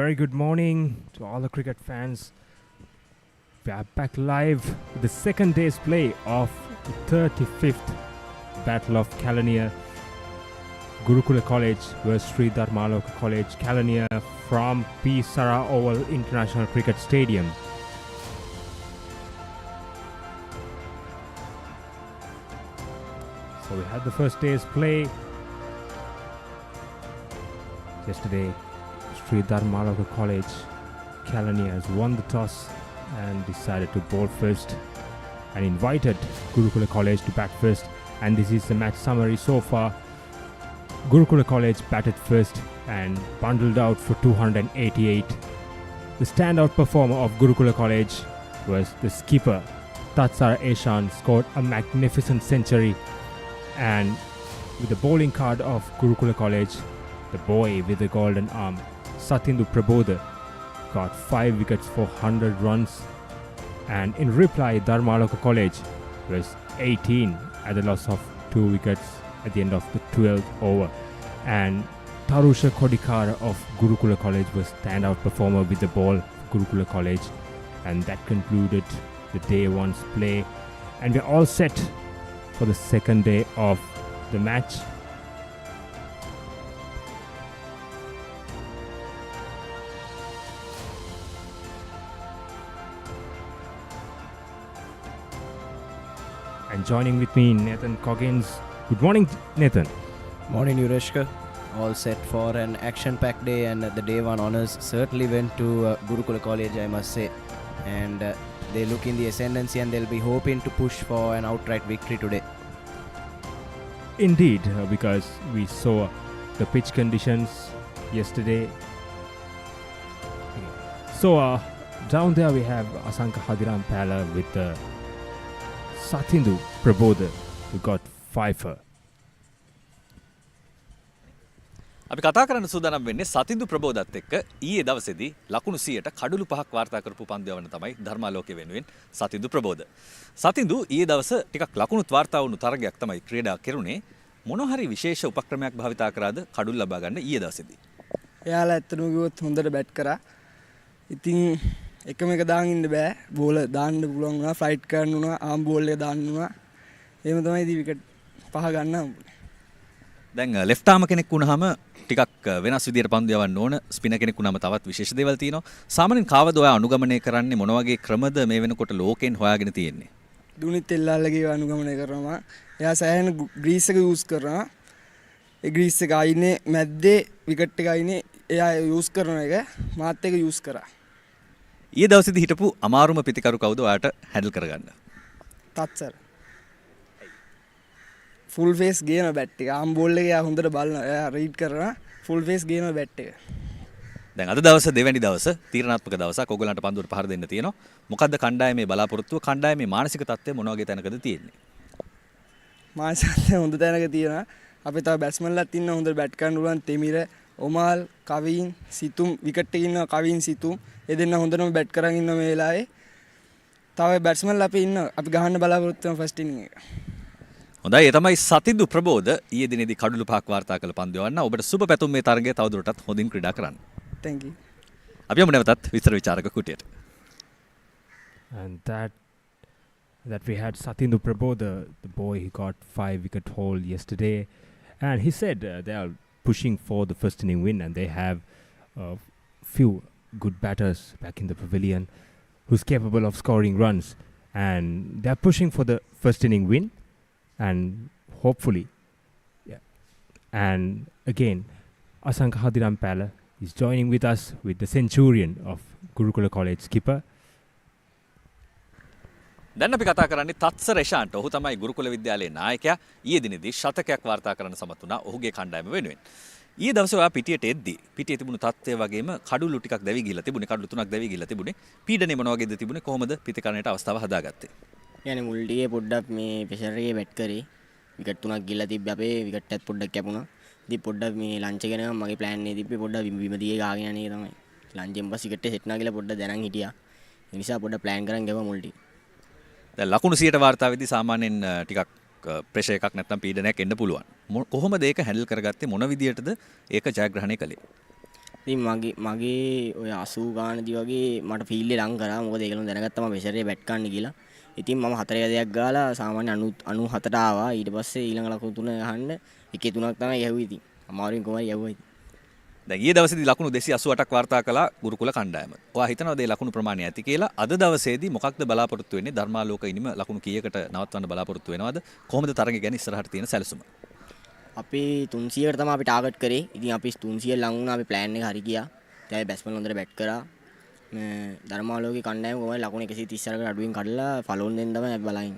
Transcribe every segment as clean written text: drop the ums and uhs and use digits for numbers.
Very good morning to all the cricket fans. We are back live with the second day's play of the 35th Battle of Kelaniya. Gurukula College versus Dharmaloka College, Kelaniya from Sara Oval International Cricket Stadium. So we had the first day's play yesterday. Dharmaloka College, Kelaniya has won the toss and decided to bowl first and invited Gurukula College to bat first. And this is the match summary so far. Gurukula College batted first and bundled out for 288. The standout performer of Gurukula College was the skipper Sara scored a magnificent century. And with the bowling card of Gurukula College, the boy with the golden arm, Sathindu Prabodha, got 5 wickets for 100 runs, and in reply Dharmaloka College was 18 at the loss of 2 wickets at the end of the 12th over. And Tarusha Kodikara of Gurukula College was standout performer with the ball for Gurukula College, and that concluded the day one's play, and we're all set for the second day of the match. And joining with me, Nathan Coggins. Good morning, Nathan. Morning, Yureshka. All set for an action-packed day, and the day one honours certainly went to Gurukula College, I must say. And they look in the ascendancy, and they'll be hoping to push for an outright victory today. Indeed, because we saw the pitch conditions yesterday. So down there we have Asanka Hadirampala with Sathindu Prabodha, who got 5 for. අපි කතා කරන්න සූදානම් වෙන්නේ සතින්දු ප්‍රබෝධත් එක්ක ඊයේ දවසේදී ලකුණු 100ට කඩලු 5ක් වාර්තා කරපු පන්දුවවන තමයි ධර්මාලෝකයේ වෙනුවෙන් සතින්දු ප්‍රබෝධ. සතින්දු ඊයේ දවස ටිකක් ලකුණුත් වාර්තා වුණු තරගයක් තමයි ක්‍රීඩා කෙරුණේ. මොන හරි විශේෂ උපක්‍රමයක් භාවිතා කරාද කඩුල් ලබා ගන්න ඊයේ දවසේදී? එයාලා ඇත්තටම කිව්වොත් හොඳට බැට් කරා. ඉතින් එකම එක දාන් ඉන්න බෑ. බෝල දාන්න පුළුවන් වුණා, ෆ්ලයිට් කරන්න වුණා, ආම් බෝල් එක දාන්න වුණා. එහෙම තමයි ඉතින් විකට් 5 ගන්න හම්බුනේ. දැන් ලෙෆ්ට් ආර්ම කෙනෙක් වුණාම ටිකක් වෙනස් විදියට පන්දු යවන්න ඕන. ස්පිනර් කෙනෙක් වුණාම තවත් විශේෂ දේවල් තියෙනවා. සාමාන්‍යයෙන් කාවද ඔයා අනුගමනය කරන්නේ මොන වගේ ක්‍රමද මේ වෙනකොට ලෝකෙන් හොයාගෙන තියෙන්නේ? දුනිත් එල්ලාලගේ අනුගමනය කරනවා. එයා සෑහෙන ග්‍රීස් එක යූස් කරනවා. ඒ ග්‍රීස් එක අයිනේ මැද්දේ විකට් එක අයිනේ එයා යූස් කරන එක මාත් එක යූස් කරා. ඊයේ දවසේදී හිටපු අමාරුම පිටිකරු කවුද ඔයාට හැන්ඩල් කරගන්න? තත්සර්. ෆුල් ෆේස් ගේන බැට් එක. ආම් බෝල් එක එයා හොඳට බලනවා. එයා රීඩ් කරනවා. ෆුල් ෆේස් ගේන බැට් එක. දැන් අද දවස දෙවැනි දවස තීරණාත්මක දවසක්. ඔයගොල්ලන්ට පන්දුවට පහර දෙන්න තියෙනවා. මොකද්ද කණ්ඩායමේ බලාපොරොත්තුව? කණ්ඩායමේ මානසික තත්ත්වය මොන වගේ තැනකද තියෙන්නේ? මානසික තත්ත්වය හොඳ තැනක තියෙනවා. අපි තව බැට්ස්මන්ලාත් ඉන්න හොඳට බැට් කරන්න පුළුවන්. තෙමිර, ඔමාල්, කවින්, සිතුම් විකට් එකේ ඉන්න කවින් සිතුම්. ඒ දෙන්න හොඳටම බැට් කරන් ඉන්න මේ වෙලාවේ. තව බැට්ස්මන්ලා අපි ඉන්න. අපි ගහන්න බලාපොරොත්තු වෙන ෆස්ට් ඉනිං එක. හොඳයි ඒ තමයි සතින්දු ප්‍රබෝධ ඊයේ දිනේදී කඩලු 5ක් වාර්තා කළ පන්දු යවන්න. ඔබට සුබ පැතුම් මේ තරගය තවදුරටත් හොඳින් ක්‍රීඩා කරන්න. Thank you. අපි යමු නැවතත් විස්තර විචාරක කුටියට. And that we had Sathindu Prabodha, the boy who got 5 wicket haul yesterday, and he said they are pushing for the first inning win, and they have a few good batters back in the pavilion who's capable of scoring runs, and they are pushing for the first inning win, and hopefully, yeah. And again, Asanka Hadirampala is joining with us with the centurion of Gurukula College skipper. දැන් අපි කතා කරන්නේ තත්සර එෂාන්ට. ඔහු තමයි ගුරුකුල විද්‍යාලයේ නායකයා. ඊයේ දිනේදී ශතකයක් වාර්තා කරන්න සමත් වුණා ඔහුගේ කණ්ඩායම වෙනුවෙන්. ඊයේ දවසේ ඔයා පිටියට එද්දී පිටියේ තිබුණු තත්ත්වය වගේම කඩුළු ටිකක් දැවි ගිහලා තිබුණේ. කඩුළු 3ක් දැවි ගිහලා තිබුණේ. පීඩනය මොන වගේද තිබුණේ? කොහොමද පිටිකරණයට අවස්ථාව හදාගත්තේ? يعني මුල් ටිකේ පොඩ්ඩක් මේ ප්‍රෙෂර් එකේ බැට් කරේ. විකට් 3ක් ගිහලා තිබ්බේ අපේ විකට් එකත් පොඩ්ඩක් කැපුණා. ඉතින් පොඩ්ඩක් මේ ලන්ච් එක යනකම් මගේ ප්ලෑන් එකේ තිබ්බේ පොඩ්ඩක් බිම දිගේ ගාගෙන යන එක තමයි. ලන්ච් එකෙන් පස්සේ විකට් එක සෙට් නා කියලා පොඩ්ඩක් දැනන් හිටියා. ඒ නිසා පොඩ්ඩක් ප්ලෑන් කරන් ගියා මුල් ටික. දැන් ලකුණු 100ට වාර්තාවේදී සාමාන්‍යයෙන් ටිකක් ප්‍රෙෂර් එකක් නැත්නම් පීඩනයක් එන්න පුළුවන්. කොහොමද ඒක හැන්ඩල් කරගත්තේ? මොන විදියටද ඒක ජයග්‍රහණය කළේ? ඉතින් මගේ ඔය 80 ගානදී වගේ මට ෆීල්ඩ් එක ලං කරා. මොකද ඒගොල්ලෝ දැනගත්තා මම ප්‍රෙෂර් එකේ බැට් ගන්න කියලා. ඉතින් මම 4 දෙයක් ගාලා සාමාන්‍ය 97ට ආවා. ඊට පස්සේ ඊළඟ ලකුණු 3 අහන්න එකේ 3ක් තමයි යහුවේ ඉතින්. අමාරුවෙන් කොහමද යහුවා ඉතින්. දැන් ඊයේ දවසේදී ලකුණු 288ක් වාර්තා කළා ගුරුකුල කණ්ඩායම. ඔයා හිතනවාද මේ ලකුණු ප්‍රමාණය ඇති කියලා? අද දවසේදී මොකක්ද බලාපොරොත්තු වෙන්නේ? ධර්මාලෝක ඉනිම ලකුණු කීයකට නවත්වන්න බලාපොරොත්තු වෙනවද? කොහොමද තරගය ගැන ඉස්සරහට තියෙන සැලසුම? අපි 300කට තමයි අපි ටාගට් කරේ. ඉතින් අපි 300 ලඟ වුණා. අපි ප්ලෑන් එක හරි ගියා. දැන් බැට්ස්මන් හොඳට බැට් කරා. ධර්මාලෝකේ කණ්ඩායම කොහොමද ලකුණු 134කට අඩුවෙන් කඩලා ෆලෝන් දෙන්න තමයි අපි බලන්නේ.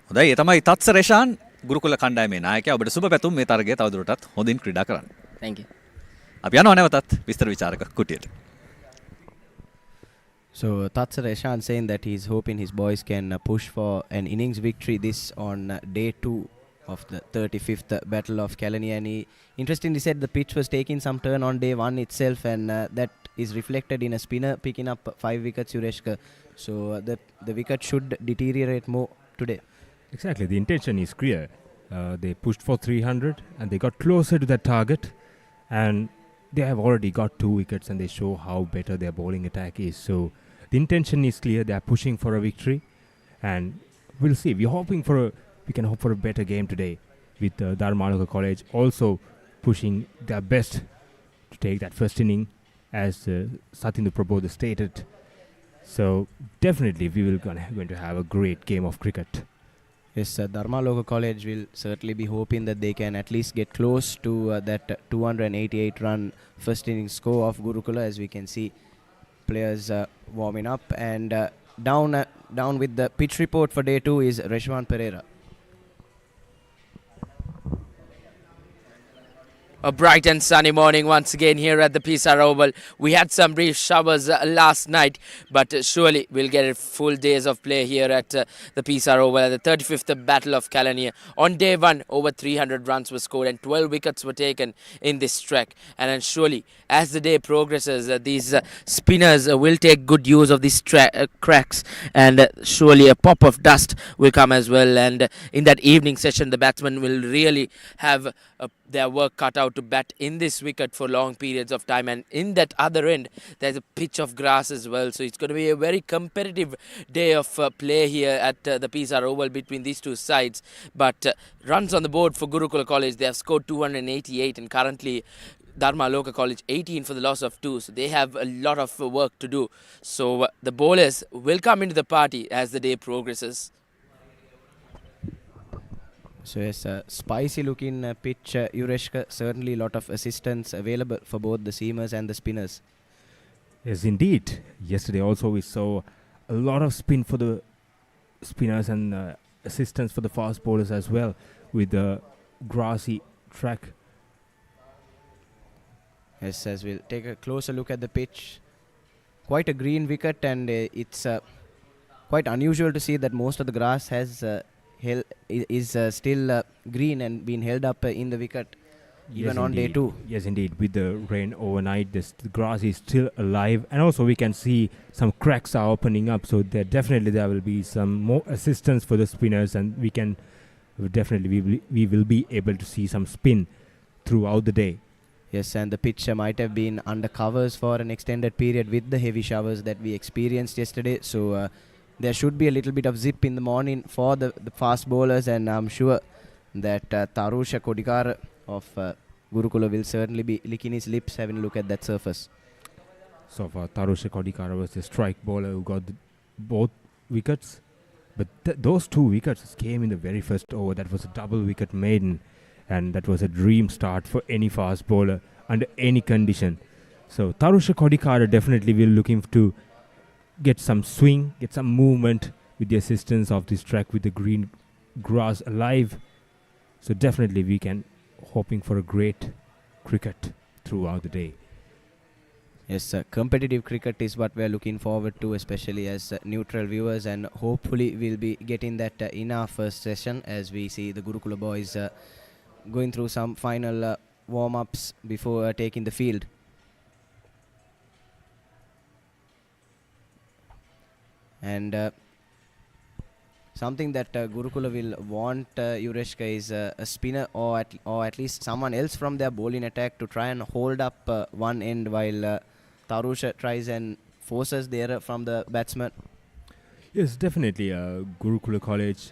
හොඳයි, ඒ තමයි තත්ස රේෂාන් ගුරුකුල කණ්ඩායමේ නායකයා. ඔබට සුබ පැතුම් මේ තරගය තවදුරටත් හොඳින් ක්‍රීඩා කරන්න. Thank you. අපි යනවා නැවතත් විස්තර විචාරක කුටියට. So Tatsar Eshan saying that he's hoping his boys can push for an innings victory this on day 2 of the 35th Battle of Kelaniya. And he interestingly said the pitch was taking some turn on day 1 itself, and that is reflected in a spinner picking up 5 wickets, Yureshka. So the wicket should deteriorate more today. Exactly, the intention is clear. They pushed for 300 and they got closer to that target, and they have already got 2 wickets, and they show how better their bowling attack is. So the intention is clear. They are pushing for a victory, and we'll see. We can hope for a better game today with Dharmaloka College also pushing their best to take that first inning, as Satindra Prabodha stated. So definitely we will going to have a great game of cricket. Yes, Dharmaloka College will certainly be hoping that they can at least get close to that 288 run first inning score of Gurukula. As we can see players warming up, and down with the pitch report for day 2 is Reshwan Pereira. A bright and sunny morning once again here at the Papare Oval. We had some brief showers last night, but surely we'll get full days of play here at the Papare Oval at the 35th Battle of Kelaniya. On day 1, over 300 runs were scored and 12 wickets were taken in this trek. And then surely, as the day progresses, these spinners will take good use of these cracks, and surely a pop of dust will come as well. And in that evening session, the batsmen will really have their work cut out to bat in this wicket for long periods of time. And in that other end, there's a pitch of grass as well. So it's going to be a very competitive day of play here at the Papare Oval between these two sides. But runs on the board for Gurukula College, they have scored 288, and currently Dharmaloka College 18 for the loss of 2. So they have a lot of work to do. So the bowlers will come into the party as the day progresses. So yes, spicy looking pitch, Yureshka. Certainly a lot of assistance available for both the seamers and the spinners. Yes, indeed. Yesterday also we saw a lot of spin for the spinners and assistance for the fast bowlers as well, with the grassy track. Yes, as we'll take a closer look at the pitch. Quite a green wicket, and it's quite unusual to see that most of the grass has is still green and being held up in the wicket even on day 2. Yes, indeed. With the rain overnight, the grass is still alive, and also we can see some cracks are opening up. So there will be some more assistance for the spinners, and we will be able to see some spin throughout the day. Yes, and the pitch might have been under covers for an extended period with the heavy showers that we experienced yesterday. So there should be a little bit of zip in the morning for the fast bowlers, and I'm sure that Tarusha Kodikar of Gurukula will certainly be licking his lips having a look at that surface. So far, Tarusha Kodikar was the strike bowler who got both wickets, but those 2 wickets came in the very first over. That was a double wicket maiden, and that was a dream start for any fast bowler under any condition. So Tarusha Kodikar definitely will looking to get some swing, get some movement with the assistance of this track with the green grass alive. So definitely we can hoping for a great cricket throughout the day. Yes, competitive cricket is what we are looking forward to, especially as neutral viewers, and hopefully we'll be getting that in our first session as we see the Gurukula boys going through some final warm-ups before taking the field. And something that Gurukula will want, Yureshka, is a spinner or at least someone else from their bowling attack to try and hold up one end while Tarusha tries and forces the error from the batsman. Yes, definitely. Gurukula College,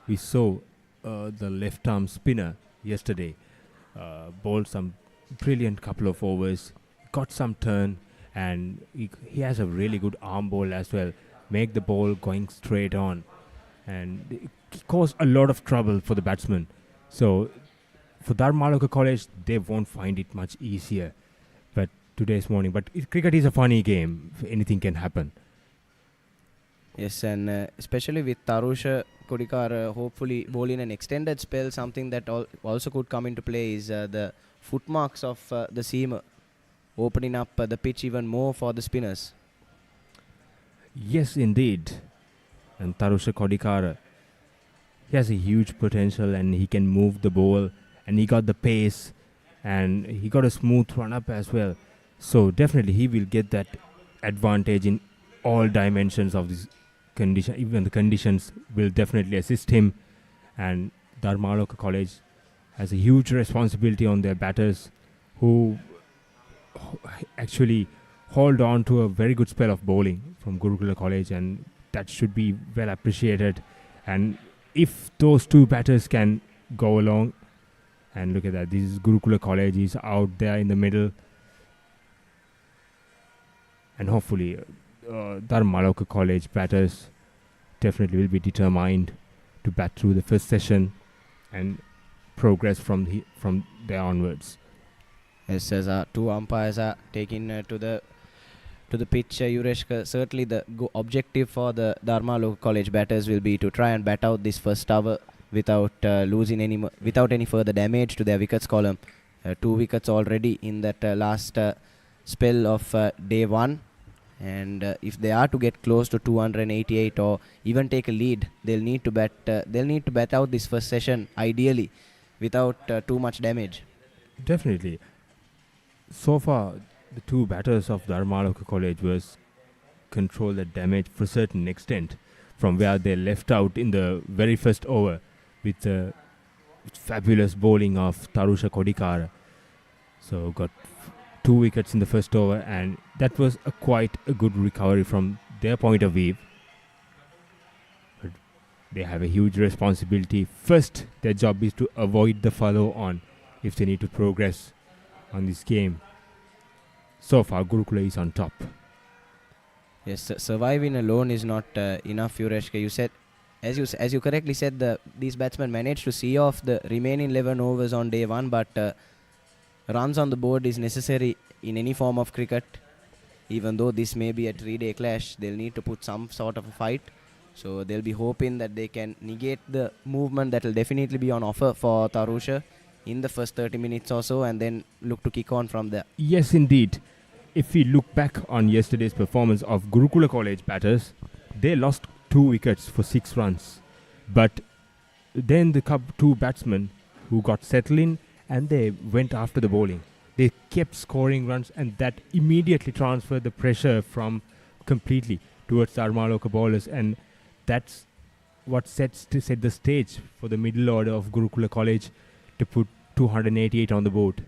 we saw the left-arm spinner yesterday bowled some brilliant couple of overs, got some turn, and he has a really good arm ball as well. Make the ball going straight on, and it caused a lot of trouble for the batsman. So for Dharmaloka College, they won't find it much easier. But today's morning, cricket is a funny game. Anything can happen. Yes, and especially with Tarusha Kodikar hopefully bowling an extended spell, something that also could come into play is the footmarks of the seamer, opening up the pitch even more for the spinners. Yes, indeed. And Tarusha Kodikar, he has a huge potential and he can move the ball, and he got the pace and he got a smooth run up as well. So definitely he will get that advantage in all dimensions of this condition. Even the conditions will definitely assist him, and Dharmaloka College has a huge responsibility on their batters who actually hold on to a very good spell of bowling from Gurukula College, and that should be well appreciated. And if those two batters can go along, and look at that, this is Gurukula College is out there in the middle, and hopefully Dharmaloka College batters definitely will be determined to bat through the first session and progress from there onwards. Yes, as two umpires are taking to the pitch, Yureshka, certainly the objective for the Dharmaloka College batters will be to try and bat out this first over without without any further damage to their wickets column. 2 wickets already in that last spell of day one, and if they are to get close to 288 or even take a lead, they'll need to bat out this first session ideally without too much damage. Definitely. So far, the two batters of Dharmaloka College was control the damage for a certain extent from where they left out in the very first over with the fabulous bowling of Tarusha Kodikar. So got 2 wickets in the first over, and that was quite a good recovery from their point of view. But they have a huge responsibility. First, their job is to avoid the follow on if they need to progress on this game. So far, Gurukula is on top. Yes, surviving alone is not enough, Yureshka. You said, as you correctly said, these batsmen managed to see off the remaining 11 overs on day one, but runs on the board is necessary in any form of cricket. Even though this may be a 3-day clash, they'll need to put some sort of a fight. So they'll be hoping that they can negate the movement that will definitely be on offer for Tarusha in the first 30 minutes or so, and then look to kick on from there. Yes, indeed. If we look back on yesterday's performance of Gurukula College batters, they lost 2 wickets for 6 runs. But then the two batsmen who got settled in and they went after the bowling. They kept scoring runs, and that immediately transferred the pressure from completely towards the Dharmaloka bowlers, and that's what set the stage for the middle order of Gurukula College to put 288 on the board.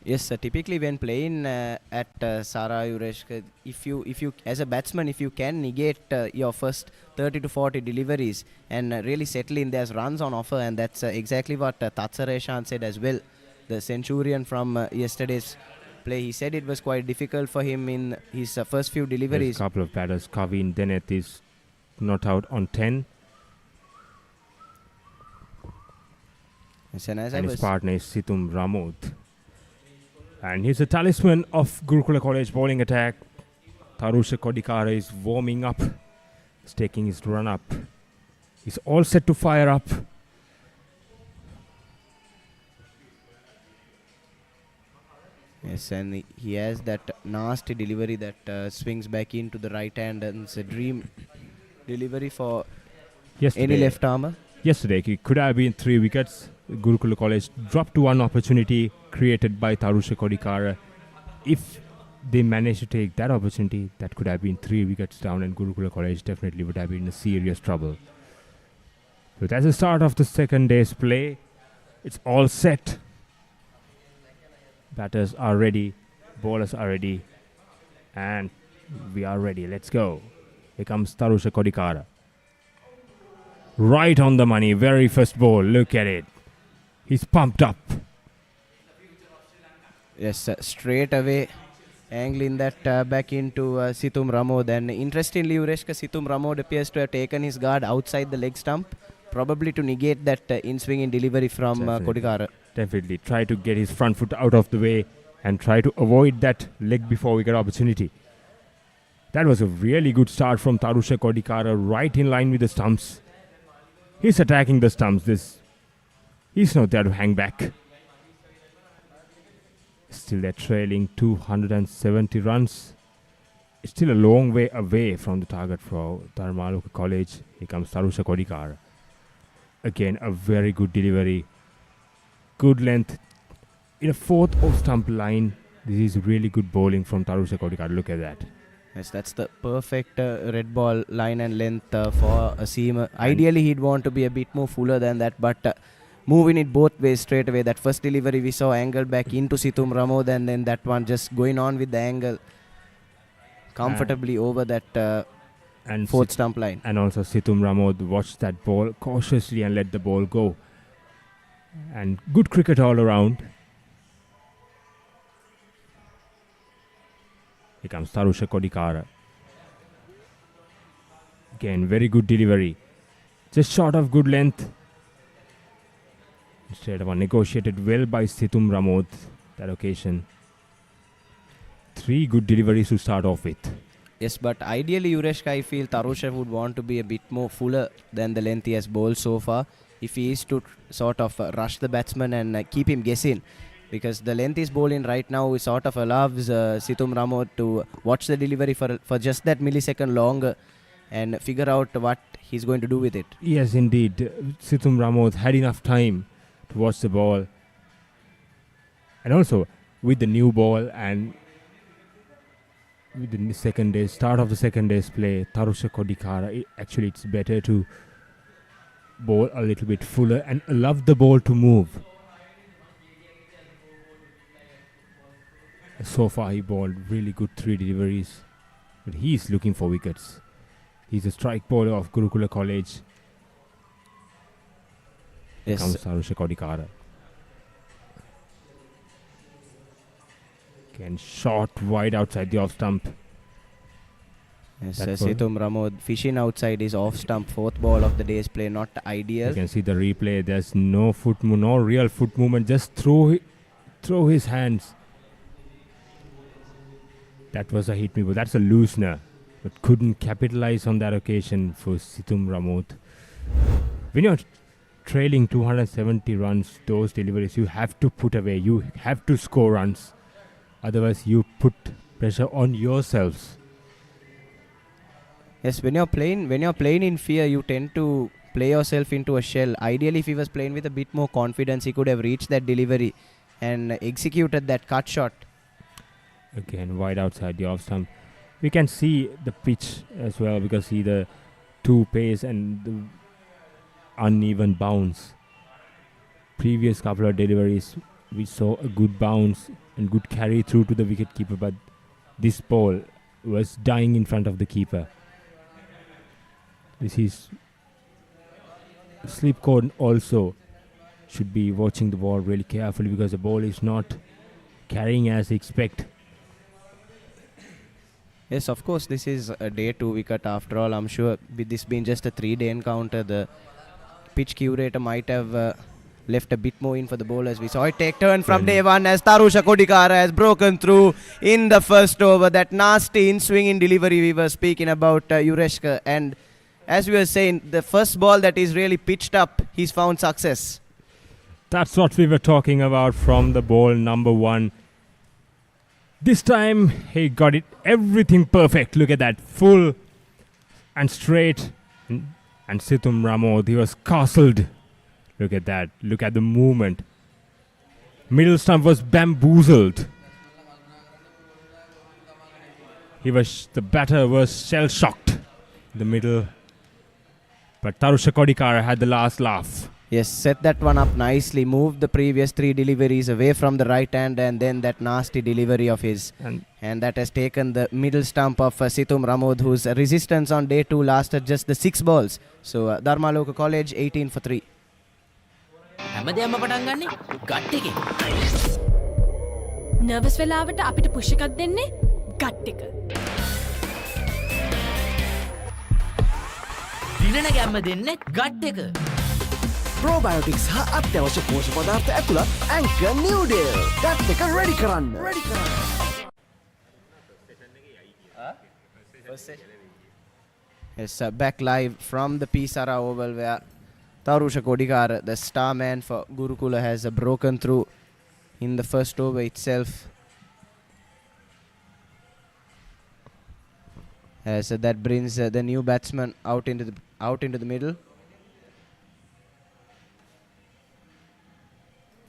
Yes, typically when playing at Sara, Yureshka, if you as a batsman, if you can negate your first 30 to 40 deliveries and really settle in, there's runs on offer, and that's exactly what Tatsareshan said as well. The Centurion from yesterday's play, he said it was quite difficult for him in his first few deliveries. There's a couple of batters. Kavin Deneth is not out on 10. Yes, and his partner is Situm Ramod. And he's a talisman of Gurukula College bowling attack. Tarusha Kodikara is warming up. He's taking his run up. He's all set to fire up. Yes, and he has that nasty delivery that swings back into the right hand, and it's a dream delivery for any left armer. Yesterday, it could have been 3 wickets. Gurukula College dropped one opportunity created by Tarusha Kodikara. If they managed to take that opportunity, that could have been 3 wickets down, and Gurukula College definitely would have been in serious trouble. So that's the start of the second day's play. It's all set. Batters are ready, bowlers are ready, and we are ready. Let's go. Here comes Tarusha Kodikara. Right on the money, very first ball. Look at it. He's pumped up. Yes, straight away angling that back into Situm Ramod. And interestingly, Ureshka, Situm Ramod appears to have taken his guard outside the leg stump, probably to negate that in-swinging delivery from Kodikara. Definitely try to get his front foot out of the way and try to avoid that leg before wicket opportunity. That was a really good start from Tarusha Kodikara, right in line with the stumps. He's attacking the stumps. He's not there to hang back. Still they're trailing 270 runs. It's still a long way away from the target for Dharmaloka College. Here comes Tarusha Kodikara. Again, a very good delivery. Good length. In a fourth off stump line. This is really good bowling from Tarusha Kodikara. Look at that. Yes, that's the perfect red ball line and length for a seamer. Ideally, he'd want to be a bit more fuller than that, but moving it both ways straight away. That first delivery we saw angled back into Situm Ramod, and then that one just going on with the angle comfortably over that fourth stump line. And also Situm Ramod watched that ball cautiously and let the ball go. And good cricket all around. Here comes Tarusha Kodikara. Again, very good delivery. Just short of good length. Instead of one negotiated well by Situm Ramod that occasion. 3 good deliveries to start off with. Yes, but ideally, Ureshka, I feel Tarusha would want to be a bit more fuller than the length he has bowled so far. If he is to sort of rush the batsman and keep him guessing. Because the length he's bowling right now sort of allows Situm Ramod to watch the delivery for just that millisecond longer and figure out what he's going to do with it. Yes, indeed. Situm Ramod had enough time to watch the ball. And also, with the new ball and with the start of the second day's play, Tarusha Kodikara, actually it's better to bowl a little bit fuller and allow the ball to move. So far he bowled really good 3 deliveries, but he's looking for wickets. He's a strike bowler of Gurukula College. Yes. Comes Tarusha Kodikara. Again, short wide outside the off stump. Yes, Situm Ramod fishing outside his off stump, 4th ball of the day's play, not ideal. You can see the replay. There's no no real foot movement. Just throw his hands. That was a hit me, but that's a loosener. But couldn't capitalize on that occasion for Situm Ramod. When you're trailing 270 runs, those deliveries you have to put away. You have to score runs. Otherwise, you put pressure on yourselves. Yes, when you're playing in fear, you tend to play yourself into a shell. Ideally, if he was playing with a bit more confidence, he could have reached that delivery and executed that cut shot. Again, wide outside the off stump. We can see the pitch as well because see the 2 pace and the uneven bounce. Previous couple of deliveries, we saw a good bounce and good carry through to the wicketkeeper, but this ball was dying in front of the keeper. This is Slipcone also should be watching the ball really carefully because the ball is not carrying as expect. Yes, of course, this is a day 2 wicket after all. I'm sure with this being just a 3-day encounter, the pitch curator might have left a bit more in for the bowlers. We saw it take turn from day 1 as Tarusha Kodikara has broken through in the first over. That nasty in-swinging delivery we were speaking about, Ureshka. And as we were saying, the first ball that is really pitched up, he's found success. That's what we were talking about from the ball number 1. This time he got it everything perfect. Look at that, full and straight. And Situm Ramo, he was castled. Look at that. Look at the movement. Middle stump was bamboozled. The batter was shell-shocked in the middle. But Tarusha Kodikara had the last laugh. Yes, set that one up nicely. Moved the previous 3 deliveries away from the right hand, and then that nasty delivery of his. And that has taken the middle stump of Situm Ramod, whose resistance on day 2 lasted just the 6 balls. So Dharmaloka College 18 for 3. හැමදේම පටන් ගන්නේ gut එකේ. Nervous වෙලාවට අපිට push එකක් දෙන්නේ gut එක. දිනන ගැම්ම දෙන්නේ ගට් එක. Probiotics හා අත්‍යවශ්‍ය පෝෂක පදාර්ථ ඇතුළත් Anchor Noodle. ගට් එක ready කරන්න. Yes, back live from the Sara Oval, where Tarusha Kodikar, the star man for Gurukula, has broken through in the first over itself. As that brings the new batsman out into the middle.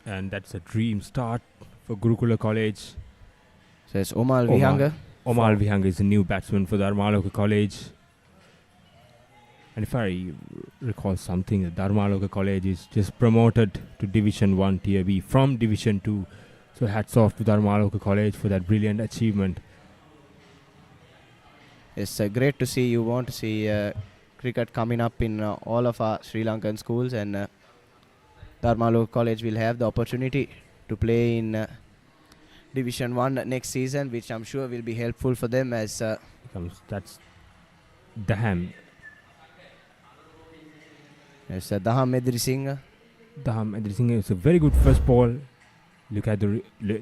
And that's a dream start for Gurukula College. So it's Omal Vihanga. Omal Vihanga is a new batsman for Dharmaloka College. And if I recall something, Dharmaloka College is just promoted to Division 1 Tier B from Division 2. So hats off to Dharmaloka College for that brilliant achievement. It's great to see. You want to see cricket coming up in all of our Sri Lankan schools, and Dharmaloka College will have the opportunity to play in Division 1 next season, which I'm sure will be helpful for them as that's Daham. Yes, Daham Edrisingh. Daham Edrisingh is a very good first ball. Look at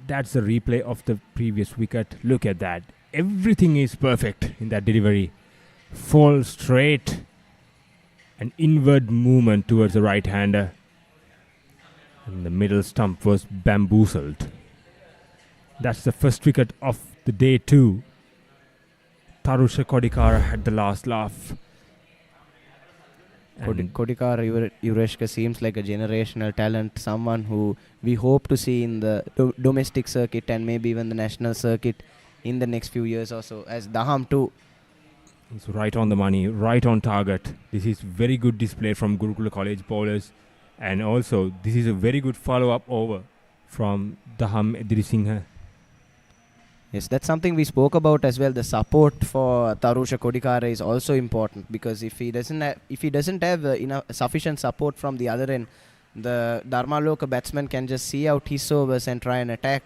that's the replay of the previous wicket. Look at that. Everything is perfect in that delivery. Fall straight. An inward movement towards the right hander. And the middle stump was bamboozled. That's the first wicket of the day 2. Tarusha Kodikara had the last laugh. Kodikar Yureshka seems like a generational talent, someone who we hope to see in the domestic circuit and maybe even the national circuit in the next few years or so. As Daham too. He's right on the money, right on target. This is very good display from Gurukula College bowlers. And also, this is a very good follow-up over from Daham Edrisingh. Yes, that's something we spoke about as well. The support for Tarusha Kodikara is also important, because if he doesn't have enough sufficient support from the other end, the Dharmaloka batsman can just see out his overs and try and attack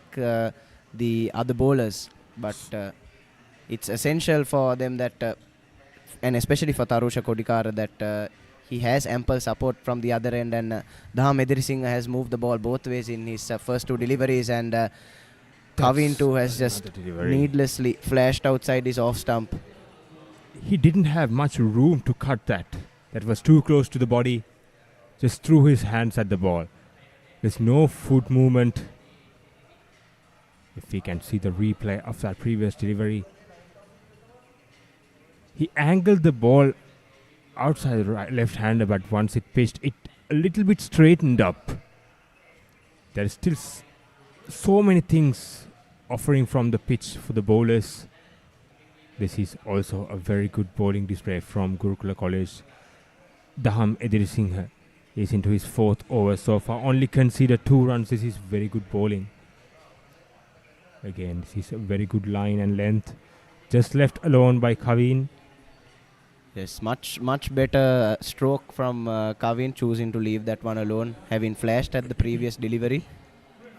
the other bowlers. But it's essential for them that, and especially for Tarusha Kodikara, that he has ample support from the other end. And Daham Edrisingh has moved the ball both ways in his first 2 deliveries, and Kavin too has just needlessly flashed outside his off stump. He didn't have much room to cut that. That was too close to the body. Just threw his hands at the ball. There's no foot movement. If we can see the replay of that previous delivery. He angled the ball outside the left hander, but once it pitched, it a little bit straightened up. There is still so many things offering from the pitch for the bowlers. This is also a very good bowling display from Gurukula College. Daham Edrisingh is into his 4th over so far. Only conceded 2 runs. This is very good bowling. Again, this is a very good line and length. Just left alone by Kavin. Yes, much better stroke from Kavin, choosing to leave that one alone, having flashed at the previous delivery.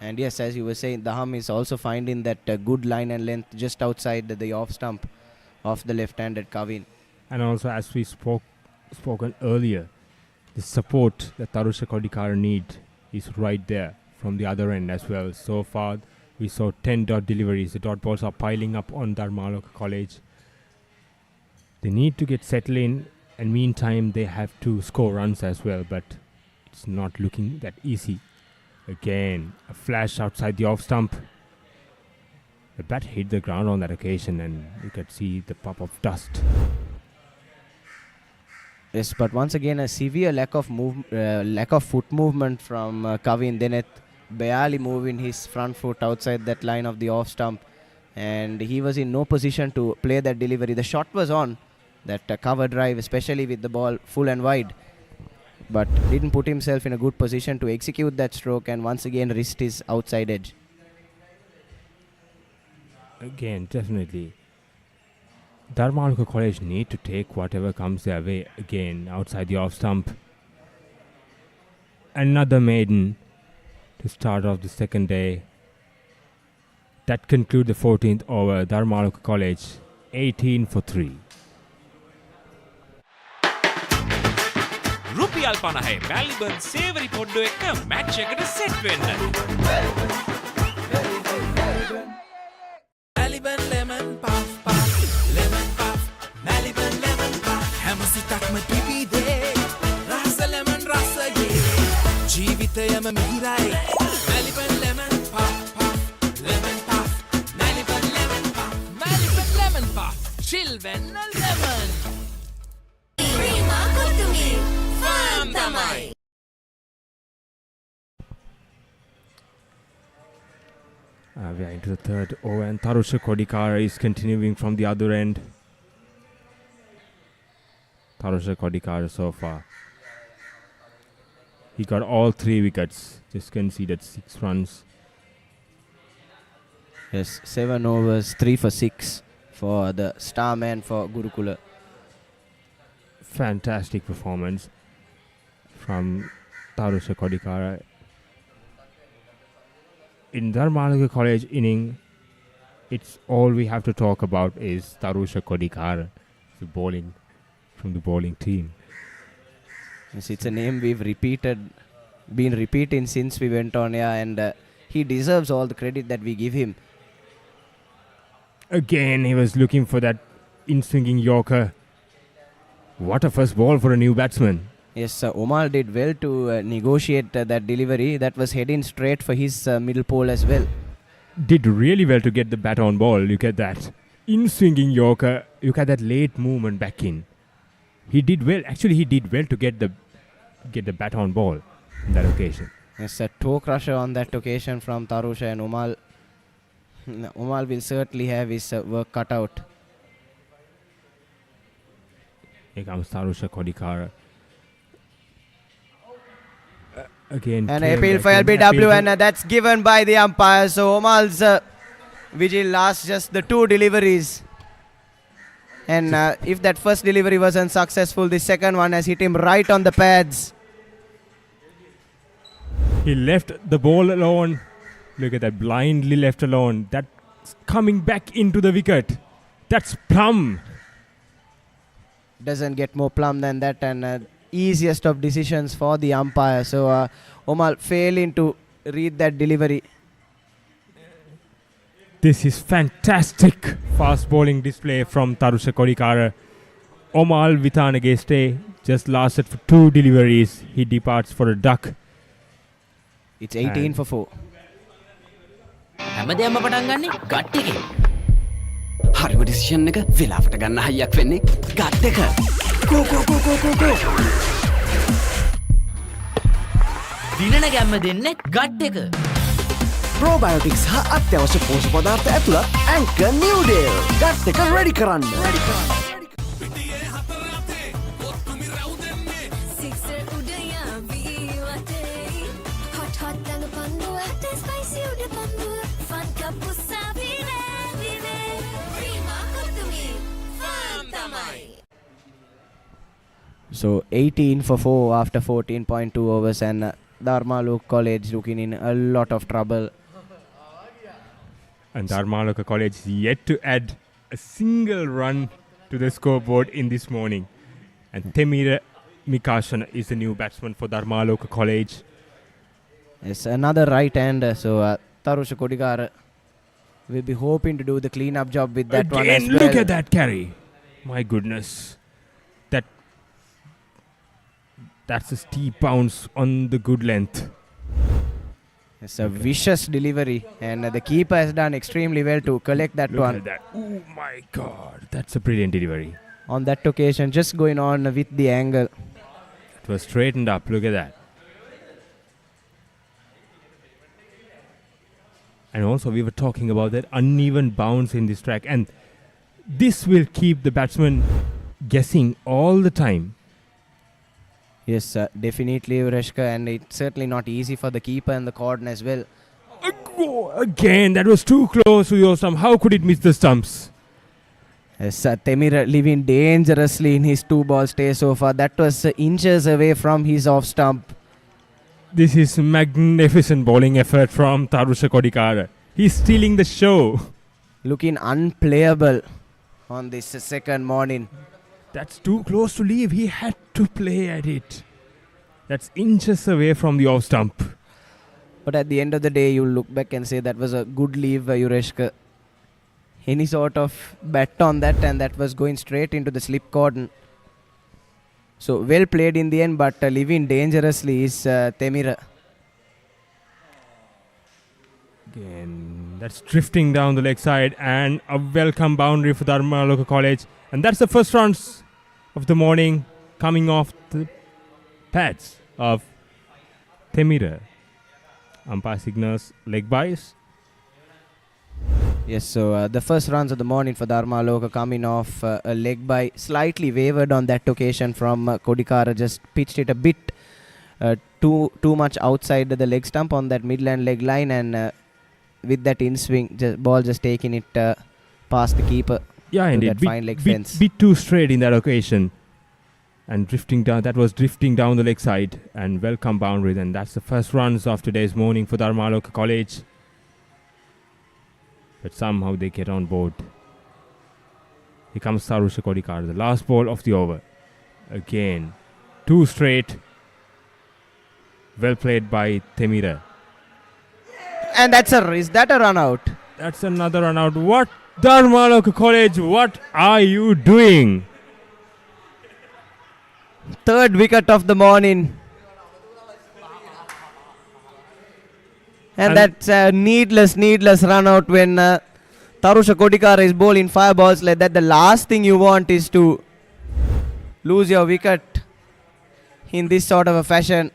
And yes, as you were saying, Daham is also finding that good line and length just outside the off stump of the left-handed Kavin. And also, as we spoken earlier, the support that Tarusha Kodikara need is right there from the other end as well. So far, we saw 10 dot deliveries. The dot balls are piling up on Dharmaloka College. They need to get settled in, and meantime, they have to score runs as well, but it's not looking that easy. Again, a flash outside the off stump. The bat hit the ground on that occasion, and you could see the puff of dust. Yes, but once again a severe lack of foot movement from Kavin Deneth, barely moving his front foot outside that line of the off stump, and he was in no position to play that delivery. The shot was on, that cover drive, especially with the ball full and wide, but didn't put himself in a good position to execute that stroke, and once again risked his outside edge. Again, definitely. Dharmaloka College need to take whatever comes their way again outside the off stump. Another maiden to start off the second day. That concludes the 14th over. Dharmaloka College 18 for 3. රුපියල් 50 මැල්බර්න් සේවරි පොඩ්ඩෝ එක්ක match එකට set වෙන්න. Maliban lemon puff puff, lemon puff, Maliban lemon puff. හැම සිතක්ම පිපිදේ, රස lemon රසයේ. ජීවිතයම මිහිරයි. Maliban lemon puff puff, lemon puff, Maliban lemon puff, Maliban lemon puff. Chill වෙන්න lemon. Prima කොතුමි, fun තමයි. We are into the third over, and Tarusha Kodikara is continuing from the other end. Tarusha Kodikara so far. He got all 3 wickets, just conceded 6 runs. Yes, 7 overs, 3 for 6 for the star man for Gurukula. Fantastic performance from Tarusha Kodikara. In Dharmaloka College inning, it's all we have to talk about is Tarusha Kodikara, the bowling from the bowling team. Yes, it's a name we've been repeating since we went on air, and he deserves all the credit that we give him. Again, he was looking for that in-swinging Yorker. What a first ball for a new batsman. Yes, Omar did well to negotiate that delivery. That was heading straight for his middle pole as well. Did really well to get the bat on ball. Look at that. In-swinging Yorker. Look at that late movement back in. He did well. Actually, he did well to get the bat on ball on that occasion. Yes, a toe crusher on that occasion from Tarusha, and Omar will certainly have his work cut out. Here comes Tarusha Kodikara. Again, an appeal for LBW, and that's given by the umpire. So Omal's vigil lasts just the 2 deliveries. And if that first delivery was unsuccessful, the second one has hit him right on the pads. He left the ball alone. Look at that, blindly left alone. That's coming back into the wicket. That's plumb. Doesn't get more plumb than that, and easiest of decisions for the umpire. So Omal failing to read that delivery. This is fantastic fast bowling display from Tarusha Kodikara. Omal Vitanageste just lasted for 2 deliveries. He departs for a duck. It's 18 for 4. හැමදේම පටන් ගන්නේ gut එකේ. හරිම decision එක වෙලාවට ගන්න හයියක් වෙන්නේ gut එක. go. දිනන ගැම්ම දෙන්නේ ගට් එක. Probiotics හා අත්‍යවශ්‍ය පෝෂක පදාර්ථ ඇතුළත් Anchor New Deal. ගට් එක ready කරන්න. So 18 for 4 after 14.2 overs, and Dharmaloka College looking in a lot of trouble. And Dharmaloka College is yet to add a single run to the scoreboard in this morning. And Temira Mikashan is the new batsman for Dharmaloka College. It's another right-hander, so Tarusha Kodikara will be hoping to do the clean-up job with that one as well. Look at that carry. My goodness. That's a steep bounce on the good length. It's a vicious delivery, and the keeper has done extremely well to collect that Look one. at that. Oh my God. That's a brilliant delivery. On that occasion, just going on with the angle. It was straightened up. Look at that. And also we were talking about that uneven bounce in this track. And this will keep the batsman guessing all the time. Yes, definitely, Ureshka, and it's certainly not easy for the keeper and the cordon as well. Again, that was too close to your stump. How could it miss the stumps? Yes, Temira living dangerously in his 2-ball stay so far. That was inches away from his off stump. This is magnificent bowling effort from Tharusha Kodikara. He's stealing the show. Looking unplayable on this second morning. That's too close to leave. He had to play at it. That's inches away from the off stump. But at the end of the day, you'll look back and say that was a good leave, Ureshka. Any sort of bet on that, and that was going straight into the slip cordon. So well played in the end, but living dangerously is Temira. Again, that's drifting down the leg side, and a welcome boundary for Dharmaloka College. And that's the first runs of the morning coming off the pads of Temira. Umpire signals leg byes. Yes, so the first runs of the morning for Dharmaloka coming off a leg by, slightly wavered on that occasion from Kodikara, just pitched it a bit too much outside the leg stump on that midland leg line, and with that in swing, ball just taking it past the keeper. Yeah, indeed. That fine leg fence. Bit too straight in that occasion, and drifting down. That was drifting down the leg side, and welcome boundary. And that's the first runs of today's morning for Dharmaloka College. But somehow they get on board. Here comes Tharusha Kodikara, the last ball of the over. Again, too straight. Well played by Temira. And is that a run out? That's another run out. What? Dharmaloka College, what are you doing? Third wicket of the morning. And that's a needless run out when Tharusha Kodikara is bowling 5 balls like that. The last thing you want is to lose your wicket in this sort of a fashion.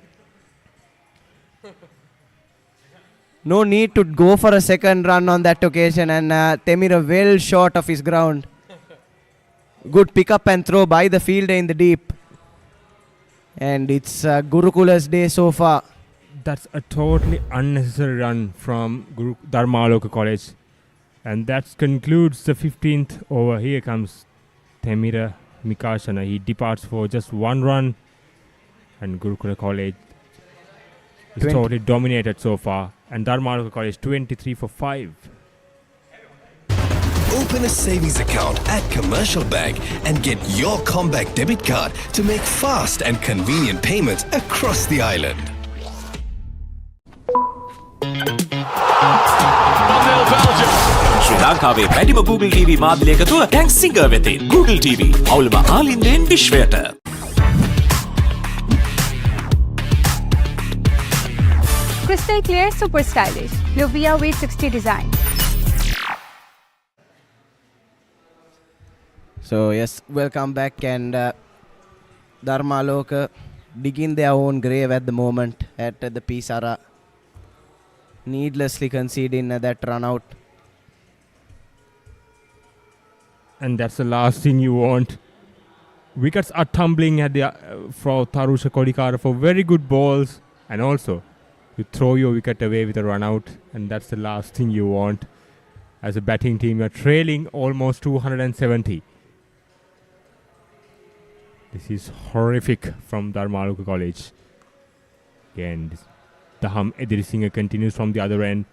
No need to go for a second run on that occasion, and Temira well short of his ground. Good pick up and throw by the fielder in the deep. And it's Gurukula's day so far. That's a totally unnecessary run from Dharmaloka College. And that concludes the 15th over. Here comes Temira Mikashana. He departs for just 1 run. And Gurukula College is totally dominated so far. And Dharmaloka College 23 for 5. Open a savings account at Commercial Bank and get your Comback debit card to make fast and convenient payments across the island. ශ්‍රී ලංකාවේ වැඩිම Google TV මාධ්‍ය එකතුව දැන් singer වෙතින් Google TV අවුලම ආලින්දෙන් විශ්වයට. Crystal clear, super stylish. Lovia V60 design. So yes, welcome back, and Dharmaloka digging their own grave at the moment at the P. Sara. Needlessly conceding that run out. And that's the last thing you want. Wickets are tumbling at the for Tharusha Kodikara for very good balls, and also you throw your wicket away with a run out, and that's the last thing you want. As a batting team, you're trailing almost 270. This is horrific from Dharmaloka College. Again, the hum Edirisinghe continues from the other end.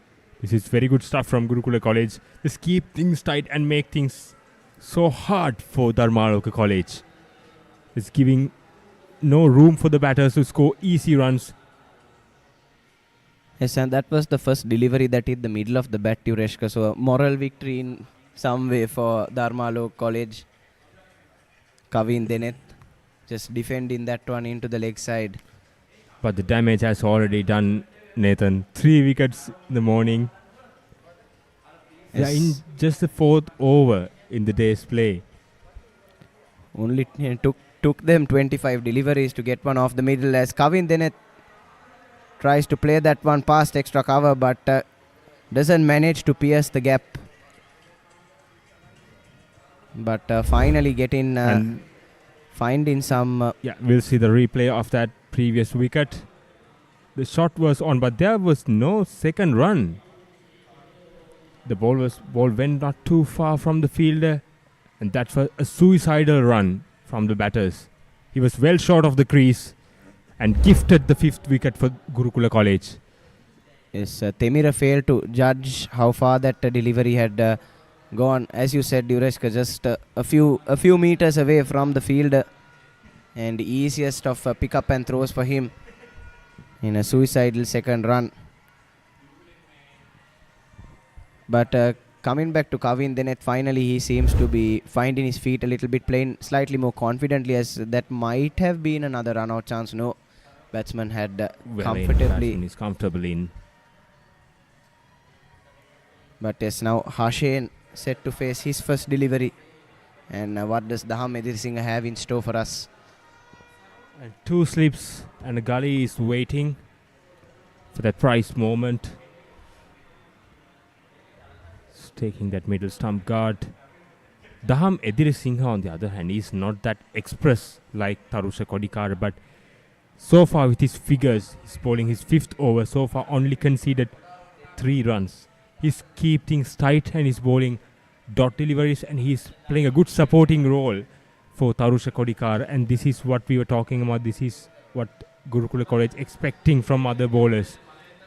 This is very good stuff from Gurukula College. Just keep things tight and make things so hard for Dharmaloka College. It's giving no room for the batters to score easy runs. Yes, and that was the first delivery that hit the middle of the bat, Ureshka. So a moral victory in some way for Dharmaloka College. Kavin Deneth just defending that one into the leg side. But the damage has already done Nathan. 3 wickets in the morning. Yes. Yeah, in just the 4th over in the day's play. Only took them 25 deliveries to get one off the middle as Kavin Dennett tries to play that one past extra cover but doesn't manage to pierce the gap. But finally finding some... Yeah, we'll see the replay of that previous wicket. The shot was on, but there was no second run. The ball went not too far from the fielder, and that was a suicidal run from the batters. He was well short of the crease and gifted the 5th wicket for Gurukula College. Yes, Temira failed to judge how far that delivery had gone. As you said, Dureshka, just a few meters away from the fielder, and easiest of pick up and throws for him in a suicidal second run. But coming back to Kavin Dennett, finally he seems to be finding his feet a little bit, playing slightly more confidently, as that might have been another run out chance. No, batsman had comfortably in. But yes, now Hashane set to face his first delivery. And what does Daham Edirsingh have in store for us? And 2 slips and a gully is waiting for that prize moment. It's taking that middle stump guard. Daham Edirsingh, on the other hand, is not that express like Tarusha Kodikar, but so far with his figures, he's bowling his 5th over, so far only conceded 3 runs. He's keeping things tight and he's bowling dot deliveries, and he's playing a good supporting role for Tarusha Kodikar, and this is what we were talking about. This is what Gurukula College expecting from other bowlers.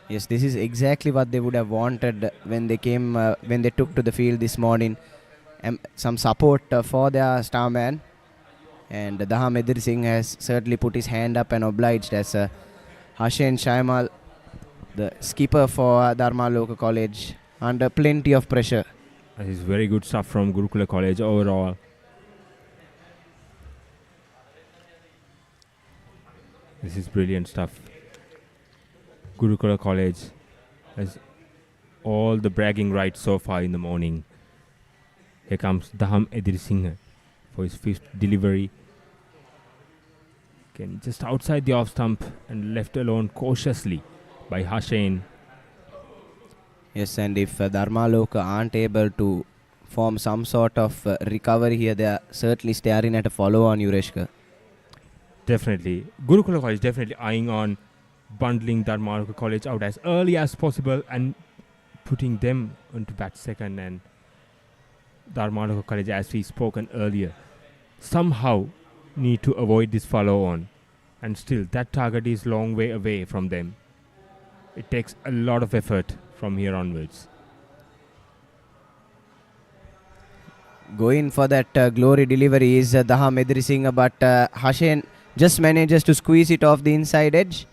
Yes, this is exactly what they would have wanted when they came, when they took to the field this morning. Some support for their star man, and Daham Edirsingh has certainly put his hand up and obliged as Hashane Shaimal, the skipper for Dharmaloka College, under plenty of pressure. This is very good stuff from Gurukula College overall. This is brilliant stuff. Gurukula College has all the bragging rights so far in the morning. Here comes Daham Edirsingh for his 5th delivery. Again, just outside the off stump and left alone cautiously by Hashane. Yes, and if Dharmaloka aren't able to form some sort of recovery here, they are certainly staring at a follow-on, Ureshka. Definitely. Gurukula College definitely eyeing on bundling Dharmaloka College out as early as possible and putting them onto bat second, and Dharmaloka College, as we spoken earlier, somehow need to avoid this follow-on, and still that target is long way away from them. It takes a lot of effort from here onwards. Going for that glory delivery is Daham Edirsingh, but Hashane just manages to squeeze it off the inside edge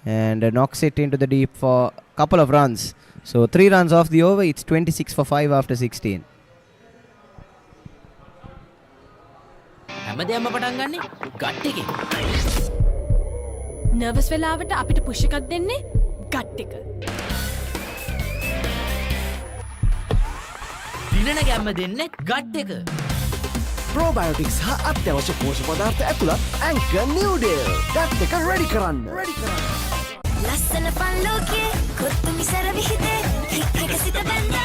and knocks it into the deep for a couple of runs. So 3 runs off the over. It's 26 for 5 after 16. Nervous වෙලාවට අපිට push එකක් දෙන්නේ gut එක. දිනන ගැම්ම දෙන්නේ gut එක. Probiotics හා අත්‍යවශ්‍ය පෝෂක පදාර්ථ ඇතුළත් Anchor Noodle. ගට් එක ready කරන්න. ලස්සන පල්ලෝකේ කොත්තුමි සර විහිදේ හික් එක සිත බැඳා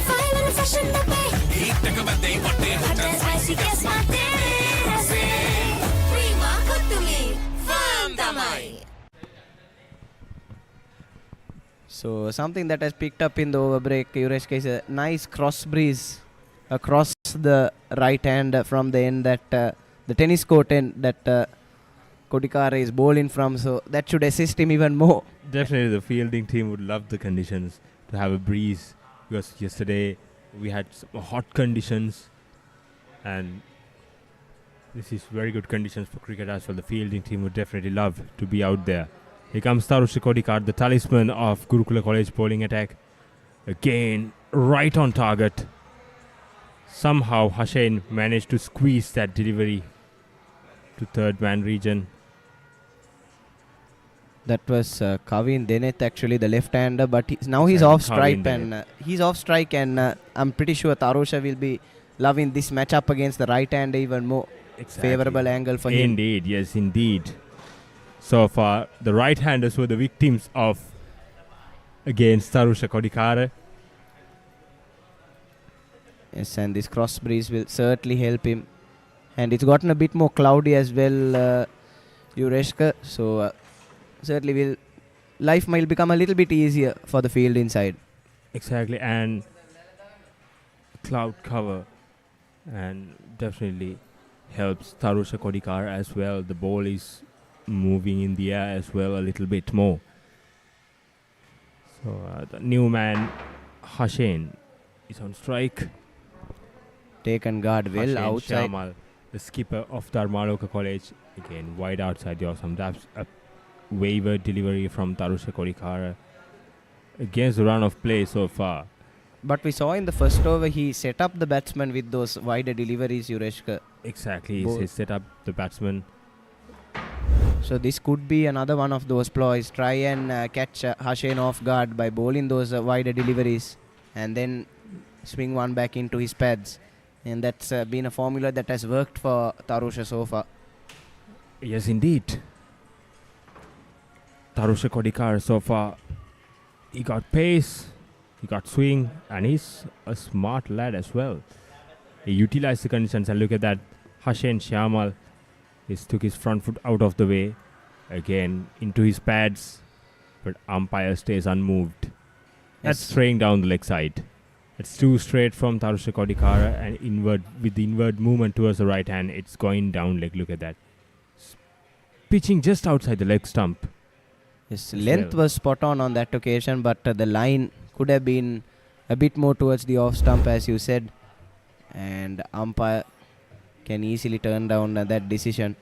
ෆයිවර් ෆැෂන් අපේ හික් එක බදේ වටේ හොට ස්පයිසි කැස් මාතේ රසේ ප්‍රීමා කොත්තුමි ෆාම් තමයි. So something that has picked up in the over break, Ureshka, is a nice cross breeze across the right hand from the end that the tennis court end that Kodikara is bowling from, so that should assist him even more. Definitely the fielding team would love the conditions to have a breeze, because yesterday we had some hot conditions, and this is very good conditions for cricket as well. The fielding team would definitely love to be out there. Here comes Tarusha Kodikar, the talisman of Gurukula College bowling attack. Again, right on target. Somehow Hashane managed to squeeze that delivery to third man region. That was Kavin Deneth, actually the left-hander, but now he's Exactly, off strike, Kavin and he's off strike, and I'm pretty sure Tarusha will be loving this matchup against the right-hander even more. Favorable angle for him. Indeed, yes, indeed. So far, the right-handers were the victims of against Tarusha Kodikara. Yes, and this cross breeze will certainly help him. And it's gotten a bit more cloudy as well, Yureshka. So certainly life might become a little bit easier for the field inside. Exactly, and cloud cover, and definitely helps Tarusha Kodikar as well. The ball is moving in the air as well a little bit more. So the new man Hashen is on strike. Taken guard well Hashen outside. Shamal, the skipper of Dharmaloka College, again wide outside. There was some a waiver delivery from Tarusha Kodikara against the run of play so far. But we saw in the first over he set up the batsman with those wider deliveries, Yureshka. Exactly, he set up the batsman. So this could be another one of those ploys. Try and catch Hashen off guard by bowling those wider deliveries and then swing one back into his pads. And that's been a formula that has worked for Tarusha so far. Yes, indeed. Tarusha Kodikar so far, he got pace, he got swing, and he's a smart lad as well. He utilized the conditions, and look at that. Hashen Shamal took his front foot out of the way, again into his pads, but umpire stays unmoved. That's straying down the leg side. It's too straight from Tarusha Kodikara, and with the inward movement towards the right hand, it's going down leg. Look at that. Pitching just outside the leg stump. His length was spot on that occasion, but the line could have been a bit more towards the off stump, as you said. And umpire can easily turn down that decision.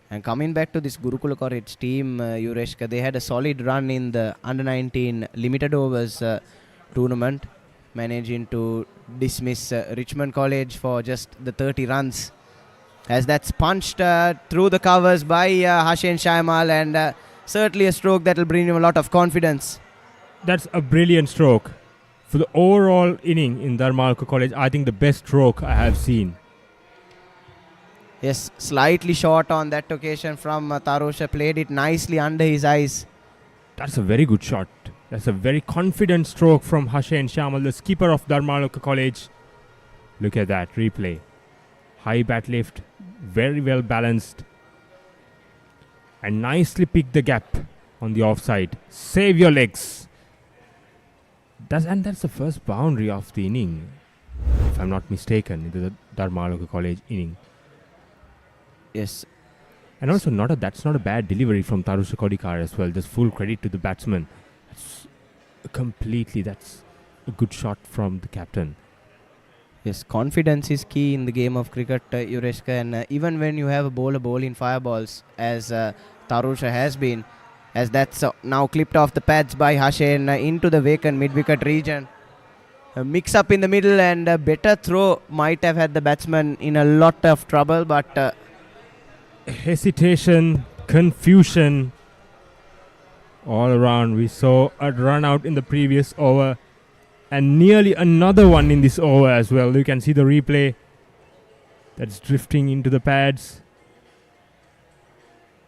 And coming back to this Gurukula College team, Yureshka, they had a solid run in the under-19 limited overs tournament, managing to dismiss Richmond College for just the 30 runs. As that's punched through the covers by Hashen Shaimal, and certainly a stroke that will bring him a lot of confidence. That's a brilliant stroke. For the overall inning in Dharmaloka College, I think the best stroke I have seen. Yes, slightly short on that occasion from Tarusha. Played it nicely under his eyes. That's a very good shot. That's a very confident stroke from Hashen Shamal, the skipper of Dharmaloka College. Look at that replay. High bat lift, very well balanced, and nicely picked the gap on the offside. Save your legs. That's the first boundary of the inning, if I'm not mistaken, into the Dharmaloka College inning. Yes. And also that's not a bad delivery from Tarusha Kodikar as well. Just full credit to the batsman. That's a good shot from the captain. Yes, confidence is key in the game of cricket, Yureshka, and even when you have a bowler bowling fireballs, as Tarusha has been, as that's now clipped off the pads by Hashen into the vacant mid-wicket region. A mix-up in the middle, and a better throw might have had the batsman in a lot of trouble, but hesitation, confusion all around. We saw a run out in the previous over, and nearly another one in this over as well. You can see the replay that's drifting into the pads.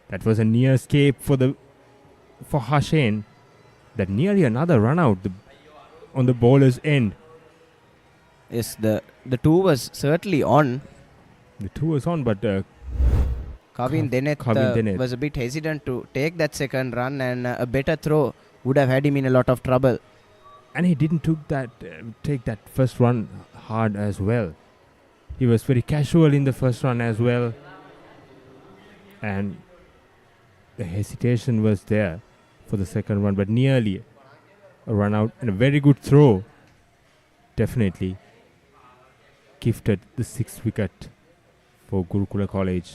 That was a near escape for Hashen. That nearly another run out on the bowler's end. Yes, the two was certainly on. The two was on, but Kavin Deneth was a bit hesitant to take that second run, and a better throw would have had him in a lot of trouble. And he didn't take that first run hard as well. He was very casual in the first run as well. And the hesitation was there for the second run, but nearly a run out and a very good throw. Definitely gifted the 6th wicket for Gurukula College.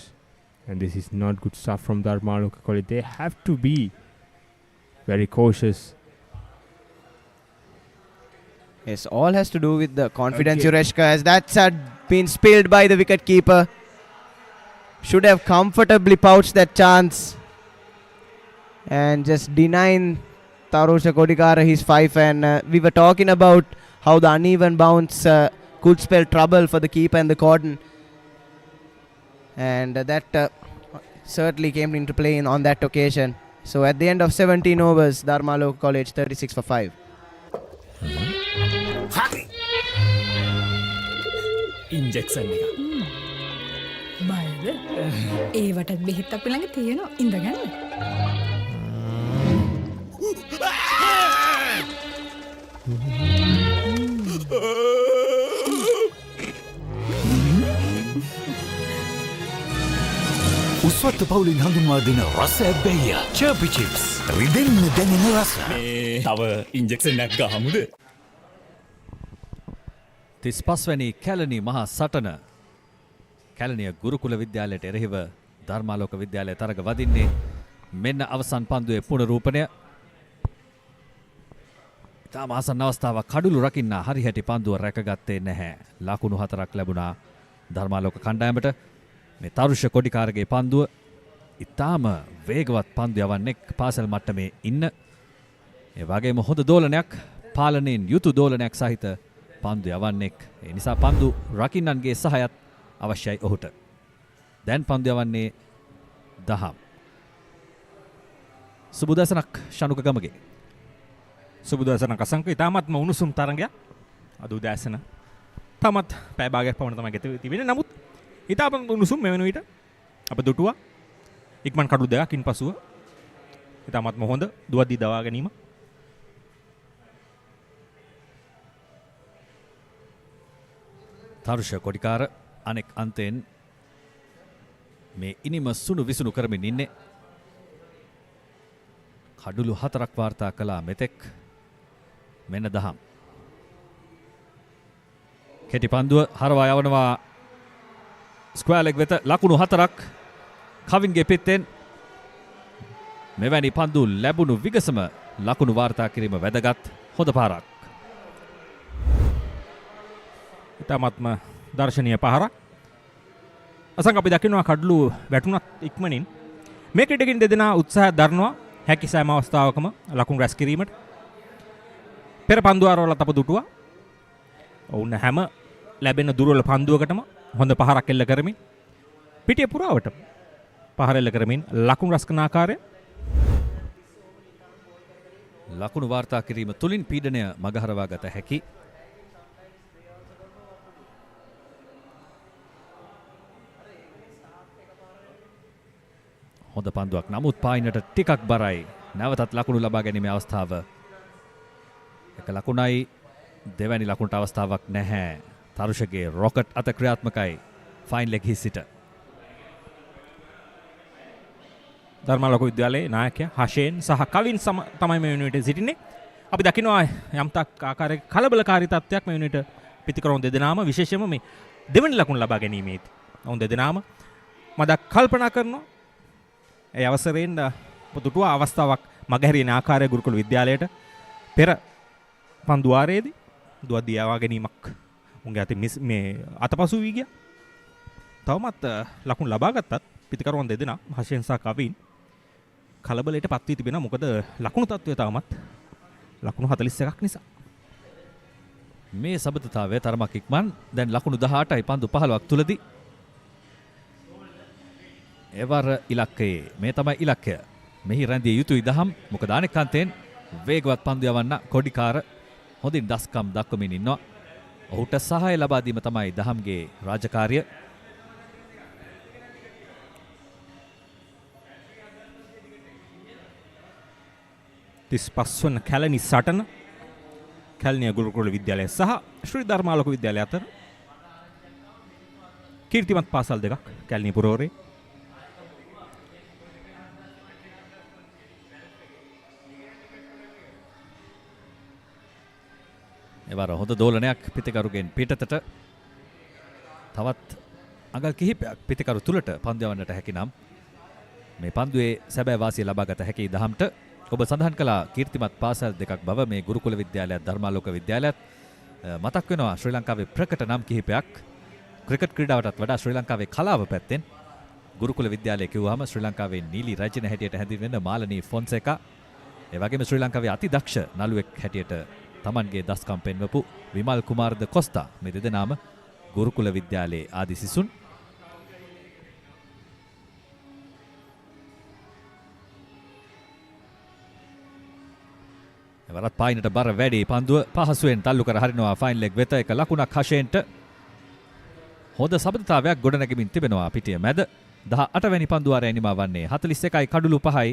And this is not good stuff from Dharmaloka College. They have to be very cautious. Yes, all has to do with the confidence, Yureshka, as that's been spilled by the wicket keeper. Should have comfortably pouched that chance. and just denying Tarusha Kodikara his 5. And we were talking about how the uneven bounce could spell trouble for the keeper and the cordon. And that certainly came into play on that occasion. So at the end of 17 overs, Dharmaloka College 36 for 5. Injection එක. බයද? ඒවටත් බෙහෙත් අපි ළඟ තියෙනවා. ඉඳගන්න. උස්වත්ත පවුලින් හඳුන්වා දෙන රස ඇබ්බැහිය චර්පි chips රිදෙන්න දැනෙන රස මේ තව ඉන්ජෙක්ෂන් එකක් ගහමුද 35 වැනි කැලණි මහා සටන කැලණිය ගුරුකුල විද්‍යාලයට එරෙහිව ධර්මාලෝක විද්‍යාලය තරග වදින්නේ මෙන්න අවසන් පන්දුවේ පුනරූපණය තාම ආසන්න අවස්ථාවක් කඩුළු රකින්න හරිහැටි පන්දුව රැකගත්තේ නැහැ ලකුණු 4ක් ලැබුණා ධර්මාලෝක කණ්ඩායමට මේ තරුෂ කොඩිකාරගේ පන්දුව ඉතාම වේගවත් පන්දු යවන්නෙක් පාසල් මට්ටමේ ඉන්න ඒ වගේම හොඳ දෝලනයක් පාලනයෙන් යුතු දෝලනයක් සහිත පන්දු යවන්නෙක් ඒ නිසා පන්දු රකින්නන්ගේ සහයත් අවශ්‍යයි ඔහුට දැන් පන්දු යවන්නේ දහම් සුබුදසනක් ශනුක ගමගේ සුබුදසනක් අසංක ඉතාමත්ම උණුසුම් තරගයක් අද උදෑසන තමත් පැය භාගයක් පමණ තමයි ගත තිබෙන්නේ නමුත් ඉතාමත් උණුසුම් මෙවන විට අප දුටුවා ඉක්මන් කඩු දෙකකින් පසුව ඉතාමත්ම හොඳ දුවද්දී දවා ගැනීම තරුෂ කොඩිකාර අනෙක් අන්තයෙන් මේ ඉනිම සුණු විසුණු කරමින් ඉන්නේ කඩුළු 4ක් වාර්තා කළා මෙතෙක් මෙන්න දහම් කෙටි පන්දුව හරවා යවනවා ස්ක්වයර් ලෙග් වෙත ලකුණු 4ක් කවින්ගේ පිටෙන් මෙවැනි පන්දු ලැබුණු විගසම ලකුණු වාර්තා කිරීම වැදගත් හොඳ පාරක් ඉතාමත්ම දර්ශනීය පහරක් අසංක අපි දකිනවා කඩලු වැටුණත් ඉක්මනින් මේ ක්‍රීඩකින් දෙදෙනා උත්සාහ දරනවා හැකි සෑම අවස්ථාවකම ලකුණු රැස් කිරීමට පෙර පන්දු ආරවලත් අප දුටුවා ඔවුන් හැම ලැබෙන දුර්වල පන්දුවකටම හොඳ පහරක් එල්ල කරමින් පිටිය පුරාවට පහර එල්ල කරමින් ලකුණු රැස් කරන ආකාරය ලකුණු වාර්තා කිරීම තුලින් පීඩනය මගහරවා ගත හැකි හොඳ පන්දුවක් නමුත් පායිනට ටිකක් බරයි නැවතත් ලකුණු ලබා ගැනීමේ අවස්ථාව එක ලකුණයි දෙවැනි ලකුණට අවස්ථාවක් නැහැ තරුෂගේ රොකට් අත ක්‍රියාත්මකයි ෆයින් ලෙග් හිසිට ධර්මාලෝක විද්‍යාලයේ නායකයා හෂේන් සහ කවින් තමයි මේ වෙනුවට සිටින්නේ අපි දකිනවා යම්තක් ආකාරයක කලබලකාරී තත්ත්වයක් මේ වෙනුවට පිටිකරොන් දෙදෙනාම විශේෂයෙන්ම මේ දෙවැනි ලකුණ ලබා ගැනීමේදී ඔවුන් දෙදෙනාම මදක් කල්පනා කරනවා ඒ අවසරයෙන් පුදුටුව අවස්ථාවක් මගහැරින ආකාරය ගුරුකුල විද්‍යාලයට පෙර පන්දු වාරයේදී දුවද්දී යවා ගැනීමක් උන්ගේ අතින් මේ අතපසු වී ගියා. තවමත් ලකුණු ලබා ගත්තත් පිටිකරුවන් දෙදෙනා හෂෙන් සහ කවින් කලබලයට පත් වී තිබෙනවා. මොකද ලකුණු තත්ත්වය තවමත් ලකුණු 41ක් නිසා. මේ සබඳතාවය තරමක් ඉක්මන් දැන් ලකුණු 18යි පන්දු 15ක් තුලදී එවර ඉලක්කයේ මේ තමයි ඉලක්කය. මෙහි රැඳිය යුතුයි දහම්. මොකද අනෙක් අන්තයෙන් වේගවත් පන්දු යවන්න කොඩිකාර හොඳින් දස්කම් දක්වමින් ඉන්නවා. ඔහුට සහාය ලබා දීම තමයි දහම්ගේ රාජකාරිය. තිස්පස්වන කැලණි සටන කැලණිය ගුරුකුල විද්‍යාලය සහ ශ්‍රී ධර්මාලෝක විද්‍යාලය අතර කීර්තිමත් පාසල් දෙකක් කැලණි පුරවරේ එවර හොඳ දෝලනයක් පිටිකරුගෙන් පිටතට තවත් අඟල් කිහිපයක් පිටිකරු තුලට පන්දු යවන්නට හැකි නම් මේ පන්දුවේ සැබෑ වාසිය ලබා ගත හැකි දහම්ට ඔබ සඳහන් කළා කීර්තිමත් පාසල් දෙකක් බව මේ ගුරුකුල විද්‍යාලයත් ධර්මාලෝක විද්‍යාලයත් මතක් වෙනවා ශ්‍රී ලංකාවේ ප්‍රකට නම් කිහිපයක් ක්‍රිකට් ක්‍රීඩාවටත් වඩා ශ්‍රී ලංකාවේ කලාව පැත්තෙන් ගුරුකුල විද්‍යාලය කිව්වහම ශ්‍රී ලංකාවේ නීලි රැජින හැටියට හැඳින්වෙන මාලනී ෆොන්සේකා, ඒ වගේම ශ්‍රී ලංකාවේ අති දක්ෂ නළුවෙක් හැටියට තමන්ගේ දස්කම් පෙන්වපු විමල් කුමාර් ද කොස්තා, මේ දෙදෙනාම ගුරුකුල විද්‍යාලයේ ආදි සිසුන්. එවරත් පායිනට බර වැඩි, පන්දුව පහසුවෙන් තල්ලු කර හරිනවා ෆයින් ලෙග් වෙත. එක ලකුණක් හෂේන්ට. හොඳ සබඳතාවයක් ගොඩනැගෙමින් තිබෙනවා පිටිය මැද. 18 වැනි පන්දුවාරය නිමා වන්නේ 41යි කඩුළු 5යි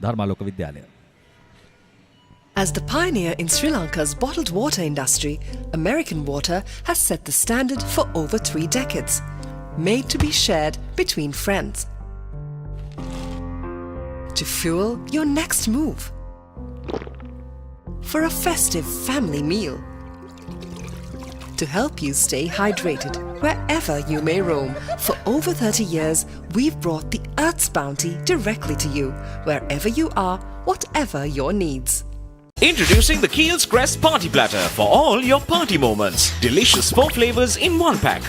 ධර්මාලෝක විද්‍යාලය. As the pioneer in Sri Lanka's bottled water industry, American Water has set the standard for over 3 decades, made to be shared between friends. To fuel your next move. For a festive family meal. To help you stay hydrated wherever you may roam. For over 30 years, we've brought the Earth's bounty directly to you, wherever you are, whatever your needs. Introducing the Kiehl's Crest Party Platter for all your party moments. Delicious 4 flavors in 1 pack.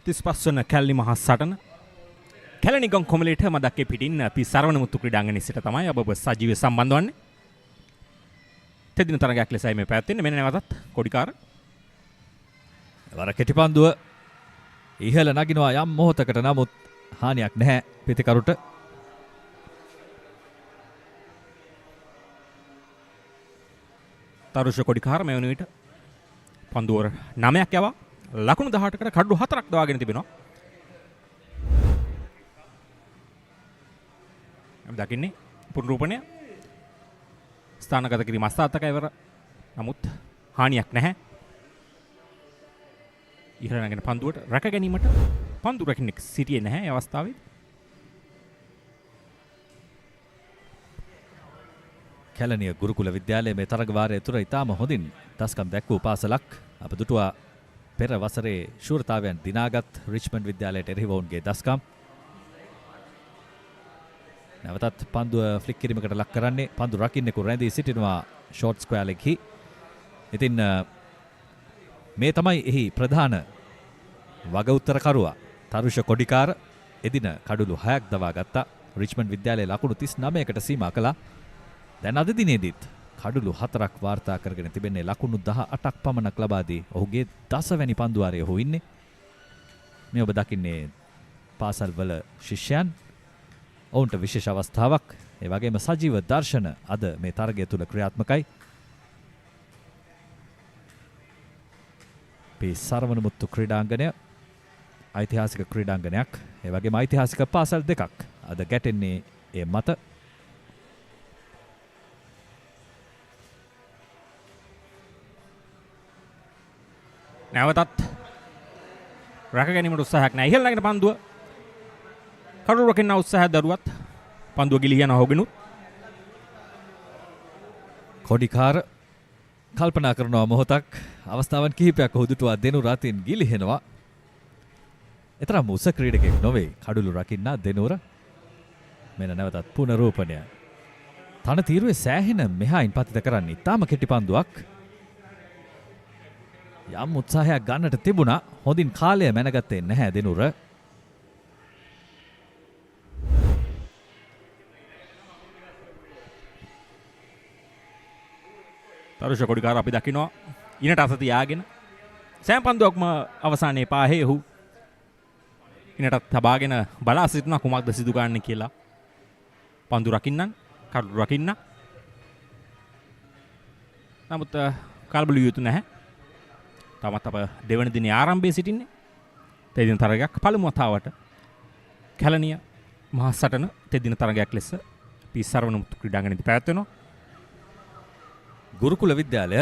35 වන කැලණි මහා සටන කැලණිගම් කොමලේට මදක්කේ පිටින් අපි සරවණමුතු ක්‍රීඩාංගණයේ සිට තමයි ඔබ සජීවව සම්බන්ධ වන්නේ. තෙදින තරගයක් ලෙසයි මේ පැවැත්වෙන්නේ. මෙන්න නැවතත් කොඩිකාර. වර කෙටි පන්දුව ඉහළ නගිනවා යම් මොහොතකට, නමුත් හානියක් නැහැ පිටිකරුට. තරුෂ කොඩිකාර මේ වන විට පන්දුවර 9ක් යවා ලකුණු 18කට කඩු 4ක් දවාගෙන තිබෙනවා. අපි දකින්නේ පුනරූපණය ස්ථානගත කිරීම අස්ථාතක ඉවර. නමුත් හානියක් නැහැ. ඉහළ නැගෙන පන්දුවට රැක ගැනීමට පන්දු රකින්නෙක් සිටියේ නැහැ මේ අවස්ථාවේ. කැලණිය ගුරුකුල විද්‍යාලයේ මේ තරග වාරය තුර ඉතාම හොඳින් දස්කම් දැක්වූ පාසලක්. අප දුටුවා පෙර වසරේ ශූරතාවයන් දිනාගත් රිච්මන්ඩ් විද්‍යාලයට එරෙහිව ඔවුන්ගේ දස්කම්. නැවතත් පන්දුව ෆ්ලික් කිරීමකට ලක් කරන්නේ පන්දු රකින්නෙකු රැඳී සිටිනවා ෂෝට් ස්ක්වයර් ලෙග්හි. ඉතින් මේ තමයි එහි ප්‍රධාන වග උත්තරකරුවා තරුෂ කොඩිකාර. එදින කඩුළු 6ක් දවා ගත්තා. රිච්මන්ඩ් විද්‍යාලයේ ලකුණු 39කට සීමා කළා. දැන් අද දිනේදීත් කඩුළු 4ක් වාර්තා කරගෙන තිබෙන්නේ ලකුණු 18ක් පමණක් ලබා දී ඔහුගේ 10 වැනි පන්දුවාරයේ ඔහු ඉන්නේ. මේ ඔබ දකින්නේ පාසල්වල ශිෂ්‍යයන්. ඔවුන්ට විශේෂ අවස්ථාවක්. ඒ වගේම සජීව දර්ශන අද මේ තරගය තුල ක්‍රියාත්මකයි. මේ සරවණමුතු ක්‍රීඩාංගණය ඓතිහාසික ක්‍රීඩාංගණයක්. ඒ වගේම ඓතිහාසික පාසල් දෙකක් අද ගැටෙන්නේ ඒ මත. නැවතත් රැක ගැනීමට උත්සාහයක් නැහැ. ඉහළ නැගෙන පන්දුව කඩුව රකින්න උත්සාහය දරුවත් පන්දුව ගිලිහ යන හොගෙනුත් කොඩිකාර කල්පනා කරනවා මොහොතක්. අවස්ථාවන් කිහිපයක් ඔහු දුටුවා දෙනු රතින් ගිලිහෙනවා. එතරම් උස ක්‍රීඩකෙක් නොවේ කඩුළු රකින්න දෙනුර. මෙන්න නැවතත් පුනරූපණය. තන තීරුවේ සෑහෙන මෙහායින් පතිත කරන්නේ. තාම කෙටි පන්දුවක්. යම් උත්සාහයක් ගන්නට තිබුණා. හොඳින් කාලය මැනගත්තේ නැහැ දෙනුර. තරුෂ කොඩිකාර අපි දකිනවා ඉනට අත තියාගෙන සෑම පන්දුවක්ම අවසානයේ පාහේ ඔහු ඉනටත් තබාගෙන බලා සිටිනවා කුමක්ද සිදු ගන්න කියලා. පන්දු රකින්නන් කඩු රකින්න. නමුත් කලබල යුතු නැහැ. තමත් අප දෙවන දිනේ ආරම්භයේ සිටින්නේ. තෙදින තරගයක් පළමු වතාවට කැලණිය මහා සටන තෙදින තරගයක් ලෙස පිස්සරවණමුතු ක්‍රීඩාංගණයේදී පැවැත්වෙනවා. ගුරුකුල විද්‍යාලය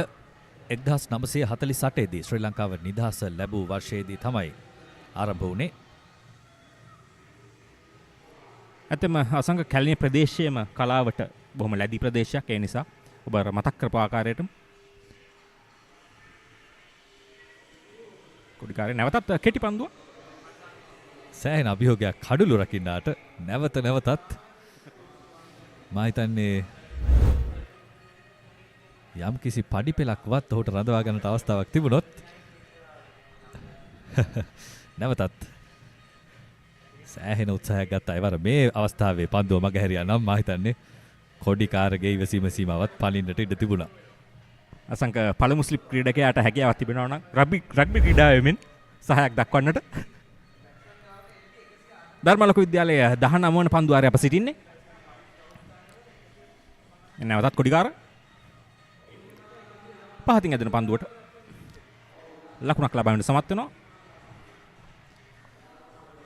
1948 දී ශ්‍රී ලංකාව නිදහස ලැබූ වර්ෂයේදී තමයි ආරම්භ වුණේ. ඇත්තම අසංග කැලණිය ප්‍රදේශයේම කලාවට බොහොම ලැබි ප්‍රදේශයක්. ඒ නිසා ඔබ මතක් කරපු ආකාරයටම කොඩිකාරේ නැවතත් කෙටි පන්දුව. සෑහෙන අභියෝගයක් කඩුළු රකින්නාට නැවතත් මා හිතන්නේ යම් කිසි පඩි පෙලක්වත් ඔහුට රඳවා ගන්නට අවස්ථාවක් තිබුණොත් නැවතත් සෑහෙන උත්සාහයක් ගත්තා. ඒවර මේ අවස්ථාවේ පන්දුව මග හැරියා නම් මා හිතන්නේ කොඩිකාරගේ ඉවසීම සීමාවත් පනින්නට ඉඩ තිබුණා. අසංක පළමු ස්ලිප් ක්‍රීඩකයාට හැකියාවක් තිබෙනවා නම් රග්බි ක්‍රීඩාවෙමින් සහයක් දක්වන්නට. ධර්මලෝක විද්‍යාලයේ 19 වන පන්දුවාරය අප සිටින්නේ. නැවතත් කොඩිකාර පහතින් ඇදෙන පන්දුවට ලකුණක් ලබාගෙන සමත් වෙනවා.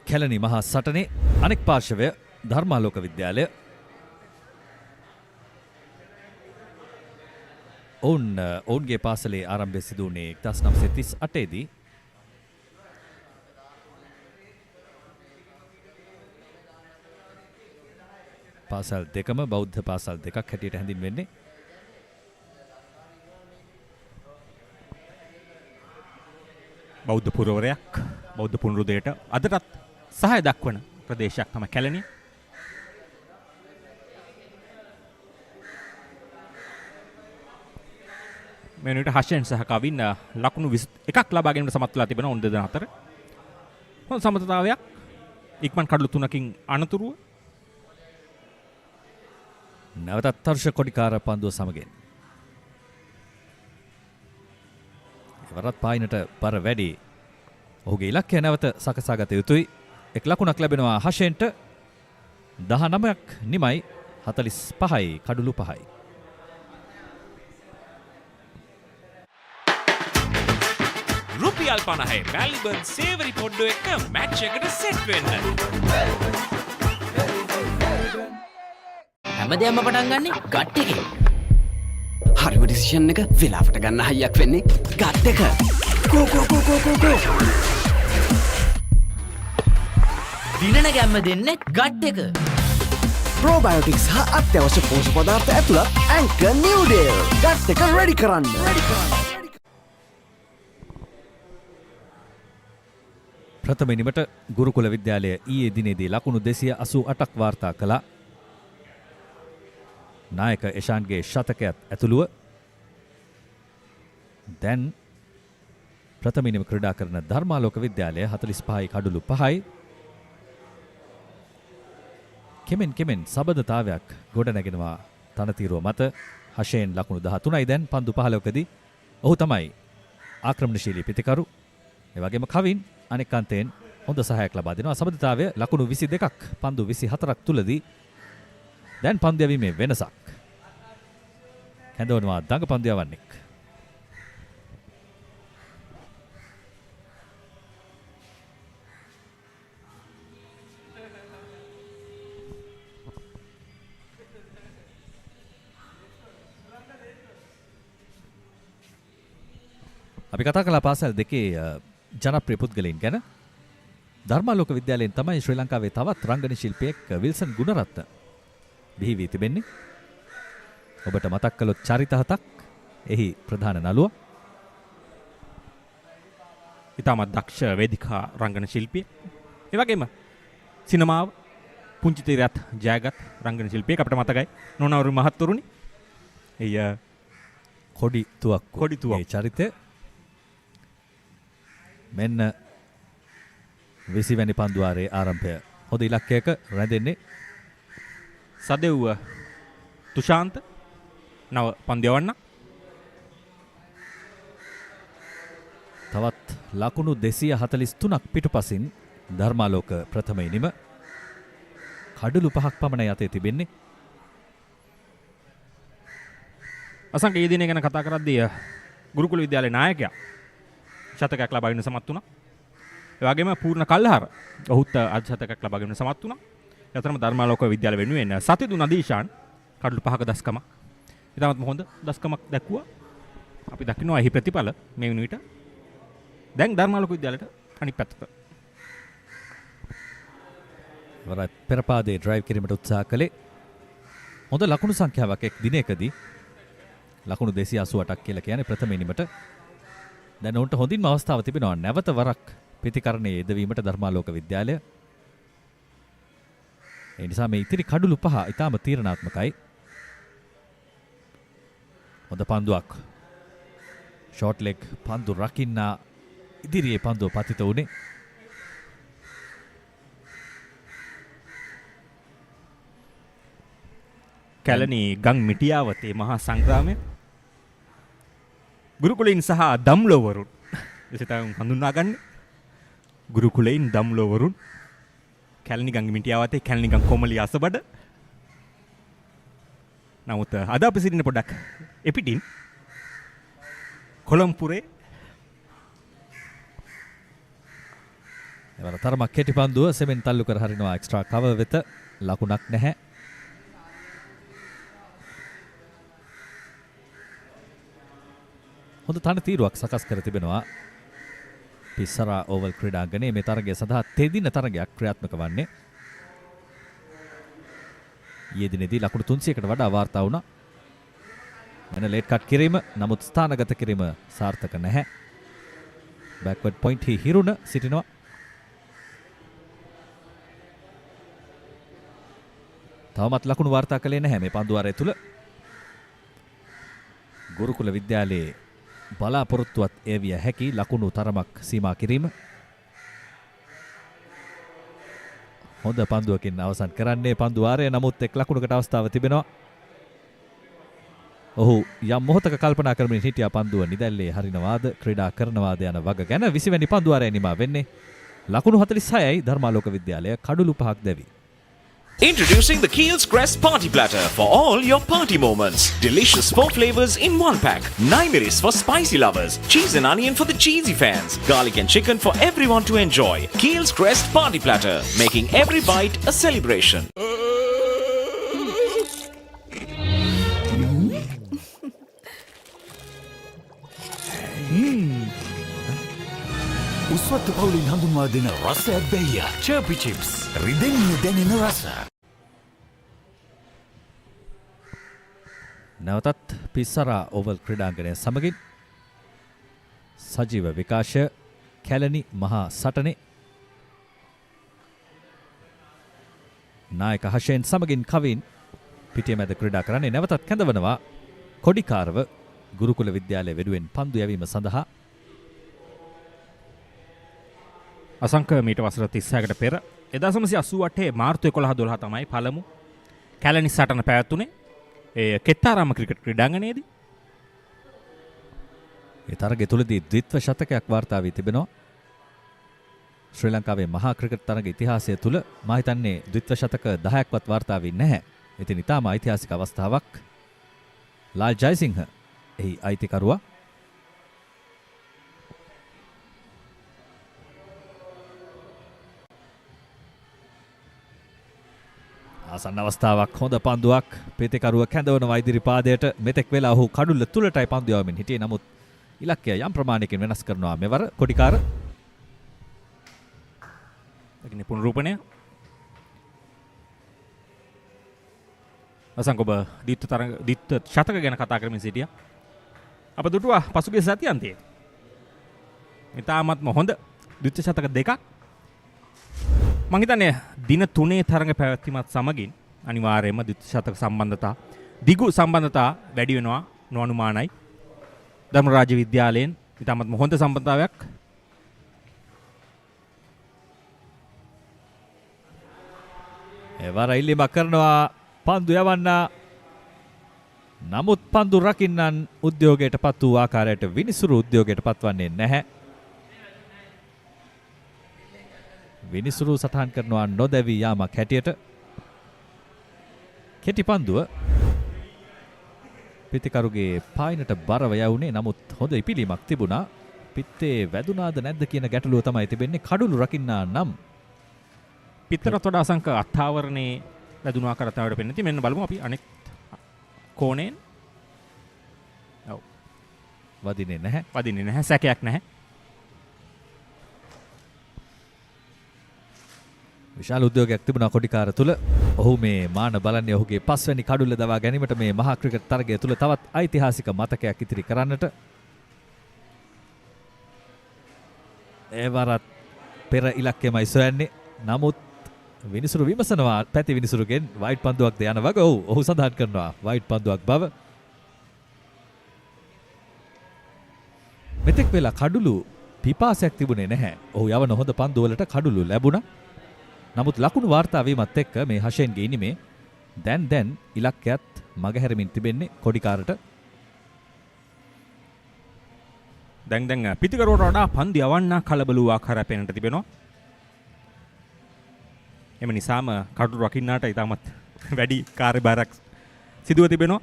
කැලණි මහා සටනේ අනෙක් පාර්ශවය ධර්මාලෝක විද්‍යාලය. ඔවුන්ගේ පාසලේ ආරම්භය සිදු වුණේ 1938 දී. පාසල් දෙකම බෞද්ධ පාසල් දෙකක් හැටියට හැඳින්වෙන්නේ. බෞද්ධ පුරවරයක් බෞද්ධ පුනරුදයට අදටත් සහාය දක්වන ප්‍රදේශයක් තමයි කැලණිය. මේ වෙනකොට හෂෙන් සහ කවින් ලකුණු 21ක් ලබා ගැනීමට සමත් වෙලා තිබෙනවා උන් දෙදෙනා අතර. හොඳ සමතතාවයක් ඉක්මන් කඩලු 3කින් අනතුරුව. නැවතත් තර්ෂ කොඩිකාර පන්දුව සමගින්. වරත් පායිනට බර වැඩි. ඔහුගේ ඉලක්කය නැවත සකසා ගත යුතුයි. එක් ලකුණක් ලැබෙනවා හෂෙන්ට. 19ක් නිමයි 45යි කඩලු 5යි. රුපියල් 50 මැල්බන් සේවරි පොඩ්ඩෝ එක්ක මැච් එකට සෙට් වෙන්න. හැමදේම පටන් ගන්නෙ ගට් එකේ. හරිම ඩිසිෂන් එක වෙලාවට ගන්න හයියක් වෙන්නේ ගට් එක. කෝ දිනන ගැම්ම දෙන්නේ ගට් එක. ප්‍රෝබයෝටික්ස් හා අත්‍යවශ්‍ය පෝෂක පදාර්ථ ඇතුළත් ඇන්කර් නිව්ඩේල්. ගට් එක රෙඩි කරන්න. ප්‍රථම ඉනිමට ගුරුකුල විද්‍යාලය ඊයේ දිනේදී ලකුණු 288ක් වාර්තා කළා. නායක එෂාන්ගේ ශතකයත් ඇතුළුව දැන් ප්‍රථම ඉනිම ක්‍රීඩා කරන ධර්මාලෝක විද්‍යාලය 45යි කඩලු 5යි. කෙමෙන් සබඳතාවයක් ගොඩනැගෙනවා තනතිරුව මත. හෂේන් ලකුණු 13යි දැන් පන්දු 15කදී. ඔහු තමයි ආක්‍රමණශීලී පිතිකරු. ඒ වගේම කවින් අනෙක් අන්තයෙන් හොඳ සහායක් ලබා දෙනවා. සබඳතාවය ලකුණු 22ක් පන්දු 24ක් තුලදී. දැන් පන්දු යැවීමේ වෙනසක් හැඳවනවා දඟ පන්දු යවන්නෙක්. අපි කතා කළා පාසල් දෙකේ ජනප්‍රිය පුද්ගලයන් ගැන. ධර්මාලෝක විද්‍යාලයෙන් තමයි ශ්‍රී ලංකාවේ තවත් රංගන ශිල්පියෙක් විල්සන් ගුණරත්න බිහි වී තිබෙන්නේ. ඔබට මතක් කළොත් චරිත 7ක් එහි ප්‍රධාන නළුව. ඉතාමත් දක්ෂ වේදිකා රංගන ශිල්පියෙක්. ඒ වගේම සිනමාව පුංචි තීරයත් ජයගත් රංගන ශිල්පියෙක් අපිට මතකයි නොනවරු මහත්තුරුනි. එය කොඩි තුවක්කු ඒ චරිතය. මෙන්න 20 වැනි පන්දුවාරයේ ආරම්භය. හොඳ ඉලක්කයක රැඳෙන්නේ සදෙව්ව තුෂාන්ත නව පන්දියවන්න. තවත් ලකුණු 243ක් පිටුපසින් ධර්මාලෝක ප්‍රථම ඉනිම කඩලු 5ක් පමණ යතේ තිබෙන්නේ. අසංක ඒ දිනේ ගැන කතා කරද්දී ගුරුකුල විද්‍යාලයේ නායකයා ශතකයක් ලබාගෙන සමත් වුණා. ඒ වගේම පූර්ණ කල්හර ඔහුත් අර්ධ ශතකයක් ලබාගෙන සමත් වුණා. යතරම ධර්මාලෝක විද්‍යාලය වෙනුවෙන් සතිදු නදීෂාන් කඩලු 5ක දස්කම. ඊටමත් හොඳ දස්කමක් දැක්වුවා. අපි දකිනවා එහි ප්‍රතිඵල මේ වුණ විට. දැන් ධර්මාලෝක විද්‍යාලයට අනිත් පැත්තට. වරයි පෙරපාදේ ඩ්‍රයිව් කිරීමට උත්සාහ කළේ. හොඳ ලකුණු සංඛ්‍යාවක් එක් දිනයකදී. ලකුණු 288ක් කියලා කියන්නේ ප්‍රථම ඉනිමට. දැන් උන්ට හොඳින්ම අවස්ථාව තිබෙනවා නැවත වරක් ප්‍රතිකරණයේ යෙදවීමට ධර්මාලෝක විද්‍යාලය. ඒ නිසා මේ ඉතිරි කඩලු 5 ඊටාම තීරණාත්මකයි. හොඳ පන්දුවක්. ෂෝට් ලෙග් පන්දු රකින්න ඉදිරියේ පන්දුව පතිත උනේ. කැලණි ගම් මිටියාවතේ මහා සංග්‍රාමය ගුරුකුලයින් සහ දම්ලොවරුන් එසේතම හඳුන්වාගන්නේ ගුරුකුලයින් දම්ලොවරුන් කැලණි ගම් මිටියාවතේ කැලණි ගම් කොමලි අසබඩ. නමුත් අද අපි සිටින පොඩක් එපිටින් කොළඹපුරේ එවර තරමක් කෙටි පන්දුව සෙමෙන් තල්ලු කර හරිනවා එක්ස්ට්‍රා කවර් වෙත ලකුණක් නැහැ. හොඳ තනතිරුවක් සකස් කර තිබෙනවා පිස්සරා ඕවල් ක්‍රීඩාංගණයේ මේ තරගය සඳහා තෙදින තරගයක් ක්‍රියාත්මක වන්නේ. ඊයේ දිනේදී ලකුණු 300කට වඩා වාර්තා වුණා. මෙන්න ලේට් කට් කිරීම නමුත් ස්ථානගත කිරීම සාර්ථක නැහැ. බෑක්වර්ඩ් පොයින්ට් හිරුණ සිටිනවා. තවමත් ලකුණු වාර්තා කළේ නැහැ මේ පන්දුවාරය තුල. ගුරුකුල විද්‍යාලයේ බලාපොරොත්තුවත් ඒ විය හැකි ලකුණු තරමක් සීමා කිරීම. හොඳ පන්දුවකින් අවසන් කරන්නේ පන්දුවාරය. නමුත් එක් ලකුණකට අවස්ථාව තිබෙනවා. ඔහු යම් මොහොතක කල්පනා කරමින් හිටියා පන්දුව නිදැල්ලේ හරිනවාද ක්‍රීඩා කරනවාද යන වග ගැන. 20 වෙනි පන්දුවාරය නිමා වෙන්නේ ලකුණු 46යි ධර්මාලෝක විද්‍යාලය කඩුළු 5ක් දැවි. Introducing the Keel's Crest Party Platter for all your party moments. Delicious 4 flavors in one pack. Naimeris for spicy lovers. Cheese and onion for the cheesy fans. Garlic and chicken for everyone to enjoy. Keel's Crest Party Platter, making every bite a celebration. උස්වත්තු පවුලින් හඳුන්වා දෙන රසයක් බැහැ. චර්පි chips. රිදෙන්න දැනෙන රස. නැවතත් පිස්සරා Orville ක්‍රීඩාංගණය සමගින් සජීව විකාශය කැලණි මහා සටනේ නායක හෂෙන් සමගින් කවින් පිටිය මැද ක්‍රීඩා කරන්නේ. නැවතත් කැඳවනවා කොඩිකාරව ගුරුකුල විද්‍යාලය වෙනුවෙන් පන්දු යැවීම සඳහා. අසංක මීට වසර 36කට පෙර 1988 මාර්තු 11-12 තමයි පළමු කැලණි සටන පැවැත්ුනේ. ඒ කෙත්තාරාම ක්‍රිකට් ක්‍රීඩාංගණයේදී. ඒ තරගය තුලදී ද්විත්ව ශතකයක් වාර්තා වී තිබෙනවා. ශ්‍රී ලංකාවේ මහා ක්‍රිකට් තරග ඉතිහාසය තුල මා හිතන්නේ ද්විත්ව ශතක 10ක්වත් වාර්තා වී නැහැ. ඉතින් ඊටම ඓතිහාසික අවස්ථාවක්. ලාල් ජයසිංහ එහි අයිතිකරුවා. ආසන්න අවස්ථාවක්. හොඳ පන්දුවක් පෙතේකරුව කැඳවනවා ඉදිරි පාදයට. මෙතෙක් වෙලා ඔහු කඩුල්ල තුලටයි පන්දු යවමින් හිටියේ. නමුත් ඉලක්කය යම් ප්‍රමාණයකින් වෙනස් කරනවා මෙවර කොඩිකාර. ඒකනේ පුනරූපණය. අසංක ඔබ දිත්ත ශතක ගැන කතා කරමින් සිටියා. අප දුටුවා පසුගිය සතියන්තයේ. ඉතාමත්ම හොඳ දිත්ත ශතක දෙකක්. මං හිතන්නේ දින 3 තරඟ පැවැත්වීමත් සමගින් අනිවාර්යයෙන්ම ද්විත්ව ශතක සම්බන්ධතා දිගු සම්බන්ධතා වැඩි වෙනවා නොඅනුමානයි. ධර්මරාජ විද්‍යාලයෙන් ඉතාමත්ම හොඳ සම්බන්ධතාවයක්. එවර ඉල්ලීමක් කරනවා පන්දු යවන්න. නමුත් පන්දු රකින්නන් උද්‍යෝගයට පත් වූ ආකාරයට විනිසුරු උද්‍යෝගයට පත්වන්නේ නැහැ. විනිසුරු සටහන් කරනවා නොදැවී යාමක් හැටියට. කෙටි පන්දුව පිතිකරුගේ පායිනට බරව යවුනේ. නමුත් හොඳ ඉපිලීමක් තිබුණා. පිත්තේ වැදුනාද නැද්ද කියන ගැටලුව තමයි තිබෙන්නේ. කඩුළු රකින්නා නම් පිටරට වඩා අසංක අත්ආවරණේ වැදුණු ආකාරයට තමයි පෙනෙන්නේ. මෙන්න බලමු අපි අනෙක් කෝණයෙන්. ඔව්. වදින්නේ නැහැ. සැකයක් නැහැ. විශාල උද්‍යෝගයක් තිබුණා කොඩිකාර තුල. ඔහු මේ මාන බලන්නේ ඔහුගේ පස්වැනි කඩුල්ල දවා ගැනීමට මේ මහා ක්‍රිකට් තරගය තුල තවත් ඓතිහාසික මතකයක් ඉතිරි කරන්නට. ඒවරත් පෙර ඉලක්කයමයි සොයන්නේ. නමුත් විනිසුරු විමසනවා පැති විනිසුරුගෙන් වයිට් පන්දුවක්ද යන වග. ඔහු සඳහන් කරනවා වයිට් පන්දුවක් බව. මෙතෙක් වෙලා කඩුළු පිපාසයක් තිබුණේ නැහැ. ඔහු යවන හොඳ පන්දු වලට කඩුළු ලැබුණා. නමුත් ලකුණු වාර්තා වීමත් එක්ක මේ හෂෙන්ගේ ඉනිමේ දැන් ඉලක්කයත් මගහැරමින් තිබෙන්නේ කොඩිකාරට. දැන් පිතිකරුවට වඩා පන්දු යවන්න කලබල වූ ආකාරය පෙනෙන්නට තිබෙනවා. එම නිසාම කඩු රකින්නාට ඉතාමත් වැඩි කාර්යභාරයක් සිදුව තිබෙනවා.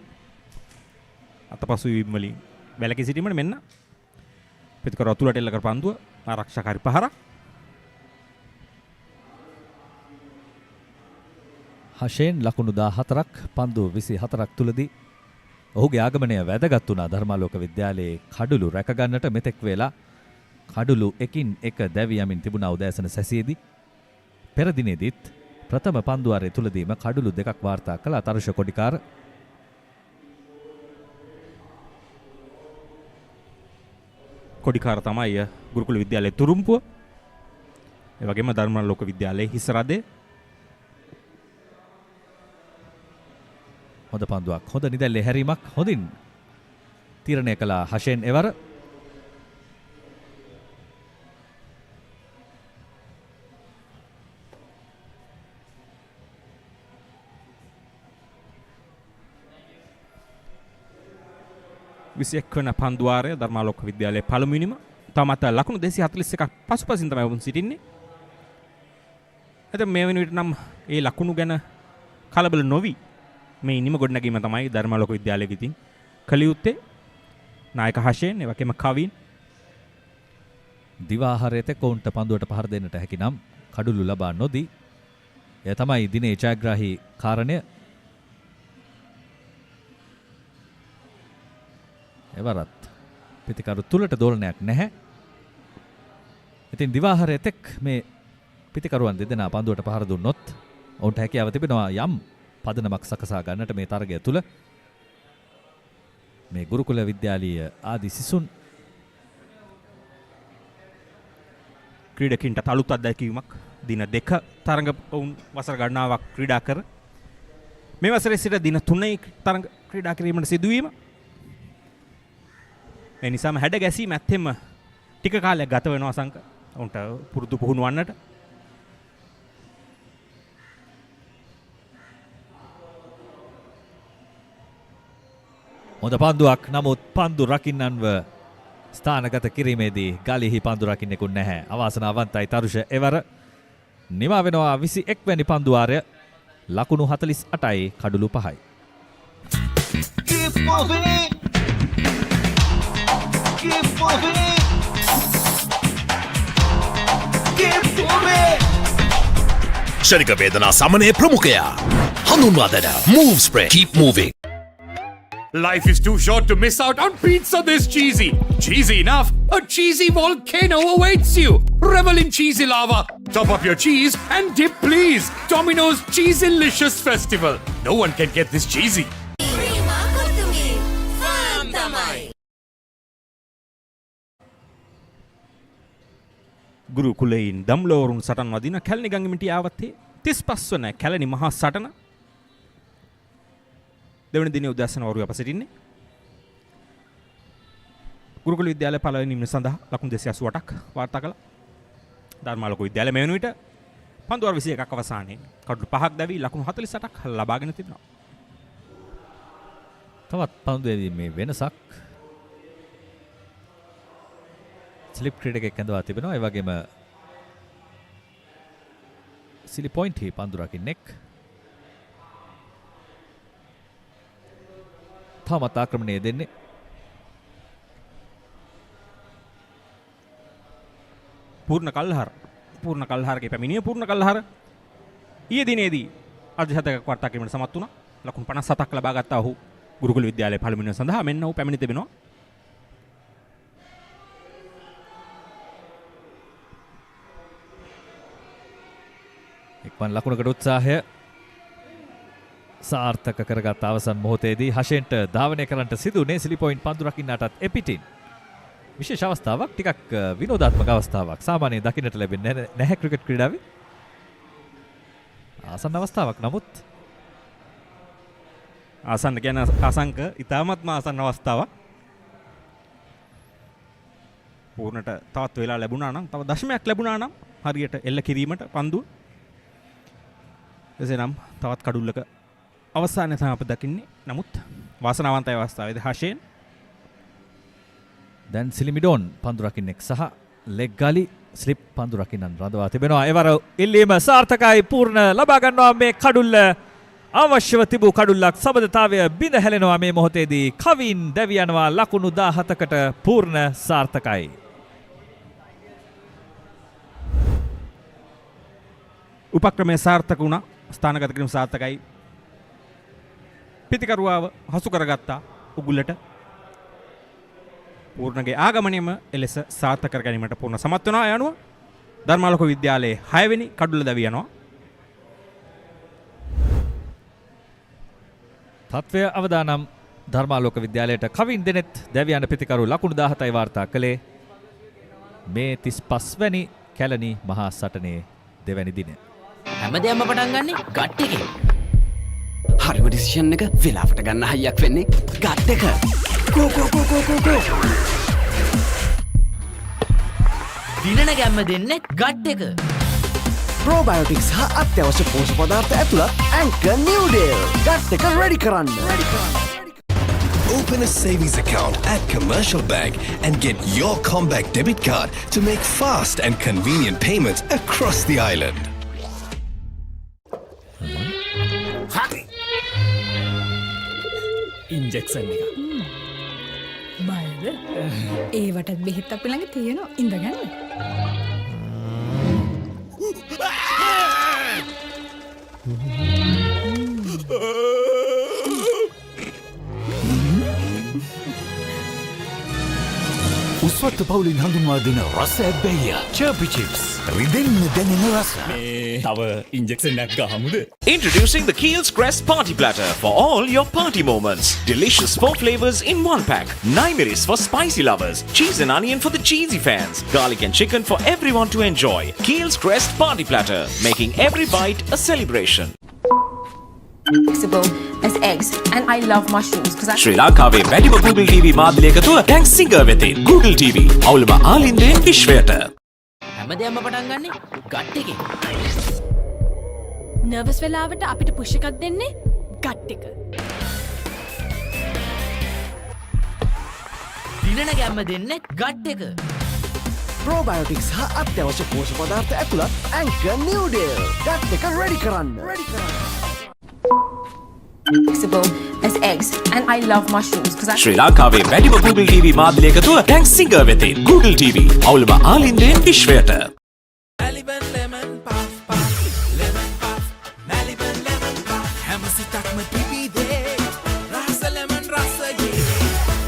අතපසු වීම වලින් වැළකී සිටීමට මෙන්න පිතිකරුව තුලට එල්ල කර පන්දුව ආරක්ෂාකාරී පහරක්. හෂේන් ලකුණු 14ක් පන්දු 24ක් තුලදී ඔහුගේ ආගමනය වැදගත් වුණා. ධර්මාලෝක විද්‍යාලයේ කඩුළු රැක ගන්නට මෙතෙක් වෙලා කඩුළු එකින් එක දැවි යමින් තිබුණා උදෑසන සැසියේදී. පෙර දිනේදීත් ප්‍රථම පන්දුවාරයේ තුලදීම කඩුළු දෙකක් වාර්තා කළ තරුෂ කොඩිකාර කොඩිකාර තමයි ගුරුකුල විද්‍යාලයේ තුරුම්පුව. ඒ වගේම ධර්මාලෝක විද්‍යාලයේ හිස රදේ. හොඳ පන්දුවක් හොඳ නිදැල්ලේ හැරීමක් හොඳින් තීරණය කළ හෂෙන් එවර. විසියෙක් වන පන්දුවාරය ධර්මාලෝක විද්‍යාලයේ පළමුවෙනිම තමත් ලකුණු 241ක් පසුපසින් තමයි වුන් සිටින්නේ. එතකොට මේ වෙන විට නම් ඒ ලකුණු ගැන කලබල නොවි මේ ඉනිම ගොඩනැගීම තමයි ධර්මාලෝක විද්‍යාලයේ විසින් කළ යුත්තේ. නායක හෂේන් ඒ වගේම කවින් දිවාහාරයේ කවුන්ට පන්දුවට පහර දෙන්නට හැකි නම් කඩුළු ලබා නොදී එය තමයි දිනේ ජයග්‍රාහී කාරණය. එවරත් පිතිකරු තුලට දෝලනයක් නැහැ. ඉතින් දිවාහාරයේ තෙක් මේ පිතිකරුවන් දෙදෙනා පන්දුවට පහර දුන්නොත් ඔවුන්ට හැකියාව තිබෙනවා යම් පදනමක් සකසා ගන්නට මේ තරගය තුල. මේ ගුරුකුල විද්‍යාලීය ආදි සිසුන් ක්‍රීඩකින්ට අලුත් අත්දැකීමක් දින 2 තරඟ වුන් වසර ගණනාවක් ක්‍රීඩා කර මේ වසරේ සිට දින 3 තරඟ ක්‍රීඩා කිරීමට සිදුවීම. ඒ නිසාම හැඩ ගැසීම ඇත්තෙම ටික කාලයක් ගත වෙනවා සංක උන්ට පුරුදු පුහුණු වන්නට. හොඳ පන්දුවක් නමුත් පන්දු රකින්නන්ව ස්ථානගත කිරීමේදී ගලිහි පන්දු රකින්නෙකුත් නැහැ. අවාසනාවන්තයි තරුෂ එවර. නිමා වෙනවා 21 වැනි පන්දුවාරය ලකුණු 48යි කඩුළු 5යි. ශනික වේදනා සමනය ප්‍රමුඛයා හඳුන්වා දෙන move spray keep moving. Life is too short to miss out on pizza this cheesy. Cheesy enough, a cheesy volcano awaits you. Revel in cheesy lava. Top up your cheese and dip please. Domino's Cheeselicious Festival. No one can get this cheesy. ගුරුකුලයෙන් දම්ලෝරුන් සටන් වදින කැලණි ගංගමිටිය ආවත්තේ 35 වන කැලණි මහා සටන දෙවන දිනේ උදෑසන වරුව අප සිටින්නේ. ගුරුකුල විද්‍යාලය පළවෙනි නිම සඳහා ලකුණු 288ක් වාර්තා කළා. ධර්මාලෝක විද්‍යාලය මේ වන විට පන්දුවර 21ක් අවසානයේ කඩුළු 5ක් දැවි ලකුණු 48ක් ලබාගෙන තිබෙනවා. තවත් පන්දුවේදී මේ වෙනසක් ස්ලිප් ක්‍රීඩකෙක් ඇඳවා තිබෙනවා. ඒ වගේම සිලි පොයින්ට් හි පන්දු රකින්නෙක්. තාමත් ආක්‍රමණය දෙන්නේ පූර්ණ කල්හාරගේ පැමිණිය පූර්ණ කල්හාර ඊයේ දිනේදී අර්ධශතකයක් වාර්තා කිරීමට සමත් වුණා. ලකුණු 57ක් ලබා ගත්තා ඔහු ගුරුකුල විද්‍යාලයේ පළමුවෙනි සඳහා. මෙන්න ඔහු පැමිණ තිබෙනවා. එක්මන් ලකුණකට උත්සාහය සාර්ථක කරගත් අවසන් මොහොතේදී හෂෙන්ට ධාවනය කරන්නට සිදුනේ සිලි පොයින්ට් පන්දු රකින්නටත් එපිටින්. විශේෂ අවස්ථාවක්, ටිකක් විනෝදාත්මක අවස්ථාවක්. සාමාන්‍යයෙන් දකින්නට ලැබෙන්නේ නැහැ ක්‍රිකට් ක්‍රීඩාවේ. ආසන්න අවස්ථාවක්. නමුත් ආසන්න කියන අසංක ඉතාමත්ම ආසන්න අවස්ථාවක්. පූර්ණට තවත් වෙලා ලැබුණා නම්, තව දශමයක් ලැබුණා නම් හරියට එල්ල කිරීමට පන්දුව. එසේනම් තවත් කඩුල්ලක අවසානයේ තමයි අප දකින්නේ. නමුත් වාසනාවන්තයි අවස්ථාවේදී හෂේන් දැන් සිලිමිඩෝන් පන්දු රකින්නෙක් සහ ලෙග් ගලි ස්ලිප් පන්දු රකින්නන් රඳවා තිබෙනවා. එවර ඉල්ලීම සාර්ථකයි පූර්ණ ලබා ගන්නවා මේ කඩුල්ල. අවශ්‍යව තිබූ කඩුල්ලක් සබඳතාවය බිඳ හැලෙනවා මේ මොහොතේදී. කවින් දැවි යනවා ලකුණු 17කට පූර්ණ සාර්ථකයි. උපක්‍රමයේ සාර්ථක වුණා. ස්ථානගත කිරීම සාර්ථකයි. පිතිකරුවාව හසු කරගත්තා උගුලට. පූර්ණගේ ආගමනයම එලෙස සාර්ථක කර ගැනීමට පූර්ණ සමත් වෙනවා. ඒ අනුව ධර්මාලෝක විද්‍යාලයේ 6 වෙනි කඩුල්ල දැවි යනවා. තත්වය අවදානම් ධර්මාලෝක විද්‍යාලයට කවින් දෙනෙත් දැවි යන පිතිකරු ලකුණු 17යි වාර්තා කළේ. මේ 35 වැනි කැලණි මහා සටනේ දෙවැනි දින. හැමදේම පටන් ගන්නේ ගට් එකේ. හරිම ඩිසිෂන් එක වෙලාවට ගන්න හයියක් වෙන්නේ ගට් එක. කෝ කෝ කෝ කෝ කෝ කෝ. දිනන ගැම්ම දෙන්නේ ගට් එක. ප්‍රෝබයෝටික්ස් හා අත්‍යවශ්‍ය පෝෂක පදාර්ථ ඇතුළත් ඇන්කර් නිව්ඩේල්. ගට් එක රෙඩි කරන්න. Open a savings account at Commercial Bank and get your comeback debit card to make fast and convenient payments across the island. Injection එක. බයද? ඒවටත් බෙහෙත් අපි ළඟ තියෙනවා. ඉඳගන්න. උස්වත්ත පවුලින් හඳුන්වා දෙන රස ඇබ්බැහිය චර්පි චිප්ස් රිදෙන්න දැනෙන රස. තව ඉන්ජෙක්ෂන් එකක් ගහමුද? Introducing the Keel's Crest Party Platter for all your party moments. Delicious 4 flavors in 1 pack. 9 miris for spicy lovers. Cheese and onion for the cheesy fans. Garlic and chicken for everyone to enjoy. Keel's Crest Party Platter, making every bite a celebration. Flexible as eggs, and I love mushrooms because Sri Lankaවේ වැඩිම Google TV මාධ්‍යයකතුව දැන් singer වෙතින් Google TV අවුලම ආලින්දයෙන් විශ්වයට. හැමදේම පටන් ගන්නේ gut එකේ. නර්වස් වෙලාවට අපිට පුෂ් එකක් දෙන්නේ ගට් එක. දිනන ගැම්ම දෙන්නේ ගට් එක. ප්‍රෝබයෝටික්ස් හා අත්‍යවශ්‍ය පෝෂක පදාර්ථ ඇතුළත් ඇන්කර් නිව්ඩේල්. ගට් එක රෙඩි කරන්න. flexible as eggs, and I love mushrooms because Sri Lankaවේ වැඩිම Google TV මාධ්‍යයකතුව දැන් සිංගර් වෙතින් Google TV අවුලම ආලින්දයෙන් විශ්වයට.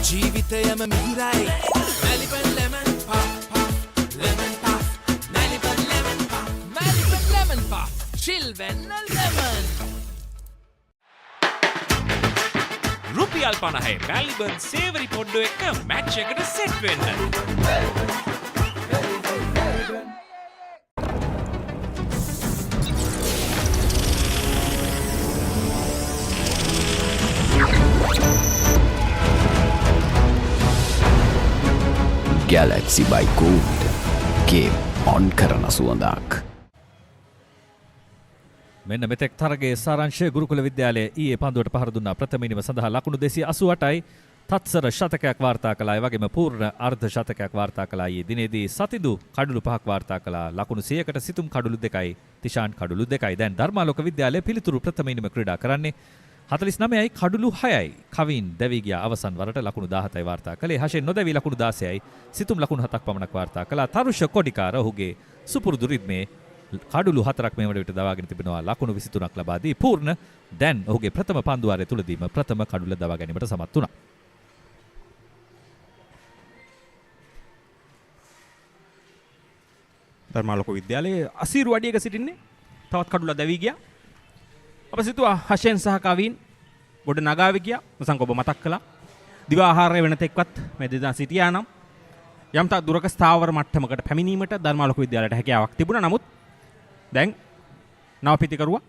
ජීවිතයම මිහිරයි. Maliban lemon puff puff, lemon puff. Maliban lemon puff, Maliban lemon puff. Chill when lemon. රුපියල් 50 මැලිබන් සේවරි පොඩ්ඩෝ එක මැච් එකට සෙට් වෙන්න. Galaxy by Gold. Game on කරන සුවඳක්. මෙන්න මෙතෙක් තරගයේ සාරාංශය ගුරුකුල විද්‍යාලයේ ඊයේ පන්දුවට පහර දුන්නා. ප්‍රථම ඉනිම සඳහා ලකුණු 288යි තත්සර ශතකයක් වාර්තා කළා. ඒ වගේම පූර්ණ අර්ධ ශතකයක් වාර්තා කළා. ඊයේ දිනේදී සතිදු කඩලු 5ක් වාර්තා කළා. ලකුණු 100කට සිතුම් කඩලු 2යි, තිෂාන් කඩලු 2යි. දැන් ධර්මාලෝක විද්‍යාලයේ පිළිතුරු ප්‍රථම ඉනිම ක්‍රීඩා කරන්නේ 49යි කඩලු 6යි. කවින් දැවි ගියා අවසන් වරට ලකුණු 17යි වාර්තා කළේ. හෂෙන් නොදැවි ලකුණු 16යි, සිතුම් ලකුණු 7ක් පමණක් වාර්තා කළා. තරුෂ කොඩිකාර ඔහුගේ සුපුරුදු රිද්මේ කඩුළු 4ක් මේ වඩ විට දවාගෙන තිබෙනවා. ලකුණු 23ක් ලබා දී පූර්ණ දැන් ඔහුගේ ප්‍රථම පන්දුවාරය තුලදීම ප්‍රථම කඩුල්ල දවා ගැනීමට සමත් වුණා. ධර්මාලෝක විද්‍යාලයේ අසීරු අඩියක සිටින්නේ තවත් කඩුල්ල දැවි ගියා. අප සිතුවා හෂෙන් සහ කවින් ගොඩ නගාවි ගියා. මසංක ඔබ මතක් කළා. දිවා ආහාරය වෙන තෙක්වත් මේ දෙදා සිටියා නම් යම් තා දුරක ස්ථාවර මට්ටමකට පැමිණීමට ධර්මාලෝක විද්‍යාලයට හැකියාවක් තිබුණා. නමුත් දැන් නව පිතිකරුවා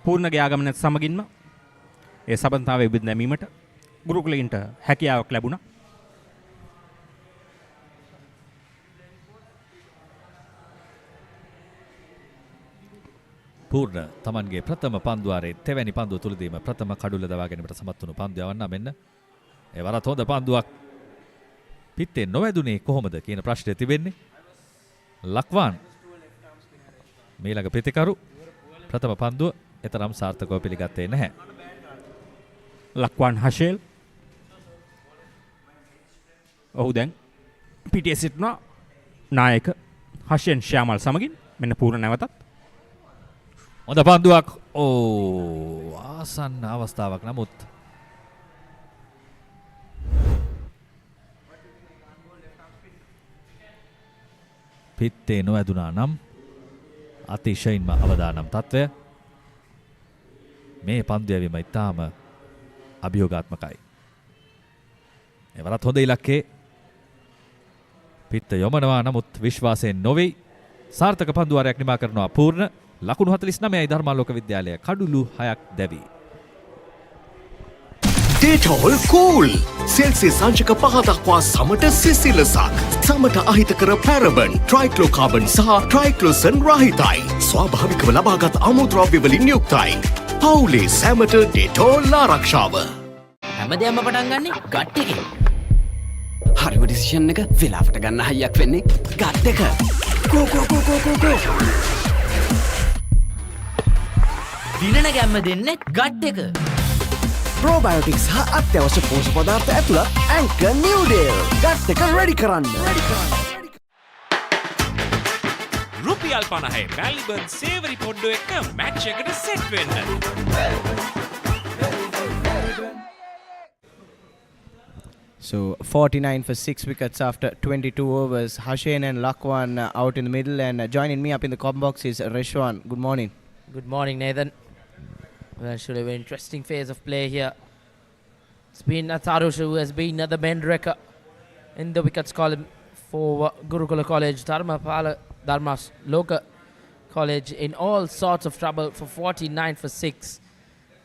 පූර්ණගේ ආගමනයත් සමගින්ම ඒ සබන්තාවය විබිද නැමීමට ගුරුකුලයින්ට හැකියාවක් ලැබුණා. පූර්ණ තමන්ගේ ප්‍රථම පන්දුවාරේ තෙවැනි පන්දුව තුලදීම ප්‍රථම කඩුල දවා ගැනීමට සමත් වුණු පන්දු යවන්න මෙන්න. ඒ වරත් හොඳ පන්දුවක් පිත්තේ නොවැදුනේ කොහොමද කියන ප්‍රශ්නය තිබෙන්නේ. ලක්වාන් මීළඟ ප්‍රතිකරු ප්‍රථම පන්දුව එතරම් සාර්ථකව පිළිගත්තේ නැහැ. ලක්වාන් හෂේල් ඔහු දැන් පිටියේ සිටින නායක හෂෙන් ශ්‍යාමල් සමගින් මෙන්න පූර්ණ නැවතත් හොඳ පන්දුවක් ආසන්න අවස්ථාවක් නමුත් පිත්තේ නොවැදුනා නම් අතිශයින්ම අවදානම් තත්ත්වය. මේ පන්දු යැවීම ඉතාම අභියෝගාත්මකයි. එවරත් හොඳ ඉලක්කේ පිත්ත යොමනවා නමුත් විශ්වාසයෙන් නොවේ. සාර්ථක පන්දුවාරයක් නිමා කරනවා පූර්ණ. ලකුණු 49යි ධර්මාලෝක විද්‍යාලය කඩුළු 6ක් දැවී. ඩේටෝල් කූල් සෙල්සියස් අංශක 5 දක්වා සමට සිසිලසක්. සමට අහිතකර පැරබන්, ට්‍රයික්ලෝකාබන් සහ ට්‍රයික්ලෝසන් රහිතයි. ස්වාභාවිකව ලබාගත් අමුද්‍රව්‍ය වලින් යුක්තයි. පවුලේ සැමට ඩේටෝල් ආරක්ෂාව. හැමදේම පටන් ගන්නෙ ගට් එකෙන්. හරිම ඩිසිෂන් එක වෙලාවට ගන්න හයියක් වෙන්නේ ගට් එක. ගෝ ගෝ ගෝ ගෝ ගෝ ගෝ. දිනන ගැම්ම දෙන්නේ ගට් එක. ප්‍රෝබයෝටික්ස් හා අත්‍යවශ්‍ය පෝෂක පදාර්ථ ඇතුළත් ඇන්කර් නිව්ඩේල්. ගට් එක රෙඩි කරන්න. රුපියල් 50 මැල්බර්න් සේවරි පොඩ්ඩෝ එක මැච් එකට සෙට් වෙන්න. So 49 for 6 wickets after 22 overs. Hashain and Lakwan out in the middle, and joining me up in the com box is Reshwan. Good morning. Good morning, Nathan. Well, actually, a very interesting phase of play here. It's been Tarusha who has been the main wrecker in the wickets column for Gurukula College. Dharmaloka College in all sorts of trouble for 49 for 6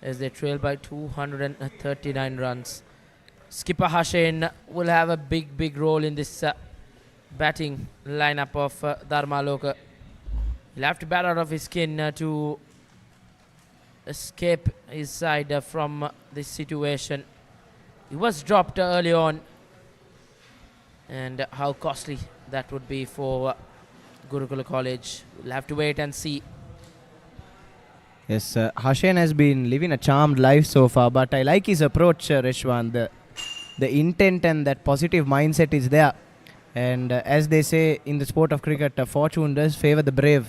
as they trail by 239 runs. Skipper Hashain will have a big role in this batting lineup of Dharmaloka. He'll have to bat out of his skin to escape his side from this situation. He was dropped early on, and how costly that would be for Gurukula College. We'll have to wait and see. Yes, Hashain has been living a charmed life so far, but I like his approach, Reshwan. The intent and that positive mindset is there. And as they say in the sport of cricket, fortune does favour the brave.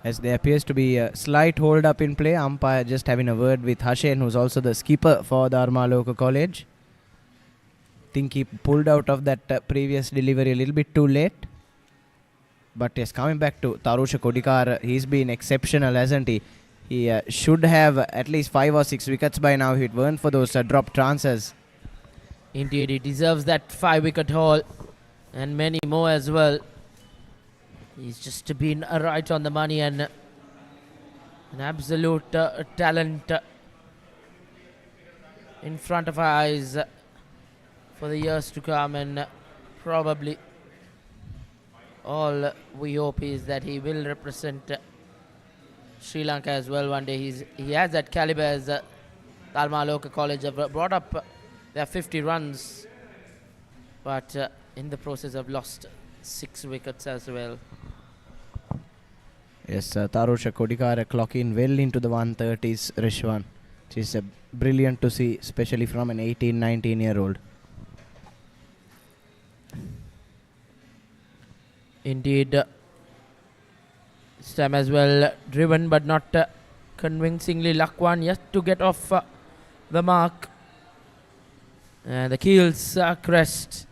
As there appears to be a slight hold up in play, umpire just having a word with Hashain, who's also the skipper for Dharmaloka College. Think he pulled out of that previous delivery a little bit too late. But yes, coming back to Tarusha Kodikar, he's been exceptional, hasn't he? He should have at least 5 or 6 wickets by now if it weren't for those dropped chances. Indeed, he deserves that 5-wicket haul and many more as well. He's just been right on the money and an absolute talent in front of our eyes for the years to come, and probably all we hope is that he will represent Sri Lanka as well one day. He has that caliber as Dharmaloka College have brought up their 50 runs, but in the process have lost 6 wickets as well. Yes, Tarusha Kodikar clocking well into the 130s, Reshwan, which is brilliant to see, especially from an 18-19-year-old. Indeed, this time as well driven but not convincingly. Lakwan yet to get off the mark. And the keels crest.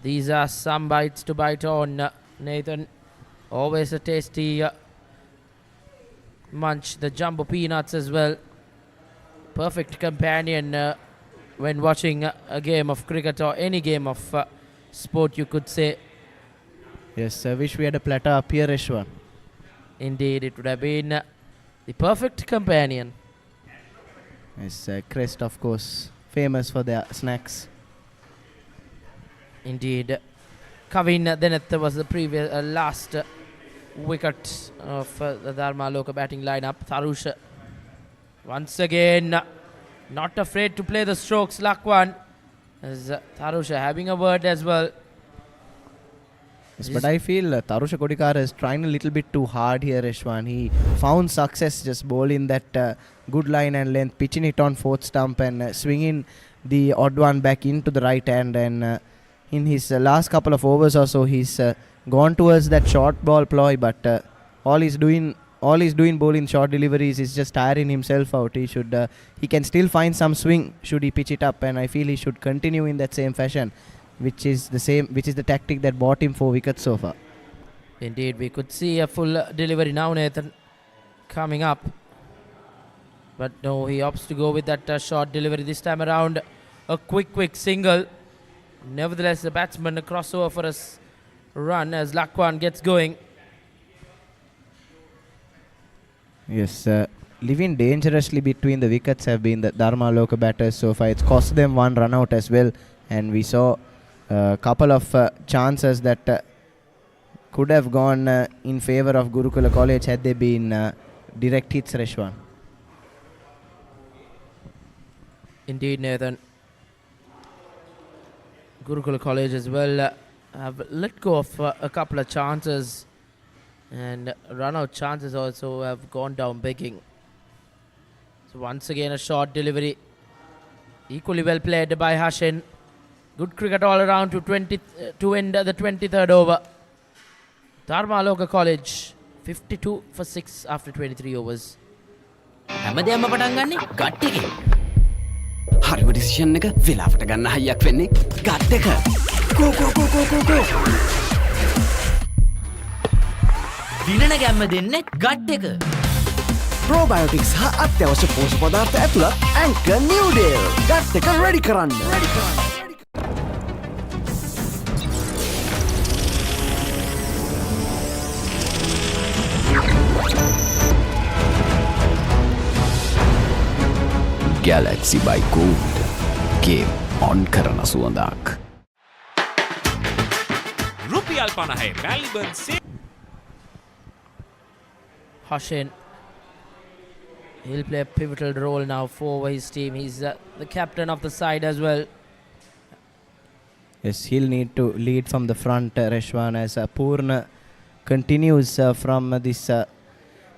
These are some bites to bite on, Nathan. Always a tasty munch. The jumbo peanuts as well. Perfect companion when watching a game of cricket or any game of sport, you could say. Yes, I wish we had a platter up here, Reshwan. Indeed, it would have been the perfect companion. Yes, Crest, of course, famous for their snacks. Indeed. Kavin Deneth was the previous last wicket of the Dharmaloka batting lineup. Tharusha once again not afraid to play the strokes. Lakwan as Tharusha having a word as well. Yes, but I feel Tharusha Kodikara is trying a little bit too hard here, Reshwan. He found success just bowling that good line and length, pitching it on fourth stump and swinging the odd one back into the right hand. And in his last couple of overs or so, he's gone towards that short ball ploy. But all he's doing bowling short deliveries is just tiring himself out. He can still find some swing should he pitch it up, and I feel he should continue in that same fashion, which is the tactic that bought him 4 wickets so far. Indeed, we could see a full delivery now, Nathan, coming up. But no, he opts to go with that short delivery this time around. A quick single. Nevertheless, the batsman a crossover for a run as Lakwan gets going. Yes, living dangerously between the wickets have been the Dharmaloka batters so far. It's cost them 1 run out as well, and we saw a couple of chances that could have gone in favour of Gurukula College had they been direct hits, Reshwan. Indeed, Nathan. Gurukula College as well have let go of a couple of chances, and run-out chances also have gone down begging. So once again a short delivery, equally well played by Hashin. Good cricket all around to end the 23rd over. Dharmaloka College 52 for 6 after 23 overs. හැමදේම පටන් ගන්නේ gut එකේ. හරිම decision එක වෙලාවට ගන්න හයියක් වෙන්නේ gut එක. ගෝ ගෝ ගෝ ගෝ ගෝ ගෝ. දිනන ගැම්ම දෙන්නේ ගට් එක. ප්‍රෝබයෝටික්ස් හා අත්‍යවශ්‍ය පෝෂක පදාර්ථ ඇතුළත් ඇන්කර් නිව්ඩේල් ගට් එක රෙඩි කරන්න. Galaxy by Gold. Game on කරන සුවඳක්. රුපියල් 50 Melbourne Hashin, he'll play a pivotal role now for his team. He's the captain of the side as well. Yes, he'll need to lead from the front, Reshwan, as Purna continues from this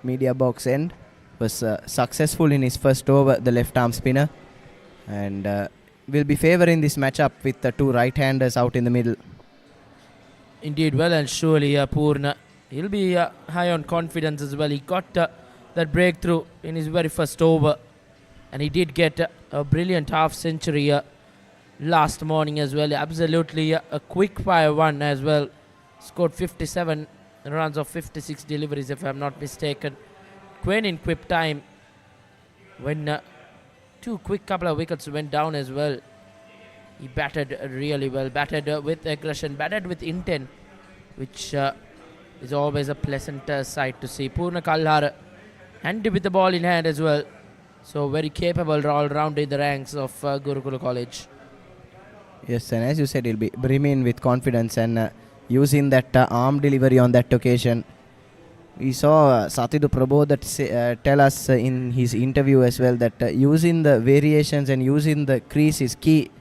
media box end. Was successful in his first over, the left arm spinner, and will be favouring this matchup with the 2 right-handers out in the middle. Indeed, well and surely Purna, he'll be high on confidence as well. He got that breakthrough in his very first over, and he did get a brilliant half century last morning as well. Absolutely a quick fire one as well. Scored 57 runs of 56 deliveries if I'm not mistaken. Quinn in quick time when 2 quick couple of wickets went down as well. He batted really well, batted with aggression, batted with intent, which is always a pleasant sight to see. Purna Kalhara handy with the ball in hand as well. So very capable all round in the ranks of Gurukula College. Yes, and as you said, he'll be brimming with confidence and using that arm delivery on that occasion. We saw Sathidu Prabodh tell us in his interview as well that using the variations and using the crease is key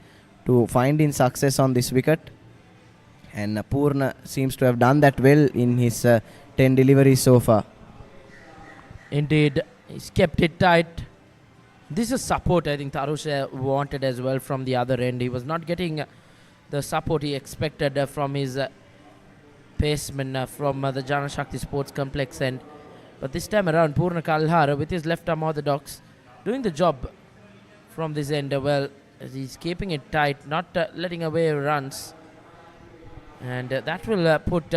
to finding success on this wicket. And Purna seems to have done that well in his 10 deliveries so far. Indeed, he's kept it tight. This is support I think Tharusha wanted as well from the other end. He was not getting the support he expected from his paceman from the Jana Shakti Sports Complex end. But this time around, Purna Kalhara with his left arm orthodox doing the job from this end. Well, he's keeping it tight, not letting away runs. And that will put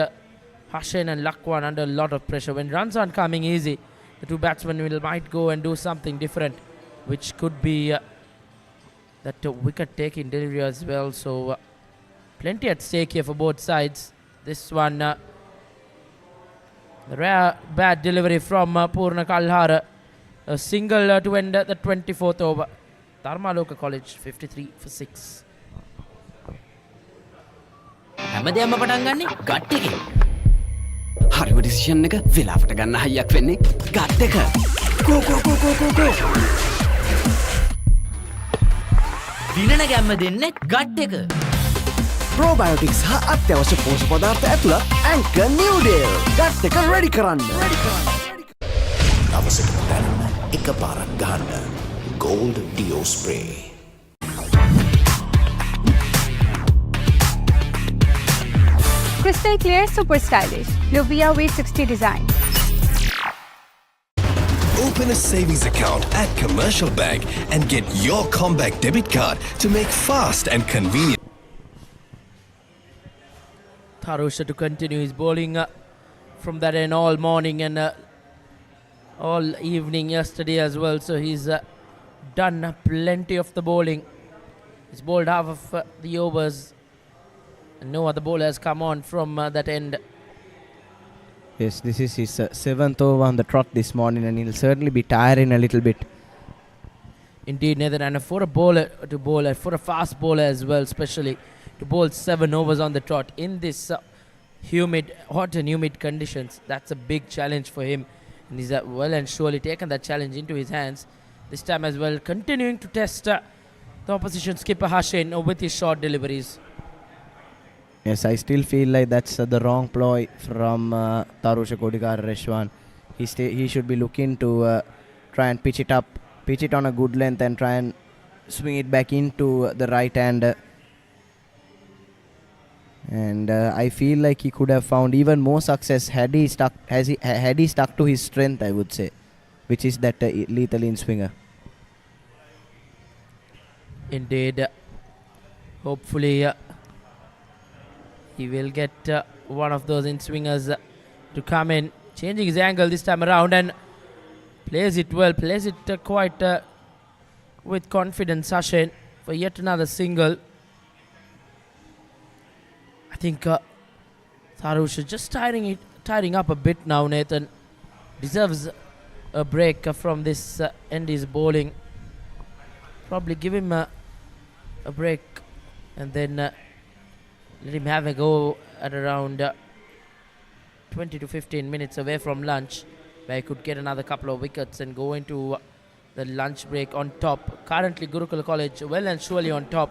Hashin and Lakwan under a lot of pressure. When runs aren't coming easy, the 2 batsmen might go and do something different, which could be that wicket-taking delivery as well. So plenty at stake here for both sides. This one, rare bad delivery from Purna Kalhara. A single to end the 24th over. Dharmaloka College 53 for 6. හැමදේම පටන් ගන්නේ gut එකේ. හරිම decision එක වෙලාවට ගන්න හයියක් වෙන්නේ gut එක. කෝ. දිනන ගැම්ම දෙන්නේ ගට් එක. ප්‍රෝබයෝටික්ස් හා අත්‍යවශ්‍ය පෝෂක පදාර්ථ ඇතුළත් ඇන්කර් නිව්ඩේල් ගට් එක රෙඩි කරන්න. දවසකට දැනන්න එක පාරක් ගහන්න Gold Dio Spray. Crystal clear, super stylish. Luvia V60 design. Open a savings account at Commercial Bank and get your comeback debit card to make fast and convenient. Tharusha to continue his bowling from that end all morning and all evening yesterday as well. So he's done plenty of the bowling. He's bowled half of the overs. And no other bowler has come on from that end. Yes, this is his 7th over on the trot this morning, and he'll certainly be tiring a little bit. Indeed, Nathan, and for a bowler to bowl, for a fast bowler as well, especially to bowl 7 overs on the trot in this hot and humid conditions, that's a big challenge for him. And he's well and surely taken that challenge into his hands. This time as well, continuing to test the opposition skipper Hashin with his short deliveries. Yes, I still feel like that's the wrong ploy from Tharusha Kodikara Reshwan. He should be looking to try and pitch it up, pitch it on a good length and try and swing it back into the right hand. And I feel like he could have found even more success had he stuck to his strength, I would say, which is that lethal in swinger. Indeed, hopefully he will get one of those in-swingers to come in, changing his angle this time around and plays it well, plays it quite with confidence, Hashin, for yet another single. I think Tharusha just tiring up a bit now, Nathan. Deserves a break from this Indies bowling. Probably give him a break and then let him have a go at around 20 to 15 minutes away from lunch, where he could get another couple of wickets and go into the lunch break on top. Currently, Gurukula College well and surely on top.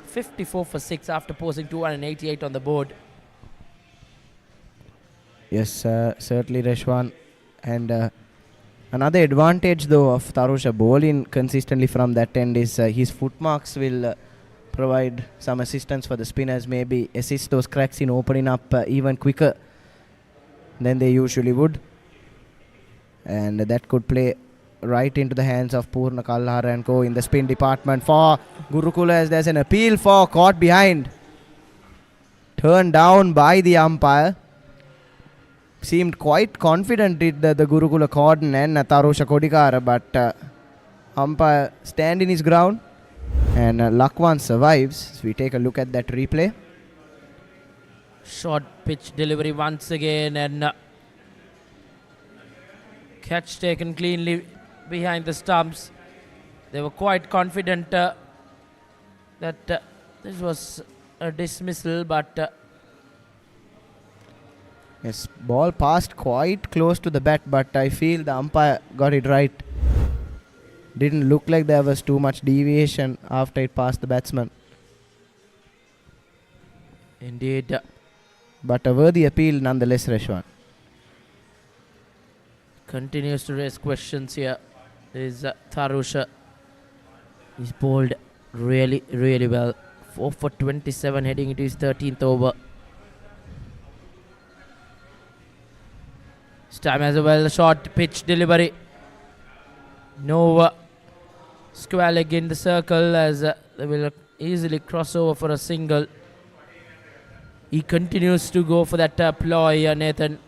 54 for 6 after posting 288 on the board. Yes, certainly Reshwan. And another advantage though of Tharusha bowling consistently from that end is his footmarks will provide some assistance for the spinners, maybe assist those cracks in opening up even quicker than they usually would. And that could play right into the hands of Purna Kallahara and co in the spin department for Gurukula, as there's an appeal for caught behind. Turned down by the umpire. Seemed quite confident with the Gurukula Cordon and Tharusha Kodikara, but umpire stand in his ground and Lakwan survives. So we take a look at that replay. Short pitch delivery once again and catch taken cleanly behind the stumps. They were quite confident that this was a dismissal, but yes, ball passed quite close to the bat, but I feel the umpire got it right. Didn't look like there was too much deviation after it passed the batsman. Indeed. But a worthy appeal nonetheless, Reshwan. Continues to raise questions here. Is Tharusha. He's bowled really, really well. 4 for 27 heading into his 13th over. This time as well, short pitch delivery. No square leg in the circle as they will easily cross over for a single. He continues to go for that ploy, Nathan.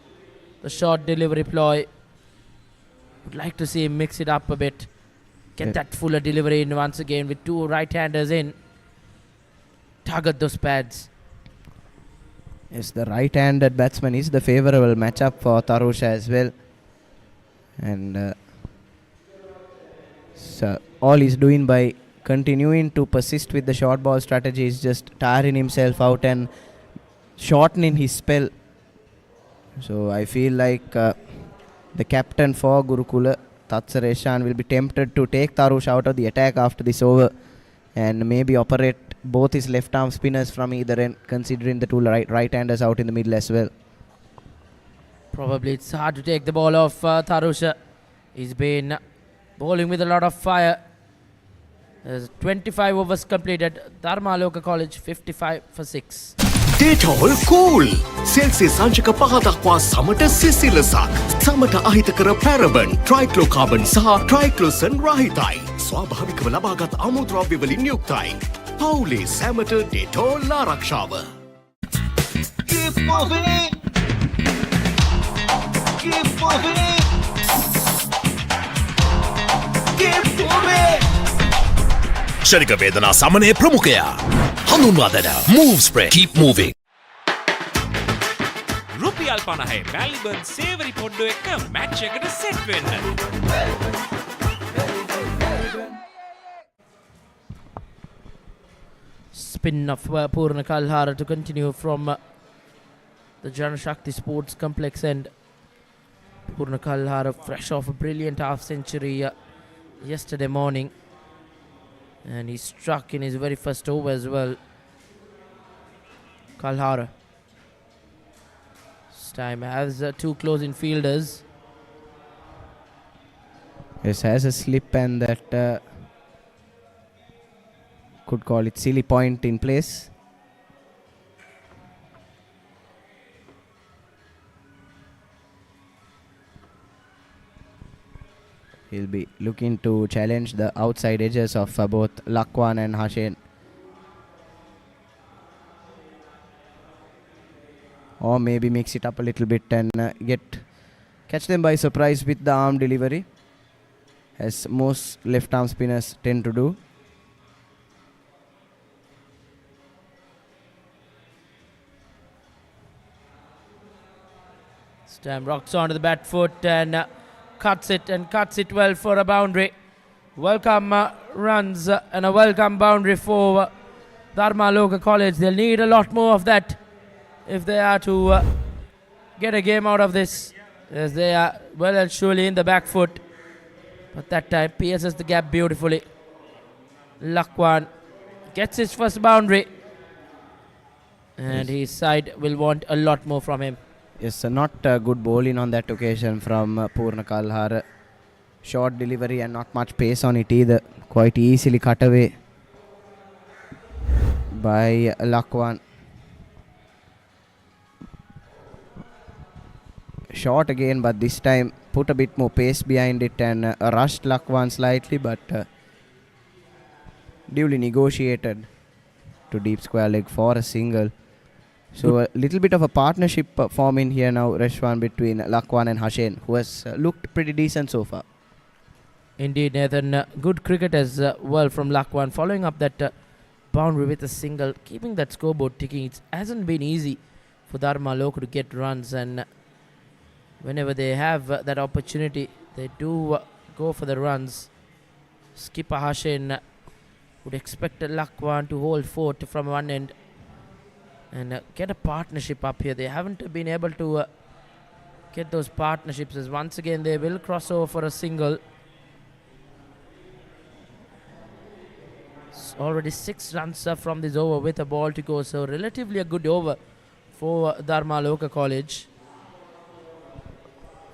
The short delivery ploy. Would like to see him mix it up a bit. Get that fuller delivery in once again with two right-handers in. Target those pads. Yes, the right-handed batsman is the favourable matchup for Tharusha as well. And so all he's doing by continuing to persist with the short ball strategy is just tiring himself out and shortening his spell. So I feel like the captain for Gurukula, Tatsareshan, will be tempted to take Tarush out of the attack after this over and maybe operate both his left arm spinners from either end, considering the two right-handers out in the middle as well. Probably it's hard to take the ball off Tarusha. He's been bowling with a lot of fire. There's 25 overs completed. Dharmaloka College 55 for 6. Dialog cool. Celsius සංචක 5 දක්වා සමට සිසිලසක්. සමට අහිතකර පැරබන්, ට්‍රයික්ලෝකාබන් සහ ට්‍රයික්ලෝසන් රහිතයි. ස්වාභාවිකව ලබාගත් අමුද්‍රව්‍ය වලින් යුක්තයි. පවුලේ සැමට ඩෙටෝල් ආරක්ෂාව. Keep moving. Keep moving. Keep moving. ශනික වේදනා සමනය ප්‍රමුඛයා. හඳුන්වා දෙන move spray. Keep moving. රුපියල් 50 මැලිබන් සේවරි පොඩ්ඩෝ එක්ක මැච් එකට සෙට් වෙන්න. Spin of Purna Kalhara to continue from the Janashakti Sports Complex end. Purna Kalhara fresh off a brilliant half century yesterday morning. And he struck in his very first over as well. Kalhara. This time has two close-in fielders. Yes, has a slip and that could call it silly point in place. He'll be looking to challenge the outside edges of both Lakwan and Hashen. Or maybe mix it up a little bit and catch them by surprise with the arm delivery, as most left arm spinners tend to do. This time rocks onto the bat foot and cuts it well for a boundary. Welcome runs and a welcome boundary for Dharmaloka College. They'll need a lot more of that if they are to get a game out of this, as they are well and surely in the back foot. But that time pierces the gap beautifully. Lakwan gets his first boundary, and his side will want a lot more from him. Yes, not good bowling on that occasion from Purna Kalhara. Short delivery and not much pace on it either. Quite easily cut away by Lakwan. Short again, but this time put a bit more pace behind it and rushed Lakwan slightly, but duly negotiated to deep square leg for a single. So a little bit of a partnership forming here now, Reshwan, between Lakwan and Hashen, who has looked pretty decent so far. Indeed, Nathan. Good cricket as well from Lakwan, following up that boundary with a single, keeping that scoreboard ticking. It hasn't been easy for Dharmaloka to get runs, and whenever they have that opportunity, they do go for the runs. Skipper Hashen would expect Lakwan to hold fort from one end and get a partnership up here. They haven't been able to get those partnerships, as once again they will cross over for a single. It's already 6 runs from this over with a ball to go, so relatively a good over for Dharmaloka College.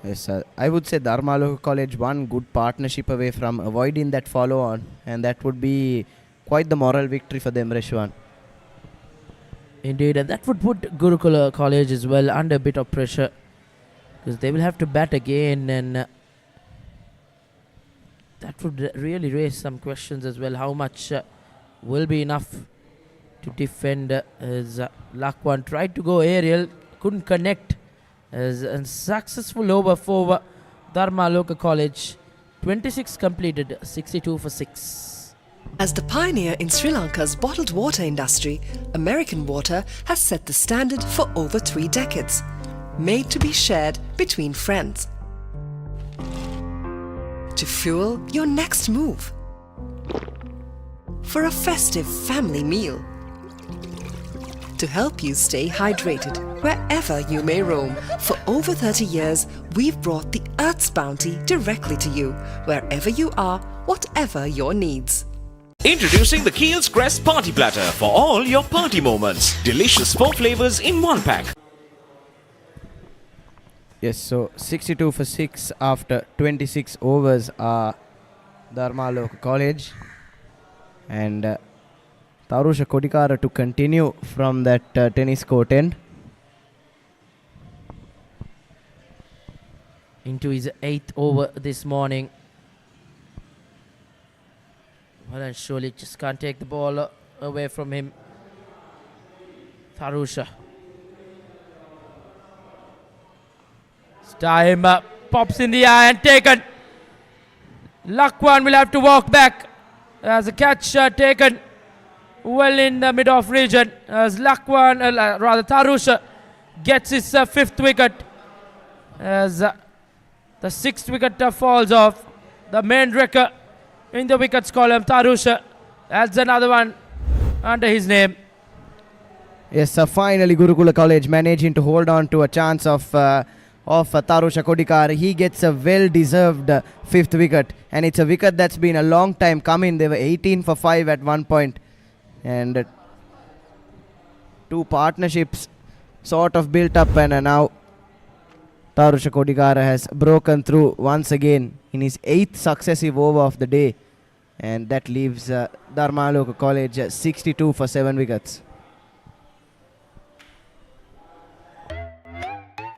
Yes, I would say Dharmaloka College one good partnership away from avoiding that follow on, and that would be quite the moral victory for them, Reshwan. Indeed, and that would put Gurukula College as well under a bit of pressure, because they will have to bat again, and that would really raise some questions as well. How much will be enough to defend, as Lakwan tried to go aerial, couldn't connect, as a successful over for Dharmaloka College. 26 completed, 62 for 6. As the pioneer in Sri Lanka's bottled water industry, American Water has set the standard for over 3 decades, made to be shared between friends. To fuel your next move. For a festive family meal. to help you stay hydrated wherever you may roam. For over 30 years, we've brought the Earth's bounty directly to you, wherever you are, whatever your needs. Introducing the Keel's Crest Party Platter for all your party moments. Delicious 4 flavors in 1 pack. Yes, so 62 for 6 after 26 overs are Dharmaloka College. And Tarusha Kodikara to continue from that tennis court end. Into his 8th over this morning. Well, and surely just can't take the ball away from him. Tarusha. Time pops in the air and taken. Lakwan will have to walk back as a catch taken well in the mid-off region as Lakwan, rather Tarusha gets his 5th wicket as the 6th wicket falls off. The main wrecker in the wickets column, Tarusha adds another one under his name. Yes, finally Gurukula College managing to hold on to a chance of Tarusha Kodikar. He gets a well-deserved 5th wicket, and it's a wicket that's been a long time coming. They were 18 for 5 at one point, and 2 partnerships sort of built up, and now Tarusha Kodikar has broken through once again in his 8th successive over of the day, and that leaves Dharmaloka College 62 for 7 wickets.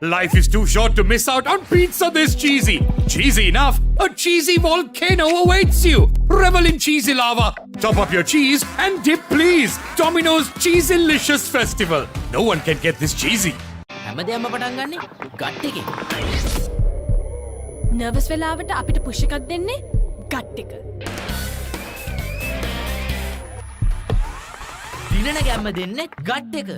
Life is too short to miss out on pizza this cheesy. Cheesy enough, a cheesy volcano awaits you. Revel in cheesy lava. Top up your cheese and dip please. Domino's Cheeselicious Festival. No one can get this cheesy. හැමදේම පටන් ගන්නේ gut එකේ. Nervous වෙලාවට අපිට push එකක් දෙන්නේ gut එක. දිනන ගැම්ම දෙන්නේ ගට් එක.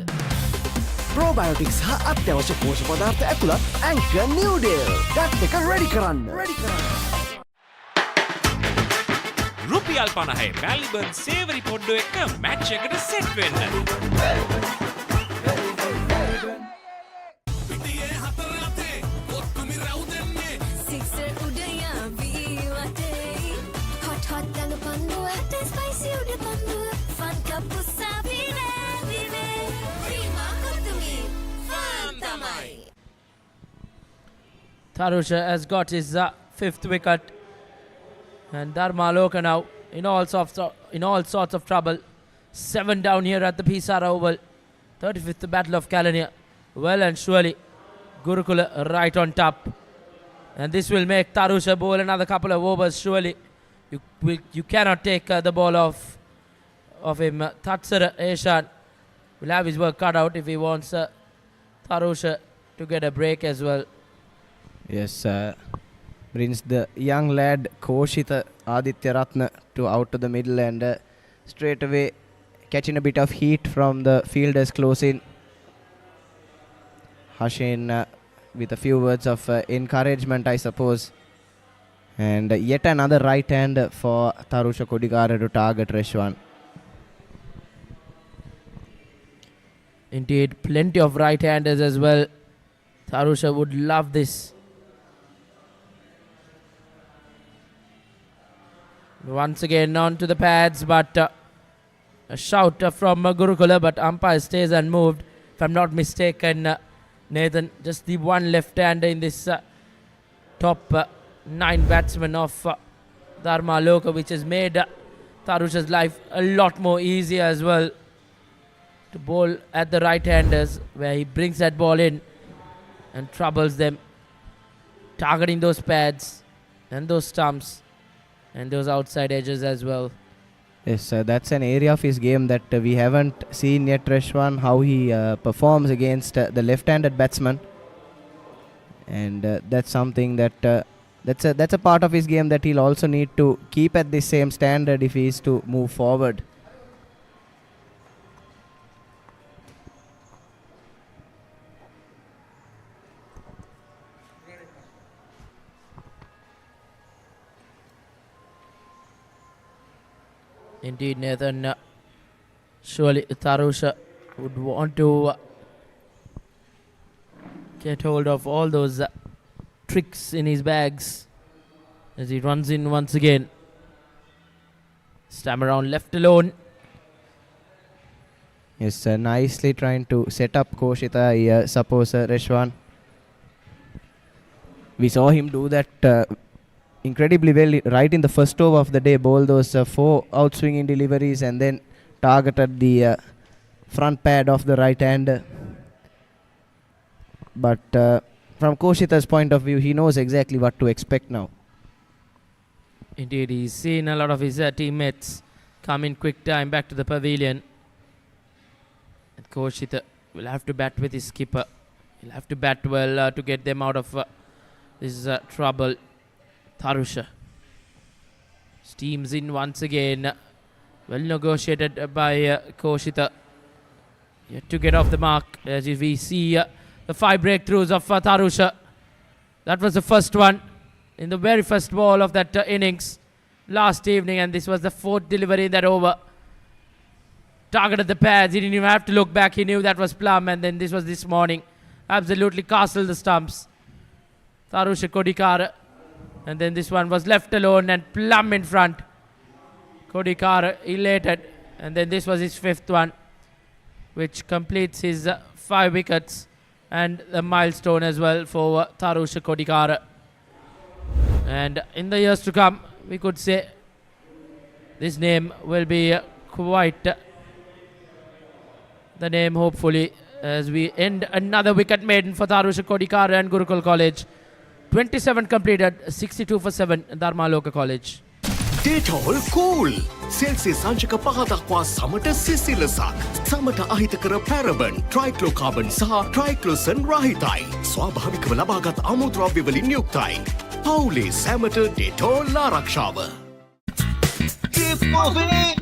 Probiotics හා අත්‍යවශ්‍ය පෝෂක පදාර්ථ ඇතුළත් Anchor Noodle. ගට් එක ready කරන්න. රුපියල් 50 මැල්බර්න් සේවරි පොඩ්ඩෝ එක්ක මැච් එකට සෙට් වෙන්න. Tarusha has got his 5th wicket, and Dharmaloka now in all sorts of trouble. 7 down here at the Sara Oval. 35th Battle of Kelaniya. Well and surely Gurukula right on top, and this will make Tarusha bowl another couple of overs. Surely you cannot take the ball off of him. Tatsara Eshan will have his work cut out if he wants Tarusha to get a break as well. Yes, brings the young lad Koshita Aditya Ratna out to the middle, and straight away catching a bit of heat from the fielders close in. Hashin with a few words of encouragement, I suppose. And yet another right hand for Tarusha Kodikara to target Reshwan. Indeed, plenty of right-handers as well. Tarusha would love this. Once again on to the pads, but a shout from Gurukula, but umpire stays unmoved. If I'm not mistaken, Nathan, just the one left-hander in this top 9 batsmen of Dharmaloka, which has made Tarusha's life a lot more easier as well to bowl at the right-handers, where he brings that ball in and troubles them, targeting those pads and those stumps and those outside edges as well. Yes, that's an area of his game that we haven't seen yet, Reshwan, how he performs against the left-handed batsman. And that's something that that's a part of his game that he'll also need to keep at the same standard if he is to move forward. Indeed, Nathan. Surely Tarusha would want to get hold of all those tricks in his bags as he runs in once again. Stam around left alone. Yes, nicely trying to set up Koshita. I suppose Reshwan. We saw him do that incredibly well right in the first over of the day. Ball those 4 outswinging deliveries and then targeted the front pad of the right hand. But from Koshita's point of view, he knows exactly what to expect now. Indeed, he's seen a lot of his teammates come in quick time back to the pavilion. And Koshita will have to bat with his skipper. He'll have to bat well to get them out of this trouble. Tharusha steams in once again. Well negotiated by Koshita. Yet to get off the mark as we see the 5 breakthroughs of Tharusha. That was the first one in the very first ball of that innings last evening, and this was the 4th delivery in that over. Targeted the pads, he didn't even have to look back, he knew that was plumb, and then this was this morning. Absolutely castled the stumps. Tharusha Kodikara, and then this one was left alone and plumb in front. Kodikara elated, and then this was his 5th one, which completes his 5 wickets and the milestone as well for Tharusha Kodikara. And in the years to come, we could say this name will be quite the name, hopefully, as we end another wicket maiden for Tharusha Kodikara and Gurukula College. 27 completed, 62 for 7, Dharmaloka College. Detol cool. Celsius සංචක 5 දක්වා සමට සිසිලසක්. සමට අහිත කර paraben, triclocarbon සහ triclosan රහිතයි. ස්වාභාවිකව ලබාගත් අමුද්‍රව්‍ය වලින් යුක්තයි. පවුලේ සැමට Detol ආරක්ෂාව. Keep moving.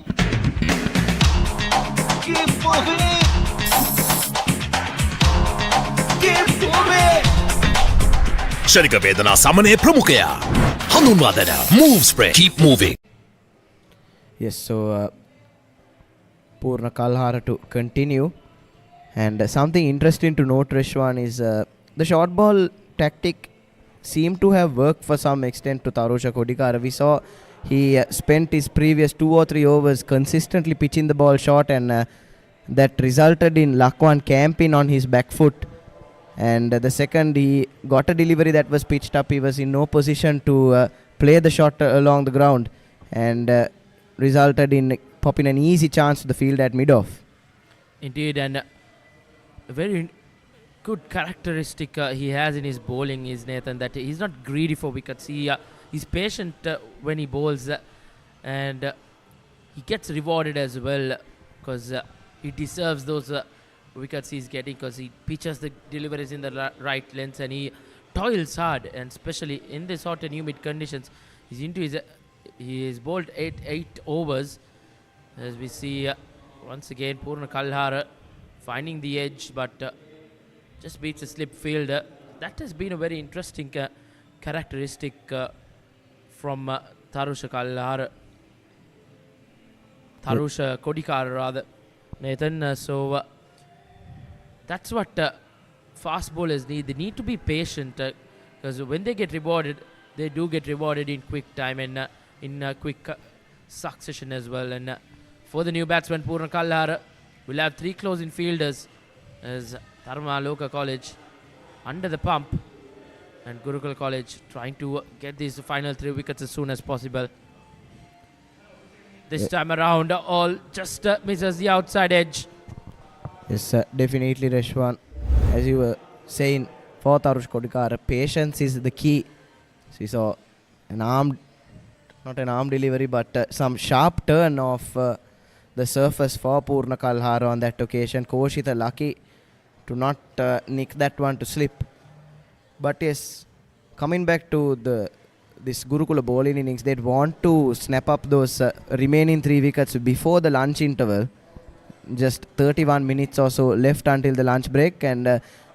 Keep moving. Keep moving. ශනික වේදනා සමනයේ ප්‍රමුඛයා. හඳුන්වා දෙන move spray. Keep moving. Yes, so Purna Kalhara to continue. And something interesting to note, Reshwan, is the short ball tactic seemed to have worked for some extent to Tharusha Kodikara. We saw he spent his previous 2 or 3 overs consistently pitching the ball short, and that resulted in Lakwan camping on his back foot. And the second he got a delivery that was pitched up, he was in no position to play the shot along the ground, and resulted in popping an easy chance to the field at mid-off. Indeed, and a very good characteristic he has in his bowling is, Nathan, that he's not greedy for wickets. He's patient when he bowls, and he gets rewarded as well, because he deserves those wickets he's getting, because he pitches the deliveries in the right lengths and he toils hard, and especially in this hot and humid conditions, he's into his he is bowled 8 overs, as we see once again Purna Kalhara finding the edge, but just beats a slip fielder. That has been a very interesting characteristic from Tharusha Kalhara, Tharusha Kodikara rather, Nathan. So that's what fast bowlers need. They need to be patient, because when they get rewarded, they do get rewarded in quick time and in quick succession as well. And for the new batsman, Purna Kalhara will have 3 closing fielders as Dharmaloka College under the pump, and Gurukula College trying to get these final 3 wickets as soon as possible. This time around, all just misses the outside edge. Yes, definitely, Reshwan. As you were saying, for Tharusha Kodikara, patience is the key. So we saw not an arm delivery, but some sharp turn of the surface for Purna Kalhara on that occasion. Koshita lucky to not nick that one to slip. But yes, coming back to this Gurukula bowling innings, they'd want to snap up those remaining 3 wickets before the lunch interval. Just 31 minutes or so left until the lunch break, and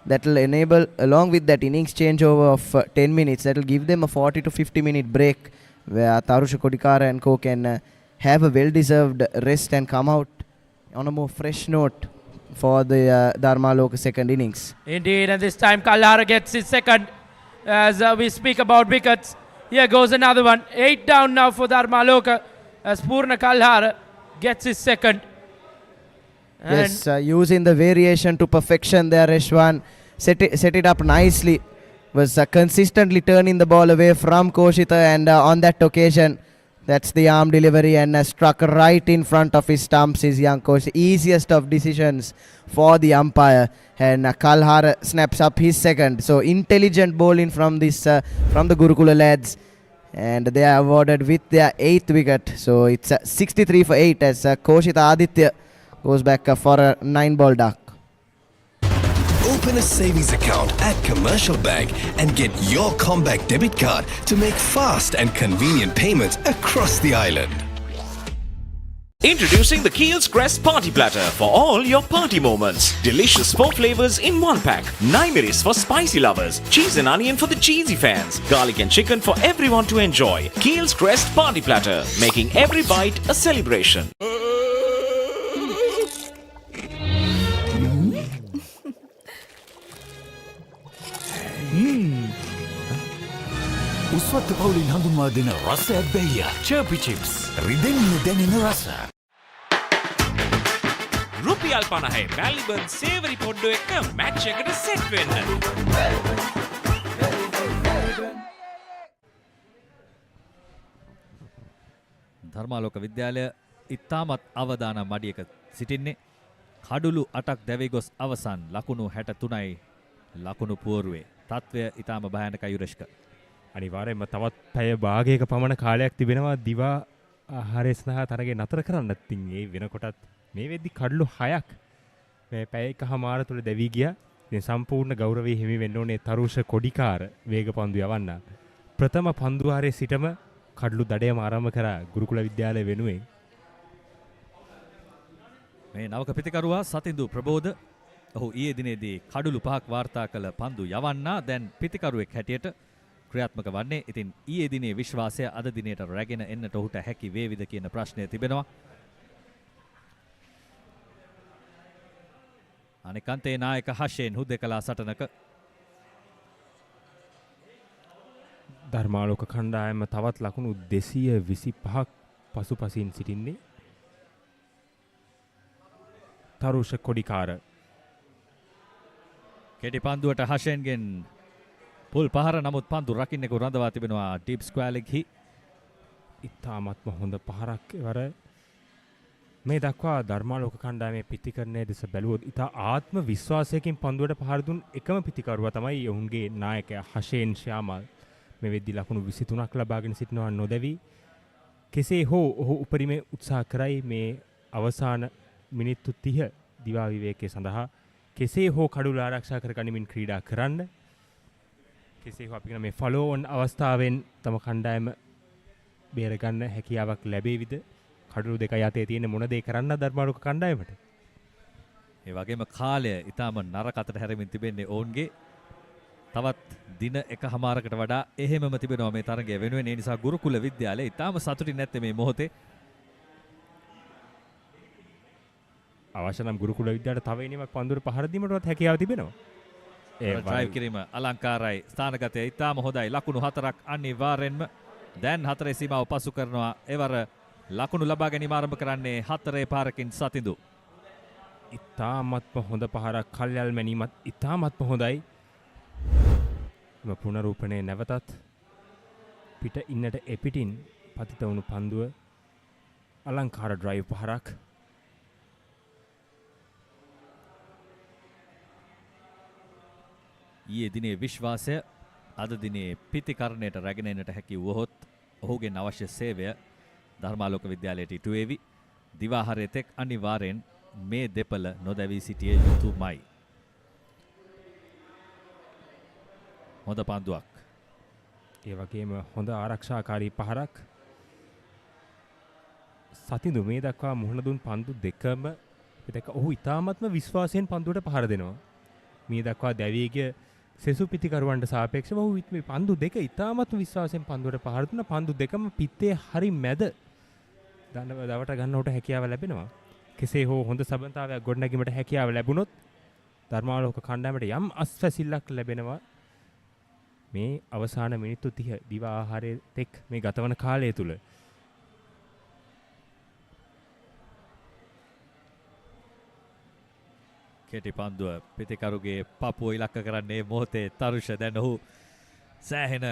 that will enable, along with that innings changeover of 10 minutes, that will give them a 40 to 50 minute break where Tharusha Kodikara and co can have a well-deserved rest and come out on a more fresh note for the Dharmaloka second innings. Indeed, and this time Kalhara gets his second. As we speak about wickets, here goes another one. 8 down now for Dharmaloka as Purna Kalhara gets his second. And Yes, using the variation to perfection there, Reshwan set it up nicely. Was consistently turning the ball away from Koshita, and on that occasion, that's the arm delivery, and struck right in front of his stumps is young Koshita. Easiest of decisions for the umpire, and Kalhara snaps up his second. So intelligent bowling from this from the Gurukula lads, and they are awarded with their 8th wicket. So it's 63 for 8 as Koshita Aditya goes back for a 9-ball duck. Open a savings account at Commercial Bank and get your Comback debit card to make fast and convenient payments across the island. Introducing the Keel's Crest Party Platter for all your party moments. Delicious 4 flavors in 1 pack. 9 miris for spicy lovers. Cheese and onion for the cheesy fans. Garlic and chicken for everyone to enjoy. Keel's Crest Party Platter, making every bite a celebration. උස්වත්ත පවුලින් හඳුන්වා දෙන රසයක් බැයිය චර්පි chips රිදෙන්න දැනෙන රස රුපියල් 50 මැලිබන් සේවරි පොඩ්ඩෝ එක්ක match එකට set වෙන්න. ධර්මාලෝක විද්‍යාලය ඉතාමත් අවදානම් මඩියක සිටින්නේ. කඩුළු 8ක් දැවී ගොස් අවසන් ලකුණු 63යි ලකුණු පුවරුවේ. තත්වය ඉතාම භයානකයි යුරේෂ්ක. අනිවාර්යයෙන්ම තවත් පැය භාගයක පමණ කාලයක් තිබෙනවා දිවා ආහාරය සඳහා තරගේ නතර කරන්න. ඉතින් ඒ වෙනකොටත් මේ වෙද්දි කඩලු 6ක් මේ පැය එකමාර තුල දැවී ගියා. ඉතින් සම්පූර්ණ ගෞරවය හිමි වෙන්න ඕනේ තරුෂ කොඩිකාර වේග පන්දු යවන්න. ප්‍රථම පන්දුවාරයේ සිටම කඩලු දඩයම ආරම්භ කරා ගුරුකුල විද්‍යාලය වෙනුවෙන්. මේ නවක පිතිකරුවා සතිඳු ප්‍රබෝධ ඔහු ඊයේ දිනේදී කඩලු 5ක් වාර්තා කළ පන්දු යවන්නා දැන් පිතිකරුවෙක් හැටියට ක්‍රියාත්මක වන්නේ. ඉතින් ඊයේ දිනේ විශ්වාසය අද දිනේට රැගෙන එන්නට ඔහුට හැකි වේවිද කියන ප්‍රශ්නය තිබෙනවා. අනිකන්තේ නායක හෂේන් හුදෙකලා සටනක ධර්මාලෝක කණ්ඩායම තවත් ලකුණු 225ක් පසුපසින් සිටින්නේ. තරුෂ කොඩිකාර කෙටි පන්දුවට හෂේන්ගෙන් පුල් පහර නමුත් පන්දු රකින්නෙකු රඳවා තිබෙනවා ඩීප් ස්ක්වෑර් ඉතාමත්ම හොඳ පහරක් එවර මේ දක්වා ධර්මාලෝක කණ්ඩායමේ පිතිකරණය දෙස බැලුවොත් ඉතා ආත්ම විශ්වාසයකින් පන්දුවට පහර දුන් එකම පිතිකරුවා තමයි ඔවුන්ගේ නායකයා හෂේන් ශ්‍යාමල්. මේ වෙද්දි ලකුණු 23ක් ලබාගෙන සිටිනවා නොදැවි. කෙසේ හෝ ඔහු උපරිමේ උත්සාහ කරයි මේ අවසාන මිනිත්තු 30 දිවා විවේකයේ සඳහා කෙසේ හෝ කඩුල ආරක්ෂා කර ගනිමින් ක්‍රීඩා කරන්න. කෙසේ හෝ අපි කියන මේ ෆලෝ ඔන් අවස්ථාවෙන් තම කණ්ඩායම බේරගන්න හැකියාවක් ලැබෙවිද? කඩුළු දෙක යතේ තියෙන මොන දේ කරන්න ධර්මාලෝක කණ්ඩායමට? ඒ වගේම කාලය ඊටම නරක අතට හැරෙමින් තිබෙන්නේ ඔවුන්ගේ. තවත් දින එකමාරකට වඩා එහෙමම තිබෙනවා මේ තරගය වෙනුවෙන්. ඒ නිසා ගුරුකුල විද්‍යාලය ඊටම සතුටින් නැත්තේ මේ මොහොතේ. අවශ්‍ය නම් ගුරුකුල විද්‍යාලයට තව එනීමක් පන්දුවට පහර දීමටවත් හැකියාව තිබෙනවා. ඒ ඩ්‍රයිව් කිරීම අලංකාරයි. ස්ථානගතය ඊටම හොඳයි. ලකුණු 4ක් අනිවාර්යෙන්ම දැන් 4 සීමාව පසු කරනවා. එවර ලකුණු ලබා ගැනීම ආරම්භ කරන්නේ 4 පාරකින් සතිඳු. ඉතාමත්ම හොඳ පහරක්. කල්යල් මැනීමත් ඉතාමත්ම හොඳයි. එම පුනරූපණය නැවතත් පිට ඉන්නට එපිටින් පතිත වුණු පන්දුව අලංකාර ඩ්‍රයිව් පහරක්. ඊයේ දිනේ විශ්වාසය අද දිනේ පිතිකරණයට රැගෙන එන්නට හැකි වුවහොත් ඔහුගේ අවශ්‍ය සේවය ධර්මාලෝක විද්‍යාලයට ඉටු වේවි. දිවාහාරයේ තෙක් අනිවාර්යෙන් මේ දෙපළ නොදැවී සිටිය යුතුමයි. හොඳ පන්දුවක්. ඒ වගේම හොඳ ආරක්ෂාකාරී පහරක්. සතිඳු මේ දක්වා මුහුණ දුන් පන්දු දෙකම ඔහු ඉතාමත්ම විශ්වාසයෙන් පන්දුවට පහර දෙනවා. මේ දක්වා දැවී ගිය සෙසු පිතිකරුවන්ට සාපේක්ෂව ඔහු මේ පන්දු දෙක ඉතාමත්ම විශ්වාසයෙන් පන්දුවට පහර දුන්නා. පන්දු දෙකම පිත්තේ හරි මැද දවට ගන්නවට හැකියාව ලැබෙනවා. කෙසේ හෝ හොඳ සබඳතාවයක් ගොඩනැගීමට හැකියාව ලැබුණොත් ධර්මාලෝක කණ්ඩායමට යම් අස්වැසිල්ලක් ලැබෙනවා මේ අවසාන මිනිත්තු 30 දිව ආහාරයේ තෙක් මේ ගතවන කාලය තුල. කෙටි පන්දුව පිතිකරුගේ පපුව ඉලක්ක කරන්නේ මොහොතේ තරුෂ. දැන් ඔහු සෑහෙන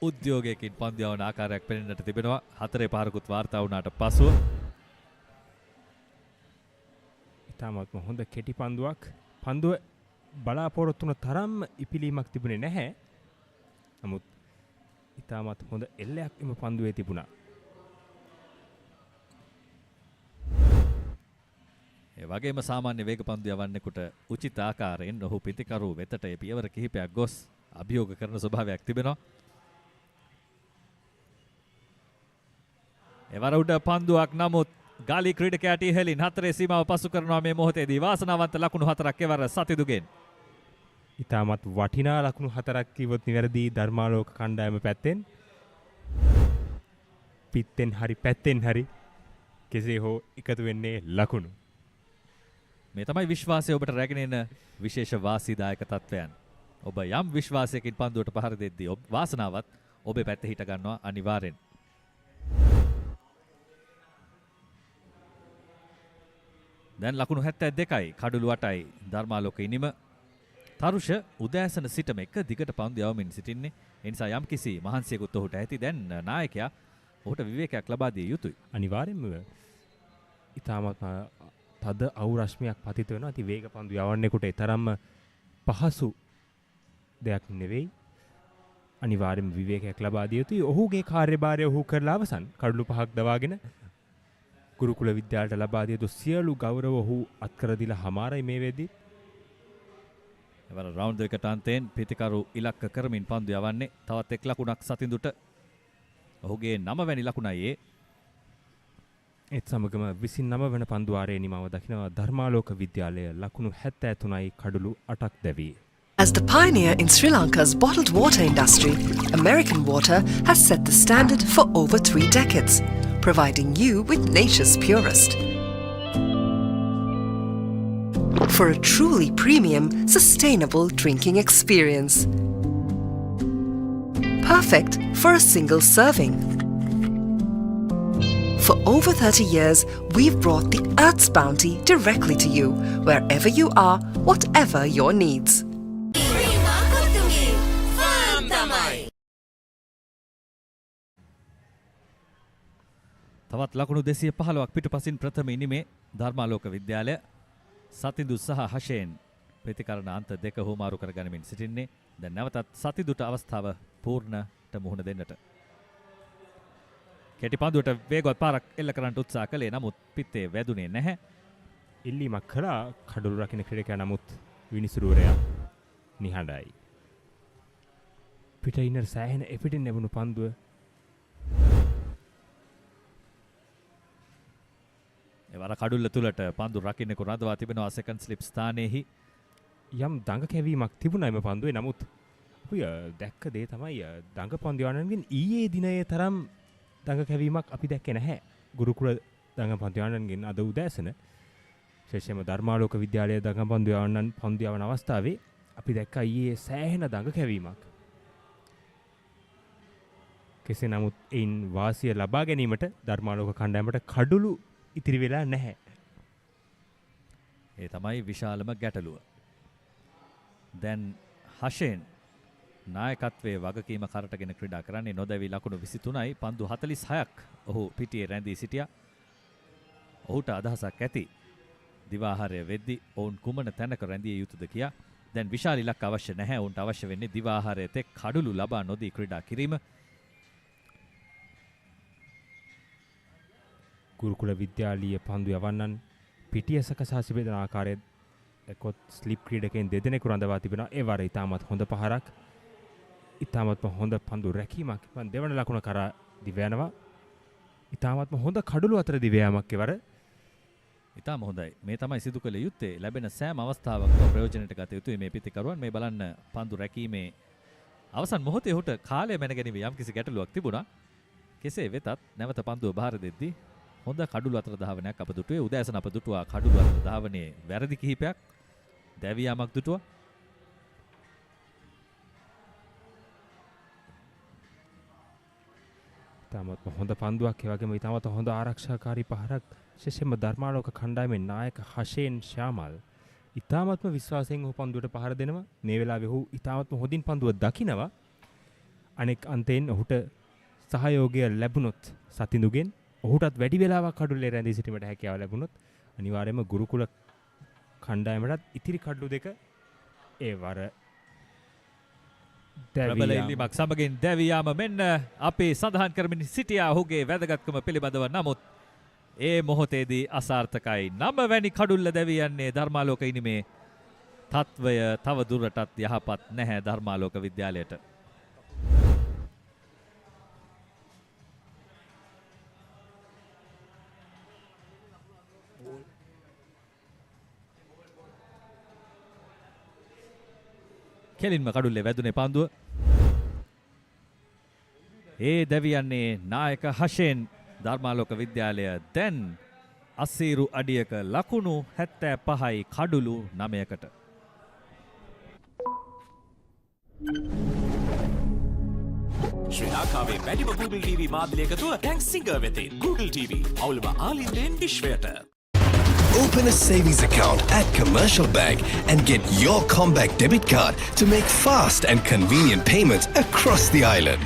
උද්‍යෝගයකින් පන්දු යවන ආකාරයක් පෙනෙන්නට තිබෙනවා. 4 පාරකුත් වාර්තා වුණාට පසුව ඉතාමත්ම හොඳ කෙටි පන්දුවක්. පන්දුව බලාපොරොත්තු වුණ තරම් ඉපිලීමක් තිබුණේ නැහැ. නමුත් ඉතාමත් හොඳ එල්ලයක් එම පන්දුවේ තිබුණා. ඒ වගේම සාමාන්‍ය වේග පන්දු යවන්නෙකුට උචිත ආකාරයෙන් ඔහු පිතිකරු වෙතට පියවර කිහිපයක් ගොස් අභියෝග කරන ස්වභාවයක් තිබෙනවා. එවර උඩ පන්දුවක් නමුත් ගාලි ක්‍රීඩකයාට ඉහළින් 4 සීමාව පසු කරනවා මේ මොහොතේදී. වාසනාවන්ත ලකුණු 4ක් එවර සතිදුගෙන්. ඉතාමත් වටිනා ලකුණු 4ක් කිව්වොත් නිවැරදි ධර්මාලෝක කණ්ඩායම පැත්තෙන්. පිත්තෙන් හරි පැත්තෙන් හරි කෙසේ හෝ එකතු වෙන්නේ ලකුණු. මේ තමයි විශ්වාසය ඔබට රැගෙන එන විශේෂ වාසීදායක තත්වයන්. ඔබ යම් විශ්වාසයකින් පන්දුවට පහර දෙද්දී වාසනාවත් ඔබේ පැත්තේ හිට ගන්නවා අනිවාර්යෙන්. දැන් ලකුණු 72යි කඩුළු 8යි ධර්මාලෝක ඉනිම. තරුෂ උදෑසන සිටම එක දිගට පන්දු යවමින් සිටින්නේ. ඒ නිසා යම් කිසි මහන්සියකුත් ඔහුට ඇති. දැන් නායකයා ඔහුට විවේකයක් ලබා දිය යුතුයි. අනිවාර්යෙන්ම ඉතාමත් තද අවු රශ්මියක් පතිත වෙනවා. ඉතින් වේග පන්දු යවන්නෙකුට ඒ තරම්ම පහසු දෙයක් නෙවෙයි. අනිවාර්යෙන්ම විවේකයක් ලබා දිය යුතුයි. ඔහුගේ කාර්යභාරය ඔහු කරලා අවසන්. කඩලු 5ක් දවාගෙන ගුරුකුල විද්‍යාලයට ලබා දිය යුතු සියලු ගෞරව ඔහු අත්කර දීලා හමාරයි මේ වෙද්දී. එවර රවුන්ඩ් එකට අන්තයෙන් පිතිකරු ඉලක්ක කරමින් පන්දු යවන්නේ. තවත් එක් ලකුණක් සතිඳුට. ඔහුගේ 9 වැනි ලකුණයි ඒ. ඒත් සමගම 29 වන පන්දු ආරේ නිමව දකිනවා ධර්මාලෝක විද්‍යාලය ලකුණු 73යි කඩලු 8ක් දැවී. As the pioneer in Sri Lanka's bottled water industry, American Water has set the standard for over 3 decades, providing you with nature's purest. For a truly premium, sustainable drinking experience. Perfect for a single serving. For over 30 years, we've brought the Earth's bounty directly to you, wherever you are, whatever your needs. තවත් ලකුණු 215ක් පිටුපසින් ප්‍රථම ඉනිමේ ධර්මාලෝක විද්‍යාලය සතිදු සහ හෂයෙන් ප්‍රතිකරණ අන්ත දෙක හුමාරු කරගනිමින් සිටින්නේ. දැන් නැවතත් සතිදුට අවස්ථාව පූර්ණට මුහුණ දෙන්නට. කෙටි පන්දුවට වේගවත් පාරක් එල්ල කරන්නට උත්සාහ කළේ. නමුත් පිත්තේ වැදුනේ නැහැ. ඉල්ලීමක් කළා කඩළු රකින්න ක්‍රීඩකයා. නමුත් විනිසුරුවරයා නිහඬයි. පිට ඉන්නර සෑහෙන එපිටින් ලැබුණු පන්දුව එවර කඩුල්ල තුලට පන්දු රකින්නෙකු රඳවා තිබෙනවා සෙකන්ඩ් ස්ලිප් ස්ථානයේහි. යම් දඟ කැවීමක් තිබුණා එම පන්දුවේ. නමුත් අපි දැක්ක දේ තමයි දඟ පන්දු යවන්නන්ගෙන් ඊයේ දිනයේ තරම් දඟ කැවීමක් අපි දැක්කේ නැහැ. ගුරුකුල දඟ පන්දු යවන්නන්ගෙන් අද උදෑසන විශේෂයෙන්ම ධර්මාලෝක විද්‍යාලයේ දඟ පන්දු යවන්නන් පන්දු යවන අවස්ථාවේ අපි දැක්කා ඊයේ සෑහෙන දඟ කැවීමක්. කෙසේ නමුත් එයින් වාසිය ලබා ගැනීමට ධර්මාලෝක කණ්ඩායමට කඩුළු ඉතිරි වෙලා නැහැ. ඒ තමයි විශාලම ගැටලුව. දැන් හෂෙන් නායකත්වයේ වගකීම කරටගෙන ක්‍රීඩා කරන්නේ. නොදැවි ලකුණු 23යි පන්දු 46ක් ඔහු පිටියේ රැඳී සිටියා. ඔහුට අදහසක් ඇති දිවාහාරය වෙද්දී ඔවුන් කුමන තැනක රැඳිය යුතුද කියා. දැන් විශාල ඉලක්ක අවශ්‍ය නැහැ. ඔවුන්ට අවශ්‍ය වෙන්නේ දිවාහාරයේ තෙක් කඩුළු ලබා නොදී ක්‍රීඩා කිරීම. ගුරුකුල විද්‍යාලීය පන්දු යවන්නන් පිටිය සකසා සිටින ආකාරය දැක්කොත් ස්ලිප් ක්‍රීඩකයන් දෙදෙනෙකු රඳවා තිබෙනවා. ඒ වර ඉතාමත් හොඳ පහරක්. ඉතාමත්ම හොඳ පන්දු රැකීමක්. දෙවන ලකුණ කරා දිව යනවා. ඉතාමත්ම හොඳ කඩුළු අතර දිව යාමක් එවර. ඉතාම හොඳයි. මේ තමයි සිදු කළ යුත්තේ. ලැබෙන සෑම අවස්ථාවකම ප්‍රයෝජනයට ගත යුතුයි මේ පිතිකරුවන්. මේ බලන්න පන්දු රැකීමේ අවසන් මොහොතේ ඔහුට කාලය මැන ගැනීම යම්කිසි ගැටලුවක් තිබුණා. කෙසේ වෙතත් නැවත පන්දුව බාර දෙද්දී හොඳ කඩුළු අතර ධාවනයක් අප දුටුවේ. උදෑසන අප දුටුවා කඩුළු අතර ධාවනයේ වැරදි කිහිපයක්. දැවියාමක් දුටුවා. ඉතාමත් හොඳ පන්දුවක් ඒ වගේම ඉතාමත් හොඳ ආරක්ෂාකාරී පහරක් විශේෂයෙන්ම ධර්මාලෝක කණ්ඩායමේ නායක හෂේන් ශ්‍යාමල් ඉතාමත්ම විශ්වාසයෙන් ඔහු පන්දුවට පහර දෙනවා. මේ වෙලාවේ ඔහු ඉතාමත්ම හොඳින් පන්දුව දකිනවා. අනෙක් අන්තයෙන් ඔහුට සහයෝගය ලැබුණොත් සතිඳුගෙන් ඔහුටත් වැඩි වෙලාවක් කඩුල්ලේ රැඳී සිටීමට හැකියාව ලැබුණොත් අනිවාර්යයෙන්ම ගුරුකුල කණ්ඩායමටත් ඉතිරි කඩලු දෙක ඒ වර ප්‍රබල ඉල්ලීමක් සමගින් දැවියාම මෙන්න අපි සඳහන් කරමින් සිටියා ඔහුගේ වැදගත්කම පිළිබඳව. නමුත් ඒ මොහොතේදී අසාර්ථකයි. 9 වැනි කඩුල්ල දැවී යන්නේ ධර්මාලෝක ඉනිමේ. තත්වය තව දුරටත් යහපත් නැහැ ධර්මාලෝක විද්‍යාලයට. කෙලින්ම කඩුල්ලේ වැදුනේ පන්දුව. ඒ දැවියන්නේ නායක හෂෙන් ධර්මාලෝක විද්‍යාලය. දැන් අසීරු අඩියක ලකුණු 75යි කඩුළු 9කට. ශ්‍රී ලංකාවේ වැඩිම Google TV මාධ්‍ය එකතුව දැන් සිංගර් වෙතින්. Google TV අවුලම ආලින්දෙන් විශ්වයට. Open a savings account at Commercial Bank and get your comeback debit card to make fast and convenient payments across the island.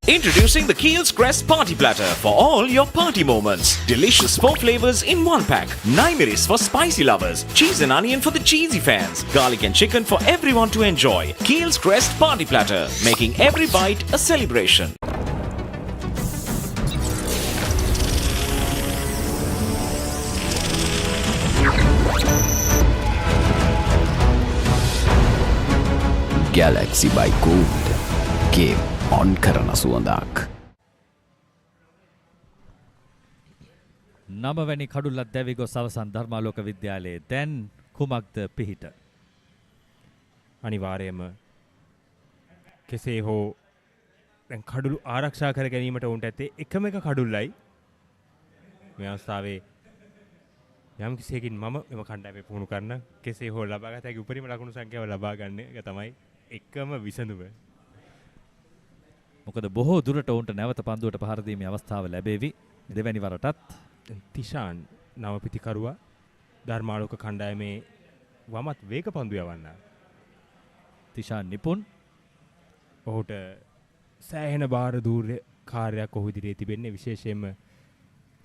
Introducing the Keel's Crest Party Platter for all your party moments. Delicious 4 flavors in 1 pack. 9 miris for spicy lovers. Cheese and onion for the cheesy fans. Garlic and chicken for everyone to enjoy. Keel's Crest Party Platter, making every bite a celebration. Galaxy by Gold. Game on කරන සුවඳක්. 9 වැනි කඩුල්ලත් දැවි ගොස් අවසන් ධර්මාලෝක විද්‍යාලයේ. දැන් කුමක්ද පිහිට? අනිවාර්යයෙන්ම කෙසේ හෝ දැන් කඩුළු ආරක්ෂා කර ගැනීමට උන්ට ඇත්තේ එකම එක කඩුල්ලයි. මේ අවස්ථාවේ යම් කිසියකින් මම එම කණ්ඩායමේ පුහුණු කරන කෙසේ හෝ ලබා ගත හැකි උපරිම ලකුණු සංඛ්‍යාව ලබා ගන්න එක තමයි එකම විසඳුම. මොකද බොහෝ දුරට උන්ට නැවත පන්දුවට පහර දීමේ අවස්ථාව ලැබෙවි. දෙවැනි වරටත් තිෂාන් නවපිතිකරුවා ධර්මාලෝක කණ්ඩායමේ වමත් වේග පන්දු යවන්න. තිෂාන් නිපුන්. ඔහුට සෑහෙන බාර දූර්ය කාර්යයක් ඔහු ඉදිරියේ තිබෙන්නේ. විශේෂයෙන්ම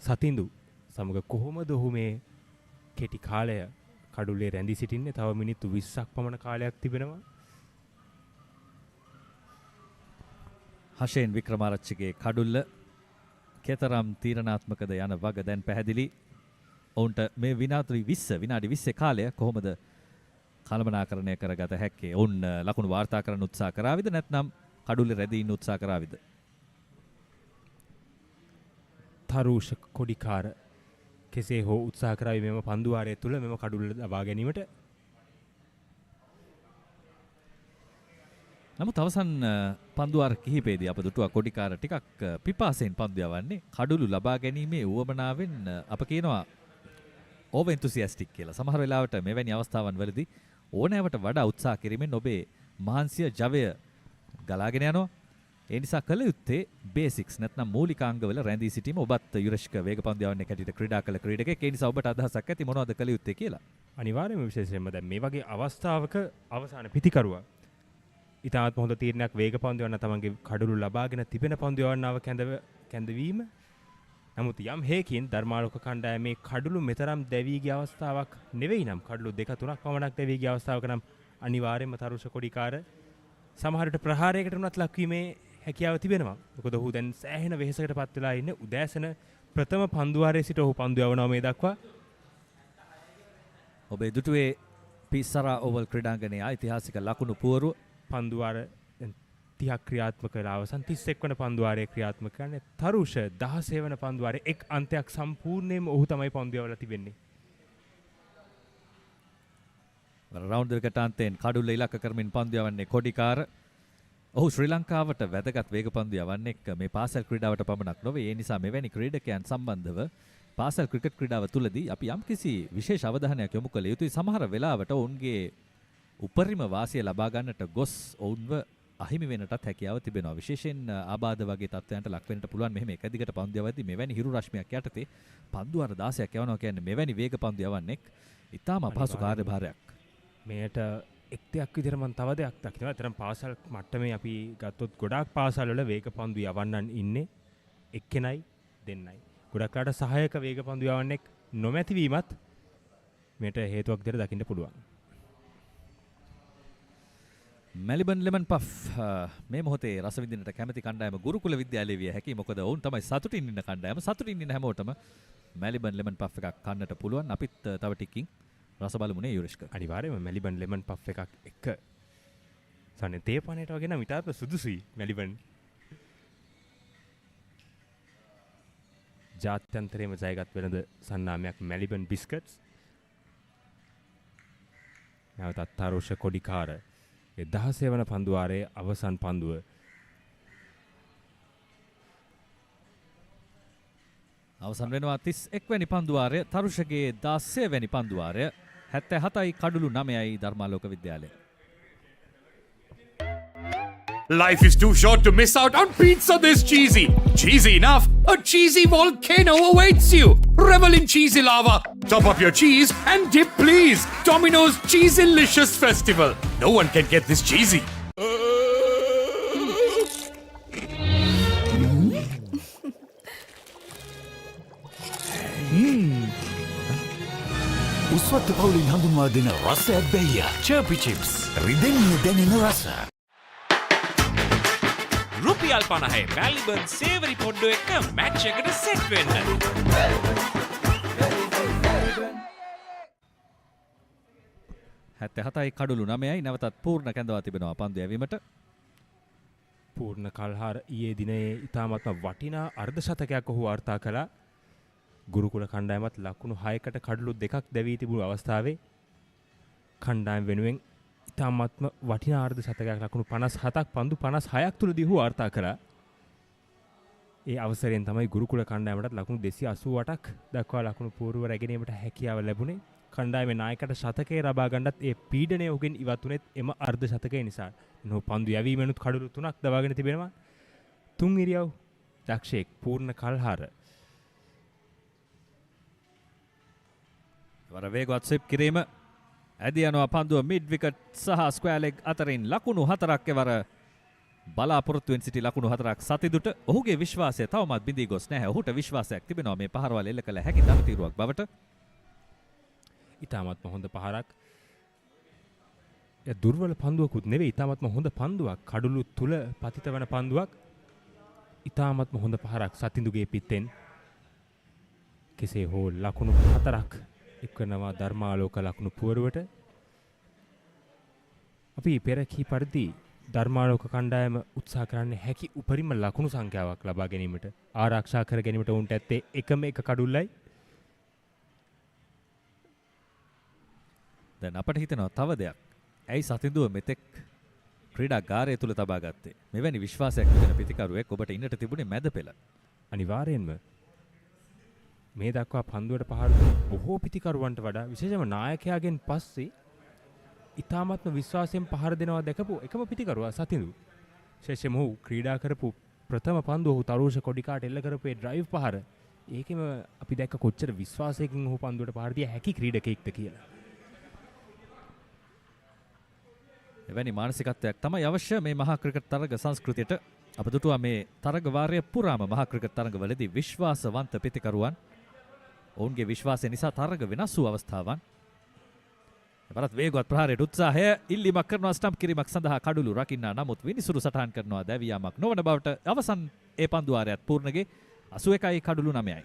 සතිඳු සමග කොහොමද ඔහු මේ කෙටි කාලය කඩුල්ලේ රැඳී සිටින්නේ? තව මිනිත්තු 20ක් පමණ කාලයක් තිබෙනවා. හෂේන් වික්‍රමාරච්චිගේ කඩුල්ල කෙතරම් තීරණාත්මකද යන වග දැන් පැහැදිලි. ඔවුන්ට මේ විනාඩි 20 කාලය කොහොමද කළමනාකරණය කරගත හැක්කේ? ඔවුන් ලකුණු වාර්තා කරන්න උත්සාහ කරාවිද නැත්නම් කඩුල්ලේ රැඳී ඉන්න උත්සාහ කරාවිද? තරුෂ කොඩිකාර කෙසේ හෝ උත්සාහ කරාවි මෙම පන්දුවාරය තුළ මෙම කඩුල්ල ලබා ගැනීමට. නමුත් අවසන් පන්දුවාර කිහිපයේදී අප දුටුවා කොඩිකාර ටිකක් පිපාසයෙන් පන්දු යවන්නේ. කඩුළු ලබා ගැනීමේ උවමනාවෙන් අප කියනවා ඕවර් එන්තුසියාස්ටික් කියලා. සමහර වෙලාවට මෙවැනි අවස්ථාවන් වලදී ඕනෑවට වඩා උත්සාහ කිරීමෙන් ඔබේ මහන්සිය ජවය ගලාගෙන යනවා. ඒ නිසා කළ යුත්තේ බේසික්ස් නැත්නම් මූලිකාංගවල රැඳී සිටීම. ඔබත් යුරෂ්ක වේග පන්දු යවන්නේ කැටිට ක්‍රීඩා කළ ක්‍රීඩකයෙක්. ඒ නිසා ඔබට අදහසක් ඇති මොනවද කළ යුත්තේ කියලා. අනිවාර්යයෙන්ම විශේෂයෙන්ම දැන් මේ වගේ අවස්ථාවක අවසාන පිතිකරුවා ඉතාමත් හොඳ තීරණයක් වේග පන්දු යවන්න තමන්ගේ කඩුළු ලබාගෙන තිබෙන පන්දු යවන්නව කැඳවීම. නමුත් යම් හේකින් ධර්මාලෝක කණ්ඩායමේ කඩුළු මෙතරම් දැවී ගිය අවස්ථාවක් නෙවෙයි නම් කඩුළු 2-3ක් පමණක් දැවී ගිය අවස්ථාවක නම් අනිවාර්යයෙන්ම තරුෂ කොඩිකාර සමහරට ප්‍රහාරයකට උනත් ලක්වීමේ හැකියාව තිබෙනවා. මොකද ඔහු දැන් සෑහෙන වෙහෙසකටපත් වෙලා ඉන්නේ. උදෑසන ප්‍රථම පන්දුවාරයේ සිට ඔහු පන්දු යවනවා මේ දක්වා. ඔබේ දුටුවේ පිසරා ඕවල් ක්‍රීඩාංගණයේ ඓතිහාසික ලකුණු පුවරුව. පන්දුවාර 30ක් ක්‍රියාත්මක වෙලා අවසන් 31 වන පන්දුවාරයේ ක්‍රියාත්මක කරන්නේ තරුෂ 16 වන පන්දුවාරයේ එක් අන්තයක් සම්පූර්ණයෙන්ම ඔහු තමයි පන්දු යවලා තිබෙන්නේ. රවුන්ඩ් දෙකට අන්තයෙන් කඩුල්ල ඉලක්ක කරමින් පන්දු යවන්නේ කොඩිකාර. ඔහු ශ්‍රී ලංකාවට වැදගත් වේගපන්දු යවන්නෙක් මේ පාසල් ක්‍රීඩාවට පමණක් නොවේ. ඒ නිසා මෙවැනි ක්‍රීඩකයන් සම්බන්ධව පාසල් ක්‍රිකට් ක්‍රීඩාව තුළදී අපි යම්කිසි විශේෂ අවධානයක් යොමු කළ යුතුයි. සමහර වෙලාවට ඔවුන්ගේ උපරිම වාසිය ලබා ගන්නට ගොස් ඔවුන්ව අහිමි වෙනටත් හැකියාව තිබෙනවා. විශේෂයෙන් ආබාධ වගේ තත්ත්වයන්ට ලක් වෙන්නට පුළුවන්. මෙහෙම එක දිගට පන්දු යවද්දී මෙවැනි හිරු රශ්මියක් යටතේ පන්දු අර 16ක් යවනවා කියන්නේ මෙවැනි වේග පන්දු යවන්නෙක් ඉතාම අපහසු කාර්යභාරයක්. මෙයට එක් දෙයක් විදිහට මම තව දෙයක් දකිනවා. අතරම පාසල් මට්ටමේ අපි ගත්තොත් ගොඩාක් පාසල් වල වේග පන්දු යවන්නන් ඉන්නේ එක්කෙනයි දෙන්නයි. ගොඩක් රට සහායක වේග පන්දු යවන්නෙක් නොමැති වීමත් මෙයට හේතුවක් විදිහට දකින්න පුළුවන්. මෙල්බන් ලෙමන් පෆ් මේ මොහොතේ රස විඳින්නට කැමති කණ්ඩායම ගුරුකුල විද්‍යාලයේ විය හැකියි. මොකද ඔවුන් තමයි සතුටින් ඉන්න කණ්ඩායම. සතුටින් ඉන්න හැමෝටම මෙල්බන් ලෙමන් පෆ් එකක් කන්නට පුළුවන්. අපිත් තව ටිකකින් රස බලමුනේ යුරිෂ්ක. අනිවාර්යයෙන්ම මෙල්බන් ලෙමන් පෆ් එකක් එක සන්නේ තේ පානේට වගේ නම් ඊටත් සුදුසුයි මෙල්බන්. ජාත්‍යන්තරයේම ජයගත් වෙනද සන්නාමයක් මෙල්බන් බිස්කට්ස්. නැවතත් තාරෝෂ කොඩිකාර 16 වන පන්දුවාරයේ අවසන් පන්දුව. අවසන් වෙනවා 31 වැනි පන්දුවාරය. තරුෂගේ 16 වැනි පන්දුවාරය. 77යි කඩුළු 9යි ධර්මාලෝක විද්‍යාලය. Life is too short to miss out on pizza this cheesy. Cheesy enough, a cheesy volcano awaits you. Revel in cheesy lava. Top up your cheese and dip please. Domino's Cheesylicious Festival. No one can get this cheesy. උස්වත්ත පවුලින් හඳුන්වා දෙන රසයක් බැයියා. චර්පි chips. රිදෙන්න දැනෙන රස. රුපියල් 50 මැලිබන් සේවරි පොඩ්ඩෝ එක match එකට set වෙන්න. 77යි කඩුළු 9යි නැවතත් පූර්ණ කැඳවා තිබෙනවා පන්දු යැවීමට. පූර්ණ කල්හාර ඊයේ දිනේ ඉතාමත්ම වටිනා අර්ධ ශතකයක් ඔහු වාර්තා කළා. ගුරුකුල කණ්ඩායමත් ලකුණු 6කට කඩලු 2ක් දැවී තිබුණු අවස්ථාවේ කණ්ඩායම වෙනුවෙන් ඉතාමත්ම වටිනා අර්ධ ශතකයක් ලකුණු 57ක් පන්දු 56ක් තුලදී ඔහු වාර්තා කළා. ඒ අවසරයෙන් තමයි ගුරුකුල කණ්ඩායමට ලකුණු 288ක් දක්වා ලකුණු පූර්ව රැගෙනීමට හැකියාව ලැබුණේ. කණ්ඩායමේ නායකට ශතකයේ ලබා ගන්නත් ඒ පීඩනය ඔහුගෙන් ඉවත් වුණෙත් එම අර්ධ ශතකය නිසා. නෝ පන්දු යැවීමෙනුත් කඩලු 3ක් දවාගෙන තිබෙනවා. තුන් ඉරියව් දක්ෂයෙක් පූර්ණ කල්හාර. වර වේගවත් ස්විප් කිරීම ඇදී යනවා පන්දුව මිඩ් විකට් සහ ස්ක්වයර් ලෙග් අතරින් ලකුණු 4ක් එවර බලාපොරොත්තුවෙන් සිටි ලකුණු 4ක් සතිදුට. ඔහුගේ විශ්වාසය තවමත් බිඳී ගොස් නැහැ. ඔහුට විශ්වාසයක් තිබෙනවා මේ පහරවල් එල්ල කළ හැකි දරතීරුවක් බවට. ඉතාමත්ම හොඳ පහරක්. දුර්වල පන්දුවකුත් නෙවෙයි, ඉතාමත්ම හොඳ පන්දුවක්. කඩුළු තුල පතිත වන පන්දුවක්. ඉතාමත්ම හොඳ පහරක් සතිඳුගේ පිටෙන්. කෙසේ හෝ ලකුණු 4ක් එක්වනවා ධර්මාලෝක ලකුණු පුවරුවට. අපි පෙර කී පරිදි ධර්මාලෝක කණ්ඩායම උත්සාහ කරන්නේ හැකි උපරිම ලකුණු සංඛ්‍යාවක් ලබා ගැනීමට, ආරක්ෂා කර ගැනීමට උන්ට ඇත්තේ එකම එක කඩුල්ලයි. දැන් අපට හිතෙනවා තව දෙයක්. ඇයි සතිඳුව මෙතෙක් ක්‍රීඩාගාරය තුල තබා ගත්තේ? මෙවැනි විශ්වාසයක් තිබෙන පිතිකරුවෙක් ඔබට ඉන්නට තිබුණේ මැද පෙළ. අනිවාර්යෙන්ම මේ දක්වා පන්දුවට පහර බොහෝ පිතිකරුවන්ට වඩා විශේෂම නායකයාගෙන් පස්සේ ඉතාමත්ම විශ්වාසයෙන් පහර දෙනවා දැකපු එකම පිතිකරුවා සතිඳු. විශේෂයෙන්ම ඔහු ක්‍රීඩා කරපු ප්‍රථම පන්දුව ඔහු තරුෂ කොඩිකාට එල්ල කරපු ඒ ඩ්‍රයිව් පහර. ඒකෙම අපි දැක්ක කොච්චර විශ්වාසයකින් ඔහු පන්දුවට පහර දිය හැකි ක්‍රීඩකයෙක්ද කියලා. එවැනි මානසිකත්වයක් තමයි අවශ්‍ය මේ මහා ක්‍රිකට් තරග සංස්කෘතියට. අප දුටුවා මේ තරග වාරය පුරාම මහා ක්‍රිකට් තරගවලදී විශ්වාසවන්ත පිතිකරුවන්. ඔවුන්ගේ විශ්වාසය නිසා තරග වෙනස් වූ අවස්ථාවන්. එවරත් වේගවත් ප්‍රහාරයට උත්සාහය ඉල්ලීමක් කරනවා ස්ටම්ප් කිරීමක් සඳහා කඩුළු රකින්නා. නමුත් විනිසුරු සටහන් කරනවා දැවියාමක් නොවන බවට. අවසන් ඒ පන්දුවාරයත් පූර්ණගේ 81යි කඩුළු 9යි.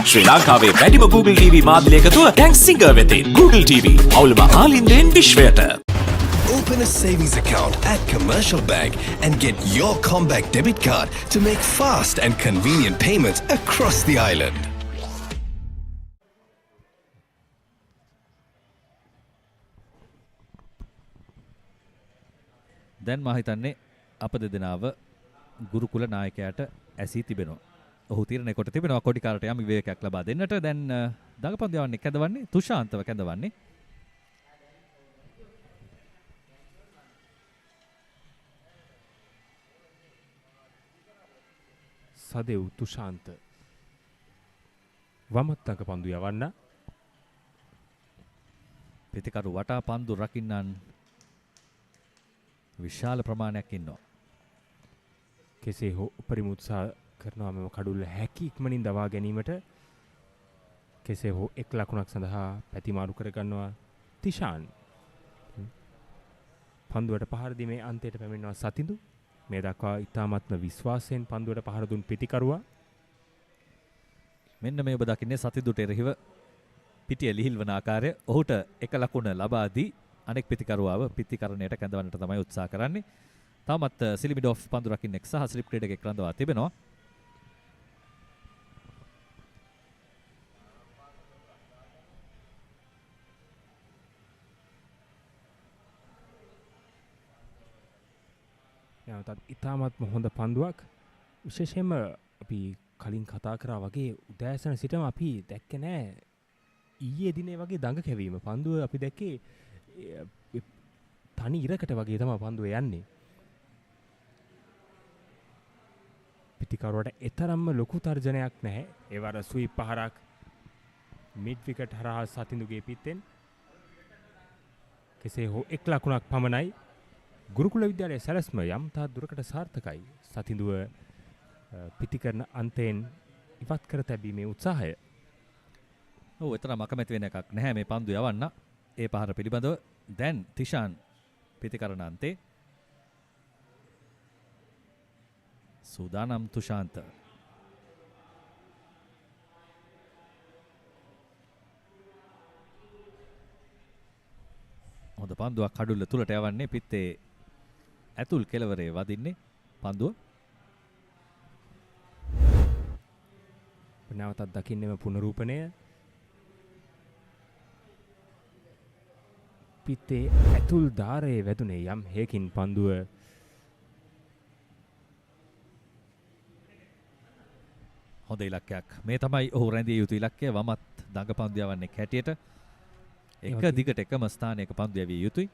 ශ්‍රී ලංකාවේ වැඩිම Google TV මාධ්‍ය එකතුව දැන් සිංගර් වෙතින් Google TV අවුලම ආලින්දෙන් විශ්වයට. Open a savings account at Commercial Bank and get your comeback debit card to make fast and convenient payments across the island. දැන් මා හිතන්නේ අප දෙදෙනාව ගුරුකුල නායකයාට ඇසී තිබෙනවා. ඔහු තීරණය කොට තිබෙනවා කොඩිකාරට යම් විවේකයක් ලබා දෙන්නට. දැන් දඟපන්දු යවන්නේ කැඳවන්නේ තුෂාන්තව කැඳවන්නේ. සදෙව් තුෂාන්ත වමත් දඟපන්දු යවන්න. පිතිකරු වටා පන්දු රකින්නන් විශාල ප්‍රමාණයක් ඉන්නවා. කෙසේ හෝ උපරිම උත්සාහ කරනවා මෙම කඩුල්ල හැකි ඉක්මනින් දවා ගැනීමට. කෙසේ හෝ එක් ලකුණක් සඳහා පැතිමාරු කරගන්නවා තිෂාන්. පන්දුවට පහර දීමේ අන්තයට පැමිණෙනවා සතිඳු. මේ දක්වා ඉතාමත්ම විශ්වාසයෙන් පන්දුවට පහර දුන් පිතිකරුවා. මෙන්න මේ ඔබ දකින්නේ සතිඳුට එරෙහිව පිටිය ලිහිල් වන ආකාරය. ඔහුට එක ලකුණ ලබා දී අනෙක් පිතිකරුවාව පිතිකරණයට කැඳවන්නට තමයි උත්සාහ කරන්නේ. තාමත් සිලිමිඩෝෆ් පන්දු රකින්නෙක් සහ ස්ලිප් ක්‍රීඩකෙක් රඳවා තිබෙනවා. නැවතත් ඉතාමත්ම හොඳ පන්දුවක්. විශේෂයෙන්ම අපි කලින් කතා කරා වගේ උදෑසන සිටම අපි දැක්කේ නෑ ඊයේ දිනේ වගේ දඟ කැවීම. පන්දුව අපි දැක්කේ තනි ඉරකට වගේ තමයි පන්දුව යන්නේ. පිටිකරුවට එතරම්ම ලොකු තර්ජනයක් නැහැ. ඒ වර ස්වීප් පහරක් මිඩ් විකට් හරහා සතිඳුගේ පිත්තෙන්. කෙසේ හෝ එක් ලකුණක් පමණයි. ගුරුකුල විද්‍යාලයේ සැලැස්ම යම් තාක් දුරකට සාර්ථකයි. සතිඳුව පිටිකරන අන්තයෙන් ඉවත් කර තැබීමේ උත්සාහය. ඔව් එතරම් අකමැති වෙන එකක් නැහැ මේ පන්දු යවන්න. ඒ පහර පිළිබඳව දැන් තිෂාන් පිතිකරන අන්තේ සූදානම් තුෂාන්ත. හොඳ පන්දුවක් කඩුල්ල තුලට යවන්නේ. පිත්තේ ඇතුල් කෙළවරේ වදින්නේ පන්දුව. නැවතත් දකින්නෙම පුනරූපණය. පිත්තේ ඇතුල් ධාරයේ වැදුනේ යම් හේකින් පන්දුව හොඳ ඉලක්කයක්. මේ තමයි ඔහු රැඳිය යුතු ඉලක්කය. වමත් දඟ පන්දු යවන්නේ හැටියට එක දිගට එකම ස්ථානයක පන්දු යවිය යුතුයි.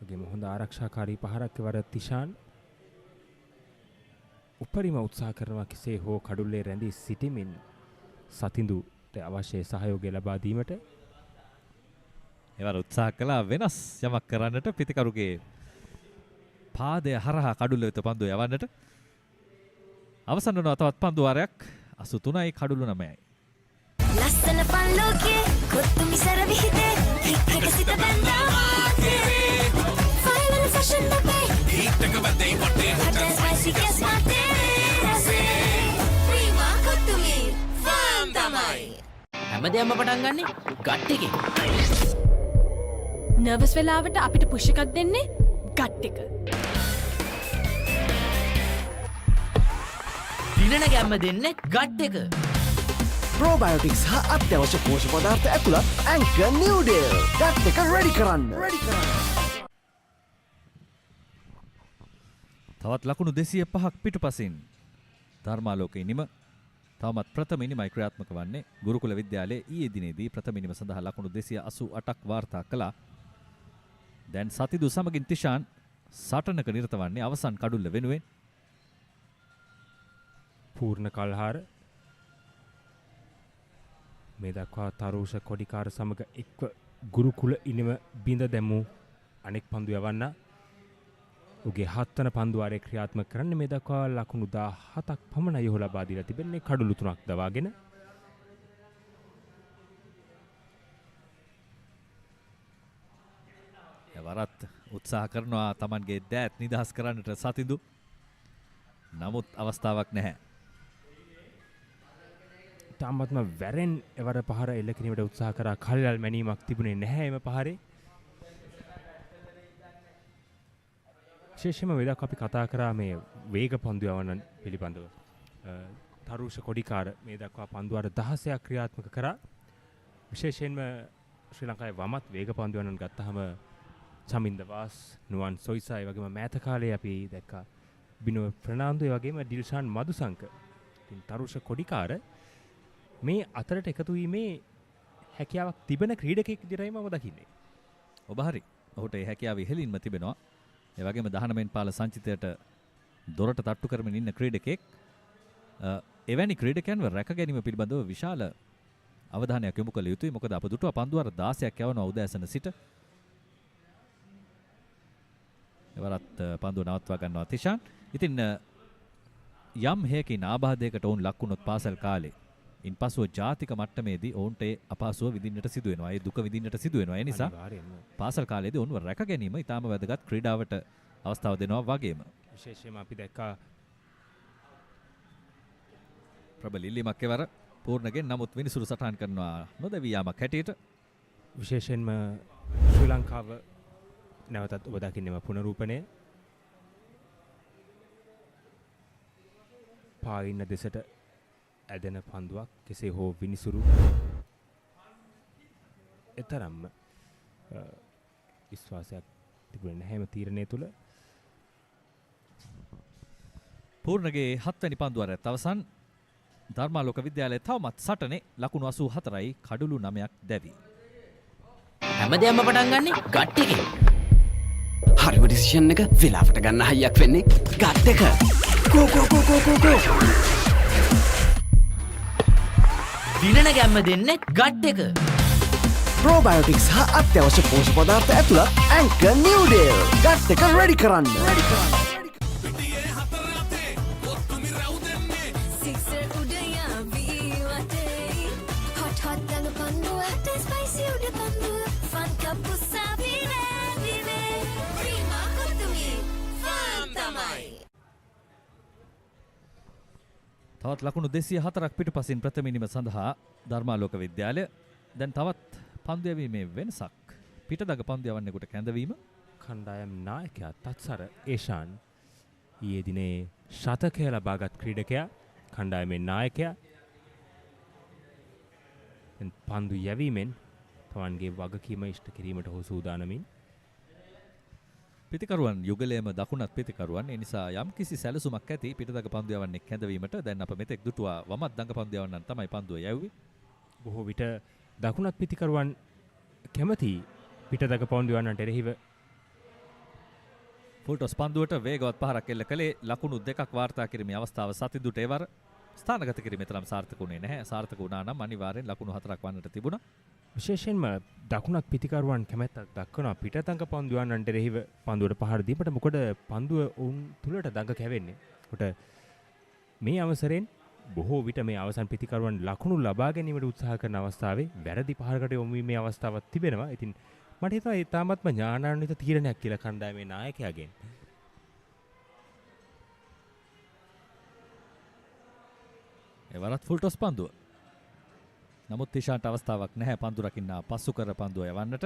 වගේම හොඳ ආරක්ෂාකාරී පහරක් වර තිෂාන් උපරිම උත්සාහ කරනවා කෙසේ හෝ කඩුල්ලේ රැඳී සිටිමින් සතිඳුට අවශ්‍ය සහයෝගය ලබා දීමට. එවර උත්සාහ කළා වෙනස් යමක් කරන්නට. පිතිකරුගේ පාදය හරහා කඩුල්ල වෙත පන්දුව යවන්නට. අවසන් වනවා තවත් පන්දු වාරයක්. 83යි කඩුල්ල 9යි. ලස්සන පන්ලෝකේ කොත්තු මිසර විහිදේ හික්ක සිට බැඳා ෆයිනල් ෆැෂන් අපේ හිටක බදේ පොටේ හොටල් ස්පයිසි කෙස් මාතේ රසේ ප්‍රීමා කොත්තුමි ෆාම් තමයි හැමදේම පටන් ගන්නෙ ගට් එකේ. නර්වස් වෙලාවට අපිට පුෂ් එකක් දෙන්නේ ගට් එක. දිනන ගැම්ම දෙන්නේ ගට් එක. ප්‍රෝබයෝටික්ස් හා අත්‍යවශ්‍ය පෝෂක පදාර්ථ ඇතුළත් ඇන්කර් නිව්ඩේල්. ගට් එක රෙඩි කරන්න. තවත් ලකුණු 205ක් පිටුපසින් ධර්මාලෝක ඉනිම තවමත් ප්‍රථම ඉනිමයි ක්‍රියාත්මක වන්නේ. ගුරුකුල විද්‍යාලයේ ඊයේ දිනේදී ප්‍රථම ඉනිම සඳහා ලකුණු 288ක් වාර්තා කළා. දැන් සතිදු සමගින් තිෂාන් සටනක නිරත වන්නේ අවසන් කඩුල්ල වෙනුවෙන්. පූර්ණ කල්හාර මේ දක්වා තරුෂ කොඩිකාර සමග එක්ව ගුරුකුල ඉනිම බිඳ දැමූ අනෙක් පන්දු යවන්න. උගේ 7 වන පන්දු වාරයේ ක්‍රියාත්මක කරන්නේ. මේ දක්වා ලකුණු 17ක් පමණ යොහු ලබා දීලා තිබෙන්නේ කඩුළු 3ක් දවාගෙන. එවරත් උත්සාහ කරනවා Tamanගේ දෑත් නිදහස් කරන්නට සතිඳු. නමුත් අවස්ථාවක් නැහැ. තාමත්ම වැරෙන් එවර පහර එල්ල කිරීමට උත්සාහ කරා. කල්යල් මැනීමක් තිබුණේ නැහැ එම පහරේ. විශේෂයෙන්ම වෙදක් අපි කතා කරා මේ වේග පන්දු යවන පිළිබඳව. තරුෂ කොඩිකාර මේ දක්වා පන්දු අර 16ක් ක්‍රියාත්මක කරා. විශේෂයෙන්ම ශ්‍රී ලංකාවේ වමත් වේග පන්දු යනන් ගත්තාම චමින්ද වාස්, නුවන් සොයිසා ඒ වගේම මෑත කාලේ අපි දැක්කා බිනෝ ප්‍රනාන්දු ඒ වගේම ඩිල්ෂාන් මදුසංක. ඉතින් තරුෂ කොඩිකාර මේ අතරට එකතු වීමේ හැකියාවක් තිබෙන ක්‍රීඩකෙක් විදිහටයි මම දකින්නේ. ඔබ හරි. ඔහුට ඒ හැකියාව ඉහළින්ම තිබෙනවා. ඒ වගේම 19 පාල සංචිතයට දොරට තට්ටු කරමින් ඉන්න ක්‍රීඩකෙක්. එවැනි ක්‍රීඩකයන්ව රැක ගැනීම පිළිබඳව විශාල අවධානයක් යොමු කළ යුතුයි. මොකද අප දුටුව පන්දු අර 16ක් යවනවා උදෑසන සිට. එවරත් පන්දුව නවත්වා ගන්නවා තිෂාන්. ඉතින් යම් හේකින් ආබාධයකට ඔවුන් ලක් වුණොත් පාසල් කාලේ ඉන්පසුව ජාතික මට්ටමේදී ඔවුන්ට ඒ අපහසුව විඳින්නට සිදු වෙනවා. ඒ දුක විඳින්නට සිදු වෙනවා. ඒ නිසා පාසල් කාලේදී ඔවුන්ව රැක ගැනීම ඉතාම වැදගත් ක්‍රීඩාවට අවස්ථාව දෙනවා වගේම. විශේෂයෙන්ම අපි දැක්කා ප්‍රබල ඉල්ලීමක් එවර පූර්ණගෙන් නමුත් විනිසුරු සටහන් කරනවා නොදැවී යාමක් හැටියට. විශේෂයෙන්ම ශ්‍රී ලංකාව නැවතත් ඔබ දකින්නම පුනරූපණය. පායින්න දෙසට ඇදෙන පන්දුවක් කෙසේ හෝ විනිසුරු එතරම්ම විශ්වාසයක් තිබුණේ නැහැ හැම තීරණය තුළ. පූර්ණගේ 7 වෙනි පන්දුවරත් අවසන්. ධර්මාලෝක විද්‍යාලය තවමත් සටනේ ලකුණු 84යි කඩුළු 9ක් දැවි. හැමදේම පටන් ගන්නෙ ගට් එකේ. හරිම ඩිසිෂන් එක වෙලාවට ගන්න හයියක් වෙන්නේ ගට් එක. කෝ කෝ කෝ කෝ කෝ කෝ. දිනන ගැම්ම දෙන්නේ ගට් එක. ප්‍රෝබයෝටික්ස් හා අත්‍යවශ්‍ය පෝෂක පදාර්ථ ඇතුළත් ඇන්කර් නිව්ඩේල් ගට් එක රෙඩි කරන්න. තවත් ලකුණු 204ක් පිටුපසින් ප්‍රථම ඉනිම සඳහා ධර්මාලෝක විද්‍යාලය. දැන් තවත් පන්දු යැවීමේ වෙනසක්. පිටදග පන්දු යවන්නෙකුට කැඳවීම. කණ්ඩායම් නායකයා තත්සර ඒෂාන් ඊයේ දිනේ ශතකය ලබාගත් ක්‍රීඩකයා කණ්ඩායමේ නායකයා පන්දු යැවීමෙන් තමන්ගේ වගකීම ඉෂ්ට කිරීමට ඔහු සූදානමින්. පිතිකරුවන් යුගලයේම දකුණත් පිතිකරුවන්. ඒ නිසා යම් කිසි සැලසුමක් ඇති පිටදග පන්දු යවන්නේ කැඳවීමට. දැන් අප මෙතෙක් දුටුවා වමත් දඟ පන්දු යවන්නන් තමයි පන්දුව යැව්වේ. බොහෝ විට දකුණත් පිතිකරුවන් කැමති පිටදග පන්දු යවන්නට එරෙහිව ෆුල් ටොස් පන්දුවට වේගවත් පහරක් එල්ල කළේ ලකුණු 2ක් වාර්තා කිරීමේ අවස්ථාව සතිදුට එවර ස්ථානගත කිරීමේ තරම් සාර්ථක වුණේ නැහැ. සාර්ථක වුණා නම් අනිවාර්යෙන් ලකුණු 4ක් වන්නට තිබුණා. විශේෂයෙන්ම දකුණත් පිතිකරුවන් කැමැත්තක් දක්වනවා පිටතඟ පන්දු යවන්නට එරෙහිව පන්දුවට පහර දීමට. මොකද පන්දුව උන් තුලට දඟ කැවෙන්නේ. කොට මේ අවසරෙන් බොහෝ විට මේ අවසන් පිතිකරුවන් ලකුණු ලබා ගැනීමට උත්සාහ කරන අවස්ථාවේ වැරදි පහරකට යොමු වීමේ අවස්ථාවක් තිබෙනවා. ඉතින් මට හිතෙනවා ඒ තාමත්ම ඥානාන්විත තීරණයක් කියලා කණ්ඩායමේ නායකයාගෙන්. එවරත් ෆුල් ටොස් පන්දුව. නමුත් තිෂාන්ට අවස්ථාවක් නැහැ පන්දු රකින්න පසු කර පන්දුව යවන්නට.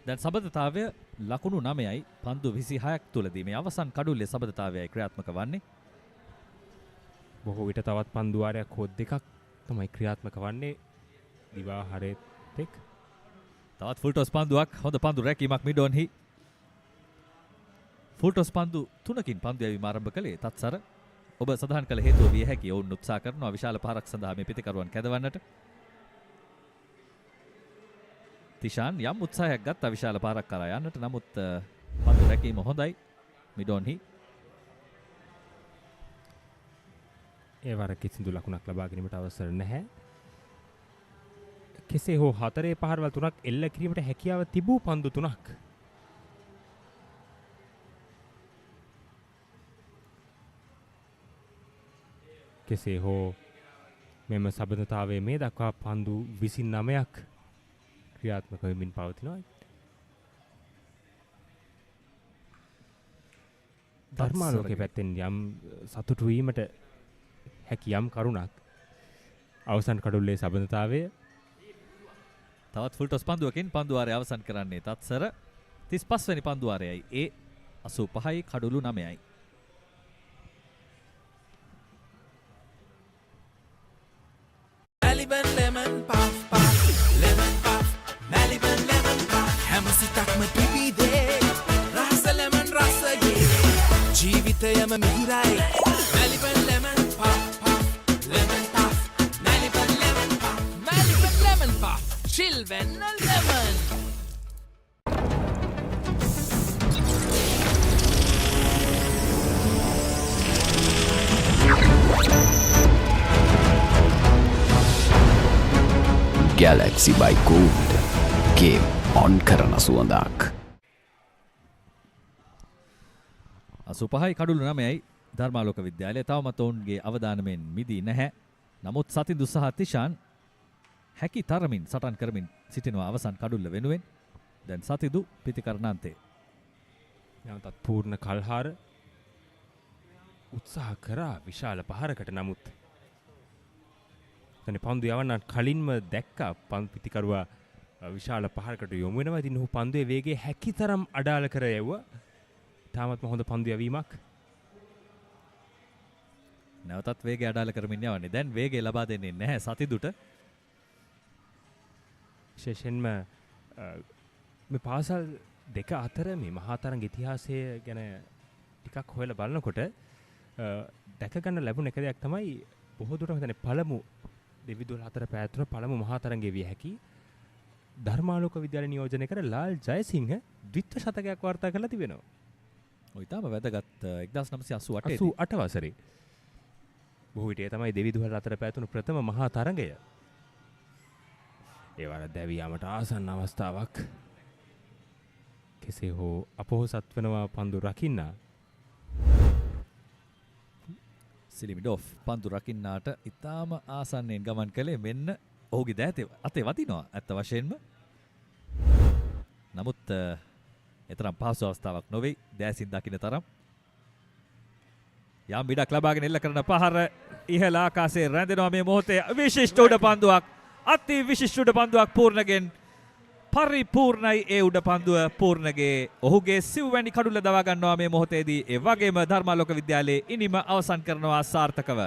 දැන් සබඳතාවය ලකුණු 9යි පන්දු 26ක් තුලදී මේ අවසන් කඩුල්ලේ සබඳතාවයයි ක්‍රියාත්මක වන්නේ. බොහෝ විට තවත් පන්දු වාරයක් හෝ දෙකක් තමයි ක්‍රියාත්මක වන්නේ දිවා හරෙත් එක්. තවත් ෆුල් ටොස් පන්දුවක් හොඳ පන්දු රැකීමක් මිඩොන්හි. ෆුල් ටොස් පන්දු 3කින් පන්දු යැවීම ආරම්භ කළේ තත්සර. ඔබ සඳහන් කළ හේතුව විය හැකි ඔවුන් උත්සාහ කරනවා විශාල පහරක් සඳහා මේ පිතිකරුවන් කැදවන්නට. තිෂාන් යම් උත්සාහයක් ගත්තා විශාල පාරක් කරා යන්නට. නමුත් පන්දු රැකීම හොඳයි මිඩොන්හි. ඒ වර කිසිදු ලකුණක් ලබා ගැනීමට අවසර නැහැ. කෙසේ හෝ 4 පහරවල් 3ක් එල්ල කිරීමට හැකියාව තිබූ පන්දු 3ක්. කෙසේ හෝ මෙම සබඳතාවයේ මේ දක්වා පන්දු 29ක් ක්‍රියාත්මක වෙමින් පවතිනවා. ධර්මාලෝකයේ පැත්තෙන් යම් සතුටු වීමට හැකි යම් කරුණක් අවසන් කඩුල්ලේ සබඳතාවය. තවත් ෆුල් ටොස් පන්දුවකින් පන්දුවාරය අවසන් කරන්නේ තත්සර. 35 වෙනි පන්දුවාරයයි ඒ 85යි කඩුළු 9යි. Maliban lemon puff puff, lemon puff, Maliban lemon puff. හැමසිතක්ම පිපිදේ, රස lemon රසයේ. ජීවිතයම මිහිරයි. Maliban lemon puff puff, lemon puff, Maliban lemon puff, Maliban lemon puff. Chill when a lemon. Galaxy by Gold game on කරන සුවඳක්. 85යි කඩුළු 9යි ධර්මාලෝක විද්‍යාලය තවමත් ඔවුන්ගේ අවධානයෙන් මිදී නැහැ. නමුත් සතිදු සහ තිෂාන් හැකි තරමින් සටන් කරමින් සිටිනවා අවසන් කඩුල්ල වෙනුවෙන්. දැන් සතිදු පිතිකරණාන්තේ. නැවතත් පූර්ණ කල්හාර උත්සාහ කරා විශාල පහරකට. නමුත් පන්දු යවන්න කලින්ම දැක්කා පන්දු පිතිකරුවා විශාල පහරකට යොමු වෙනවා. ඉතින් ඔහු පන්දුවේ වේගය හැකිතරම් අඩාල කර යවුවා. තාමත්ම හොඳ පන්දු යවීමක්. නැවතත් වේගය අඩාල කරමින් යවන්නේ. දැන් වේගය ලබා දෙන්නේ නැහැ සතිදුට. විශේෂයෙන්ම මේ පාසල් දෙක අතර මේ මහා තරඟ ඉතිහාසය ගැන ටිකක් හොයලා බලනකොට දැක ගන්න ලැබුණ එක දෙයක් තමයි බොහෝ දුරට හිතන්නේ පළමු 2014 පැවැත්වුණු පළමු මහා තරඟයේ විය හැකි ධර්මාලෝක විද්‍යාලය නියෝජනය කර ලාල් ජයසිංහ ද්විත්ව ශතකයක් වාර්තා කරලා තිබෙනවා. ඔය තාම වැදගත් 1988 වසරේ. බොහෝ විට ඒ තමයි 2014 පැවැත්වුණු ප්‍රථම මහා තරඟය. ඒ වර දැවියාමට ආසන්න අවස්ථාවක්. කෙසේ හෝ අපොහොසත් වෙනවා පන්දු රකින්නා. සිලිමිඩෝෆ් පන්දු රකින්නාට ඉතාම ආසන්නයෙන් ගමන් කළේ මෙන්න ඔහුගේ දෑතේ අතේ වදිනවා ඇත්ත වශයෙන්ම. නමුත් එතරම් පහසු අවස්ථාවක් නොවේ දෑසින් දකින්න තරම්. යම් බිඩක් ලබාගෙන එල්ල කරන පහර ඉහළ ආකාශයේ රැඳෙනවා මේ මොහොතේ. විශිෂ්ට උඩ පන්දුවක්, අති විශිෂ්ට උඩ පන්දුවක් පූර්ණගෙන්. පරිපූර්ණයි ඒ උඩ පන්දුව පූර්ණගේ. ඔහුගේ සිව්වැනි කඩුල්ල දවා ගන්නවා මේ මොහොතේදී. ඒ වගේම ධර්මාලෝක විද්‍යාලයේ ඉනිම අවසන් කරනවා සාර්ථකව.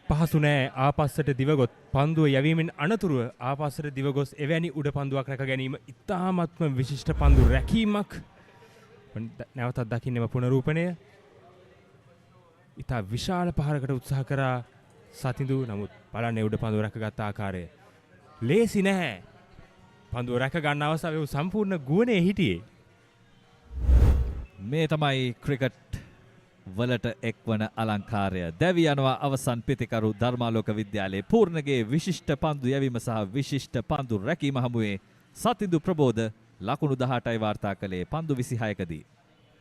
පහසු නෑ ආපස්සට දිවගොත් පන්දුව යැවීමෙන් අනතුරුව ආපස්සට දිවගොස් එවැනි උඩ පන්දුවක් රැක ගැනීම ඉතාමත්ම විශිෂ්ට පන්දු රැකීමක්. නැවතත් දකින්නම පුනරූපණය. ඉතා විශාල පහරකට උත්සාහ කරා සතිඳු. නමුත් බලන්න උඩ පන්දුව රැකගත් ආකාරය ලේසි නැහැ. පන්දුව රැක ගන්න අවස්ථාවේ සම්පූර්ණ ගුවනේ හිටියේ. මේ තමයි ක්‍රිකට් වලට එක්වන අලංකාරය. දැවි යනවා අවසන් පිතිකරු ධර්මාලෝක විද්‍යාලයේ පූර්ණගේ විශිෂ්ට පන්දු යැවීම සහ විශිෂ්ට පන්දු රැකීම හමුවේ සතිඳු ප්‍රබෝධ ලකුණු 18යි වාර්තා කළේ පන්දු 26කදී.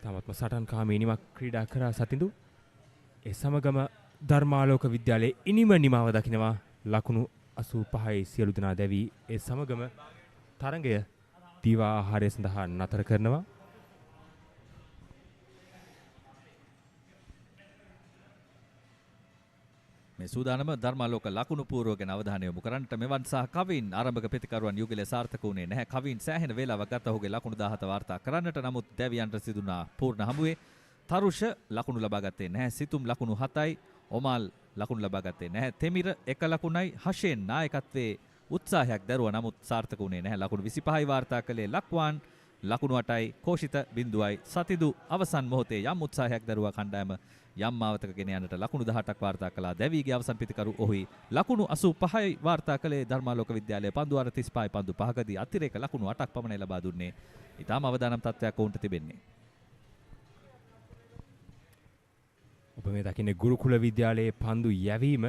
තමත්ම සටන්කාමී ඉනිමක් ක්‍රීඩා කරා සතිඳු. ඒ සමගම ධර්මාලෝක විද්‍යාලයේ ඉනිම නිමාව දකිනවා ලකුණු 85යි සියලු දෙනා දැවි. ඒ සමගම තරඟය දීවා ආහාරය සඳහා නතර කරනවා. මේ සූදානම ධර්මාලෝක ලකුණු පූර්ව ගැන අවධානය යොමු කරන්නට මෙවන් සහ කවින් ආරම්භක ප්‍රතිකරුවන් යුගලයේ සාර්ථක වුණේ නැහැ. කවින් සෑහෙන වේලාවක් ගත ඔහුගේ ලකුණු 17 වාර්තා කරන්නට. නමුත් දැවියන්ට සිදුනා පූර්ණ හමුවේ. තරුෂ ලකුණු ලබා ගත්තේ නැහැ. සිතුම් ලකුණු 7යි. ඔමාල් ලකුණු ලබා ගත්තේ නැහැ. තෙමිර 1 ලකුණයි. හෂේන් නායකත්වයේ උත්සාහයක් දරුවා නමුත් සාර්ථක වුණේ නැහැ. ලකුණු 25යි වාර්තා කළේ ලක්වාන්. ලකුණු 8යි. කෝෂිත බිඳුවයි. සතිදු අවසන් මොහොතේ යම් උත්සාහයක් දරුවා කණ්ඩායම යම් මාවතක ගෙන යන්නට ලකුණු 18ක් වාර්තා කළා. දැවිගේ අවසන් පිතිකරු ඔහුයි. ලකුණු 85යි වාර්තා කළේ ධර්මාලෝක විද්‍යාලය පන්දු 35යි පන්දු 5කදී අතිරේක ලකුණු 8ක් පමණයි ලබා දුන්නේ. ඊටම අවදානම් තත්ත්වයක් ඔවුන්ට තිබෙන්නේ. ඔබ මේ දකින්නේ ගුරුකුල විද්‍යාලයේ පන්දු යැවීම.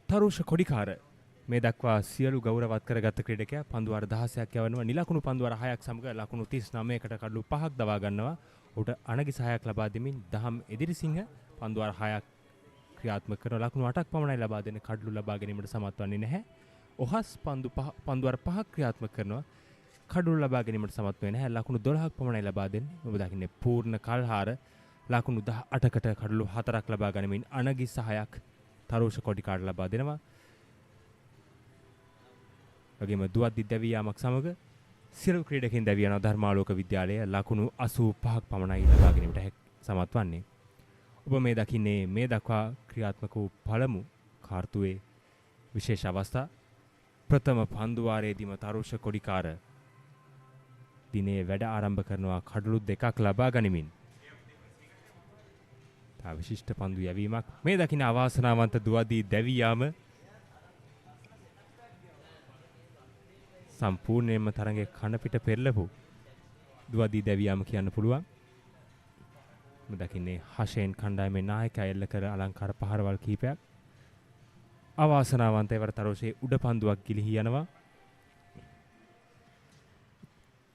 තරුෂ කොඩිකාර මේ දක්වා සියලු ගෞරවත් කරගත් ක්‍රීඩකයා පන්දු වාර 16ක් යවනවා. නිලකුණු පන්දු වාර 6ක් සමග ලකුණු 39කට කඩලු 5ක් දවා ගන්නවා. උට අනගි සහායක් ලබා දෙමින් දහම් එදිරිසිංහ පන්දු වාර 6ක් ක්‍රියාත්මක කරන ලකුණු 8ක් පමණයි ලබා දෙන කඩලු ලබා ගැනීමට සමත් වන්නේ නැහැ. ඔහස් පන්දු වාර 5ක් ක්‍රියාත්මක කරනවා. කඩලු ලබා ගැනීමට සමත් වෙන්නේ නැහැ. ලකුණු 12ක් පමණයි ලබා දෙන්නේ. ඔබ දකින්නේ පූර්ණ කල්හාර ලකුණු 18කට කඩලු 4ක් ලබා ගැනීමෙන් අනගි සහායක් තරුෂ කොඩිකාර ලබා දෙනවා. වගේම දුවත් දිද්දවියාමක් සමග සියලු ක්‍රීඩකයන් දැවියන ධර්මාලෝක විද්‍යාලය ලකුණු 85ක් පමණයි ලබා ගැනීමට සමත් වන්නේ. ඔබ මේ දකින්නේ මේ දක්වා ක්‍රියාත්මක වූ පළමු කාර්තුවේ විශේෂ අවස්ථා. ප්‍රථම පන්දු වාරයේදීම තරුෂ කොඩිකාර දිනේ වැඩ ආරම්භ කරනවා කඩලු 2ක් ලබා ගනිමින්. තා විශිෂ්ට පන්දු යැවීමක්. මේ දකින්න අවාසනාවන්ත දුවදී දැවී යාම සම්පූර්ණයෙන්ම තරඟේ කන පිට පෙරලපු දුවදී දැවී යාම කියන්න පුළුවන්. මේ දකින්නේ හෂෙන් කණ්ඩායමේ නායකයා එල්ල කර අලංකාර පහරවල් කිහිපයක්. අවාසනාවන්තව තරෝෂේ උඩ පන්දුවක් ගිලිහි යනවා.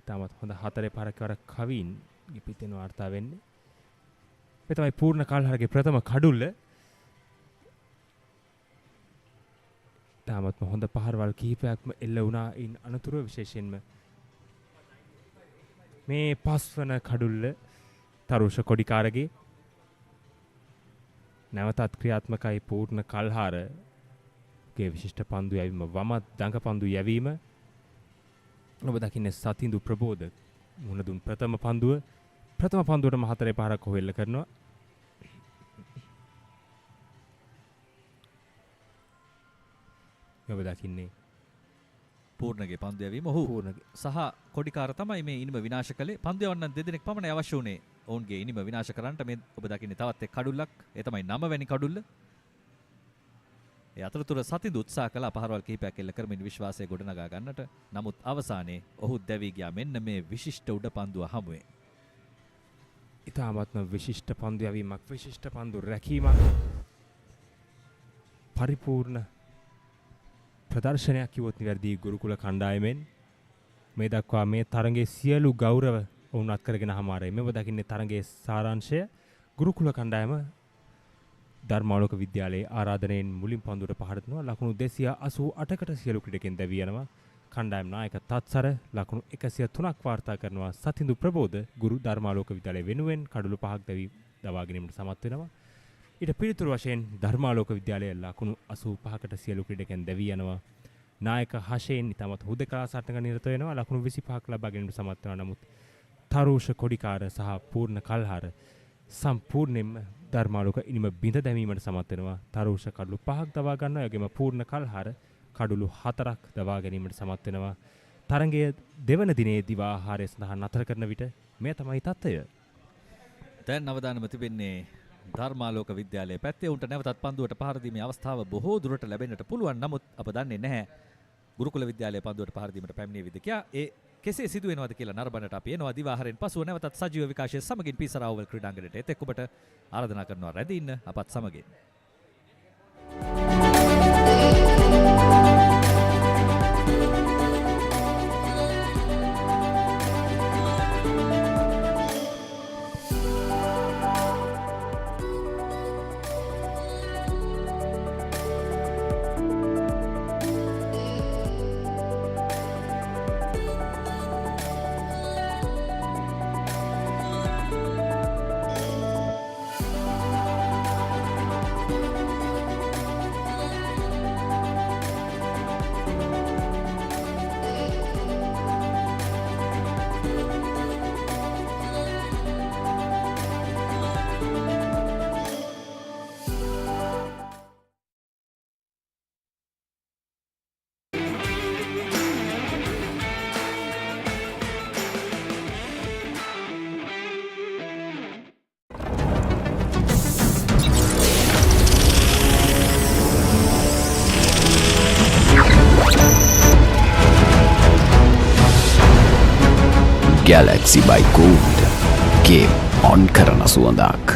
තාමත් හොඳ 4 පාරක් වර කවින් පිටින් වාර්තා වෙන්නේ. මේ තමයි පූර්ණ කල්හරගේ ප්‍රථම කඩුල්ල. තාමත්ම හොඳ පහරවල් කිහිපයක්ම එල්ල වුණා. ඉන් අනතුරුව විශේෂයෙන්ම මේ පස්වන කඩුල්ල තරුෂ කොඩිකාරගේ නැවතත් ක්‍රියාත්මකයි පූර්ණ කල්හාරගේ විශිෂ්ට පන්දු යැවීම වම දඟ පන්දු යැවීම. ඔබ දකින්නේ සතිඳු ප්‍රබෝධ මුහුණ දුන් ප්‍රථම පන්දුවටම 4 පාරක් හොෙල්ල කරනවා. ඔබ දකින්නේ පූර්ණගේ පන්දු යැවීම ඔහු සහ කොඩිකාර තමයි මේ ඉනිම විනාශ කළේ. පන්දු යවන්න දෙදෙනෙක් පමණ අවශ්‍ය වුණේ ඔවුන්ගේ ඉනිම විනාශ කරන්නට. මේ ඔබ දකින්නේ තවත් එක් කඩුල්ලක්. ඒ තමයි 9 වැනි කඩුල්ල. ඒ අතරතුර සතිඳු උත්සාහ කළ පහරවල් කිහිපයක් එල්ල කරමින් විශ්වාසය ගොඩනගා ගන්නට. නමුත් අවසානයේ ඔහු දැවී ගියා මෙන්න මේ විශිෂ්ට උඩ පන්දුව හමුවේ. ඉතාමත්ම විශිෂ්ට පන්දු යැවීමක්, විශිෂ්ට පන්දු රැකීමක්, පරිපූර්ණ ප්‍රදර්ශනයක් කිව්වොත් නිවැරදි ගුරුකුල කණ්ඩායමෙන්. මේ දක්වා මේ තරඟයේ සියලු ගෞරව වුණ අත්කරගෙන හමාරයි. මෙව දකින්නේ තරඟයේ සාරාංශය. ගුරුකුල කණ්ඩායම ධර්මාලෝක විද්‍යාලයේ ආරාධනයෙන් මුලින් පන්දුවට පහර දෙනවා. ලකුණු 288කට සියලු ක්‍රීඩකයන් දැවී යනවා. කණ්ඩායම් නායක තත්සර ලකුණු 103ක් වාර්තා කරනවා. සතිඳු ප්‍රබෝධ ගුරු ධර්මාලෝක විද්‍යාලය වෙනුවෙන් කඩලු 5ක් දවා ගැනීමට සමත් වෙනවා. ඊට පිළිතුරු වශයෙන් ධර්මාලෝක විද්‍යාලය ලකුණු 85කට සියලු ක්‍රීඩකයන් දැවී යනවා. නායක හෂෙන් ඉතාමත් හුදකලා සටනක නිරත වෙනවා. ලකුණු 25ක් ලබා ගැනීමට සමත් වෙනවා. නමුත් තරුෂ කොඩිකාර සහ පූර්ණ කල්හාර සම්පූර්ණයෙන්ම ධර්මාලෝක ඉනිම බිඳ දැමීමට සමත් වෙනවා. තරුෂ කඩලු 5ක් දවා ගන්නවා. එගේම පූර්ණ කල්හාර කඩලු 4ක් දවා ගැනීමට සමත් වෙනවා. තරඟයේ දෙවන දිනේ දිවා ආහාරය සඳහා නතර කරන විට මේ තමයි තත්ත්වය. දැන් අවධානම තිබෙන්නේ ධර්මාලෝක විද්‍යාලයේ පැත්තේ. උන්ට නැවතත් පන්දුවට පහර දීමේ අවස්ථාව බොහෝ දුරට ලැබෙන්නට පුළුවන්. නමුත් අප දන්නේ නැහැ ගුරුකුල විද්‍යාලයේ පන්දුවට පහර දීමට පැමිණියේවිද කියා. ඒ කෙසේ සිදු වෙනවද කියලා නරඹන්නට අපි එනවා. දිවාහාරයෙන් පසුව නැවතත් සජීව විකාශයේ සමගින් පිසරාවල් ක්‍රීඩාංගණයට එතෙක් ඔබට ආරාධනා කරනවා රැඳී ඉන්න අපත් සමගින්. Galaxy by Gold. Game on කරන සුවඳක්.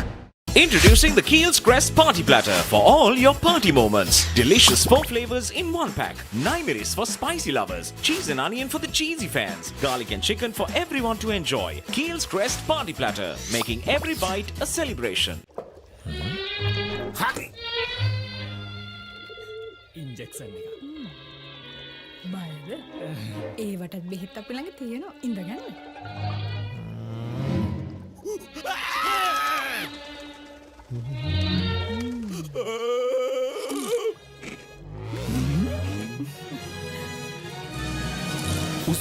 Introducing the Kiehl's Crest Party Platter for all your party moments. Delicious 4 flavors in 1 pack. 9 miris for spicy lovers. Cheese and onion for the cheesy fans. Garlic and chicken for everyone to enjoy. Kiehl's Crest Party Platter, making every bite a celebration. Injection එක. බයද? ඒවටත් බෙහෙත් අපි ළඟ තියෙනවා. ඉඳගන්න.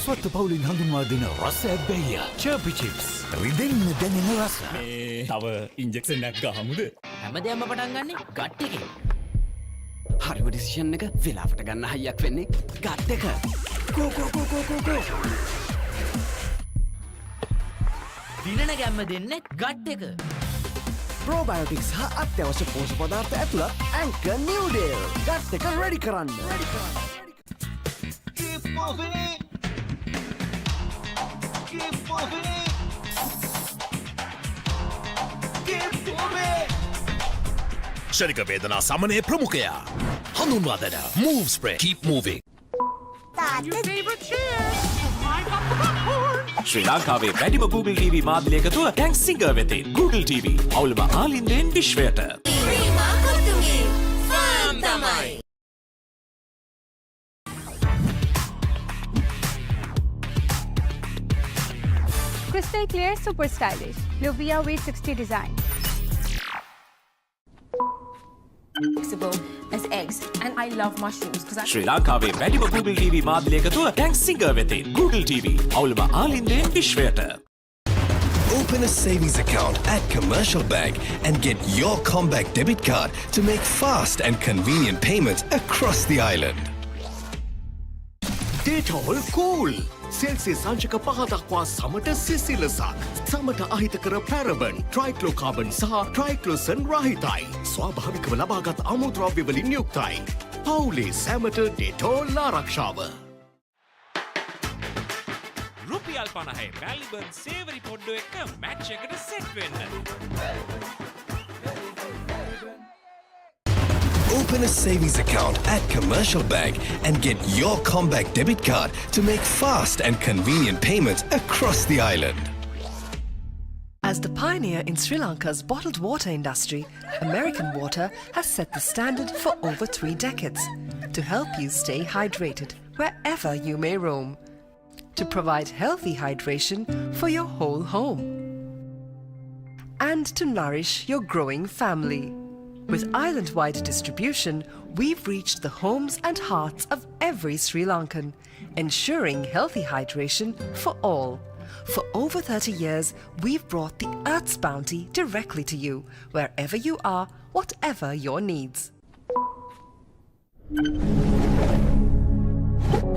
උස්වත්ත පවුලින් හඳුන්වා දෙන රස ඇබ්බැහිය චර්පි chips රිදෙන්න දැනෙන රස තව ඉන්ජෙක්ෂනයක් ගහමුද හැමදේම පටන් ගන්නේ ගට් එකෙන්. හරිම ඩිසිෂන් එක වෙලාවට ගන්න හයියක් වෙන්නේ ගට් එක. කෝ කෝ කෝ කෝ කෝ කෝ. දිනන ගැම්ම දෙන්නේ ගට් එක. ප්‍රෝබයෝටික්ස් හා අත්‍යවශ්‍ය පෝෂ්‍ය පදාර්ථ ඇතුළත් ඇන්කර් නිව්ඩේල් ගට් එක රෙඩි කරන්න. Keep moving. Keep moving. Keep moving. ශනික වේදනා සමනය ප්‍රමුඛයා හඳුන්වා දෙන move spray keep moving ශ්‍රී ලංකාවේ වැඩිම Google TV මාධ්‍යයක තුල ටැන්ක් සිංගර් වෙතින් Google TV අවුලම ආලින්දෙන් විශ්වයට ප්‍රීමා කොතුමේ ෆාම් තමයි. Crystal clear, super stylish. Luvia V60 design. Flexible as eggs. And I love mushrooms because ශ්‍රී ලංකාවේ වැඩිම Google TV මාධ්‍යයක තුල ටැන්ක් සිංගර් වෙතින් Google TV අවුලම ආලින්දෙන් විශ්වයට Open a savings account at Commercial Bank and get your comeback debit card to make fast and convenient payments across the island. Detol cool. Celsius අංශක 5 දක්වා සමට සිසිලසක්. සමට අහිතකර පැරබන්, ට්‍රයික්ලෝකාබන් සහ ට්‍රයික්ලෝසන් රහිතයි. ස්වාභාවිකව ලබාගත් අමුද්‍රව්‍ය වලින් යුක්තයි. පවුලේ සැමට ඩෙටෝල් ආරක්ෂාව. රුපියල් 50 මැල්බර්න් සේවරි පොඩ්ඩෝ එක්ක මැච් එකට සෙට් වෙන්න. Open a savings account at Commercial Bank and get your comeback debit card to make fast and convenient payments across the island. As the pioneer in Sri Lanka's bottled water industry, American Water has set the standard for over 3 decades to help you stay hydrated wherever you may roam, to provide healthy hydration for your whole home, and to nourish your growing family. With island-wide distribution, we've reached the homes and hearts of every Sri Lankan, ensuring healthy hydration for all. For over 30 years, we've brought the Earth's bounty directly to you, wherever you are, whatever your needs.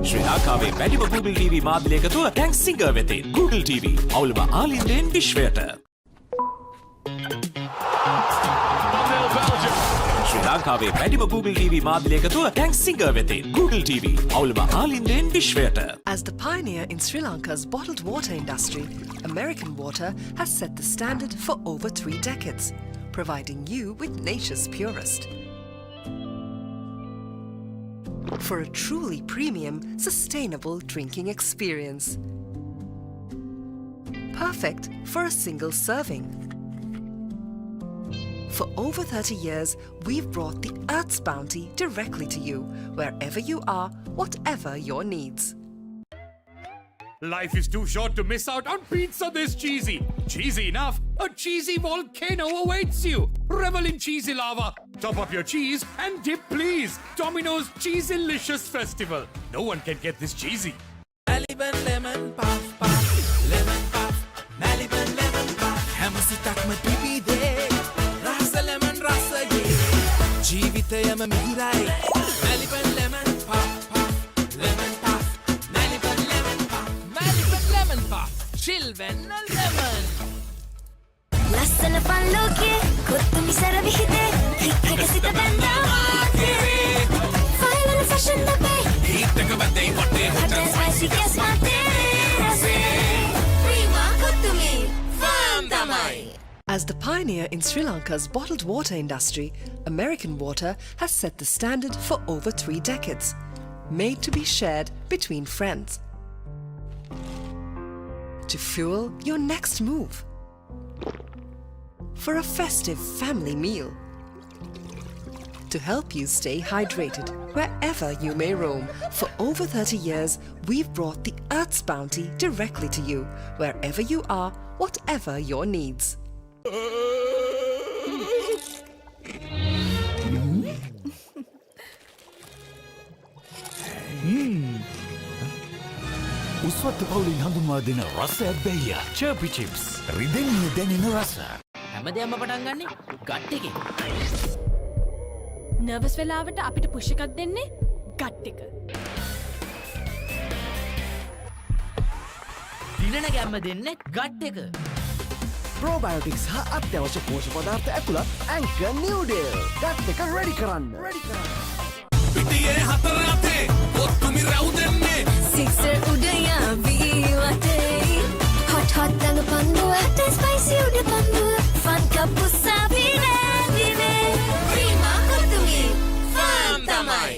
ශ්‍රී ලංකාවේ වැඩිම Google TV මාධ්‍යයක තුල tank singer වෙතින් Google TV අවුලම ආලින්දෙන් විශ්වයට ශ්‍රී ලංකාවේ වැඩිම Google TV මාධ්‍යයක තුල ටැන්ක් සිංගර් වෙතින් Google TV අවුලම ආලින්දෙන් විශ්වයට As the pioneer in Sri Lanka's bottled water industry, American Water has set the standard for over 3 decades, providing you with nature's purest. For a truly premium, sustainable drinking experience. Perfect for a single serving. For over 30 years, we've brought the Earth's bounty directly to you, wherever you are, whatever your needs. Life is too short to miss out on pizza this cheesy. Cheesy enough, a cheesy volcano awaits you. Revel in cheesy lava. Top up your cheese and dip please. Domino's Cheesylicious Festival. No one can get this cheesy. Maliban lemon puff puff. Lemon puff. Maliban lemon puff. Hamasitakma pipide. Rasa lemon rasa ye. Jeevithayama mihirai. Maliban lemon puff puff. Lemon puff. Maliban lemon puff. Maliban lemon puff. Chilvenna lemon. ලස්සන පල්ලෝකේ කොත්තුමි සර විහිදේ හිත් එක සිත බැඳා වාකේ final fashion අපේ හිත් එක බැඳේ වටේ හොට spicy කැස් මාතේ රසේ Prima කොත්තුමි ෆාම් තමයි. As the pioneer in Sri Lanka's bottled water industry, American Water has set the standard for over 3 decades, made to be shared between friends. To fuel your next move. For a festive family meal. To help you stay hydrated wherever you may roam. For over 30 years, we've brought the Earth's bounty directly to you, wherever you are, whatever your needs. උස්වත්ත පවුලින් හඳුන්වා දෙන රසයක් බැයිය චර්පි chips රිදෙන්න දැනෙන රස. හැමදේම පටන් ගන්නේ gut එකෙන්. Nervous වෙලාවට අපිට පුෂ් එකක් දෙන්නේ ගට් එක. දිනන ගැම්ම දෙන්නේ ගට් එක. ප්‍රෝබයෝටික්ස් හා අත්‍යවශ්‍ය පෝෂක පදාර්ථ ඇතුළත් ඇන්කර් නිව්ඩේල් ගට් එක රෙඩි කරන්න. පිටියේ හතර අතේ ඔත්තුමි රැව් දෙන්නේ Sixer udaya ViU App. Hot hot dang panduwa, taste spicy uda panduwa. Fun cup usabi ne vive. Prima kutumi, fun tamai.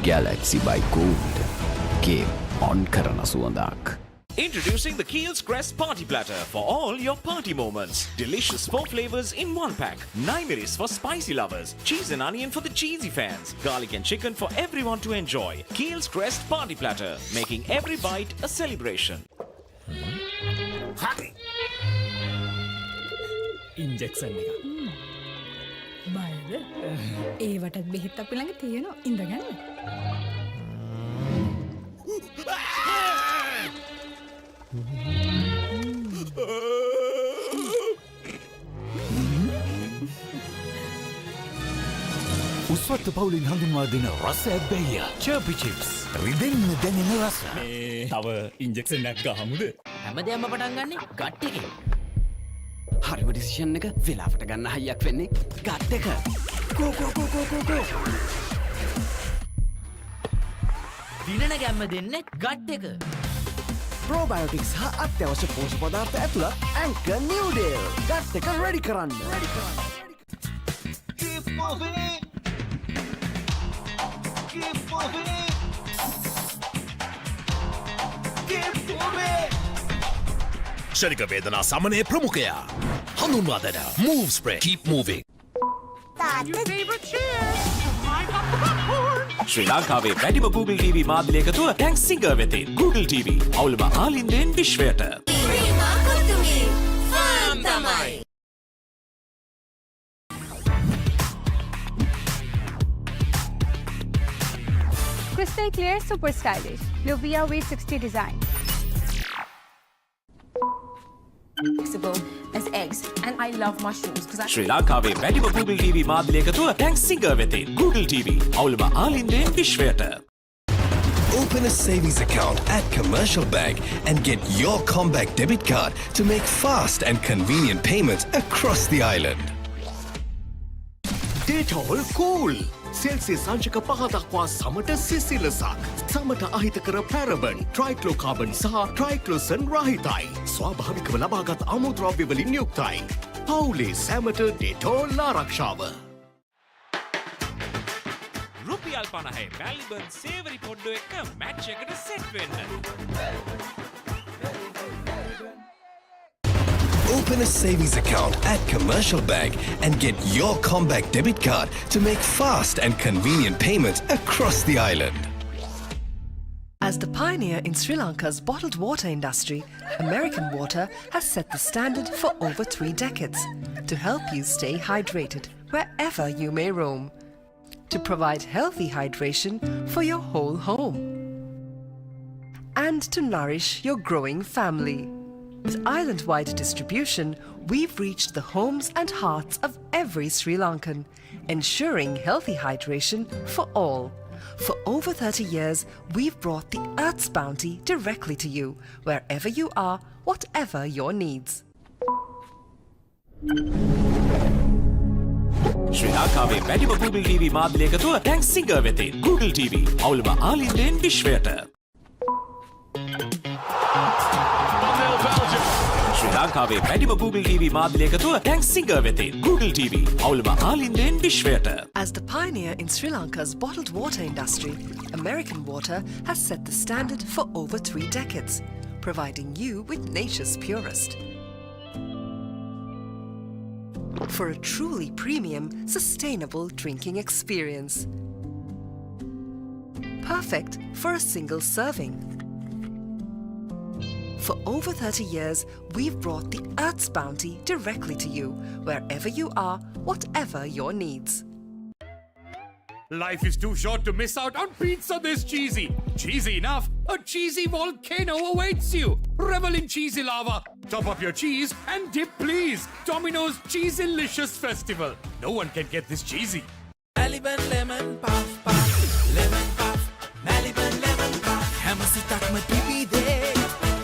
Galaxy by Gold. Game on කරන සුවඳක්. Introducing the Keel's Crest Party Platter for all your party moments. Delicious 4 flavors in 1 pack. 9 miris for spicy lovers. Cheese and onion for the cheesy fans. Garlic and chicken for everyone to enjoy. Keel's Crest Party Platter, making every bite a celebration. Injection එක. බයද? ඒවටත් බෙහෙත් අපි ළඟ තියෙනවා. ඉඳගන්න. උස්වත්ත පවුලින් හඳුන්වා දෙන රසයක් බැයිය චර්පි chips රිදෙන්න දැනෙන රස. තව ඉන්ජෙක්ෂන්යක් ගහමුද? හැමදේම පටන් ගන්නේ ගට් එකෙන්. හරිම ඩිසිෂන් එක වෙලාවට ගන්න හයියක් වෙන්නේ ගට් එක. කෝ. දිනන ගැම්ම දෙන්නේ ගට් එක. ප්‍රෝබයෝටික්ස් හා අත්‍යවශ්‍ය පෝෂක පදාර්ථ ඇතුළත් ඇන්කර් නිව්ඩේල් ගට් එක රෙඩි කරන්න. Keep moving. Keep moving. Keep moving. ශනික වේදනා සමනය ප්‍රමුඛයා හඳුන්වා දෙන move spray keep moving. Your favorite chair. Climb up the popcorn. ශ්‍රී ලංකාවේ වැඩිම Google TV මාධ්‍ය එකතුව ටැන්ක් සිංගර් වෙතින් Google TV අවුලම ආලින්දෙන් විශ්වයට. Prima kutumi, fun tamai. Crystal clear, super stylish. Luvia V60 design. Flexible as eggs, and I love mushrooms because ශ්‍රී ලංකාවේ වැඩිම Google TV මාධ්‍ය එකතුව ටැන්ක් සිංගර් වෙතින් Google TV අවුලම ආලින්දෙන් විශ්වයට. Open a savings account at Commercial Bank and get your comeback debit card to make fast and convenient payments across the island. Detol cool. Celsius සංචක 5 දක්වා සමට සිසිලසක්. සමට අහිතකර පැරබන්, ට්‍රයික්ලෝකාබන් සහ ට්‍රයික්ලෝසන් රහිතයි. ස්වාභාවිකව ලබාගත් අමුද්‍රව්‍ය වලින් යුක්තයි. පවුලේ සැමට ඩෙටෝල් ආරක්ෂාව. රුපියල් 50 මැල්බන් සේවරි පොඩ්ඩෝ එක මැච් එකට සෙට් වෙන්න. Open a savings account at Commercial Bank and get your comeback debit card to make fast and convenient payments across the island. As the pioneer in Sri Lanka's bottled water industry, American Water has set the standard for over 3 decades to help you stay hydrated wherever you may roam, to provide healthy hydration for your whole home, and to nourish your growing family. With island-wide distribution, we've reached the homes and hearts of every Sri Lankan, ensuring healthy hydration for all. For over 30 years, we've brought the Earth's bounty directly to you, wherever you are, whatever your needs. ශ්‍රී ලංකාවේ වැඩිම Google TV මාධ්‍ය එකතුව ටැන්ක් singer වෙතින් Google TV අවුලම ආලින්දෙන් විශ්වයට. ශ්‍රී ලංකාවේ වැඩිම Google TV මාධ්‍ය එකතුව ටැන්ක් සිංගර් වෙතින් Google TV අවුලම ආලින්දෙන් විශ්වයට. As the pioneer in Sri Lanka's bottled water industry, American Water has set the standard for over 3 decades, providing you with nature's purest. For a truly premium, sustainable drinking experience. Perfect for a single serving. For over 30 years, we've brought the Earth's bounty directly to you, wherever you are, whatever your needs. Life is too short to miss out on pizza this cheesy. Cheesy enough, a cheesy volcano awaits you. Revel in cheesy lava. Top up your cheese and dip, please. Domino's Cheesylicious Festival. No one can get this cheesy. Maliban lemon puff puff, lemon puff, Maliban lemon puff. Hamasitakma pipide,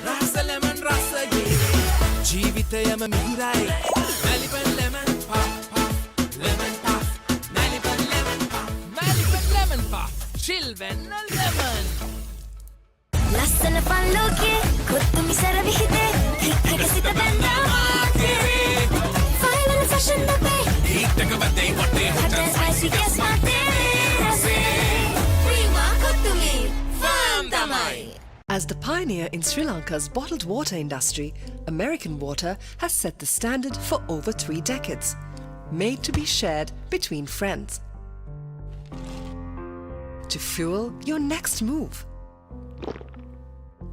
rasa lemon rasa ye. Jeevithayama mihirai. Maliban lemon puff puff, lemon puff, Maliban lemon puff, Maliban lemon puff. Chilven lemon. Lassana palloke, kottumi sara vihide, hikkagasita banda maate. File and fashion the bay. Hot and spicy guess maate. Prima kottumi, fam tamai. As the pioneer in Sri Lanka's bottled water industry, American Water has set the standard for over 3 decades, made to be shared between friends. To fuel your next move.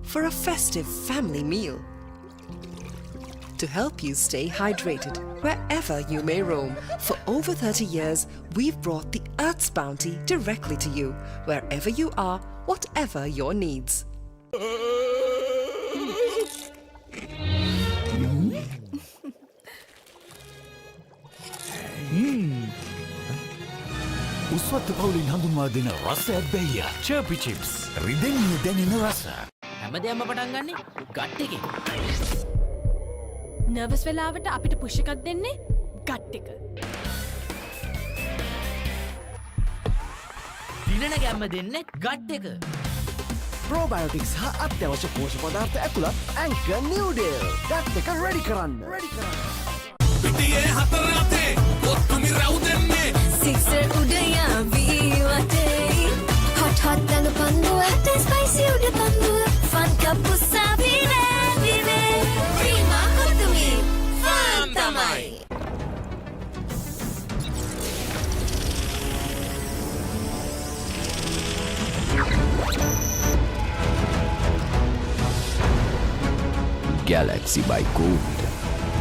For a festive family meal. To help you stay hydrated wherever you may roam. For over 30 years, we've brought the Earth's bounty directly to you, wherever you are, whatever your needs. උස්වත්ත පවුලින් හඳුන්වා දෙන රසයක් බැයිය චර්පි chips රිදෙන්න දැනෙන රස හැමදේම පටන් ගන්නේ gut එකේ. Nervous වෙලාවට අපිට පුෂ් එකක් දෙන්නේ ගට් එක. දිනන ගැම්ම දෙන්නේ ගට් එක. ප්‍රෝබයෝටික්ස් හා අත්‍යවශ්‍ය පෝෂක පදාර්ථ ඇතුළත් ඇන්කර් නිව්ඩේල් ගට් එක රෙඩි කරන්න. පිටියේ හතර අතේ කොත්තුමි රව් දෙන්නේ. Sixer udaya ViU App. Hot hot danga panduwa, hot and spicy uda panduwa. Fun cup usavi vive. Prima kottumi, fam tamai. Galaxy by Gold.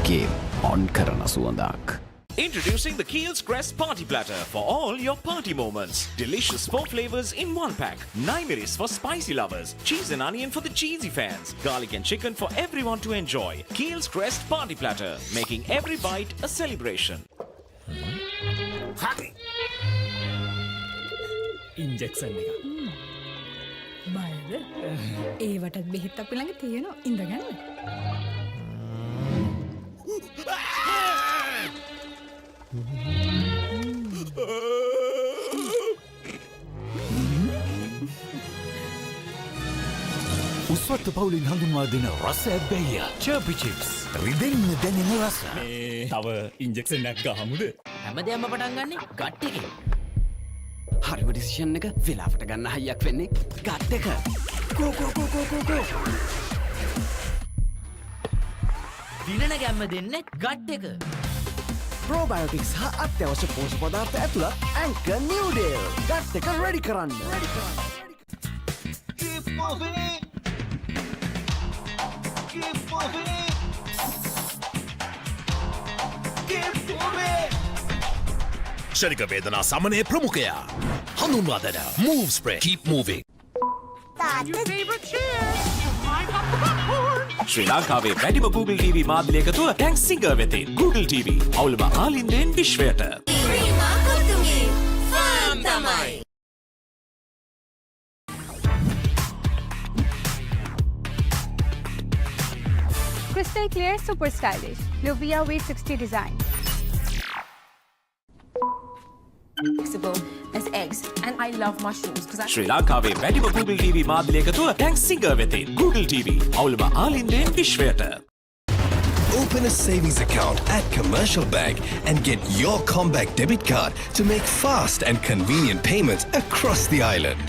Game on කරන සුවඳක්. Introducing the Keel's Crest Party Platter for all your party moments. Delicious 4 flavors in 1 pack. 9 miris for spicy lovers. Cheese and onion for the cheesy fans. Garlic and chicken for everyone to enjoy. Keel's Crest Party Platter, making every bite a celebration. Injection එක. බයද? ඒවටත් බෙහෙත් අපි ළඟ තියෙනවා ඉඳගන්න. උස්වත්ත පවුලින් හඳුන්වා දෙන රසයක් බැයිය චර්පි chips රිදෙන්න දැනෙන රස තව ඉන්ජෙක්ෂන් එකක් ගහමුද? හැමදේම පටන් ගන්නේ ගට් එකේ. හරිම ඩිසිෂන් එක වෙලාවට ගන්න හයියක් වෙන්නේ ගට් එක. කෝ. දිනන ගැම්ම දෙන්නේ ගට් එක. ප්‍රෝබයෝටික්ස් හා අත්‍යවශ්‍ය පෝෂක පදාර්ථ ඇතුළත් ඇන්කර් නිව්ඩේල් ගට් එක රෙඩි කරන්න. Keep moving. Keep moving. Keep moving. ශනික වේදනා සමනය ප්‍රමුඛයා හඳුන්වා දෙන Move Spray Keep Moving. Your favorite chair. Climb up the popcorn. ශ්‍රී ලංකාවේ වැඩිම Google TV මාධ්‍ය එකතුව දැන් සිංගර් වෙතින් Google TV. අවුලම ආලින්දෙන් විශ්වයට. Prima kottumi, fam tamai. Crystal clear, super stylish. Luvia V60 design. Flexible as eggs. And I love mushrooms because ශ්‍රී ලංකාවේ වැඩිම Google TV මාධ්‍ය එකතුව දැන් සිංගර් වෙතින් Google TV. අවුලම ආලින්දෙන් විශ්වයට. Open a savings account at Commercial Bank and get your Comback debit card to make fast and convenient payments across the island.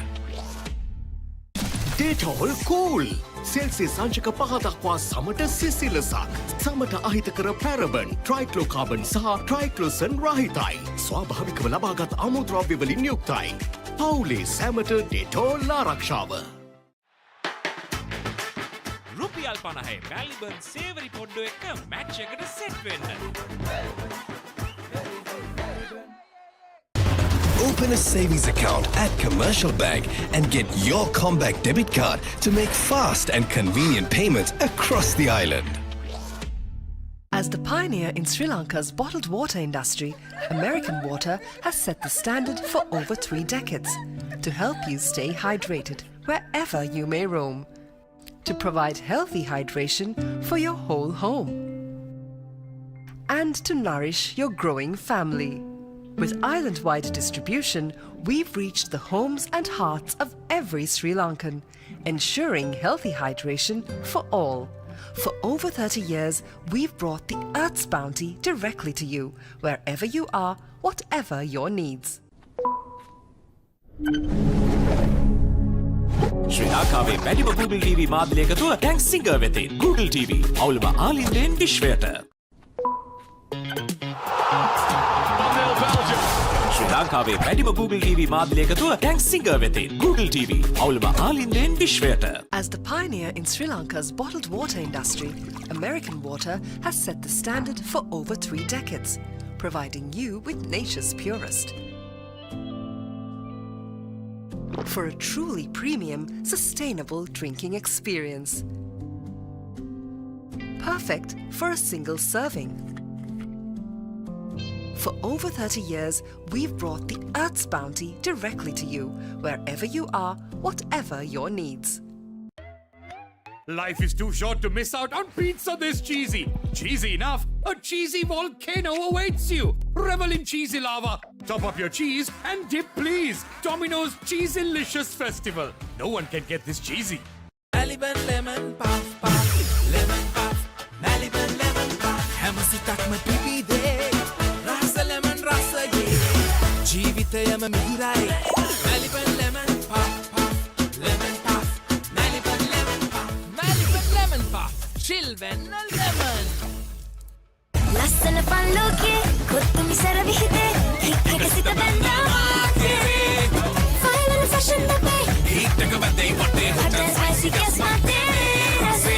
Detol cool. Celsius සංචක 5 දක්වා සමට සිසිලසක්. සමට අහිතකර පැරබන්, ට්‍රයික්ලෝකාබන් සහ ට්‍රයික්ලෝසන් රහිතයි. ස්වාභාවිකව ලබාගත් අමුද්‍රව්‍ය වලින් යුක්තයි. පවුලේ සැමට ඩෙටෝල් ආරක්ෂාව. රුපියල් £50 Melbourne Savory පොඩ්ඩු එක මැච් එකට සෙට් වෙන්න. Open a savings account at Commercial Bank and get your comeback debit card to make fast and convenient payments across the island. As the pioneer in Sri Lanka's bottled water industry, American Water has set the standard for over 3 decades to help you stay hydrated wherever you may roam, to provide healthy hydration for your whole home, and to nourish your growing family. With island-wide distribution, we've reached the homes and hearts of every Sri Lankan, ensuring healthy hydration for all. For over 30 years, we've brought the Earth's bounty directly to you, wherever you are, whatever your needs. ශ්‍රී ලංකාවේ වැඩිම Google TV මාධ්‍ය එකතුව ටැන්ක් singer වෙතින් Google TV අවුලම ආලින්දෙන් විශ්වයට. ශ්‍රී ලංකාවේ වැඩිම Google TV මාධ්‍ය එකතුව ටැන්ක් සිංගර් වෙතින් Google TV අවුලම ආලින්දෙන් විශ්වයට. As the pioneer in Sri Lanka's bottled water industry, American Water has set the standard for over 3 decades, providing you with nature's purest. For a truly premium, sustainable drinking experience. Perfect for a single serving. For over 30 years, we've brought the Earth's bounty directly to you, wherever you are, whatever your needs. Life is too short to miss out on pizza this cheesy. Cheesy enough, a cheesy volcano awaits you. Revel in cheesy lava. Top up your cheese and dip please. Domino's Cheesylicious Festival. No one can get this cheesy. Maliban lemon puff puff, lemon puff, Maliban lemon puff. Hamasitakma pipi de, rasa lemon rasa ye. Jeevitayam mihirai. Maliban lemon puff puff, lemon puff, Maliban lemon puff, Maliban lemon puff. Chilven lemon. ලස්සන පල්ලෝකේ කොත්තුමි සර විහිදේ හික්කට සිත බැන්දා final fashion බබේ හිටක බදේ වටේ හොටල් spicy ගෑස් මාතේ රසේ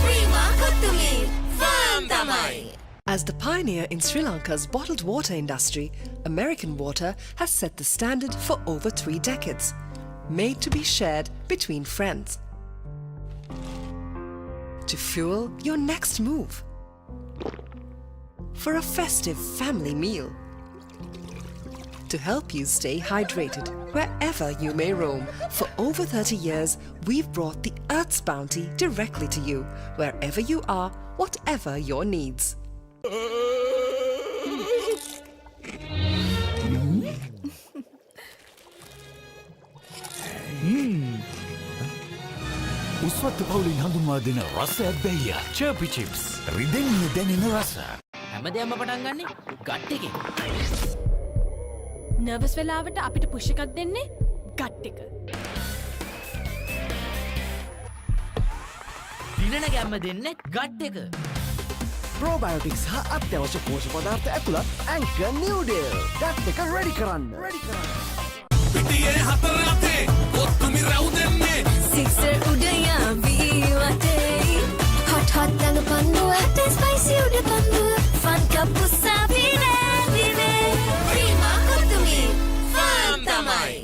Prima කොත්තුමි ෆාම් තමයි. As the pioneer in Sri Lanka's bottled water industry, American Water has set the standard for over 3 decades, made to be shared between friends. To fuel your next move. For a festive family meal. To help you stay hydrated wherever you may roam. For over 30 years, we've brought the Earth's bounty directly to you, wherever you are, whatever your needs. උස්වත්ත පවුලින් හඳුන්වා දෙන රස ඇබ්බැහිය චර්පි chips රිදෙන්න දැනෙන රස. හැමදේම පටන් ගන්නේ gut එකෙන්. Nervous වෙලාවට අපිට පුෂ් එකක් දෙන්නේ ගට් එක. දිනන ගැම්ම දෙන්නේ ගට් එක. Probiotics හා අත්‍යවශ්‍ය පෝෂක පදාර්ථ ඇතුළත් ඇන්කර් නිව්ඩෙල්. ගට් එක රෙඩි කරන්න. පිටියේ හතර අතේ කොත්තුමි රැව් දෙන්නේ. සික්සර් උඩයා ViU අතේ hot hot දඟ පන්දුව හටේ ස්පයිසි උඩ පන්දුව ෆන් කප්පු සාපිනේ විවේ ප්‍රීමා කොත්තුමි ෆාම් තමයි.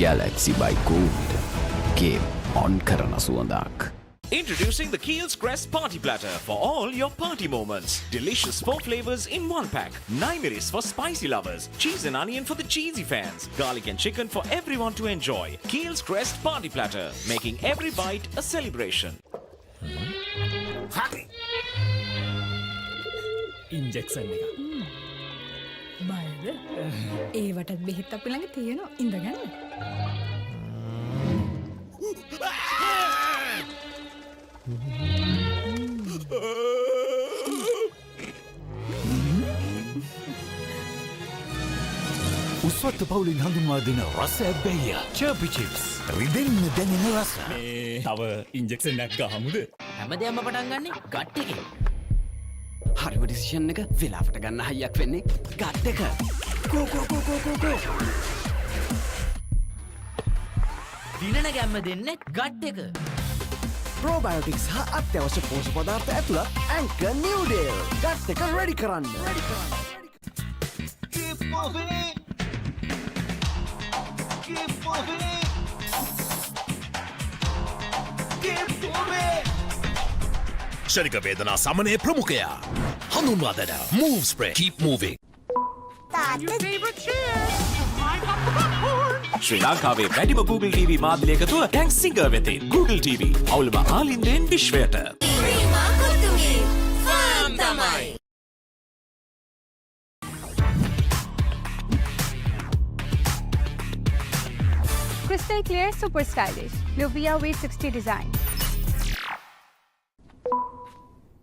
Galaxy by Gold. Game on කරන සුවඳක්. Introducing the Keel's Crest Party Platter for all your party moments. Delicious 4 flavors in 1 pack. 9 miris for spicy lovers. Cheese and onion for the cheesy fans. Garlic and chicken for everyone to enjoy. Keel's Crest Party Platter, making every bite a celebration. Injection එක. බයද? ඒවටත් බෙහෙත් අපි ළඟ තියෙනවා ඉඳගන්න. උස්වත්ත පවුලින් හඳුන්වා දෙන රස ඇබ්බැහිය චර්පි chips රිදෙන්න දැනෙන රස. තව ඉන්ජෙක්ෂන් එකක් ගහමුද? හැමදේම පටන් ගන්නේ ගට් එකෙන්. හරිම ඩිසිෂන් එක වෙලාවට ගන්න හයියක් වෙන්නේ ගත් එක. Go go go go go go. දිනන ගැම්ම දෙන්නේ ගට් එක. ප්‍රෝබයෝටික්ස් හා අත්‍යවශ්‍ය පෝෂක පදාර්ථ ඇතුළත් ඇන්කර් නිව්ඩේල්. ගත් එක රෙඩි කරන්න. Keep moving. Keep moving. Keep moving. ශනික වේදනා සමනය ප්‍රමුඛයා. හඳුන්වා දෙන move spray keep moving. ශ්‍රී ලංකාවේ වැඩිම Google TV මාධ්‍ය එකතුව ටැන්ක් සිංගර් වෙතින් Google TV අවුලම ආලින්දෙන් විශ්වයට. Crystal clear, super stylish. Luvia V60 design.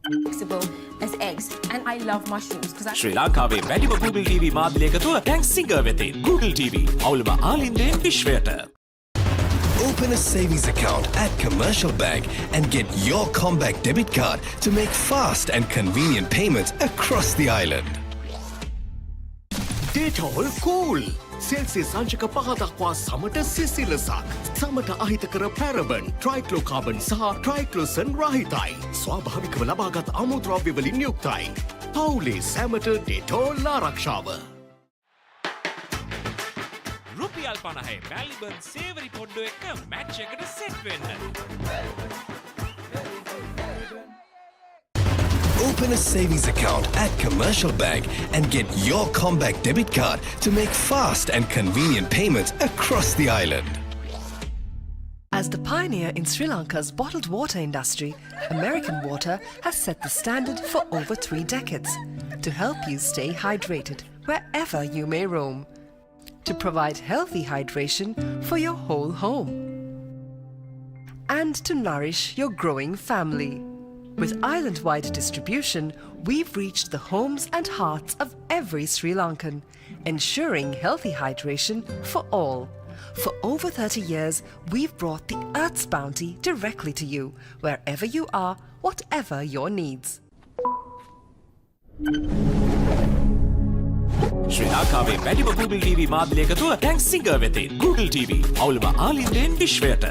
Flexible as eggs, and I love mushrooms because ශ්‍රී ලංකාවේ වැඩිම Google TV මාධ්‍ය එකතුව ටැන්ක් සිංගර් වෙතින් Google TV අවුලම ආලින්දෙන් විශ්වයට. Open a savings account at Commercial Bank and get your comeback debit card to make fast and convenient payments across the island. Detol cool. Celsius සංචක 5 දක්වා සමට සිසිලසක්. සමට අහිතකර පැරබන්, ට්‍රයික්ලෝකාබන් සහ ට්‍රයික්ලෝසන් රහිතයි. ස්වාභාවිකව ලබාගත් අමුද්‍රව්‍ය වලින් යුක්තයි. පවුලේ සැමට ඩෙටෝල් ආරක්ෂාව. රුපියල් 50 මැලිබන් සේවරි පොඩ්ඩෝ එක මැච් එකට සෙට් වෙන්න. Open a savings account at Commercial Bank and get your comeback debit card to make fast and convenient payments across the island. As the pioneer in Sri Lanka's bottled water industry, American Water has set the standard for over 3 decades to help you stay hydrated wherever you may roam, to provide healthy hydration for your whole home, and to nourish your growing family. With island-wide distribution, we've reached the homes and hearts of every Sri Lankan, ensuring healthy hydration for all. For over 30 years, we've brought the Earth's bounty directly to you, wherever you are, whatever your needs. ශ්‍රී ලංකාවේ වැඩිම Google TV මාධ්‍ය එකතුව ටැන්ක් singer වෙතින් Google TV අවුලම ආලින්දෙන් විශ්වයට.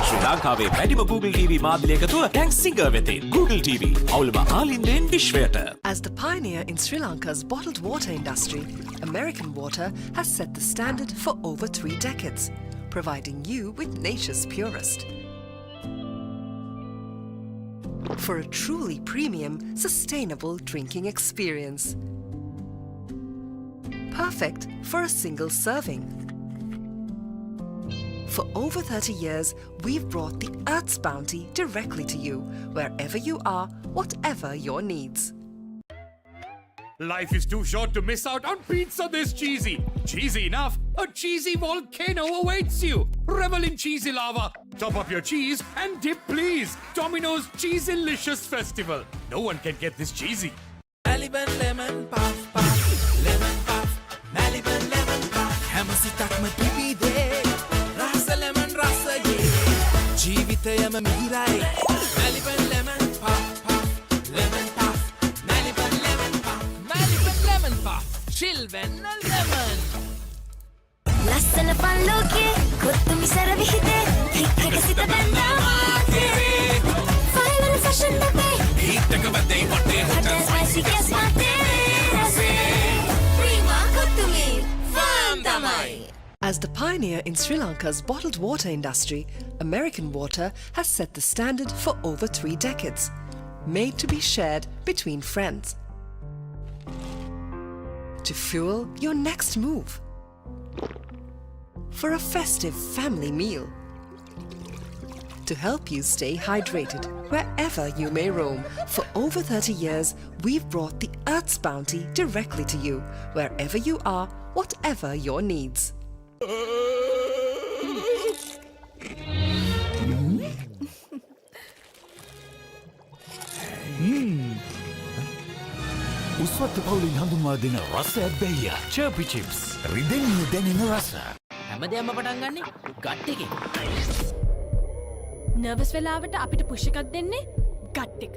ශ්‍රී ලංකාවේ වැඩිම Google TV මාධ්‍ය එකතුව ටැන්ක් සිංගර් වෙතින් Google TV අවුලම ආලින්දෙන් විශ්වයට. As the pioneer in Sri Lanka's bottled water industry, American Water has set the standard for over 3 decades, providing you with nature's purest. For a truly premium, sustainable drinking experience. Perfect for a single serving. For over 30 years, we've brought the Earth's bounty directly to you, wherever you are, whatever your needs. Life is too short to miss out on pizza this cheesy. Cheesy enough, a cheesy volcano awaits you. Revel in cheesy lava. Top up your cheese and dip please. Domino's Cheeselicious Festival. No one can get this cheesy. Maliban lemon puff puff. Lemon puff. Maliban lemon puff. Hamasitakma pipide. Rasa lemon rasa ye. Jeevithayama mihirai. Maliban lemon puff puff. Lemon puff. Maliban lemon puff. Maliban lemon puff. Chill when a lemon. Lassana palloke kottumi saravihide hikakasita banda maakere fine and fashion babe Hitaka bade hotte hot and spicy gas mate rase prima kottumi fan tamai. As the pioneer in Sri Lanka's bottled water industry, American Water has set the standard for over 3 decades, made to be shared between friends. To fuel your next move. For a festive family meal. To help you stay hydrated wherever you may roam. For over 30 years, we've brought the Earth's bounty directly to you, wherever you are, whatever your needs. උස්වත්ත පවුලින් හඳුන්වා දෙන රස ඇබ්බැහිය චර්පි chips රිදෙන්න දැනෙන රස. හැමදේම පටන් ගන්නේ gut එකෙන්. Nervous වෙලාවට අපිට පුෂ් එකක් දෙන්නේ ගට් එක.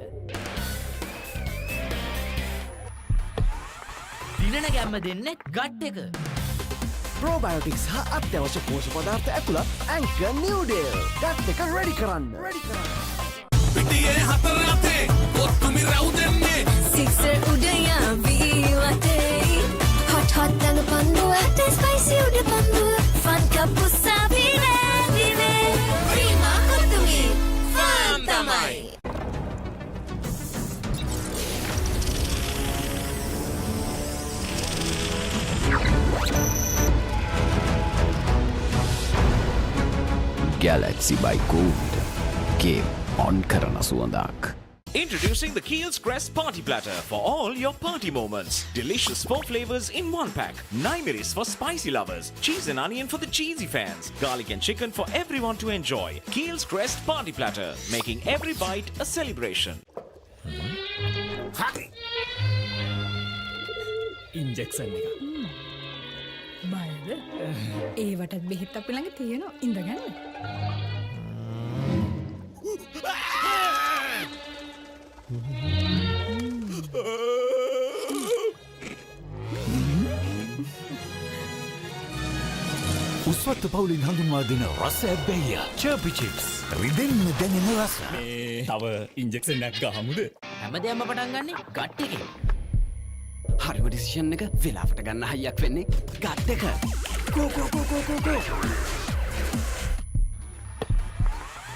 දිනන ගැම්ම දෙන්නේ ගට් එක. ප්‍රෝබයෝටික්ස් හා අත්‍යවශ්‍ය පෝෂක පදාර්ථ ඇතුළත් ඇන්කර් නිව්ඩේල්. ගට් එක රෙඩි කරන්න. පිටියේ හතර අතේ ඔත්තුමි රව් දෙන්නේ. Sixer udaya ViU App. Hot dang panduwa, spicy uda panduwa. Fun kapu sabine vive. Prima kotumi, fun tamai. Galaxy by Gold. Game on කරන සුවඳක්. Introducing the Keel's Crest Party Platter for all your party moments. Delicious 4 flavors in 1 pack. 9 miris for spicy lovers. Cheese and onion for the cheesy fans. Garlic and chicken for everyone to enjoy. Keel's Crest Party Platter, making every bite a celebration. Injection එක. බයද? ඒවටත් බෙහෙත් අපි ළඟ තියෙනවා. ඉඳගන්න. උස්වත්ත පවුලින් හඳුන්වා දෙන රස ඇබ්බැහිය චර්පි chips රිදෙන්න දැනෙන රස. තව ඉන්ජෙක්ෂන් එකක් ගහමුද? හැමදේම පටන් ගන්නෙ ගට් එකෙන්. හරිම ඩිසිෂන් එක වෙලාවට ගන්න හයියක් වෙන්නේ ගට් එක. ගෝ ගෝ ගෝ ගෝ ගෝ ගෝ.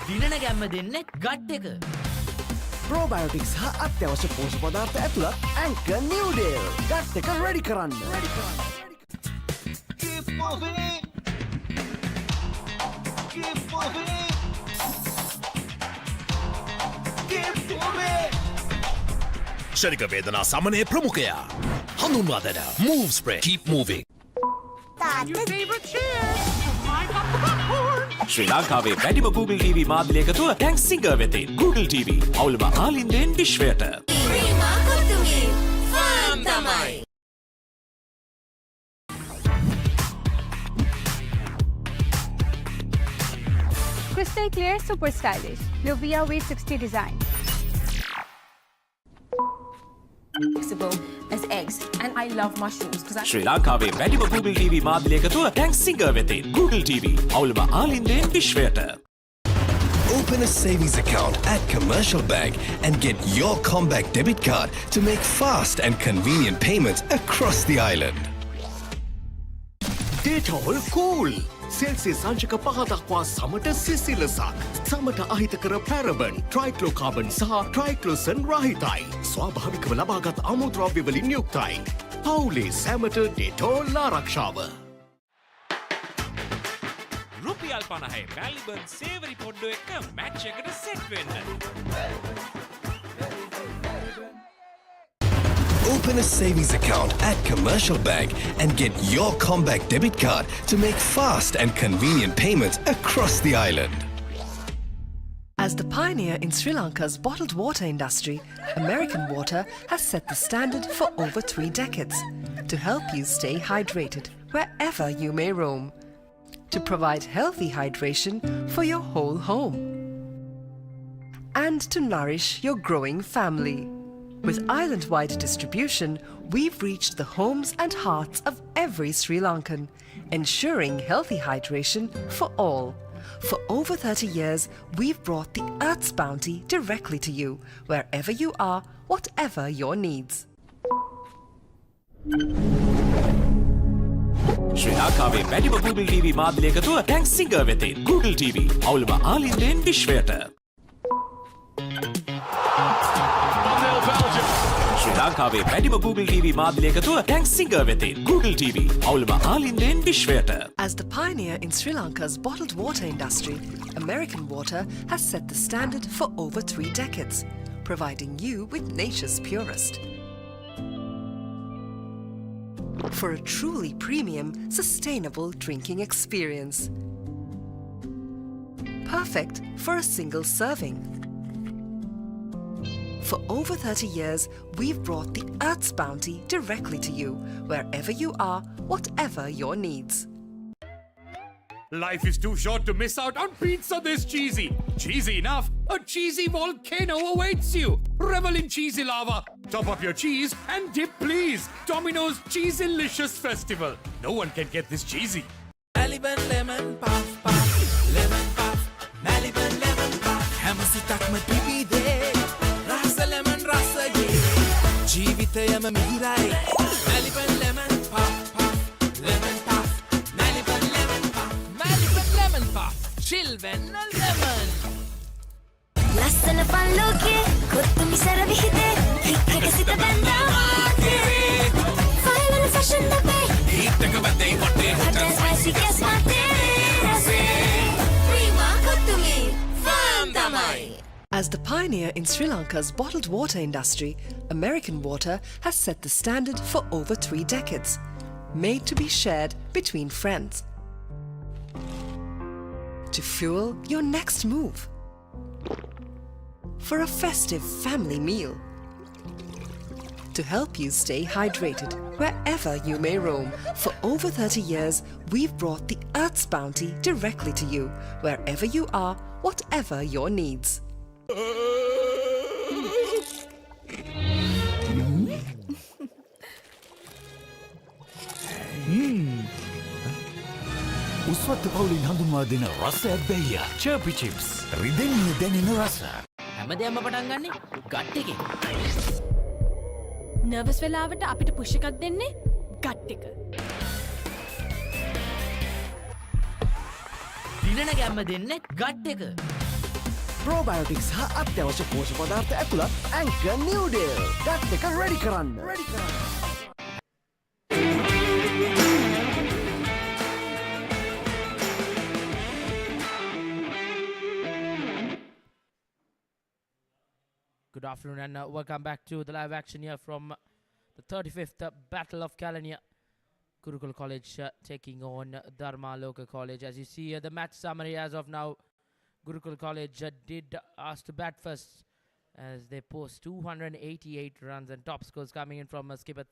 දිනන ගැම්ම දෙන්නේ ගට් එක. ප්‍රෝබයෝටික්ස් හා අත්‍යවශ්‍ය පෝෂක පදාර්ථ ඇතුළත් ඇන්කර් නිව්ඩේල්. ගට් එක රෙඩි කරන්න. ශරික වේදනා සමනය ප්‍රමුඛයා. හඳුන්වා දෙන move spray keep moving. ශ්‍රී ලංකාවේ වැඩිම Google TV මාධ්‍යයක තුල දැන් සිංගර් වෙතින් Google TV අවුලම ආලින්දෙන් විශ්වයට. Prima kotumi, fun tamai. Crystal clear, super stylish. Luvia V60 design. Flexible as eggs, and I love mushrooms because ශ්‍රී ලංකාවේ වැඩිම Google TV මාධ්‍යයක තුල දැන් සිංගර් වෙතින් Google TV අවුලම ආලින්දෙන් විශ්වයට. Open a savings account at Commercial Bank and get your comeback debit card to make fast and convenient payments across the island. Detol cool. සෙල්සිය සංචක 5 දක්වා සමට සිසිලසක්. සමට අහිතකර පැරබන්, ට්‍රයික්ලෝකාබන් සහ ට්‍රයික්ලෝසන් රහිතයි. ස්වාභාවිකව ලබාගත් අමුද්‍රව්‍ය වලින් යුක්තයි. පවුලේ සැමට ඩෙටෝල් ආරක්ෂාව. රුපියල් 50 මැල්බන් සේවරි පොඩ්ඩෝ එක මැච් එකට සෙට් වෙන්න. Open a savings account at Commercial Bank and get your comeback debit card to make fast and convenient payments across the island. As the pioneer in Sri Lanka's bottled water industry, American Water has set the standard for over 3 decades to help you stay hydrated wherever you may roam, to provide healthy hydration for your whole home, and to nourish your growing family. With island-wide distribution, we've reached the homes and hearts of every Sri Lankan, ensuring healthy hydration for all. For over 30 years, we've brought the Earth's bounty directly to you, wherever you are, whatever your needs. ශ්‍රී ලංකාවේ වැඩිම Google TV මාධ්‍යයක තුල දැන් singer වෙතින් Google TV අවුලම ආලින්දෙන් විශ්වයට. ශ්‍රී ලංකාවේ වැඩිම Google TV මාධ්‍යයක තුල දැන් සිංගර් වෙතින් Google TV අවුලම ආලින්දෙන් විශ්වයට. As the pioneer in Sri Lanka's bottled water industry, American Water has set the standard for over 3 decades, providing you with nature's purest. For a truly premium, sustainable drinking experience. Perfect for a single serving. For over 30 years, we've brought the Earth's bounty directly to you, wherever you are, whatever your needs. Life is too short to miss out on pizza this cheesy. Cheesy enough, a cheesy volcano awaits you. Revel in cheesy lava. Top up your cheese and dip, please. Domino's Cheeselicious Festival. No one can get this cheesy. Maliban lemon puff puff, lemon puff, Maliban lemon puff. හැමසිතක්ම පිපිදේ, රස lemon රසයේ. ජීවිතයම මිහිරයි. Maliban lemon puff puff, lemon puff, Maliban lemon puff, Maliban lemon puff. Chill when lemon. ලස්සන පල්ලෝකේ කොත්තුමි සර විහිදේ හික්කක සිත බැඳා මාතේ file and fashion අපේ හිටක බදේ වටේ hot and spicy guess මාතේ රසේ Prima කොත්තුමි ෆාම් තමයි. As the pioneer in Sri Lanka's bottled water industry, American Water has set the standard for over 3 decades, made to be shared between friends. To fuel your next move. For a festive family meal. To help you stay hydrated wherever you may roam. For over 30 years, we've brought the Earth's bounty directly to you, wherever you are, whatever your needs. උස්වත්ත පවුලින් හඳුන්වා දෙන රස ඇබ්බැහිය චර්පි chips රිදෙන්න දැනෙන රස. හැමදේම පටන් ගන්නේ gut එකෙන්. Nervous වෙලාවට අපිට පුෂ් එකක් දෙන්නේ ගට් එක. දිනන ගැම්ම දෙන්නේ ගට් එක. ප්‍රෝබයෝටික්ස් හා අත්‍යවශ්‍ය පෝෂක පදාර්ථ ඇතුළත් ඇන්කර් නිව්ඩේල්. ගට් එක රෙඩි කරන්න. Good afternoon and welcome back to the live action here from the 35th Battle of Kelaniya. Gurukula College taking on Dharmaloka College. As you see the match summary as of now, Gurukula College did ask to bat first as they post 288 runs and top scores coming in from skipper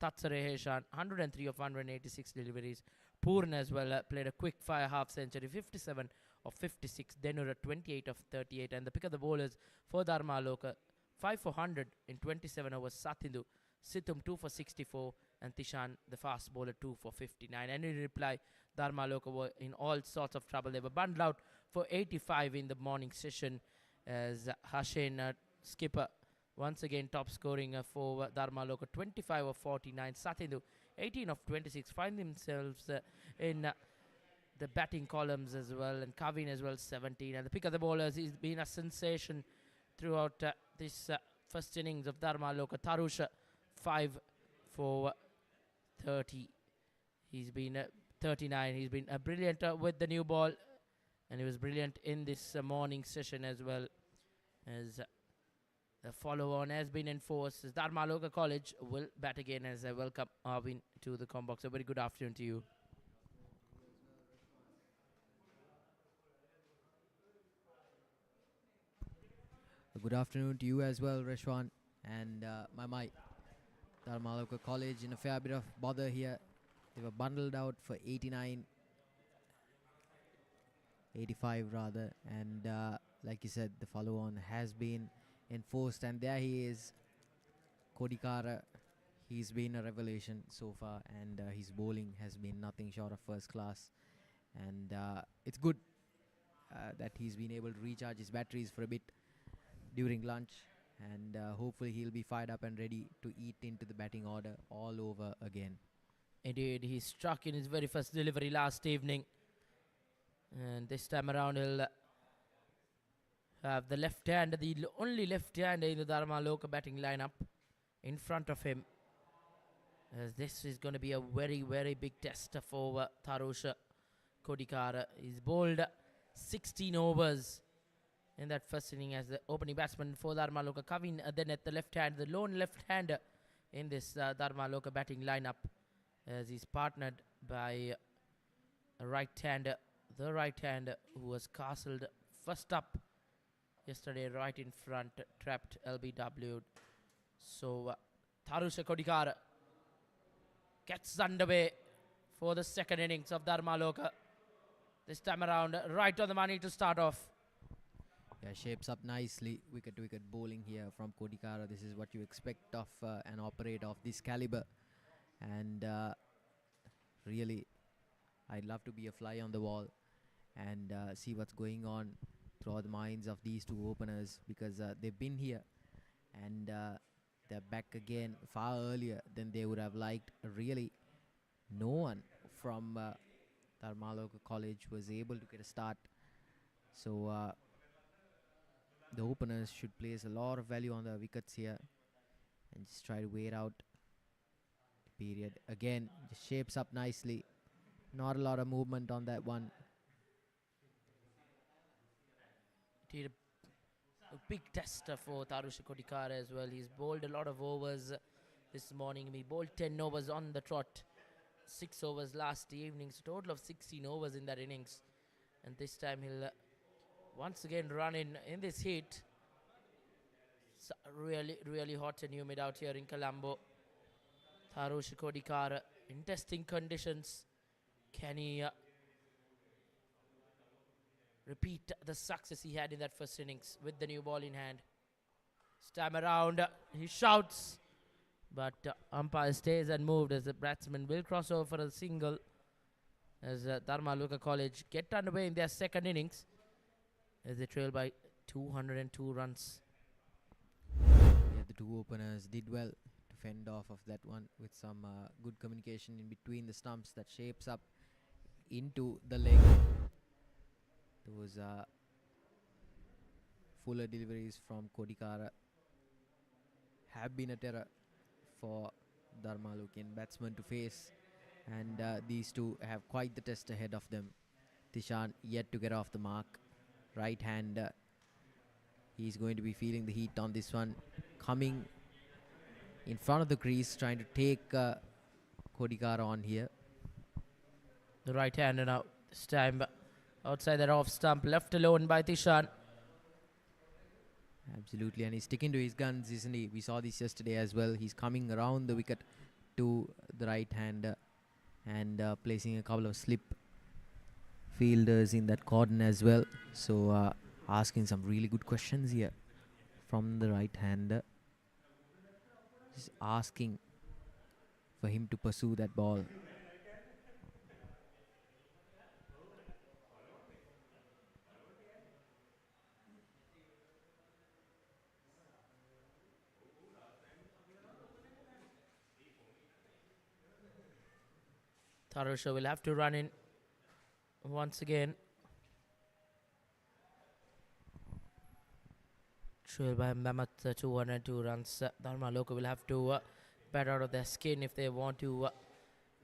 Tatsare Heshan, 103 of 186 deliveries. Purna as well played a quick fire half century, 57 of 56. Denura 28 of 38. And the pick of the bowlers for Dharmaloka, 5 for 100 in 27 overs. Sathindu, Situm 2 for 64. And Tishan, the fast bowler, 2 for 59. And in reply, Dharmaloka were in all sorts of trouble. They were bundled out for 85 in the morning session as Hashen, skipper, once again top scoring for Dharmaloka, 25 of 49. Sathindu, 18 of 26, find themselves in the batting columns as well, and Kavin as well, 17. And the pick of the bowlers has been a sensation throughout this first innings of Dharmaloka. Tarusha, 5 for 30. He's been 39. He's been brilliant with the new ball, and he was brilliant in this morning session as well. As the follow-on has been enforced, as Dharmaloka College will bat again. As I welcome Arvin to the combox. A very good afternoon to you. Good afternoon to you as well, Reshwan, and my Dharmaloka College in a fair bit of bother here. They were bundled out for 85 rather, and like you said, the follow-on has been enforced, and there he is, Kodikara. He's been a revelation so far, and his bowling has been nothing short of first class, and it's good that he's been able to recharge his batteries for a bit during lunch, and hopefully he'll be fired up and ready to eat into the batting order all over again. Indeed, he struck in his very first delivery last evening, and this time around he'll have the left hand, the only left hand in the Dharmaloka batting lineup in front of him, as this is going to be a very, very big test for Tarusha Kodikara. He's bowled 16 overs in that first inning as the opening batsman for Dharmaloka. Kavin then at the left hand, the lone left-hander in this Dharmaloka batting lineup, as he's partnered by a right-hander, the right-hander who was castled first up yesterday right in front, trapped LBW. So Tarusha Kodikara gets underway for the second innings of Dharmaloka. This time around, right on the money to start off. Yeah, shapes up nicely. Wicket to wicket bowling here from Kodikara. This is what you expect of an operator of this caliber. And really, I'd love to be a fly on the wall and see what's going on through the minds of these two openers, because they've been here and they're back again far earlier than they would have liked. Really, no one from Dharmaloka College was able to get a start. So the openers should place a lot of value on the wickets here and just try to wait out the period. Again, just shapes up nicely. Not a lot of movement on that one. Did a big tester for Tarusha Kodikara as well. He's bowled a lot of overs this morning. He bowled 10 overs on the trot, 6 overs last evening, so total of 16 overs in that innings. And this time he'll once again run in this heat. It's really hot and humid out here in Colombo. Tarusha Kodikara in testing conditions. Can he repeat the success he had in that first innings with the new ball in hand? This time around, he shouts, but umpire stays unmoved as the batsman will cross over for a single as Dharmaloka College get underway in their second innings as they trail by 202 runs. Yeah, the two openers did well to fend off of that one with some good communication in between the stumps that shapes up into the leg. Those fuller deliveries from Kodikara have been a terror for Dharmalokian batsmen to face, and these two have quite the test ahead of them. Tishan yet to get off the mark. Right hand, he's going to be feeling the heat on this one. Coming in front of the crease, trying to take Kodikara on here. The right hander now, this time outside that off stump, left alone by Tishan. Absolutely, and he's sticking to his guns, isn't he? We saw this yesterday as well. He's coming around the wicket to the right hander and placing a couple of slip fielders in that cordon as well. So asking some really good questions here from the right hander. Just asking for him to pursue that ball. Tarusha will have to run in once again. Trail by Mammoth, 202 runs. Dharmaloka will have to bat out of their skin if they want to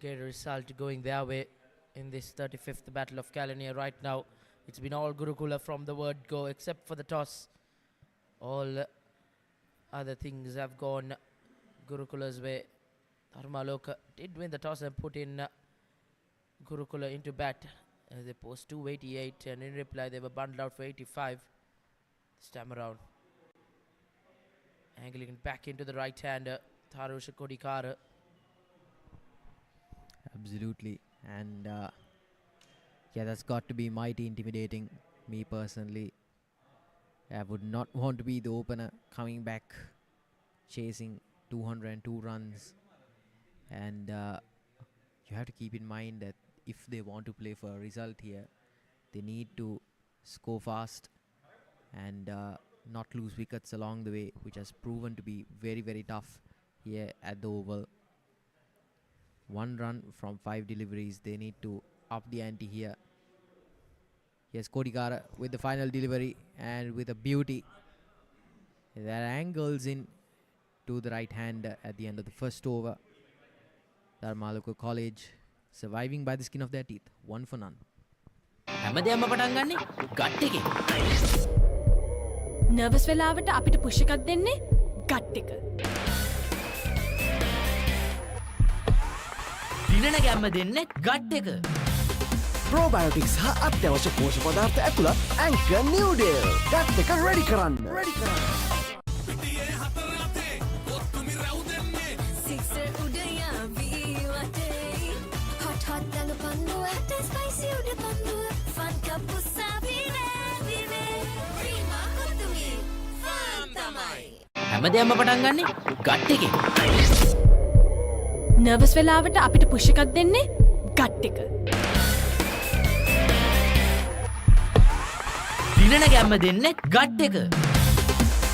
get a result going their way in this 35th Battle of Kelaniya. Right now, it's been all Gurukula from the word go, except for the toss. All other things have gone Gurukula's way. Dharmaloka did win the toss and put in Gurukula into bat as they post 288, and in reply they were bundled out for 85 this time around. Angling back into the right hander, Tarusha Kodikara. Absolutely, and yeah, that's got to be mighty intimidating. Me personally, I would not want to be the opener coming back chasing 202 runs, and you have to keep in mind that if they want to play for a result here, they need to score fast and not lose wickets along the way, which has proven to be very tough here at the Oval. 1 run from 5 deliveries. They need to up the ante here. Yes, Kodikara with the final delivery and with a beauty that angles in to the right hand at the end of the first over. Dharmaloka College surviving by the skin of their teeth, 1 for none. හැමදේම පටන් ගන්නේ gut එකෙන්. Nervous වෙලාවට අපිට push එකක් දෙන්නේ gut එක. දිනන ගැම්ම දෙන්නේ ගට් එක. Probiotics හා අත්‍යවශ්‍ය පෝෂක පදාර්ථ ඇතුළත් Anchor Noodle. ගට් එක ready කරන්න. Sixer udaya ViU App. Hot dang panduwa, spicy uda panduwa. හැමදේම පටන් ගන්නේ ගට් එකේ. නර්වස් වෙලාවට අපිට පුෂ් එකක් දෙන්නේ ගට් එක. දිනන ගැම්ම දෙන්නේ ගට් එක.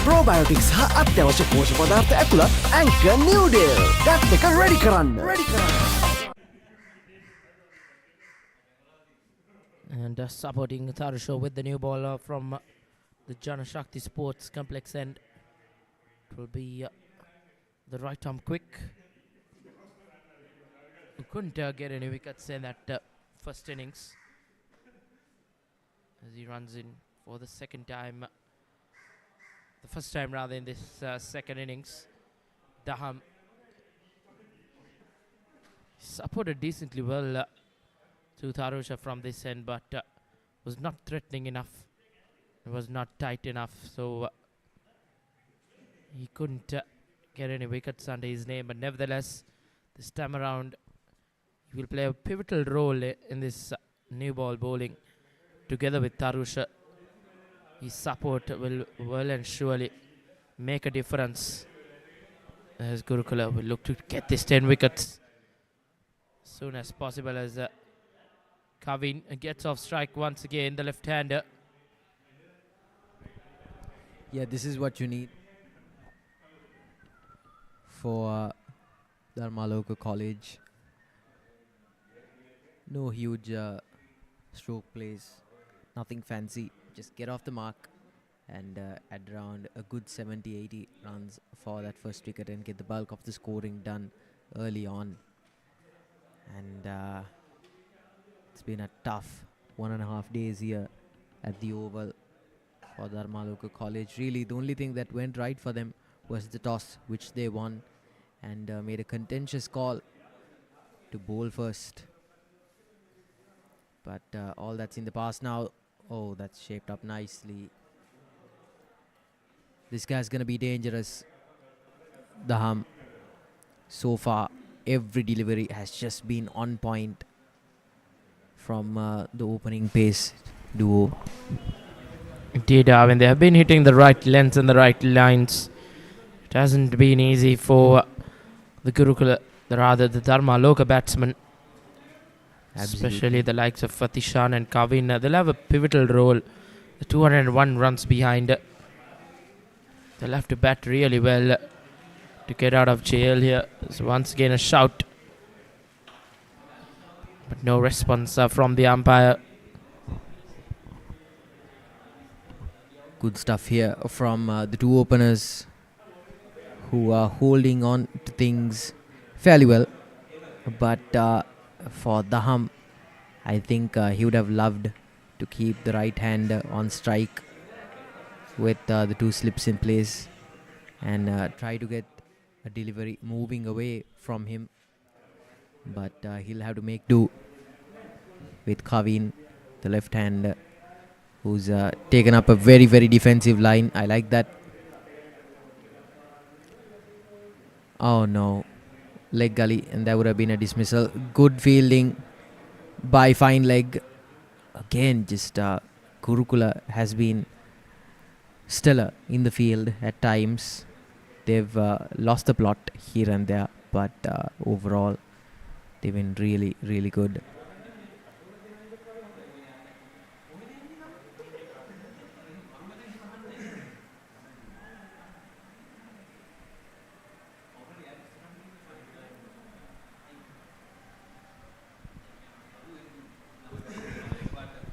ප්‍රෝබයෝටික්ස් හා අත්‍යවශ්‍ය පෝෂක පදාර්ථ ඇතුළත් ඇන්කර් නිව්ඩේල්. ගට් එක රෙඩි කරන්න. And supporting Tarusha with the new ball from the Janashakti Sports Complex end. It will be the right arm quick. Who couldn't get any wickets in that first innings. As he runs in for the second time. The first time rather in this second innings. Daham supported decently well to Tarusha from this end, but was not threatening enough. It was not tight enough, so he couldn't get any wickets under his name. But nevertheless, this time around, he will play a pivotal role in this new ball bowling together with Tarusha. His support will well and surely make a difference, as Gurukula will look to get this 10 wickets as soon as possible, as Kavin gets off strike once again, the left-hander. Yeah, this is what you need for Dharmaloka College. No huge stroke plays, nothing fancy. Just get off the mark and add around a good 70-80 runs for that first wicket and get the bulk of the scoring done early on. And it's been a tough 1.5 days here at the Oval for Dharmaloka College. Really, the only thing that went right for them was the toss, which they won, and made a contentious call to bowl first. But all that's in the past now. Oh, that's shaped up nicely. This guy's going to be dangerous. Daham. So far, every delivery has just been on point from the opening pace duo. Indeed, when they have been hitting the right lengths and the right lines, it hasn't been easy for the Gurukula, rather the Dharmaloka batsmen. Absolutely. Especially the likes of Fatishan and Kavin. They'll have a pivotal role. The 201 runs behind. They'll have to bat really well to get out of jail here. So once again a shout. But no response from the umpire. Good stuff here from the two openers, who are holding on to things fairly well. But for Daham, I think he would have loved to keep the right hand on strike with the two slips in place and try to get a delivery moving away from him. But he'll have to make do with Kavin, the left hand, who's taken up a very, very defensive line. I like that. Oh no. Leg gully, and that would have been a dismissal. Good fielding by fine leg. Again, just Gurukula has been stellar in the field at times. They've lost the plot here and there, but overall they've been really, really good.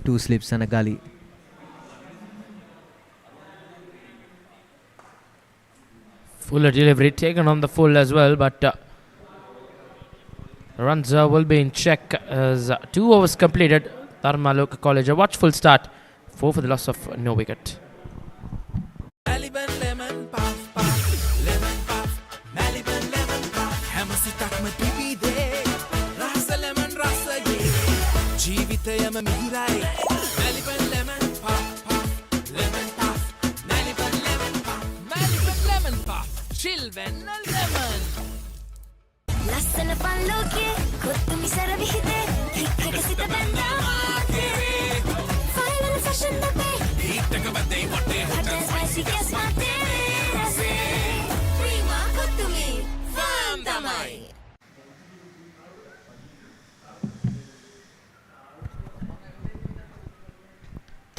Two slips and a gully. Fuller delivery taken on the full as well, but runs will be in check as 2 overs completed. Dharmaloka College a watchful start. 4 for the loss of no wicket. ජීවිතයම මිහිරයි Maliban lemon puff puff lemon puff Maliban lemon puff Maliban lemon puff chill venna lemon ලස්සන පල්ලෝකේ කොත්තු මිසර විහිදේ හික්කක සිත බැඳා මාතේ final fashion දපේ හිටක බදේ වටේ hot and spicy guess my taste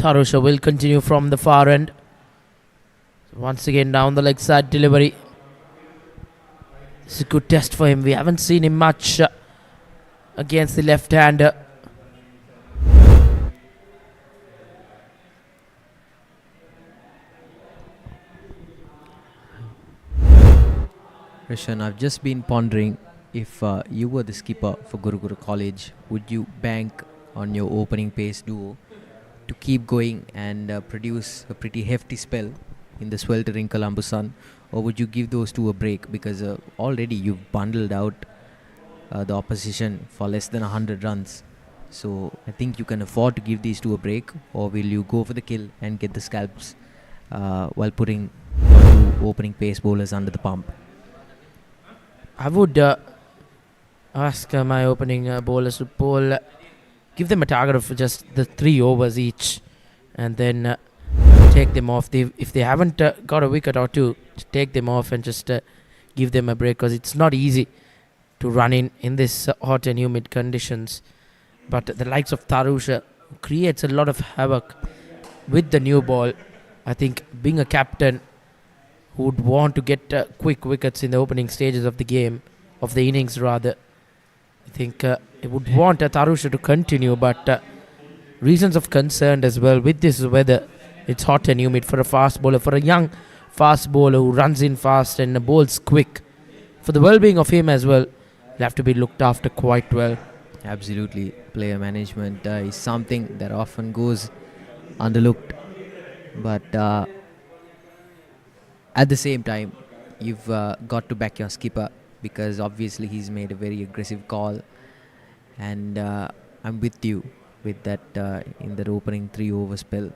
Tharusha will continue from the far end. Once again down the leg side delivery. It's a good test for him. We haven't seen him much against the left-hander. Rishan, I've just been pondering, if you were the skipper for Gurukula College, would you bank on your opening pace duo to keep going and produce a pretty hefty spell in the sweltering Colombo sun, or would you give those two a break because already you've bundled out the opposition for less than 100 runs? So I think you can afford to give these two a break, or will you go for the kill and get the scalps while putting your two opening pace bowlers under the pump? I would ask my opening bowlers to bowl, give them a target of just the 3 overs each, and then take them off. If they haven't got a wicket or two, take them off and just give them a break, because it's not easy to run in this hot and humid conditions. But the likes of Tharusha creates a lot of havoc with the new ball. I think being a captain who would want to get quick wickets in the opening stages of the game, of the innings rather, I think it would want Tharusha to continue, but reasons of concern as well with this weather. It's hot and humid for a fast bowler, for a young fast bowler who runs in fast and bowls quick. For the well-being of him as well, he'll have to be looked after quite well. Absolutely. Player management is something that often goes underlooked, but at the same time, you've got to back your skipper, because obviously he's made a very aggressive call, and I'm with you with that in the opening 3 over spell.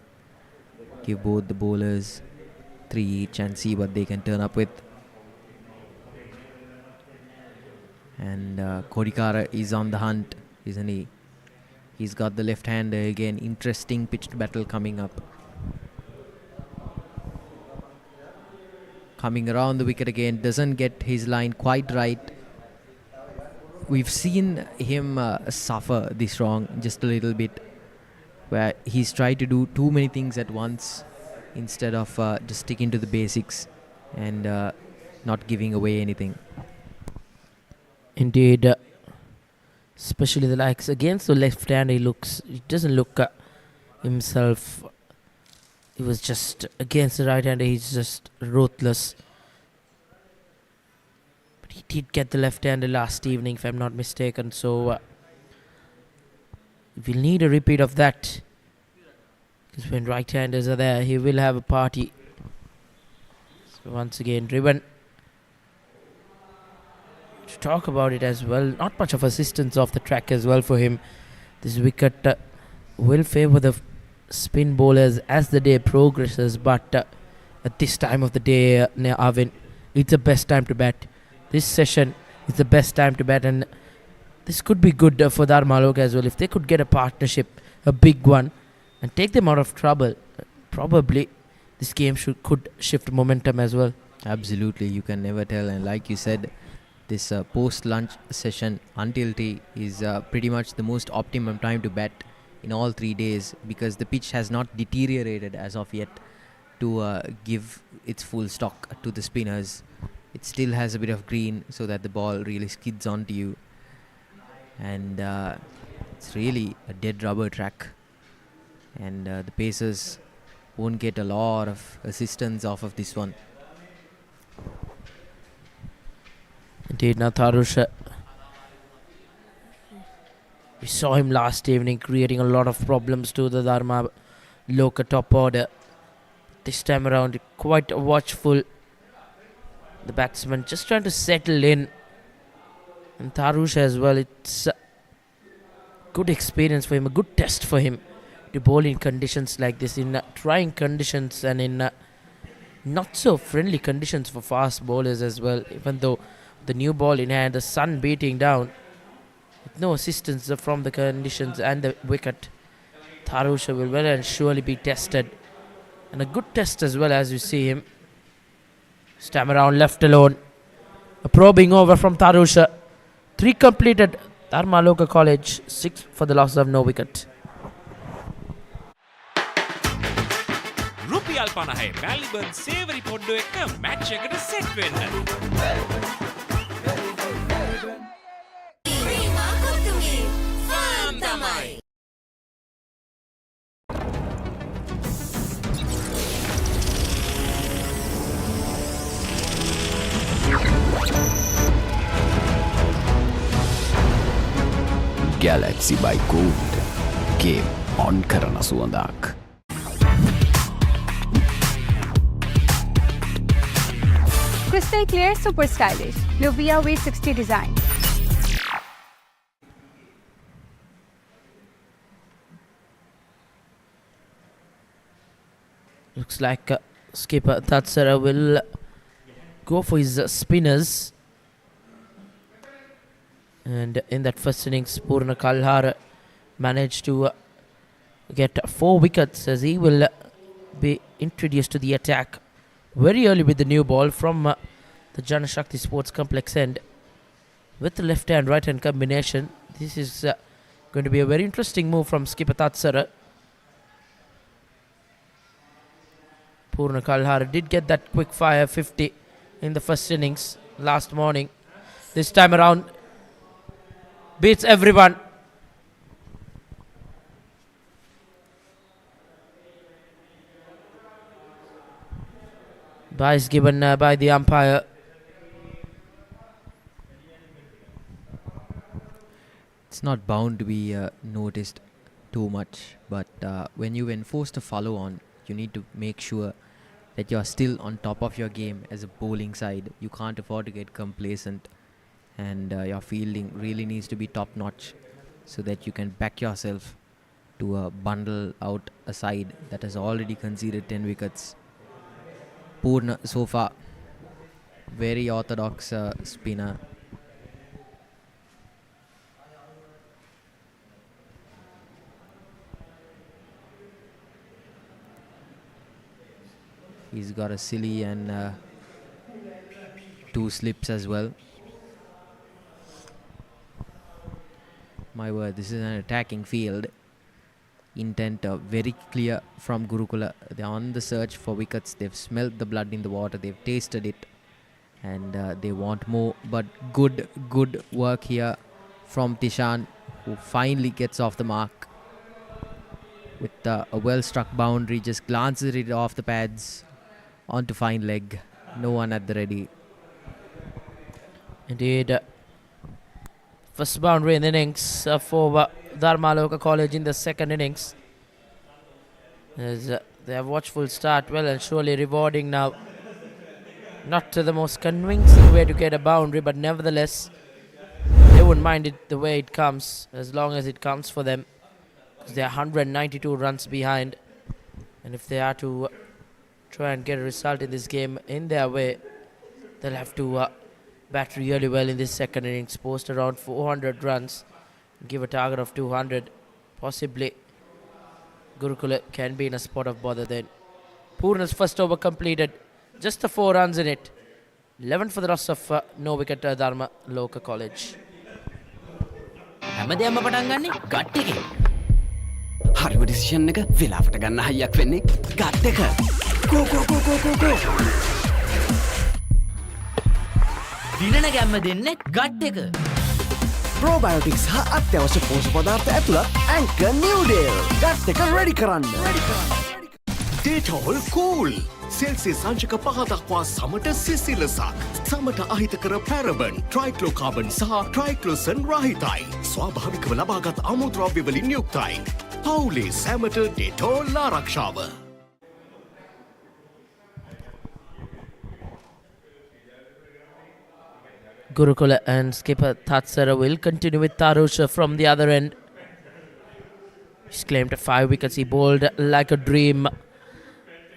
Give both the bowlers 3 each and see what they can turn up with. And Kodikara is on the hunt, isn't he? He's got the left-hander again. Interesting pitched battle coming up. Coming around the wicket again, doesn't get his line quite right. We've seen him suffer this wrong just a little bit, where he's tried to do too many things at once instead of just sticking to the basics and not giving away anything. Indeed, especially the likes against the left hand, he doesn't look himself. He was just against the right hander, he's just ruthless. But he did get the left hander last evening, if I'm not mistaken, so we'll need a repeat of that, because when right handers are there, he will have a party. So once again, driven. To talk about it as well, not much of assistance off the track as well for him. This wicket will favour the spin bowlers as the day progresses, but at this time of the day, Arvind, it's the best time to bat. This session is the best time to bat, and this could be good for Dharmaloka as well. If they could get a partnership, a big one, and take them out of trouble, probably this game could shift momentum as well. Absolutely, you can never tell, and like you said, this post-lunch session until tea is pretty much the most optimum time to bat in all 3 days, because the pitch has not deteriorated as of yet to give its full stock to the spinners. It still has a bit of green so that the ball really skids onto you, and it's really a dead rubber track, and the pacers won't get a lot of assistance off of this one. Indeed, now Tharusha, we saw him last evening creating a lot of problems to the Dharmaloka top order. This time around, quite watchful. The batsman just trying to settle in. And Tharusha as well, it's a good experience for him, a good test for him to bowl in conditions like this, in trying conditions and in not so friendly conditions for fast bowlers as well, even though the new ball in hand, the sun beating down, with no assistance from the conditions and the wicket. Tharusha will well and surely be tested, and a good test as well, as you see him. This time around left alone. A probing over from Tharusha. 3 completed. Dharmaloka College 6 for the loss of no wicket. රුපියල් 50යි Melbourne සේවරි පොඩ්ඩෝ එක්ක match එකට set වෙන්න. Galaxy by Gold game on කරන සුවඳක්. Crystal clear, super stylish. Luvia V60 design. Looks like skipper Tatsara will go for his spinners. And in that first innings, Purna Kalhar managed to get 4 wickets as he will be introduced to the attack very early with the new ball from the Janashakti Sports Complex end with the left hand right hand combination. This is going to be a very interesting move from skipper Tatsara. Purna Kalhar did get that quick fire 50 in the first innings last morning. This time around beats everyone. Bye is given by the umpire. It's not bound to be noticed too much, but when you enforce a follow on, you need to make sure that you're still on top of your game as a bowling side. You can't afford to get complacent, and your fielding really needs to be top notch so that you can back yourself to bundle out a side that has already conceded 10 wickets. Purna so far, very orthodox spinner. He's got a silly and 2 slips as well. My word, this is an attacking field. Intent very clear from Gurukula. They're on the search for wickets. They've smelled the blood in the water. They've tasted it, and they want more. But good work here from Tishan, who finally gets off the mark with a well-struck boundary. Just glances it off the pads onto fine leg. No one at the ready. Indeed. First boundary in the innings for Dharmaloka College in the second innings. As they have watchful start, well and surely rewarding now. Not the most convincing way to get a boundary, but nevertheless, they wouldn't mind it the way it comes, as long as it comes for them. Because they are 192 runs behind, and if they are to try and get a result in this game in their way, they'll have to bat really well in this second innings, post around 400 runs, give a target of 200. Possibly Gurukula can be in a spot of bother then. Purna's first over completed, just the 4 runs in it. 11 for the loss of no wicket Dharmaloka College. හැමදේම පටන් ගන්නේ gut එකේ. හරිම decision එක වෙලාවට ගන්න හයියක් වෙන්නේ gut එක. Go go go go go go. දිනන ගැම්ම දෙන්නේ ගට් එක. Probiotics හා අත්‍යවශ්‍ය පෝෂක පදාර්ථ ඇතුළත් Anchor New Deal. ගට් එක ready කරන්න. Dettol Cool. සෙල්සියස් අංශක 5 දක්වා සමට සිසිලසක්. සමට අහිතකර පැරබන්, ට්‍රයික්ලෝකාබන් සහ ට්‍රයික්ලෝසන් රහිතයි. ස්වාභාවිකව ලබාගත් අමුද්‍රව්‍ය වලින් යුක්තයි. පවුලේ සැමට Dettol ආරක්ෂාව. Gurukula and skipper Tatsara will continue with Tarusha from the other end. He's claimed 5 wickets. He bowled like a dream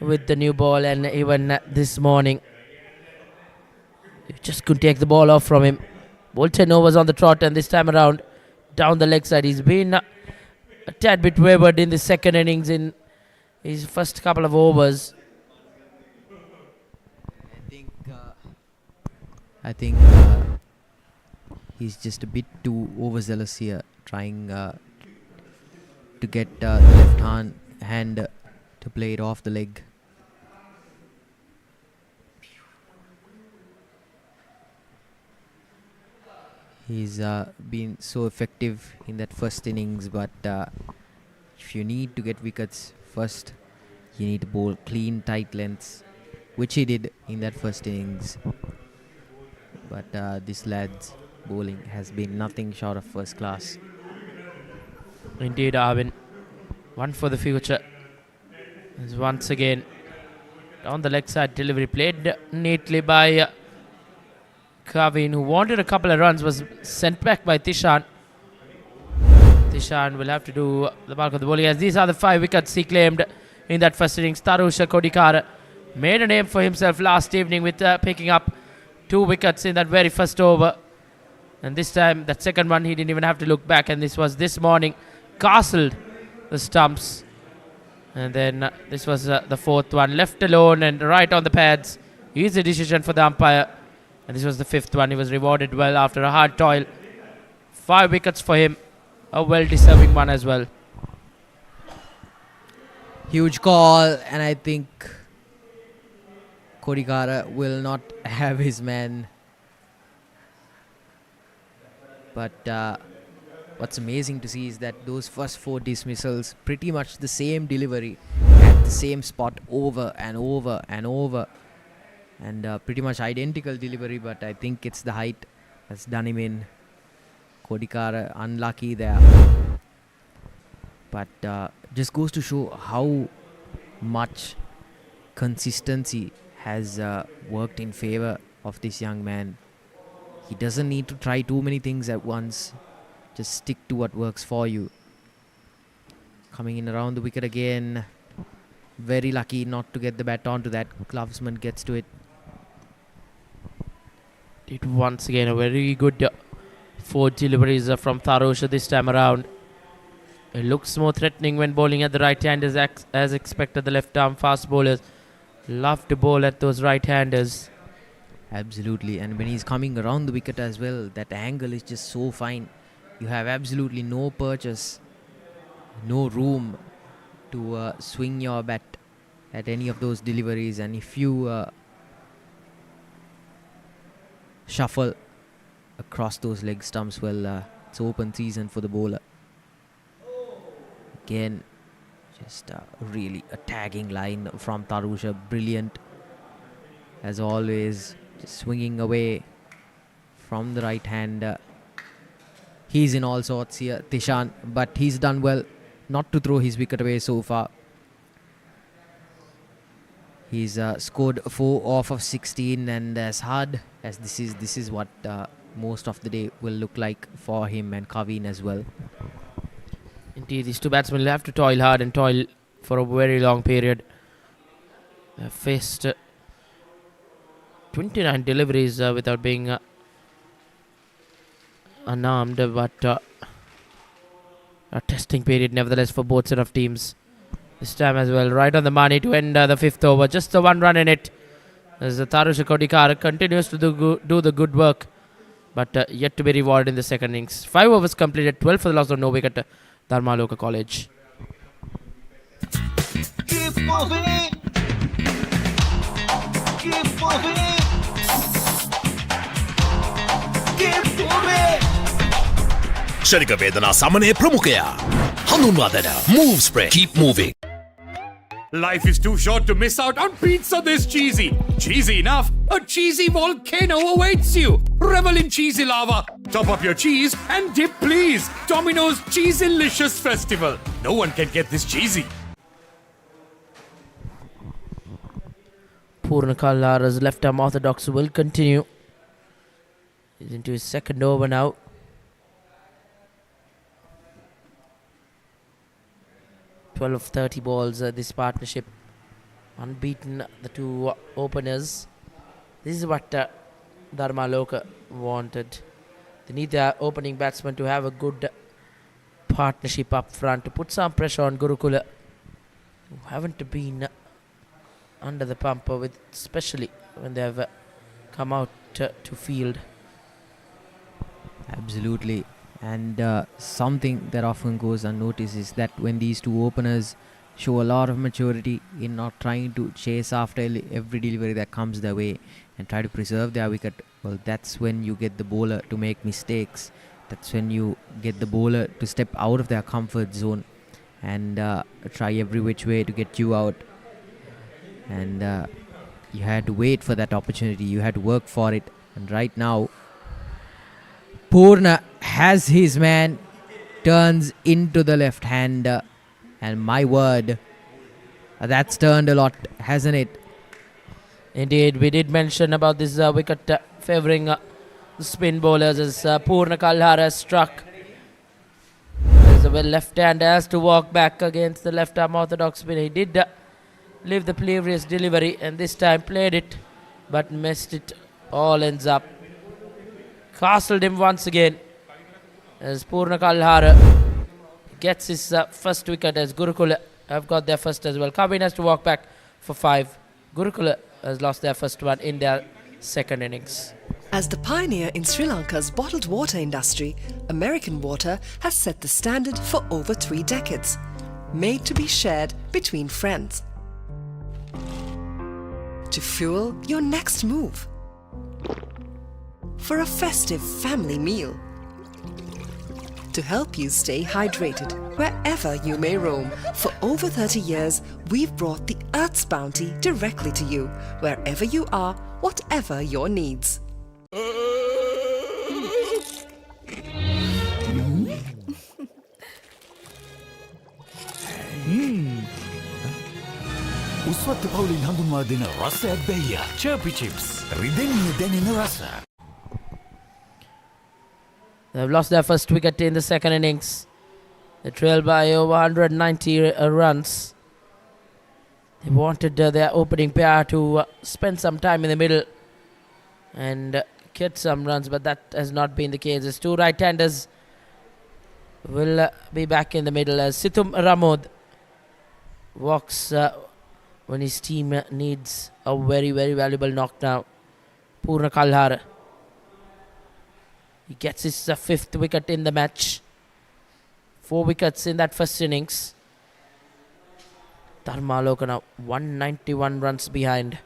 with the new ball, and even this morning you just couldn't take the ball off from him. Bowled 10 overs on the trot, and this time around down the leg side. He's been a tad bit wayward in the second innings in his first couple of overs. I think he's just a bit too overzealous here, trying to get the left hand to play it off the leg. He's been so effective in that first innings, but if you need to get wickets first, you need to bowl clean, tight lengths, which he did in that first innings. But this lad's bowling has been nothing short of first class. Indeed, Arvin. One for the future. Is once again on the leg side delivery, played neatly by Kavin, who wanted a couple of runs, was sent back by Tishan. Tishan will have to do the bulk of the bowling, as these are the 5 wickets he claimed in that first innings. Tarusha Kodikara made a name for himself last evening with picking up 2 wickets in that very first over. And this time, that second one, he didn't even have to look back. And this was this morning, castled the stumps. And then this was the fourth one, left alone and right on the pads. Easy decision for the umpire. And this was the 5th one. He was rewarded well after a hard toil. 5 wickets for him. A well-deserving one as well. Huge call, and I think Kodikara will not have his man. But what's amazing to see is that those first 4 dismissals, pretty much the same delivery at the same spot over and over and over. And pretty much identical delivery, but I think it's the height that's done him in. Kodikara unlucky there. But just goes to show how much consistency has worked in favor of this young man. He doesn't need to try too many things at once. Just stick to what works for you. Coming in around the wicket again. Very lucky not to get the bat onto that. Glovesman gets to it. It once again a very good 4 deliveries from Tarusha this time around. It looks more threatening when bowling at the right hand as expected. The left arm fast bowlers love to bowl at those right-handers. Absolutely, and when he's coming around the wicket as well, that angle is just so fine. You have absolutely no purchase, no room to swing your bat at any of those deliveries. And if you shuffle across those leg stumps, well, it's open season for the bowler. Again, just really a tagging line from Tarusha. Brilliant, as always. Just swinging away from the right hand. He's in all sorts here, Tishan, but he's done well not to throw his wicket away so far. He's scored 4 off of 16, and as hard as this is what most of the day will look like for him and Kavin as well. Indeed, these 2 batsmen will have to toil hard and toil for a very long period. They have faced 29 deliveries without being unarmed, but a testing period nevertheless for both set of teams. This time as well, right on the money to end the 5th over. Just the 1 run in it, as the Tarusha Kodikara continues to do the good work, but yet to be rewarded in the second innings. 5 overs completed, 12 for the loss of no wicket. Dharmaloka College. Keep moving. Keep moving. Keep moving. ශනික වේදනා සමනය ප්‍රමුඛයා හඳුන්වා දෙන move spray keep moving. Life is too short to miss out on pizza this cheesy. Cheesy enough, a cheesy volcano awaits you. Revel in cheesy lava. Top up your cheese and dip please. Domino's Cheesylicious Festival. No one can get this cheesy. Purna Kallara's left arm orthodox will continue. He's into his second over now. Of 30 balls, this partnership unbeaten, the 2 openers. This is what Dharmaloka wanted. They need their opening batsman to have a good partnership up front, to put some pressure on Gurukula, who haven't been under the pump, with especially when they have come out to field. Absolutely. And something that often goes unnoticed is that when these 2 openers show a lot of maturity in not trying to chase after every delivery that comes their way and try to preserve their wicket, well, that's when you get the bowler to make mistakes. That's when you get the bowler to step out of their comfort zone and try every which way to get you out. And you had to wait for that opportunity. You had to work for it. And right now, Purna has his man, turns into the left-hander. And my word, that's turned a lot, hasn't it? Indeed, we did mention about this wicket favouring spin bowlers as Purna Kalhara struck. As the left-hander has to walk back against the left-arm orthodox spinner. He did leave the previous delivery and this time played it, but missed it. All ends up. Castled him once again as Purna Kalhara gets his first wicket as Gurukula have got their first as well. Kabin has to walk back for 5. Gurukula has lost their first one in their second innings. As the pioneer in Sri Lanka's bottled water industry, American Water has set the standard for over 3 decades, made to be shared between friends. To fuel your next move. For a festive family meal. To help you stay hydrated wherever you may roam. For over 30 years, we've brought the Earth's bounty directly to you, wherever you are, whatever your needs. උස්වත්ත පවුලින් හඳුන්වා දෙන රසයක් බැයිය චර්පි chips රිදෙන්න දැනෙන රස. They've lost their first wicket in the second innings. They trailed by over 190 runs. They wanted their opening pair to spend some time in the middle and get some runs, but that has not been the case. As 2 right-handers will be back in the middle as Sithum Ramod walks when his team needs a very, very valuable knock now. Purna Kalhara. He gets his 5th wicket in the match. 4 wickets in that first innings. Dharmaloka now 191 runs behind.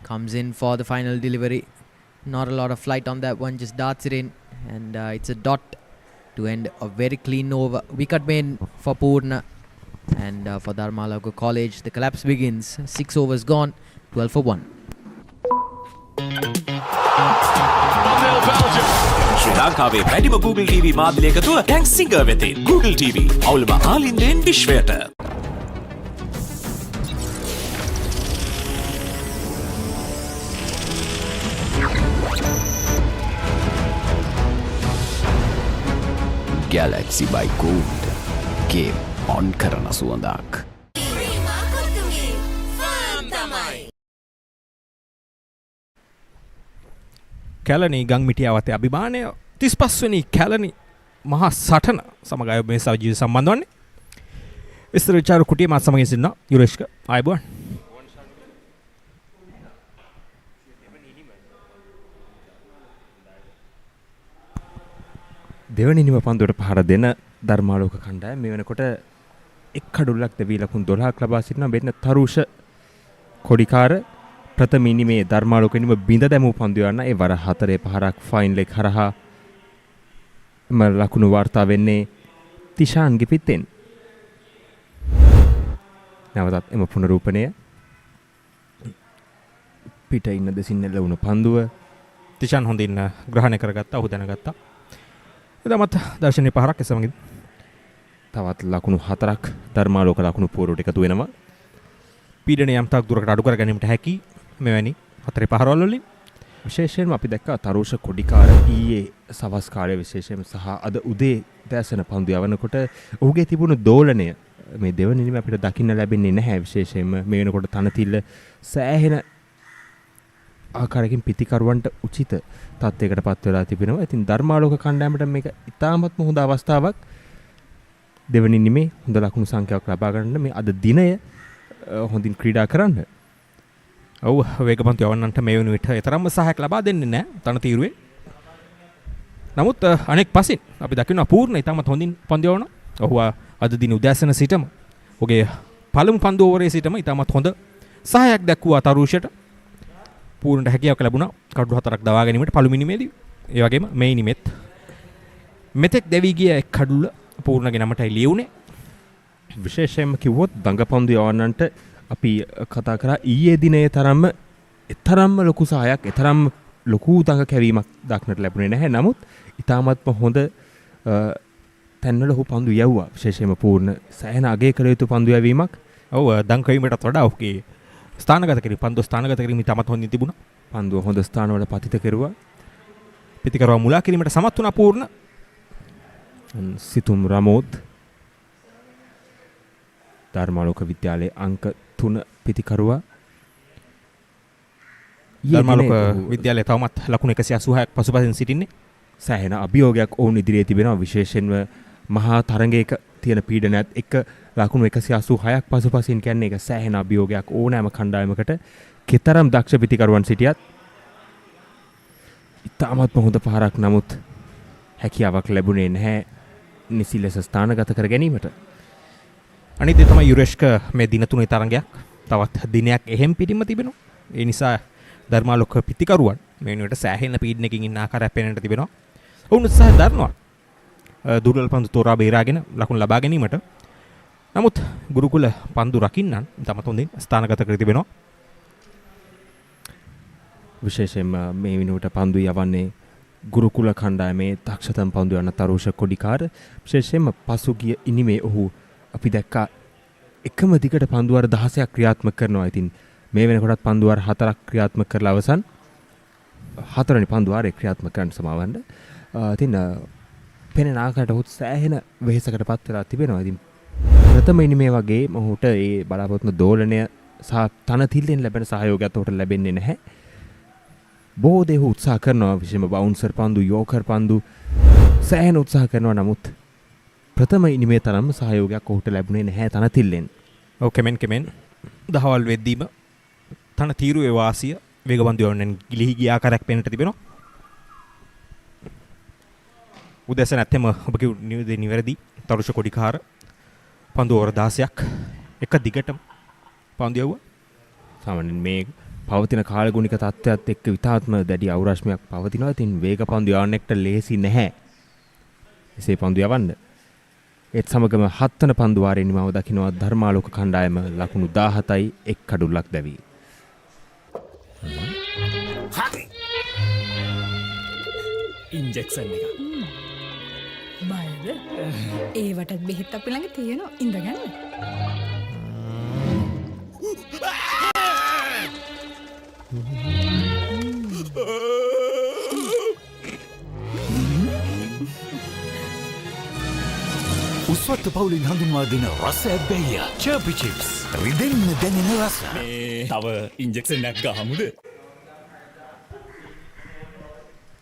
Comes in for the final delivery. Not a lot of flight on that one, just darts it in. And it's a dot to end a very clean over. Wicket main for Purna. And for Dharmaloka College, the collapse begins. 6 overs gone, 12 for 1. ශ්‍රී ලංකාවේ වැඩිම Google TV මාධ්‍ය එකතුව ටැන්ක් singer වෙතින් Google TV අවුලම ආලින්දෙන් විශ්වයට. Galaxy by Gold. Game on කරන සුවඳක්. කැලණි ගංමිටියාවතේ අභිමානය 35 වෙනි කැලණි මහා සටන සමග අය මේ සජීවී සම්බන්ධ වන්නේ. විස්තර විචාර කුටිය මාත් සමග සිටිනවා යුරේෂ්ක ආයුබෝවන්. දෙවනි නිම පන්දුවට පහර දෙන ධර්මාලෝක කණ්ඩායම මේ වෙනකොට එක් කඩුල්ලක් දෙවි ලකුණු 12ක් ලබා සිටිනවා. මෙන්න තරුෂ කොඩිකාර ප්‍රථම ඉනිමේ ධර්මාලෝක ඉනිම බිඳ දැමූ පන්දු යන ඒ වර 4 පහරක් ෆයින් ලෙග් හරහා ලකුණු වාර්තා වෙන්නේ තිෂාන්ගේ පිටෙන්. නැවතත් එම පුනරූපණය පිට ඉන්න දෙසින් ලැබුණු පන්දුව තිෂාන් හොඳින් ග්‍රහණය කරගත්තා. ඔහු දැනගත්තා. එදමත් දර්ශනීය පහරක් එසමගින් තවත් ලකුණු 4ක් ධර්මාලෝක ලකුණු පුවරුවට එකතු වෙනවා. පීඩනය යම් තාක් දුරකට අඩු කර ගැනීමට හැකි මෙවැනි 4 පහරවල් වලින්. විශේෂයෙන්ම අපි දැක්කා තරුෂ කොඩිකාර ඊයේ සවස් කාලයේ විශේෂයෙන්ම සහ අද උදේ දැසන පන්දු යවනකොට ඔහුගේ තිබුණු දෝලනය මේ දෙවන ඉනිම අපිට දකින්න ලැබෙන්නේ නැහැ. විශේෂයෙන්ම මේ වෙනකොට තනතිල්ල සෑහෙන ආකාරයකින් පිටිකරුවන්ට උචිත තත්යකට පත් වෙලා තිබෙනවා. ඉතින් ධර්මාලෝක කණ්ඩායමට මේක ඉතාමත්ම හොඳ අවස්ථාවක්. දෙවනි නිමේ හොඳ ලකුණු සංඛ්‍යාවක් ලබා ගන්න මේ අද දිනය හොඳින් ක්‍රීඩා කරන්න. ඔව් වේගපන්තු යවන්නන්ට මේ වෙන විට තරම්ම සහයක් ලබා දෙන්නේ නැහැ තනතිරුවේ. නමුත් අනෙක් පසින් අපි දකිනවා පූර්ණ ඉතාමත් හොඳින් පන්දු යවනවා. ඔහු අද දින උදෑසන සිටම ඔගේ පළමු පන්දු ඕවරේ සිටම ඉතාමත් හොඳ සහායක් දැක්වුවා තරුෂයට. පූර්ණට හැකියාවක් ලැබුණා කඩු 4ක් දවා ගැනීමට පළමු ඉනිමේදී. ඒ වගේම මේ ඉනිමෙත් මෙතෙක් දෙවි ගිය එක් කඩුල පූර්ණගේ නමටයි ලියුනේ. විශේෂයෙන්ම කිව්වොත් දඟපන්දු යවන්නන්ට අපි කතා කරා ඊයේ දිනේ තරම්ම ලොකු සහායක් තරම්ම ලොකු දඟ කැවීමක් දක්නට ලැබුණේ නැහැ. නමුත් ඉතාමත්ම හොඳ තැන්වල ඔහු පන්දු යවුවා. විශේෂයෙන්ම පූර්ණ සෑහෙන අගය කළ යුතු පන්දු යැවීමක්. ඔව් දඟ කැවීමටත් වඩා ඔහුගේ ස්ථානගත කිරීම පන්දු ස්ථානගත කිරීම ඉතාමත් හොඳින් තිබුණා. පන්දුව හොඳ ස්ථානවල පතිත කෙරුවා. පිටිකරුවා මුලා කිරීමට සමත් වුණා පූර්ණ. සිතුම් රමෝත් ධර්මාලෝක විද්‍යාලයේ අංක 3 පිටිකරුවා. ධර්මාලෝක විද්‍යාලයේ තවමත් ලකුණු 186ක් පසුපසින් සිටින්නේ. සෑහෙන අභියෝගයක් ඔවුන් ඉදිරියේ තිබෙනවා. විශේෂයෙන්ම මහා තරඟයක තියෙන පීඩනයත් එක්ක ලකුණු 186ක් පසුපසින් කියන්නේ ඒක සෑහෙන අභියෝගයක් ඕනෑම කණ්ඩායමකට. කෙතරම් දක්ෂ පිටිකරුවන් සිටියත් ඉතාමත්ම හොඳ පහරක් නමුත් හැකියාවක් ලැබුණේ නැහැ නිසි ලෙස ස්ථානගත කර ගැනීමට. අනිත් දේ තමයි යුරේෂ්ක මේ දින තුනේ තරඟයක් තවත් දිනයක් එහෙම් පිටින්ම තිබෙනවා. ඒ නිසා ධර්මාලෝක පිටිකරුවන් මේ වෙනුවට සෑහෙන පීඩනකින් ඉන්න ආකාරයක් පේනට තිබෙනවා. ඔවුන් උත්සාහ දරනවා දුර්වල පන්දු තෝරා බේරාගෙන ලකුණු ලබා ගැනීමට. නමුත් ගුරුකුල පන්දු රකින්නන් තමත් හොඳින් ස්ථානගත කර තිබෙනවා. විශේෂයෙන්ම මේ වෙනුවට පන්දු යවන්නේ ගුරුකුල කණ්ඩායමේ දක්ෂතම පන්දු යවන තරුෂ කොඩිකාර. විශේෂයෙන්ම පසුගිය ඉනිමේ ඔහු අපි දැක්කා එකම දිගට පන්දු වාර 16ක් ක්‍රියාත්මක කරනවා. ඉතින් මේ වෙනකොටත් පන්දු වාර 4ක් ක්‍රියාත්මක කරලා අවසන් 4වෙනි පන්දු වාරේ ක්‍රියාත්මක කරන්න සමාවන්න. ඉතින් පෙනෙන ආකාරයට ඔහු සෑහෙන වෙහෙසකට පත් වෙලා තිබෙනවා. ඉතින් ප්‍රථම ඉනිමේ වගේ මොහුට ඒ බලාපොරොත්තු දෝලනය සහ තනතිල්ලෙන් ලැබෙන සහයෝගයත් ඔහුට ලැබෙන්නේ නැහැ. බොහෝ දේ උත්සාහ කරනවා. විශේෂයෙන්ම බවුන්සර් පන්දු, යෝකර් පන්දු සෑහෙන උත්සාහ කරනවා. නමුත් ප්‍රථම ඉනිමේ තරම් සහයෝගයක් ඔහුට ලැබුණේ නැහැ තනතිල්ලෙන්. ඔව් කෙමෙන් දහවල් වෙද්දීම තන තීරුවේ වාසිය වේගබන්දු යවන්නන් ගිලිහි ගිය ආකාරයක් පේන්නට තිබෙනවා. උදැසන ඇත්තම ඔබ කිව් නිවැරදි තරුෂ කොඩිකාර පන්දු ඕවර 16ක් එක දිගටම පන්දු යවුවා. සාමාන්‍යයෙන් මේ පවතින කාලගුණික තත්ත්වයක් එක්ක විතාත්ම දැඩි අවරාශ්මයක් පවතිනවා. ඉතින් වේග පන්දු යවන්නෙක්ට ලේසි නැහැ එසේ පන්දු යවන්න. ඒත් සමගම 7 වන පන්දු වාරයේ නිමාව දකිනවා ධර්මාලෝක කණ්ඩායම ලකුණු 17යි එක් කඩුල්ලක් දැවි. ඉන්ජෙක්ෂන් එක. බයද? ඒවටත් බෙහෙත් අපි ළඟ තියෙනවා ඉඳගන්න. උස්වත්ත පවුලින් හඳුන්වා දෙන රස ඇබ්බැහිය චර්පි චිප්ස් රිදෙන්න දැනෙන රස. මේ තව ඉන්ජෙක්ෂන් එකක් ගහමුද?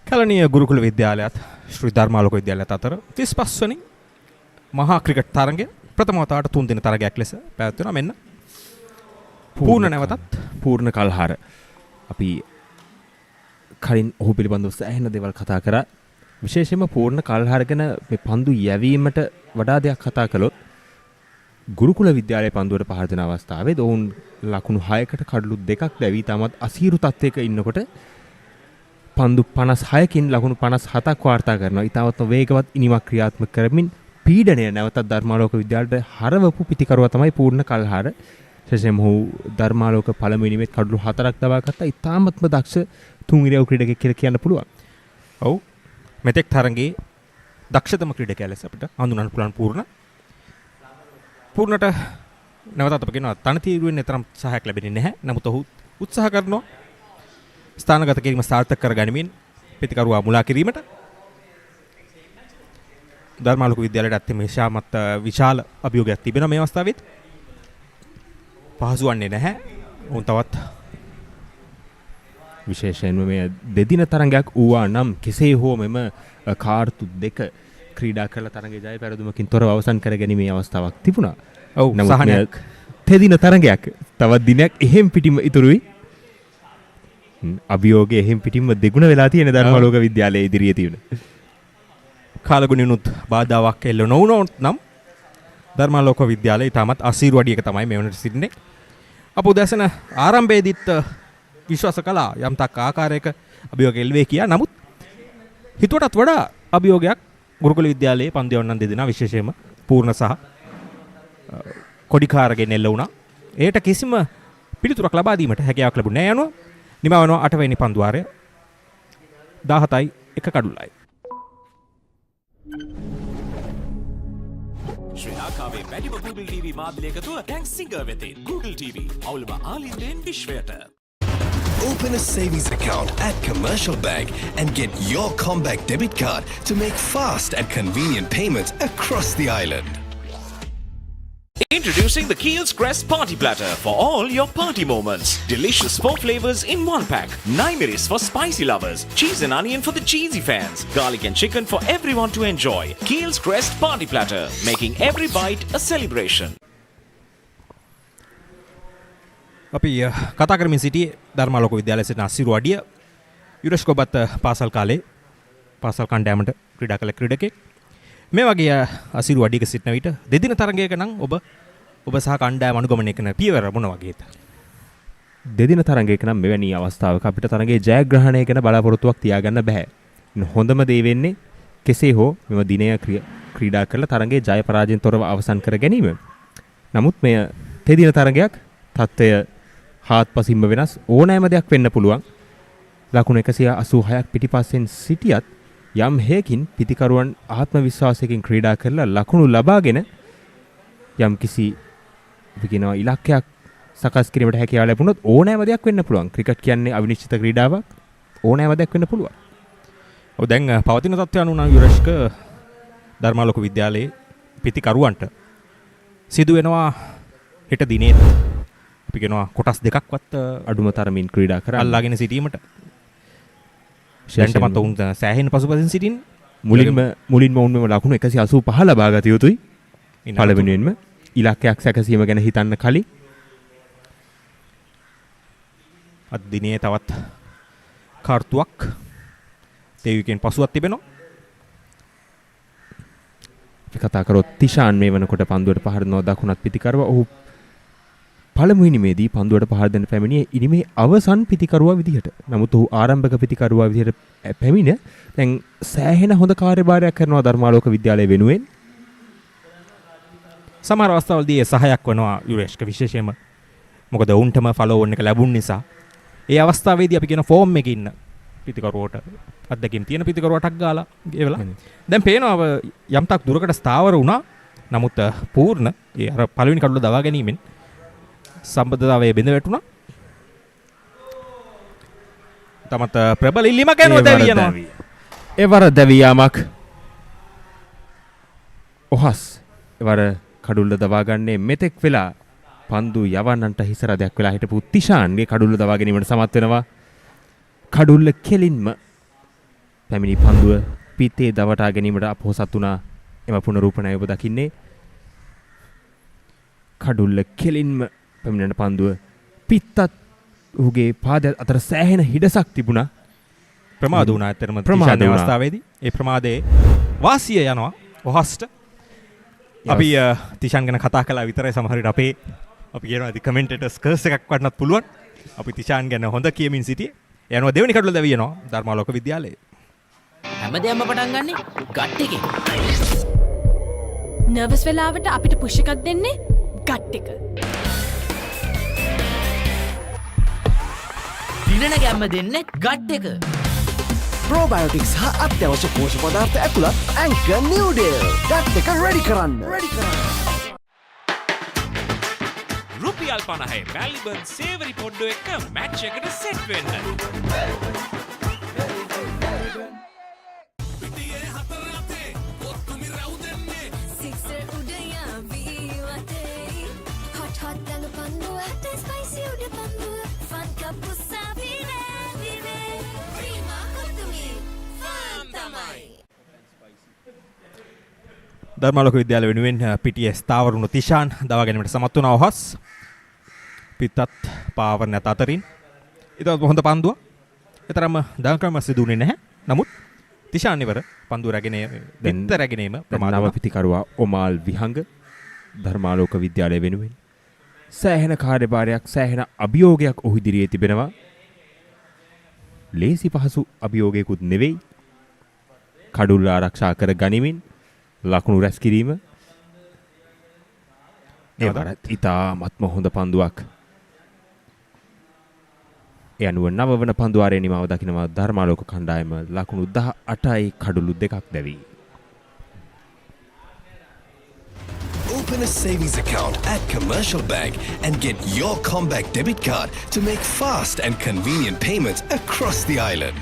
කැලණිය ගුරුකුල විද්‍යාලයත් ශ්‍රී ධර්මාලෝක විද්‍යාලයත් අතර 35 වෙනි මහා ක්‍රිකට් තරගය ප්‍රථම වතාවට 3 දින තරගයක් ලෙස පැවැත්වෙනවා. මෙන්න පූර්ණ නැවතත් පූර්ණ කල්හාර. අපි කලින් ඔහු පිළිබඳව සෑහෙන දේවල් කතා කරා. විශේෂයෙන්ම පූර්ණ කල්හාර ගැන මේ පන්දු යැවීමට වඩා දෙයක් කතා කළොත් ගුරුකුල විද්‍යාලයේ පන්දුවට පහර දෙන අවස්ථාවේ ඔවුන් ලකුණු 6කට කඩලු 2ක් දැවී තමත් අසීරු තත්ත්වයක ඉන්නකොට පන්දු 56කින් ලකුණු 57ක් වාර්තා කරනවා. ඊටවත් වේගවත් ඉනිමක් ක්‍රියාත්මක කරමින් පීඩනය නැවතත් ධර්මාලෝක විද්‍යාලයට හරවපු පිටිකරුවා තමයි පූර්ණ කල්හාර. විශේෂයෙන්ම ඔහු ධර්මාලෝක පළමු ඉනිමේත් කඩලු 4ක් දවා ගත්තා. ඊටාත්ම දක්ෂ තුන් ඉරියව් ක්‍රීඩකයෙක් කියලා කියන්න පුළුවන්. ඔව් මෙතෙක් තරඟේ දක්ෂතම ක්‍රීඩකයා ලෙස අපිට හඳුනන්න පුළුවන් පූර්ණට නැවතත් අප කියනවා තනතිරුවෙන් තරම් සහයක් ලැබෙන්නේ නැහැ. නමුත් ඔහු උත්සාහ කරනවා ස්ථානගත කිරීම සාර්ථක කරගනිමින් පිටිකරුවා මුලා කිරීමට. ධර්මාලෝක විද්‍යාලයට අත්‍යම විශාල අභියෝගයක් තිබෙනවා මේ අවස්ථාවේත්. පහසු වන්නේ නැහැ. උන් තවත් විශේෂයෙන්ම මේ දෙදින තරඟයක් වූවා නම් කෙසේ හෝ මෙම කාර්තු දෙක ක්‍රීඩා කරලා තරඟේ ජය පෙරදුමකින් තොරව අවසන් කරගැනීමේ අවස්ථාවක් තිබුණා. ඔව් සහනයක් තෙදින තරඟයක් තවත් දිනයක් එහෙම් පිටින්ම ඉතුරුයි. අභියෝගය එහෙම් පිටින්ම දෙගුණ වෙලා තියෙන ධර්මාලෝක විද්‍යාලයේ ඉදිරියේ තියෙන කාලගුණිනුත් බාධාවක් එල්ල නොවුනොත් නම් ධර්මාලෝක විද්‍යාලයේ තාමත් අසීරු අඩියක තමයි මේ වුණට සිටින්නේ. අප උදැසන ආරම්භයේදීත් විශ්වාස කළා යම් තක් ආකාරයක අභියෝග එල්වේ කියා. නමුත් හිතුවටත් වඩා අභියෝගයක් ගුරුකුල විද්‍යාලයේ පන්දු යවන්නන් දෙදෙනා විශේෂයෙන්ම පූර්ණ සහ කොඩිකාරගෙන් එල්ල වුණා. ඒට කිසිම පිළිතුරක් ලබා දීමට හැකියාවක් ලැබුණේ නැහැ යනවා. නිමවනවා 8 වෙනි පන්දු වාරය 17යි 1 කඩුල්ලයි. ශ්‍රී ලංකාවේ වැඩිම Google TV මාධ්‍යයක තුල දැන් සිංගර් වෙතින් Google TV අවුලම ආලින්දෙන් විශ්වයට. Open a savings account at Commercial Bank and get your comeback debit card to make fast and convenient payments across the island. Introducing the Keel's Crest Party Platter for all your party moments. Delicious 4 flavors in 1 pack. 9 miris for spicy lovers. Cheese and onion for the cheesy fans. Garlic and chicken for everyone to enjoy. Keel's Crest Party Platter, making every bite a celebration. අපි කතා කරමින් සිටියේ ධර්මාලෝක විද්‍යාලයේ සිටින අසිරු අඩිය යුරස්කෝබත් පාසල් කාලේ පාසල් කණ්ඩායමට ක්‍රීඩා කළ ක්‍රීඩකෙක්. මේ වගේ අසිරු අඩියක සිටින විට දෙදින තරගයක නම් ඔබ සහ කණ්ඩායම අනුගමනය කරන පියවර මොන වගේද? දෙදින තරගයක නම් මෙවැනි අවස්ථාවක අපිට තරගයේ ජයග්‍රහණය කරන බලාපොරොත්තුවක් තියාගන්න බෑ. හොඳම දේ වෙන්නේ කෙසේ හෝ මෙම දිනය ක්‍රීඩා කරලා තරගයේ ජය පරාජයෙන් තොරව අවසන් කර ගැනීම. නමුත් මෙය තෙදින තරගයක් තත්ත්වය හාත්පසින්ම වෙනස් ඕනෑම දෙයක් වෙන්න පුළුවන්. ලකුණු 186ක් පිටිපස්සෙන් සිටියත් යම් හේකින් පිතිකරුවන් ආත්ම විශ්වාසයකින් ක්‍රීඩා කරලා ලකුණු ලබාගෙන යම් කිසි විකිනවා ඉලක්කයක් සකස් කිරීමට හැකියාව ලැබුණොත් ඕනෑම දෙයක් වෙන්න පුළුවන්. ක්‍රිකට් කියන්නේ අවිනිශ්චිත ක්‍රීඩාවක්. ඕනෑම දෙයක් වෙන්න පුළුවන්. ඔව් දැන් පවතින තත්ත්වය අනුව නම් යුරෂ්ක ධර්මාලෝක විද්‍යාලයේ පිතිකරුවන්ට සිදු වෙනවා හෙට දිනේ අපි කියනවා කොටස් දෙකක්වත් අඩුම තරමින් ක්‍රීඩා කරලා අල්ලාගෙන සිටීමට. ශයන්ටමත් ඔවුන් සෑහෙන පසුපසින් සිටින් මුලින්ම ඔවුන්ම ලකුණු 185 ලබා ගත යුතුයි. පළවෙනියෙන්ම ඉලක්කයක් සැකසීම ගැන හිතන්න කලින් අද දිනේ තවත් කාර්තුවක් තේවිකෙන් පසුවත් තිබෙනවා. අපි කතා කරොත් තිෂාන් මේ වෙනකොට පන්දුවට පහර දෙනවා දකුණත් පිටිකරුවා. ඔහු පළමුවෙනි ඉනිමේදී පන්දුවට පහර දෙන්න පැමිණියේ ඉනිමේ අවසන් පිටිකරුවා විදිහට. නමුත් ඔහු ආරම්භක පිටිකරුවා විදිහට පැමිණ දැන් සෑහෙන හොඳ කාර්යභාරයක් කරනවා ධර්මාලෝක විද්‍යාලය වෙනුවෙන්. සමහර අවස්ථාවලදී සහායක් වෙනවා යුරේෂ්ක විශේෂයෙන්ම. මොකද උන්ටම ෆලෝ ඔන් එක ලැබුණ නිසා. ඒ අවස්ථාවේදී අපි කියන ෆෝම් එකේ ඉන්න පිටිකරුවට අත්දැකීම් තියෙන පිටිකරුවටක් ගාලා ඒවලා. දැන් පේනවා යම් තාක් දුරකට ස්ථාවර වුණා. නමුත් පූර්ණ ඒ අර පළවෙනි කඩුව දවා ගැනීමෙන් සම්බන්ධතාවය බිඳ වැටුණා. තමත් ප්‍රබල ඉල්ලීමක් යනවා දැවියනවා. එවර දැවියාමක්. ඔහස් එවර කඩුල්ල දවා ගන්නේ මෙතෙක් වෙලා පන්දු යවන්නන්ට හිසරදයක් වෙලා හිටපු තිෂාන්ගේ කඩුල්ල දවා ගැනීමට සමත් වෙනවා. කඩුල්ල කෙලින්ම පැමිණි පන්දුව පිටේ දවටා ගැනීමට අපොහසත් වුණා. එම පුනරූපණය ඔබ දකින්නේ. කඩුල්ල කෙලින්ම පැමිණෙන පන්දුව පිටත් ඔහුගේ පාද අතර සෑහෙන හිඩසක් තිබුණා. ප්‍රමාද වුණා ඇත්තටම තිෂාන් අවස්ථාවේදී. ඒ ප්‍රමාදයේ වාසිය යනවා ඔහස්ට. අපි තිෂාන් ගැන කතා කළා විතරයි. සමහර විට අපි කියනවා ඉතින් කමෙන්ටේටර්ස් කර්ස් එකක් වටනත් පුළුවන්. අපි තිෂාන් ගැන හොඳ කියමින් සිටියේ. යනවා දෙවෙනි කඩුව දැවියනවා ධර්මාලෝක විද්‍යාලයේ. හැමදේම පටන් ගන්නේ ගට් එකෙන්. නර්වස් වෙලාවට අපිට පුෂ් එකක් දෙන්නේ ගට් එක. දිනන ගැම්ම දෙන්නේ ගට් එක. ප්‍රෝබයෝටික්ස් හා අත්‍යවශ්‍ය පෝෂක පදාර්ථ ඇතුළත් ඇන්කර් නිව්ඩේල්. ගට් එක රෙඩි කරන්න. රුපියල් 50 මැල්බර්න් සේවරි පොඩ්ඩෝ එක මැච් එකට සෙට් වෙන්න. ධර්මාලෝක විද්‍යාලය වෙනුවෙන් පිටියේ ස්ථාවර වුණු තිෂාන් දවා ගැනීමට සමත් වුණා ඔහස්. පිටත් පාවරණ අතරින්. ඊට හොඳ පන්දුව. ඒතරම් දඟකම සිදුුනේ නැහැ. නමුත් තිෂාන් ඉවර පන්දුව රැගෙන දෙත්ත රැගෙනීම ප්‍රමාදව පිටිකරුවා ඔමාල් විහංග ධර්මාලෝක විද්‍යාලය වෙනුවෙන් සෑහෙන කාර්යභාරයක් සෑහෙන අභියෝගයක් ඔහු ඉදිරියේ තිබෙනවා. ලේසි පහසු අභියෝගයකුත් නෙවෙයි. කඩුල්ල ආරක්ෂා කර ගනිමින් ලකුණු රැස් කිරීම එවරත් ඉතාමත්ම හොඳ පන්දුවක්. ඒ අනුව නවවන පන්දුවාරයේ නිමාව දකිනවා ධර්මාලෝක කණ්ඩායම ලකුණු 18යි කඩුළු 2ක් දැවී. Open a savings account at Commercial Bank and get your comeback debit card to make fast and convenient payments across the island.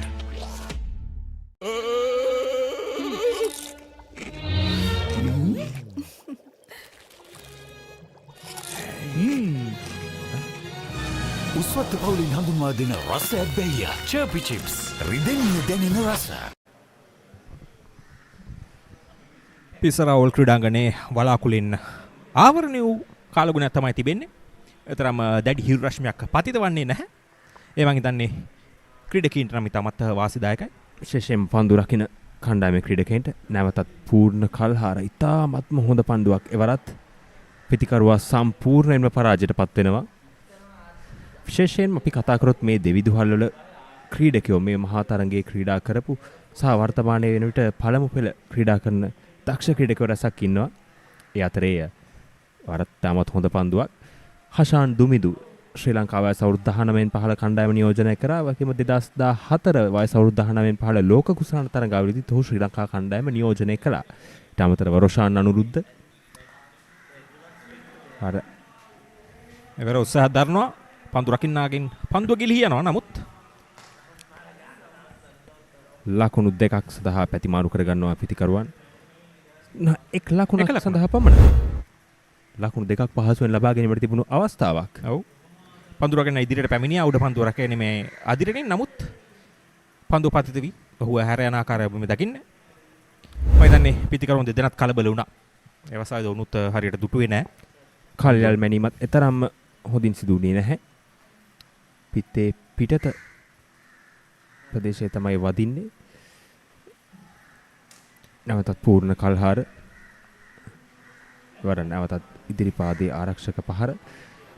උස්වත්ත පවුලින් හඳුන්වා දෙන රස ඇබ්බැහිය චර්පි චිප්ස් රිදෙන්න දැනෙන රස. පිසරවුල් ක්‍රීඩාංගණයේ වලාකුලින් ආවරණය වූ කාලගුණයක් තමයි තිබෙන්නේ. ඒතරම් දැඩි හිරු රශ්මියක් පතිත වන්නේ නැහැ. ඒ මං හිතන්නේ ක්‍රීඩකීන්ට නම් ඉතාමත් වාසිදායකයි. විශේෂයෙන් පන්දු රකින්න කණ්ඩායමේ ක්‍රීඩකයන්ට නැවතත් පූර්ණ කල්හාර ඉතාමත්ම හොඳ පන්දුවක් එවරත් පිතිකරුවා සම්පූර්ණයෙන්ම පරාජයට පත් වෙනවා. විශේෂයෙන්ම අපි කතා කරොත් මේ දෙවිදුහල් වල ක්‍රීඩකයෝ මේ මහා තරඟයේ ක්‍රීඩා කරපු සහ වර්තමානයේ වෙන විට පළමු පෙළ ක්‍රීඩා කරන දක්ෂ ක්‍රීඩකයෝ රැසක් ඉන්නවා. ඒ අතරේ වරත් තාමත් හොඳ පන්දුවක් හෂාන් දුමිදු ශ්‍රී ලංකාව වයස අවුරුදු 19න් පහළ කණ්ඩායම නියෝජනය කරා. වගේම 2014 වයස අවුරුදු 19න් පහළ ලෝක කුසලාන තරඟාවලියේදී ඔහු ශ්‍රී ලංකා කණ්ඩායම නියෝජනය කළා. ඊට අමතරව රොෂාන් අනුරුද්ධ එවර උත්සාහ දරනවා පන්දු රකින්නාගෙන් පන්දුව ගිලිහි යනවා. නමුත් ලකුණු 2ක් සඳහා පැතිමාරු කරගන්නවා පිතිකරුවන්. එක් ලකුණක් සඳහා පමණයි. ලකුණු 2ක් පහසුවෙන් ලබා ගැනීමට තිබුණු අවස්ථාවක්. ඔව්. පන්දු රකින්න ඉදිරියට පැමිණියා. උඩ පන්දුව රැකෙන්නේ මේ අදිරෙනින්. නමුත් පන්දුව පතිත වී ඔහු හැර යන ආකාරය මේ දකින්න. මම හිතන්නේ පිතිකරුවන් දෙදෙනාත් කලබල වුණා. ඒ වසාවේ උනුත් හරියට දුටුවේ නැහැ. කල්යල් මැනීමත් එතරම්ම හොඳින් සිදු වුණේ නැහැ. පිටේ පිටත ප්‍රදේශයේ තමයි වදින්නේ. නැවතත් පූර්ණ කල්හාර වර නැවතත් ඉදිරිපාදයේ ආරක්ෂක පහර.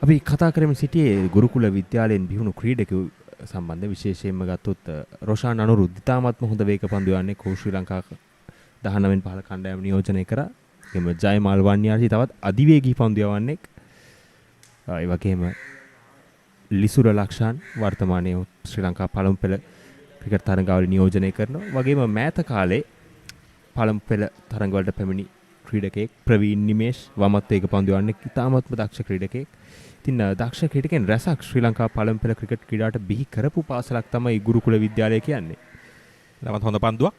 අපි කතා කරමින් සිටියේ ගුරුකුල විද්‍යාලයෙන් බිහුණු ක්‍රීඩකයෝ සම්බන්ධ විශේෂයෙන්ම ගත්තොත් රොෂාන් අනුරුද්ධ ඉතාමත්ම හොඳ වේග පන්දු යන්නේ ශ්‍රී ලංකා 19න් පහළ කණ්ඩායම නියෝජනය කරා. එම ජයමාල් වන්‍යාර්ජී තවත් අධිවේගී පන්දු යවන්නේ. ඒ වගේම ලිසුර ලක්ෂාන් වර්තමානයේ ශ්‍රී ලංකා පළමු පෙළ ක්‍රිකට් තරඟාවලිය නියෝජනය කරනවා. වගේම මෑත කාලේ පළමු පෙළ තරඟවලට පැමිණි ක්‍රීඩකයෙක් ප්‍රවීන් නිමේෂ් වමත් වේග පන්දු යවන්නේ ඉතාමත්ම දක්ෂ ක්‍රීඩකයෙක්. ඉතින් දක්ෂ ක්‍රීඩකයන් රැසක් ශ්‍රී ලංකා පළමු පෙළ ක්‍රිකට් ක්‍රීඩාවට බිහි කරපු පාසලක් තමයි ගුරුකුල විද්‍යාලය කියන්නේ. නමත් හොඳ පන්දුවක්.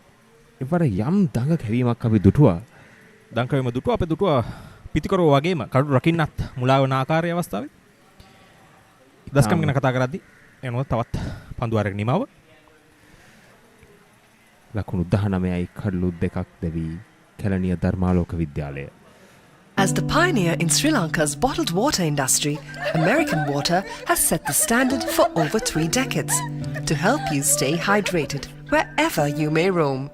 ඒවර යම් දඟ කැවීමක් අපි දුටුවා. දඟකවීම දුටුවා. අපි දුටුවා පිතිකරෝ වගේම කඩු රකින්නත් මුලා වන ආකාරයේ අවස්ථාවේ. දස්කම් ගැන කතා කරද්දී එනවා තවත් පන්දුවාරයක නිමාව. ලකුණු 19යි කඩලු 2ක් දැවී Kelaniya Dharmaloka Vidyalaya. As the pioneer in Sri Lanka's bottled water industry, American Water has set the standard for over 3 decades to help you stay hydrated wherever you may roam,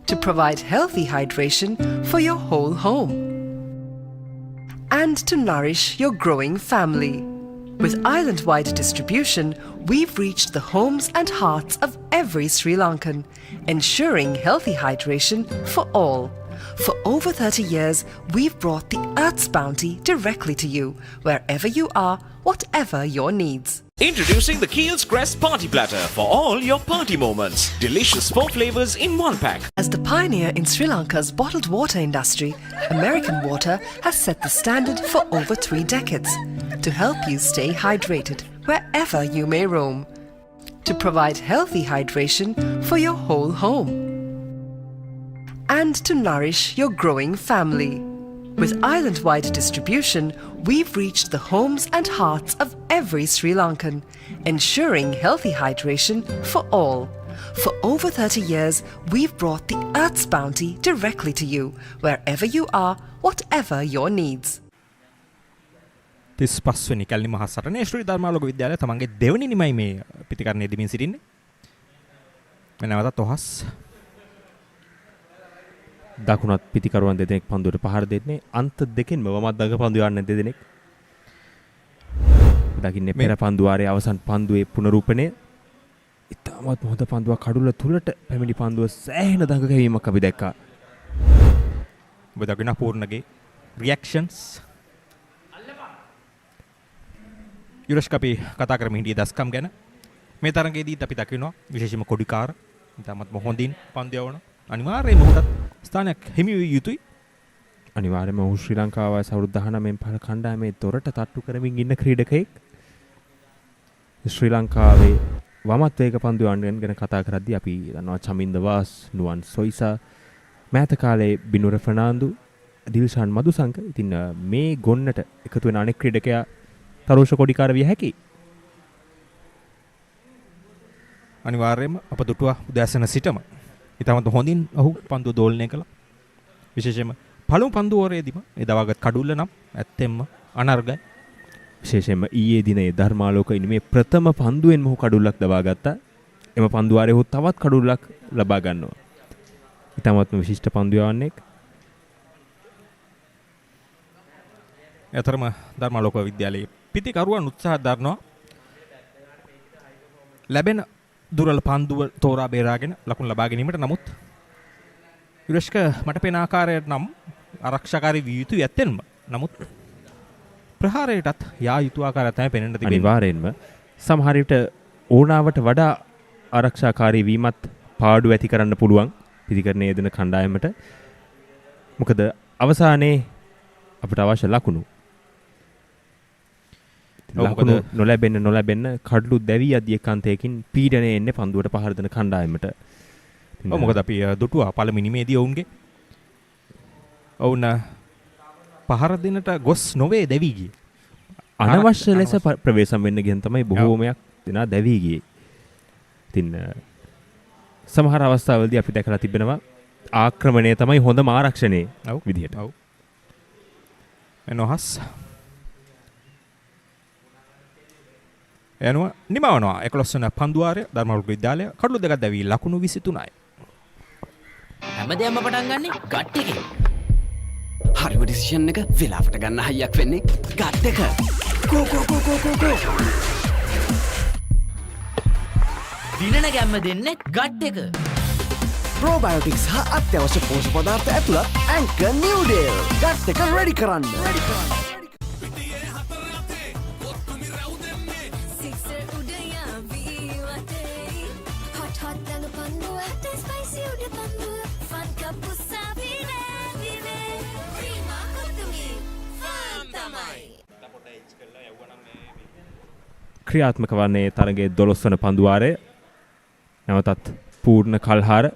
to provide healthy hydration for your whole home, and to nourish your growing family. With island-wide distribution, we've reached the homes and hearts of every Sri Lankan, ensuring healthy hydration for all. For over 30 years, we've brought the Earth's bounty directly to you, wherever you are, whatever your needs. Introducing the Keel's Crest Party Platter for all your party moments. Delicious 4 flavors in 1 pack. As the pioneer in Sri Lanka's bottled water industry, American Water has set the standard for over 3 decades to help you stay hydrated wherever you may roam, to provide healthy hydration for your whole home, and to nourish your growing family. With island-wide distribution, we've reached the homes and hearts of every Sri Lankan, ensuring healthy hydration for all. For over 30 years, we've brought the Earth's bounty directly to you, wherever you are, whatever your needs. 35 වෙනි කැලණි මහා සටනේ ශ්‍රී ධර්මාලෝක විද්‍යාලය තමන්ගේ දෙවනි නිමයි මේ පිටිකරණයේ දෙමින් සිටින්නේ. නැවතත් ඔහස් දකුණත් පිතිකරුවන් දෙදෙනෙක් පන්දුවට පහර දෙන්නේ අන්ත දෙකෙන්ම වමත් දඟ පන්දු යන්නේ දෙදෙනෙක්. දකින්නේ පෙර පන්දුවාරයේ අවසන් පන්දුවේ පුනරූපණය. ඉතාමත් හොඳ පන්දුවක් කඩුල්ල තුලට පැමිණි පන්දුව සෑහෙන දඟ කැවීමක් අපි දැක්කා. ඔබ දකින්න පූර්ණගේ රියැක්ෂන්ස් යුරෂ් කපි කතා කරමින් හිටියේ දස්කම් ගැන. මේ තරඟයේදීත් අපි දකිනවා විශේෂයෙන්ම කොඩිකාර ඉතාමත් හොඳින් පන්දු යවන අනිවාර්යයෙන්ම ඔහුට ස්ථානයක් හිමි විය යුතුයි. අනිවාර්යයෙන්ම ඔහු ශ්‍රී ලංකාවේ සවුරුදු 19 පහළ කණ්ඩායමේ තොරට තට්ටු කරමින් ඉන්න ක්‍රීඩකයෙක්. ශ්‍රී ලංකාවේ වමත් වේග පන්දු යවන්න ගැන කතා කරද්දී අපි දන්නවා චමින්ද වාස්, නුවන් සොයිසා, මෑත කාලේ බිනුර ෆර්නාන්දු, දිල්ෂාන් මදුසංක. ඉතින් මේ ගොන්නට එකතු වෙන අනෙක් ක්‍රීඩකයා තරුෂ කොඩිකාර විය හැකියි. අනිවාර්යයෙන්ම අප දුටුවා උදෑසන සිටම ඉතාමත් හොඳින් ඔහු පන්දුව දෝලනය කළා. විශේෂයෙන්ම පළමු පන්දුවරේදීම ඒ දවාගත් කඩුල්ල නම් ඇත්තෙන්ම අනර්ගයි. විශේෂයෙන්ම ඊයේ දිනේ ධර්මාලෝක ඉනිමේ ප්‍රථම පන්දුවෙන් මොහු කඩුල්ලක් දවා ගත්තා. එම පන්දුවාරයේ ඔහු තවත් කඩුල්ලක් ලබා ගන්නවා. ඉතාමත්ම විශිෂ්ට පන්දු යවන්නෙක්. එතරම් ධර්මාලෝක විද්‍යාලයේ පිතිකරුවන් උත්සාහ දරනවා ලැබෙන දුරල පන්දුව තෝරා බේරාගෙන ලකුණු ලබා ගැනීමට. නමුත් යුරෂ්ක මට පෙන ආකාරයට නම් ආරක්ෂාකාරී විය යුතුයි ඇත්තෙන්ම. නමුත් ප්‍රහාරයටත් යා යුතු ආකාරය තමයි පෙනෙන්න තිබෙන්නේ. අනිවාර්යෙන්ම සමහර විට ඕනාවට වඩා ආරක්ෂාකාරී වීමත් පාඩු ඇති කරන්න පුළුවන් පිතිකරණයේ දෙන කණ්ඩායමට. මොකද අවසානයේ අපිට අවශ්‍ය ලකුණු නොලැබෙන්න කඩලු දැවී යද්දී එකාන්තයකින් පීඩනය එන්නේ පන්දුවට පහර දෙන කණ්ඩායමට. මොකද අපි දුටුවා පළමිනිමේදී ඔවුන්ගේ ඔවුන් පහර දෙනට ගොස් නොවේ දැවී ගියේ. අනවශ්‍ය ලෙස ප්‍රවේශම් වෙන්න ගියන් තමයි බොහෝමයක් දෙනා දැවී ගියේ. ඉතින් සමහර අවස්ථාවලදී අපි දැකලා තිබෙනවා ආක්‍රමණය තමයි හොඳම ආරක්ෂණය විදිහට. ඔව්. එනොහස් එනවා නිමවනවා 11 වන පන්දුවාරය ධර්මාලෝක විද්‍යාලය කඩලු දෙකක් දැවී ලකුණු 23යි. හැමදේම පටන් ගන්නේ ගට් එකෙන්. හරිම ඩිසිෂන් එක වෙලාවට ගන්න හයියක් වෙන්නේ ගට් එක. කෝ කෝ කෝ කෝ කෝ කෝ. දිනන ගැම්ම දෙන්නේ ගට් එක. ප්‍රෝබයෝටික්ස් හා අත්‍යවශ්‍ය පෝෂක පදාර්ථ ඇතුළත් ඇන්කර් නිව්ඩේල්. ගට් එක රෙඩි කරන්න. ක්‍රියාත්මක වන්නේ තරගයේ 12 වන පන්දුවාරය. නැවතත් පූර්ණ කල්හාර.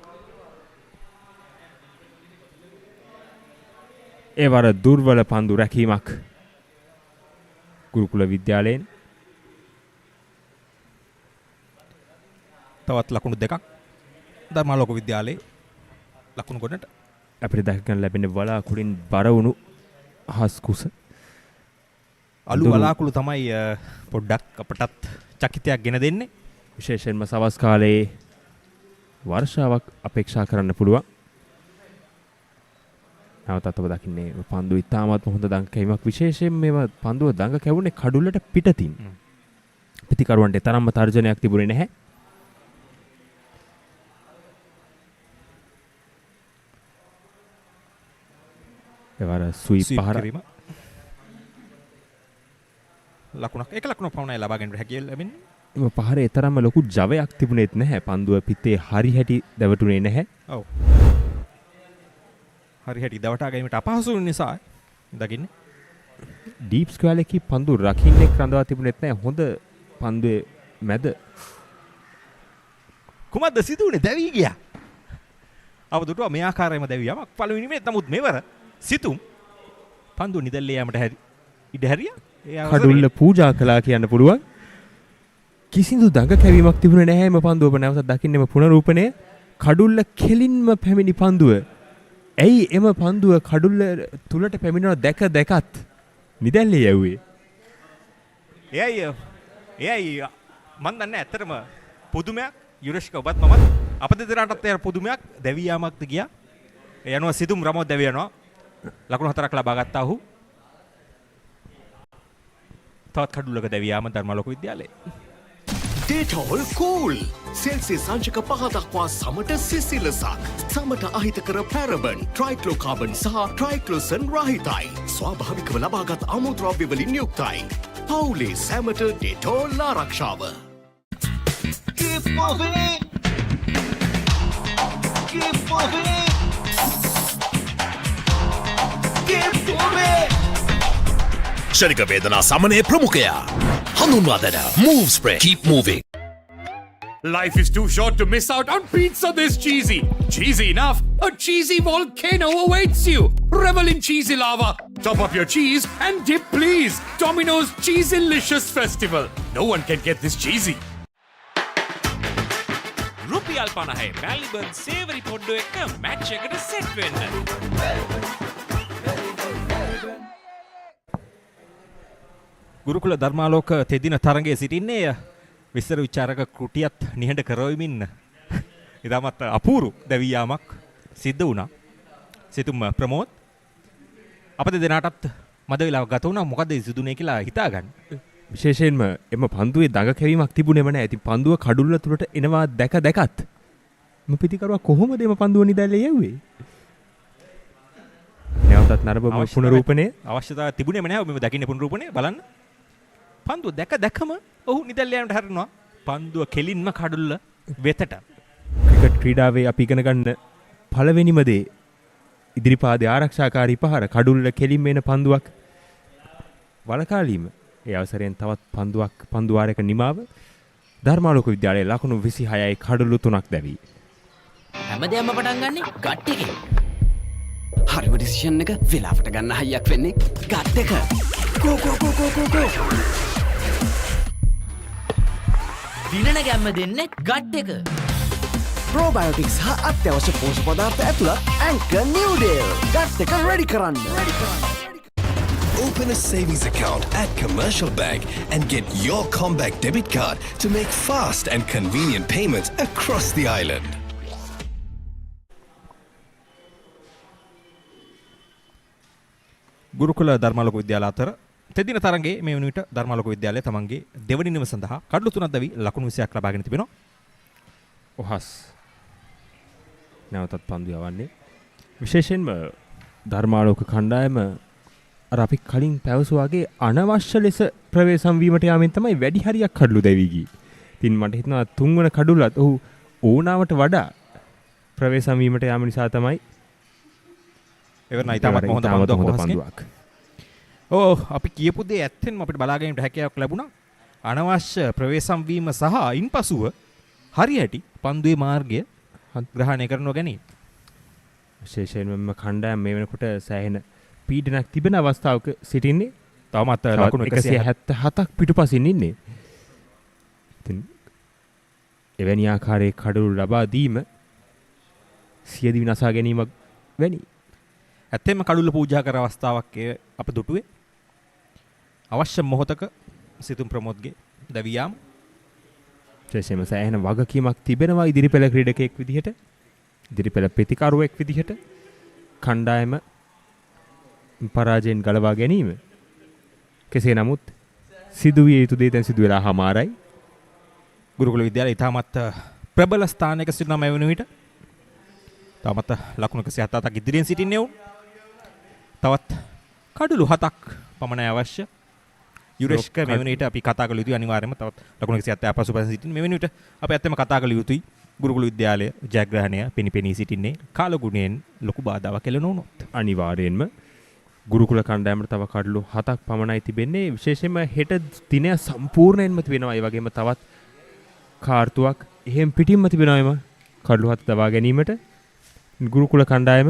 ඒ වර දුර්වල පන්දු රැකීමක් ගුරුකුල විද්‍යාලයෙන්. තවත් ලකුණු දෙකක් ධර්මාලෝක විද්‍යාලයේ ලකුණු ගොඩට අපිට දැක ගන්න ලැබෙන වලාකුළින් බර වුණු අහස් කුස. අලු වලාකුළු තමයි පොඩ්ඩක් අපටත් චකිතයක් ගෙන දෙන්නේ. විශේෂයෙන්ම සවස් කාලයේ වර්ෂාවක් අපේක්ෂා කරන්න පුළුවන්. නැවතත් ඔබ දකින්නේ පන්දු ඉතාමත් හොඳ දඟ කැවීමක්. විශේෂයෙන් මේව පන්දුව දඟ කැවුනේ කඩුල්ලට පිටතින්. පිතිකරුවන්ට තරම්ම තර්ජනයක් තිබුණේ නැහැ. එවර ස්වීප් පහර ලකුණක් එක ලකුණක් පවුණයි ලබා ගැනීමට හැකියාව ලැබෙන්නේ. මේ පහරේ තරම්ම ලොකු ජවයක් තිබුණේත් නැහැ. පන්දුව පිටේ හරි හැටි දැවටුනේ නැහැ. ඔව්. හරි හැටි දවටා ගැනීමට අපහසු නිසා දකින්නේ. ඩීප් ස්ක්වයර් එකේ පන්දු රකින්නෙක් රඳවා තිබුණේත් නැහැ. හොඳ පන්දුවේ මැද කුමක්ද සිදුුනේ දැවී ගියා. අප දුටුවා මේ ආකාරයෙන්ම දැවී යමක් පළවෙනි මේ නමුත් මෙවර සිතුම් පන්දු නිදැල්ලේ යෑමට ඉඩ හැරියා. කඩුල්ල පූජා කළා කියන්න පුළුවන්. කිසිදු දඟ කැවීමක් තිබුණේ නැහැ මේ පන්දුව. නැවතත් දකින්නෙම පුනරූපණය. කඩුල්ල කෙලින්ම පැමිණි පන්දුව. ඇයි එම පන්දුව කඩුල්ල තුලට පැමිණෙන දැකත් නිදැල්ලේ යවුවේ? එයයි මන් දන්නේ ඇත්තටම පුදුමයක්. යුරෂ්ක ඔබත් මමත් අප දෙදෙනාටත් ඒ පුදුමයක් දැවී යාමක්ද ගියා. ඒ අනුව සිතුම් රමෝත් දැවියනවා. ලකුණු 4ක් ලබා ගත්තා ඔහු. තවත් කඩුල්ලක දැවියාම ධර්මාලෝක විද්‍යාලය. Detol cool. සෙල්සියස් අංශක 5 දක්වා සමට සිසිලසක්. සමට අහිතකර පැරබන්, ට්‍රයික්ලෝකාබන් සහ ට්‍රයික්ලෝසන් රහිතයි. ස්වාභාවිකව ලබාගත් අමුද්‍රව්‍ය වලින් යුක්තයි. පවුලේ සැමට Detol ආරක්ෂාව. Keep moving. Keep moving. Keep moving. ශනික වේදනා සමනය ප්‍රමුඛයා. හඳුන්වා දෙන move spray. Keep moving. Life is too short to miss out on pizza this cheesy. Cheesy enough, a cheesy volcano awaits you. Revel in cheesy lava. Top up your cheese and dip please. Domino's Cheesylicious Festival. No one can get this cheesy. රුපියල් 50 මැලිබන් සේවරි පොඩ්ඩෝ එක match එකට set වෙන්න. ගුරුකුල ධර්මාලෝක තෙදින තරගයේ සිටින්නේ විස්තර විචාරක කෘටියත් නිහඬ කරවමින් ඉතාමත් අපූරු දැවියාමක් සිද්ධ වුණා. සිතුම් ප්‍රමෝද් අප දෙදෙනාටත් මද වෙලාවක් ගත වුණා. මොකද සිදුනේ කියලා හිතාගන්න. විශේෂයෙන්ම එම පන්දුවේ දඟ කැවීමක් තිබුණේම නැහැ. ඉතින් පන්දුව කඩුල්ල තුලට එනවා දැකත් මම පිටිකරුවා කොහොමද එම පන්දුව නිදැල්ලේ යවුවේ? නැවතත් නරඹමු පුනරූපණය. අවශ්‍යතාවය තිබුණේම නැහැ. මෙව දකින්න පුනරූපණය බලන්න. පන්දුව දැකම ඔහු නිදැල්ල යන්නට හරිනවා. පන්දුව කෙලින්ම කඩුල්ල වෙතට. ක්‍රිකට් ක්‍රීඩාවේ අපි ඉගෙන ගන්න පළවෙනිම දේ ඉදිරිපාදයේ ආරක්ෂාකාරී පහර කඩුල්ල කෙලින්ම එන පන්දුවක් වලකාලීම. ඒ අවසරයෙන් තවත් පන්දු වාරයක නිමාව ධර්මාලෝක විද්‍යාලයේ ලකුණු 26යි කඩුළු 3ක් දැවි. හැමදේම පටන් ගන්නෙ ගට් එකේ. හරිම ඩිසිෂන් එක වෙලාවට ගන්න හයියක් වෙන්නේ ගට් එක. ගෝ ගෝ ගෝ ගෝ ගෝ ගෝ. දිනන ගැම්ම දෙන්නේ ගට් එක. ප්‍රෝබයෝටික්ස් හා අත්‍යවශ්‍ය පෝෂක පදාර්ථ ඇතුළත් ඇන්කර් නිව්ඩේල්. ගට් එක රෙඩි කරන්න. Open a savings account at Commercial Bank and get your comeback debit card to make fast and convenient payments across the island. Gurukula Dharmaloka Vidyalaya අතර තෙදින තරගයේ මේ වන විට ධර්මාලෝක විද්‍යාලය තමන්ගේ දෙවනි නිම සඳහා කඩලු 3ක් දැවි ලකුණු 20ක් ලබාගෙන තිබෙනවා. ඔහස් නැවතත් පන්දු යවන්නේ. විශේෂයෙන්ම ධර්මාලෝක කණ්ඩායම අර අපි කලින් පැවසුවාගේ අනවශ්‍ය ලෙස ප්‍රවේශම් වීමට යාමෙන් තමයි වැඩි හරියක් කඩලු දැවි ගියේ. ඉතින් මට හිතෙනවා තුන්වන කඩුලත් ඔහු ඕනාවට වඩා ප්‍රවේශම් වීමට යාම නිසා තමයි එවරන ඉතාමත් හොඳ පන්දුවක්. අපි කියපු දේ ඇත්තෙන්ම අපිට බලා ගැනීමට හැකියාවක් ලැබුණා. අනවශ්‍ය ප්‍රවේශම් වීම සහ ඉන්පසුව හරියට පන්දුවේ මාර්ගය ග්‍රහණය කරනවා ගැනීම. විශේෂයෙන්ම කණ්ඩායම මේ වෙනකොට සෑහෙන පීඩනයක් තිබෙන අවස්ථාවක සිටින්නේ. තවමත් ලකුණු 177ක් පිටුපසින් ඉන්නේ. ඉතින් එවැනි ආකාරයේ කඩලු ලබා දීම සියදි විනාශා ගැනීමක් වැනි. ඇත්තෙන්ම කඩුල්ල පූජා කර අවස්ථාවක් අප දුටුවේ. අවශ්‍ය මොහොතක සිතුම් ප්‍රමෝද්ගේ දැවියාම විශේෂයෙන්ම සෑහෙන වගකීමක් තිබෙනවා ඉදිරිපෙළ ක්‍රීඩකයෙක් විදිහට. ඉදිරිපෙළ ප්‍රතිකාරුවෙක් විදිහට කණ්ඩායම පරාජයෙන් ගලවා ගැනීම. කෙසේ නමුත් සිදුවිය යුතු දේ දැන් සිදු වෙලා හමාරයි. ගුරුකුල විද්‍යාලය ඉතාමත් ප්‍රබල ස්ථානයක සිටින මේ වන විට තාමත් ලකුණු 177ක් ඉදිරියෙන් සිටින්නේ වුන්. තවත් කඩලු 7ක් පමණයි අවශ්‍ය. යුරේෂ්ක මේ වන විට අපි කතා කළ යුතුයි අනිවාර්යයෙන්ම තවත් ලකුණු 177 පසුපස සිටින මේ වන විට අපි ඇත්තම කතා කළ යුතුයි. ගුරුකුල විද්‍යාලය ජයග්‍රහණය පෙනී සිටින්නේ කාලගුණයෙන් ලොකු බාධාවක් එළන වුණොත්. අනිවාර්යයෙන්ම ගුරුකුල කණ්ඩායමට තව කඩලු 7ක් පමණයි තිබෙන්නේ. විශේෂයෙන්ම හෙට දිනය සම්පූර්ණයෙන්ම තිබෙනවා. ඒ වගේම තවත් කාර්තුවක් එහෙම් පිටින්ම තිබෙනවා එම කඩලු 7 දවා ගැනීමට. ගුරුකුල කණ්ඩායම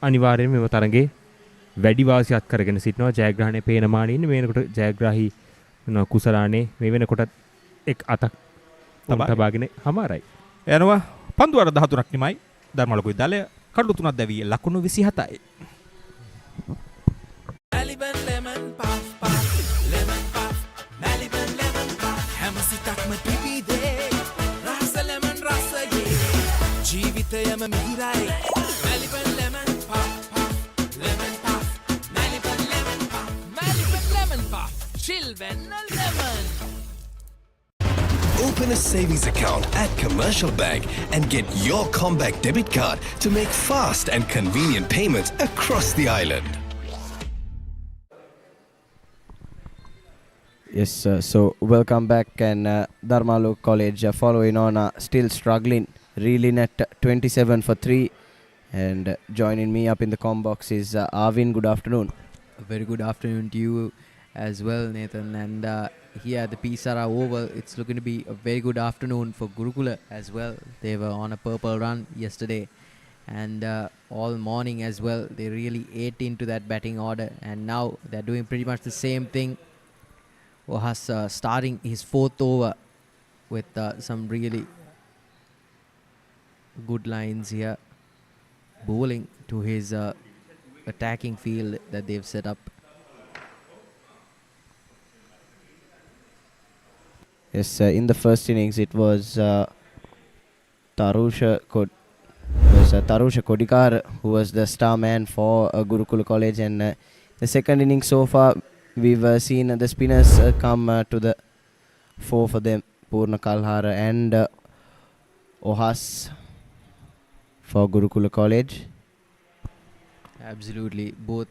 අනිවාර්යයෙන්ම මෙම තරගයේ වැඩි වාසියක් කරගෙන සිටිනවා. ජයග්‍රහණය පේන මානේ ඉන්නේ. මේනකොට ජයග්‍රාහී කුසලානේ මේ වෙනකොට එක් අතක් තබාගෙන හමාරයි. යනවා පන්දු වර 13ක් නිමයි. ධර්මාලෝක විද්‍යාලය කඩලු 3ක් දැවි ලකුණු 27යි. Maliban lemon puff puff, lemon puff, Maliban lemon puff. Hamasitakma pipide, rasa lemon rasa ye. Jeevitayama mihirai, Maliban lemon. chill venna lemon. Open a savings account at Commercial Bank and get your comeback debit card to make fast and convenient payments across the island. Yes, so welcome back, and Dharmaloka College following on, still struggling, reeling at 27 for 3. And joining me up in the comm box is Arvin. Good afternoon. A very good afternoon to you as well, Nathan. And here at the Sara Oval, it's looking to be a very good afternoon for Gurukula as well. They were on a purple run yesterday, and all morning as well. They really ate into that batting order, and now they're doing pretty much the same thing. Ohas starting his 4th over with some really good lines here, bowling to his attacking field that they've set up. Yes, in the first innings it was Tarusha Kodikar who was the star man for Gurukula College, and the second innings so far we've seen the spinners come to the fore for them. Purna Kalhara and Ohas for Gurukula College. Absolutely, both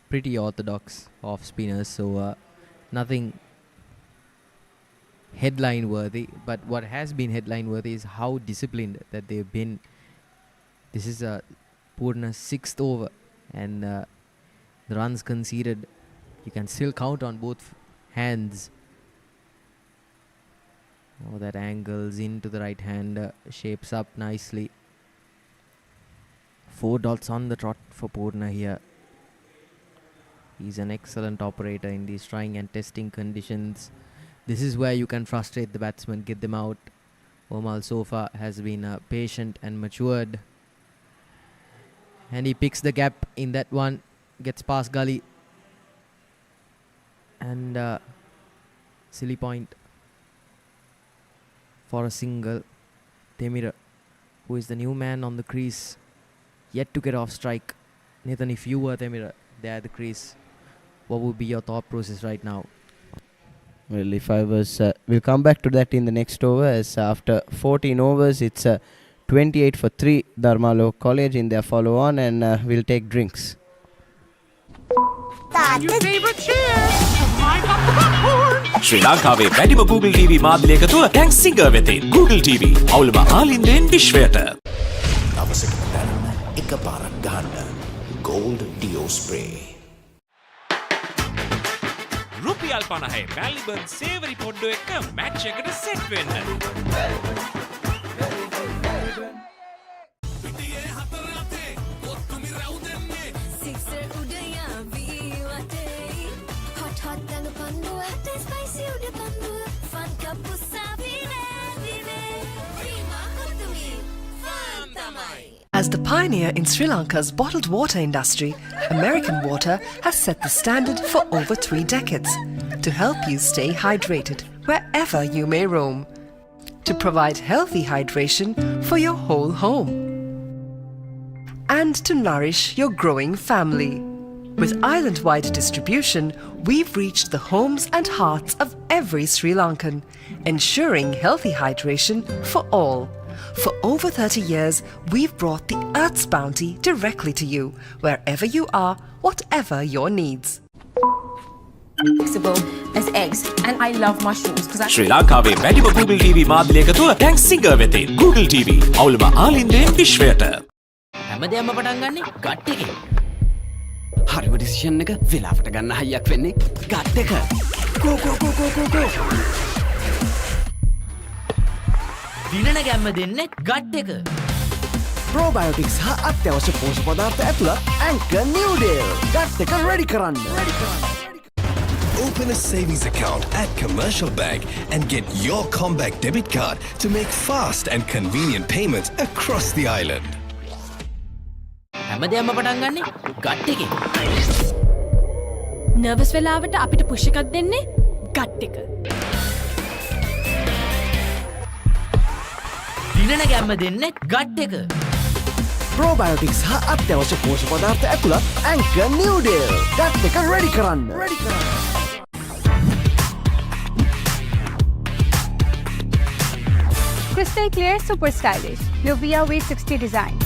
pretty orthodox off spinners, so nothing headline worthy. But what has been headline worthy is how disciplined that they've been. This is Purna's 6th over, and the runs conceded, you can still count on both hands. Oh, that angles into the right hand, shapes up nicely. 4 dots on the trot for Purna here. He's an excellent operator in these trying and testing conditions. This is where you can frustrate the batsmen, get them out. Omal so far has been patient and matured. And he picks the gap in that one, gets past gully. And silly point for a single. Temira, who is the new man on the crease, yet to get off strike. Nathan, if you were Temira there at the crease, what would be your thought process right now? Well, if I was, we'll come back to that in the next over, as after 14 overs, it's 28 for 3, Dharmaloka College in their follow-on, and we'll take drinks. Your favorite cheer. My popcorn. Sri Lankaවේ වැඩිම Google TV මාධ්‍ය එකතුව දැන් singer වෙතින් Google TV අවුලම ආලින්දෙන් විශ්වයට. දවසකට දැනන්න එකපාරක් ගහන්න Gold Dio Spray. රුපියල් 50 Melbourne සේවරි පොඩ්ඩෝ එක්ක මැච් එකට සෙට් වෙන්න. As the pioneer in Sri Lanka's bottled water industry, American Water has set the standard for over 3 decades to help you stay hydrated wherever you may roam, to provide healthy hydration for your whole home, and to nourish your growing family. With island-wide distribution, we've reached the homes and hearts of every Sri Lankan, ensuring healthy hydration for all. For over 30 years, we've brought the Earth's bounty directly to you, wherever you are, whatever your needs. Flexible as eggs, and I love mushrooms because Sri Lankaවේ වැඩිම Google TV මාධ්‍ය එකතුව දැන් singer වෙතින් Google TV අවුලම ආලින්දෙන් විශ්වයට. හැමදේම පටන් ගන්නේ ගට් එකේ. හරිම ඩිසිෂන් එක වෙලාවට ගන්න හයියක් වෙන්නේ ගට් එක. go. දිනන ගැම්ම දෙන්නේ ගට් එක. Probiotics හා අත්‍යවශ්‍ය පෝෂක පදාර්ථ ඇතුළත් Anchor New Deal. ගට් එක ready කරන්න. Open a savings account at Commercial Bank and get your comeback debit card to make fast and convenient payments across the island. හැමදේම පටන් ගන්නේ ගට් එකේ. නර්වස් වෙලාවට අපිට පුෂ් එකක් දෙන්නේ ගට් එක. දිනන ගැම්ම දෙන්නේ ගට් එක. Probiotics හා අත්‍යවශ්‍ය පෝෂක පදාර්ථ ඇතුළත් Anchor New Deal. ගට් එක ready කරන්න. crystal clear, super stylish. Luvia V60 design.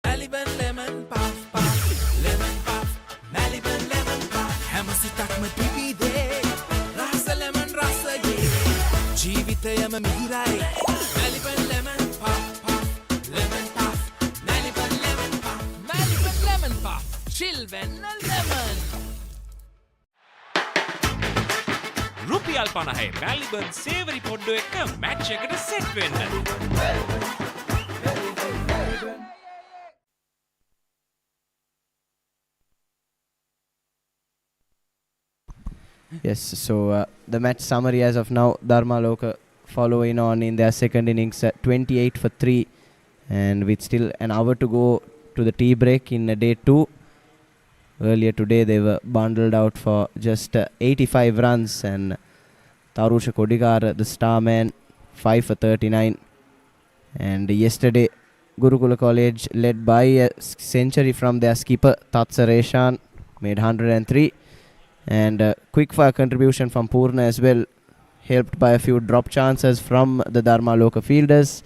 Maliban lemon puff puff, lemon puff, Maliban lemon puff. Hamasitakma pipide, rasa lemon rasa ye. Jeevithayama mihirai, Maliban lemon puff puff, lemon puff, Maliban lemon puff, Maliban lemon puff, chilvenna lemon. රුපියල් 50 මැලිබන් සේවරි පොඩ්ඩෝ එක match එකට set වෙන්න. Yes, so the match summary as of now, Dharmaloka following on in their second innings, 28 for 3, and with still an hour to go to the tea break in day 2. Earlier today they were bundled out for just 85 runs, and Tarusha Kodikara, the star man, 5 for 39. And yesterday Gurukula College, led by a century from their skipper Tatsareshan, made 103. And quick fire contribution from Purna as well, helped by a few drop chances from the Dharmaloka fielders,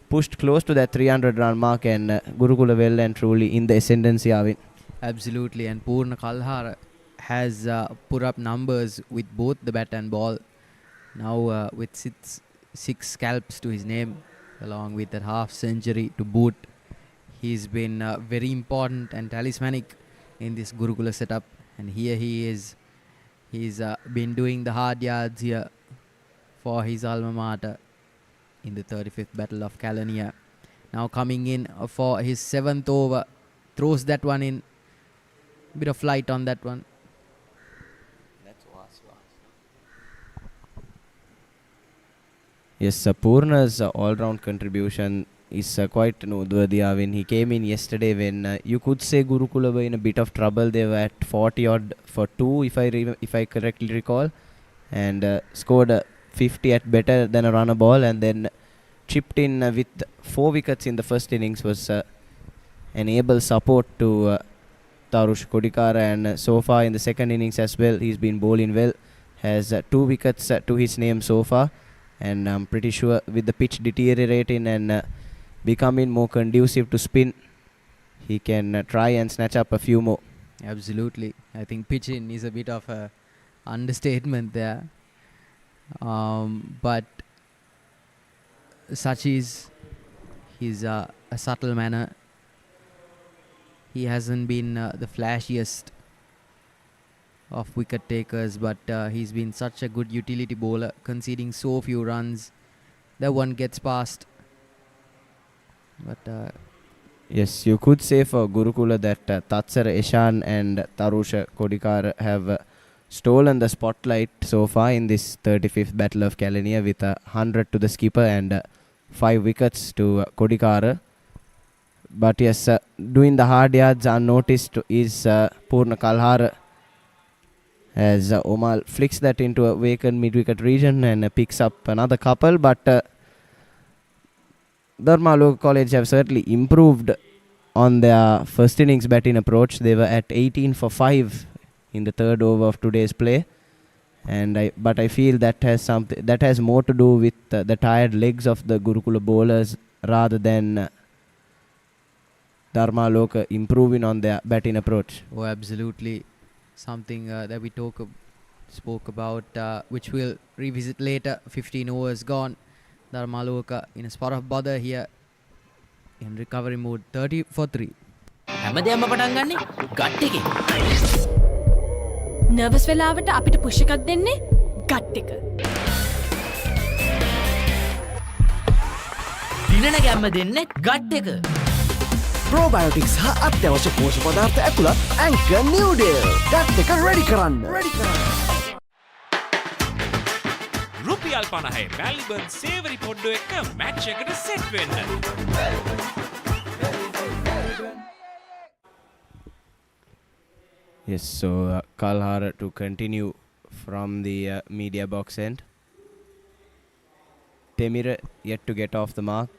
pushed close to that 300 run mark, and Gurukula well and truly in the ascendancy, Arvind. Absolutely, and Purna Kalhara has put up numbers with both the bat and ball. Now with six scalps to his name, along with that half century to boot, he's been very important and talismanic in this Gurukula setup. And here he is. He's been doing the hard yards here for his alma mater in the 35th Battle of Kelaniya. Now coming in for his 7th over, throws that one in. Bit of flight on that one. Yes, Purna's all-round contribution is quite noteworthy. When he came in yesterday, when you could say Gurukula were in a bit of trouble, they were at 40 odd for 2, if I correctly recall, and scored 50 at better than a runner ball, and then chipped in with 4 wickets in the first innings, was an able support to Tarush Kodikara, and so far in the second innings as well, he's been bowling well, has 2 wickets to his name so far, and I'm pretty sure with the pitch deteriorating and becoming more conducive to spin, he can try and snatch up a few more. Absolutely. I think pitching is a bit of a understatement there. But such is his a subtle manner. He hasn't been the flashiest of wicket takers, but he's been such a good utility bowler, conceding so few runs that one gets past. But yes, you could say for Gurukula that Tatsara Eshan and Tarusha Kodikara have stolen the spotlight so far in this 35th Battle of Kelaniya, with 100 to the skipper and 5 wickets to Kodikara. But yes, doing the hard yards unnoticed is Purna Kalhara, as Omal flicks that into a vacant mid-wicket region and picks up another couple. But Dharmaloka College have certainly improved on their first innings batting approach. They were at 18 for 5 in the third over of today's play, and but I feel that has more to do with the tired legs of the Gurukula bowlers rather than Dharmaloka improving on their batting approach. Oh, absolutely. Something that we spoke about, which we'll revisit later. 15 overs gone. Dharmaloka in a spot of bother here, in recovery mode. 30 for 3. හැමදේම පටන් ගන්නේ gut එකේ. Nervous වෙලාවට අපිට push එකක් දෙන්නේ gut එක. දිනන ගැම්ම දෙන්නේ ගට් එක. Probiotics හා අත්‍යවශ්‍ය පෝෂක පදාර්ථ ඇතුළත් Anchor Noodle. ගට් එක ready කරන්න. රුපියල් 50 මැලිබන් සේවරි පොඩ්ඩෝ එක මැච් එකට සෙට් වෙන්න. Yes, so Kalhara to continue from the media box end. Temira yet to get off the mark.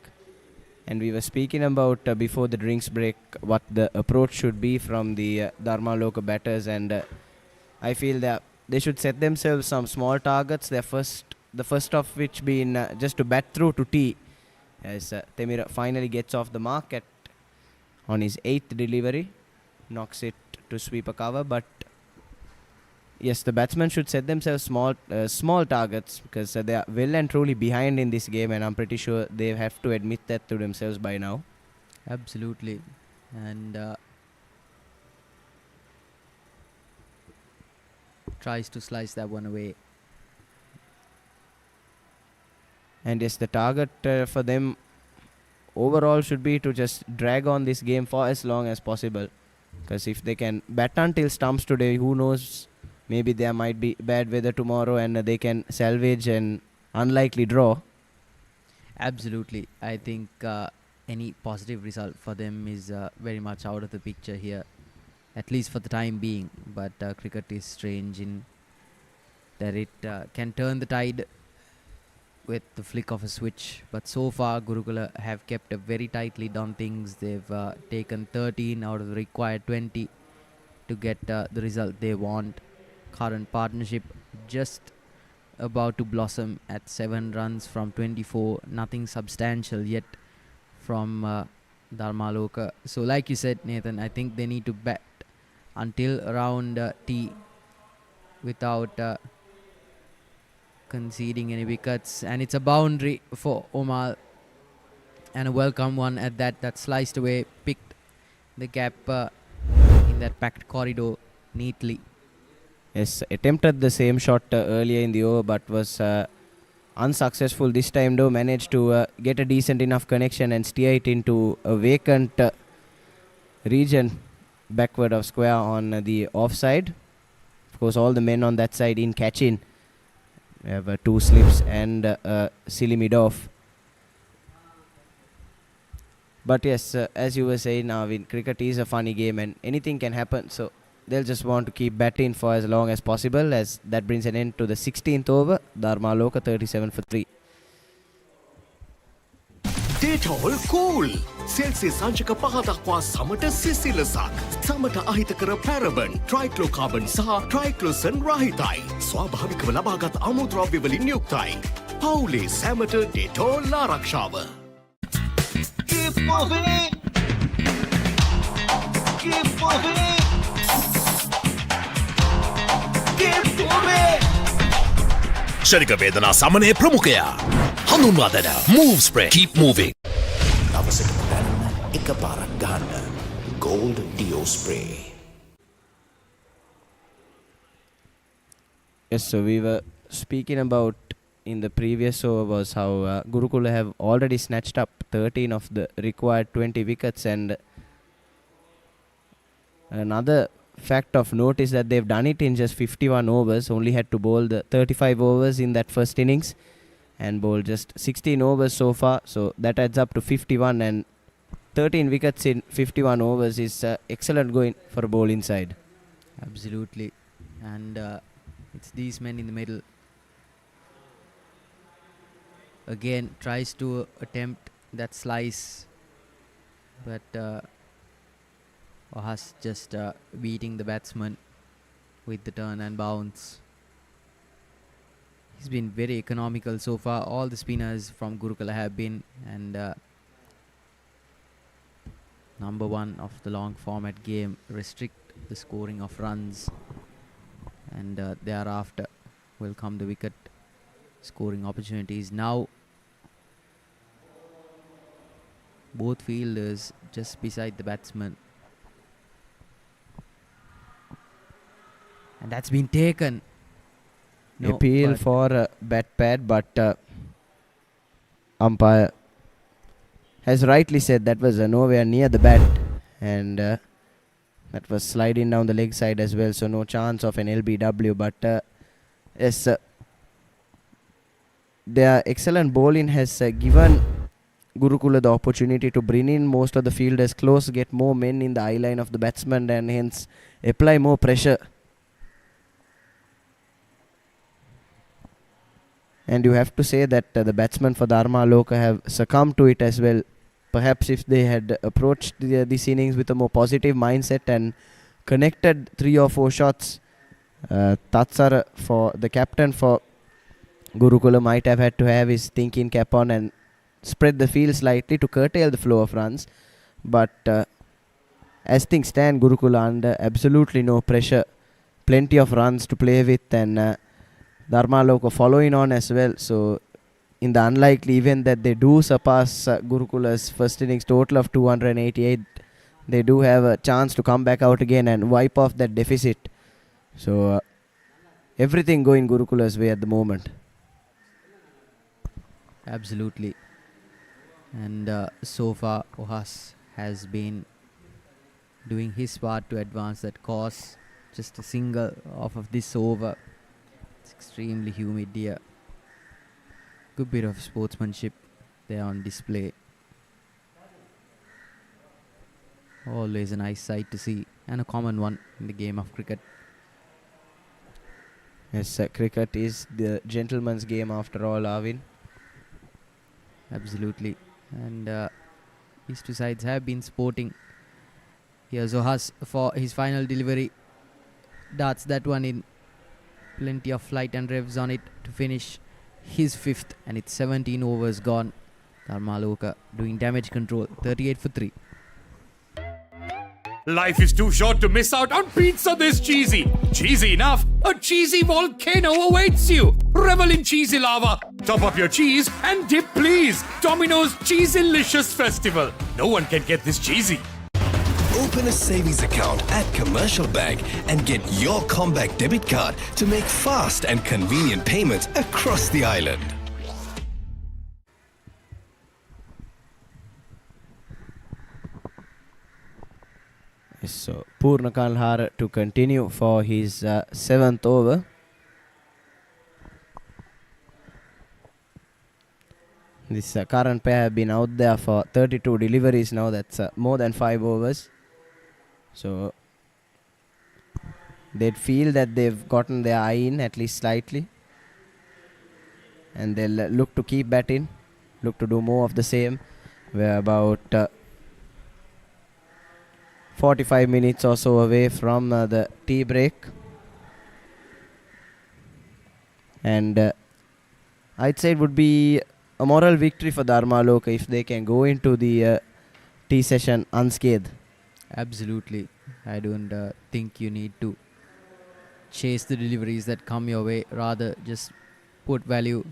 And we were speaking about before the drinks break what the approach should be from the Dharmaloka batters, and I feel that they should set themselves some small targets. Their first the first of which being just to bat through to tee, as Temira finally gets off the mark on his 8th delivery, knocks it to sweep a cover. But yes, the batsmen should set themselves small targets, because they are well and truly behind in this game, and I'm pretty sure they have to admit that to themselves by now. Absolutely. And tries to slice that one away. And yes, the target for them overall should be to just drag on this game for as long as possible, because if they can bat until stumps today, who knows, maybe there might be bad weather tomorrow and they can salvage an unlikely draw. Absolutely. I think any positive result for them is very much out of the picture here, at least for the time being. But cricket is strange in that it can turn the tide with the flick of a switch. But so far, Gurukula have kept a very tight lead on things. They've taken 13 out of the required 20 to get the result they want. Current partnership just about to blossom at 7 runs from 24. Nothing substantial yet from Dharmaloka. So like you said, Nathan, I think they need to bat until around T without conceding any wickets. And it's a boundary for Omar, and a welcome one at that. That sliced away, picked the gap in that packed corridor neatly. Yes, attempted the same shot earlier in the over, but was unsuccessful this time, though. Managed to get a decent enough connection and steer it into a vacant region backward of square on the offside. Of course, all the men on that side in catching. We have 2 slips and silly mid-off. But yes, as you were saying, Arvind, cricket is a funny game and anything can happen. So they'll just want to keep batting for as long as possible, as that brings an end to the 16th over. Dharmaloka 37 for 3. Detol cool. Celsius සංචක 5 දක්වා සමට සිසිලසක්. සමට අහිතකර පැරබන්, ට්‍රයික්ලෝකාබන් සහ ට්‍රයික්ලෝසන් රහිතයි. ස්වාභාවිකව ලබාගත් අමුද්‍රව්‍ය වලින් යුක්තයි. පවුලේ සැමට ඩෙටෝල් ආරක්ෂාව. Keep moving. Keep moving. Keep moving. ශනික වේදනා සමනය ප්‍රමුඛයා. හඳුන්වා දෙන move spray. Keep moving. දවසකට දැනන එක පාරක් ගන්න. Gold Dio Spray. Yes, so we were speaking about in the previous over was how Gurukula have already snatched up 13 of the required 20 wickets, and another fact of note is that they've done it in just 51 overs, only had to bowl the 35 overs in that first innings and bowl just 16 overs so far, so that adds up to 51, and 13 wickets in 51 overs is excellent going for a bowling side. Absolutely. And it's these men in the middle. Again, tries to attempt that slice, but Ohas just beating the batsman with the turn and bounce. He's been very economical so far. All the spinners from Gurukula have been, and number 1 of the long format game, restrict the scoring of runs, and thereafter will come the wicket scoring opportunities. Now both fielders just beside the batsman, and that's been taken. No, appeal for a bat pad, but umpire has rightly said that was nowhere near the bat, and that was sliding down the leg side as well, so no chance of an LBW. But yes, their excellent bowling has given Gurukula the opportunity to bring in most of the fielders close, get more men in the eye line of the batsman, and hence apply more pressure. And you have to say that the batsmen for Dharmaloka have succumbed to it as well. Perhaps if they had approached this innings with a more positive mindset and connected 3 or 4 shots, Tatsar for the captain for Gurukula might have had to have his thinking cap on and spread the field slightly to curtail the flow of runs. But as things stand, Gurukula under absolutely no pressure. Plenty of runs to play with, and Dharmaloka following on as well. So in the unlikely event that they do surpass Gurukula's first innings total of 288, they do have a chance to come back out again and wipe off that deficit. So everything going Gurukula's way at the moment. Absolutely. And so far Ohas has been doing his part to advance that course. Just a single off of this over. It's extremely humid here. Good bit of sportsmanship there on display. Always a nice sight to see, and a common one in the game of cricket. Yes, cricket is the gentleman's game after all, Arvin. Absolutely. And these two sides have been sporting. Here's Ohas for his final delivery. Darts that one in. Plenty of flight and revs on it to finish his fifth, and it's 17 overs gone. Dharmaloka doing damage control, 38 for 3. Life is too short to miss out on pizza this cheesy. Cheesy enough, a cheesy volcano awaits you. Revel in cheesy lava. Top up your cheese and dip please. Domino's Cheeselicious Festival. No one can get this cheesy. Open a savings account at Commercial Bank and get your Comback debit card to make fast and convenient payments across the island. So Purna Kalhara to continue for his 7th over. This current pair have been out there for 32 deliveries now. That's more than 5 overs. So they'd feel that they've gotten their eye in at least slightly, and they'll look to keep batting, look to do more of the same. We're about 45 minutes or so away from the tea break, and I'd say it would be a moral victory for Dharmaloka if they can go into the tea session unscathed. Absolutely. I don't think you need to chase the deliveries that come your way. Rather, just put value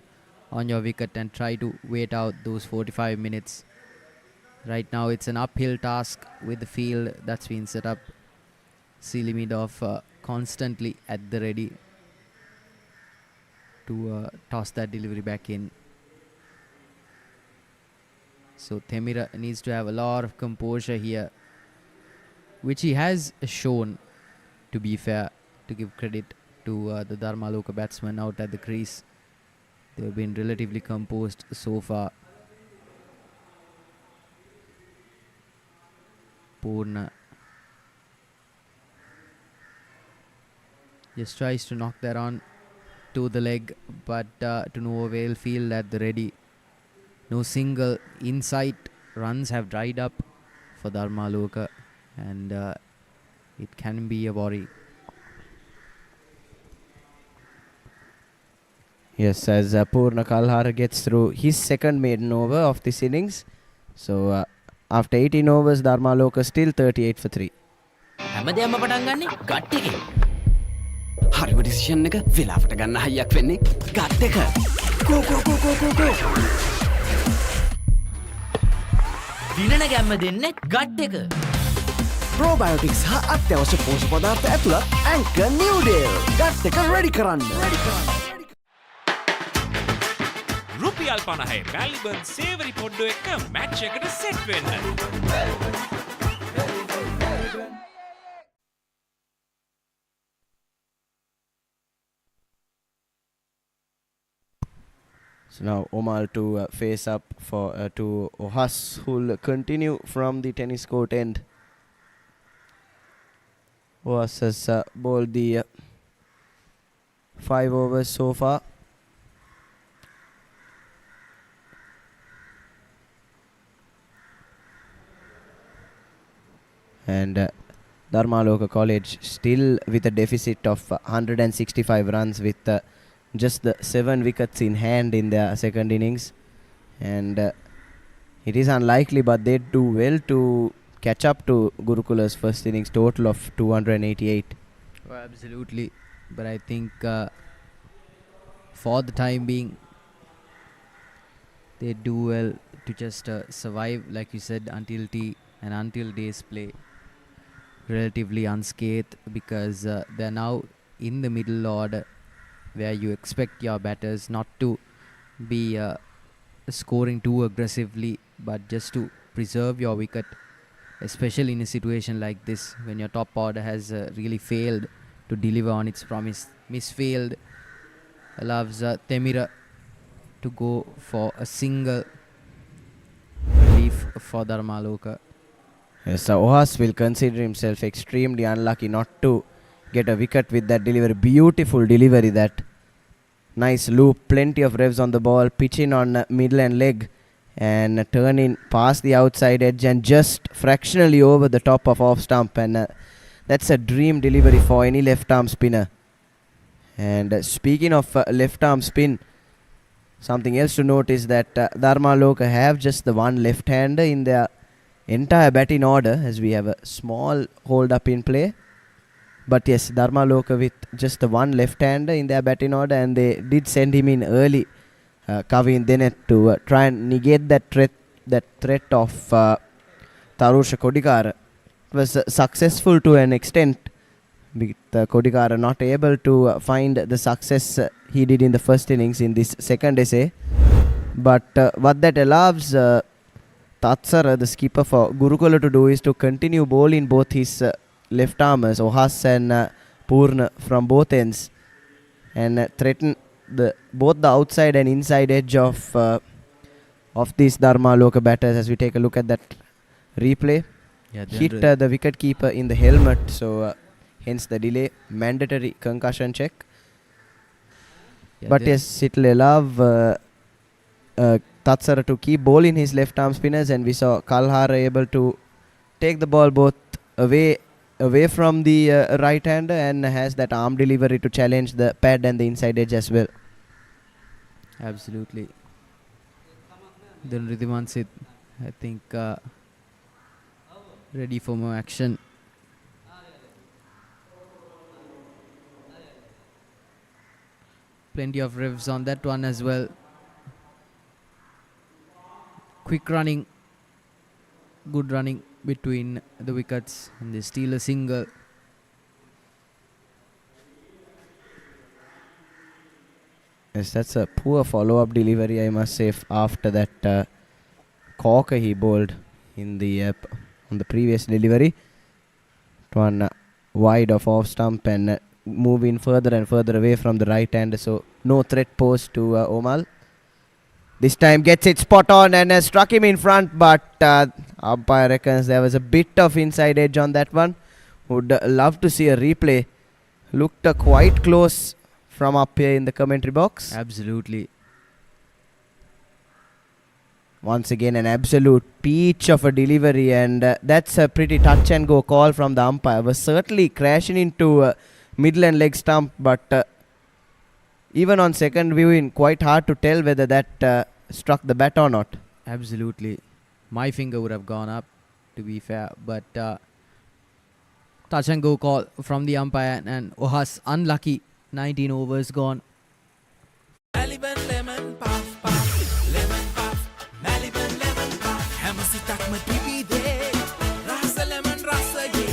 on your wicket and try to wait out those 45 minutes. Right now, it's an uphill task with the field that's been set up. Selimidov constantly at the ready to toss that delivery back in. So Themira needs to have a lot of composure here, which he has shown, to be fair, to give credit to the Dharmaloka batsmen out at the crease. They've been relatively composed so far. Purna just tries to knock that on to the leg, but to no avail. Field at the ready. No single in sight. Runs have dried up for Dharmaloka, and it can be a worry. Yes, as Purna Kalhara gets through his second maiden over of this innings. So after 18 overs, Dharmaloka still 38 for 3. හැමදේම පටන් ගන්නේ gut එකෙන්. හරිම decision එක වෙලාවට ගන්න හයියක් වෙන්නේ gut එක. ගෝ ගෝ ගෝ ගෝ ගෝ ගෝ. දිනන ගැම්ම දෙන්නේ ගට් එක. Probiotics හා අත්‍යවශ්‍ය පෝෂක පදාර්ථ ඇතුළත් Anchor New Deal. ගට් එක ready කරන්න. රුපියල් 50 මැල්බන් සේවරි පොඩ්ඩෝ එක්ක මැච් එකට සෙට් වෙන්න. So now Omal to face up for to Ohas, who'll continue from the tennis court end. Ohas has bowled the 5 overs so far. And Dharmaloka College still with a deficit of 165 runs with just the 7 wickets in hand in their second innings, and it is unlikely, but they do well to catch up to Gurukula's first innings total of 288. Oh, absolutely, but I think for the time being they do well to just survive, like you said, until tea and until day's play relatively unscathed, because they're now in the middle order where you expect your batters not to be scoring too aggressively, but just to preserve your wicket, especially in a situation like this when your top order has really failed to deliver on its promise. Misfailed allows Temira to go for a single relief for Dharmaloka. Yes, Ohas will consider himself extremely unlucky not to get a wicket with that delivery. Beautiful delivery, that nice loop, plenty of revs on the ball, pitching on middle and leg and turning past the outside edge and just fractionally over the top of off stump, and that's a dream delivery for any left arm spinner. And speaking of left arm spin, something else to note is that Dharmaloka have just the one left hander in their entire batting order, as we have a small hold up in play. But yes, Dharmaloka with just the one left hander in their batting order, and they did send him in early, Kavin Dennett, to try and negate that threat of Tarusha Kodikara. It was successful to an extent, with Kodikara not able to find the success he did in the first innings in this second essay. But what that allows Tatsara, the skipper for Gurukula, to do is to continue bowling both his left armers, Ohas and Purna, from both ends, and threaten both the outside and inside edge of these Dharmaloka batters. As we take a look at that replay, hit the wicket keeper in the helmet, so hence the delay, mandatory concussion check. But yes, it will allow Tatsara to keep bowling his left arm spinners, and we saw Kalhara able to take the ball both away from the right hander and has that arm delivery to challenge the pad and the inside edge as well. Absolutely. Then Ridhiman Sid, I think, ready for more action. Plenty of revs on that one as well. Quick running, good running between the wickets, and they steal a single. Yes, that's a poor follow-up delivery, I must say, after that corker he bowled in the on the previous delivery. One wide of off stump and moving further and further away from the right hand, so no threat posed to Omal. This time gets it spot on and struck him in front, but umpire reckons there was a bit of inside edge on that one. Would love to see a replay. Looked quite close from up here in the commentary box. Absolutely. Once again, an absolute peach of a delivery, and that's a pretty touch and go call from the umpire. Was certainly crashing into middle and leg stump, but even on second viewing, quite hard to tell whether that struck the bat or not. Absolutely. My finger would have gone up, to be fair, but touch and go call from the umpire, and Ohas unlucky. 19 overs gone. Maliban lemon puff puff, lemon puff, Maliban lemon puff. Hamasitakma pipide, rasa lemon rasa ye.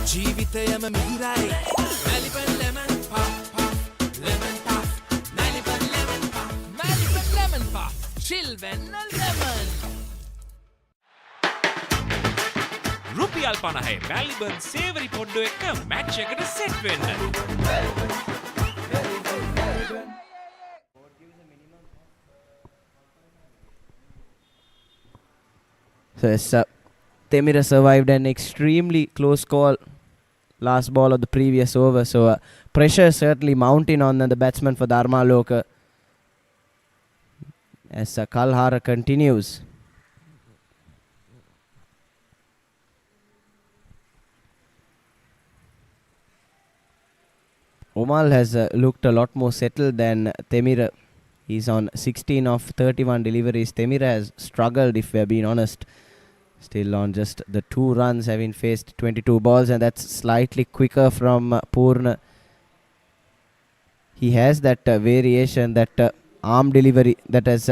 Jeevithayama mihirai, Maliban lemon puff puff, lemon puff, Maliban lemon puff, Maliban lemon puff, chilvenna lemon. රුපියල් 50 මැලිබන් සේවරි පොඩ්ඩෝ එක්ක match එකට set වෙන්න. So yes, Temira survived an extremely close call last ball of the previous over, so pressure certainly mounting on the batsman for Dharmaloka as Kalhara continues. Omal has looked a lot more settled than Temira. He's on 16 of 31 deliveries. Temira has struggled, if we're being honest. Still on just the 2 runs, having faced 22 balls, and that's slightly quicker from Purna. He has that variation, that arm delivery that has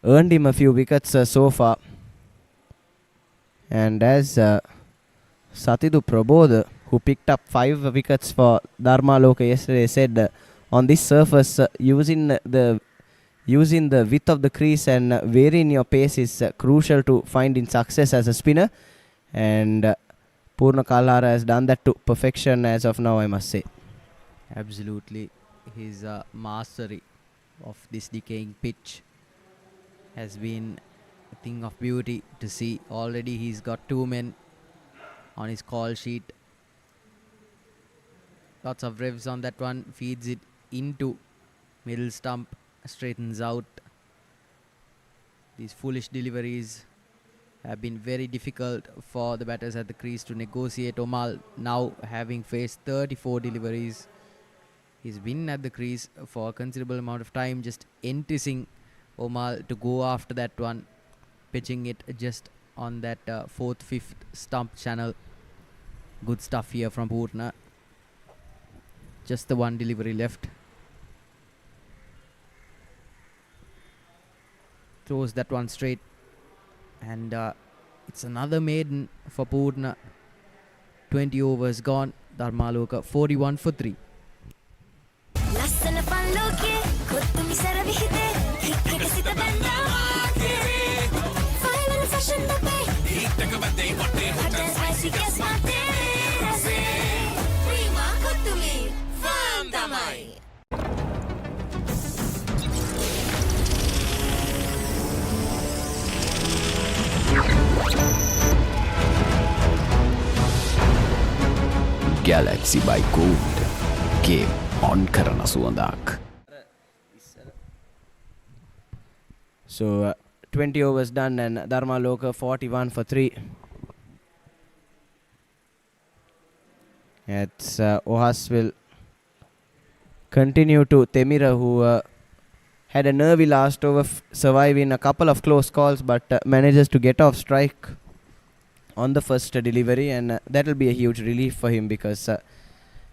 earned him a few wickets so far. And as Satidu Prabodh, who picked up 5 wickets for Dharmaloka yesterday, said on this surface, using the width of the crease and varying your pace is crucial to finding success as a spinner. And Purna Kalhara has done that to perfection as of now, I must say. Absolutely. His mastery of this decaying pitch has been a thing of beauty to see. Already he's got 2 men on his call sheet. Lots of revs on that one. Feeds it into middle stump. Straightens out. These foolish deliveries have been very difficult for the batters at the crease to negotiate. Omal now having faced 34 deliveries. He's been at the crease for a considerable amount of time, just enticing Omal to go after that one, pitching it just on that 4th, 5th stump channel. Good stuff here from Purna. Just the one delivery left. Throws that one straight, and it's another maiden for Purna. 20 overs gone. Dharmaloka 41 for 3. Galaxy by Gold. Game on කරන සුවඳක්. So 20 overs done and Dharmaloka 41 for 3. It's Ohas will continue to Temira, who had a nervy last over, surviving a couple of close calls, but manages to get off strike on the first delivery, and that will be a huge relief for him, because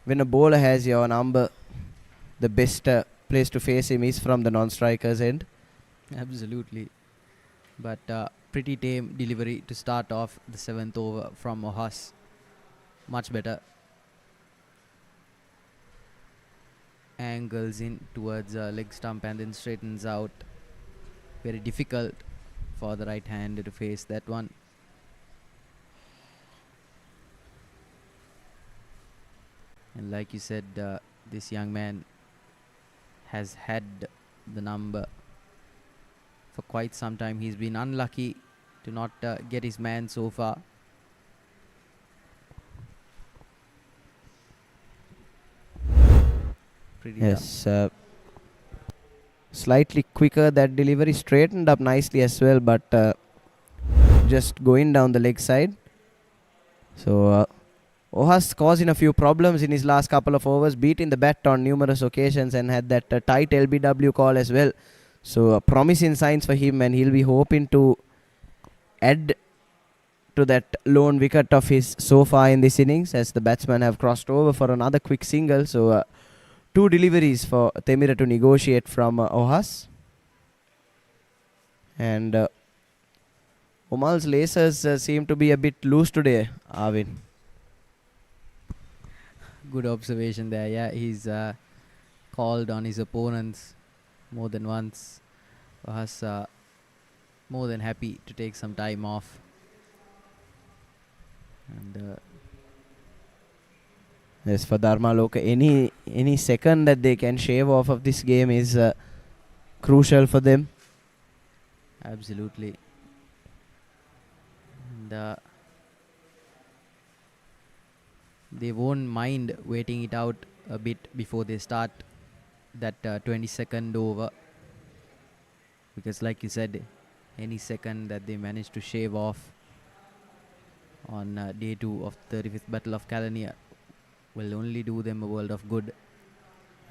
when a bowler has your number, the best place to face him is from the non-striker's end. Absolutely. But pretty tame delivery to start off the 7th over from Ohas. Much better. Angles in towards leg stump and then straightens out. Very difficult for the right hander to face that one. And like you said, this young man has had the number for quite some time. He's been unlucky to not get his man so far. Pretty yes, slightly quicker. That delivery straightened up nicely as well, but just going down the leg side. So Ohas causing a few problems in his last couple of overs, beating the bat on numerous occasions and had that tight LBW call as well. So promising signs for him, and he'll be hoping to add to that lone wicket of his so far in this innings, as the batsmen have crossed over for another quick single. So 2 deliveries for Temira to negotiate from Ohas. And Omal's lasers seem to be a bit loose today, Arvin. Good observation there. Yeah, he's called on his opponents more than once. Ohas more than happy to take some time off. And yes, for Dharmaloka, any second that they can shave off of this game is crucial for them. Absolutely. And they won't mind waiting it out a bit before they start that 22nd over, because like you said, any second that they manage to shave off on day 2 of the 35th Battle of Kelaniya will only do them a world of good.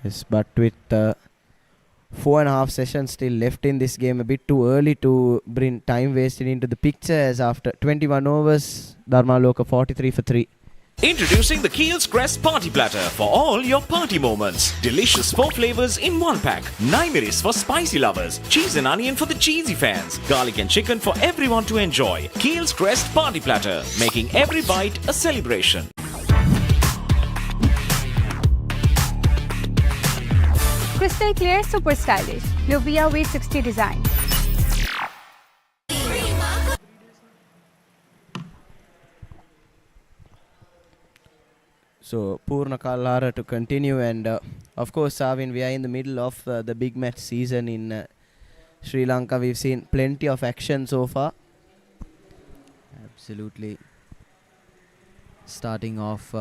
Yes, but with 4.5 sessions still left in this game, a bit too early to bring time wasted into the picture, as after 21 overs, Dharmaloka 43 for 3. Introducing the Keel's Crest Party Platter for all your party moments. Delicious 4 flavors in 1 pack. 9 miris for spicy lovers. Cheese and onion for the cheesy fans. Garlic and chicken for everyone to enjoy. Keel's Crest Party Platter, making every bite a celebration. Crystal clear, super stylish. Luvia V60 design. So Purna Kalhara to continue, and of course, Savin, we are in the middle of the big match season in Sri Lanka. We've seen plenty of action so far. Absolutely. Starting off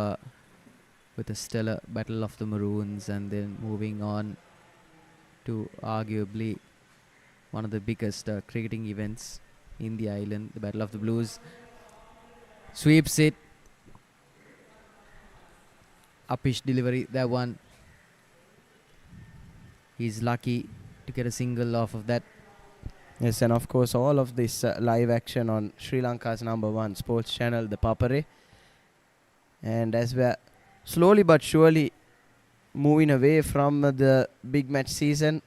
with a stellar Battle of the Maroons, and then moving on to arguably one of the biggest cricketing events in the island, the Battle of the Blues. Sweeps it. Uppish delivery, that one. He's lucky to get a single off of that. Yes, and of course all of this live action on Sri Lanka's #1 sports channel, ThePapare. And as we're slowly but surely moving away from the big match season,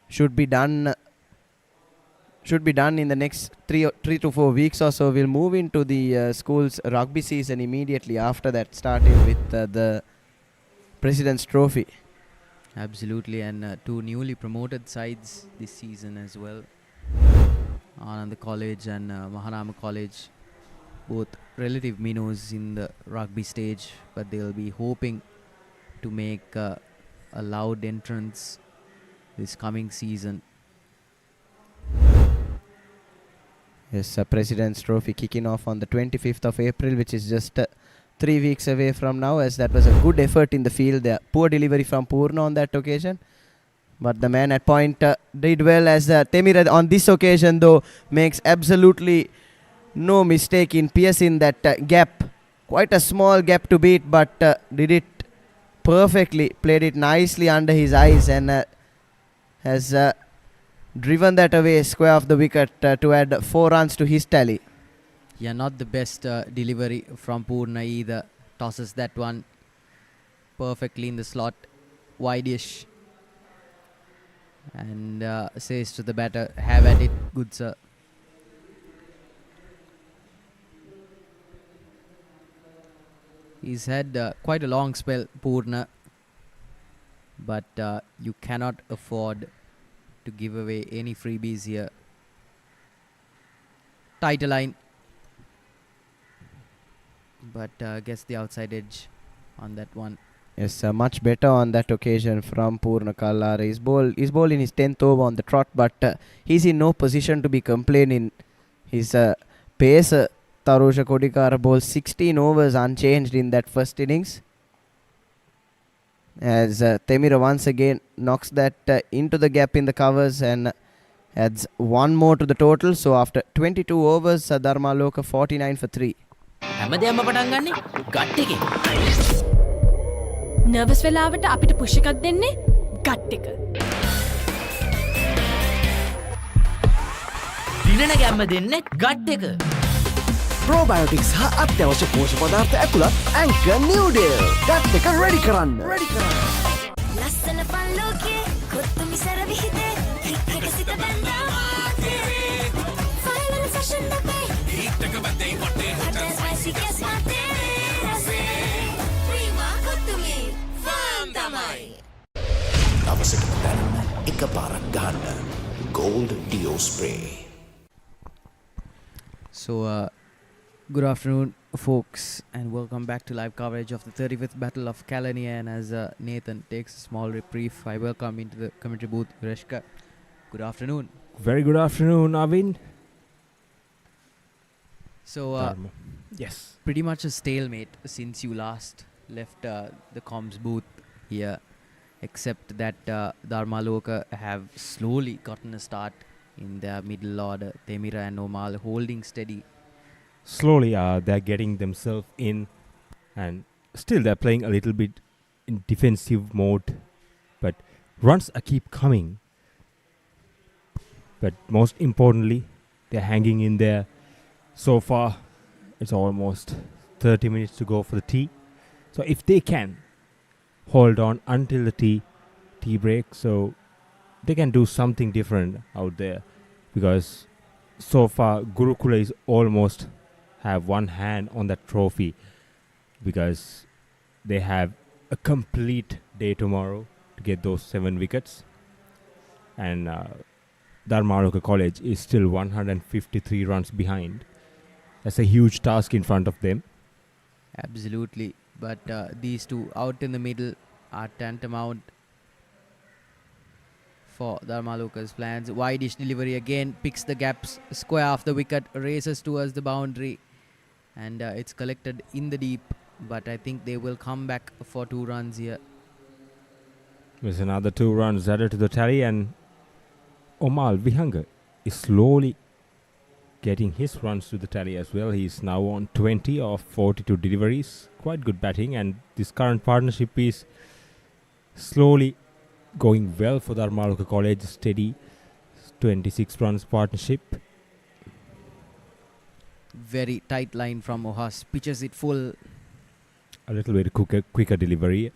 should be done in the next 3 to 4 weeks or so. We'll move into the school's rugby season immediately after that, starting with the President's Trophy. Absolutely, and 2 newly promoted sides this season as well. Ananda College and Mahanama College, both relative minnows in the rugby stage, but they'll be hoping to make a loud entrance this coming season. Yes, President's Trophy kicking off on the 25th of April, which is just 3 weeks away from now, as that was a good effort in the field there. Poor delivery from Purna on that occasion, but the man at point did well, as Temira on this occasion though makes absolutely no mistake in piercing that gap. Quite a small gap to beat, but did it perfectly, played it nicely under his eyes, and has driven that away square of the wicket to add 4 runs to his tally. Yeah, not the best delivery from Purna either. Tosses that one perfectly in the slot, wide-ish, and says to the batter, have at it, good sir. He's had quite a long spell, Purna, but you cannot afford to give away any freebies here. Tighter line, but gets the outside edge on that one. Yes, much better on that occasion from Purna Kalhara. He's bowled in his 10th over on the trot, but he's in no position to be complaining. His pace, Tarusha Kodikara bowled 16 overs unchanged in that first innings, as Temira once again knocks that into the gap in the covers and adds 1 more to the total. So after 22 overs, Dharmaloka 49 for 3. හැමදේම පටන් ගන්නේ gut එකේ. Nervous වෙලාවට අපිට push එකක් දෙන්නේ gut එක. දිනන ගැම්ම දෙන්නේ ගට් එක. Probiotics හා අත්‍යවශ්‍ය පෝෂක පදාර්ථ ඇතුළත් Anchor Noodle. ගට් එක ready කරන්න. ලස්සන පල්ලෝකේ කොත්තු මිසර විහිදේ හිතක සිත බැඳා ෆයිනල් ෆැෂන් අපේ හිතක බදේ වටේ හොටල් ස්පයිසි කැස් මාතේ රසේ ප්‍රීමා කොත්තුමි ෆාම් තමයි අවසක දැනන්න එකපාරක් ගන්න Gold Dio Spray. So good afternoon, folks, and welcome back to live coverage of the 35th Battle of Kelaniya. And as Nathan takes a small reprieve, I welcome into the commentary booth Reshka. Good afternoon. Very good afternoon, Avin. So yes, pretty much a stalemate since you last left the comms booth here, except that Dharmaloka have slowly gotten a start in their middle order. Temira and Omal holding steady. Slowly they're getting themselves in, and still they're playing a little bit in defensive mode, but runs keep coming. But most importantly, they're hanging in there. So far, it's almost 30 minutes to go for the tea. So if they can hold on until the tea break, so they can do something different out there, because so far Gurukula is almost have one hand on that trophy, because they have a complete day tomorrow to get those 7 wickets, and Dharmaloka College is still 153 runs behind. That's a huge task in front of them. Absolutely, but these two out in the middle are tantamount for Dharmaloka's plans. Wide-ish delivery again, picks the gaps, square off the wicket, races towards the boundary, and it's collected in the deep, but I think they will come back for 2 runs here. There's another 2 runs added to the tally, and Omal Vihanga is slowly getting his runs to the tally as well. He's now on 20 of 42 deliveries. Quite good batting, and this current partnership is slowly going well for the Dharmaloka College. Steady 26 runs partnership. Very tight line from Ohas, pitches it full. A little bit quicker delivery.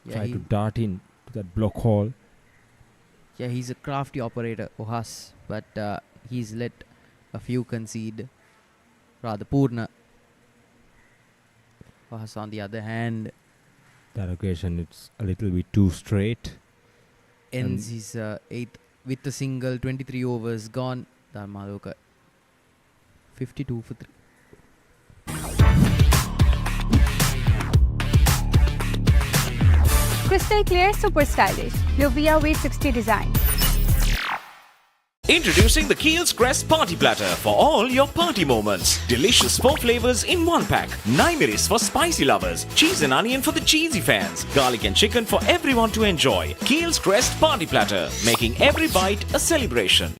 Yeah, Try to dart in to that block hole. Yeah, he's a crafty operator, Ohas, but he's let a few concede. Rather Purna. Ohas on the other hand That occasion it's a little bit too straight. ends his 8th with a single, 23 overs gone. Dharmaloka 52 for 3. Crystal clear, super stylish. Luvia V60 design. Introducing the Kiehl's Crest Party Platter for all your party moments. Delicious 4 flavors in 1 pack. 9 miris for spicy lovers. Cheese and onion for the cheesy fans. Garlic and chicken for everyone to enjoy. Kiehl's Crest Party Platter, making every bite a celebration.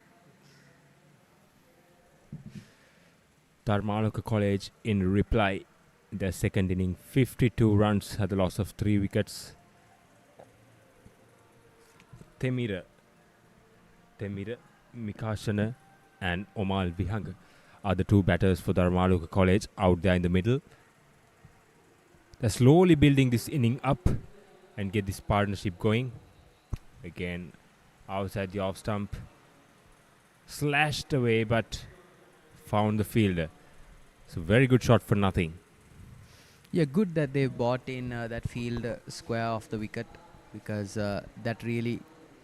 Dharmaloka College in reply, their second inning, 52 runs at the loss of 3 wickets. Temira, Mikashana and Omal Vihanga are the 2 batters for Dharmaloka College out there in the middle. They're slowly building this inning up and get this partnership going. Again, outside the off stump. Slashed away, but found the fielder. So very good shot for nothing. Yeah, good that they bought in that field square off the wicket, because that really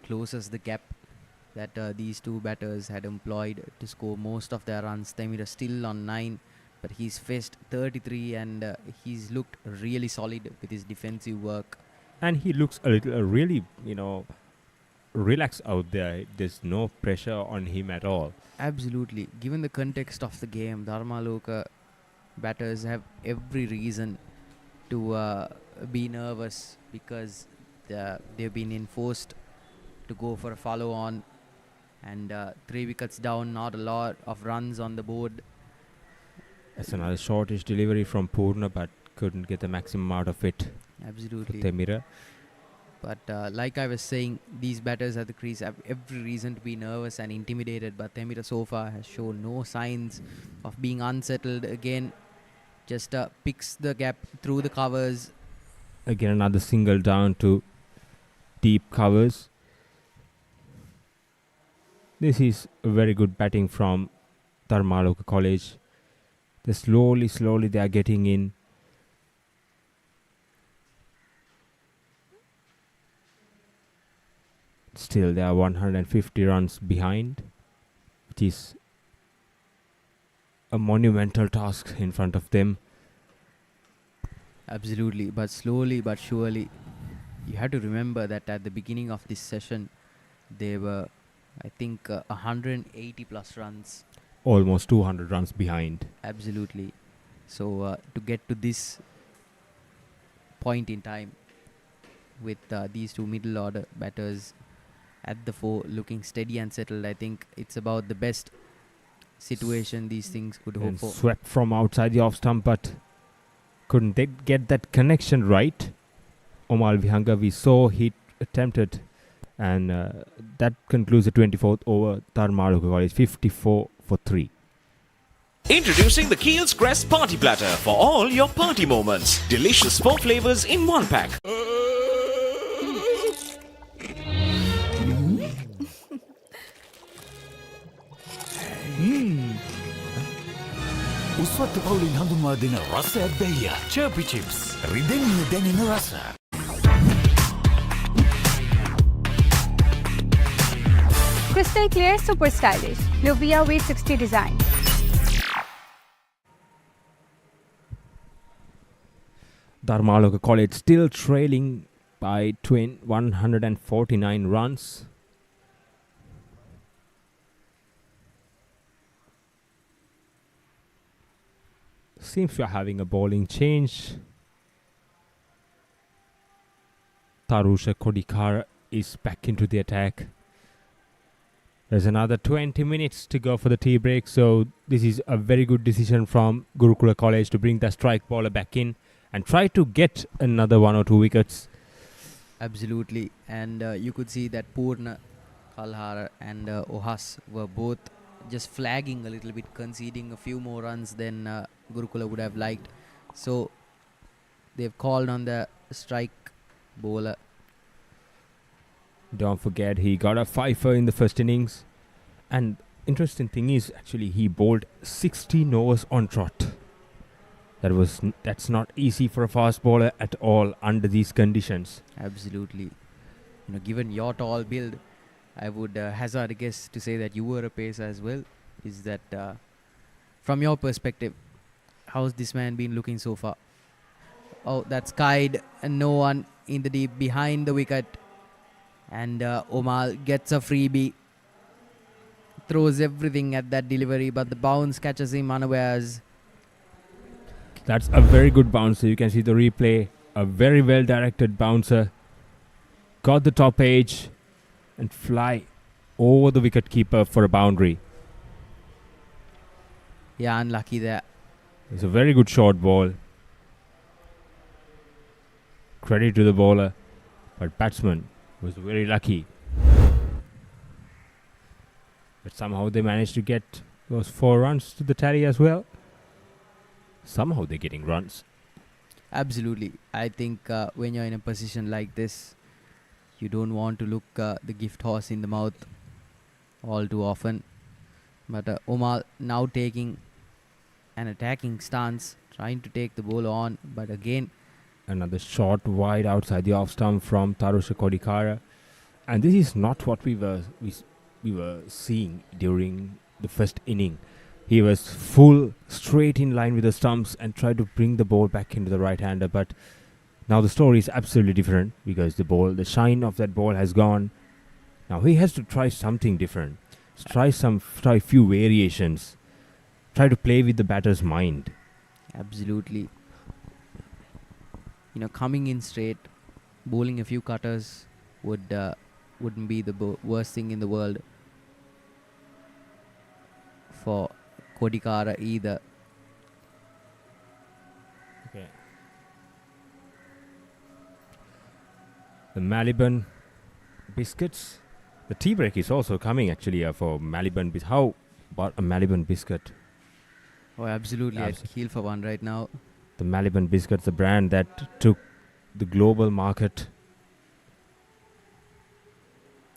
closes the gap that these 2 batters had employed to score most of their runs. Temira still on 9, but he's faced 33 and he's looked really solid with his defensive work. And he looks a little really, relaxed out there. There's no pressure on him at all. Absolutely. Given the context of the game, Dharmaloka batters have every reason to be nervous, because they've been enforced to go for a follow-on, and 3 wickets down, not a lot of runs on the board. That's another shortish delivery from Purna, but couldn't get the maximum out of it. Absolutely. For Temira. But like I was saying, these batters at the crease have every reason to be nervous and intimidated, but Temira so far has shown no signs of being unsettled. Again, just picks the gap through the covers. Again, another single down to deep covers. This is a very good batting from Dharmaloka College. They slowly they are getting in. Still, they are 150 runs behind, which is a monumental task in front of them. Absolutely, but slowly but surely. You have to remember that at the beginning of this session, they were, I think, 180 plus runs. Almost 200 runs behind. Absolutely. So to get to this point in time with these 2 middle order batters at the 4 looking steady and settled, I think it's about the best situation these things could hope And for. swept from outside the off stump, but couldn't they get that connection right? Omal Vihanga, we saw he attempted, and that concludes the 24th over. Dharmaloka College 54 for 3. Introducing the Keel's Crest Party Platter for all your party moments. Delicious 4 flavors in 1 pack. උස්වත්ත පවුලින් හඳුන්වා දෙන රසයක් බැයිය චර්පි chips රිදෙන්න දැනෙන රස. Crystal clear, super stylish. Luvia V60 design. Dharmaloka College still trailing by 149 runs. Seems we are having a bowling change. Tarusha Kodikar is back into the attack. There's another 20 minutes to go for the tea break, so this is a very good decision from Gurukula College to bring the strike bowler back in and try to get another 1 or 2 wickets. Absolutely, and you could see that Purna, Kalhara and Ohas were both just flagging a little bit, conceding a few more runs than Gurukula would have liked. So they've called on the strike bowler. Don't forget, he got a fifer in the first innings. And interesting thing is, actually, he bowled 16 overs on trot. That's not easy for a fast bowler at all under these conditions. Absolutely. Given your tall build, I would hazard a guess to say that you were a pacer as well. Is that, from your perspective, how's this man been looking so far? Oh, that's skied and no one in the deep behind the wicket. And Omal gets a freebie. Throws everything at that delivery, but the bounce catches him unawares. That's a very good bouncer. You can see the replay. A very well directed bouncer. Got the top edge and fly over the wicket keeper for a boundary. Yeah, unlucky there. It's a very good short ball. Credit to the bowler, but batsman was very lucky. But somehow they managed to get those 4 runs to the tally as well. Somehow they're getting runs. Absolutely. I think when you're in a position like this, you don't want to look the gift horse in the mouth all too often. But Omal now taking an attacking stance, trying to take the ball on, but again, another shot wide outside the off stump from Tarusha Kodikara. And this is not what we were seeing during the first inning. He was full straight in line with the stumps and tried to bring the ball back into the right hander. But now the story is absolutely different because the shine of that ball has gone. Now he has to try something different. Try a few variations. Try to play with the batter's mind. Absolutely. Coming in straight, bowling a few cutters wouldn't be the worst thing in the world for Kodikara either. Okay. The Maliban biscuits. The tea break is also coming actually for Maliban. How about a Maliban biscuit? Oh, absolutely. I'd kill for one right now. The Maliban biscuits, the brand that took the global market.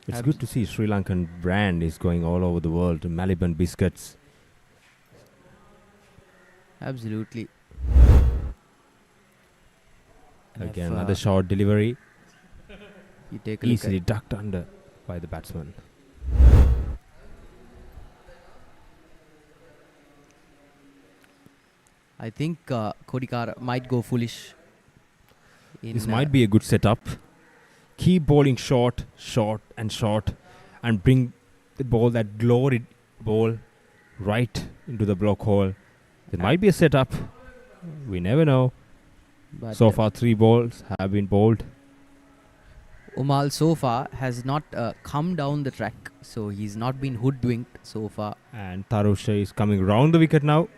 It's good to see Sri Lankan brand is going all over the world. The Maliban biscuits. Absolutely. Again, another short delivery. You take a easily look at ducked under by the batsman. I think Kodikara might go foolish. This might be a good setup. Keep bowling short, and bring the ball, that glory ball, right into the block hole. There might be a setup. We never know. But so far, 3 balls have been bowled. Omal so far has not come down the track, so he's not been hoodwinked so far. And Tarusha is coming round the wicket now.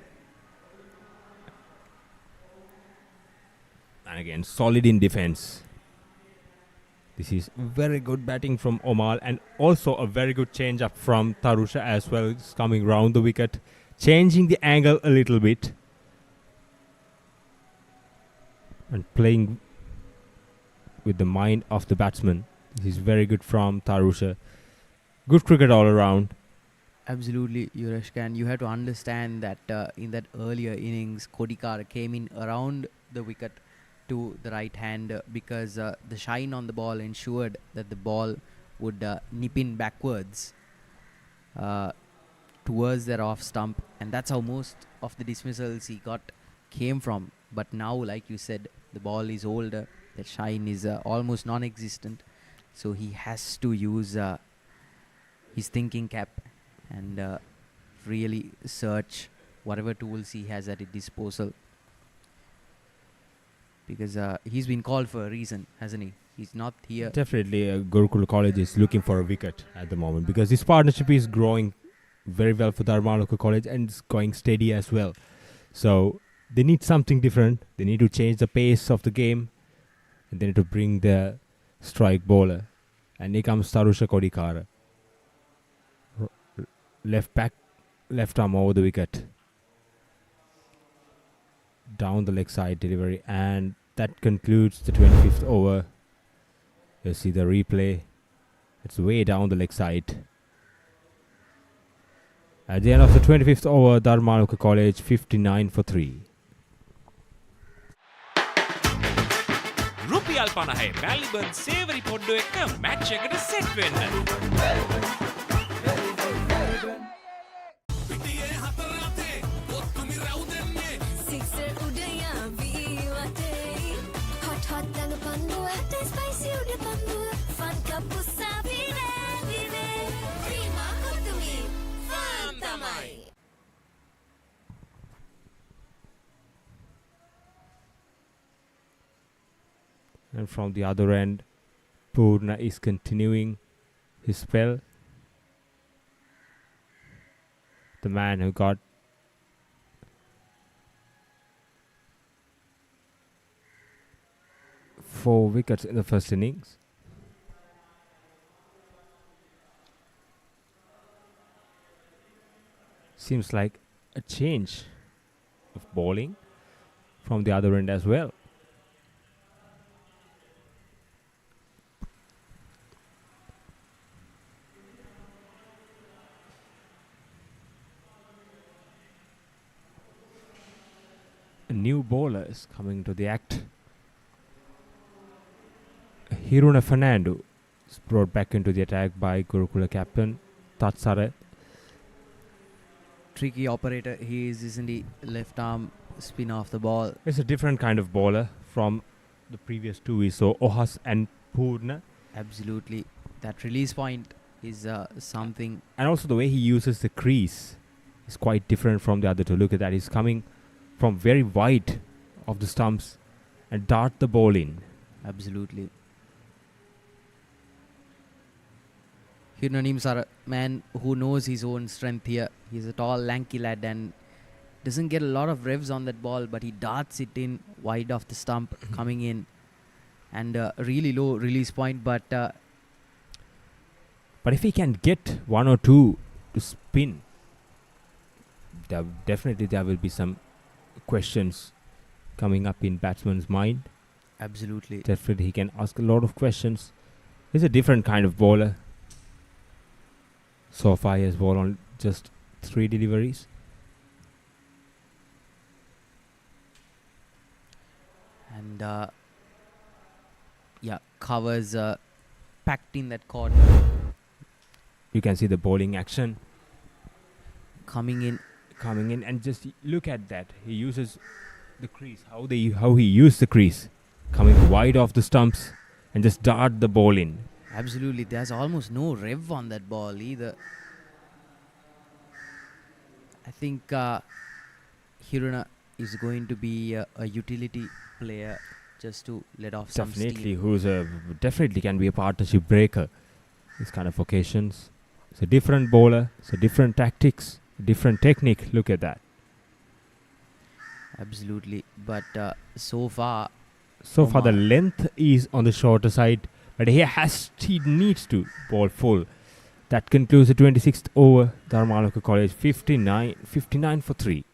And again, solid in defense. This is very good batting from Omal, and also a very good change up from Tarusha as well. It's coming round the wicket, changing the angle a little bit. And playing with the mind of the batsman. This is very good from Tarusha. Good cricket all around. Absolutely, Yurashkan. You have to understand that in that earlier innings, Kodikar came in around the wicket to the right hand because the shine on the ball ensured that the ball would nip in backwards towards their off stump, and that's how most of the dismissals he got came from. But now, like you said, the ball is older, the shine is almost non-existent, so he has to use his thinking cap and really search whatever tools he has at his disposal, because he's been called for a reason, hasn't he? He's not here. Definitely, Gurukula College is looking for a wicket at the moment because this partnership is growing very well for Dharmaloka College and it's going steady as well. So they need something different. They need to change the pace of the game, and they need to bring the strike bowler. And here comes Tarusha Kodikara. Left back, left arm over the wicket. Down the leg side delivery, and that concludes the 25th over. You see the replay. It's way down the leg side. At the end of the 25th over, Dharmaloka College 59 for 3. රුපියල් 50 මැල්බන් සේවරි පොඩ්ඩෝ එක්ක match එකට set වෙන්න. And from the other end, Purna is continuing his spell. The man who got four wickets in the first innings. Seems like a change of bowling from the other end as well. New bowlers coming to the act. Hiruna Fernando is brought back into the attack by Gurukula captain Sara. Tricky operator he is, isn't he? Left arm spin off the ball. It's a different kind of bowler from the previous two we saw, Ohas and Purna. Absolutely. That release point is something. And also the way he uses the crease is quite different from the other two. Look at that. He's coming from very wide of the stumps and dart the ball in. Absolutely. Hirnanim Sara, man who knows his own strength here. He's a tall, lanky lad and doesn't get a lot of revs on that ball, but he darts it in wide of the stump, coming in, and really low release point. But if he can get one or two to spin, definitely there will be some questions coming up in batsman's mind. Absolutely. Definitely he can ask a lot of questions. He's a different kind of bowler. So far he has bowled on just 3 deliveries. And covers packed in that corner. You can see the bowling action coming in, and just look at that. He uses the crease. How he used the crease, coming wide off the stumps and just dart the ball in. Absolutely, there's almost no rev on that ball either. I think Hiruna is going to be a utility player just to let off some Definitely, steam. definitely can be a partnership breaker. These kind of occasions. It's a different bowler. It's a different tactics, different technique. Look at that. Absolutely, but so far The length is on the shorter side, but he needs to bowl full. That concludes the 26th over. Dharmaloka College 59 for 3.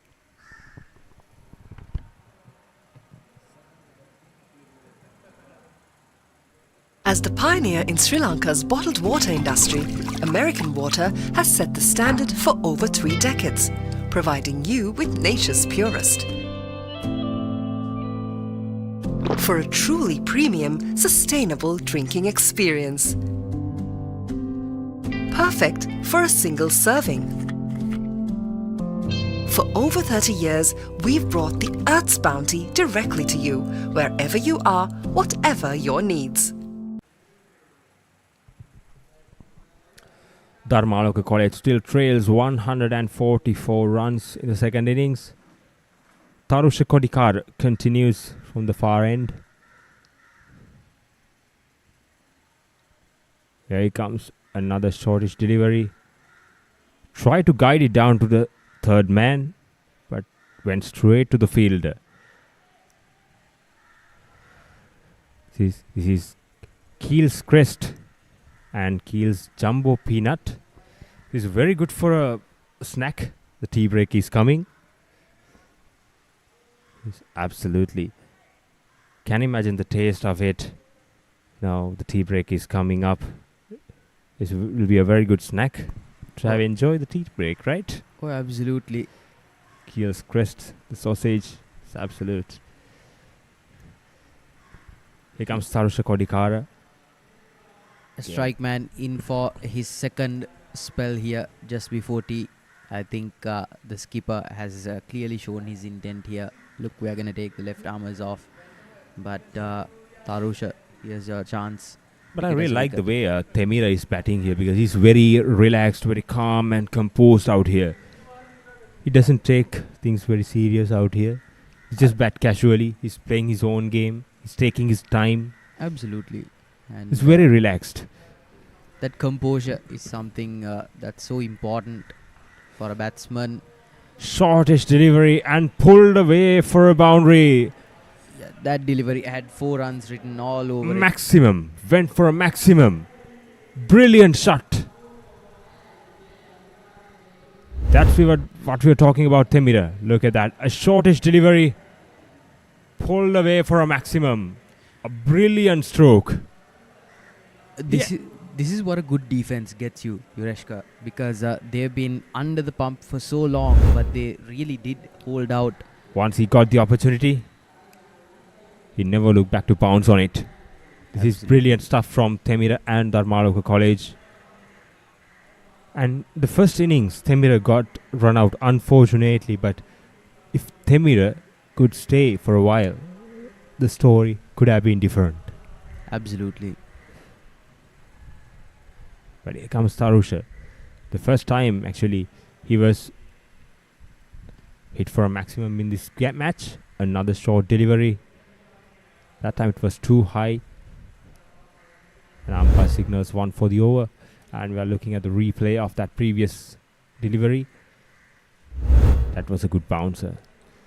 As the pioneer in Sri Lanka's bottled water industry, American Water has set the standard for over 3 decades, providing you with nature's purest. For a truly premium, sustainable drinking experience. Perfect for a single serving. For over 30 years, we've brought the Earth's bounty directly to you, wherever you are, whatever your needs. Dharmaloka College still trails 144 runs in the second innings. Tarusha Kodikar continues from the far end. Here he comes, another shortish delivery. Tried to guide it down to the third man, but went straight to the fielder. This is Keel's Crest and Keel's Jumbo Peanut. This is very good for a snack. The tea break is coming. Absolutely. Can imagine the taste of it. Now the tea break is coming up. This will be a very good snack to have enjoy the tea break, right? Oh, absolutely. Keel's Crest, the sausage, it's absolute. Here comes Tarusha Kodikara. A strike man in for his second spell here just before tea. I think the skipper has clearly shown his intent here. Look, we are going to take the left armers off. But Tarusha, here's your chance. But I really like the way Temira is batting here because he's very relaxed, very calm and composed out here. He doesn't take things very serious out here. He just bat casually. He's playing his own game. He's taking his time. Absolutely. And he's very relaxed. That composure is something that's so important for a batsman. Shortish delivery and pulled away for a boundary. Yeah, that delivery had 4 runs written all over Maximum. Went for a maximum. Brilliant shot. That's what we were talking about, Temira. Look at that. A shortish delivery. Pulled away for a maximum. A brilliant stroke. This is what a good defense gets you, Yureshka, because they've been under the pump for so long, but they really did hold out. Once he got the opportunity, he never looked back to pounce on it. This is brilliant stuff from Temira and Dharmaloka College. And the first innings, Temira got run out, unfortunately, but if Temira could stay for a while, the story could have been different. Absolutely. But here comes Tarusha. The first time, actually, he was hit for a maximum in this match. Another short delivery. That time it was too high. And umpire signals 1 for the over. And we are looking at the replay of that previous delivery. That was a good bouncer.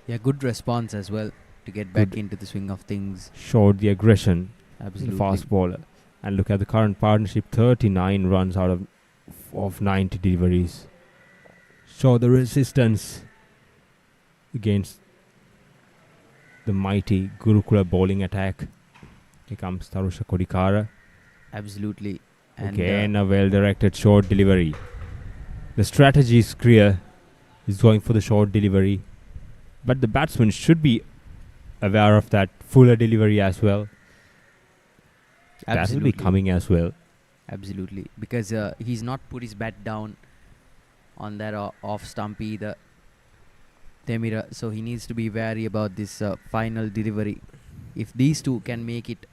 Yeah, good response as well to get back into the swing of things. Showed the aggression. Absolutely. The fast bowler. And look at the current partnership, 39 runs out of 90 deliveries. Show the resistance against the mighty Gurukula bowling attack. Here comes Tarusha Kodikara. Absolutely. And again, a well-directed short delivery. The strategy is clear. He's going for the short delivery. But the batsman should be aware of that fuller delivery as well. That will be coming as well. Absolutely. Because he's not put his bat down on that off stump either, Temira. So he needs to be wary about this final delivery. If these two can make it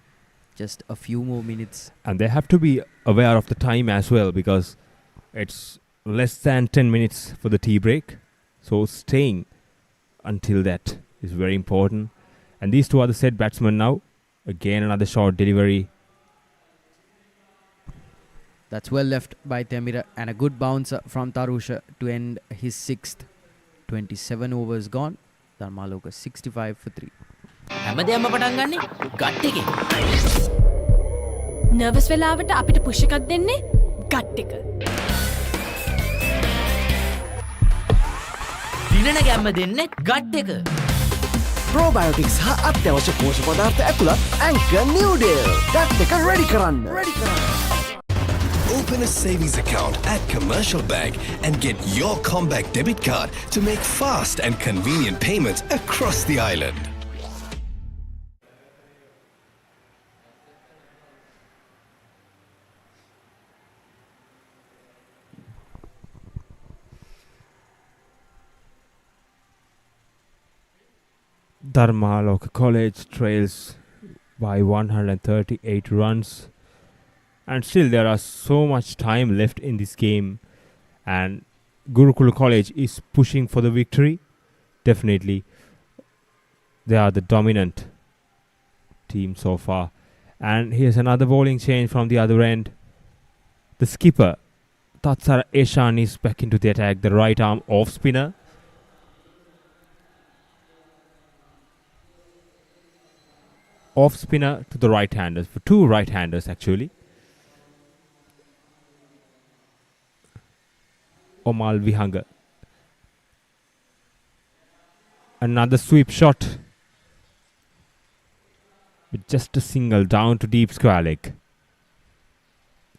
just a few more minutes. And they have to be aware of the time as well because it's less than 10 minutes for the tea break. So staying until that is very important. And these two are the set batsmen now. Again, another short delivery. That's well left by Temira, and a good bounce from Tarusha to end his sixth. 27 overs gone. Dharmaloka 65 for 3. හැමදේම පටන් ගන්නේ gut එකේ. Nervous වෙලාවට අපිට push එකක් දෙන්නේ gut එක. දිනන ගැම්ම දෙන්නේ ගට් එක. Probiotics හා අත්‍යවශ්‍ය පෝෂක පදාර්ථ ඇතුළත් Anchor Noodle. ගට් එක ready කරන්න. Open a savings account at Commercial Bank and get your comeback debit card to make fast and convenient payments across the island. Dharmaloka College trails by 138 runs. And still there are so much time left in this game, and Gurukula College is pushing for the victory. Definitely they are the dominant team so far. And here's another bowling change from the other end. The skipper Sara is back into the attack. The right arm off spinner. Off spinner to the right handers, for two right handers actually. Omal Vihanga. Another sweep shot with just a single down to deep square leg.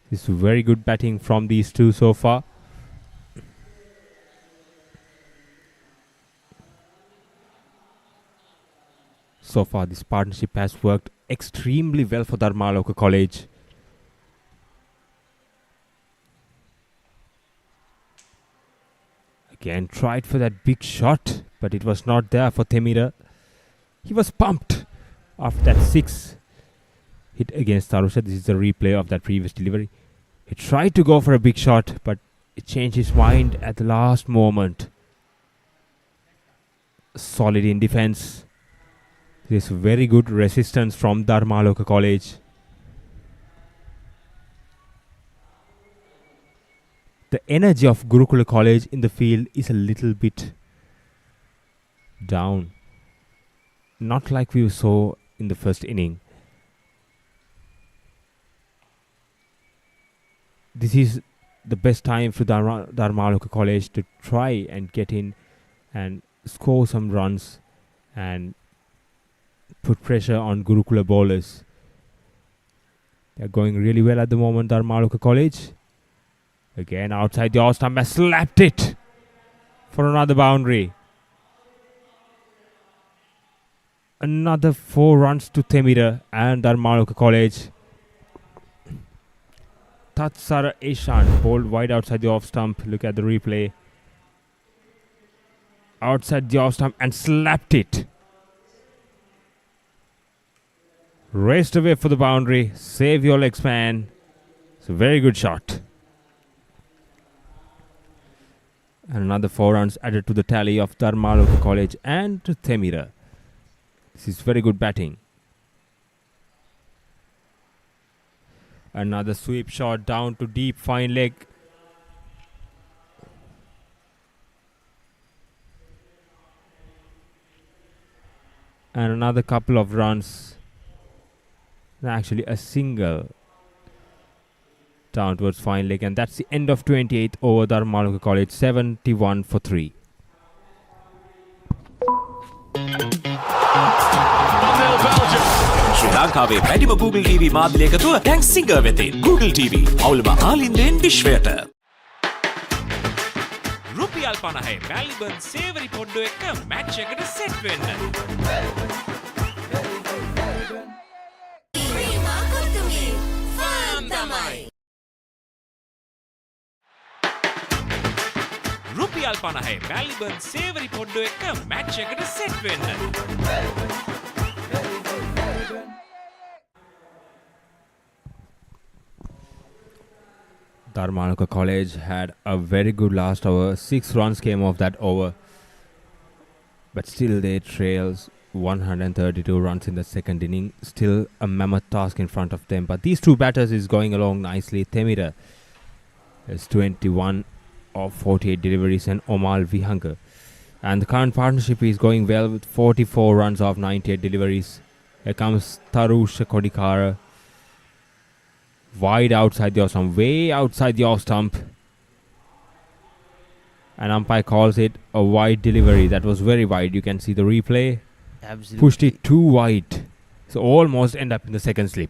This is very good batting from these two so far. So far this partnership has worked extremely well for Dharmaloka College. Again tried for that big shot, but it was not there for Temira. He was pumped after that 6 hit against Tarusha. This is a replay of that previous delivery. He tried to go for a big shot, but it changed his mind at the last moment. Solid in defense. There's very good resistance from Dharmaloka College. The energy of Gurukula College in the field is a little bit down. Not like we saw in the first inning. This is the best time for Dharmaloka College to try and get in and score some runs and put pressure on Gurukula bowlers. They're going really well at the moment, Dharmaloka College. Again outside the off stump, has slapped it for another boundary. Another 4 runs to Temira and Dharmaloka College. Sara bowled wide outside the off stump. Look at the replay. Outside the off stump and slapped it. Raced away for the boundary. Save your legs, man. It's a very good shot. And another 4 runs added to the tally of Dharmaloka College and Temira. This is very good batting. Another sweep shot down to deep fine leg. And another couple of runs. Actually a single down towards fine leg, and that's the end of 28th over. Dharmaloka College 71 for 3. ශ්‍රී ලංකාවේ වැඩිම Google TV මාධ්‍ය එකතුව දැන් singer වෙතින් Google TV අවුලම ආලින්දෙන් විශ්වයට. රුපියල් 50 මැල්බන් සේවරි පොඩ්ඩෝ එක්ක මැච් එකට සෙට් වෙන්න. රුපියල් 50 මැල්බන් සේවරි පොඩ්ඩෝ එක්ක මැච් එකට සෙට් වෙන්න. Dharmaloka College had a very good last over. 6 runs came off that over. But still they trails 132 runs in the second inning. Still a mammoth task in front of them. But these two batters is going along nicely. ThePapare is 21 of 48 deliveries and Omal Vihanga. And the current partnership is going well with 44 runs of 98 deliveries. Here comes Tarusha Kodikara. Wide outside the off stump. Way outside the off stump. And umpire calls it a wide delivery. That was very wide. You can see the replay. Absolutely. Pushed it too wide. So almost end up in the second slip.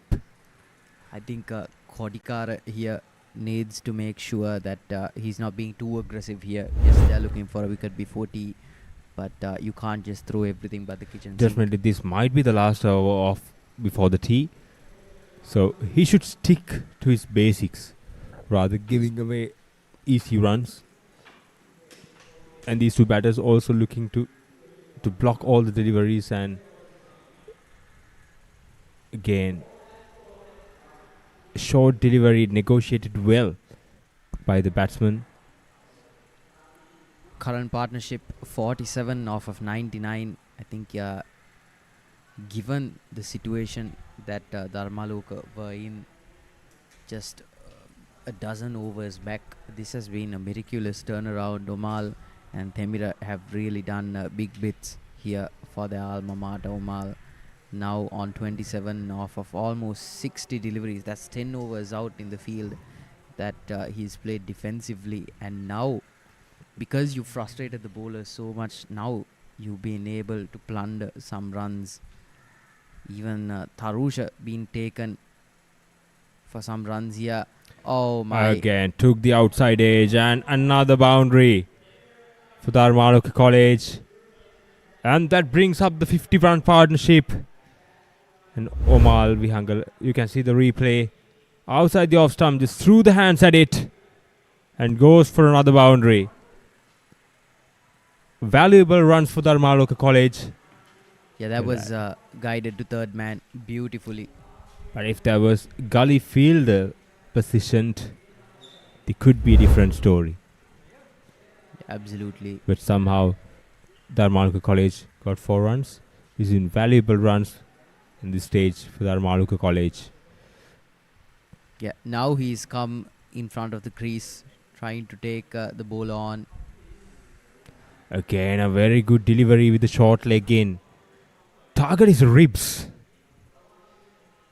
I think Kodikara here needs to make sure that he's not being too aggressive here. Yes, they're looking for a wicket before tea, but you can't just throw everything but the kitchen sink. Definitely this might be the last over of before the tea. So he should stick to his basics rather giving away easy runs. And these two batters also looking to block all the deliveries, and again short delivery negotiated well by the batsman. Current partnership 47 off of 99. I think given the situation that Dharmaloka were in just a dozen overs back, this has been a miraculous turnaround. Omal and ThePapare have really done big bits here for their alma mater. Omal now on 27 off of almost 60 deliveries. That's 10 overs out in the field that he's played defensively. And now, because you frustrated the bowlers so much, now you've been able to plunder some runs. Even Tarusha being taken for some runs here. Oh my. Again took the outside edge, and another boundary for Dharmaloka College. And that brings up the 50-run partnership. And Omal Vihanga, you can see the replay. Outside the off stump, just threw the hands at it and goes for another boundary. Valuable runs for Dharmaloka College. Yeah, that was guided to third man beautifully. But if there was gully fielder positioned, it could be a different story. Absolutely. But somehow Dharmaloka College got 4 runs. These are invaluable runs in this stage for Dharmaloka College. Yeah, now he's come in front of the crease, trying to take the ball on. Again, a very good delivery with the short leg in. Target is ribs.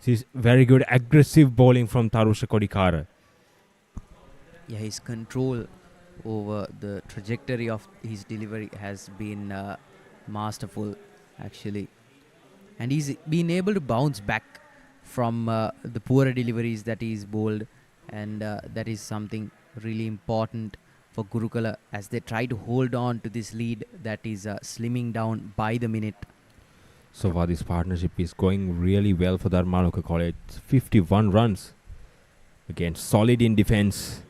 This is very good aggressive bowling from Tarusha Kodikara. Yeah, his control over the trajectory of his delivery has been masterful, actually. And he's been able to bounce back from the poorer deliveries that he's bowled. And that is something really important for Gurukula as they try to hold on to this lead that is slimming down by the minute. So far this partnership is going really well for Dharmaloka College. 51 runs. Again, solid in defense.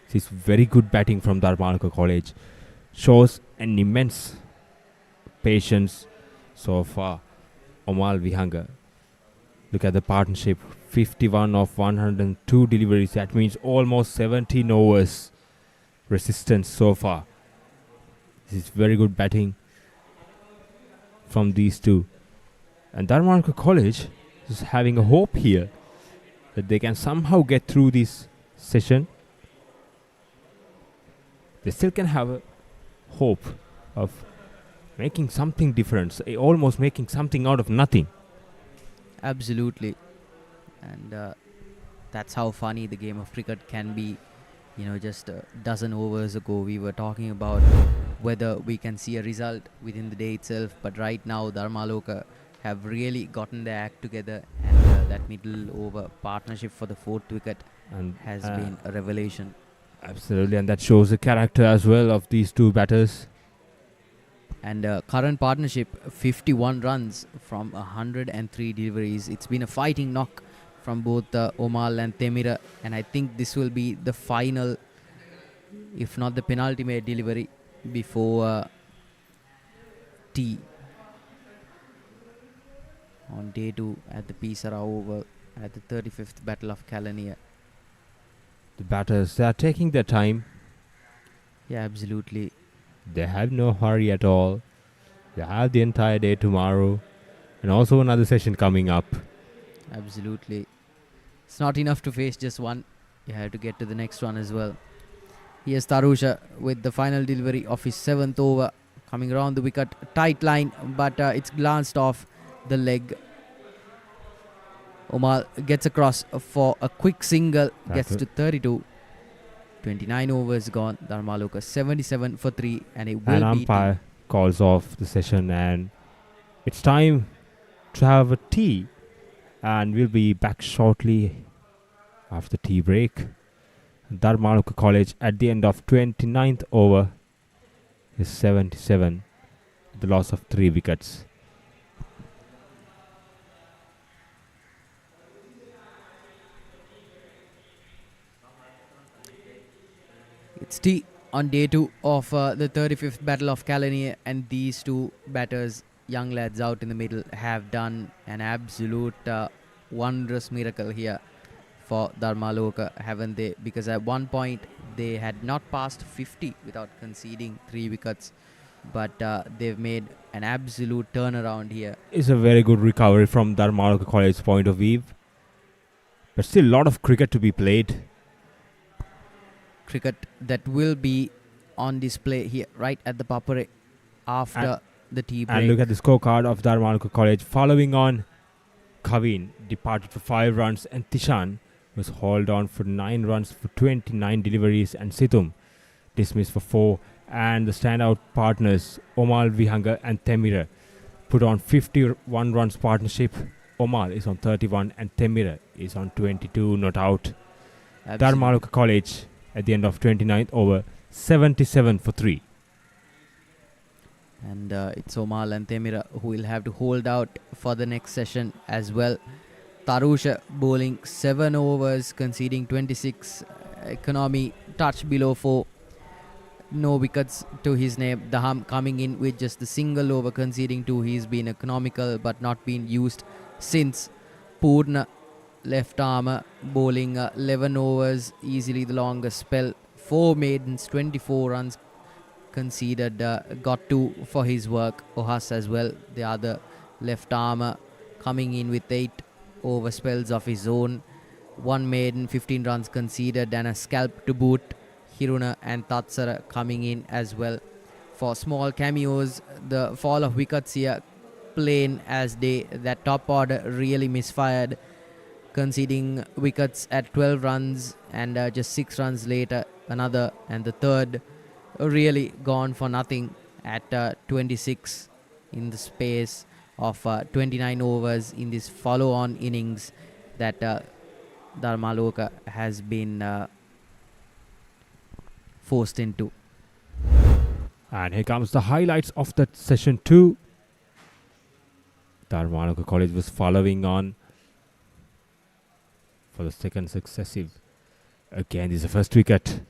This is very good batting from Dharmaloka College. Shows an immense patience so far. Omal Vihanga. Look at the partnership. 51 of 102 deliveries. That means almost 17 overs. Resistance so far. This is very good batting from these two. And Dharmaloka College is having a hope here that they can somehow get through this session. They still can have a hope of making something different, almost making something out of nothing. Absolutely. And that's how funny the game of cricket can be. You know, just a dozen overs ago, we were talking about whether we can see a result within the day itself. But right now, Dharmaloka have really gotten their act together. And that middle over partnership for the 4th wicket has been a revelation. Absolutely. And that shows the character as well of these two batters. And current partnership, 51 runs from 103 deliveries. It's been a fighting knock from both Omal and ThePapare, and I think this will be the final, if not the penultimate delivery before tea on day 2 at the Sara over at the 35th Battle of Kelaniya. The batters, they are taking their time. Yeah, absolutely. They have no hurry at all. You have the entire day tomorrow and also another session coming up. Absolutely. It's not enough to face just one. You have to get to the next one as well. Here's Tarusha with the final delivery of his 7th over. Coming around the wicket, tight line, but it's glanced off the leg. Omal gets across for a quick single, gets to 32. 29 overs gone. Dharmaloka 77 for 3, and it will An be umpire calls off the session, and it's time to have a tea. And we'll be back shortly after tea break. Dharmaloka College at the end of 29th over is 77, the loss of 3 wickets. It's tea on day 2 of the 35th Battle of Kelaniya, and these two batters, young lads out in the middle, have done an absolute wondrous miracle here for Dharmaloka, haven't they? Because at one point they had not passed 50 without conceding 3 wickets, but they've made an absolute turnaround here. It's a very good recovery from Dharmaloka College's point of view, but still a lot of cricket to be played. Cricket that will be on display here right at the Papare after the tea break. And look at the scorecard of Dharmaloka College. Following on, Kavin departed for 5 runs, and Tishan was hauled on for 9 runs for 29 deliveries, and Situm dismissed for 4. And the standout partners, Omal, Vihanga and Temira, put on 51 runs partnership. Omal is on 31 and Temira is on 22, not out. Dharmaloka College at the end of 29th over, 77 for 3. And it's Omal and Temira who will have to hold out for the next session as well. Tarusha bowling 7 overs, conceding 26. Economy touch below 4. No wickets to his name. Daham coming in with just the single over, conceding 2. He's been economical but not been used since. Purna, left armour, bowling 11 overs, easily the longest spell. 4 maidens, 24 runs conceded, got 2 for his work. Ohas as well, the other left armour, coming in with 8 over spells of his own. 1 maiden, 15 runs conceded, and a scalp to boot. Hiruna and Tatsara coming in as well for small cameos. The fall of wickets here, plain as day. That top order really misfired, conceding wickets at 12 runs, and just 6 runs later another, and the third really gone for nothing at 26 in the space of 29 overs in this follow-on innings that Dharmaloka has been forced into. And here comes the highlights of that session 2. Dharmaloka College was following on for the second successive. Again, this is the first wicket.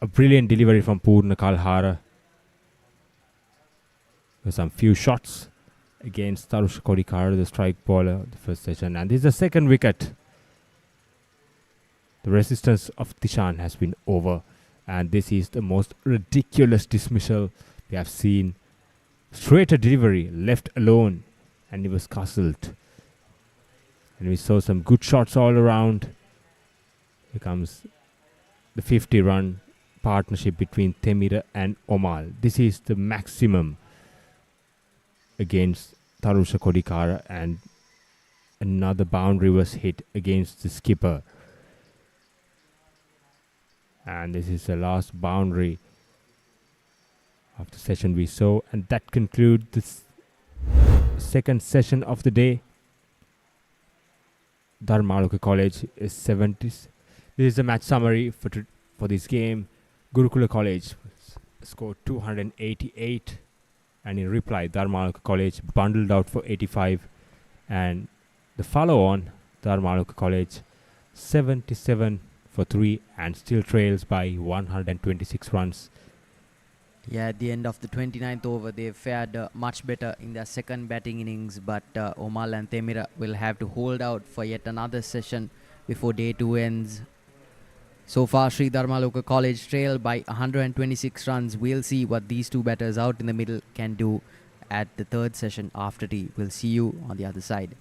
A brilliant delivery from Purna Kalhara. With some few shots against Tarusha Kodikara, the strike bowler, the first session. And this is the second wicket. The resistance of Tishan has been over. And this is the most ridiculous dismissal we have seen. Straight a delivery, left alone, and he was castled. And we saw some good shots all around. Here comes the 50-run partnership between Temira and Omal. This is the maximum against Tarusha Kodikara, and another boundary was hit against the skipper. And this is the last boundary of the session we saw, and that concludes this second session of the day. Dharmaloka College is 70s. This is the match summary for this game. Gurukula College scored 288, and in reply Dharmaloka College bundled out for 85, and the follow-on Dharmaloka College 77 for 3 and still trails by 126 runs. Yeah, at the end of the 29th over, they fared much better in their second batting innings, but Omal and Temira will have to hold out for yet another session before day 2 ends. So far, Sri Dharmaloka College trail by 126 runs. We'll see what these two batters out in the middle can do at the third session after tea. We'll see you on the other side.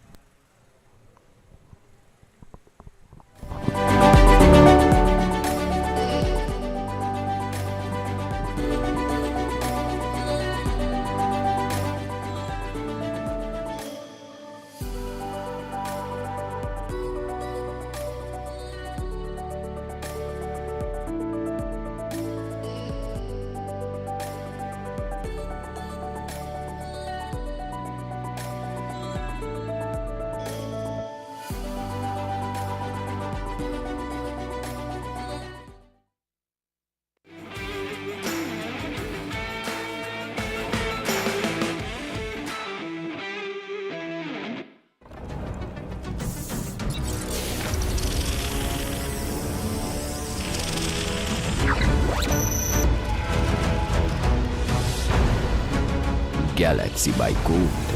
Galaxy by Gold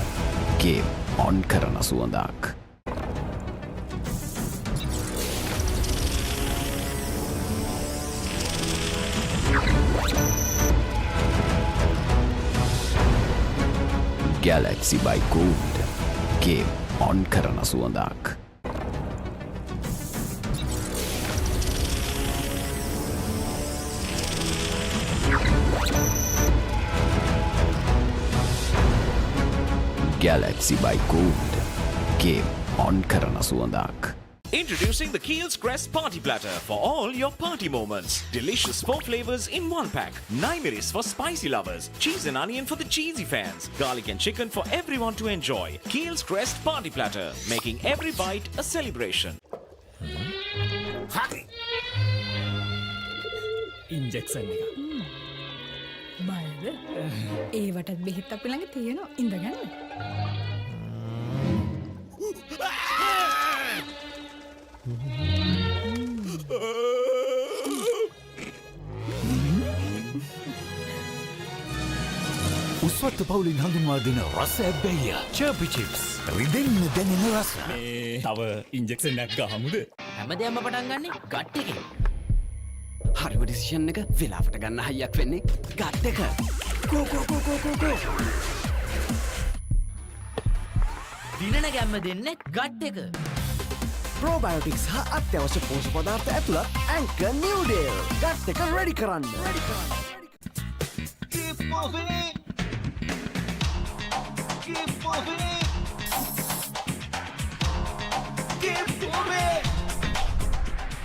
game on කරන සුවඳක්. Galaxy by Gold game on කරන සුවඳක්. Galaxy by Gold game on කරන සුවඳක්. Introducing the Keel's Crest Party Platter for all your party moments. Delicious 4 flavors in 1 pack. Naimeris for spicy lovers. Cheese and onion for the cheesy fans. Garlic and chicken for everyone to enjoy. Keel's Crest Party Platter, making every bite a celebration. Injection එක. බයද? ඒවටත් බෙහෙත් අපි ළඟ තියෙනවා. ඉඳගන්න. උස්වත්ත පවුලින් හඳුන්වා දෙන රස ඇබ්බැහිය චර්පි chips රිදෙන්න දැනෙන රස. තව ඉන්ජෙක්ෂන් එකක් ගහමුද? හැමදේම පටන් ගන්නෙ ගට් එකෙන්. හරිම ඩිසිෂන් එක වෙලාවට ගන්න හයියක් වෙන්නේ ගට් එක. ගෝ ගෝ ගෝ ගෝ ගෝ ගෝ. දිනන ගැම්ම දෙන්නේ ගට් එක. ප්‍රෝබයෝටික්ස් හා අත්‍යවශ්‍ය පෝෂක පදාර්ථ ඇතුළත් ඇන්කර් නිව්ඩේල් ගට් එක රෙඩි කරන්න. Keep moving. Keep moving. Keep moving.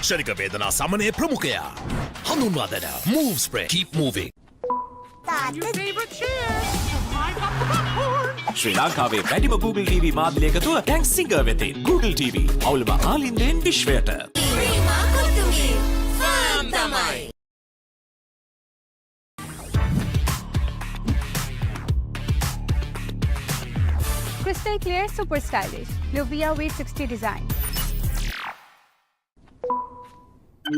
ශනික වේදනා සමනය ප්‍රමුඛයා හඳුන්වා දෙන move spray keep moving. ශ්‍රී ලංකාවේ වැඩිම Google TV මාධ්‍යයක තුල දැන් සිංගර් වෙතින් Google TV අවුලම ආලින්දෙන් විශ්වයට. Crystal clear, super stylish. Luvia V60 design.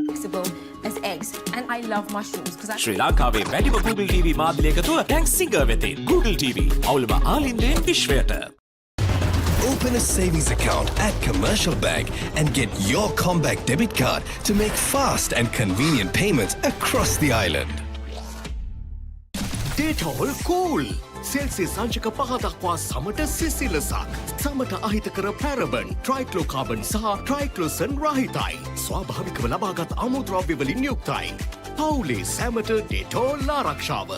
Flexible as eggs, and I love mushrooms because ශ්‍රී ලංකාවේ වැඩිම Google TV මාධ්‍යයක තුල දැන් සිංගර් වෙතින් Google TV අවුලම ආලින්දෙන් විශ්වයට. Open a savings account at Commercial Bank and get your comeback debit card to make fast and convenient payments across the island. Detol cool. Celsius අංශක 5 දක්වා සමට සිසිලසක්. සමට අහිතකර පැරබන්, ට්‍රයික්ලෝකාබන් සහ ට්‍රයික්ලෝසන් රහිතයි. ස්වාභාවිකව ලබාගත් අමුද්‍රව්‍ය වලින් යුක්තයි. පවුලේ සැමට ඩෙටෝල් ආරක්ෂාව.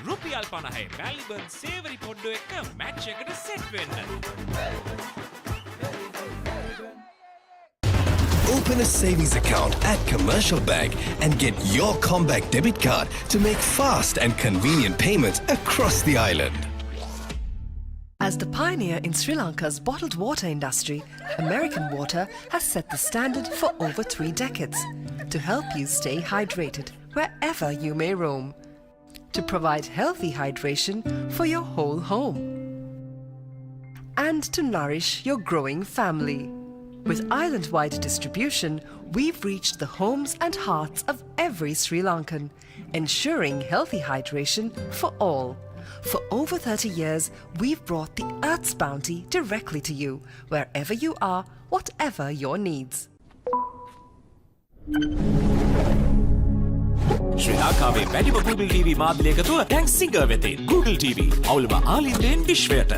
රුපියල් 50 මැල්බන් සේවරි පොඩ්ඩෝ එක මැච් එකට සෙට් වෙන්න. Open a savings account at Commercial Bank and get your comeback debit card to make fast and convenient payments across the island. As the pioneer in Sri Lanka's bottled water industry, American Water has set the standard for over 3 decades to help you stay hydrated wherever you may roam, to provide healthy hydration for your whole home, and to nourish your growing family. With island-wide distribution, we've reached the homes and hearts of every Sri Lankan, ensuring healthy hydration for all. For over 30 years, we've brought the Earth's bounty directly to you, wherever you are, whatever your needs. ශ්‍රී ලංකාවේ වැඩිම Google TV මාධ්‍ය එකතුව දැන් Singer වෙතේ Google TV. අවුලම ආලින්දෙන් විශ්වයට.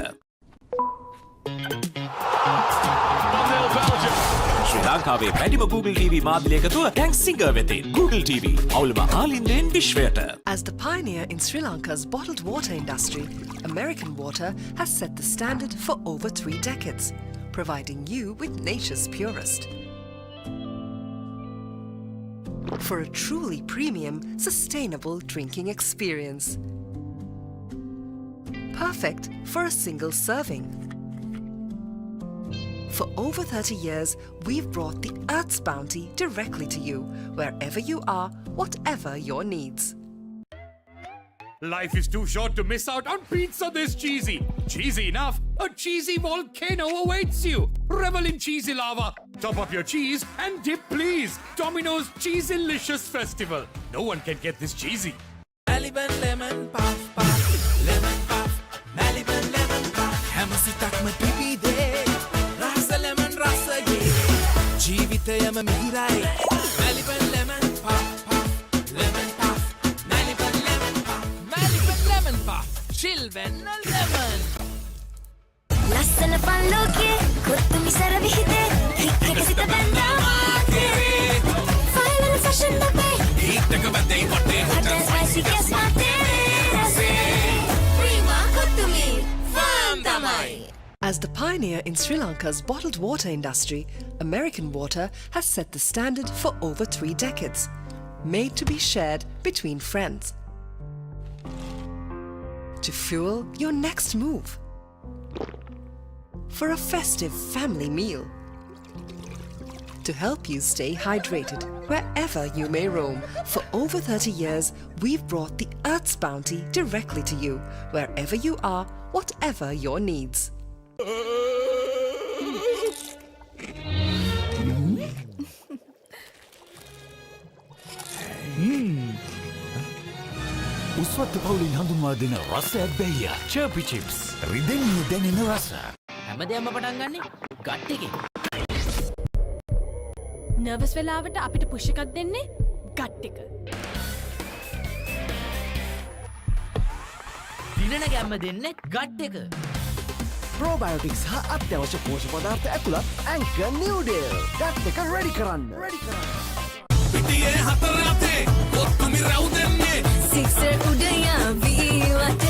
ශ්‍රී ලංකාවේ වැඩිම Google TV මාධ්‍ය එකතුව දැන් සිංගර් වෙතේ Google TV. අවුලම ආලින්දෙන් විශ්වයට. As the pioneer in Sri Lanka's bottled water industry, American Water has set the standard for over 3 decades, providing you with nature's purest. For a truly premium, sustainable drinking experience. Perfect for a single serving. For over 30 years, we've brought the Earth's bounty directly to you, wherever you are, whatever your needs. Life is too short to miss out on pizza this cheesy. Cheesy enough, a cheesy volcano awaits you. Revel in cheesy lava. Top up your cheese and dip please. Domino's Cheesylicious Festival. No one can get this cheesy. Maliban lemon puff puff, lemon puff, Maliban lemon puff. Hamasitakma pipide, rasa lemon rasa ye. Jeevithayama mihirai. Maliban lemon puff puff, lemon puff, Maliban lemon puff, Maliban lemon puff. Chilvenna lemon. Lassana panloke, kottumi sara vihide, hikkakasita banda maatere. Final fashion babe, Ittaka badai hotte hot and spicy guess maatere rase. Prima kottumi, fan tamai. As the pioneer in Sri Lanka's bottled water industry, American Water has set the standard for over 3 decades, made to be shared between friends. To fuel your next move. For a festive family meal. To help you stay hydrated wherever you may roam. For over 30 years, we've brought the Earth's bounty directly to you, wherever you are, whatever your needs. උස්වත්ත පවුලින් හඳුන්වා දෙන රස ඇබ්බැහිය චර්පි chips රිදෙන්නේ දැනෙන රස. හැමදේම පටන් ගන්නේ gut එකේ. Nervous වෙලාවට අපිට පුෂ් එකක් දෙන්නේ ගට් එක. දිනන ගැම්ම දෙන්නේ ගට් එක. Probiotics හා අත්‍යවශ්‍ය පෝෂක පදාර්ථ ඇතුළත් ඇන්කර් නිව්ඩේල්. ගට් එක රෙඩි කරන්න. පිටියේ හතර අතේ කොත්තුමි රැවුදෙන්නේ. Sixer udaya ViU App.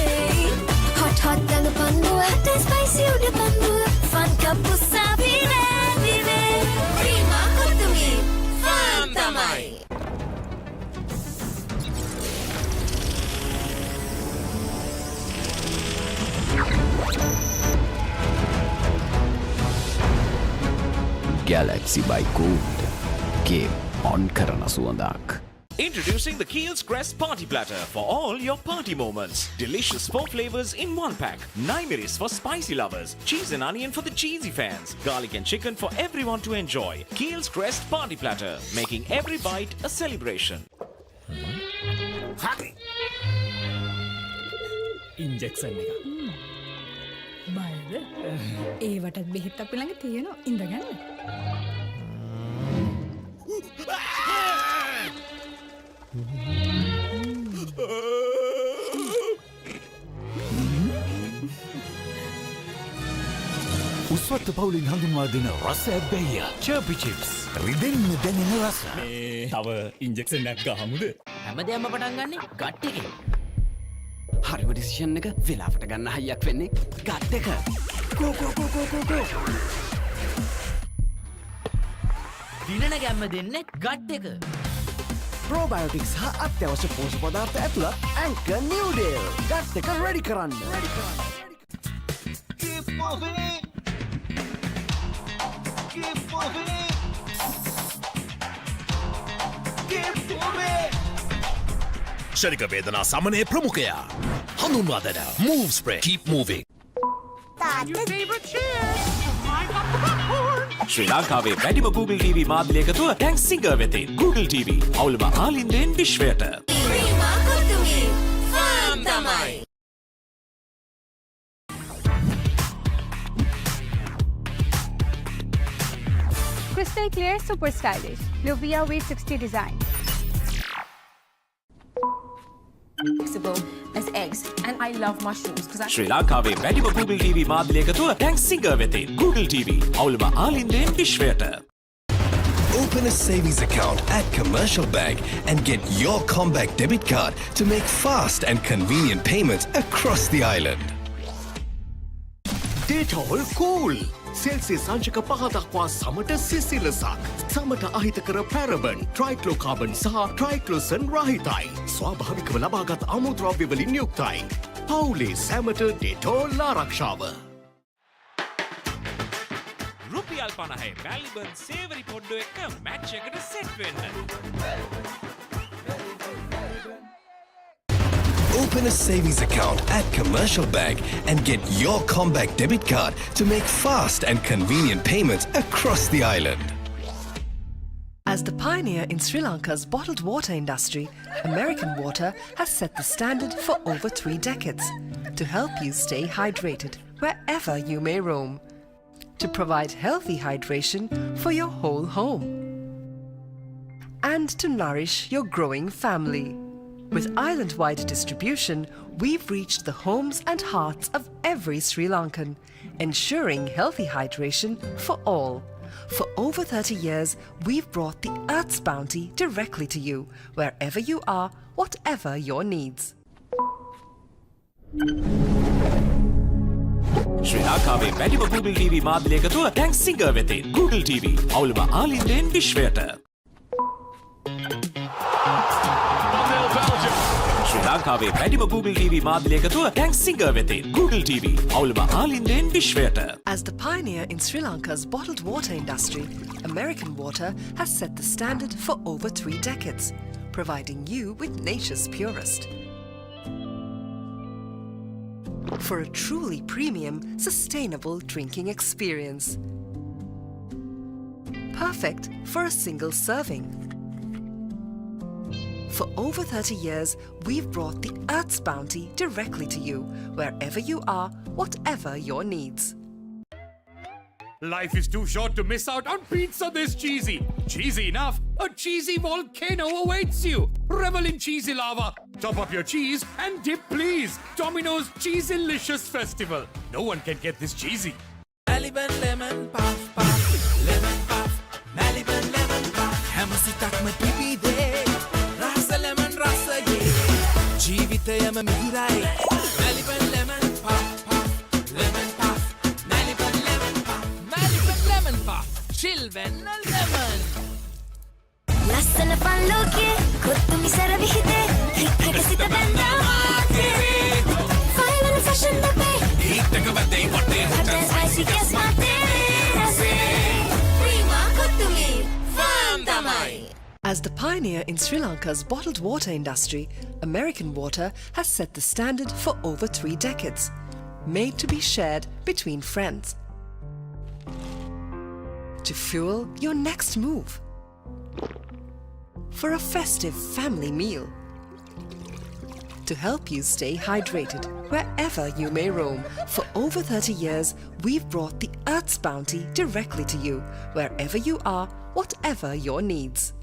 Hot hot dang panduwa, hot and spicy uda panduwa. Fun kapu sabine vive. Prima kottumi, fan tamai. Galaxy by Gold. Game on කරන සුවඳක්. Introducing the Keel's Crest Party Platter for all your party moments. Delicious 4 flavors in 1 pack. 9 miris for spicy lovers. Cheese and onion for the cheesy fans. Garlic and chicken for everyone to enjoy. Keel's Crest Party Platter, making every bite a celebration. Injection එක. බයද? ඒවටත් බෙහෙත් අපි ළඟ තියෙනවා. ඉඳගන්න. උස්වත්ත පවුලින් හඳුන්වා දෙන රස ඇබ්බැහිය චර්පි chips රිදෙන්න දැනෙන රස. තව ඉන්ජෙක්ෂන් එකක් ගහමුද? හැමදේම පටන් ගන්නේ ගට් එකේ. හරිම ඩිසිෂන් එක වෙලාවට ගන්න හයියක් වෙන්නේ ගට් එක. Go go go go go go. දිනන ගැම්ම දෙන්නේ ගට් එක. Probiotics හා අත්‍යවශ්‍ය පෝෂක පදාර්ථ ඇතුළත් ඇන්කර් නිව්ඩේල්. ගට් එක රෙඩි කරන්න. Keep moving. Keep moving. Keep moving. ශනික වේදනා සමනය ප්‍රමුඛයා. හඳුන්වා දෙන Move Spray. Keep moving. ශ්‍රී ලංකාවේ වැඩිම Google TV මාධ්‍ය එකතුව දැන් සිංගර් වෙතේ Google TV. අවුලම ආලින්දෙන් විශ්වයට. Prima kottumi, fan tamai. Crystal clear, super stylish. Blue ViU App design. flexible as eggs, and I love mushrooms because ශ්‍රී ලංකාවේ වැඩිම Google TV මාධ්‍ය එකතුව දැන් සිංගර් වෙතින් Google TV අවුලම ආලින්දෙන් විශ්වයට. Open a savings account at Commercial Bank and get your Comback debit card to make fast and convenient payments across the island. Data hol cool. Celsius සංචක 5 දක්වා සමට සිසිලසක්. සමට අහිතකර පැරබන්, ට්‍රයික්ලෝකාබන් සහ ට්‍රයික්ලෝසන් රහිතයි. ස්වාභාවිකව ලබාගත් අමුද්‍රව්‍ය වලින් යුක්තයි. පවුලේ සැමට ඩෙටෝල් ආරක්ෂාව. රුපියල් 50 මැල්බන් සේවරි පොඩ්ඩෝ එක මැච් එකට සෙට් වෙන්න. Open a savings account at Commercial Bank and get your Comback debit card to make fast and convenient payments across the island. As the pioneer in Sri Lanka's bottled water industry, American Water has set the standard for over 3 decades to help you stay hydrated wherever you may roam, to provide healthy hydration for your whole home, and to nourish your growing family. With island-wide distribution, we've reached the homes and hearts of every Sri Lankan, ensuring healthy hydration for all. For over 30 years, we've brought the Earth's bounty directly to you, wherever you are, whatever your needs. ශ්‍රී ලංකාවේ වැඩිම Google TV මාධ්‍ය එකතුව දැන් singer වෙතින් Google TV අවුලම ආලින්දෙන් විශ්වයට. ශ්‍රී ලංකාවේ වැඩිම Google TV මාධ්‍ය එකතුව දැන් සිංගර් වෙතින් Google TV අවුලම ආලින්දෙන් විශ්වයට. As the pioneer in Sri Lanka's bottled water industry, American Water has set the standard for over 3 decades, providing you with nature's purest. For a truly premium, sustainable drinking experience. Perfect for a single serving. For over 30 years, we've brought the Earth's bounty directly to you, wherever you are, whatever your needs. Life is too short to miss out on pizza this cheesy. Cheesy enough, a cheesy volcano awaits you. Revel in cheesy lava. Top up your cheese and dip please. Domino's Cheeselicious Festival. No one can get this cheesy. Maliban lemon puff puff, lemon puff, Maliban lemon puff. Hamasitakma pipi de, rasa lemon rasa ye. Jeevithayama mihirai. Maliban lemon puff puff, lemon puff, Maliban lemon puff, Maliban lemon puff. Chill venna lemon. ලස්සන පල්ලෝකේ කොත්තුමි සර විහිදේ හික්කක සිත බැන්දා මාතේ final fashion දෙපේ හිටක බදේ වටේ හටන් spicy කෙස් මාතේ රසේ Prima කොත්තුමි ෆාම් තමයි. As the pioneer in Sri Lanka's bottled water industry, American Water has set the standard for over 3 decades, made to be shared between friends. To fuel your next move. For a festive family meal. To help you stay hydrated wherever you may roam. For over 30 years, we've brought the Earth's bounty directly to you, wherever you are, whatever your needs.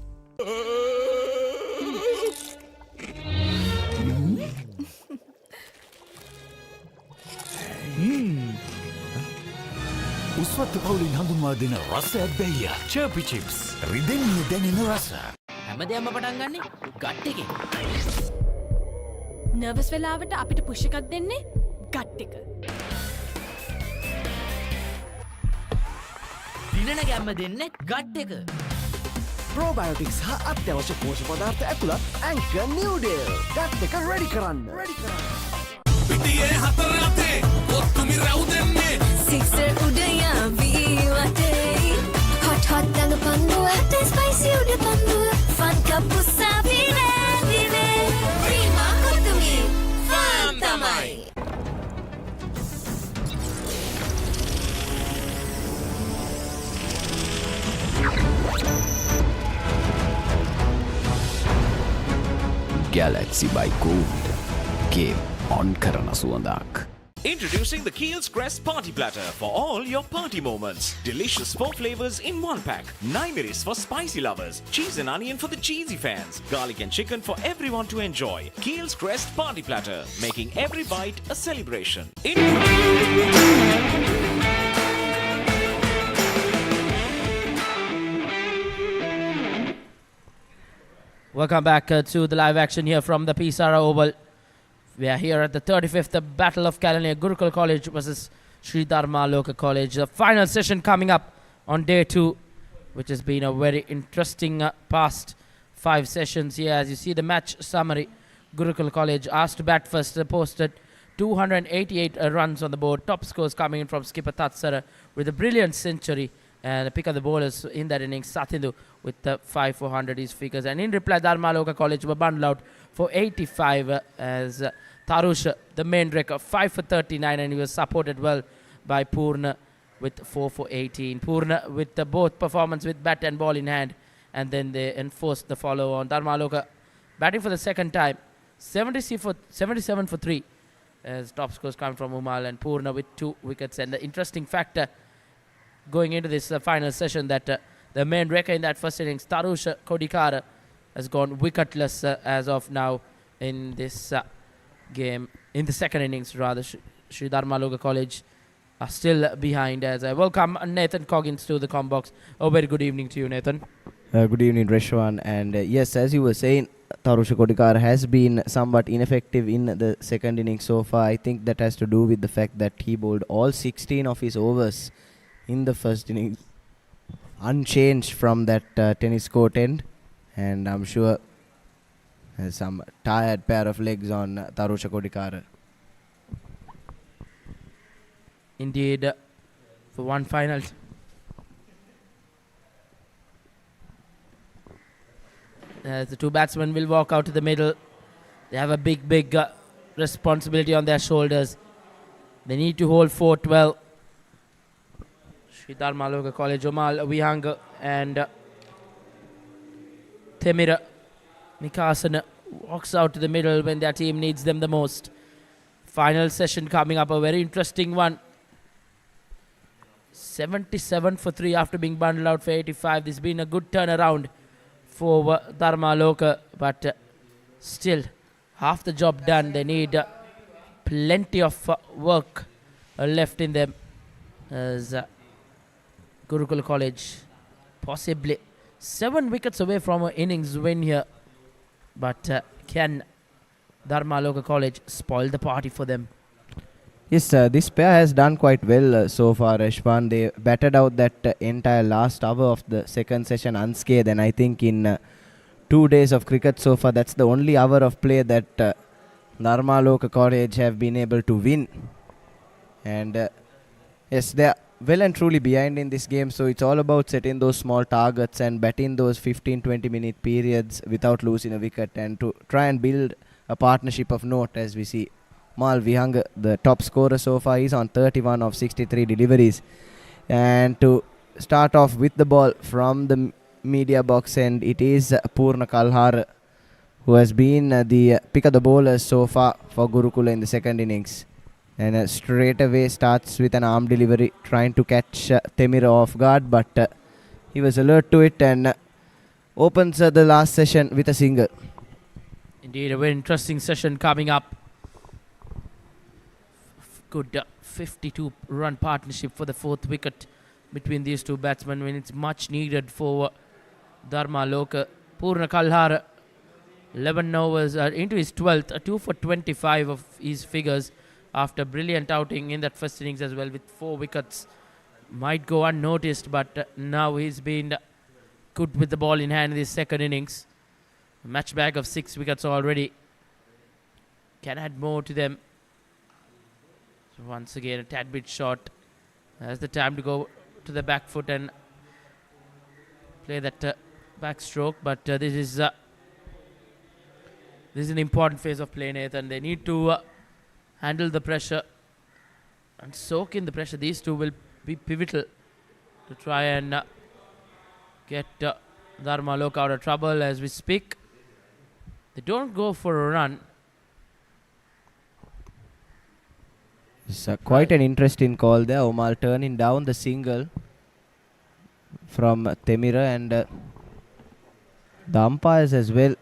උස්වත්ත පවුලින් හඳුන්වා දෙන රසයක් බැයිය චර්පි chips රිදෙන්නේ දැනෙන රස. හැමදේම පටන් ගන්නේ gut එකේ. Nervous වෙලාවට අපිට පුෂ් එකක් දෙන්නේ ගට් එක. දිනන ගැම්ම දෙන්නේ ගට් එක. ප්‍රෝබයෝටික්ස් හා අත්‍යවශ්‍ය පෝෂක පදාර්ථ ඇතුළත් ඇන්කර් නිව්ඩේල්. ගට් එක රෙඩි කරන්න. පිටියේ හතර අතේ කොත්තුමි රැව් දෙන්නේ. සික්සර් උඩයා වී වටේ හොට් හොට් දඟ පන්දුව හටන් ස්පයිසි උඩ පන්දුව ෆන් කප්පුසා විවේ විවේ ප්‍රීමා කොත්තුමි ෆාම් තමයි. Galaxy by Gold. Game on කරන සුවඳක්. Introducing the Keel's Crest Party Platter for all your party moments. Delicious 4 flavors in 1 pack. 9 miris for spicy lovers. Cheese and onion for the cheesy fans. Garlic and chicken for everyone to enjoy. Keel's Crest Party Platter, making every bite a celebration. Welcome back to the live action here from the Sara Oval. We are here at the 35th Battle of Kelaniya, Gurukula College versus Dharmaloka College. The final session coming up on day 2, which has been a very interesting past 5 sessions here. As you see the match summary, Gurukula College asked to bat first, posted 288 runs on the board. Top scores coming in from skipper Sara with a brilliant century. And pick up the bowlers in that innings, Sathindu with the 5 for 100 his figures. And in reply, Dharmaloka College were bundled out for 85 as Tarusha, the main wrecker, 5 for 39, and he was supported well by Purna with 4 for 18. Purna with both performance with bat and ball in hand, and then they enforced the follow on. Dharmaloka batting for the second time, 77 for 3 as top scores come from Umal and Purna with 2 wickets. And the interesting factor going into this final session that the main wrecker in that first innings, Tarusha Kodikara, has gone wicketless as of now in this game. In the second innings, rather, Sri Dharmaloka College are still behind. As I welcome Nathan Coggins to the comm box. A very good evening to you, Nathan. Good evening, Reshwan. And yes, as you were saying, Tarusha Kodikara has been somewhat ineffective in the second innings so far. I think that has to do with the fact that he bowled all 16 of his overs in the first innings, unchanged from that tennis court end, and I'm sure there's some tired pair of legs on Tarusha Kodikara. Indeed, for one final. The 2 batsmen will walk out to the middle. They have a big responsibility on their shoulders. They need to hold fort well. Sri Dharmaloka College, Omal Vihanga and Themira Nikasana walks out to the middle when their team needs them the most. Final session coming up, a very interesting one. 77 for 3 after being bundled out for 85. This has been a good turnaround for Dharmaloka, but still half the job done. They need plenty of work left in them as Gurukula College possibly 7 wickets away from an innings win here, but can Dharmaloka College spoil the party for them? Yes, this pair has done quite well so far, Reshwan. They batted out that entire last hour of the second session unscathed, and I think in 2 days of cricket so far, that's the only hour of play that Dharmaloka College have been able to win. And yes, they are well and truly behind in this game, so it's all about setting those small targets and batting those 15-20 minute periods without losing a wicket, and to try and build a partnership of note. As we see Mal Vihanga, the top scorer so far, is on 31 of 63 deliveries. And to start off with the ball from the media box, and it is Purna Kalhara who has been the pick of the bowlers so far for Gurukula in the second innings. And straight away starts with an arm delivery, trying to catch Themira off guard, but he was alert to it and opens the last session with a single. Indeed, a very interesting session coming up. Good 52-run partnership for the 4th wicket between these 2 batsmen when it's much needed for Dharmaloka. Purna Kalhara, 11 overs into his 12th, 2 for 25 of his figures after brilliant outing in that first innings as well with 4 wickets. Might go unnoticed, but now he's been good with the ball in hand in this second innings. A match bag of 6 wickets already. Can add more to them. So once again, a tad bit short. Has the time to go to the back foot and play that backstroke, but this is an important phase of play, Nathan. They need to handle the pressure and soak in the pressure. These 2 will be pivotal to try and get Dharmaloka out of trouble as we speak. They don't go for a run. It's quite an interesting call there. Omal turning down the single from Temira, and the umpires as well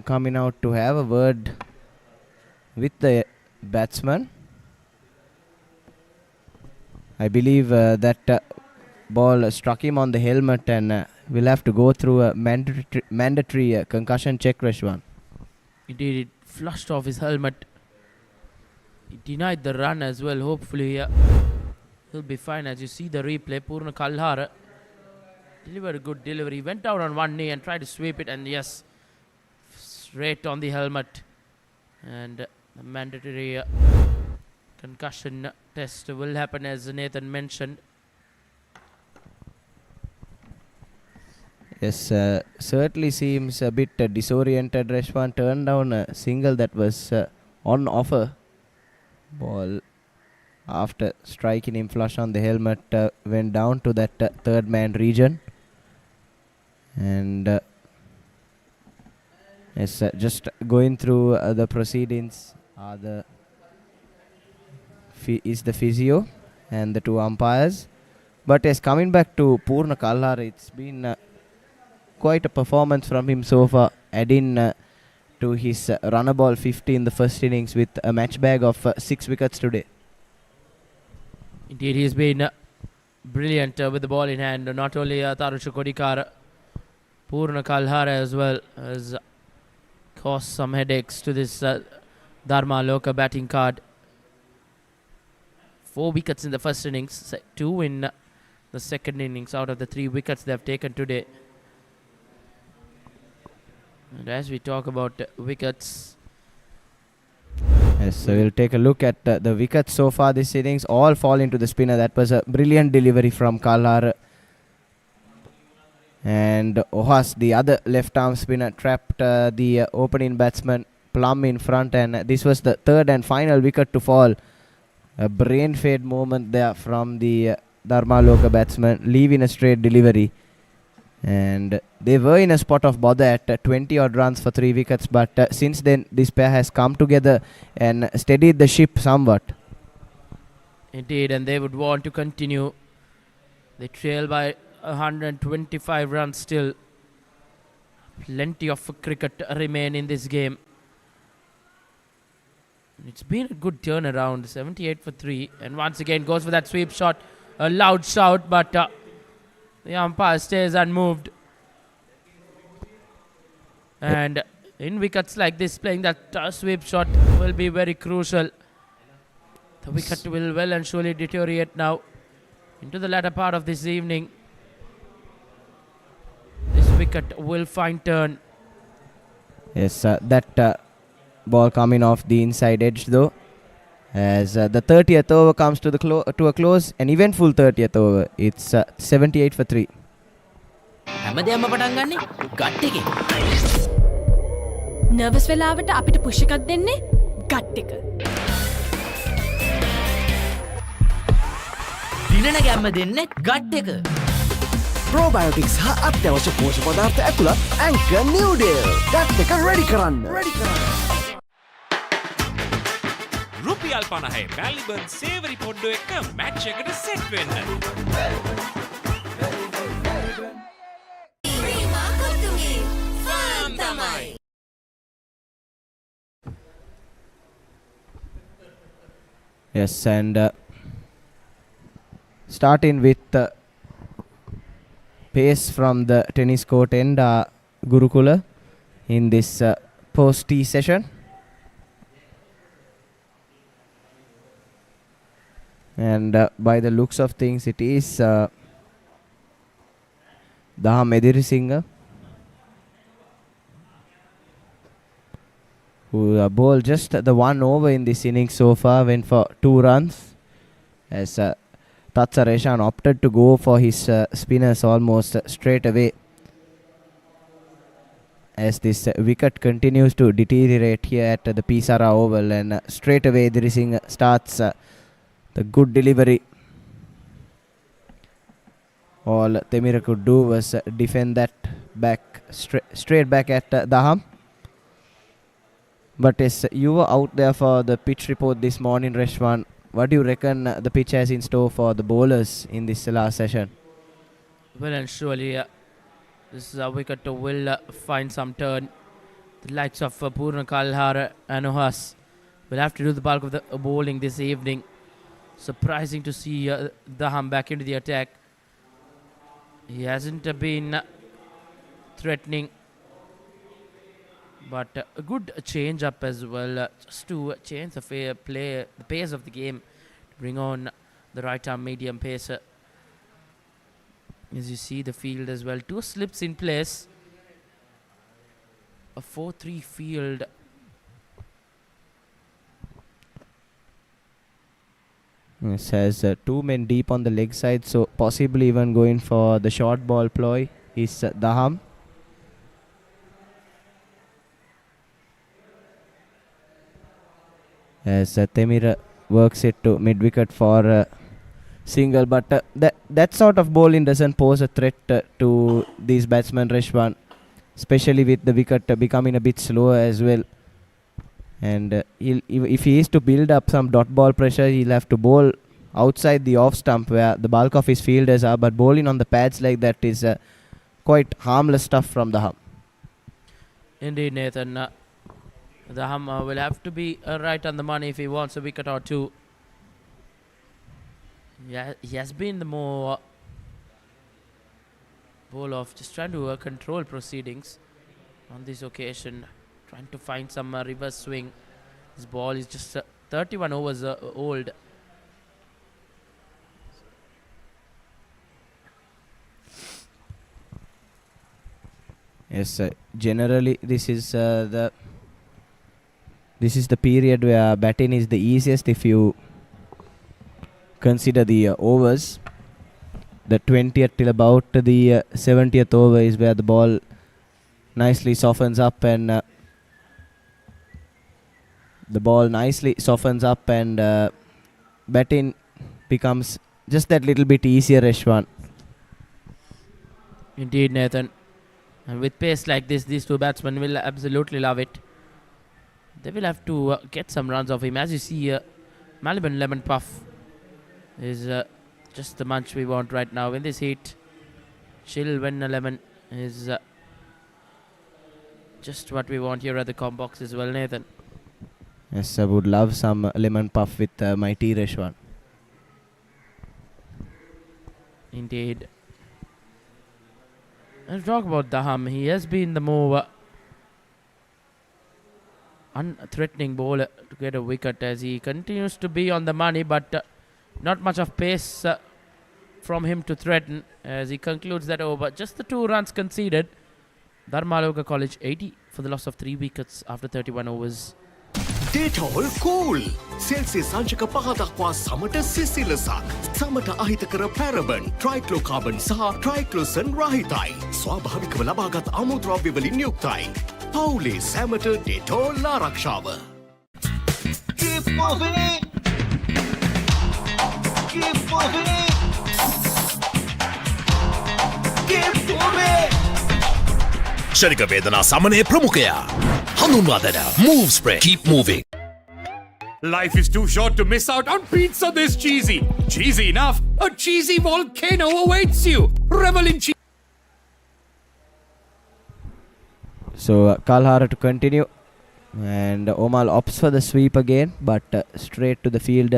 coming out to have a word with the batsman. I believe that ball struck him on the helmet and will have to go through a mandatory concussion check, Rashwan. Indeed, it flushed off his helmet. He denied the run as well. Hopefully he'll be fine. As you see the replay, Purna Kalhara delivered a good delivery. He went down on one knee and tried to sweep it, and yes, straight on the helmet. And the mandatory concussion test will happen, as Nathan mentioned. Yes, certainly seems a bit disoriented. Rashwan turned down a single that was on offer. Ball, after striking him flush on the helmet, went down to that third man region. And yes, just going through the proceedings are is the physio and the two umpires. But yes, coming back to Purna Kalhara, it's been quite a performance from him so far, adding to his runner ball 50 in the first innings with a match bag of 6 wickets today. Indeed, he's been brilliant with the ball in hand. Not only Tarusha Kodikara, Purna Kalhara as well has caused some headaches to this Dharmaloka batting card. 4 wickets in the first innings, 2 in the second innings out of the 3 wickets they have taken today. And as we talk about wickets, yes, so we'll take a look at the wickets so far this innings. All fall into the spinner. That was a brilliant delivery from Kalhara. And Ohas, the other left arm spinner, trapped the opening batsman plumb in front, and this was the third and final wicket to fall. A brain fade moment there from the Dharmaloka batsman, leaving a straight delivery. And they were in a spot of bother at 20 odd runs for 3 wickets, but since then this pair has come together and steadied the ship somewhat. Indeed, and they would want to continue. They trail by 125 runs still. Plenty of cricket remain in this game. It's been a good turnaround, 78 for 3, and once again goes for that sweep shot. A loud shout, but the umpire stays unmoved. And in wickets like this, playing that sweep shot will be very crucial. The wicket will well and surely deteriorate now into the latter part of this evening. This wicket will find turn. Yes, that ball coming off the inside edge though. As the 30th over comes to a close, an eventful 30th over. It's 78 for 3. හැමදේම පටන් ගන්නේ gut එකේ. Nervous වෙලාවට අපිට push එකක් දෙන්නේ gut එක. දිනන ගැම්ම දෙන්නේ ගට් එක. Probiotics හා අත්‍යවශ්‍ය පෝෂක පදාර්ථ ඇතුළත් Anchor Noodle. ගට් එක ready කරන්න. රුපියල් 50 මැලිබන් සේවරි පොඩ්ඩෝ එක්ක මැච් එකට සෙට් වෙන්න. Yes, and starting with pace from the tennis court end, Gurukula in this post-tea session. And by the looks of things, it is Daha Medirisinghe who bowled just the one over in this innings so far, went for 2 runs. As Tatsareshan opted to go for his spinners almost straight away. As this wicket continues to deteriorate here at the Sara Oval, and straight away Medirisinghe starts the good delivery. All Temira could do was defend that back straight back at Daham. But yes, you were out there for the pitch report this morning, Reshwan. What do you reckon the pitch has in store for the bowlers in this last session? Well and surely, this wicket will find some turn. The likes of Purna Kalhara and Ohas will have to do the bulk of the bowling this evening. Surprising to see Daham back into the attack. He hasn't been threatening, but a good change up as well, just to change the the pace of the game, bring on the right arm medium pacer. As you see the field as well, 2 slips in place, a 4-3 field. This has 2 men deep on the leg side, so possibly even going for the short ball ploy is Daham. As Temira works it to mid wicket for single, but that sort of bowling doesn't pose a threat to these batsmen, Reshwan, especially with the wicket becoming a bit slower as well. And if he is to build up some dot ball pressure, he'll have to bowl outside the off stump where the bulk of his fielders are, but bowling on the pads like that is quite harmless stuff from Daham. Indeed, Nathan. Daham will have to be right on the money if he wants a wicket or two. Yeah, he has been the more bowl of just trying to control proceedings on this occasion, trying to find some reverse swing. His ball is just 31 overs old. Yes, generally this is the period where batting is the easiest if you consider the overs. The 20th till about the 70th over is where the ball nicely softens up, and batting becomes just that little bit easier, Reshwan. Indeed, Nathan. And with pace like this, these 2 batsmen will absolutely love it. They will have to get some runs off him. As you see, Maliban Lemon Puff is just the munch we want right now in this heat. Chill when lemon is just what we want here at the comp box as well, Nathan. Yes, I would love some lemon puff with my tea, Reshwan. Indeed. Let's talk about Daham. He has been the more unthreatening bowler to get a wicket, as he continues to be on the money, but not much of pace from him to threaten, as he concludes that over. Just the 2 runs conceded. Dharmaloka College 80 for the loss of 3 wickets after 31 overs. Detail cool. Celsius සංචක 5 දක්වා සමට සිසිලසක්. සමට අහිතකර පැරබන්, ට්‍රයික්ලෝකාබන් සහ ට්‍රයික්ලෝසන් රහිතයි. ස්වාභාවිකව ලබාගත් අමුද්‍රව්‍ය වලින් යුක්තයි. පවුලේ සැමට ඩෙටෝල් ආරක්ෂාව. Keep moving. Keep moving. Keep moving. ශනික වේදනා සමනය ප්‍රමුඛයා. හඳුන්වා දෙන move spray. Keep moving. Life is too short to miss out on pizza this cheesy. Cheesy enough, a cheesy volcano awaits you. Revel in cheese. So Kalhara to continue, and Omal opts for the sweep again, but straight to the field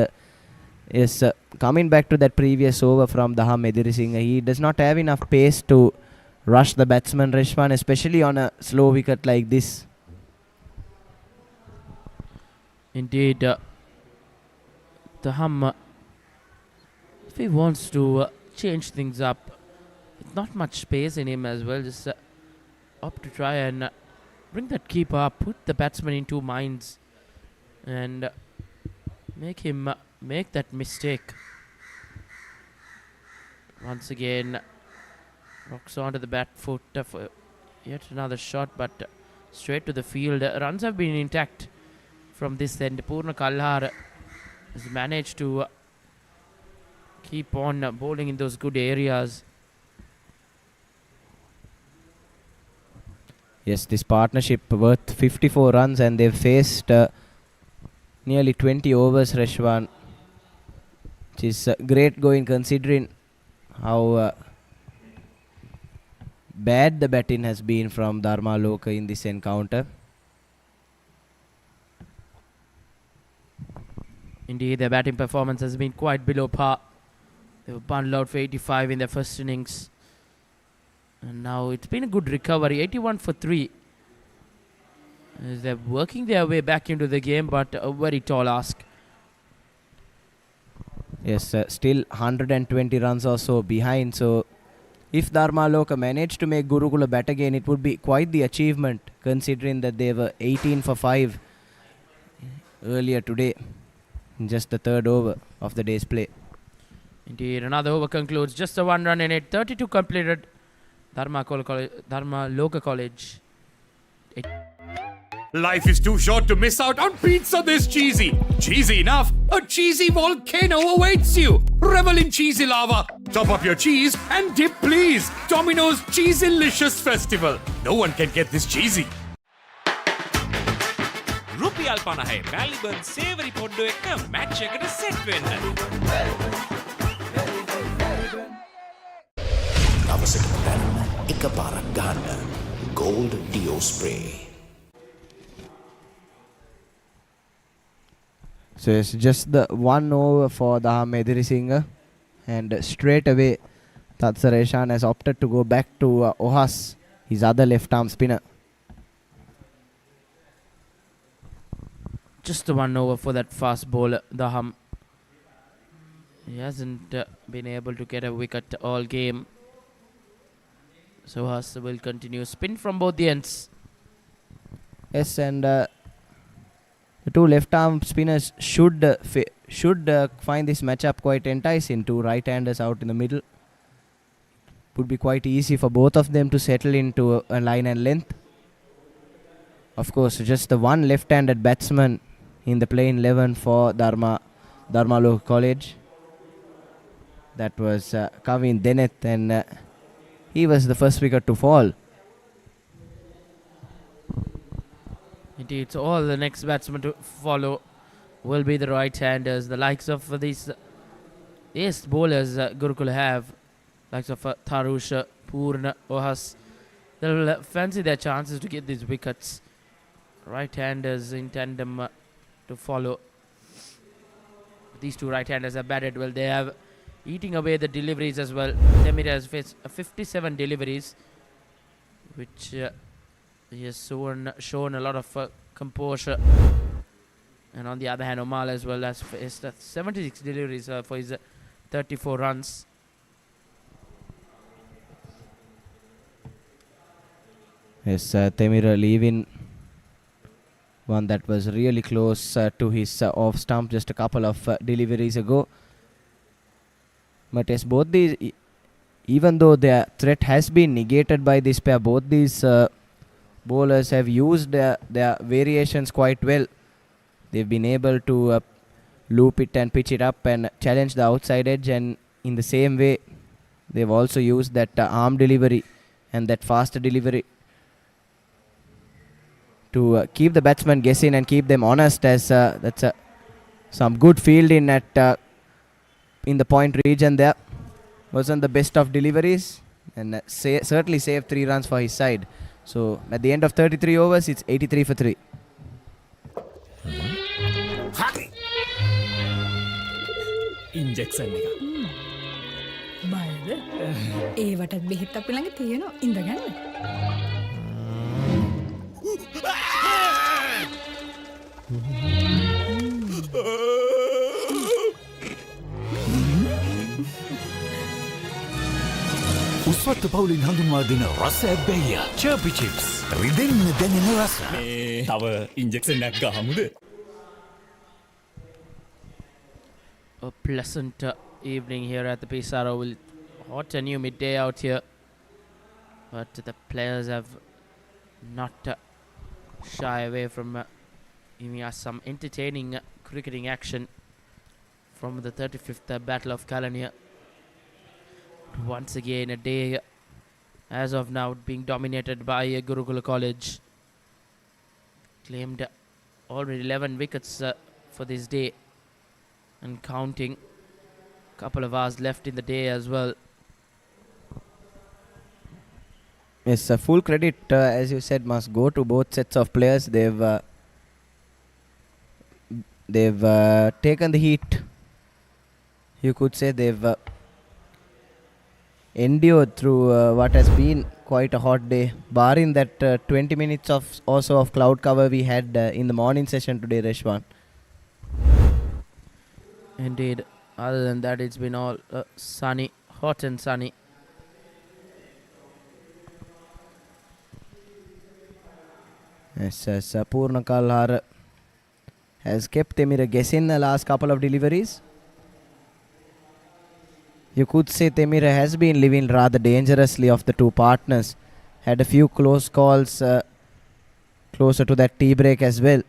is coming back to that previous over from Daham Edirisingh. He does not have enough pace to rush the batsman, Reshwan, especially on a slow wicket like this. Indeed, Daham, if he wants to change things up, with not much space in him as well, just up to try and bring that keeper up, put the batsman in 2 minds, and make him make that mistake. Once again, rocks onto the back foot for yet another shot, but straight to the field. Runs have been intact from this end. Purna Kalhara has managed to keep on bowling in those good areas. Yes, this partnership worth 54 runs and they've faced nearly 20 overs, Reshwan, which is great going considering how bad the batting has been from Dharmaloka in this encounter. Indeed, their batting performance has been quite below par. They were bundled out for 85 in their first innings. And now it's been a good recovery, 81 for 3. As they're working their way back into the game, but a very tall ask. Yes, still 120 runs or so behind. So if Dharmaloka managed to make Gurukula bat again, it would be quite the achievement considering that they were 18 for 5 earlier today in just the third over of the day's play. Indeed, another over concludes. Just a 1 run in it. 32 completed. Dharmaloka College. Life is too short to miss out on pizza this cheesy. Cheesy enough, a cheesy volcano awaits you. Revel in cheesy lava. Top up your cheese and dip please. Domino's Cheesylicious Festival. No one can get this cheesy. රුපියල් 50 මැලිබන් සේවරි පොඩ්ඩෝ එක්ක match එකට set වෙන්න. දවසකට පැන්න එකපාරක් ගන්න Gold Dio Spray. So it's just the 1 over for Daham Edirisinghe, and straight away Tatsareshan has opted to go back to Ohas, his other left arm spinner. Just the 1 over for that fast bowler, Daham. He hasn't been able to get a wicket all game. So Ohas will continue spin from both the ends. Yes, and the two left-arm spinners should find this matchup quite enticing. Two right-handers out in the middle. Would be quite easy for both of them to settle into a line and length. Of course, just the one left-handed batsman in the playing 11 for Dharmaloka College. That was Kavin Deneth, and he was the first wicket to fall. Indeed, so all the next batsmen to follow will be the right-handers, the likes of these ace bowlers Gurukula have, likes of Tharusha, Purna, Ohas. They'll fancy their chances to get these wickets. Right-handers in tandem to follow. These two right-handers have batted well. They have eating away the deliveries as well. Temir has faced 57 deliveries, which he has shown a lot of composure. And on the other hand, Omal as well has faced 76 deliveries for his 34 runs. Yes, Temir leaving one that was really close to his off stump just a couple of deliveries ago. But yes, both these, even though their threat has been negated by this pair, both these bowlers have used their variations quite well. They've been able to loop it and pitch it up and challenge the outside edge, and in the same way they've also used that arm delivery and that faster delivery to keep the batsmen guessing and keep them honest, as that's some good fielding at in the point region there. Wasn't the best of deliveries, and certainly saved 3 runs for his side. So at the end of 33 overs, it's 83 for 3. Injection එක. බයද? ඒවටත් බෙහෙත් අපි ළඟ තියෙනවා. ඉඳගන්න. උස්වත්ත පවුලින් හඳුන්වා දෙන රස ඇබ්බැහිය චර්පි chips රිදෙන්න දැනෙන රස. තව ඉන්ජෙක්ෂන් එකක් ගහමුද? A pleasant evening here at the Sara. Hot and humid day out here, but the players have not shy away from giving us some entertaining cricketing action from the 35th Battle of Kelaniya. Once again, a day as of now being dominated by Gurukula College. Claimed already 11 wickets for this day and counting. Couple of hours left in the day as well. Yes, full credit, as you said, must go to both sets of players. They've taken the heat. You could say they've endured through what has been quite a hot day, barring that 20 minutes of also of cloud cover we had in the morning session today, Reshwan. Indeed. Other than that, it's been all sunny, hot and sunny. Yes, Purna Kalhara has kept Temira guessing the last couple of deliveries. You could say Temira has been living rather dangerously of the two partners. Had a few close calls closer to that tea break as well.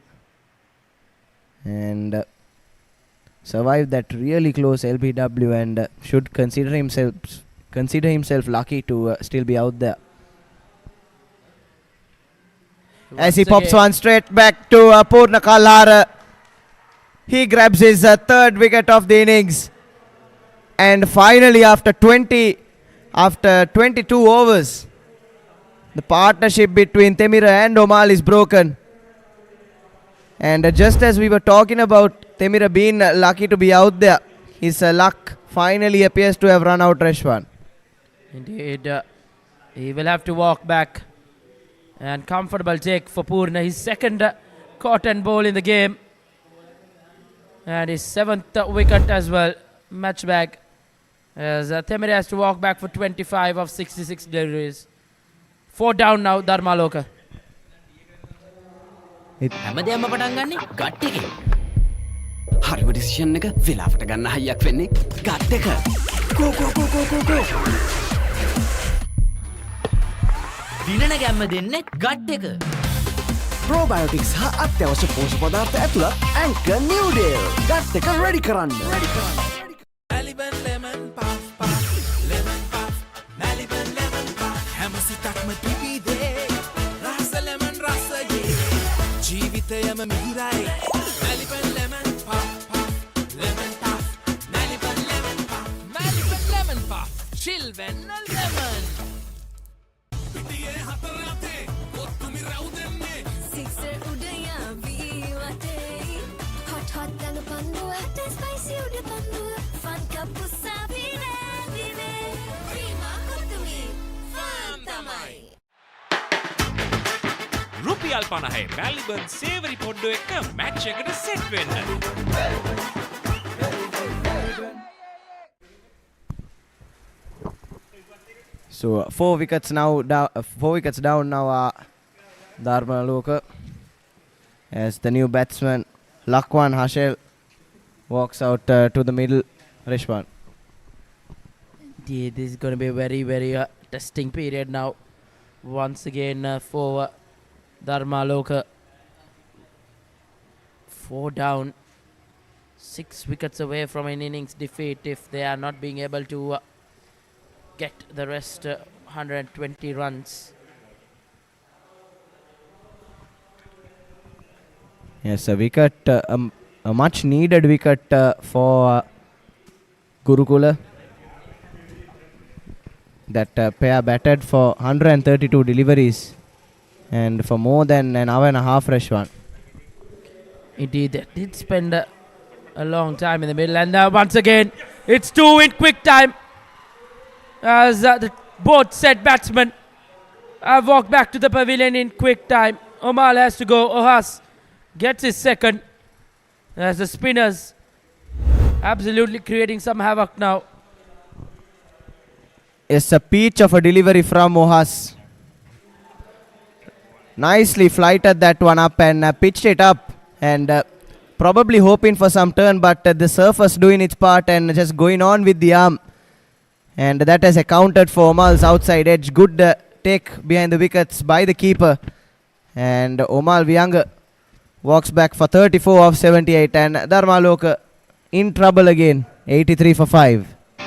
And survived that really close LBW and should consider himself lucky to still be out there. As he pops one straight back to Purna Kalhara. He grabs his third wicket of the innings. And finally, after 22 overs, the partnership between Temira and Omal is broken. And just as we were talking about Temira being lucky to be out there, his luck finally appears to have run out, Reshwan. Indeed, he will have to walk back. And comfortable take for Purna, his second cotton ball in the game. And his seventh wicket as well, match back. As Temira has to walk back for 25 of 66 deliveries. 4 down now, Dharmaloka. හැමදේම පටන් ගන්නේ gut එකේ. හරිම decision එක වෙලාවට ගන්න හයියක් වෙන්නේ gut එක. ගෝ ගෝ ගෝ ගෝ ගෝ ගෝ. දිනන ගැම්ම දෙන්නේ ගට් එක. Probiotics හා අත්‍යවශ්‍ය පෝෂක පදාර්ථ ඇතුළත් Anchor New Deal. ගට් එක ready කරන්න. Maliban lemon puff puff, lemon puff, Maliban lemon puff. හැමසිතක්ම පිපිදේ, රස lemon රසයේ. ජීවිතයම මිහිරයි. Maliban lemon puff puff, lemon puff, Maliban lemon puff, Maliban lemon puff. Chill when lemon. පිටියේ හතර අතේ, ඔත්තුමි රවුදෙන්නේ. Sixer udaya ViU App. Hot hot and panduwa, spicy uda panduwa. Fun cup usavi ready. Prima kottumi, fun tamai. රුපියල් 50 මැලිබන් සේවරි පොඩ්ඩෝ එක්ක match එකට set වෙන්න. So 4 wickets down now are Dharmaloka as the new batsman Lakwan Hashel walks out to the middle. Reshwan. Yeah, this is going to be a very, very testing period now. Once again for Dharmaloka. 4 down. 6 wickets away from an innings defeat if they are not being able to get the rest 120 runs. Yes, a wicket, a much needed wicket for Gurukula. That pair batted for 132 deliveries and for more than an hour and a half, Reshwan. Indeed, they did spend a long time in the middle, and once again it's 2 in quick time as the both set batsmen have walked back to the pavilion in quick time. Omal has to go. Ohas gets his second as the spinners absolutely creating some havoc now. It's a peach of a delivery from Ohas. Nicely flighted that one up and pitched it up, and probably hoping for some turn, but the surface doing its part and just going on with the arm, and that has accounted for Omal's outside edge. Good take behind the wickets by the keeper, and Omal Vianga walks back for 34 of 78, and Dharmaloka in trouble again, 83 for 5.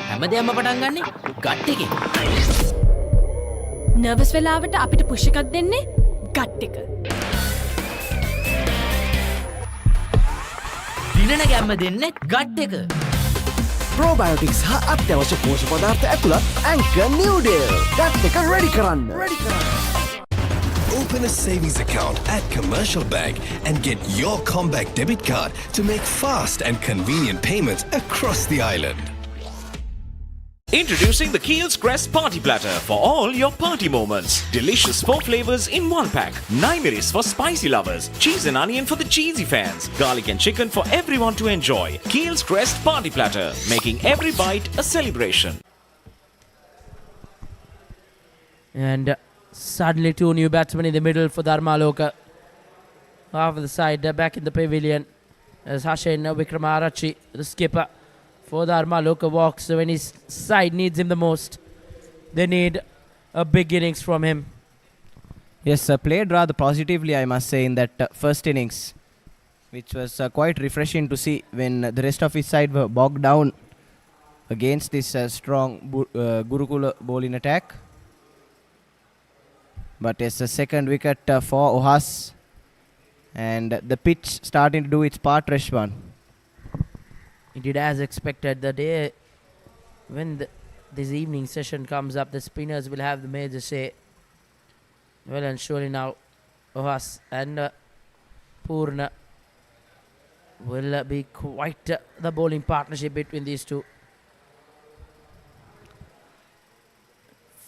හැමදේම පටන් ගන්නේ gut එකේ. Nervous වෙලාවට අපිට push එකක් දෙන්නේ gut එක. දිනන ගැම්ම දෙන්නේ ගට් එක. ප්‍රෝබයෝටික්ස් හා අත්‍යවශ්‍ය පෝෂක පදාර්ථ ඇතුළත් ඇන්කර් නිව්ඩේල්. ගට් එක රෙඩි කරන්න. Open a savings account at Commercial Bank and get your comeback debit card to make fast and convenient payments across the island. Introducing the Kiehl's Crest Party Platter for all your party moments. Delicious 4 flavors in 1 pack. 9 miris for spicy lovers. Cheese and onion for the cheesy fans. Garlic and chicken for everyone to enjoy. Kiehl's Crest Party Platter, making every bite a celebration. And suddenly 2 new batsmen in the middle for Dharmaloka. Half of the side, back in the pavilion. As Hashin Wickramaratchi, the skipper for Dharmaloka, walks when his side needs him the most. They need a big innings from him. Yes, played rather positively, I must say, in that first innings, which was quite refreshing to see when the rest of his side were bogged down against this strong Gurukula bowling attack. But it's a second wicket for Ohas, and the pitch starting to do its part, Reshwan. Indeed, as expected, the day when this evening session comes up, the spinners will have the major say. Well and surely now, Ohas and Purna will be quite the bowling partnership between these two.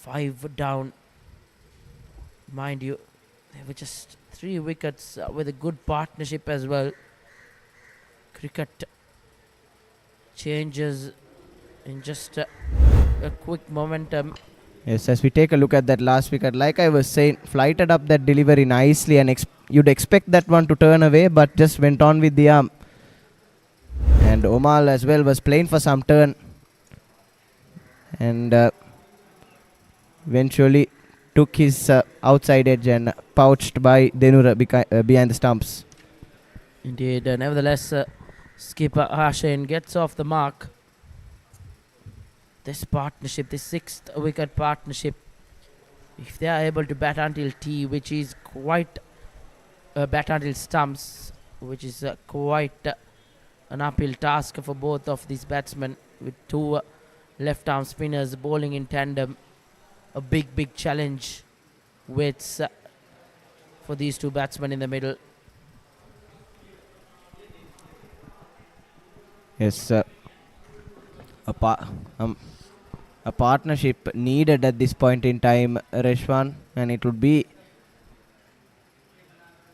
5 down. Mind you, they were just 3 wickets with a good partnership as well. Cricket changes in just a quick momentum. Yes, as we take a look at that last wicket, like I was saying, flighted up that delivery nicely, and you'd expect that one to turn away, but just went on with the arm. And Omal as well was playing for some turn, and eventually took his outside edge and pouched by Denura behind the stumps. Indeed, nevertheless, skipper Hashin gets off the mark. This partnership, this 6th wicket partnership, if they are able to bat until T, which is quite bat until stumps, which is quite an uphill task for both of these batsmen, with 2 left-arm spinners bowling in tandem. A big challenge waits for these 2 batsmen in the middle. Yes, a partnership needed at this point in time, Reshwan, and it would be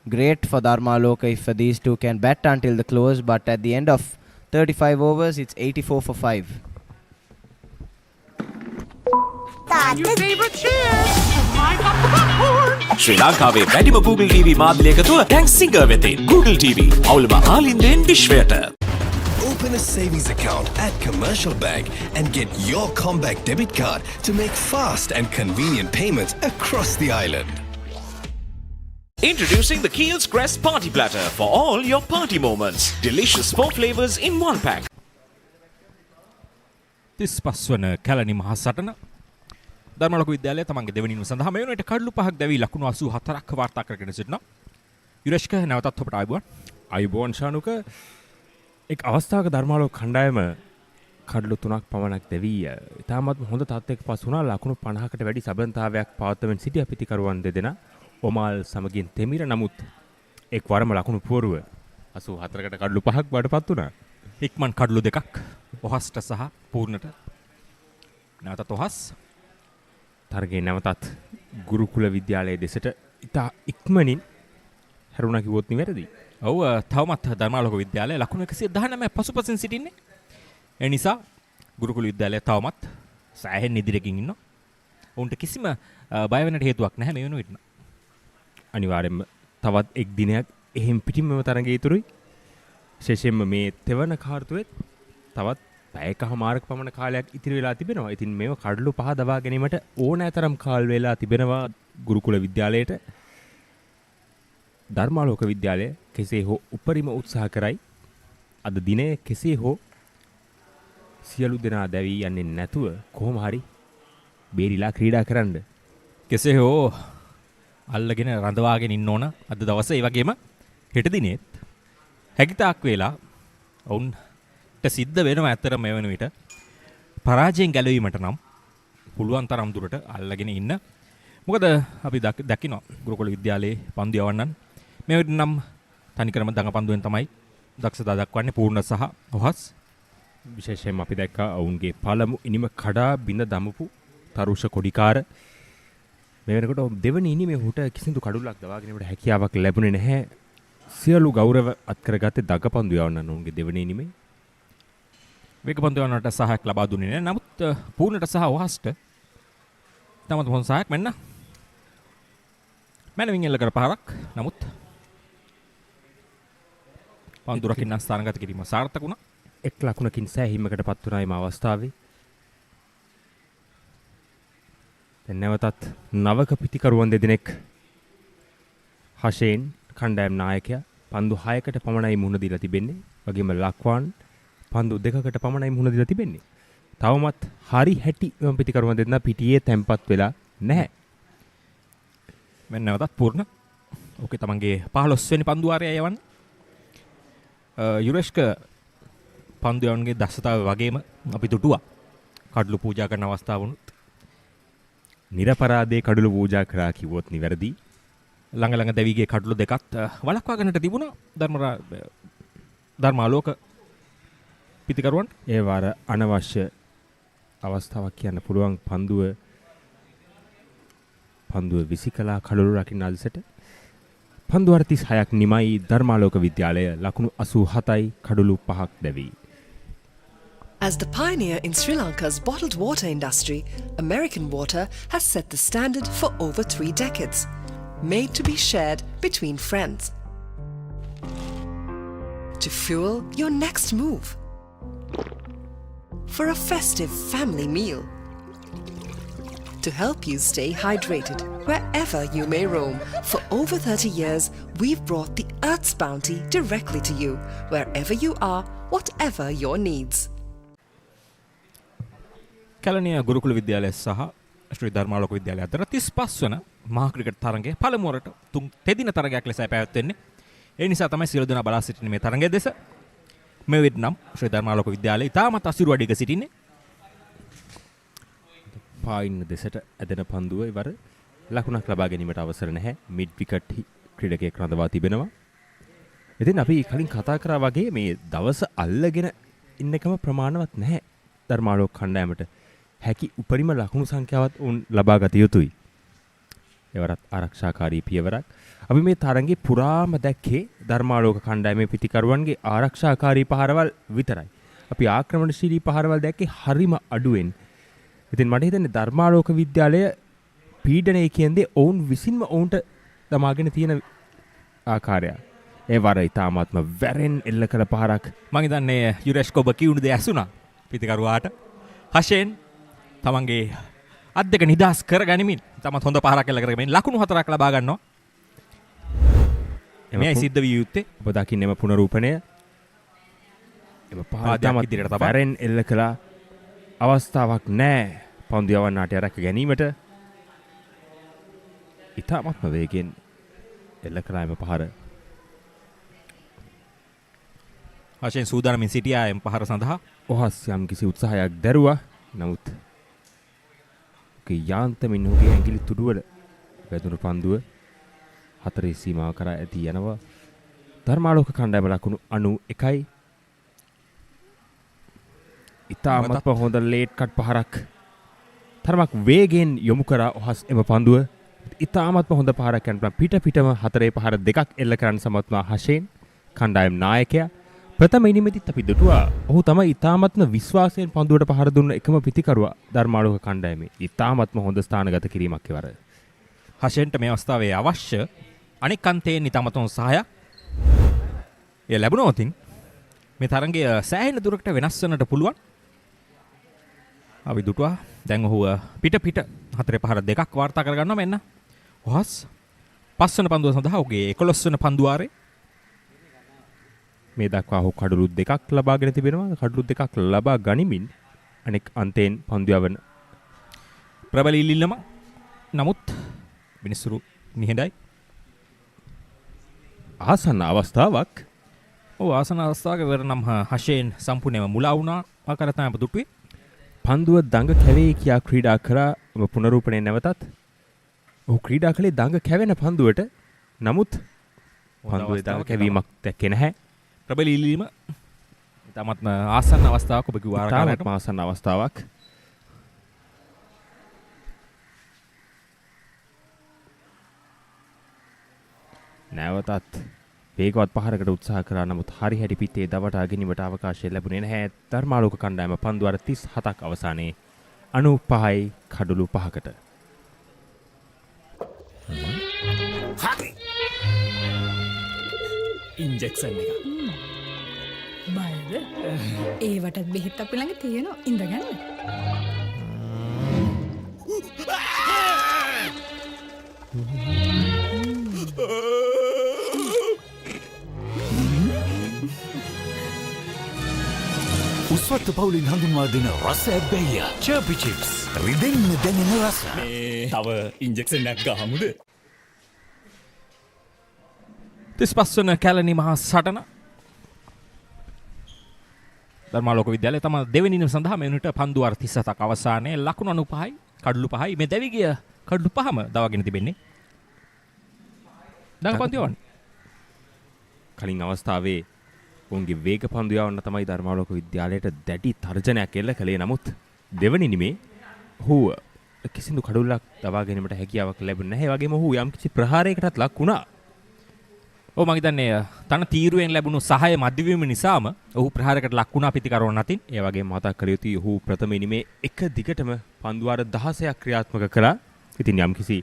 great for Dharmaloka if these 2 can bat until the close, but at the end of 35 overs, it's 84 for 5. Your favorite cheers! My popcorn! Sri Lankaවේ වැඩිම Google TV මාධ්‍ය එකතුව දැන් Singer වෙතේ. Google TV අවුලම ආලින්දෙන් විශ්වයට. Open a savings account at Commercial Bank and get your comeback debit card to make fast and convenient payments across the island. Introducing the Kiehl's Crest Party Platter for all your party moments. Delicious 4 flavors in 1 pack. 35 වන කැලණි මහා සටන ධර්මලෝක විද්‍යාලය තමන්ගේ දෙවෙනි ඉනිම සඳහා මේ වෙනට කඩලු 5ක් දැවි ලකුණු 84ක් වාර්තා කරගෙන සිටිනවා. යුරේෂ්ක නැවතත් ඔබට ආයුබෝවන් ශානුක එක් අවස්ථාවක ධර්මලෝක කණ්ඩායම කඩලු 3ක් පමණක් දැවි ඉතාමත් හොඳ තත්ත්වයක පසු වුණා. ලකුණු 50කට වැඩි සබඳතාවයක් පවත්වමින් සිටි අපිතිකරුවන් දෙදෙනා ඔමාල් සමගින් තෙමිර, නමුත් එක් වරම ලකුණු පුවරුව 84කට කඩලු 5ක් බඩපත් වුණා. ඉක්මන් කඩලු 2ක් ඔහස්ට සහ පූර්ණට. නැවතත් ඔහස් තරගේ නැවතත් ගුරුකුල විද්‍යාලයේ දෙසට ඉතා ඉක්මනින් හැරුණා කිව්වොත් නිවැරදි. ඔව් තවමත් ධර්මාලෝක විද්‍යාලය ලකුණු 119 පසුපසින් සිටින්නේ. ඒ නිසා ගුරුකුල විද්‍යාලය තවමත් සෑහෙන ඉදිරියකින් ඉන්නවා. උන්ට කිසිම බය වෙන්නට හේතුවක් නැහැ මේ වෙනුවෙට. අනිවාර්යයෙන්ම තවත් එක් දිනයක් එහෙම් පිටින්ම තරඟේ ඉතුරුයි. විශේෂයෙන්ම මේ තෙවන කාර්තුවේ තවත් පැයකමාරක පමණ කාලයක් ඉතිරි වෙලා තිබෙනවා. ඉතින් මේව කඩලු 5 දවා ගැනීමට ඕනෑතරම් කාල වේලා තිබෙනවා ගුරුකුල විද්‍යාලයට. ධර්මාලෝක විද්‍යාලය කෙසේ හෝ උපරිම උත්සාහ කරයි අද දිනේ කෙසේ හෝ සියලු දෙනා දැවි යන්නේ නැතුව කොහොම හරි බේරිලා ක්‍රීඩා කරන්න. කෙසේ හෝ අල්ලගෙන රඳවාගෙන ඉන්න ඕන අද දවසේ. ඒ වගේම හෙට දිනේත් හැකිතාක් වේලා ඔවුන්ට සිද්ධ වෙනවා ඇත්තටම මේ වෙන විට පරාජයෙන් ගැලවීමට නම් පුළුවන් තරම් දුරට අල්ලගෙන ඉන්න. මොකද අපි දකිනවා ගුරුකුල විද්‍යාලයේ පන්දු යවන්නන් මේ විට නම් තනිකරම දඟ පන්දුවෙන් තමයි දක්ෂතා දක්වන්නේ පූර්ණ සහ ඔහස්. විශේෂයෙන්ම අපි දැක්කා ඔවුන්ගේ පළමු ඉනිම කඩා බිඳ දමපු තරුෂ කොඩිකාර මේ වෙනකොට දෙවනි ඉනිමේ හුට කිසිදු කඩුලක් දවාගෙනට හැකියාවක් ලැබුණේ නැහැ. සියලු ගෞරව අත්කරගත්තේ දඟපන්දු යවන්නන් ඔවුන්ගේ දෙවනි ඉනිමේ. වේග පන්දු යවන්නට සහයක් ලබා දුන්නේ නැහැ. නමුත් පූර්ණට සහ ඔහස්ට තමත් හොඳ සහයක් මෙන්න මැනවින් එල්ල කර පහරක්. නමුත් පන්දු රකින්න ස්ථානගත කිරීම සාර්ථක වුණා. 1 ලකුණකින් සෑහීමකට පත් වුණා මේ අවස්ථාවේ. දැන් නැවතත් නවක පිටිකරුවන් දෙදෙනෙක් හෂේන් කණ්ඩායම් නායකයා පන්දු 6කට පමණයි මුහුණ දීලා තිබෙන්නේ. වගේම ලක්වාන් පන්දු 2කට පමණයි මුහුණ දීලා තිබෙන්නේ. තවමත් හරි හැටි එම පිටිකරුවන් දෙන්නා පිටියේ තැම්පත් වෙලා නැහැ. මෙන්න නැවතත් පූර්ණ. ඕකේ තමන්ගේ 15 වෙනි පන්දු වාරය යවන්න. යුරේෂ්ක පන්දු යවන්නගේ දක්ෂතාවය වගේම අපි දුටුවා කඩළු පූජා කරන අවස්ථාව වුණත් නිරපරාදේ කඩළු පූජා කරා කිව්වොත් නිවැරදි. ළඟ ළඟ දෙවිගේ කඩළු දෙකත් වළක්වා ගන්නට තිබුණා ධර්මාලෝක පිටිකරුවන්. ඒ වාර අනවශ්‍ය අවස්ථාවක් කියන්න පුළුවන්. පන්දුව විසිකලා කඩළු රකින්න අල්සට පන්දු 36ක් නිමයි ධර්මාලෝක විද්‍යාලය ලකුණු 87යි කඩළු 5ක් දැවි. As the pioneer in Sri Lanka's bottled water industry, American Water has set the standard for over 3 decades, made to be shared between friends. To fuel your next move. For a festive family meal. To help you stay hydrated wherever you may roam. For over 30 years, we've brought the Earth's bounty directly to you, wherever you are, whatever your needs. Kelaniya Gurukula විද්‍යාලය සහ ශ්‍රී ධර්මාලෝක විද්‍යාලය අතර 35 වන මහා cricket තරගයේ පළමු වරට තුන් තෙදින තරගයක් ලෙසයි පැවැත්වෙන්නේ. ඒ නිසා තමයි සියලු දෙනා බලා සිටින මේ තරගය දෙස. මේ වෙත් නම් ශ්‍රී ධර්මාලෝක විද්‍යාලය ඉතාමත් අසිරු අඩියක සිටින්නේ. පායින් දෙසට ඇදෙන පන්දුව ඉවර ලකුණක් ලබා ගැනීමට අවසර නැහැ. මිඩ් විකට් ක්‍රීඩකයෙක් රඳවා තිබෙනවා. ඉතින් අපි කලින් කතා කරා වගේ මේ දවස අල්ලගෙන ඉන්නකම ප්‍රමාණවත් නැහැ ධර්මාලෝක කණ්ඩායමට. හැකි උපරිම ලකුණු සංඛ්‍යාවත් උන් ලබා ගත යුතුයි. එවරත් ආරක්ෂාකාරී පියවරක්. අපි මේ තරඟේ පුරාම දැක්කේ ධර්මාලෝක කණ්ඩායමේ පිටිකරුවන්ගේ ආරක්ෂාකාරී පහරවල් විතරයි. අපි ආක්‍රමණශීලී පහරවල් දැක්කේ හරිම අඩුවෙන්. ඉතින් මට හිතෙන්නේ ධර්මාලෝක විද්‍යාලය පීඩනය කියන්නේ ඔවුන් විසින්ම ඔවුන්ට දමාගෙන තියෙන ආකාරය. ඒ වර ඉතාමත්ම වැරෙන් එල්ල කළ පහරක්. මම හිතන්නේ යුරේෂ් ඔබ කියුණු දේ ඇසුණා පිටිකරුවාට. හෂෙන් තමන්ගේ අත් දෙක නිදාස් කරගනිමින් තමත් හොඳ පහරක් එල්ල කරගෙන ලකුණු 4ක් ලබා ගන්නවා. එමෙයි සිද්ධ විය යුත්තේ. ඔබ දකින්නේම පුනරූපණය. එම පහරක් ඉදිරියට තබා වැරෙන් එල්ල කළා අවස්ථාවක් නැහැ පන්දු යවන්නට රැක ගැනීමට. ඉතාමත්ම වේගෙන් එල්ල කළා එම පහර. හෂෙන් සූදානමින් සිටියා එම පහර සඳහා. ඔහස් යම් කිසි උත්සාහයක් දැරුවා. නමුත් යාන්තමින් ඔහුගේ ඇඟිලි තුඩුවල වැදුණු පන්දුව 4 සීමාව කරා ඇති යනවා. ධර්මාලෝක කණ්ඩායම ලකුණු 91යි. ඉතාමත්ම හොඳ ලේට් කට් පහරක් තරමක් වේගෙන් යොමු කරා ඔහස් එම පන්දුව. ඉතාමත්ම හොඳ පහරක් යන පිටම 4 පහර දෙකක් එල්ල කරන්න සමත් වුණා හෂේන් කණ්ඩායම් නායකයා. ප්‍රථම ඉනිමෙදිත් අපි දුටුවා ඔහු තමයි ඉතාමත්ම විශ්වාසයෙන් පන්දුවට පහර දුන්න එකම පිටිකරුවා ධර්මාලෝක කණ්ඩායමේ. ඉතාමත්ම හොඳ ස්ථානගත කිරීමක් එවර. හෂෙන්ට මේ අවස්ථාවේ අවශ්‍ය අනෙක් අන්තයෙන් ඉතාමත් හොඳ සහායක් එය ලැබුණොත් මේ තරඟය සෑහෙන දුරකට වෙනස් වෙන්නට පුළුවන්. අපි දුටුවා දැන් ඔහු පිට 4 පහර දෙකක් වාර්තා කර ගන්නවා. මෙන්න ඔහස් 5 වෙනි පන්දුව සඳහා ඔහුගේ 11 වෙනි පන්දු වාරේ මේ දක්වා ඔහු කඩළු 2ක් ලබාගෙන තිබෙනවා. කඩළු 2ක් ලබා ගනිමින් අනෙක් අන්තයෙන් පන්දු යවන ප්‍රබල ඉල්ලීම නමුත් මිනිස්සු නිහඬයි. ආසන්න අවස්ථාවක්. ඔව් ආසන්න අවස්ථාවක වෙර නම් හෂේන් සම්පූර්ණයෙන්ම මුලා වුණා. ආකාර තමයි පුදුටුවේ. පන්දුව දඟ කැවේ කියා ක්‍රීඩා කරා පුනරූපණය නැවතත්. ඔහු ක්‍රීඩා කළේ දඟ කැවෙන පන්දුවට. නමුත් පන්දුවේ දඟ කැවීමක් දැක්කේ නැහැ. ප්‍රබල ඉල්ලීම. ඉතාමත්ම ආසන්න අවස්ථාවක් ඔබ කිව්වා ආකාරයට. ඉතාමත්ම ආසන්න අවස්ථාවක්. නැවතත් වේගවත් පහරකට උත්සාහ කරා නමුත් හරි හැටි පිටේ දවටා ගැනීමට අවකාශය ලැබුණේ නැහැ. ධර්මාලෝක කණ්ඩායම පන්දු අර 37ක් අවසානයේ 95යි කඩලු 5කට. ඉන්ජෙක්ෂන් එක. බයද? ඒවටත් බෙහෙත් අපි ළඟ තියෙනවා. ඉඳගන්න. උස්වත්ත පවුලින් හඳුන්වා දෙන රස ඇබ්බැහිය චර්පි චිප්ස් රිදෙන්න දැනෙන රස. තව ඉන්ජෙක්ෂන් එකක් ගහමුද? 35 වන කැලණි මහා සටන ධර්මාලෝක විද්‍යාලය තම දෙවෙනි ඉනිම සඳහා මේ මිනිට පන්දු 37ක් අවසානයේ ලකුණු 95යි කඩලු 5යි මේ දැවි ගිය කඩලු 5ම දවාගෙන තිබෙන්නේ. දැන් පන්තිවන්නේ. කලින් අවස්ථාවේ උන්ගේ වේග පන්දු යවන්න තමයි ධර්මාලෝක විද්‍යාලයට දැඩි තර්ජනයක් එල්ල කළේ. නමුත් දෙවනි ඉනිමේ ඔහු කිසිදු කඩුල්ලක් දවා ගැනීමට හැකියාවක් ලැබුණේ නැහැ. ඒ වගේම ඔහු යම්කිසි ප්‍රහාරයකටත් ලක් වුණා. ඔව් මම හිතන්නේ තන තීරුවෙන් ලැබුණු සහාය මධ්‍යවීම නිසාම ඔහු ප්‍රහාරයකට ලක් වුණා පිටිකරුවන් අතින්. ඒ වගේම මතක් කළ යුතුයි ඔහු ප්‍රථම ඉනිමේ එක දිගටම පන්දු වාර 16ක් ක්‍රියාත්මක කළා. ඉතින් යම්කිසි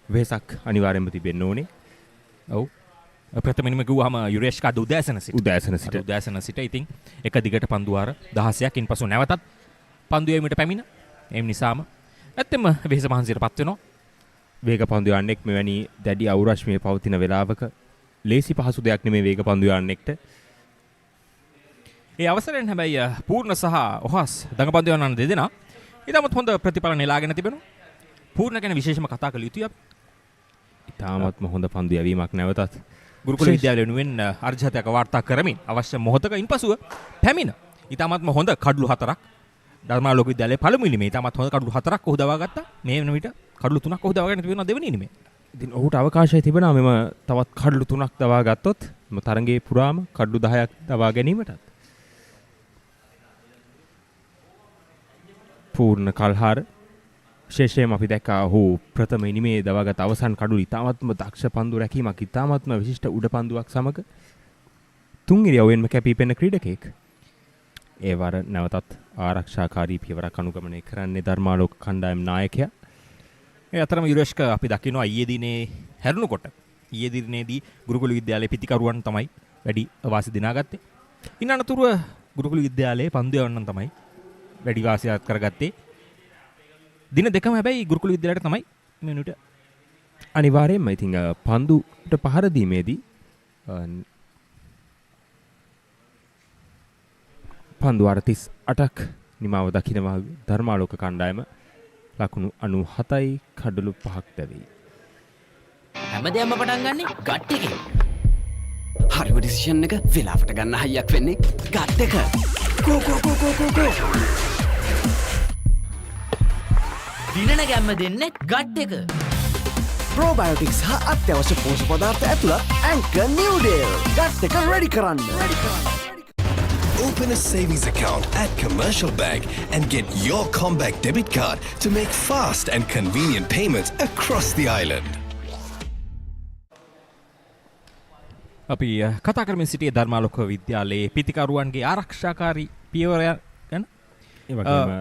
වෙහසක් අනිවාර්යයෙන්ම තිබෙන්න ඕනේ. ඔව් ප්‍රථම ඉනිමේ ගුවහම යුරේෂ් කාද උදෑසන සිට ඉතින් එක දිගට පන්දු වාර 16ක් ඉන්පසු නැවතත් පන්දු යැවීමට පැමිණ. ඒ නිසාම ඇත්තම වෙහස මහන්සියටපත් වෙනවා. වේග පන්දු යන්නෙක් මෙවැනි දැඩි අවුරශ්මියේ පවතින වෙලාවක ලේසි පහසු දෙයක් නෙමේ වේග පන්දු යන්නෙක්ට. ඒ අවසරයෙන් හැබැයි පූර්ණ සහ ඔහස් දඟපන්දු යන්නන් දෙදෙනා ඉතාමත් හොඳ ප්‍රතිඵල නෙලාගෙන තිබෙනවා. පූර්ණ ගැන විශේෂම කතා කළ යුතුයි අපි. ඉතාමත්ම හොඳ පන්දු යැවීමක් නැවතත් ගුරුකුල විද්‍යාලය වෙනුවෙන් අර්ජනයක් වාර්තා කරමින් අවශ්‍ය මොහොතක ඉන්පසුව පැමිණ ඉතාමත්ම හොඳ කඩලු 4ක් ධර්මාලෝක විද්‍යාලයේ පළමු ඉනිමේ ඉතාමත් හොඳ කඩලු 4ක් ඔහු දවා ගත්තා. මේ වෙන විට කඩලු 3ක් ඔහු දවාගෙන තිබෙනවා දෙවෙනි ඉනිමේ. ඉතින් ඔහුට අවකාශය තිබෙනවා මෙම තවත් කඩලු 3ක් දවා ගත්තොත් මෙම තරගයේ පුරාම කඩලු 10ක් දවා ගැනීමටත්. පූර්ණ කල්හාර විශේෂයෙන්ම අපි දැක්කා ඔහු ප්‍රථම ඉනිමේ දවාගත් අවසන් කඩුළු ඉතාමත්ම දක්ෂ පන්දු රැකීමක් ඉතාමත්ම විශිෂ්ට උඩ පන්දුවක් සමග තුන් ඉරියව්වෙන්ම කැපී පෙනෙන ක්‍රීඩකයෙක්. ඒ වර නැවතත් ආරක්ෂාකාරී පියවරක් අනුගමනය කරන්නේ ධර්මාලෝක කණ්ඩායම් නායකයා. ඒ අතරම යුරේෂ්ක අපි දකිනවා ඊයේ දිනේ හැරුණකොට ඊයේ දිනේදී ගුරුකුල විද්‍යාලයේ පිටිකරුවන් තමයි වැඩි වාසි දිනාගත්තේ. ඉන් අනතුරුව ගුරුකුල විද්‍යාලයේ පන්දු යවන්නන් තමයි වැඩි වාසියක් කරගත්තේ. දින දෙකම හැබැයි ගුරුකුල විද්‍යාලයට තමයි මිනිට අනිවාර්යයෙන්ම ඉතින් පන්දුට පහර දීමේදී පන්දු 38ක් නිමාව දකිනවා ධර්මාලෝක කණ්ඩායම ලකුණු 97යි කඩලු 5ක් දැවි. හැමදේම පටන් ගන්නේ ගට් එකේ. හරිම ඩිසිෂන් එක වෙලාවට ගන්න හයියක් වෙන්නේ ගට් එක. කෝ දිනන ගැම්ම දෙන්නේ ගට් එක. ප්‍රෝබයෝටික්ස් හා අත්‍යවශ්‍ය පෝෂක පදාර්ථ ඇතුළත් ඇන්කර් නිව්ඩේල් ගට් එක රෙඩි කරන්න. Open a savings account at Commercial Bank and get your Comback debit card to make fast and convenient payments across the island. අපි කතා කරමින් සිටියේ ධර්මාලෝක විද්‍යාලයේ පිටිකරුවන්ගේ ආරක්ෂාකාරී පියවර ගැන. ඒ වගේම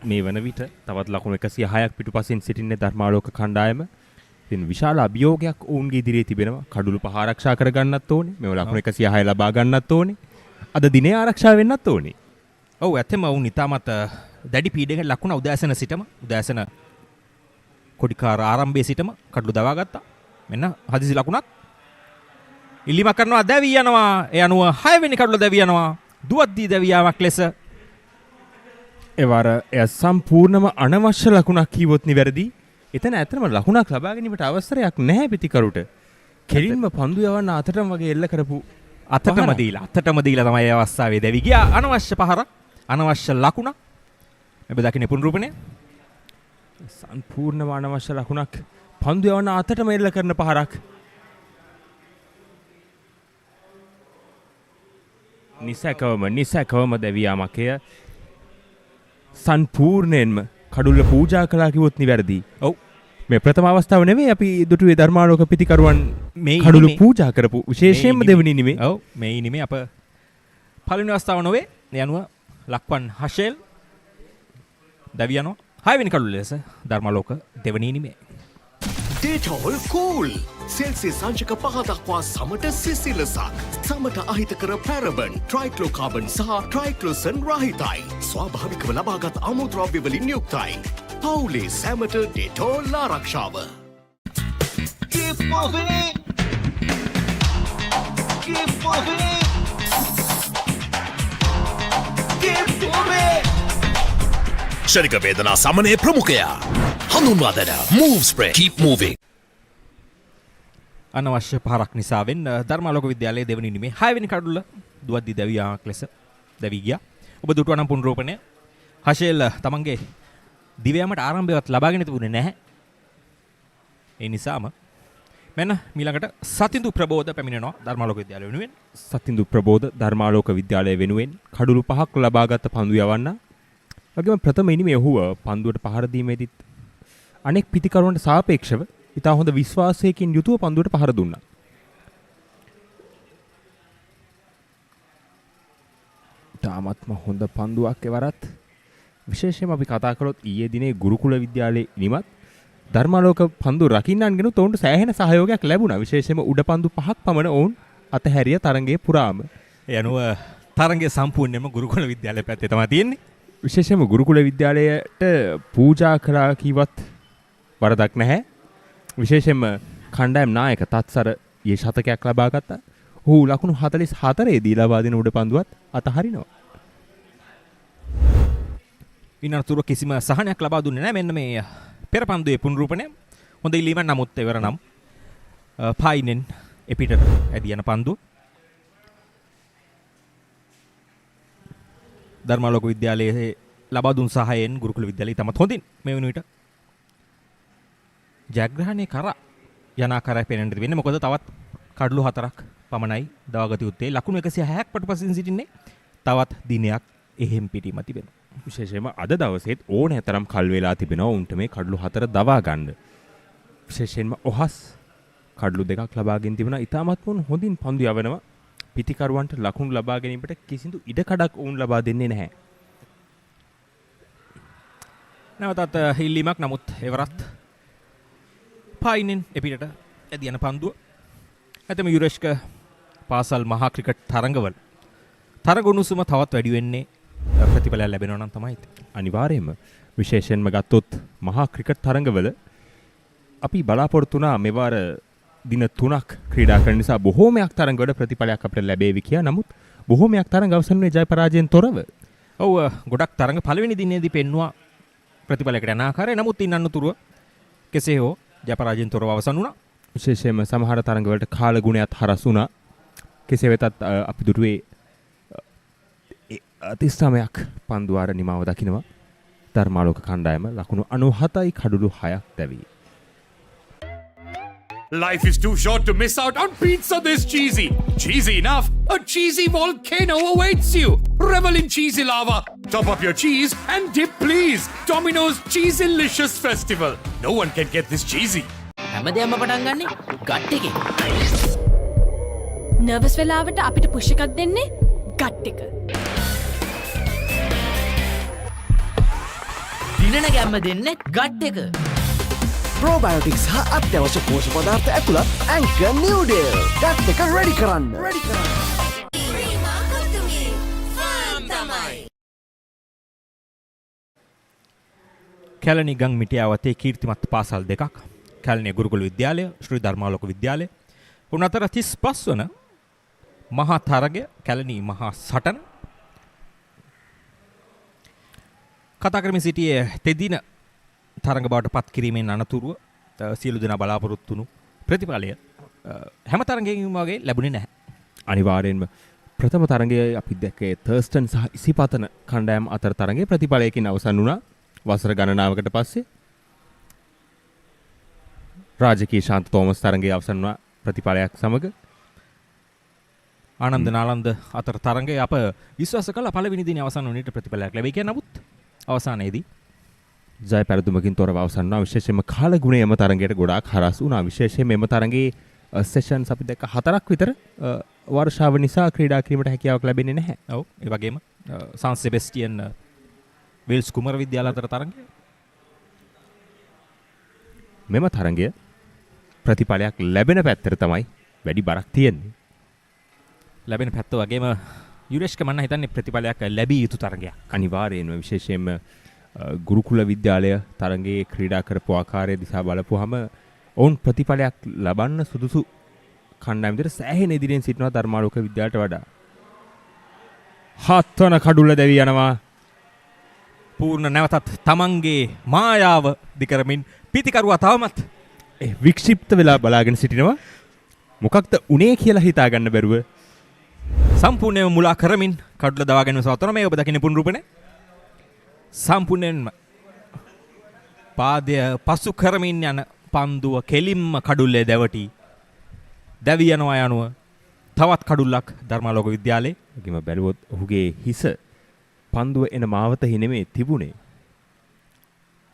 මේ වන විට තවත් ලකුණු 106ක් පිටුපසින් සිටින්නේ ධර්මාලෝක කණ්ඩායම. ඉතින් විශාල අභියෝගයක් ඔවුන්ගේ ඉදිරියේ තිබෙනවා. කඩුළු 5 ආරක්ෂා කර ගන්නත් ඕනේ. මේ ලකුණු 106 ලබා ගන්නත් ඕනේ. අද දිනේ ආරක්ෂා වෙන්නත් ඕනේ. ඔව් ඇත්තම වුන් ඉතාමත් දැඩි පීඩනයකට ලක් වුණා උදෑසන සිටම. උදෑසන කොඩිකාර ආරම්භයේ සිටම කඩලු දවා ගත්තා. මෙන්න හදිසි ලකුණක්. ඉල්ලීමක් කරනවා දැවි යනවා. ඒ අනුව 6 වෙනි කඩලු දැවි යනවා. දුවද්දී දැවි යාමක් ලෙස. ඒ වර එය සම්පූර්ණම අනවශ්‍ය ලකුණක් කීවොත් නිවැරදි. එතන ඇත්තම ලකුණක් ලබා ගැනීමට අවසරයක් නැහැ පිතිකරුට. කෙලින්ම පන්දු යවන්න අතටම වගේ එල්ල කරපු අතටම දීලා තමයි අවස්ථාවේ දැවි ගියා. අනවශ්‍ය පහරක්, අනවශ්‍ය ලකුණක්. ඔබ දකින්නේ පුනරුපණය. සම්පූර්ණව අනවශ්‍ය ලකුණක්. පන්දු යවන්න අතටම එල්ල කරන පහරක්. නිසැකවම දැවියාමකය සම්පූර්ණයෙන්ම කඩුල්ල පූජා කළා කිව්වොත් නිවැරදි. ඔව්. මේ ප්‍රථම අවස්ථාව නෙවෙයි අපි දුටුවේ ධර්මාලෝක පිතිකරුවන් මේ කඩුළු පූජා කරපු විශේෂයෙන්ම දෙවෙනි නිමේ. ඔව් මේ නිමේ අප පළවෙනි අවස්ථාව නොවේ. ඒ අනුව ලක්වන් හෂේල් දවියනෝ 6 වෙනි කඩුල්ල ලෙස ධර්මාලෝක දෙවෙනි නිමේ. ඩේටෝල් කූල් සෙල්සියස් සංචක 5 දක්වා සමට සිසිලසක්. සමට අහිතකර පැරබන්, ට්‍රයික්ලෝකාබන් සහ ට්‍රයික්ලෝසන් රහිතයි. ස්වාභාවිකව ලබාගත් අමුද්‍රව්‍ය වලින් යුක්තයි. පවුලේ සැමට ඩේටෝල් ආරක්ෂාව. ශනික වේදනා සමනය ප්‍රමුඛයා. හඳුන්වා දෙන move spray keep moving. අනවශ්‍ය පහරක් නිසාවෙන් ධර්මාලෝක විද්‍යාලයේ දෙවෙනි නිමේ 6 වෙනි කඩුල්ල දුවද්දි දැවියාක් ලෙස දැවි ගියා. ඔබ දුටුවා නම් පුනරෝපණය. හෂේල් තමන්ගේ දිවයාමට ආරම්භයවත් ලබාගෙන තිබුණේ නැහැ. ඒ නිසාම මෙන්න ඊළඟට සතිඳු ප්‍රබෝධ පැමිණෙනවා ධර්මාලෝක විද්‍යාලය වෙනුවෙන්. සතිඳු ප්‍රබෝධ ධර්මාලෝක විද්‍යාලය වෙනුවෙන් කඩුළු 5ක් ලබාගත් පන්දු යවන්න. වගේම ප්‍රථම ඉනිමේ ඔහුව පන්දුවට පහර දීමේදීත් අනෙක් පිතිකරුවන්ට සාපේක්ෂව ඉතා හොඳ විශ්වාසයකින් යුතුව පන්දුවට පහර දුන්නා. තාමත්ම හොඳ පන්දුවක් එවරත් විශේෂයෙන්ම අපි කතා කළොත් ඊයේ දිනේ ගුරුකුල විද්‍යාලයේ ඉනිමත් ධර්මාලෝක පන්දු රකින්නන්ගෙන උන්ට සෑහෙන සහයෝගයක් ලැබුණා. විශේෂයෙන්ම උඩ පන්දු 5ක් පමණ ඔවුන් අතහැරිය තරඟයේ පුරාම. ඒ අනුව තරඟයේ සම්පූර්ණයෙන්ම ගුරුකුල විද්‍යාලය පැත්තේ තමයි තියෙන්නේ. විශේෂයෙන්ම ගුරුකුල විද්‍යාලයට පූජා කළා කිව්වත් වරදක් නැහැ. විශේෂයෙන්ම කණ්ඩායම් නායක තත්සර ඊ ශතකයක් ලබා ගත්තා. ඔහු ලකුණු 44 දී ලබා දෙන උඩ පන්දුවත් අතහරිනවා. විනාතුරු කිසිම සහනයක් ලබා දුන්නේ නැහැ. මෙන්න මේ පෙර පන්දුවේ පුනරූපණය. හොඳ ඉල්ලීමක් නමුත් එවර නම් පායිනෙන් එපිට ඇදී යන පන්දුව. ධර්මාලෝක විද්‍යාලයේ ලබා දුන් සහායෙන් ගුරුකුල විද්‍යාලය තමත් හොඳින් මේ වෙනුවට ජයග්‍රහණය කරා යන ආකාරය පේනෙන්න වෙන්නේ. මොකද තවත් කඩලු 4ක් පමණයි දවාගත යුත්තේ. ලකුණු 160ක් පිටපසින් සිටින්නේ. තවත් දිනයක් එහෙම් පිටීම තිබෙනවා. විශේෂයෙන්ම අද දවසේත් ඕනෑ තරම් කල් වෙලා තිබෙනවා උන්ට මේ කඩලු 4 දවා ගන්න. විශේෂයෙන්ම ඔහස් කඩලු 2ක් ලබාගෙන තිබෙනවා. ඊටමත් හොඳින් පන්දු යවනවා. පිතිකරුවන්ට ලකුණු ලබා ගැනීමට කිසිදු ඉඩකඩක් වුන් ලබා දෙන්නේ නැහැ. නැවතත් හිල්ලීමක් නමුත් එවරත් පායිනෙන් එපිටට ඇදී යන පන්දුව. ඇතම යුරේෂ්ක පාසල් මහා ක්‍රිකට් තරඟවල තරඟ උණුසුම තවත් වැඩි වෙන්නේ ප්‍රතිඵලයක් ලැබෙනවා නම් තමයි. අනිවාර්යයෙන්ම විශේෂයෙන්ම ගත්තොත් මහා ක්‍රිකට් තරඟවල අපි බලාපොරොත්තු වුණා මෙවර දින 3ක් ක්‍රීඩා කරන නිසා බොහෝමයක් තරඟවල ප්‍රතිඵලයක් අපිට ලැබෙවි කියලා. නමුත් බොහෝමයක් තරඟ අවසන් වුණේ ජය පරාජයෙන් තොරව. ඔව් ගොඩක් තරඟ පළවෙනි දිනේදී පෙන්නවා ප්‍රතිඵලයකට යන ආකාරය. නමුත් ඉන් අනතුරුව කෙසේ හෝ ජය පරාජයෙන් තොරව අවසන් වුණා. විශේෂයෙන්ම සමහර තරඟවලට කාල ගුණයත් හරස් වුණා. කෙසේ වෙතත් අපි දුටුවේ 39ක් පන්දුවාර නිමාව දකිනවා. ධර්මාලෝක කණ්ඩායම ලකුණු 97යි කඩලු 6ක් දැවි. Life is too short to miss out on pizza this cheesy. Cheesy enough, a cheesy volcano awaits you. Revel in cheesy lava. Top up your cheese and dip please. Domino's Cheesylicious Festival. No one can get this cheesy. හැමදේම පටන් ගන්නේ gut එකේ. Nervous වෙලාවට අපිට push එකක් දෙන්නේ gut එක. දිනන ගැම්ම දෙන්නේ ගට් එක. ප්‍රෝබයෝටික්ස් හා අත්‍යවශ්‍ය පෝෂක පදාර්ථ ඇතුළත් ඇන්කර් නිව්ඩේල්. ගට් එක රෙඩි කරන්න. කැලණි ගම් මිටියාවතේ කීර්තිමත් පාසල් දෙකක්, කැලණි ගුරුකුල විද්‍යාලය, ශ්‍රී ධර්මාලෝක විද්‍යාලය, උන් අතර 35 වන මහා තරගය කැලණි මහා සටන කතා කරමින් සිටියේ තෙදින තරඟ බවට පත් කිරීමෙන් අනතුරුව සියලු දෙනා බලාපොරොත්තු වුණු ප්‍රතිඵලය හැම තරඟයකින්ම වගේ ලැබුණේ නැහැ. අනිවාර්යෙන්ම ප්‍රථම තරඟයේ අපි දැක්කේ තර්ස්ටන් සහ ඉසිපතන කණ්ඩායම් අතර තරඟයේ ප්‍රතිඵලයකින් අවසන් වුණා. වසර ගණනාවකට පස්සේ රාජකීය ශාන්ත තෝමස් තරඟයේ අවසන් වුණා ප්‍රතිඵලයක් සමග. ආනන්ද නාලන්ද අතර තරඟයේ අප විශ්වාස කළ පළවෙනි දිනේ අවසන් වුණේට ප්‍රතිඵලයක් ලැබෙයි කියලා. නමුත් අවසානයේදී ජය පෙරදුමකින් තොරව අවසන් වුණා. විශේෂයෙන්ම කාලගුණය එම තරඟයට ගොඩාක් හරස් වුණා. විශේෂයෙන්ම එම තරඟයේ සෙෂන්ස් අපි දැක්ක 4ක් විතර වර්ෂාව නිසා ක්‍රීඩා කිරීමට හැකියාවක් ලැබෙන්නේ නැහැ. ඔව් ඒ වගේම සාන් සෙබස්ටියන් වෙල්ස් කුමර විද්‍යාල අතර තරඟය. මෙම තරඟය ප්‍රතිඵලයක් ලැබෙන පැත්තට තමයි වැඩි බරක් තියෙන්නේ. ලැබෙන පැත්ත වගේම යුරේෂ්ක මන්න හිතන්නේ ප්‍රතිඵලයක් ලැබිය යුතු තරඟයක්. අනිවාර්යයෙන්ම විශේෂයෙන්ම ගුරුකුල විද්‍යාලය තරඟයේ ක්‍රීඩා කරපු ආකාරය දිහා බලපුවහම ඔවුන් ප්‍රතිඵලයක් ලබන්න සුදුසු කණ්ඩායම් විතර සෑහෙන ඉදිරියෙන් සිටිනවා ධර්මාලෝක විද්‍යාලයට වඩා. 7 වන කඩුල්ල දැවි යනවා. පූර්ණ නැවතත් තමන්ගේ මායාව දිකරමින් පිතිකරුවා තවමත් වික්ෂිප්ත වෙලා බලාගෙන සිටිනවා. මොකක්ද උනේ කියලා හිතා ගන්න බැරුව සම්පූර්ණයෙන්ම මුලා කරමින් කඩුල්ල දවා ගැනීම සවතන මේ ඔබ දකින්න පුනරුපනේ. සම්පූර්ණයෙන්ම පාදය පසු කරමින් යන පන්දුව කෙලින්ම කඩුල්ලේ දැවටි දැවි යනවා යනුව තවත් කඩුල්ලක් ධර්මාලෝක විද්‍යාලයේ. ඒකම බැලුවොත් ඔහුගේ හිස පන්දුව එන මාවතෙහි නෙමෙයි තිබුණේ.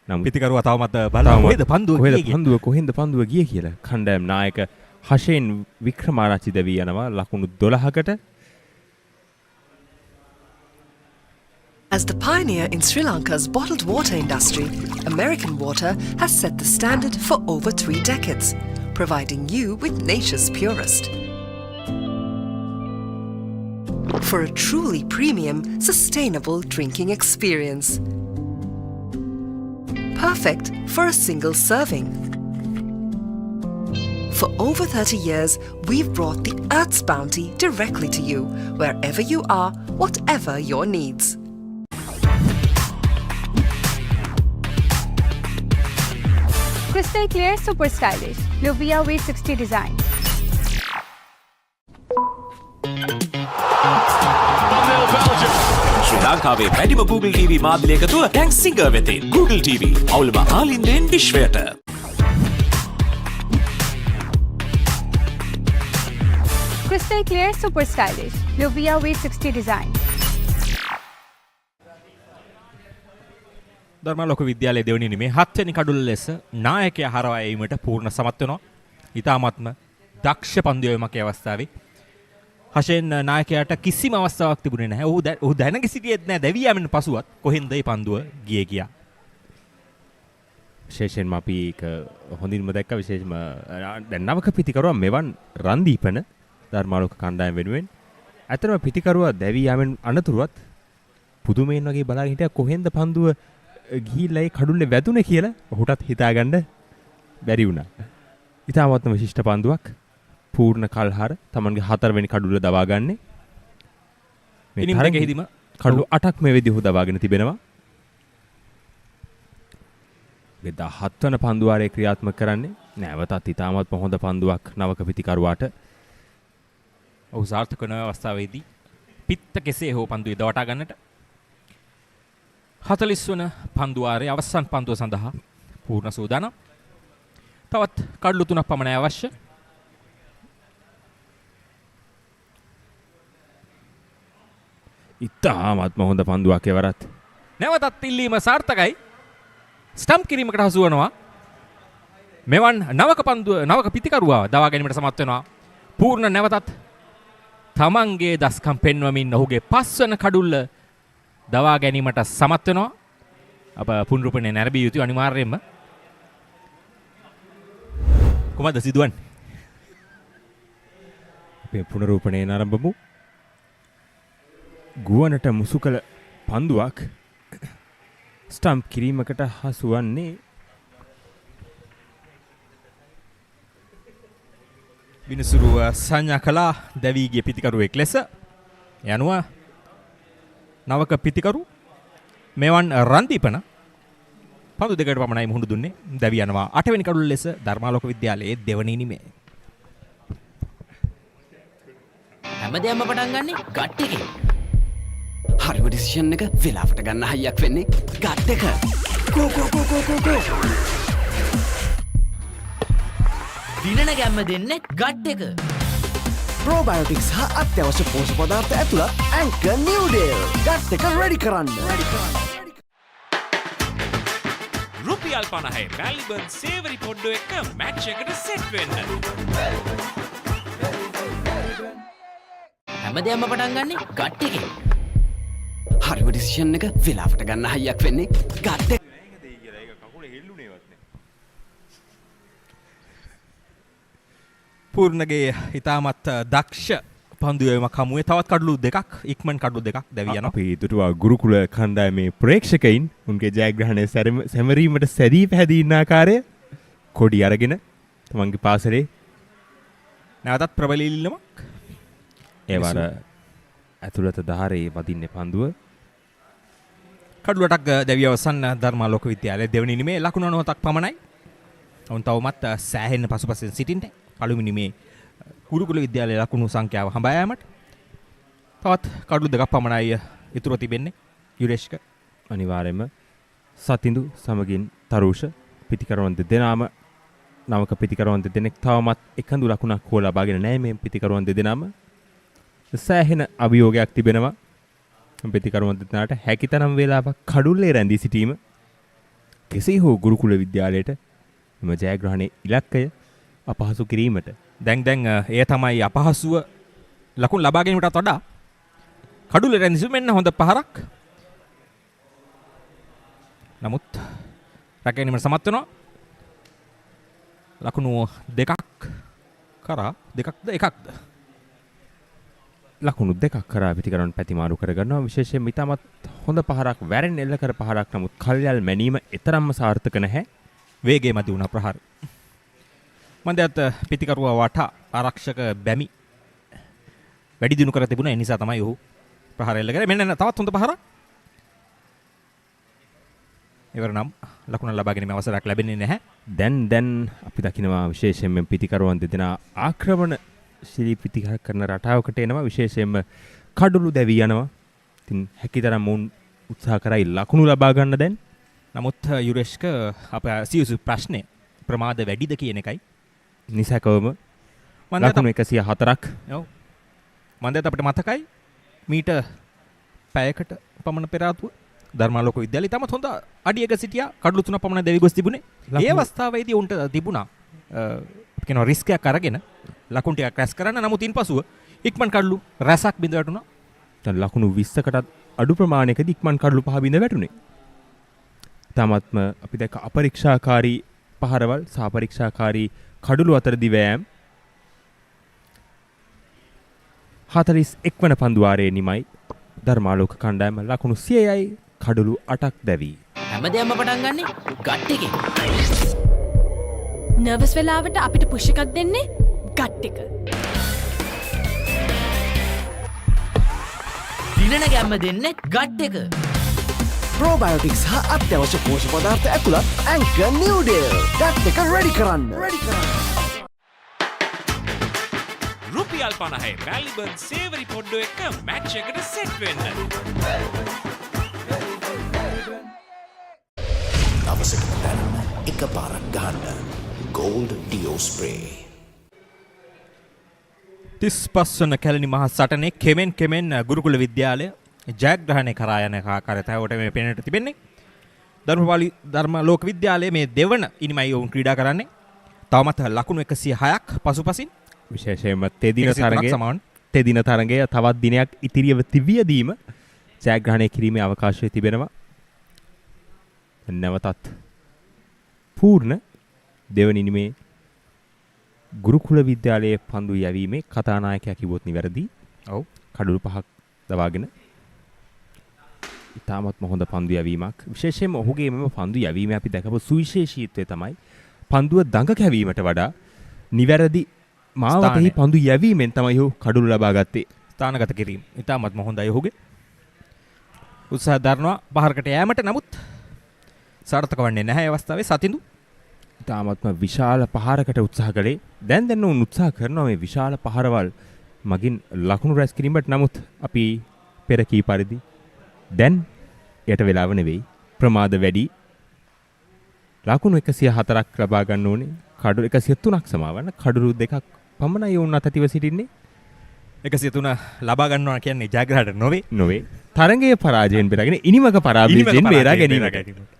නම් පිටිකරුවා තවමත් බලනවා කොහෙන්ද පන්දුව ගියේ කියලා. කණ්ඩායම් නායක හෂේන් වික්‍රමාරච්චි දැවි යනවා ලකුණු 12කට. As the pioneer in Sri Lanka's bottled water industry, American Water has set the standard for over 3 decades, providing you with nature's purest. For a truly premium, sustainable drinking experience. Perfect for a single serving. For over 30 years, we've brought the Earth's bounty directly to you, wherever you are, whatever your needs. Crystal clear, super stylish. Luvia V60 design. ශ්‍රී ලංකාවේ වැඩිම Google TV මාධ්‍යයක තුල දැන් singer වෙතින් Google TV අවුලම ආලින්දෙන් විශ්වයට. Crystal clear, super stylish. Luvia V60 design. Dharmaloka විද්‍යාලයේ දෙවනි නිමේ 7 වෙනි කඩුල්ල ලෙස නායකයා හරවා ඒමට පූර්ණ සමත් වෙනවා. ඊටාත්ම දක්ෂ පන්දුවීමක අවස්ථාවේ හෂෙන් නායකයාට කිසිම අවස්ථාවක් තිබුණේ නැහැ. ඔහු දැනගෙන සිටියෙත් නැහැ දැවී යමින් පසුවත් කොහෙන්ද මේ පන්දුව ගියේ කියා. විශේෂයෙන්ම අපි ඒක හොඳින්ම දැක්ක. විශේෂයෙන්ම දැන් නවක පිටිකරුවා මෙවන් රන් දීපන ධර්මාලෝක කණ්ඩායම වෙනුවෙන් ඇත්තටම පිටිකරුවා දැවී යමින් අනතුරුවත් පුදුමයෙන් වගේ බලාගෙන හිටියා කොහෙන්ද පන්දුව ගිහිල්ලා ඒ කඩුල්ලේ වැදුනේ කියලා ඔහුටත් හිතාගන්න බැරි වුණා. ඊටාත්ම විශිෂ්ට පන්දුවක් පූර්ණ කල්හර තමන්ගේ 4 වෙනි කඩුල්ල දවා ගන්නේ. මේ තරගෙහිදීම කඩුළු 8ක් මේ වෙද්දී ඔහු දවාගෙන තිබෙනවා. 17 වන පන්දුවාරයේ ක්‍රියාත්මක කරන්නේ නැවතත් ඊටාත්ම හොඳ පන්දුවක් නවක පිටිකරුවාට. ඔහු සාර්ථක වන අවස්ථාවේදී පිත්ත කෙසේ හෝ පන්දුවේ දවටා ගන්නට 40 වන පන්දුවාරයේ අවසන් පන්දුව සඳහා පූර්ණ සූදානම්. තවත් කඩලු 3ක් පමණයි අවශ්‍ය. ඉතාමත්ම හොඳ පන්දුවක් එවරත්. නැවතත් ඉල්ලීම සාර්ථකයි. ස්ටම්ප් කිරීමකට හසු වෙනවා. මෙවන් නවක පිටිකරුවා දවා ගැනීමට සමත් වෙනවා. පූර්ණ නැවතත් තමන්ගේ දස්කම් පෙන්වමින් ඔහුගේ 5 වන කඩුල්ල දවා ගැනීමට සමත් වෙනවා. අප පුනරුපණය නැරඹිය යුතු අනිවාර්යයෙන්ම. කොහොමද සිදුවන්නේ? අපේ පුනරුපණය නරඹමු. ගුවනට මුසු කළ පන්දුවක් ස්ටම්ප් කිරීමකට හසු වන්නේ විනිසුරුව සංඥා කළා දැවී ගිය පිටිකරුවෙක් ලෙස. යනුව නවක පිටිකරු මෙවන් රන්දීපන පන්දු දෙකට පමණයි මුහුණ දුන්නේ. දැවි යනවා 8 වෙනි කඩුල්ල ලෙස ධර්මාලෝක විද්‍යාලයේ දෙවන ඉනිමේ. හැමදේම පටන් ගන්නෙ ගට් එකේ. හරිම ඩිසිෂන් එක වෙලාවට ගන්න හයියක් වෙන්නේ ගට් එක. කෝ කෝ කෝ කෝ කෝ කෝ. දිනන ගැම්ම දෙන්නේ ගට් එක. ප්‍රෝබයෝටික්ස් හා අත්‍යවශ්‍ය පෝෂක පදාර්ථ ඇතුළත් ඇන්කර් නිව්ඩේල් ගට් එක රෙඩි කරන්න. රුපියල් 50 මැලිබන් සේවරි පොඩ්ඩෝ එක මැච් එකට සෙට් වෙන්න. හැමදේම පටන් ගන්නෙ ගට් එකේ. හරිම ඩිසිෂන් එක වෙලාවට ගන්න හයියක් වෙන්නේ ගට් එක. පූර්ණගේ ඉතාමත් දක්ෂ පන්දුවීමක් හමුවේ තවත් කඩලු දෙකක් ඉක්මන් කඩලු දෙකක් දැවී යනවා. අපි දුටුවා ගුරුකුල කණ්ඩායමේ ප්‍රේක්ෂකයින් උන්ගේ ජයග්‍රහණය සැමරීමට සැදී පැහැදී ඉන්න ආකාරය කොඩි අරගෙන තමන්ගේ පාසලේ නැවතත් ප්‍රබලීල්ලමක් ඒ වර ඇතුළත දහරේ වදින්නේ පන්දුව. කඩුවටක් දැවිය අවසන් ධර්මාලෝක විද්‍යාලයේ දෙවනි ඉනිමේ ලකුණු 90ක් පමණයි. ඔවුන් තවමත් සෑහෙන්න පසුපසින් සිටින්නේ. පළවෙනි මේ ගුරුකුල විද්‍යාලයේ ලකුණු සංඛ්‍යාව හඹා යාමට තවත් කඩලු දෙකක් පමණයි ඉතුරු තිබෙන්නේ. යුරේෂ්ක අනිවාර්යයෙන්ම සතිඳු සමගින් තරුෂ පිටිකරවන් දෙදෙනාම නවක පිටිකරවන් දෙදෙනෙක් තවමත් එකඳු ලකුණක් හෝ ලබාගෙන නැහැ. මේ පිටිකරවන් දෙදෙනාම සෑහෙන අභියෝගයක් තිබෙනවා. පිටිකරවන් දෙදෙනාට හැකිතරම් වේලාවක් කඩුල්ලේ රැඳී සිටීම කෙසේ හෝ ගුරුකුල විද්‍යාලයට එම ජයග්‍රහණයේ ඉලක්කය අපහසු කිරීමට. දැන් ඒ තමයි අපහසුව ලකුණු ලබා ගැනීමටත් වඩා කඩුල්ලේ රැඳී මෙන්න හොඳ පහරක්. නමුත් රැකගැනීමට සමත් වෙනවා. ලකුණු දෙකක් කරා දෙකක්ද එකක්ද ලකුණු දෙකක් කරා පිටිකරවන් පැතිමාරු කරගන්නවා. විශේෂයෙන් ඉතාමත් හොඳ පහරක් වැරෙන් එල්ල කර පහරක්. නමුත් කල්යල් මැනීම එතරම්ම සාර්ථක නැහැ. වේගය මැදි වුණා ප්‍රහාර. මන්දයත් පිටිකරුවා වටා ආරක්ෂක බැමි වැඩි දිනු කර තිබුණා. ඒ නිසා තමයි ඔහු ප්‍රහාර එල්ල කරේ. මෙන්න තවත් හොඳ පහරක්. ඉවර නම් ලකුණ ලබා ගැනීම අවසරයක් ලැබෙන්නේ නැහැ. දැන් අපි දකිනවා විශේෂයෙන්ම පිටිකරුවන් දෙදෙනා ආක්‍රමණ ශිලී පිටිකර කරන රටාවකට එනවා. විශේෂයෙන්ම කඩුළු දැවී යනවා. ඉතින් හැකිතරම් වුන් උත්සාහ කරයි ලකුණු ලබා ගන්න දැන්. නමුත් යුරේෂ්ක අප සියසු ප්‍රශ්නේ ප්‍රමාද වැඩිද කියන එකයි. නිසකවම ලකුණු 104ක්. ඔව්. මන්දත් අපිට මතකයි මීට පැයකට පමණ පෙර ආතුව ධර්මාලෝක විද්‍යාලයේ තමත් හොඳ අඩියක සිටියා. කඩලු 3ක් පමණ දැවි ගොස් තිබුණේ. ඒ අවස්ථාවේදී උන්ට තිබුණා අපි කියන රිස්ක් එකක් අරගෙන ලකුණු ටිකක් රැස් කරන්න. නමුත් ඉන්පසුව ඉක්මන් කඩලු රැසක් බිඳ වැටුණා. දැන් ලකුණු 20කටත් අඩු ප්‍රමාණයකදී ඉක්මන් කඩලු 5 බිඳ වැටුනේ. තමත්ම අපි දැක්ක අපරීක්ෂාකාරී පහරවල් සහ අපරීක්ෂාකාරී කඩලු අතර දිවෑම් 41 වන පන්දුවාරයේ නිමයි ධර්මාලෝක කණ්ඩායම ලකුණු 100යි කඩලු 8ක් දැවී. හැමදේම පටන් ගන්නෙ ගට් එකේ. නර්වස් වෙලාවට අපිට පුෂ් එකක් දෙන්නේ ගට් එක. දිනන ගැම්ම දෙන්නේ ගට් එක. ප්‍රෝබයෝටික්ස් හා අත්‍යවශ්‍ය පෝෂක පදාර්ථ ඇතුළත් ඇන්කර් නිව්ඩේල් ගට් එක රෙඩි කරන්න. රුපියල් 50 මැලිබන් සේවරි පොඩ්ඩෝ එක මැච් එකට සෙට් වෙන්න. දවසකට දැනම එකපාරක් ගන්න ගෝල්ඩ් ඩියෝ ස්ප්‍රේ. 35 වන කැලණි මහ සටනේ කෙමෙන් ගුරුකුල විද්‍යාලය ජයග්‍රහණය කරා යන ආකාරයකට මේ පෙනෙට තිබෙන්නේ. ධර්මාලෝක විද්‍යාලයේ මේ දෙවන ඉනිමයි ඔවුන් ක්‍රීඩා කරන්නේ. තවමත් ලකුණු 106ක් පසුපසින්. විශේෂයෙන්ම තෙදින තරගය තවත් දිනයක් ඉතිරියව තිබියදීම ජයග්‍රහණය කිරීමේ අවකාශය තිබෙනවා. නැවතත් පූර්ණ දෙවන ඉනිමේ ගුරුකුල විද්‍යාලයේ පන්දු යැවීමේ කතානායකයා කිව්වොත් නිවැරදි. ඔව්. කඩලු 5ක් දවාගෙන ඉතාමත්ම හොඳ පන්දු යැවීමක්. විශේෂයෙන්ම ඔහුගේ මෙම පන්දු යැවීම අපි දැකපු සුවිශේෂීත්වය තමයි පන්දුව දඟ කැවීමට වඩා නිවැරදි මාවතෙහි පන්දු යැවීමෙන් තමයි ඔහු කඩලු ලබා ගත්තේ. ස්ථානගත කිරීම ඉතාමත්ම හොඳයි ඔහුගේ. උත්සාහ දරනවා පහරකට යෑමට. නමුත් සාර්ථක වන්නේ නැහැ අවස්ථාවේ සතිඳු. තාමත්ම විශාල පහරකට උත්සාහ කළේ. දැන් උන් උත්සාහ කරනවා මේ විශාල පහරවල් මගින් ලකුණු රැස් කිරීමට. නමුත් අපි පෙර කී පරිදි දැන් යට වෙලාව නෙවෙයි. ප්‍රමාද වැඩි. ලකුණු 104ක් ලබා ගන්න ඕනේ. කඩුළු 103ක් සමාවන්න. කඩුළු 2ක් පමණයි වුණ අතතිව සිටින්නේ. 103 ලබා ගන්නවා කියන්නේ ජයග්‍රහණයට නොවේ. තරගයේ පරාජයෙන් බේරගෙන ඉනිමක පරාජයෙන් බේරා ගැනීමට.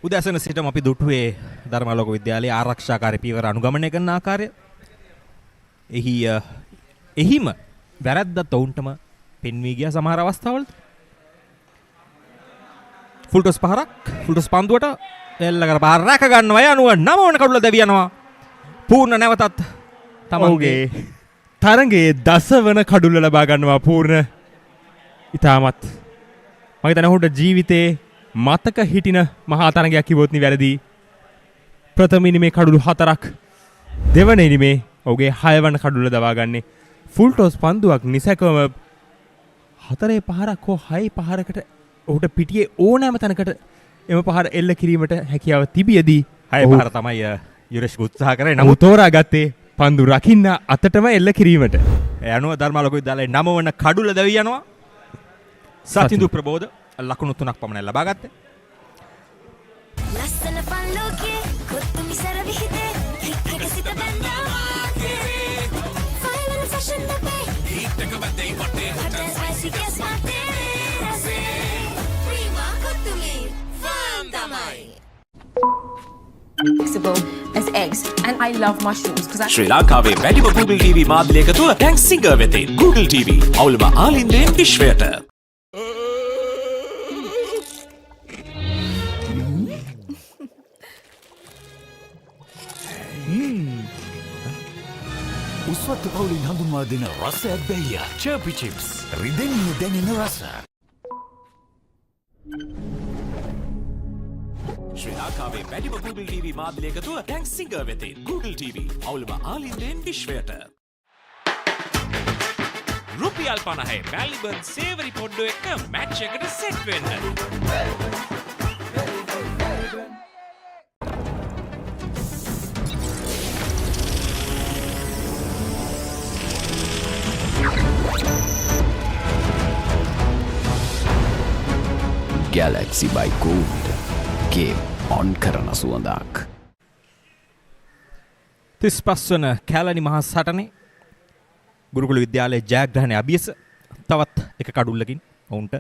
උදැසන සිටම අපි දුටුවේ ධර්මාලෝක විද්‍යාලයේ ආරක්ෂාකාරී පියවර අනුගමනය කරන ආකාරය. එහිම වැරද්දත් ඔවුන්ටම පෙන්වී ගිය සමහර අවස්ථාවල ෆුල්ටොස් පහරක් ෆුල්ටොස් පන්දුවට එල්ල කර පහර රැක ගන්නවා. යනුව 9 වන කඩුල දැවියනවා. පූර්ණ නැවතත් තමන්ගේ තරගයේ 10 වන කඩුල ලබා ගන්නවා පූර්ණ. ඉතාමත් මම හිතන්නේ ඔහුට ජීවිතේ මතක හිටින මහා තරගයක් කිව්වොත් නිවැරදි. ප්‍රථම ඉනිමේ කඩුළු 4ක්, දෙවන ඉනිමේ ඔහුගේ 6 වන කඩුල දවා ගන්නේ. ෆුල් ටොස් පන්දුවක් නිසැකවම 4 පහරක් හෝ 6 පහරකට ඔහුට පිටියේ ඕනෑම තැනකට එම පහර එල්ල කිරීමට හැකියාව තිබියදී 6 පහර තමයි යුරේෂ් උත්සාහ කරේ. නමුත් තෝරාගත්තේ පන්දු රකින්න අතටම එල්ල කිරීමට. ඒ අනුව ධර්මාලෝක විද්‍යාලයේ 9 වන කඩුල දැවී යනවා. සතිඳු ප්‍රබෝධ ලකුණු 3ක් පමණ ලබා ගත්තේ. ලස්සන පල්ලෝකේ කොත්තු මිසර විහිදේ හිටක සිට බැඳා ෆයිනල් ෆැෂන් දෙපේ හිටක බදේ වටේ හොටල් ස්පයිසි ගස් මාතේ රසේ ප්‍රීමා කොත්තුමි ෆාම් තමයි. Flexible as eggs, and I love mushrooms because ශ්‍රී ලංකාවේ වැඩිම Google TV මාධ්‍යයක තුල ටැන්ක් සිංගර් වෙතේ Google TV අවුලම ආලින්දෙන් විශ්වයට. උස්වත්ත පවුලින් හඳුන්වා දෙන රසයක් බැයිය. චර්පි චිප්ස් රිදෙන්න දැනෙන රස. ශ්‍රී ලංකාවේ වැඩිම Google TV මාධ්‍යයක තුල ටැන්ක් සිංගර් වෙතේ Google TV අවුලම ආලින්දෙන් විශ්වයට. රුපියල් 50 මැල්බන් සේවරි පොඩ්ඩෝ එක මැච් එකට සෙට් වෙන්න. Galaxy by Gold game on කරන සුවඳක්. 35 වන කැලණි මහා සටනේ ගුරුකුල විද්‍යාලයේ ජයග්‍රහණයේ අභියස තවත් එක කඩුල්ලකින් ඔවුන්ට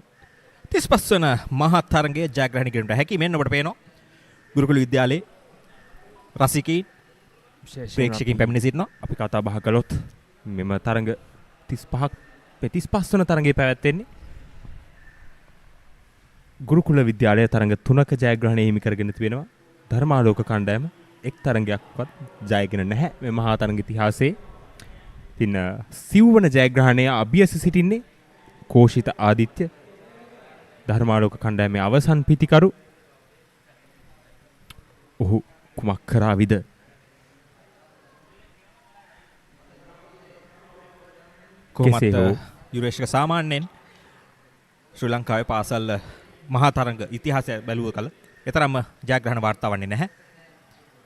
35 වන මහා තරගයේ ජයග්‍රහණය කිරීමට හැකි. මෙන්න ඔබට පේනවා ගුරුකුල විද්‍යාලයේ රසිකයින් ප්‍රේක්ෂකයින් පැමිණ සිටිනවා. අපි කතා බහ කළොත් මෙම තරග 35ක් 35 වන තරගයේ පැවැත්වෙන්නේ ගුරුකුල විද්‍යාලය තරග 3ක ජයග්‍රහණය හිමි කරගෙන තිබෙනවා. ධර්මාලෝක කණ්ඩායම එක් තරගයක්වත් ජයගෙන නැහැ මේ මහා තරග ඉතිහාසයේ. ඉතින් සිව්වන ජයග්‍රහණය අභියස සිටින්නේ කෝෂිත ආදිත්‍ය, ධර්මාලෝක කණ්ඩායමේ අවසන් පිතිකරු. ඔහු කුමක් කරාවිද? කොහොමද යුරේෂ්ක සාමාන්‍යයෙන් ශ්‍රී ලංකාවේ පාසල් මහා තරග ඉතිහාසය බැලුව කල එතරම්ම ජයග්‍රහණ වාර්තා වන්නේ නැහැ.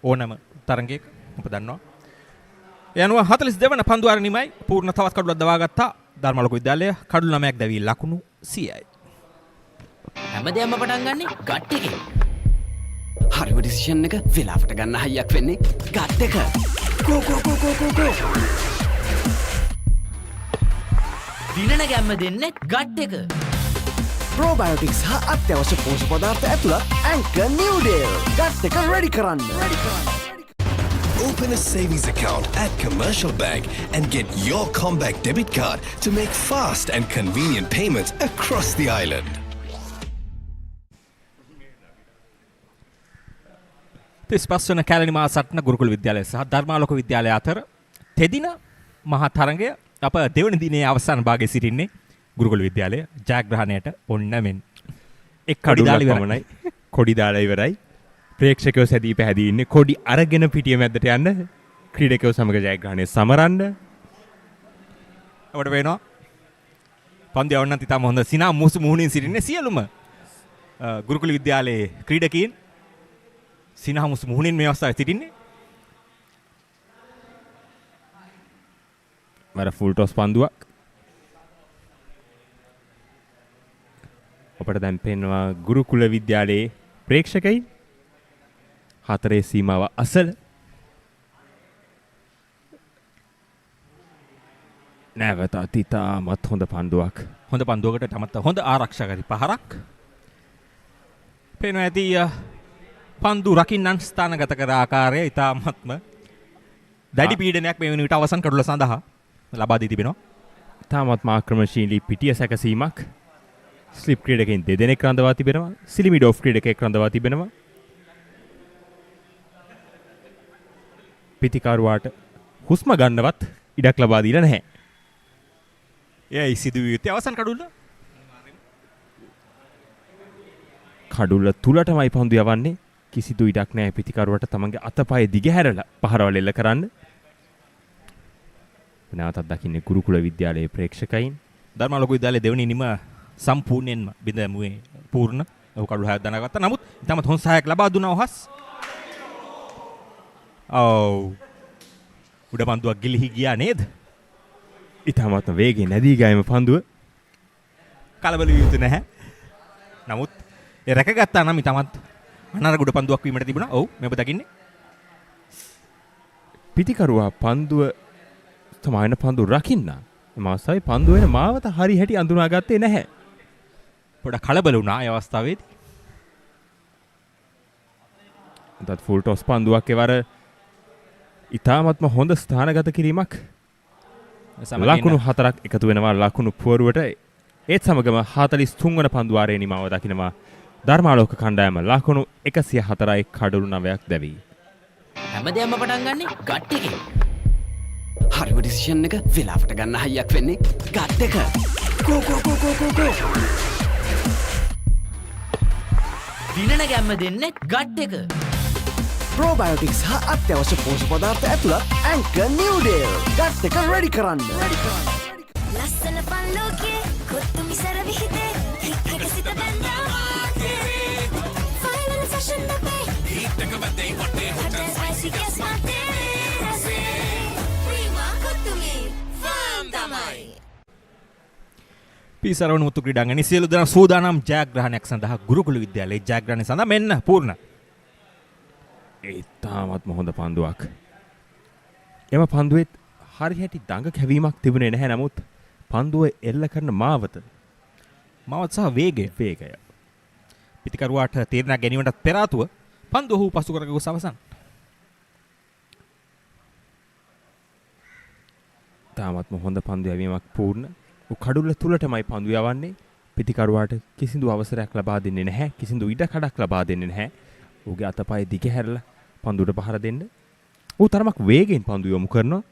ඕනම තරගයක ඔබ දන්නවා. ඒ අනුව 42 වන පන්දුවාර නිමයි පූර්ණ තවත් කඩුලක් දවා ගත්තා ධර්මාලෝක විද්‍යාලය. කඩුළු 9ක් දැවී ලකුණු 100යි. හැමදේම පටන් ගන්නෙ ගට් එකෙන්. හරිම ඩිසිෂන් එක වෙලාවට ගන්න හයියක් වෙන්නේ ගට් එක. කෝ දිනන ගැම්ම දෙන්නේ ගට් එක. ප්‍රෝබයෝටික්ස් හා අත්‍යවශ්‍ය පෝෂක පදාර්ථ ඇතුළත් ඇන්කර් නිව්ඩේල් ගට් එක රෙඩි කරන්න. Open a savings account at Commercial Bank and get your comeback debit card to make fast and convenient payments across the island. තිස්පස්වන කැලණි මහා සටන ගුරුකුල විද්‍යාලය සහ ධර්මාලෝක විද්‍යාලය අතර තෙදින මහා තරගය අප දෙවන දිනේ අවසාන භාගයේ සිටින්නේ ගුරුකුල විද්‍යාලය ජයග්‍රහණයට ඔන්න මෙන්. එක් කඩුලක් පමණයි. කොඩි දාලා ඉවරයි. ප්‍රේක්ෂකයෝ සැදී පැහැදී ඉන්නේ කොඩි අරගෙන පිටිය මැද්දට යන්න ක්‍රීඩකයෝ සමග ජයග්‍රහණය සමරන්න. අපිට වෙනවා පන්දු යවන්නත් ඉතාම හොඳ සිනා මුහුසු මුහුණින් සිටින්නේ සියලුම ගුරුකුල විද්‍යාලයේ ක්‍රීඩකීන් සිනා මුහුසු මුහුණින් මේ අවස්ථාවේ සිටින්නේ. වර ෆුල් ටොස් පන්දුවක්. අපට දැන් පෙන්වනවා ගුරුකුල විද්‍යාලයේ ප්‍රේක්ෂකයින් 4 සීමාව අසල නැවත ඉතාමත් හොඳ පන්දුවක්. හොඳ පන්දුවකට තමත් හොඳ ආරක්ෂාකාරී පහරක්. පේනවා ඇති පන්දු රකින්නන් ස්ථානගත කර ආකාරය ඉතාමත්ම දැඩි පීඩනයක් මේ වන විට අවසන් කඩුල සඳහා ලබා දී තිබෙනවා. ඉතාමත්ම ආක්‍රමණශීලී පිටිය සැකසීමක්. ස්ලිප් ක්‍රීඩකයන් දෙදෙනෙක් රඳවා තිබෙනවා. සිලිමිඩෝෆ් ක්‍රීඩකයෙක් රඳවා තිබෙනවා. පිතිකරුවාට හුස්ම ගන්නවත් ඉඩක් ලබා දීලා නැහැ. එයි සිදුවිය යුත්තේ අවසන් කඩුල්ල. කඩුල්ල තුලටමයි පන්දු යවන්නේ. කිසිදු ඉඩක් නැහැ පිතිකරුවට තමන්ගේ අතපය දිගහැරලා පහරවල් එල්ල කරන්න. නැවතත් දකින්නේ ගුරුකුල විද්‍යාලයේ ප්‍රේක්ෂකයින්. ධර්මාලෝක විද්‍යාලයේ දෙවනි නිම සම්පූර්ණයෙන්ම බිඳමුවේ පූර්ණ. ඔහු කඩුල හයක් දනාගත්තා. නමුත් ඉතාමත් හොඳ සහායක් ලබා දුන්නා ඔහස්. උඩ පන්දුවක් ගිලිහි ගියා නේද? ඉතාමත්ම වේගයෙන් නැදී ගෑම පන්දුව. කලබල විය යුතු නැහැ. නමුත් ඒ රැකගත්තා නම් ඉතාමත් අනර්ග උඩ පන්දුවක් වීමට තිබුණා. ඔව් මේ ඔබ දකින්නේ. පිතිකරුවා පන්දුව තමයින පන්දුව රකින්න. මාසයි පන්දුව වෙන මාවත හරි හැටි අඳුනාගත්තේ නැහැ. පොඩක් කලබල වුණා ඒ අවස්ථාවේදී. දත් ෆුල් ටොස් පන්දුවක් එවර ඉතාමත්ම හොඳ ස්ථානගත කිරීමක්. ලකුණු 4ක් එකතු වෙනවා ලකුණු පුවරුවට. ඒත් සමගම 43 වන පන්දුවාරයේ නිමාව දකිනවා ධර්මාලෝක කණ්ඩායම ලකුණු 104යි කඩලු 9ක් දැවි. හැමදේම පටන් ගන්නෙ ගට් එකේ. හරිම ඩිසිෂන් එක වෙලාවට ගන්න හයියක් වෙන්නේ ගට් එක. කෝ කෝ කෝ කෝ කෝ කෝ. දිනන ගැම්ම දෙන්නේ ගට් එක. ප්‍රෝබයෝටික්ස් හා අත්‍යවශ්‍ය පෝෂක පදාර්ථ ඇතුළත් ඇන්කර් නිව්ඩේල් ගට් එක රෙඩි කරන්න. ලස්සන පල්ලෝකේ කොත්තු මිසර විහිදේ හික්කක සිත බැඳා ෆයිනල් ෆැෂන් අපේ හිටක බැඳේ වටේ හොටල් ස්පයිසි ගස් මාතේ රසේ ප්‍රීමා කොත්තුමි ෆාම් තමයි. පිසරවන මුතු ක්‍රීඩාංගණයේ සියලු දෙනා සූදානම් ජයග්‍රහණයක් සඳහා ගුරුකුල විද්‍යාලයේ ජයග්‍රහණය සඳහා මෙන්න පූර්ණ. ඉතාමත්ම හොඳ පන්දුවක්. එම පන්දුවෙත් හරි හැටි දඟ කැවීමක් තිබුණේ නැහැ. නමුත් පන්දුව එල්ල කරන මාවත සහ වේගය පිතිකරුවාට තීරණයක් ගැනීමටත් පෙර ආතුව පන්දුව ඔහු පසු කර ගොස් අවසන්. තාමත්ම හොඳ පන්දු යැවීමක් පූර්ණ. කඩුල්ල තුලටමයි පන්දු යවන්නේ. පිතිකරුවාට කිසිදු අවසරයක් ලබා දෙන්නේ නැහැ. කිසිදු ඉඩකඩක් ලබා දෙන්නේ නැහැ. ඔහුගේ අතපය දිගහැරලා පන්දුවට පහර දෙන්න. ඔහු තරමක් වේගෙන් පන්දු යොමු කරනවා.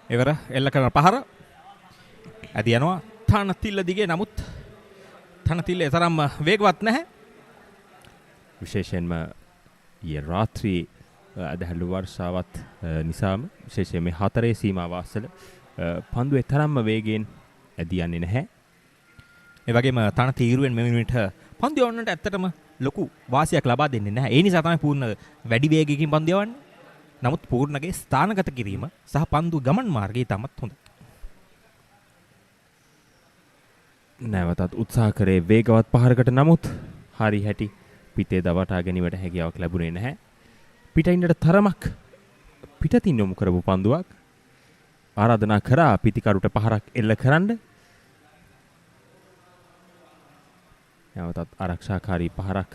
එවර එල්ල කරන පහර ඇති යනවා තනතිල්ල දිගේ. නමුත් තනතිල්ල තරම් වේගවත් නැහැ. විශේෂයෙන්ම ඊයේ රාත්‍රියේ අදහැල්ලු වර්ෂාවත් නිසාම විශේෂයෙන් මේ 4 සීමාව අසල පන්දුවේ තරම්ම වේගයෙන් ඇදී යන්නේ නැහැ. ඒ වගේම තන තීරුවෙන් මේ මිනිට පන්දු යවන්නට ඇත්තටම ලොකු වාසියක් ලබා දෙන්නේ නැහැ. ඒ නිසා තමයි පූර්ණ වැඩි වේගයකින් පන්දු යවන්නේ. නමුත් පූර්ණගේ ස්ථානගත කිරීම සහ පන්දු ගමන් මාර්ගය තමත් හොඳයි. නැවතත් උත්සාහ කරේ වේගවත් පහරකට. නමුත් හරි හැටි පිටේ දවටා ගැනීමට හැකියාවක් ලැබුණේ නැහැ. පිටින්නට තරමක් පිටතින් යොමු කරපු පන්දුවක්. ආරාධනා කරා පිතිකරුට පහරක් එල්ල කරන්න. නැවතත් ආරක්ෂාකාරී පහරක්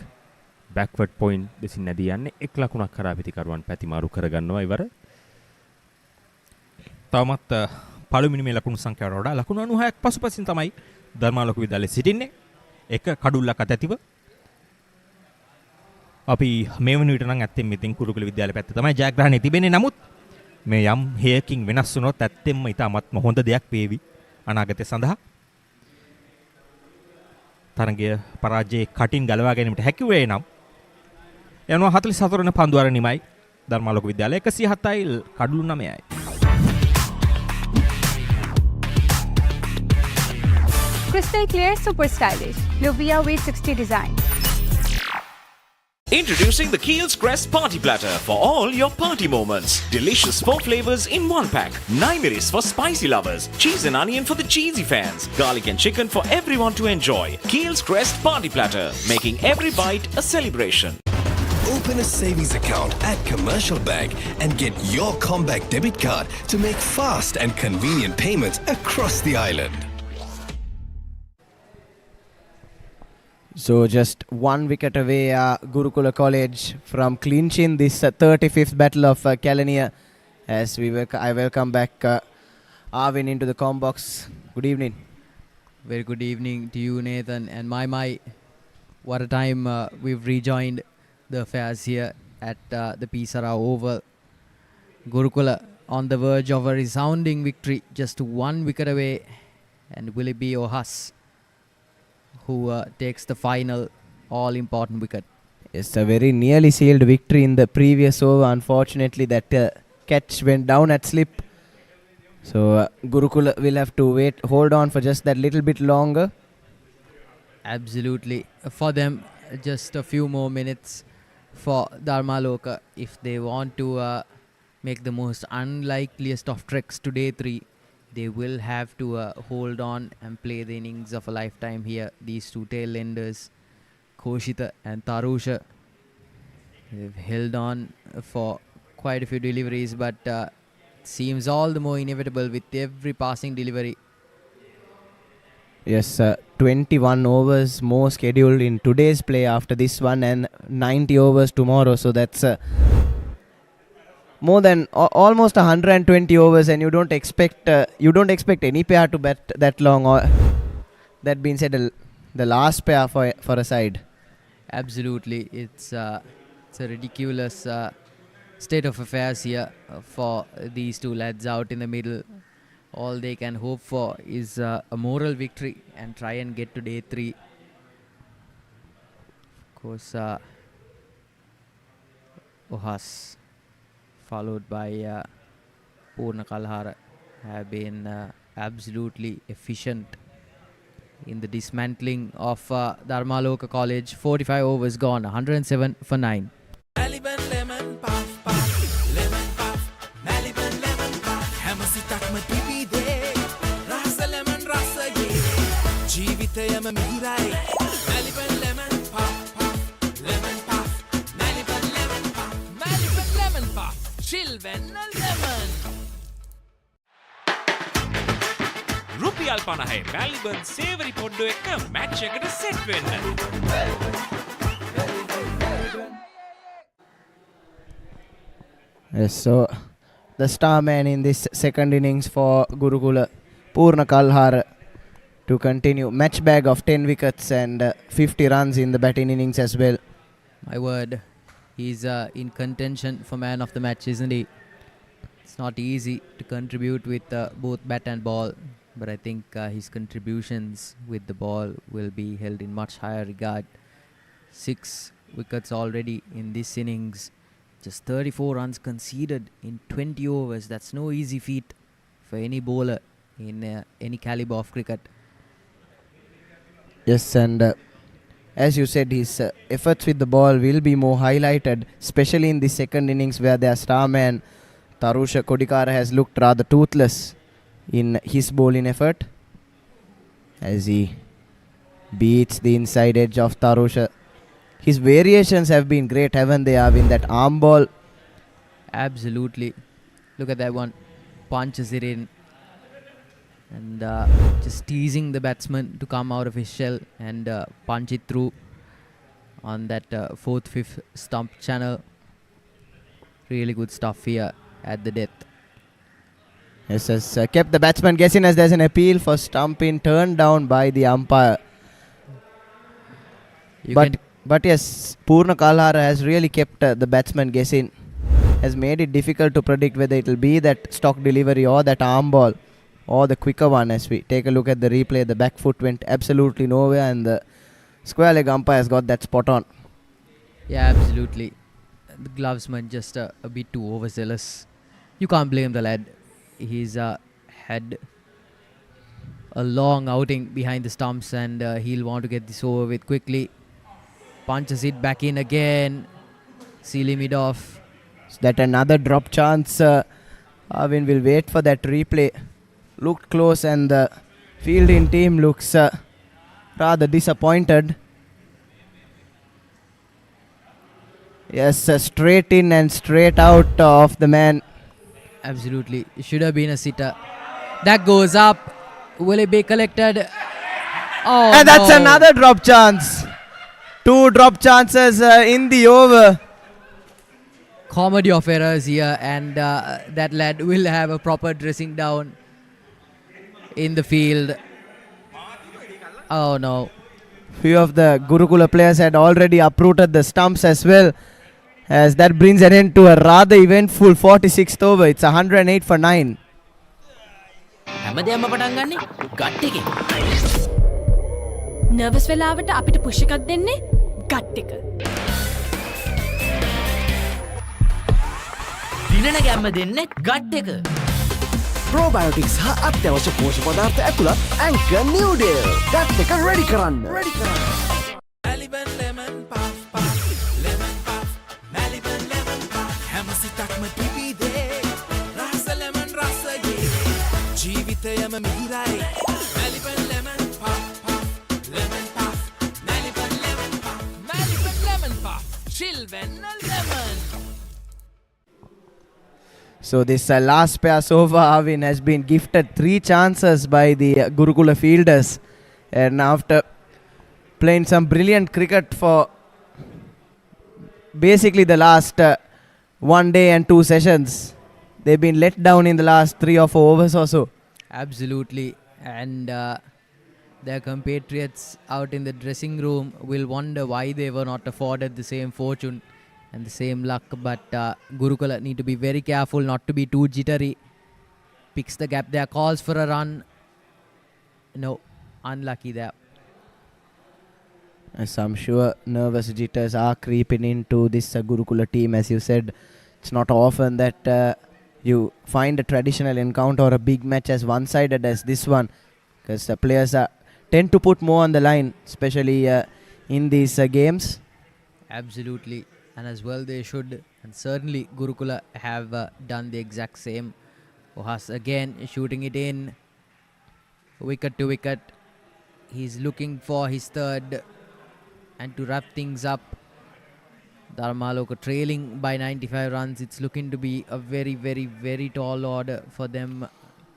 බෑක්වර්ඩ් පොයින්ට් දෙසින් නැදී යන්නේ. එක් ලකුණක් කරා පිතිකරුවන් පැතිමාරු කරගන්නවා ඉවර. තවමත් පළමුවෙනි මේ ලකුණු සංඛ්‍යාවට වඩා ලකුණු 96ක් පසුපසින් තමයි ධර්මාලෝක විද්‍යාලයේ සිටින්නේ. එක කඩුල්ලක් අතැතිව. අපි මේ වන විට නම් ඇත්තෙන් මෙතින් ගුරුකුල විද්‍යාලය පැත්තේ තමයි ජයග්‍රහණය තිබෙන්නේ. නමුත් මේ යම් හේයකින් වෙනස් වුණොත් ඇත්තෙන්ම ඉතාමත්ම හොඳ දෙයක් වේවි අනාගතය සඳහා. තරගය පරාජයේ කටින් ගලවා ගැනීමට හැකි වේ නම් යනවා 44 වෙනි පන්දුවර නිමයි ධර්මාලෝක විද්‍යාලය 107යි කඩලු 9යි. Crystal clear, super stylish. Luvia V60 design. Introducing the Kiehl's Crest Party Platter for all your party moments. Delicious 4 flavors in 1 pack. 9 miris for spicy lovers. Cheese and onion for the cheesy fans. Garlic and chicken for everyone to enjoy. Kiehl's Crest Party Platter, making every bite a celebration. Open a savings account at Commercial Bank and get your Comback debit card to make fast and convenient payments across the island. So just 1 wicket away, Gurukula College from clinching this 35th Battle of Kelaniya. As I welcome back Arvin into the comm box. Good evening. Very good evening to you, Nathan. And my, what a time we've rejoined the affairs here at the Sara Oval. Gurukula on the verge of a resounding victory, just 1 wicket away. And will it be Ohas who takes the final all-important wicket? It's a very nearly sealed victory in the previous over. Unfortunately, that catch went down at slip. So Gurukula will have to hold on for just that little bit longer. Absolutely. For them, just a few more minutes for Dharmaloka if they want to make the most unlikeliest of treks to day 3. They will have to hold on and play the innings of a lifetime here. These two tail-enders, Koshita and Tarusha, they've held on for quite a few deliveries, but seems all the more inevitable with every passing delivery. Yes, 21 overs more scheduled in today's play after this one, and 90 overs tomorrow. So that's more than almost 120 overs, and you don't expect any pair to bat that long. Or that being said, the last pair for a side. Absolutely, it's a ridiculous state of affairs here for these two lads out in the middle. All they can hope for is a moral victory and try and get to day 3. Of course, Ohas, followed by Purna Kalhara, have been absolutely efficient in the dismantling of Dharmaloka College. 45 overs gone, 107 for 9. රුපියල් 50 මැලිබන් සේවරි පොඩ්ඩෝ එක්ක match එකට set වෙන්න. Yes, so the star man in this second innings for Gurukula, Purna Kalhara, to continue. Match bag of 10 wickets and 50 runs in the batting innings as well. My word, he's in contention for man of the match, isn't he? It's not easy to contribute with both bat and ball, but I think his contributions with the ball will be held in much higher regard. 6 wickets already in this innings. Just 34 runs conceded in 20 overs. That's no easy feat for any bowler in any caliber of cricket. Yes, and as you said, his efforts with the ball will be more highlighted, especially in the second innings where their star man Tarusha Kodikara has looked rather toothless in his bowling effort as he beats the inside edge of Tarusha. His variations have been great, haven't they, Arvin? That arm ball. Absolutely. Look at that one. Punches it in. And just teasing the batsman to come out of his shell and punch it through on that 4th, 5th stump channel. Really good stuff here at the death. Yes, has kept the batsman guessing as there's an appeal for stumping turned down by the umpire. But yes, Purna Kalhara has really kept the batsman guessing. Has made it difficult to predict whether it will be that stock delivery or that arm ball or the quicker one. As we take a look at the replay, the back foot went absolutely nowhere and the square leg umpire has got that spot on. Yeah, absolutely. The glovesman just a bit too overzealous. You can't blame the lad. He's had a long outing behind the stumps, and he'll want to get this over with quickly. Punches it back in again. Seal him it off. Is that another drop chance? Arvin will wait for that replay. Looked close, and the fielding team looks rather disappointed. Yes, straight in and straight out of the man. Absolutely. It should have been a sitter. That goes up. Will it be collected? Oh, and that's no. another drop chance. 2 drop chances in the over. Comedy of errors here, and that lad will have a proper dressing down in the field. Oh no. Few of the Gurukula players had already uprooted the stumps as well, as that brings an end to a rather eventful 46th over. It's 108 for 9. හැමදේම පටන් ගන්නේ gut එකේ. Nervous වෙලාවට අපිට push එකක් දෙන්නේ gut එක. දිනන ගැම්ම දෙන්නේ ගට් එක. probiotics හා අත්‍යවශ්‍ය පෝෂක පදාර්ථ ඇතුළත් Anchor Noodle. ගට් එක ready කරන්න. Maliban lemon puff puff, lemon puff, Maliban lemon puff. හැම සිතක්ම පිපිදේ, රස lemon රසයේ. ජීවිතයම මිහිරයි. Maliban lemon puff puff, lemon puff, Maliban lemon puff, Maliban lemon puff. Chill when lemon. So this last pair so far, Arvin, has been gifted 3 chances by the Gurukula fielders, and after playing some brilliant cricket for basically the last 1 day and 2 sessions, they've been let down in the last 3 or 4 overs or so. Absolutely. And their compatriots out in the dressing room will wonder why they were not afforded the same fortune and the same luck. But Gurukula need to be very careful not to be too jittery. Picks the gap there, calls for a run. No, unlucky there. As I'm sure nervous jitters are creeping into this Gurukula team. As you said, it's not often that you find a traditional encounter or a big match as one-sided as this one, because the players tend to put more on the line, especially in these games. Absolutely. And as well they should. And certainly Gurukula have done the exact same. Ohas again shooting it in. Wicket to wicket. He's looking for his third. And to wrap things up, Dharmaloka trailing by 95 runs. It's looking to be a very, very, very tall order for them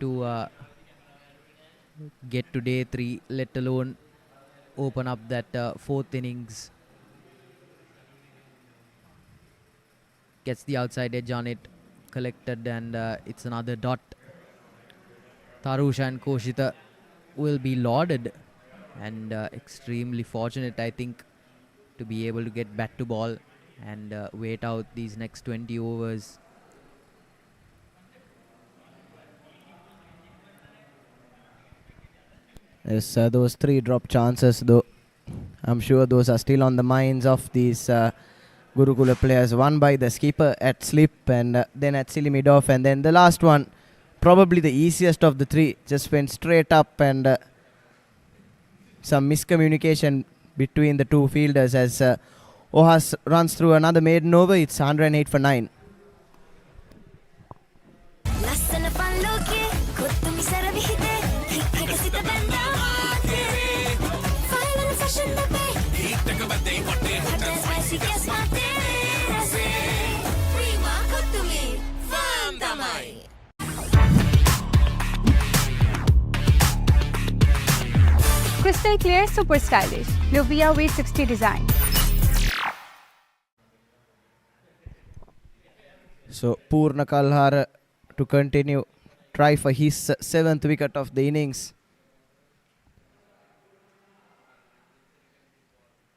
to get to day 3, let alone open up that 4th innings. Gets the outside edge on it, collected, and it's another dot. Tarusha and Koshita will be lauded, and extremely fortunate, I think, to be able to get bat to ball and wait out these next 20 overs. Yes, those 3 drop chances though, I'm sure those are still on the minds of these Gurukula players. One by the skipper at slip, and then at silly mid-off, and then the last one, probably the easiest of the 3, just went straight up, and some miscommunication between the 2 fielders as Ohas runs through another maiden over. It's 108 for 9. Crystal clear, super stylish. Luvia V60 design. So Purna Kalhara to continue, try for his 7th wicket of the innings.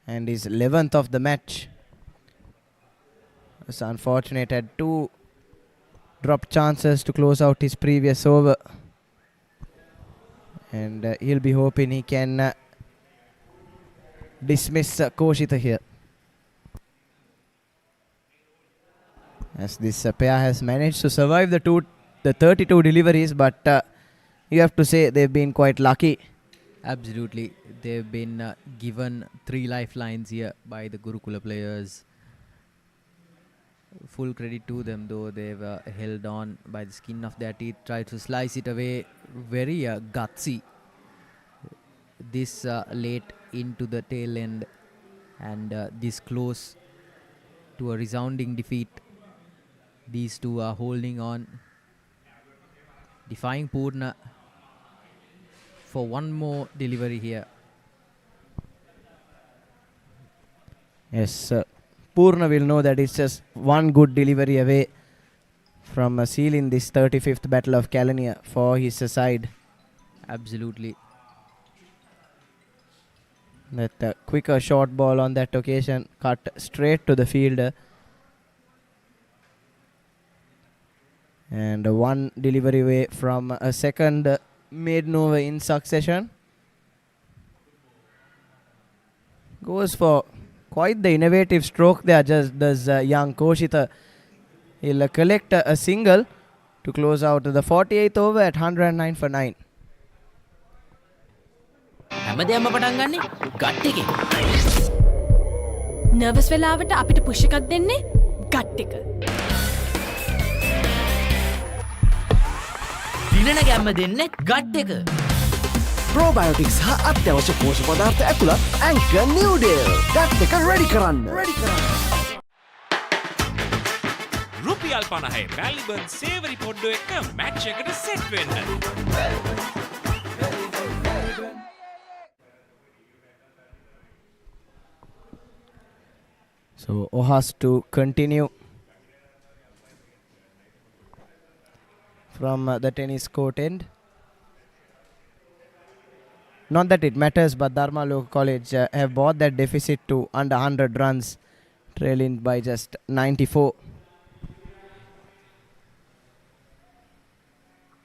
And his 11th of the match. It's unfortunate, had 2 drop chances to close out his previous over. And he'll be hoping he can dismiss Koshita here, as this pair has managed to survive the 32 deliveries, but you have to say they've been quite lucky. Absolutely. They've been given 3 lifelines here by the Gurukula players. Full credit to them, though. They've held on by the skin of their teeth, tried to slice it away. Very gutsy this late into the tail end, and this close to a resounding defeat. These two are holding on, defying Purna for one more delivery here. Yes, Purna will know that it's just one good delivery away from sealing this 35th Battle of Kelaniya for his side. Absolutely. That quicker short ball on that occasion cut straight to the fielder. And one delivery away from a second maiden over in succession. Goes for quite the innovative stroke there, just does young Koshita. He'll collect a single to close out the 48th over at 109 for 9. හැමදේම පටන් ගන්නේ gut එකේ. Nervous වෙලාවට අපිට push එකක් දෙන්නේ gut එක. දිනන ගැම්ම දෙන්නේ ගට් එක. ප්‍රෝබයෝටික්ස් හා අත්‍යවශ්‍ය පෝෂක පදාර්ථ ඇතුළත් ඇන්කර් නිව්ඩේල්. ගට් එක රෙඩි කරන්න. රුපියල් 50 මැල්බන් සේවරි පොඩ්ඩෝ එක්ක මැච් එකට සෙට් වෙන්න. So Ohas to continue from the tennis court end. Not that it matters, but Dharmaloka College have brought that deficit to under 100 runs, trailing by just 94.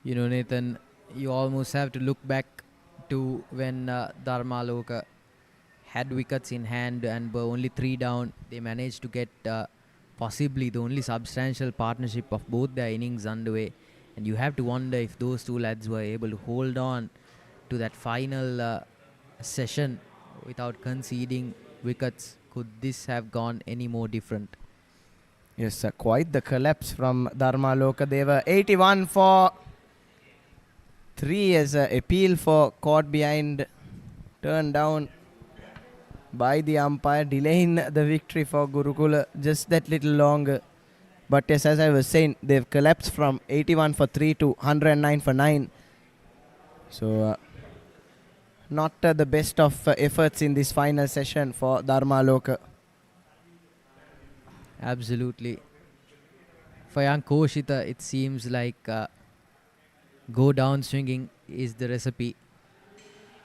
You know, Nathan, you almost have to look back to when Dharmaloka had wickets in hand and were only 3 down. They managed to get possibly the only substantial partnership of both their innings underway. And you have to wonder if those two lads were able to hold on to that final session without conceding wickets. Could this have gone any more different? Yes, quite the collapse from Dharmaloka. They were 81 for 3 as an appeal for caught behind, turned down by the umpire, delaying the victory for Gurukula just that little longer. But yes, as I was saying, they've collapsed from 81 for 3 to 109 for 9. So not the best of efforts in this final session for Dharmaloka. Absolutely. For young Koshita, it seems like go down swinging is the recipe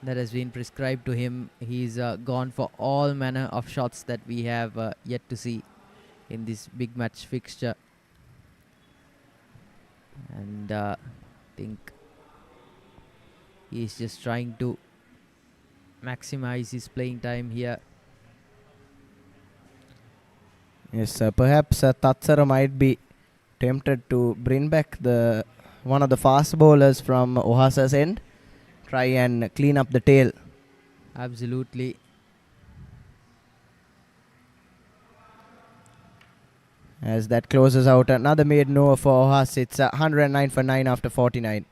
that has been prescribed to him. He's gone for all manner of shots that we have yet to see in this big match fixture. And I think he's just trying to maximize his playing time here. Yes, perhaps Tatsara might be tempted to bring back one of the fast bowlers from Ohasa's end. Try and clean up the tail. Absolutely. As that closes out another maiden over for Ohas. It's 109 for 9 after 49.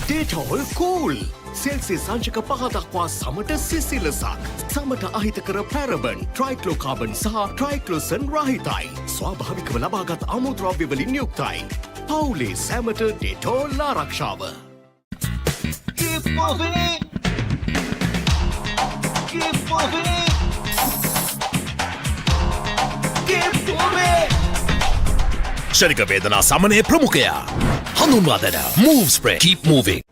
Dettol cool. Celsius අංශක 5 දක්වා සමට සිසිලසක්. සමට අහිත කර පැරබන්, ට්‍රයික්ලෝකාබන් සහ ට්‍රයික්ලෝසන් රහිතයි. ස්වාභාවිකව ලබාගත් අමුද්‍රව්‍ය වලින් යුක්තයි. පවුලේ සැමට ඩෙටෝල් ආරක්ෂාව. Keep moving. Keep moving. Keep moving. ශනික වේදනා සමනය ප්‍රමුඛයා. හඳුන්වා දෙන move spray. Keep moving.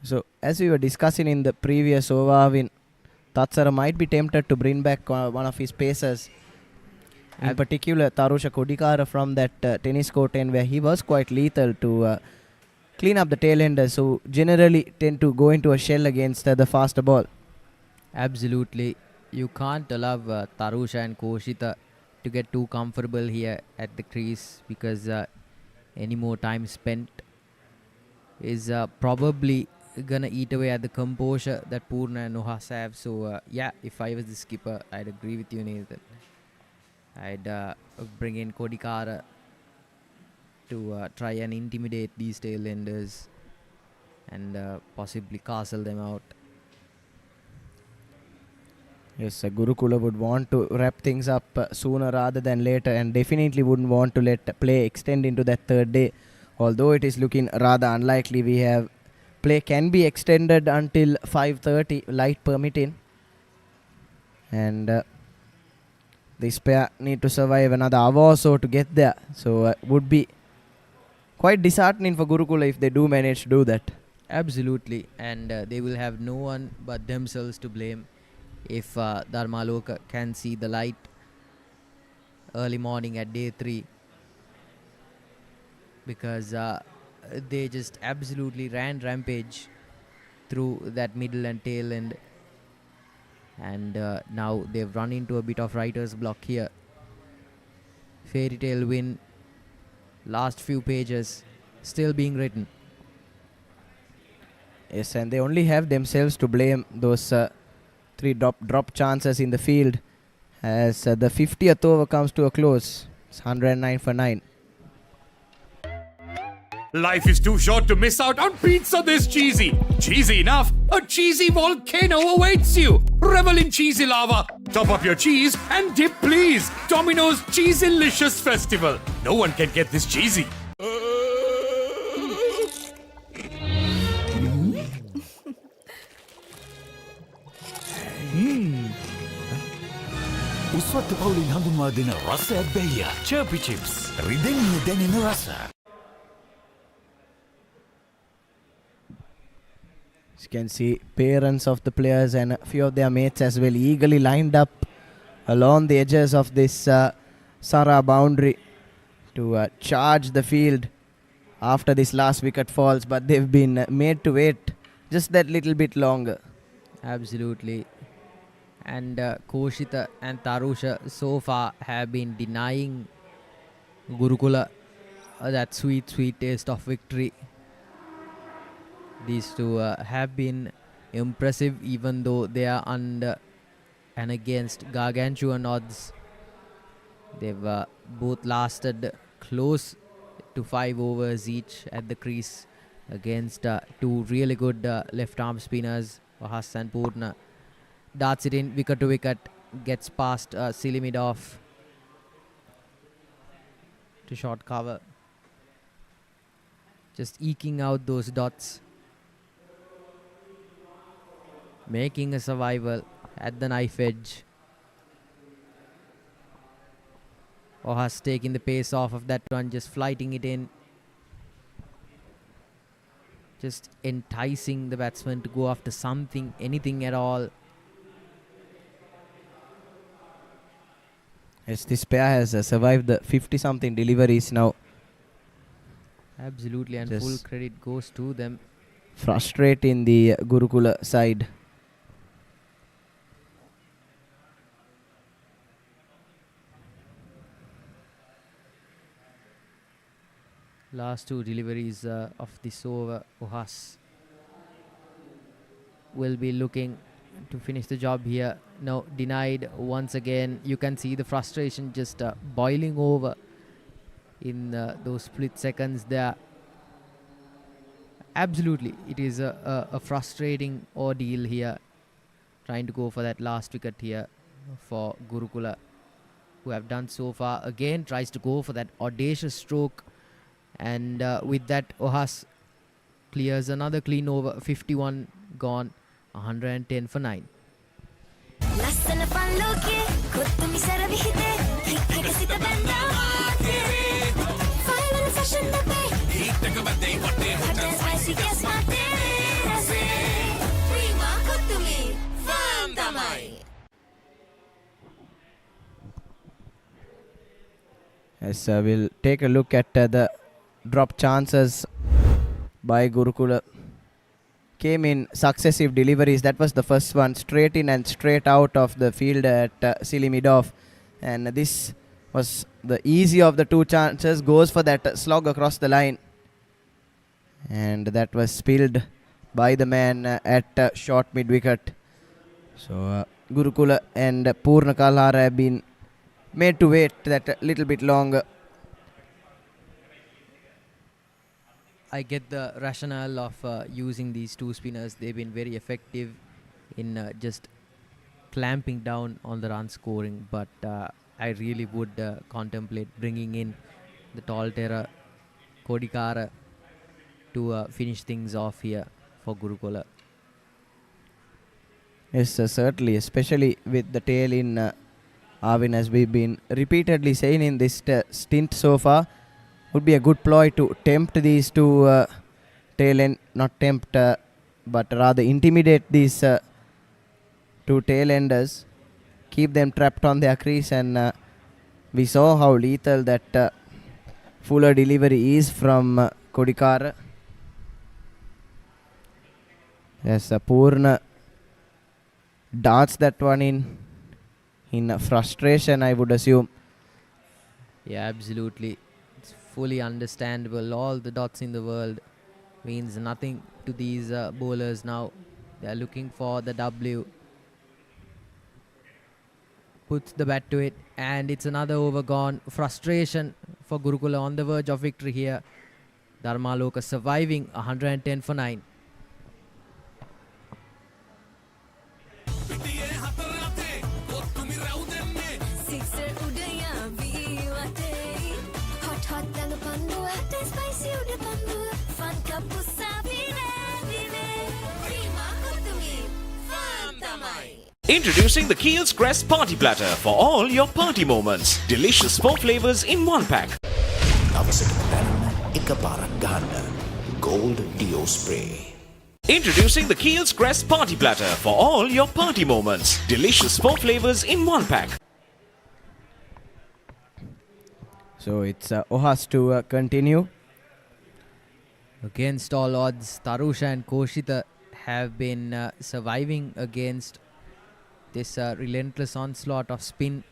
So, as we were discussing in the previous over, Tatsara might be tempted to bring back one of his pacers. In particular, Tarusha Kodikara from that tennis court end, where he was quite lethal to clean up the tailenders who generally tend to go into a shell against the faster ball. Absolutely. You can't allow Tarusha and Koshita to get too comfortable here at the crease, because any more time spent is probably gonna eat away at the composure that Purna and Ohas have. So yeah, if I was the skipper, I'd agree with you, Nathan. I'd bring in Kodikara to try and intimidate these tailenders and possibly castle them out. Yes, Gurukula would want to wrap things up sooner rather than later, and definitely wouldn't want to let play extend into that third day. Although it is looking rather unlikely, we have play can be extended until 5:30, light permitting, and this pair need to survive another hour or so to get there. So would be quite disheartening for Gurukula if they do manage to do that. Absolutely, and they will have no one but themselves to blame if Dharmaloka can see the light early morning at day 3, because they just absolutely ran rampage through that middle and tail end, and now they've run into a bit of writer's block here. Fairy tale win, last few pages still being written. Yes, and they only have themselves to blame. Those 3 drop chances in the field, as the 50th over comes to a close. It's 109 for 9. Life is too short to miss out on pizza this cheesy. Cheesy enough, a cheesy volcano awaits you. Revel in cheesy lava. Top up your cheese and dip, please. Domino's Cheeselicious Festival. No one can get this cheesy. උස්වත්ත පවුලින් හඳුන්වා දෙන රසයක් බැහැය. චර්පි chips. රිදෙන්න දැනෙන රස. You can see parents of the players and a few of their mates as well eagerly lined up along the edges of this Sara boundary to charge the field after this last wicket falls, but they've been made to wait just that little bit longer. Absolutely. And Koshita and Tarusha so far have been denying Gurukula that sweet taste of victory. These two have been impressive, even though they are under and against gargantuan odds. They've both lasted close to 5 overs each at the crease against 2 really good left arm spinners, Ohas and Purna. Darts it in wicket to wicket, gets past Silimidov to short cover, just eking out those dots, making a survival at the knife edge. Ohas taking the pace off of that one, just flighting it in, just enticing the batsman to go after something, anything at all. Yes, this pair has survived the 50-something deliveries now. Absolutely, and Just full credit goes to them. Frustrating the Gurukula side. Last 2 deliveries of this over, Ohas will be looking to finish the job here. No, denied once again. You can see the frustration just boiling over in those split seconds there. Absolutely, it is a frustrating ordeal here, trying to go for that last wicket here for Gurukula, who have done so far. Again tries to go for that audacious stroke, and with that Ohas clears another clean over. 51 gone, 110 for 9. ලස්සන පල්ලෝකේ කොත්තුමි සර විහිදේ හිට සිත බැන්දා final fashion අපේ හිටක බදේ වටේ හොටල් spicy ගස් මාතේ රසේ Prima කොත්තුමි ෆාම් තමයි. Yes, we'll take a look at the drop chances by Gurukula. Came in successive deliveries. That was the first one, straight in and straight out of the field at Silimidov. And this was the easy of the two chances, goes for that slog across the line. And that was spilled by the man at short mid-wicket. So Gurukula and Purna Kalhara have been made to wait that little bit longer. I get the rationale of using these two spinners. They've been very effective in just clamping down on the run scoring, but I really would contemplate bringing in the tall terror Kodikara to finish things off here for Gurukula. Yes, certainly, especially with the tail in Arvin, as we've been repeatedly saying in this stint so far, would be a good ploy to tempt these two tail end, not tempt, but rather intimidate these two tail enders, keep them trapped on their crease, and we saw how lethal that fuller delivery is from Kodikara. Yes, Purna darts that one in frustration, I would assume. Yeah, absolutely. It's fully understandable. All the dots in the world means nothing to these bowlers now. They are looking for the W. Puts the bat to it, and it's another over gone. Frustration for Gurukula on the verge of victory here. Dharmaloka surviving 110 for 9. Introducing the Keel's Crest Party Platter for all your party moments. Delicious 4 flavors in 1 pack. Gold Dio Spray. Introducing the Keel's Crest Party Platter for all your party moments. Delicious 4 flavors in 1 pack. So it's Ohas to continue. Against all odds, Tarusha and Koshita have been surviving against this relentless onslaught of spin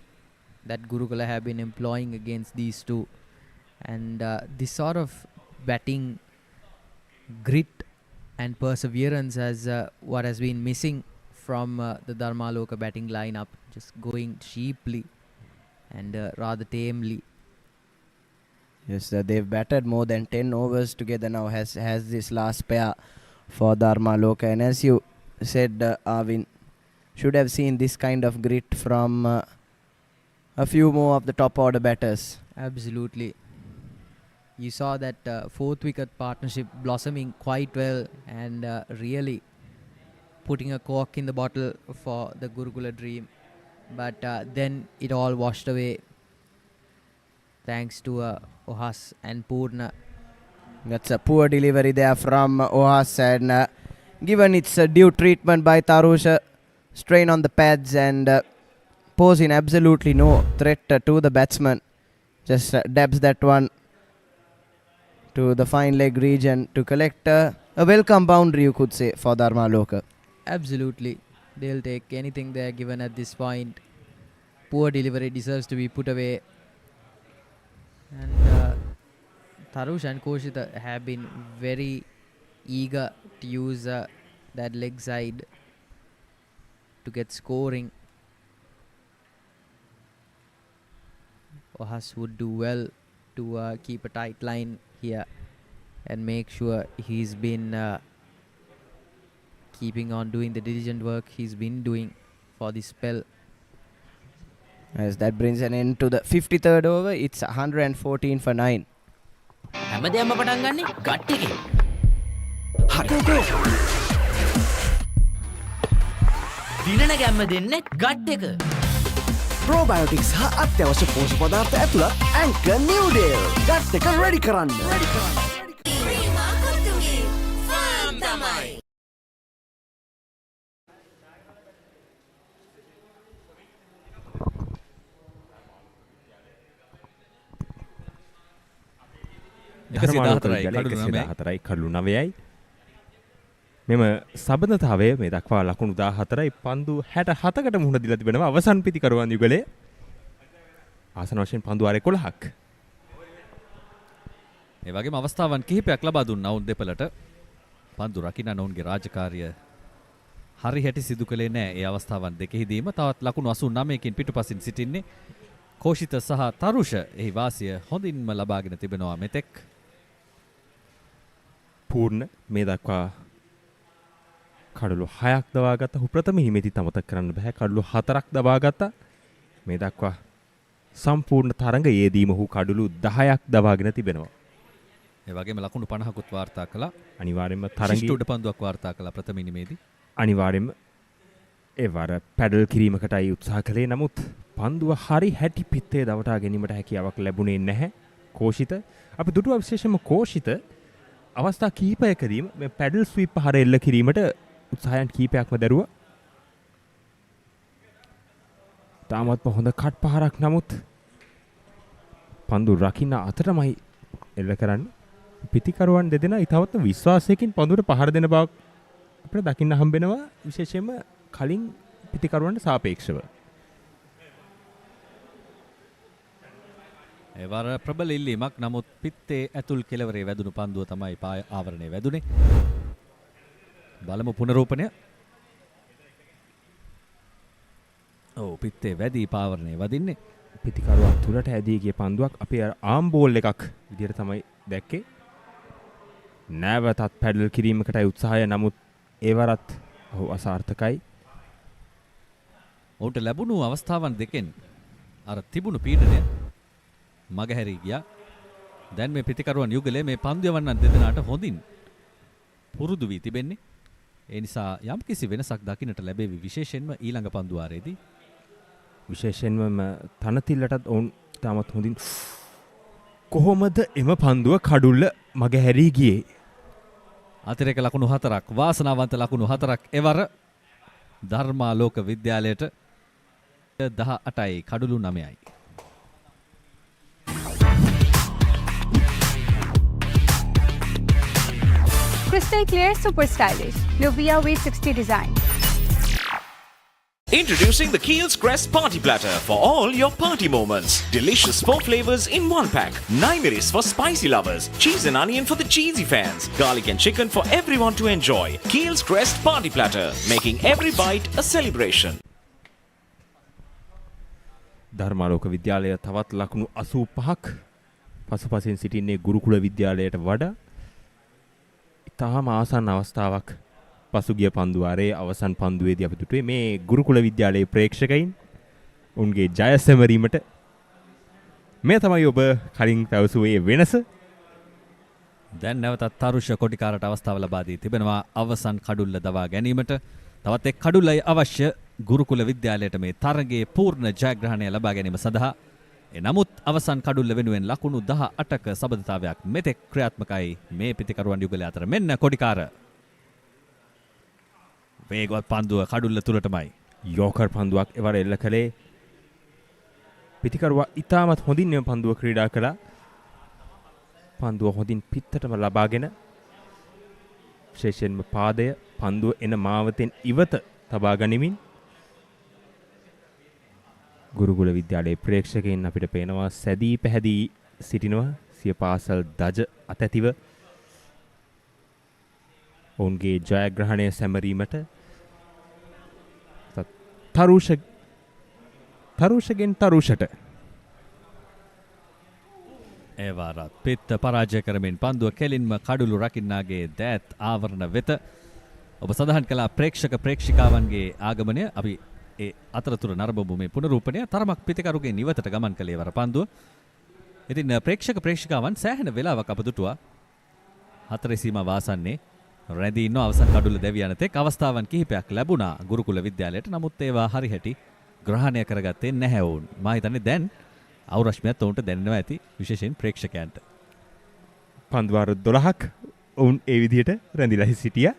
that Gurukula have been employing against these two. And this sort of batting grit and perseverance as what has been missing from the Dharmaloka batting lineup, just going cheaply and rather tamely. Yes, they've batted more than 10 overs together now, has this last pair for Dharmaloka. And as you said, Arvin, should have seen this kind of grit from a few more of the top order batters. Absolutely. You saw that 4th wicket partnership blossoming quite well and really putting a cork in the bottle for the Gurukula dream. But then it all washed away thanks to Ohas and Purna. That's a poor delivery there from Ohas, and given its due treatment by Tarusha, strain on the pads and posing absolutely no threat to the batsman. Just dabs that one to the fine leg region to collect a welcome boundary, you could say, for Dharmaloka. Absolutely. They'll take anything they're given at this point. Poor delivery deserves to be put away. And Tarusha and Koshita have been very eager to use that leg side to get scoring. Ohas would do well to keep a tight line here and make sure he's been keeping on doing the diligent work he's been doing for this spell. As that brings an end to the 53rd over, it's 114 for 9. හැමදේම පටන් ගන්නේ gut එකේ. දිනන ගැම්ම දෙන්නේ gut එක. Probiotics හා අත්‍යවශ්‍ය පෝෂක පදාර්ථ ඇතුළත් Anchor New Deal. ගට් එක ready කරන්න. හතරයි කඩලු 9යි. මෙම සබඳතාවය මේ දක්වා ලකුණු 14යි පන්දු 67කට මුහුණ දීලා තිබෙනවා අවසන් පිතිකරුවන් යුගලේ. ආසන වශයෙන් පන්දු වාර 11ක්. ඒ වගේම අවස්ථාවන් කිහිපයක් ලබා දුන්නා ඔවුන් දෙපළට. පන්දු රකින්න ඔවුන්ගේ රාජකාරිය හරි හැටි සිදු කළේ නැහැ. ඒ අවස්ථාවන් දෙකෙහිදීම තවත් ලකුණු 89කින් පිටුපසින් සිටින්නේ කෝෂිත සහ තරුෂ. එහි වාසිය හොඳින්ම ලබාගෙන තිබෙනවා මෙතෙක්. පූර්ණ මේ දක්වා කඩලු 6ක් දවාගත්ත. ප්‍රථම හිමිති තමතක් කරන්න බෑ. කඩලු 4ක් දවාගත්තා. මේ දක්වා සම්පූර්ණ තරඟයේදීම ඔහු කඩලු 10ක් දවාගෙන තිබෙනවා. ඒ වගේම ලකුණු 50කුත් වාර්තා කළා. අනිවාර්යයෙන්ම තරඟයේ උඩ පන්දුවක් වාර්තා කළා ප්‍රථම ඉනිමේදී. අනිවාර්යයෙන්ම ඒ වර පැඩල් කිරීමකටයි උත්සාහ කළේ. නමුත් පන්දුව හරි හැටි පිත්තේ දවටා ගැනීමට හැකියාවක් ලැබුණේ නැහැ. කෝෂිත අපි දුටුවා විශේෂයෙන්ම කෝෂිත අවස්ථා කීපයකදීම මේ පැඩල් ස්වීප් පහර එල්ල කිරීමට උත්සාහයන් කීපයක්ම දරුවා. තාමත්ම හොඳ කට් පහරක් නමුත් පන්දු රකින්න අතරමයි එල්ල කරන්නේ. පිතිකරුවන් දෙදෙනා ඊටවත් විශ්වාසයකින් පන්දුවට පහර දෙන බවක් අපිට දකින්න හම්බෙනවා විශේෂයෙන්ම කලින් පිතිකරුවන්ට සාපේක්ෂව. එවර ප්‍රබල ඉල්ලීමක් නමුත් පිත්තේ ඇතුල් කෙළවරේ වැදුණු පන්දුව තමයි පාය ආවරණය වැදුනේ. බලමු පුනරූපණය. ඔව් පිත්තේ වැදී පාවරණය වදින්නේ. පිතිකරුවා තුලට ඇදී ගිය පන්දුවක් අපේ ආම් බෝල් එකක් විදියට තමයි දැක්කේ. නැවතත් පැඩල් කිරීමකටයි උත්සාහය නමුත් ඒවරත් ඔහු අසාර්ථකයි. ඔවුන්ට ලැබුණු අවස්ථාවන් දෙකෙන් අර තිබුණු පීඩනය මගහැරී ගියා. දැන් මේ පිතිකරුවන් යුගලේ මේ පන්දු යවන්නන් දෙදෙනාට හොඳින් පුරුදු වී තිබෙන්නේ. ඒ නිසා යම් කිසි වෙනසක් දකින්නට ලැබෙවි විශේෂයෙන්ම ඊළඟ පන්දු වාරයේදී. විශේෂයෙන්ම තනතිල්ලටත් ඔවුන් තාමත් හොඳින් කොහොමද එම පන්දුව කඩුල්ල මගහැරී ගියේ? අතිරේක ලකුණු 4ක් වාසනාවන්ත ලකුණු 4ක් එවර ධර්මාලෝක විද්‍යාලයට 18යි කඩුළු 9යි. Crystal clear, super stylish. Luvia V60 design. Introducing the Kiehl's Crest Party Platter for all your party moments. Delicious 4 flavors in one pack. 9 miris for spicy lovers. Cheese and onion for the cheesy fans. Garlic and chicken for everyone to enjoy. Kiehl's Crest Party Platter, making every bite a celebration. Dharmaloka විද්‍යාලය තවත් ලකුණු 85ක් පසුපසින් සිටින්නේ ගුරුකුල විද්‍යාලයට වඩා. ඉතාම ආසන්න අවස්ථාවක් පසුගිය පන්දු වාරයේ අවසන් පන්දුවේදී අපි දුටුවේ මේ ගුරුකුල විද්‍යාලයේ ප්‍රේක්ෂකයින් උන්ගේ ජය සැමරීමට. මේ තමයි ඔබ කලින් පැවසුවේ වෙනස. දැන් නැවතත් තරුෂ කොටිකාරට අවස්ථාව ලබා දී තිබෙනවා අවසන් කඩුල්ල දවා ගැනීමට. තවත් එක් කඩුල්ලයි අවශ්‍ය ගුරුකුල විද්‍යාලයට මේ තරගයේ පූර්ණ ජයග්‍රහණය ලබා ගැනීම සඳහා. නමුත් අවසන් කඩුල්ල වෙනුවෙන් ලකුණු 18ක සබඳතාවයක් මෙතෙක් ක්‍රියාත්මකයි මේ පිතිකරුවන් යුගලය අතර. මෙන්න කොටිකාර. වේගවත් පන්දුව කඩුල්ල තුලටමයි. යෝකර් පන්දුවක් එවර එල්ල කළේ. පිතිකරුවා ඉතාමත් හොඳින් මේ පන්දුව ක්‍රීඩා කළා. පන්දුව හොඳින් පිත්තටම ලබාගෙන විශේෂයෙන්ම පාදය පන්දුව එන මාවතෙන් ඉවත තබා ගනිමින් ගුරුකුල විද්‍යාලයේ ප්‍රේක්ෂකයන් අපිට පේනවා සැදී පැහැදී සිටිනවා සිය පාසල් දජ අතැතිව ඔවුන්ගේ ජයග්‍රහණය සැමරීමට. තරුෂගෙන් තරුෂට ඒ වාරත් පිත්ත පරාජය කරමින් පන්දුව කෙලින්ම කඩුළු රකින්නාගේ දෑත් ආවරණ වෙත. ඔබ සඳහන් කළා ප්‍රේක්ෂක ප්‍රේක්ෂිකාවන්ගේ ආගමනය. අපි ඒ අතරතුර නරඹමු මේ පුනරූපණය. තරමක් පිතිකරුගේ නිවතට ගමන් කළේ වර පන්දුව. ඉතින් ප්‍රේක්ෂක ප්‍රේක්ෂිකාවන් සෑහෙන වෙලාවක් අප දුටුවා. හතරේ සීමා වාසන්නේ රැඳී ඉන්න අවසන් කඩුල්ල දෙවි යන තෙක් අවස්ථාවන් කිහිපයක් ලැබුණා ගුරුකුල විද්‍යාලයට. නමුත් ඒවා හරි හැටි ග්‍රහණය කරගත්තේ නැහැ වුන්. මා හිතන්නේ දැන් අවුරශ්මියත් ඔවුන්ට දැනෙනවා ඇති විශේෂයෙන් ප්‍රේක්ෂකයන්ට. පන්දුවාර 12ක් ඔවුන් ඒ විදිහට රැඳිලා සිටියා.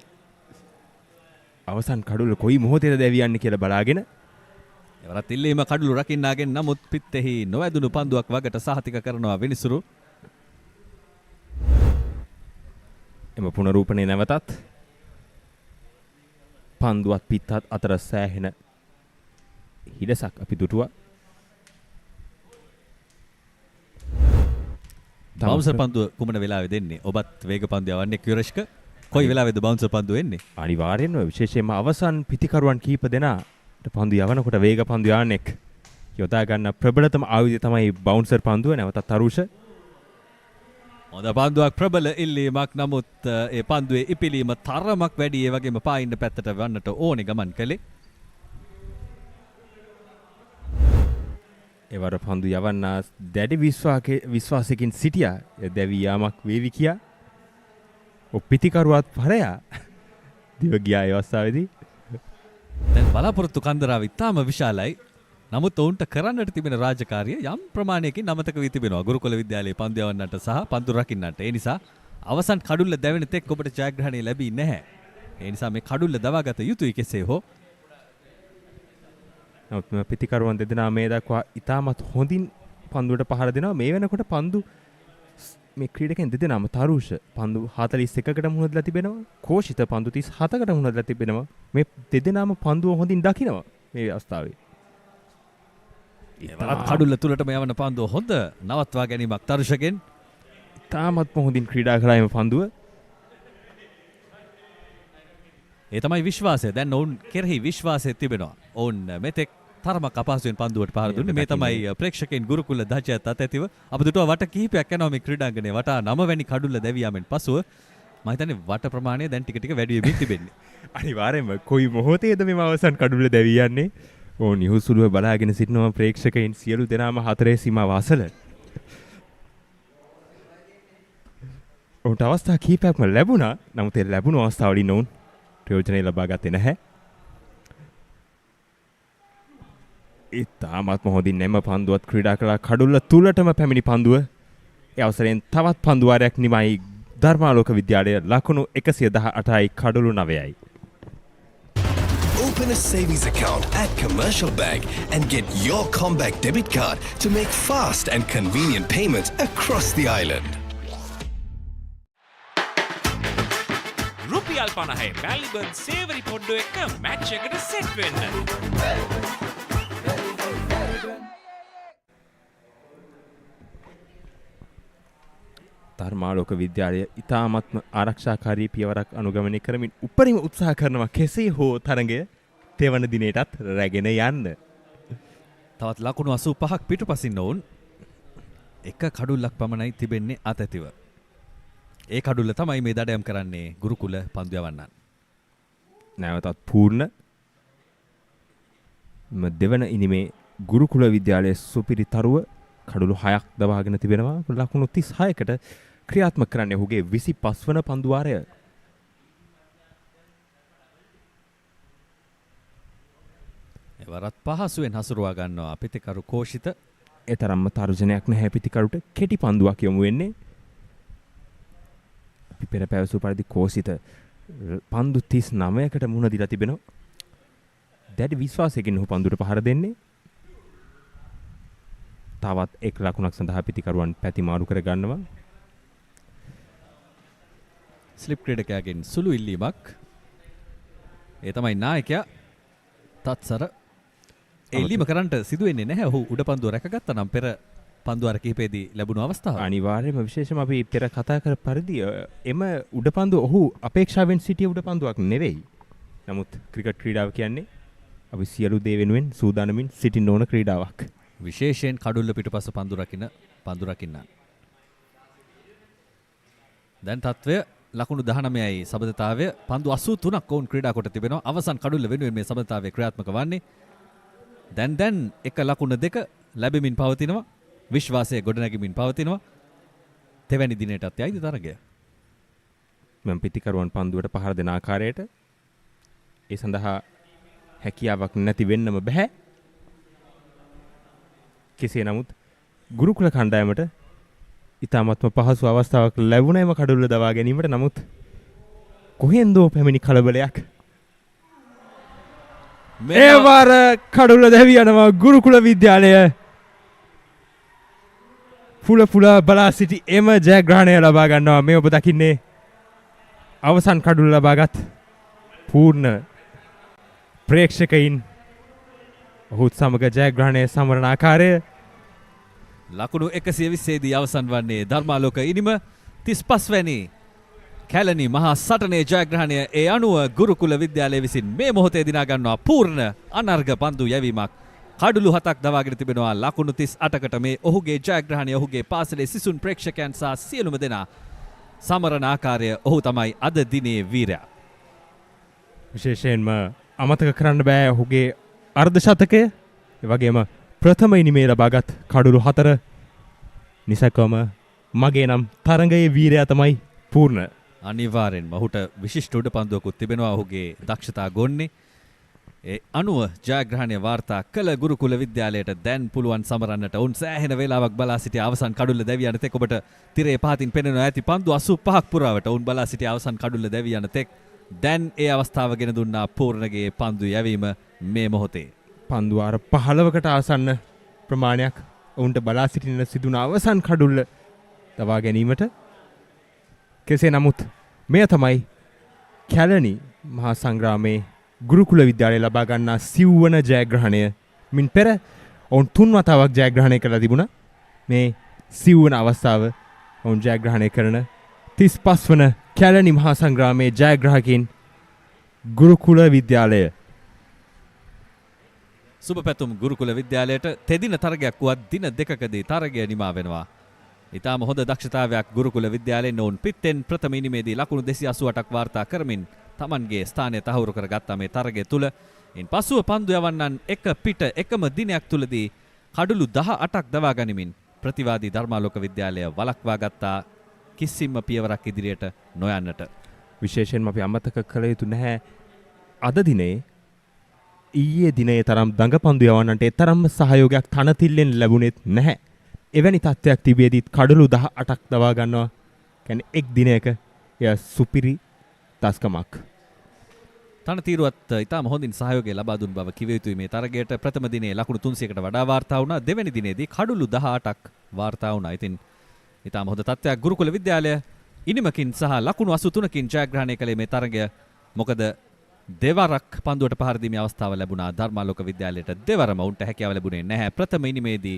අවසන් කඩුල්ල කොයි මොහොතේද දැවියන්නේ කියලා බලාගෙන එවරත් ඉල්ලීම කඩුළු රකින්නාගෙන් නමුත් පිත්තෙහි නොවැදුණු පන්දුවක් වගට සහතික කරනවා විනිසුරු. එම පුනරූපණය නැවතත් පන්දුවත් පිත්තත් අතර සෑහෙන හිඩසක් අපි දුටුවා. බවුන්සර් පන්දුව කුමන වෙලාවෙද එන්නේ? ඔබත් වේග පන්දු යවන්නේ යුරේෂ්ක. කොයි වෙලාවෙද බවුන්සර් පන්දුව එන්නේ? අනිවාර්යෙන්ම විශේෂයෙන්ම අවසන් පිතිකරුවන් කීප දෙනාට පන්දු යවනකොට වේග පන්දු යවන්නෙක් යොදා ගන්න ප්‍රබලතම ආයුධය තමයි බවුන්සර් පන්දුව. නැවතත් අරුෂ හොඳ පන්දුවක් ප්‍රබල ඉල්ලීමක්. නමුත් ඒ පන්දුවේ ඉපිලීම තරමක් වැඩි. ඒ වගේම පායින්න පැත්තට වන්නට ඕනේ ගමන් කළේ. එවර පන්දු යවන්න දැඩි විශ්වාසයකින් සිටියා. දැවී යාමක් වේවි කියා. පිතිකරුවත් පරයා දිව ගියා ඒ අවස්ථාවේදී. දැන් බලාපොරොත්තු කන්දරාව ඉතාම විශාලයි. නමුත් ඔවුන්ට කරන්නට තිබෙන රාජකාරිය යම් ප්‍රමාණයකින් අමතක වී තිබෙනවා ගුරුකුල විද්‍යාලයේ පන්දු යවන්නට සහ පන්දු රකින්නට. ඒ නිසා අවසන් කඩුල්ල දැවෙන තෙක් ඔබට ජයග්‍රහණය ලැබී නැහැ. ඒ නිසා මේ කඩුල්ල දවාගත යුතුයි කෙසේ හෝ. නමුත් පිතිකරුවන් දෙදෙනා මේ දක්වා ඉතාමත් හොඳින් පන්දුවට පහර දෙනවා. මේ වෙනකොට පන්දු මේ ක්‍රීඩකයන් දෙදෙනාම තරුෂ පන්දු 41කට මුහුණදලා තිබෙනවා. කෝෂිත පන්දු 37කට මුහුණදලා තිබෙනවා. මේ දෙදෙනාම පන්දුව හොඳින් දකිනවා මේ අවස්ථාවේ. ඉතාමත් කඩුල්ල තුලටම යවන පන්දුව හොඳ නවත්වා ගැනීමක් තරුෂගෙන්. ඉතාමත් හොඳින් ක්‍රීඩා කළා මේ පන්දුව. ඒ තමයි විශ්වාසය. දැන් ඔවුන් කෙරෙහි විශ්වාසය තිබෙනවා. ඔවුන් මෙතෙක් තරමක් අපහසුවෙන් පන්දුවට පහර දුන්නේ. මේ තමයි ප්‍රේක්ෂකයන් ගුරුකුල දජයත් අතැතිව අපදුටුව වට කිහිපයක් යනවා මේ ක්‍රීඩාංගණය වටා 9 වැනි කඩුල්ල දැවී යාමෙන් පසුව මම හිතන්නේ වට ප්‍රමාණය දැන් ටික ටික වැඩි වෙමින් තිබෙන්නේ. අනිවාර්යයෙන්ම කොයි මොහොතේද මේ අවසන් කඩුල්ල දැවී යන්නේ? ඕන් නිහුසුලුව බලාගෙන සිටිනවා ප්‍රේක්ෂකයන් සියලු දෙනාම හතරේ සීමාව අසල. ඔවුන්ට අවස්ථා කිහිපයක්ම ලැබුණා. නමුත් ඒ ලැබුණු අවස්ථාවලින් ඔවුන් ප්‍රයෝජනය ලබා ගත්තේ නැහැ. ඉතාමත්ම හොඳින් නැම පන්දුවත් ක්‍රීඩා කළා. කඩුල්ල තුලටම පැමිණි පන්දුව. ඒ අවසරයෙන් තවත් පන්දුවාරයක් නිමයි ධර්මාලෝක විද්‍යාලය ලකුණු 118යි කඩුළු 9යි. Open a savings account at Commercial Bank and get your Comback debit card to make fast and convenient payments across the island. රුපියල් 50 මැල්බර්න් සේවරි පොඩ්ඩෝ එක මැච් එකට සෙට් වෙන්න. ධර්මාලෝක විද්‍යාලය ඉතාමත්ම ආරක්ෂාකාරී පියවරක් අනුගමනය කරමින් උපරිම උත්සාහ කරනවා කෙසේ හෝ තරඟය තෙවන දිනයටත් රැගෙන යන්න. තවත් ලකුණු 85ක් පිටුපසින් ඔවුන් එක කඩුල්ලක් පමණයි තිබෙන්නේ අතැතිව. ඒ කඩුල්ල තමයි මේ දඩයම් කරන්නේ ගුරුකුල පන්දු යවන්නන්. නැවතත් පූර්ණ දෙවන ඉනිමේ ගුරුකුල විද්‍යාලයේ සුපිරි තරුව කඩුළු 6ක් දවාගෙන තිබෙනවා. ලකුණු 36කට ක්‍රියාත්මක කරන්නේ ඔහුගේ 25 වන පන්දුවාරය. එවරත් පහසුවෙන් හසුරුවා ගන්නවා පිතිකරු කෝෂිත. ඒ තරම්ම තර්ජනයක් නැහැ පිතිකරුට. කෙටි පන්දුවක් යොමු වෙන්නේ. අපි පෙර පැවසූ පරිදි කෝෂිත පන්දු 39කට මුහුණ දීලා තිබෙනවා. දැඩි විශ්වාසයකින් ඔහු පන්දුවට පහර දෙන්නේ. තවත් එක් ලකුණක් සඳහා පිතිකරුවන් පැති මාරු කර ගන්නවා. ස්ලිප් ක්‍රීඩකයාගෙන් සුළු ඉල්ලීමක්. ඒ තමයි නායකයා තත්සර. එල්ලීම කරන්නට සිදු වෙන්නේ නැහැ. ඔහු උඩ පන්දුව රැකගත්තා නම් පෙර පන්දුවාර කිහිපෙදී ලැබුණු අවස්ථාව. අනිවාර්යයෙන්ම විශේෂම අපි පෙර කතා කර පරිදි එම උඩ පන්දුව ඔහු අපේක්ෂාවෙන් සිටිය උඩ පන්දුවක් නෙවෙයි. නමුත් ක්‍රිකට් ක්‍රීඩාව කියන්නේ අපි සියලු දේ වෙනුවෙන් සූදානමින් සිටින්න ඕන ක්‍රීඩාවක්. විශේෂයෙන් කඩුල්ල පිටුපස පන්දු රකින්න. දැන් තත්වය ලකුණු 19යි සබඳතාවය. පන්දු 83ක් ඔවුන් ක්‍රීඩා කොට තිබෙනවා. අවසන් කඩුල්ල වෙනුවෙන් මේ සබඳතාවය ක්‍රියාත්මක වන්නේ. දැන් එක ලකුණ දෙක ලැබෙමින් පවතිනවා. විශ්වාසය ගොඩනැගෙමින් පවතිනවා. තෙවැනි දිනයටත් යයිද තරගය. මම පිටිකරුවන් පන්දුවට පහර දෙන ආකාරයට ඒ සඳහා හැකියාවක් නැති වෙන්නම බෑ. කෙසේ නමුත් ගුරුකුල කණ්ඩායමට ඉතාමත්ම පහසු අවස්ථාවක් ලැබුණේම කඩුල්ල දවා ගැනීමට. නමුත් කොහෙන්දෝ පැමිණි කලබලයක්. මේ වාර කඩුල්ල දැවි යනවා ගුරුකුල විද්‍යාලය. පුල බලා සිටි එම ජයග්‍රහණය ලබා ගන්නවා. මේ ඔබ දකින්නේ අවසන් කඩුල්ල ලබාගත් පූර්ණ ප්‍රේක්ෂකයින් ඔහුත් සමග ජයග්‍රහණය සමරන ආකාරය. ලකුණු 120 දී අවසන් වන්නේ ධර්මාලෝක ඉනිම 35 වැනි කැලණි මහා සටනේ ජයග්‍රහණය ඒ අනුව ගුරුකුල විද්‍යාලය විසින් මේ මොහොතේ දිනා ගන්නවා පූර්ණ අනර්ඝ පන්දු යැවීමක්. කඩුළු 7ක් දවාගෙන තිබෙනවා ලකුණු 38කට මේ ඔහුගේ ජයග්‍රහණය ඔහුගේ පාසලේ සිසුන් ප්‍රේක්ෂකයන් සහ සියලුම දෙනා සමරන ආකාරය ඔහු තමයි අද දිනේ වීරයා. විශේෂයෙන්ම අමතක කරන්න බෑ ඔහුගේ අර්ධ ශතකය. ඒ වගේම ප්‍රථම ඉනිමේ ලබාගත් කඩුළු 4 නිසකවම මගේ නම් තරඟයේ වීරයා තමයි පූර්ණ. අනිවාර්යෙන්ම ඔහුට විශිෂ්ට උඩ පන්දුවකුත් තිබෙනවා ඔහුගේ දක්ෂතා ගොන්නේ. ඒ අනුව ජයග්‍රහණය වාර්තා කළ ගුරුකුල විද්‍යාලයට දැන් පුළුවන් සමරන්නට උන් සෑහෙන වේලාවක් බලා සිටි අවසන් කඩුල්ල දැවී යන තෙක් ඔබට තිරේ පහතින් පෙනෙනවා ඇති පන්දු 85ක් පුරාවට උන් බලා සිටි අවසන් කඩුල්ල දැවී යන තෙක් දැන් ඒ අවස්ථාව ගෙන දුන්නා පූර්ණගේ පන්දු යැවීම මේ මොහොතේ. පන්දු ආර 15කට ආසන්න ප්‍රමාණයක් ඔවුන්ට බලා සිටින සිදුන අවසන් කඩුල්ල දවා ගැනීමට කෙසේ නමුත් මෙය තමයි කැලණි මහා සංග්‍රාමයේ ගුරුකුල විද්‍යාලය ලබා ගන්නා සිව්වන ජයග්‍රහණය. මින් පෙර ඔවුන් 3 වතාවක් ජයග්‍රහණය කරලා තිබුණා. මේ සිව්වන අවස්ථාව ඔවුන් ජයග්‍රහණය කරන 35 වන කැලණි මහා සංග්‍රාමයේ ජයග්‍රාහකයින් ගුරුකුල විද්‍යාලය. සුබ පැතුම් ගුරුකුල විද්‍යාලයට තෙදින තරගයක් වුවත් දින දෙකකදී තරගය නිමා වෙනවා. ඉතාම හොඳ දක්ෂතාවයක් ගුරුකුල විද්‍යාලයෙන් ඔවුන් පිත්තෙන් ප්‍රථම ඉනිමේදී ලකුණු 288ක් වාර්තා කරමින් තමන්ගේ ස්ථානය තහවුරු කරගත්තා මේ තරගය තුල. ඉන් පසුව පන්දු යවන්නන් එක පිට එකම දිනයක් තුලදී කඩුළු 18ක් දවා ගනිමින් ප්‍රතිවාදී ධර්මාලෝක විද්‍යාලය වළක්වා ගත්තා කිසිම පියවරක් ඉදිරියට නොයන්නට. විශේෂයෙන්ම අපි අමතක කළ යුතු නැහැ අද දිනේ ඊයේ දිනේ තරම් දඟපන්දු යවන්නන්ට ඒ තරම්ම සහයෝගයක් තනතිල්ලෙන් ලැබුණෙත් නැහැ. එවැනි තත්ත්වයක් තිබියදීත් කඩලු 18ක් දවා ගන්නවා. කියන්නේ එක් දිනයක එය සුපිරි දස්කමක්. තනතිරුවත් ඉතාම හොඳින් සහයෝගය ලබා දුන් බව කිව යුතුයි මේ තරගයට. ප්‍රථම දිනේ ලකුණු 300කට වඩා වාර්තා වුණා. දෙවැනි දිනේදී කඩලු 18ක් වාර්තා වුණා. ඉතින් ඉතාම හොඳ තත්ත්වයක් ගුරුකුල විද්‍යාලය ඉනිමකින් සහ ලකුණු 83කින් ජයග්‍රහණය කළේ මේ තරගය. මොකද දෙවරක් පන්දුවට පහර දීමේ අවස්ථාව ලැබුණා ධර්මාලෝක විද්‍යාලයට. දෙවරම උන්ට හැකියාව ලැබුණේ නැහැ ප්‍රථම ඉනිමේදී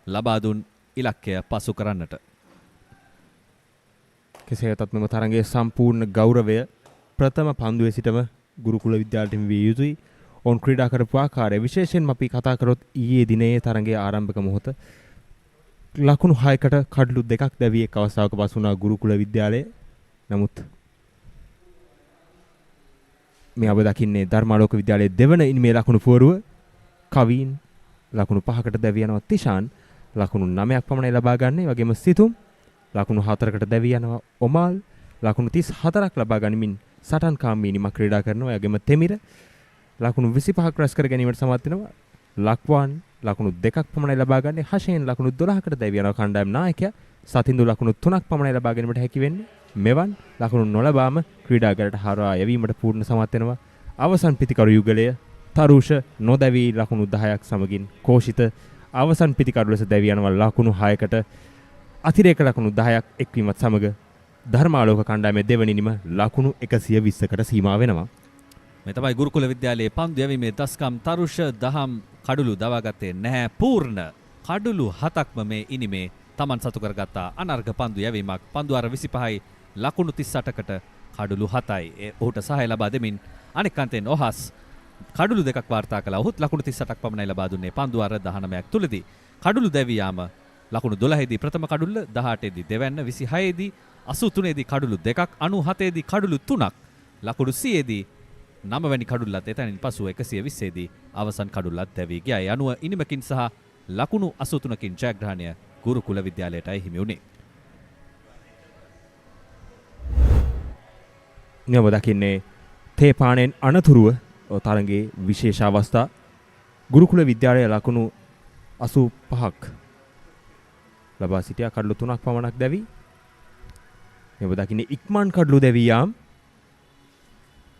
ලබා දුන් ඉලක්කය පසු කරන්නට. කෙසේ වෙතත් මෙම තරගයේ සම්පූර්ණ ගෞරවය ප්‍රථම පන්දුවේ සිටම ගුරුකුල විද්‍යාලයට විය යුතුයි. ඔවුන් ක්‍රීඩා කරපු ආකාරය විශේෂයෙන්ම අපි කතා කරොත් ඊයේ දිනේ තරගයේ ආරම්භක මොහොත ලකුණු 6කට කඩලු 2ක් දැවී එක් අවස්ථාවක පසු වුණා ගුරුකුල විද්‍යාලය. නමුත් මේ ඔබ දකින්නේ ධර්මාලෝක විද්‍යාලයේ දෙවන ඉනිමේ ලකුණු පුවරුව කවීන් ලකුණු 5කට දැවී යනවා. තිෂාන් ලකුණු 9ක් පමණයි ලබා ගන්න. ඒ වගේම සිතුම් ලකුණු 4කට දැවී යනවා. ඔමාල් ලකුණු 34ක් ලබා ගනිමින් සටන්කාමී ඉනිමක් ක්‍රීඩා කරනවා. ඒ වගේම තෙමිර ලකුණු 25ක් රැස් කර ගැනීමට සමත් වෙනවා. ලක්වාන් ලකුණු 2ක් පමණයි ලබා ගන්නේ. හෂේන් ලකුණු 12කට දැවී යනවා කණ්ඩායම් නායකයා. සතින්දු ලකුණු 3ක් පමණයි ලබා ගැනීමට හැකි වෙන්නේ. මෙවන් ලකුණු නොලබාම ක්‍රීඩාගරට හරවා යැවීමට පූර්ණ සමත් වෙනවා. අවසන් පිතිකරු යුගලය තරුෂ නොදැවී ලකුණු 10ක් සමගින් කෝෂිත අවසන් පිතිකරු ලෙස දැවී යනවා ලකුණු 6කට. අතිරේක ලකුණු 10ක් එක්වීමත් සමග ධර්මාලෝක කණ්ඩායමේ දෙවනිනිම ලකුණු 120කට සීමා වෙනවා. මේ තමයි ගුරුකුල විද්‍යාලයේ පන්දු යැවීමේ දස්කම්. තරුෂ දහම් කඩුළු දවාගත්තේ නැහැ. පූර්ණ කඩුළු 7ක්ම මේ ඉනිමේ තමන් සතු කරගත්තා අනර්ඝ පන්දු යැවීමක්. පන්දු අර 25යි ලකුණු 38කට කඩුළු 7යි. ඔහුට සහාය ලබා දෙමින් අනෙක් අන්තෙන් ඔහස් කඩුළු 2ක් වාර්තා කළා. ඔහුත් ලකුණු 38ක් පමණයි ලබා දුන්නේ පන්දු අර 19ක් තුලදී. කඩුළු දැවී යාම ලකුණු 12දී ප්‍රථම කඩුල්ල, 18දී දෙවැන්න, 26දී 83දී කඩුළු 2ක්, 97දී කඩුළු 3ක්, ලකුණු 100දී 9 වැනි කඩුල්ලත් එතනින් පසුව 120දී අවසන් කඩුල්ලත් දැවී ගියා. ඒ අනුව ඉනිමකින් සහ ලකුණු 83කින් ජයග්‍රහණය ගුරුකුල විද්‍යාලයටයි හිමි වුණේ. නියම දකින්නේ තේපාණෙන් අනතුරුව තරගයේ විශේෂ අවස්ථා ගුරුකුල විද්‍යාලයේ ලකුණු 85ක් ලබා සිටියා. කඩලු 3ක් පමණක් දැවි. නියම දකින්නේ ඉක්මන් කඩලු දැවී යාම්.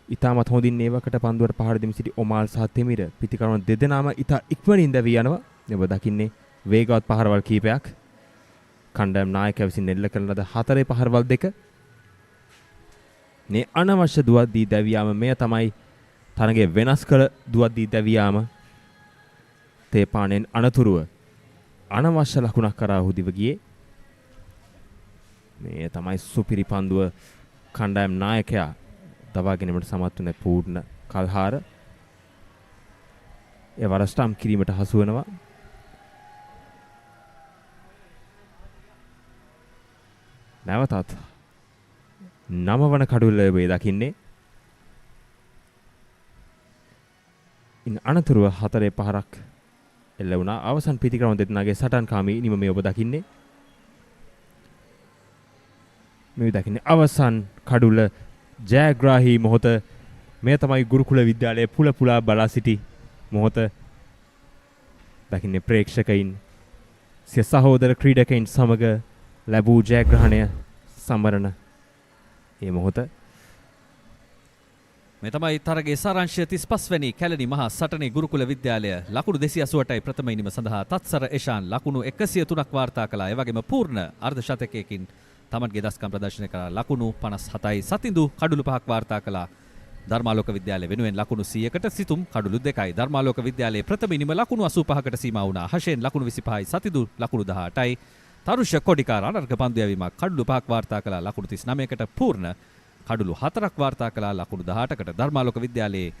ඉතාමත් හොඳින් ඒවකට පන්දුවට පහර දෙමින් සිටි ඔමාල් සහ තෙමිර පිතිකරුවන් දෙදෙනාම ඉතා ඉක්මනින් දැවී යනවා. නියම දකින්නේ වේගවත් පහරවල් කීපයක් කණ්ඩායම් නායකයා විසින් එල්ල කරන ලද 4 පහරවල් දෙක. මේ අනවශ්‍ය දුවද්දී දැවී යාම මෙය තමයි තරගයේ වෙනස් කළ දුවද්දී දැවී යාම. තේපාණෙන් අනතුරුව අනවශ්‍ය ලකුණක් කරා ඔහු දිව ගියේ. මේ තමයි සුපිරි පන්දුව කණ්ඩායම් නායකයා දවා ගැනීමට සමත් වුණ පූර්ණ කල්හාර. ඒ වර ස්ටම්ප් කිරීමට හසු වෙනවා. නැවතත් 9 වන කඩුල්ල වේ දකින්නේ. ඉන් අනතුරුව 4 පහරක් එල්ල වුණා. අවසන් ප්‍රතික්‍රම දෙන්නාගේ සටන්කාමී නිමමේ ඔබ දකින්නේ. මේ දකින්නේ අවසන් කඩුල්ල ජයග්‍රාහී මොහොත. මේ තමයි ගුරුකුල විද්‍යාලයේ පුලා බලා සිටි මොහොත. දකින්නේ ප්‍රේක්ෂකයින් සිය සහෝදර ක්‍රීඩකයින් සමග ලැබූ ජයග්‍රහණය සමරන මේ මොහොත. මේ තමයි තරගයේ සාරාංශය 35 වැනි කැලණි මහා සටනේ ගුරුකුල විද්‍යාලය ලකුණු 288යි ප්‍රථම ඉනිම සඳහා තත්සර එෂාන් ලකුණු 103ක් වාර්තා කළා. ඒ වගේම පූර්ණ අර්ධ ශතකයකින් තමන්ගේ දස්කම් ප්‍රදර්ශනය කරලා ලකුණු 57යි. සතිඳු කඩුළු 5ක් වාර්තා කළා. ධර්මාලෝක විද්‍යාලය වෙනුවෙන් ලකුණු 100කට සිතුම් කඩුළු 2යි. ධර්මාලෝක විද්‍යාලයේ ප්‍රථම ඉනිම ලකුණු 85කට සීමා වුණා. හෂෙන් ලකුණු 25යි. සතිඳු ලකුණු 18යි. තරුෂ කොඩිකාර අනර්ග පන්දු යැවීමක් කඩුළු 5ක් වාර්තා කළා. ලකුණු 39කට පූර්ණ කඩුළු 4ක් වාර්තා කළා. ලකුණු 18කට ධර්මාලෝක විද්‍යාලයේ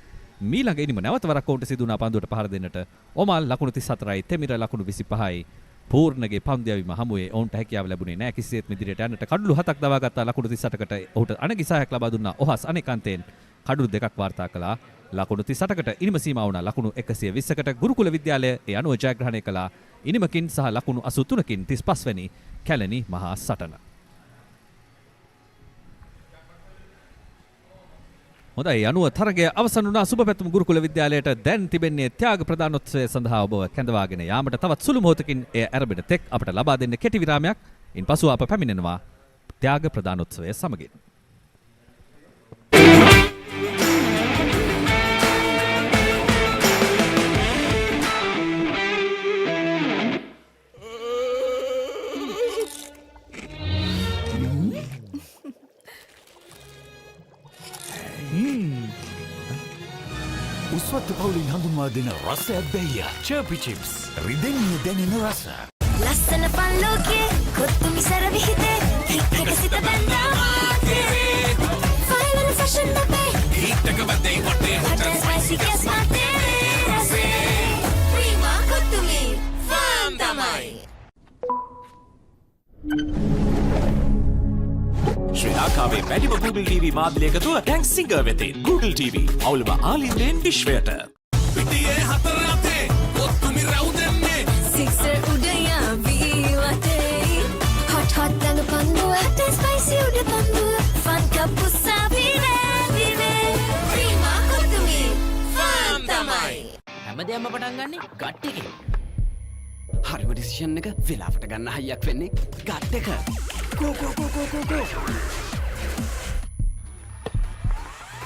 මීළඟ ඉනිම නැවත වරක් ඔවුන්ට සිදු වුණා පන්දුවට පහර දෙන්නට. ඔමල් ලකුණු 34යි. තෙමිර ලකුණු 25යි. පූර්ණගේ පන්දු යැවීම හමුවේ ඔවුන්ට හැකියාව ලැබුණේ නැහැ. කිසිසේත් ඉදිරියට යන්නට කඩුළු 7ක් දවා ගත්තා. ලකුණු 38කට ඔහුට අනගි සහායක් ලබා දුන්නා. ඔහස් අනෙකන්තෙන් කඩුළු 2ක් වාර්තා කළා. ලකුණු 38කට ඉනිම සීමා වුණා. ලකුණු 120කට ගුරුකුල විද්‍යාලය ඒ අනුව ජයග්‍රහණය කළා. ඉනිමකින් සහ ලකුණු 83කින් 35 වැනි කැලණි මහා සටන. හොඳයි අනුව තරගය අවසන් වුණා. සුබ පැතුම් ගුරුකුල විද්‍යාලයට. දැන් තිබෙන්නේ ත්‍යාග ප්‍රදානෝත්සවය සඳහා ඔබව කැඳවාගෙන යාමට තවත් සුළු මොහොතකින් එය ආරම්භන තෙක් අපට ලබා දෙන්න කෙටි විරාමයක්. ඉන්පසු අප පැමිණෙනවා ත්‍යාග ප්‍රදානෝත්සවය සමගින්. උස්වත්ත පවුලින් හඳුන්වා දෙන රසයක් බැයිය. චර්පි චිප්ස් රිදෙන්නේ දැනෙන රස. ලස්සන පල්ලෝකේ කොත්තු මිසර විහිදේ හික්කක සිත බැඳා මාතේ ෆයිනල් ෆැෂන් අපේ හික්කක බදේ වටේ හොට ස්පයිසි ගස් මාතේ රසේ ප්‍රීමා කොත්තුමි ෆාම් තමයි. ශ්‍රී ලංකාවේ වැඩිම Google TV මාධ්‍ය එකතුව ටැන්ක් සිංගර් වෙතේ Google TV අවුලම ආලින්දෙන් විශ්වයට. පිටියේ හතර රතේ කොත්තුමි රවුදෙන්නේ සික්සර් උදයා වීවතේ හොට් දඟ පන්දුව හොට ස්පයිසි උඩ පන්දුව ෆන් කප්පුසා විවේ ප්‍රීමා කොත්තුමි ෆාම් තමයි. හැමදේම පටන් ගන්නෙ ගට් එකේ. හරිම ඩිසිෂන් එක වෙලාවට ගන්න හයියක් වෙන්නේ ගට් එක. Go.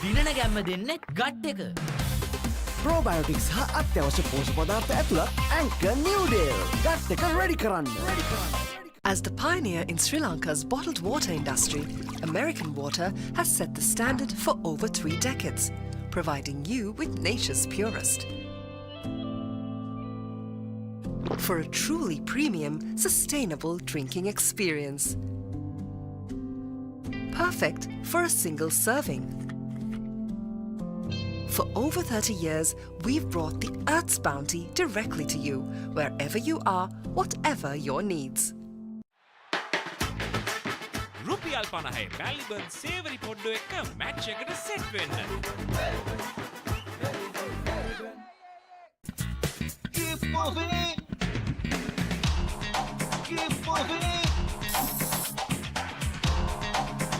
දිනන ගැම්ම දෙන්නේ ගට් එක. ප්‍රෝබයෝටික්ස් හා අත්‍යවශ්‍ය පෝෂක පදාර්ථ ඇතුළත් ඇන්කර් නිව්ඩේල් ගට් එක රෙඩි කරන්න. As the pioneer in Sri Lanka's bottled water industry, American Water has set the standard for over 3 decades, providing you with nature's purest. For a truly premium, sustainable drinking experience. Perfect for a single serving. For over 30 years, we've brought the Earth's bounty directly to you, wherever you are, whatever your needs. රුපියල් 50 මැල්බන් සේවරි පොඩ්ඩෝ එක match එකට set වෙන්න. Keep moving. Keep moving.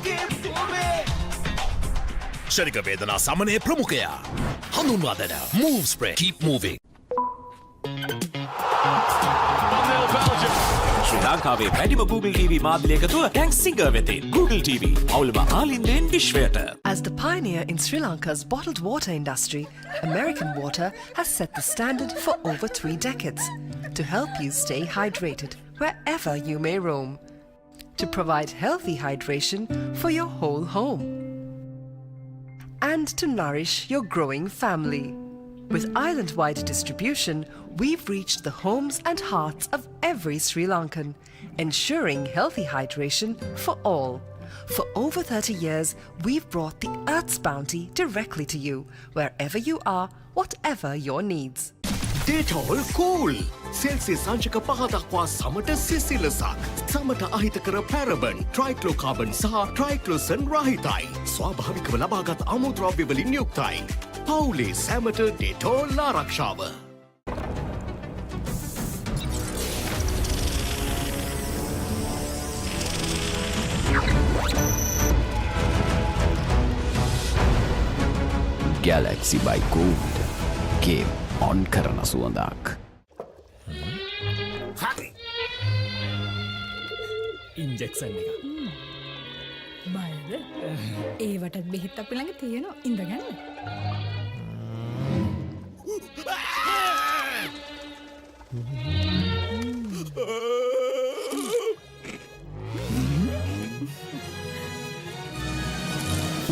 Keep moving. ශනික වේදනා සමනය ප්‍රමුඛයා. හඳුන්වා දෙන Move Spray. Keep moving. ශ්‍රී ලංකාවේ වැඩිම Google TV මාධ්‍ය එකතුව ටැන්ක් සිංගර් වෙතේ Google TV අවුලම ආලින්දෙන් විශ්වයට. As the pioneer in Sri Lanka's bottled water industry, American Water has set the standard for over 3 decades to help you stay hydrated wherever you may roam, to provide healthy hydration for your whole home, and to nourish your growing family. With island-wide distribution, we've reached the homes and hearts of every Sri Lankan, ensuring healthy hydration for all. For over 30 years, we've brought the Earth's bounty directly to you, wherever you are, whatever your needs. Detol cool. Celsius සංචක 5 දක්වා සමට සිසිලසක්. සමට අහිතකර පැරබන්, ට්‍රයික්ලෝකාබන් සහ ට්‍රයික්ලෝසන් රහිතයි. ස්වාභාවිකව ලබාගත් අමුද්‍රව්‍ය වලින් යුක්තයි. පවුලේ සැමට ඩෙටෝල් ආරක්ෂාව. Galaxy by Gold. Game on කරන සුවඳක්. ඉන්ජෙක්ෂන් එක. බයද? ඒවටත් බෙහෙත් අපි ළඟ තියෙනවා. ඉඳගන්න.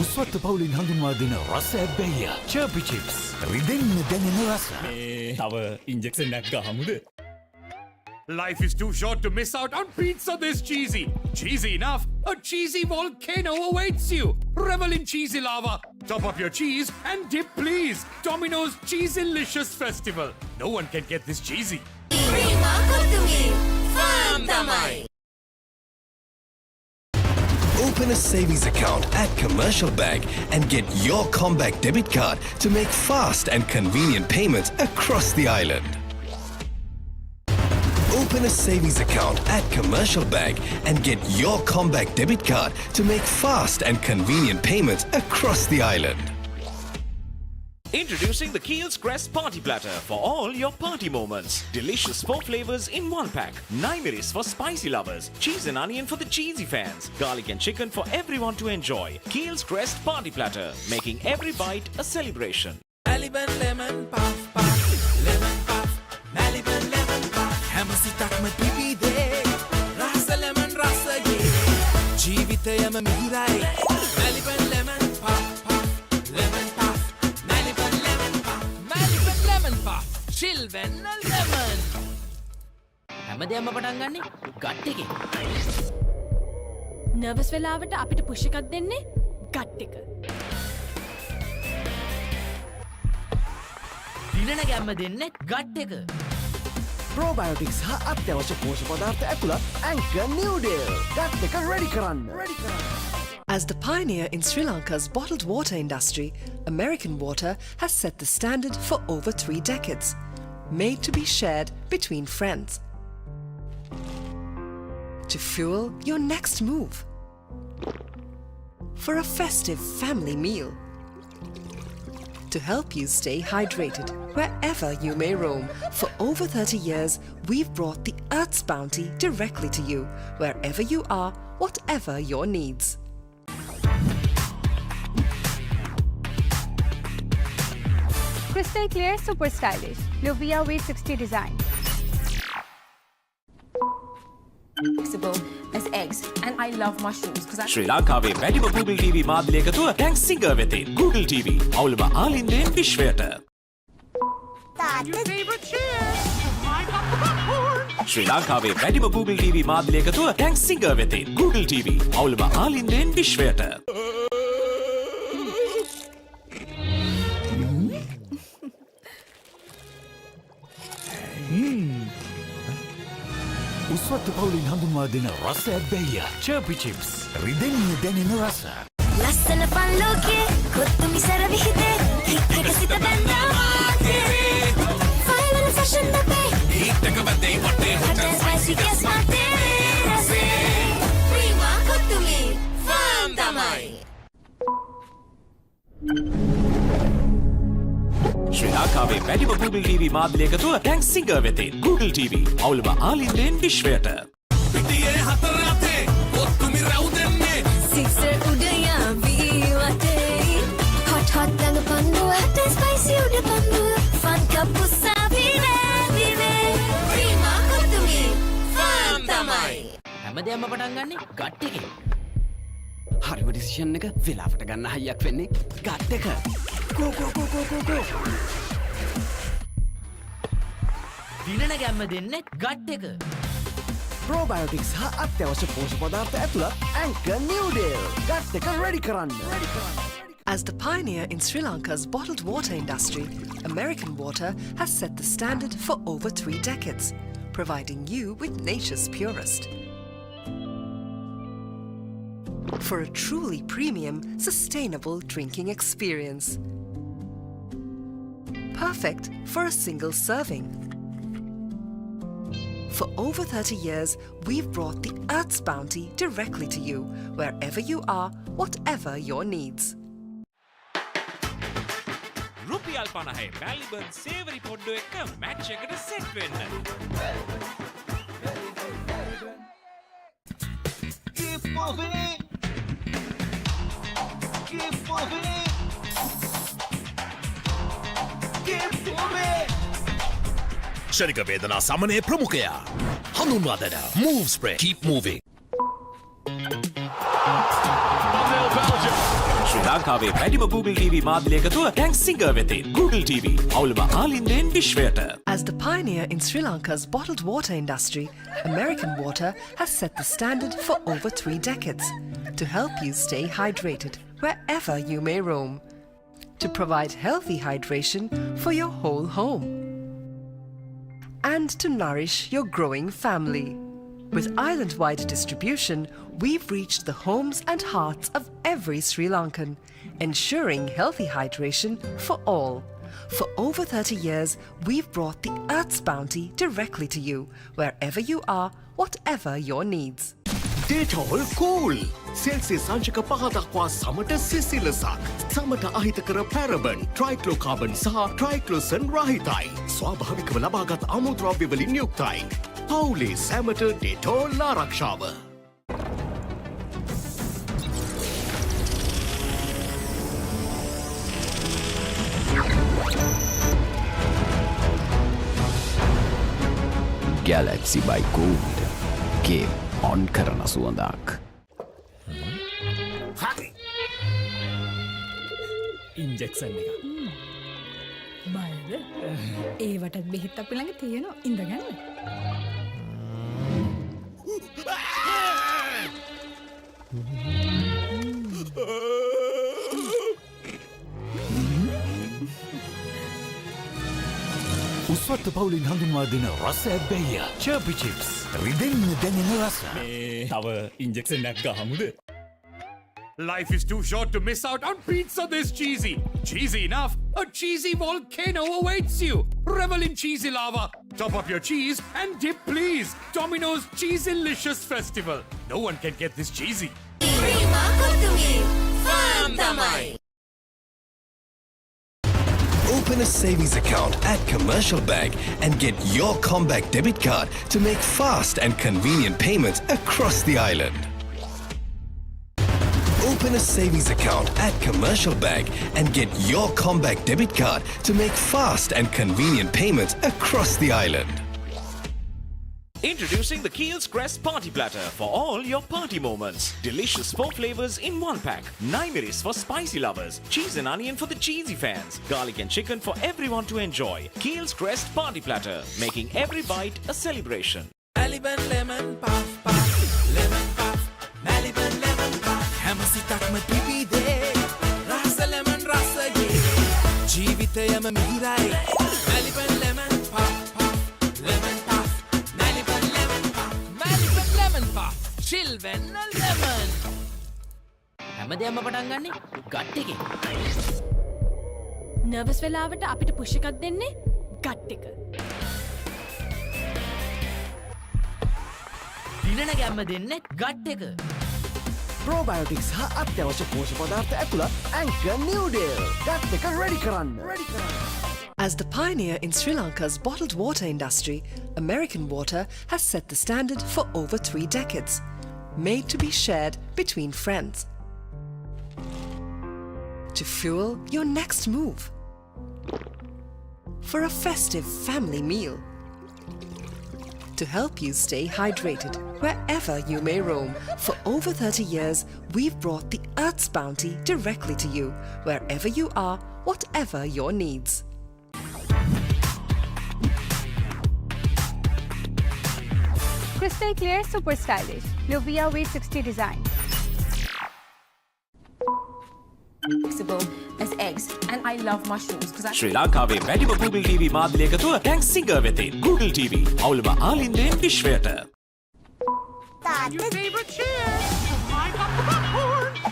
උස්වත්ත පවුලින් හඳුන්වා දෙන රස ඇබ්බැහිය චර්පි චිප්ස් රිදෙන්න දැනෙන රස. තව ඉන්ජෙක්ෂන් එකක් ගහමුද? Life is too short to miss out on pizza this cheesy. Cheesy enough, a cheesy volcano awaits you. Revel in cheesy lava. Top up your cheese and dip please. Domino's Cheeselicious Festival. No one can get this cheesy. Open a savings account at Commercial Bank and get your Comback debit card to make fast and convenient payments across the island. Open a savings account at Commercial Bank and get your Comback debit card to make fast and convenient payments across the island. Introducing the Keel's Crest Party Platter for all your party moments. Delicious 4 flavors in 1 pack. 9 miris for spicy lovers. Cheese and onion for the cheesy fans. Garlic and chicken for everyone to enjoy. Keel's Crest Party Platter, making every bite a celebration. Maliban lemon puff puff, lemon puff, Maliban lemon puff. Hamasitakma pipide, rasa lemon rasa ye. Jeevithayama mihirai, Maliban lemon puff puff, lemon puff. Chill when a lemon. හැමදේම පටන් ගන්නේ gut එකේ. Nervous වෙලාවට අපිට push එකක් දෙන්නේ gut එක. දිනන ගැම්ම දෙන්නේ ගට් එක. ප්‍රෝබයෝටික්ස් හා අත්‍යවශ්‍ය පෝෂක පදාර්ථ ඇතුළත් ඇන්කර් නිව්ඩේල්. ගට් එක රෙඩි කරන්න. As the pioneer in Sri Lanka's bottled water industry, American Water has set the standard for over 3 decades, made to be shared between friends. To fuel your next move. For a festive family meal. To help you stay hydrated wherever you may roam. For over 30 years, we've brought the Earth's bounty directly to you, wherever you are, whatever your needs. Crystal clear, super stylish. Luvia V60 design. Flexible as eggs, and I love mushrooms because Sri Lankaවේ වැඩිම Google TV මාධ්‍ය එකතුව ටැන්ක් Singer වෙතේ. Google TV අවුලම ආලින්දයෙන් විශ්වයට. ශ්‍රී ලංකාවේ වැඩිම Google TV මාධ්‍ය එකතුව ටැන්ක් සිංගර් වෙතේ. Google TV අවුලම ආලින්දයෙන් විශ්වයට. උස්වත්ත පවුලින් හඳුන්වා දෙන රස ඇබ්බැහිය චර්පි චිප්ස් රිදෙන්න දැනෙන රස. ලස්සන පල්ලෝකේ කොත්තුමි සර විහිදේ හික්කට සිත බැන්දා මාතේ ෆයිනල් ෆැෂන් දපේ හිටක බදේ වටේ හොටල් ස්පයිසි ගස් මාතේ රසේ ප්‍රීමා කොත්තුමි ෆාම් තමයි. ශ්‍රී ලංකාවේ වැඩිම Google TV මාධ්‍ය එකතුව ටැන්ක් සිංගර් වෙතේ. Google TV අවුලම ආලින්දයෙන් විශ්වයට. පිටියේ හතර අතේ කොත්තුමි රැවුදෙන්නේ සික්සර් උදයා වීවතේ hot hot ළඟ පන්දුව ස්පයිසි උඩ පන්දුව ෆන් කප්පුසා විවේ ප්‍රීමා කොත්තුමි ෆාම් තමයි. හැමදේම පටන් ගන්නේ ගට් එකේ. හරිම ඩිසිෂන් එක වෙලාවට ගන්න හයියක් වෙන්නේ ගට් එක. Go go go go go go. දිනන ගැම්ම දෙන්නේ ගට් එක. ප්‍රෝබයෝටික්ස් හා අත්‍යවශ්‍ය පෝෂක පදාර්ථ ඇතුළත් ඇංකර් නිව්ඩේල්. ගට් එක රෙඩි කරන්න. As the pioneer in Sri Lanka's bottled water industry, American Water has set the standard for over 3 decades, providing you with nature's purest. For a truly premium, sustainable drinking experience. Perfect for a single serving. For over 30 years, we've brought the Earth's bounty directly to you, wherever you are, whatever your needs. රුපියල් 50 මැලිබන් සේවරි පොඩ්ඩෝ එක්ක match එකට set වෙන්න. Keep moving. Keep moving. Keep moving. ෂණික වේදනා සමනය ප්‍රමුඛයා. හඳුන්වා දෙන Move Spray. Keep moving. ශ්‍රී ලංකාවේ වැඩිම Google TV මාධ්‍ය එකතුව ටැන්ක් සිංගර් වෙතින් Google TV අවුලම ආලින්දෙන් විශ්වයට. As the pioneer in Sri Lanka's bottled water industry, American Water has set the standard for over 3 decades to help you stay hydrated wherever you may roam, to provide healthy hydration for your whole home, and to nourish your growing family. With island-wide distribution, we've reached the homes and hearts of every Sri Lankan, ensuring healthy hydration for all. For over 30 years, we've brought the Earth's bounty directly to you, wherever you are, whatever your needs. Dettol Cool. Celsius අංශක 5 දක්වා සමට සිසිලසක්. සමට අහිත කර පැරබන්, ට්‍රයික්ලෝකාබන් සහ ට්‍රයික්ලෝසන් රහිතයි. ස්වාභාවිකව ලබාගත් අමුද්‍රව්‍ය වලින් යුක්තයි. පවුලේ සැමට ඩෙටෝල් ආරක්ෂාව. Galaxy by Gold. Game on කරන සුවඳක්. ඉන්ජෙක්ෂන් එක. බයද? ඒවටත් බෙහෙත් අපි ළඟ තියෙනවා ඉඳගන්න. උස්වත්ත පවුලින් හඳුන්වා දෙන රස ඇබ්බැහිය චර්පි චිප්ස් රිදෙන්න දැනෙන රස. තව ඉන්ජෙක්ෂන් එකක් ගහමුද? Life is too short to miss out on pizza this cheesy. Cheesy enough, a cheesy volcano awaits you. Revel in cheesy lava. Top up your cheese and dip please. Domino's Cheeselicious Festival. No one can get this cheesy. Open a savings account at Commercial Bank and get your Comback debit card to make fast and convenient payments across the island. Open a savings account at Commercial Bank and get your Comback debit card to make fast and convenient payments across the island. Introducing the Keel's Crest Party Platter for all your party moments. Delicious 4 flavors in 1 pack. 9 miris for spicy lovers. Cheese and onion for the cheesy fans. Garlic and chicken for everyone to enjoy. Keel's Crest Party Platter, making every bite a celebration. Maliban lemon puff puff. Lemon puff. Maliban lemon puff. හැමසිතක්ම පිපිදේ. රස lemon රසගේ. ජීවිතයම මිහිරයි. Maliban lemon puff puff. Lemon puff. Maliban lemon puff. Maliban lemon puff. Chill when a lemon. හැමදේම පටන් ගන්නේ gut එකේ. Nervous වෙලාවට අපිට push එකක් දෙන්නේ gut එක. දිනන ගැම්ම දෙන්නේ ගට් එක. ප්‍රෝබයෝටික්ස් හා අත්‍යවශ්‍ය පෝෂක පදාර්ථ ඇතුළත් ඇංකර් නිව්ඩේල්. ගට් එක රෙඩි කරන්න. As the pioneer in Sri Lanka's bottled water industry, American Water has set the standard for over 3 decades, made to be shared between friends. To fuel your next move. For a festive family meal. To help you stay hydrated wherever you may roam. For over 30 years, we've brought the Earth's bounty directly to you, wherever you are, whatever your needs. Crystal clear, super stylish. Dialog V60 design. Flexible as eggs, and I love mushrooms because I. ශ්‍රී ලංකාවේ වැඩිම Google TV මාධ්‍ය එකතුව ටැන්ක් singer වෙතින් Google TV අවුලම ආලින්දයෙන් විශ්වයට.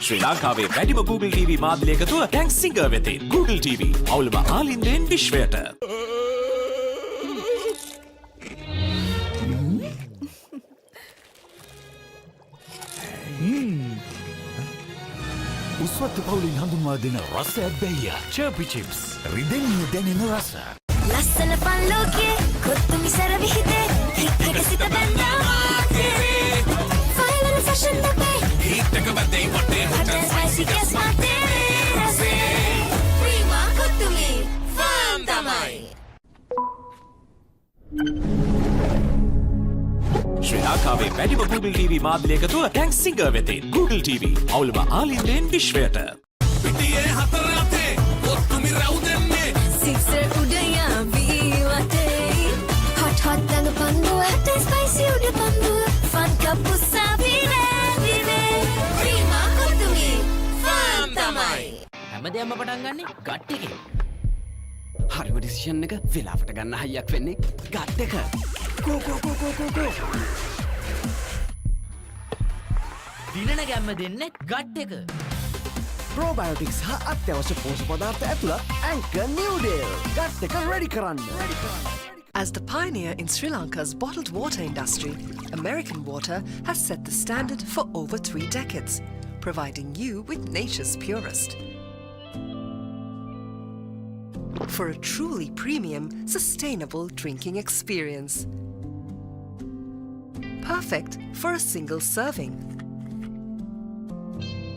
ශ්‍රී ලංකාවේ වැඩිම Google TV මාධ්‍ය එකතුව ටැන්ක් සිංගර් වෙතින් Google TV අවුලම ආලින්දයෙන් විශ්වයට. උස්වත්තු පවුලින් හඳුන්වා දෙන රස ඇබ්බැහිය චර්පි චිප්ස් රිදෙන්න දැනෙන රස. ලස්සන පල්ලෝකේ කොත්තුමි සර විහිදේ හික්කට සිත බැන්දා ෆයිනල් ෆැෂන් දපේ හිටක බදේ වටේ හොටල් ස්පයිසි කෙස් මාතේ රසේ ප්‍රීමා කොත්තුමි ෆාම් තමයි. ශ්‍රී ලංකාවේ වැඩිම Google TV මාධ්‍ය එකතුව ටැන්ක් සිංගර් වෙතින් Google TV අවුලම ආලින්දයෙන් විශ්වයට. පිටියේ හතර අතේ කොත්තුමි රැවුදෙන්නේ සික්සර් උඩයා වී වටේ හොට් හොට් දඟ පන්දුව හොටල් ස්පයිසි උඩ පන්දුව ෆන් කප්පුසා විවේ ප්‍රීමා කොත්තුමි ෆාම් තමයි. හැමදේම පටන් ගන්නේ ගට් එකේ. හරිම ඩිසිෂන් එක වෙලාවට ගන්න හයියක් වෙන්නේ ගට් එක. කෝ. දිනන ගැම්ම දෙන්නේ ගට් එක. ප්‍රෝබයෝටික්ස් හා අත්‍යවශ්‍ය පෝෂක පදාර්ථ ඇතුළත් ඇන්කර් නිව්ඩේල් ගට් එක රෙඩි කරන්න. As the pioneer in Sri Lanka's bottled water industry, American Water has set the standard for over 3 decades, providing you with nature's purest. For a truly premium, sustainable drinking experience. Perfect for a single serving.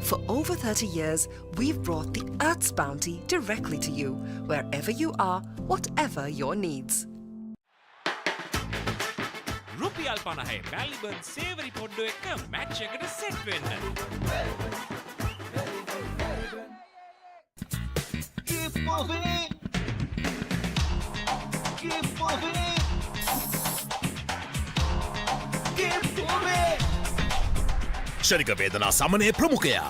For over 30 years, we've brought the Earth's bounty directly to you, wherever you are, whatever your needs. රුපියල් 50 මැල්බන් සේවරි පොඩ්ඩෝ එක match එකට set වෙන්න. Keep moving. Keep moving. Keep moving. ශනික වේදනා සමනය ප්‍රමුඛයා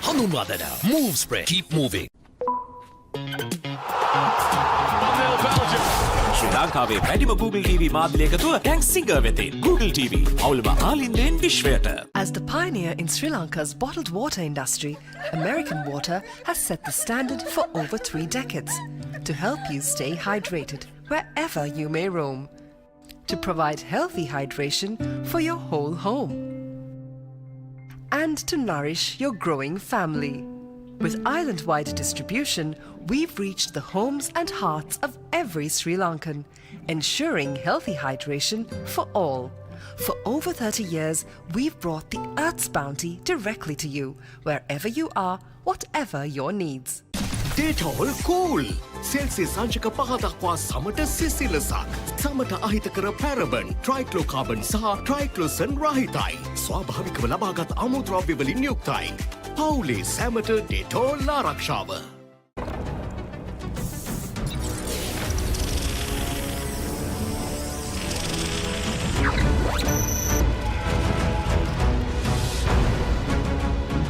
හඳුන්වා දෙන Move Spray Keep Moving. ශ්‍රී ලංකාවේ වැඩිම Google TV මාධ්‍ය එකතුව ටැන්ක් සිංගර් වෙතින් Google TV අවුලම ආලින්දයෙන් විශ්වයට. As the pioneer in Sri Lanka's bottled water industry, American Water has set the standard for over 3 decades to help you stay hydrated wherever you may roam, to provide healthy hydration for your whole home, and to nourish your growing family. With island-wide distribution, we've reached the homes and hearts of every Sri Lankan, ensuring healthy hydration for all. For over 30 years, we've brought the Earth's bounty directly to you, wherever you are, whatever your needs. Dettol Cool Celsius අංශක 5 දක්වා සමට සිසිලසක් සමට අහිතකර පැරබන් ට්‍රයික්ලෝකාබන් සහ ට්‍රයික්ලෝසන් රහිතයි ස්වාභාවිකව ලබාගත් අමුද්‍රව්‍ය වලින් යුක්තයි පවුලේ සැමට ඩෙටෝල් ආරක්ෂාව.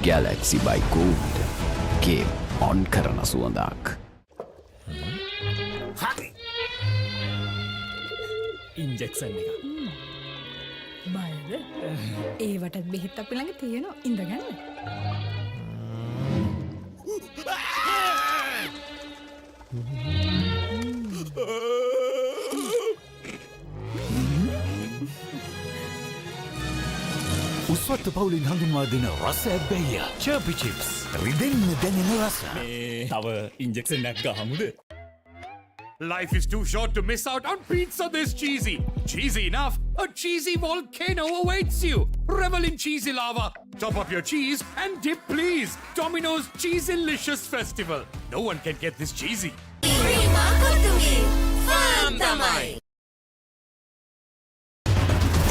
Galaxy by Gold game on කරන සුවඳක්. ඉන්ජෙක්ෂන් එක. බයද? ඒවටත් බෙහෙත් අපි ළඟ තියෙනවා ඉඳගන්න. උස්වත්තු පවුලින් හඳුන්වා දෙන රස ඇබ්බැහිය චර්පි චිප්ස් රිදෙන්න දැනෙන රස. තව ඉන්ජෙක්ෂන් එකක් ගහමුද? Life is too short to miss out on pizza this cheesy. Cheesy enough, a cheesy volcano awaits you. Revel in cheesy lava. Top up your cheese and dip please. Domino's Cheeselicious Festival. No one can get this cheesy.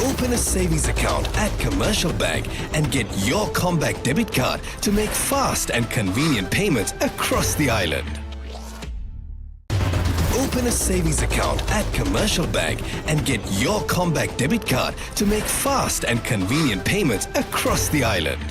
Open a savings account at Commercial Bank and get your Comback debit card to make fast and convenient payments across the island. Open a savings account at Commercial Bank and get your comeback debit card to make fast and convenient payments across the island.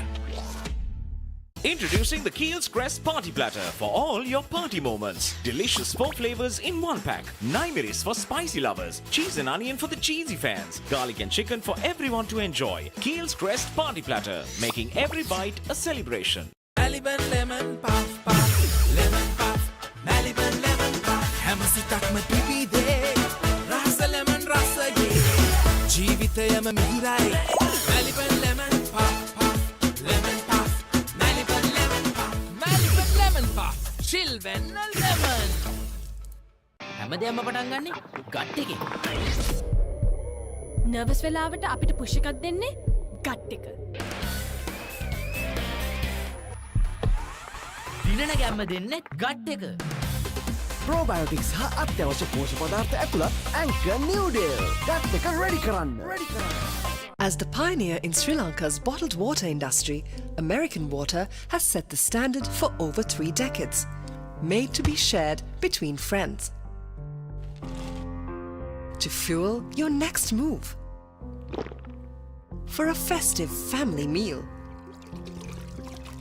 Introducing the Keel's Crest Party Platter for all your party moments. Delicious 4 flavors in 1 pack. 9 miris for spicy lovers. Cheese and onion for the cheesy fans. Garlic and chicken for everyone to enjoy. Keel's Crest Party Platter, making every bite a celebration. Maliban lemon puff puff, lemon puff, Maliban lemon puff. Hamasitakma pipide, rasa lemon rasa ye. Jeevithayama mihirai. Maliban lemon puff puff, lemon puff, Maliban lemon puff, Maliban lemon puff. Chilven lemon. හැමදේම පටන් ගන්නේ gut එකේ. Nervous වෙලාවට අපිට push එකක් දෙන්නේ gut එක. දිනන ගැම්ම දෙන්නේ ගට් එක. ප්‍රෝබයෝටික්ස් හා අත්‍යවශ්‍ය පෝෂක පදාර්ථ ඇතුළත් ඇන්කර් නිව්ඩේල්. ගට් එක රෙඩි කරන්න. As the pioneer in Sri Lanka's bottled water industry, American Water has set the standard for over 3 decades, made to be shared between friends. To fuel your next move. For a festive family meal.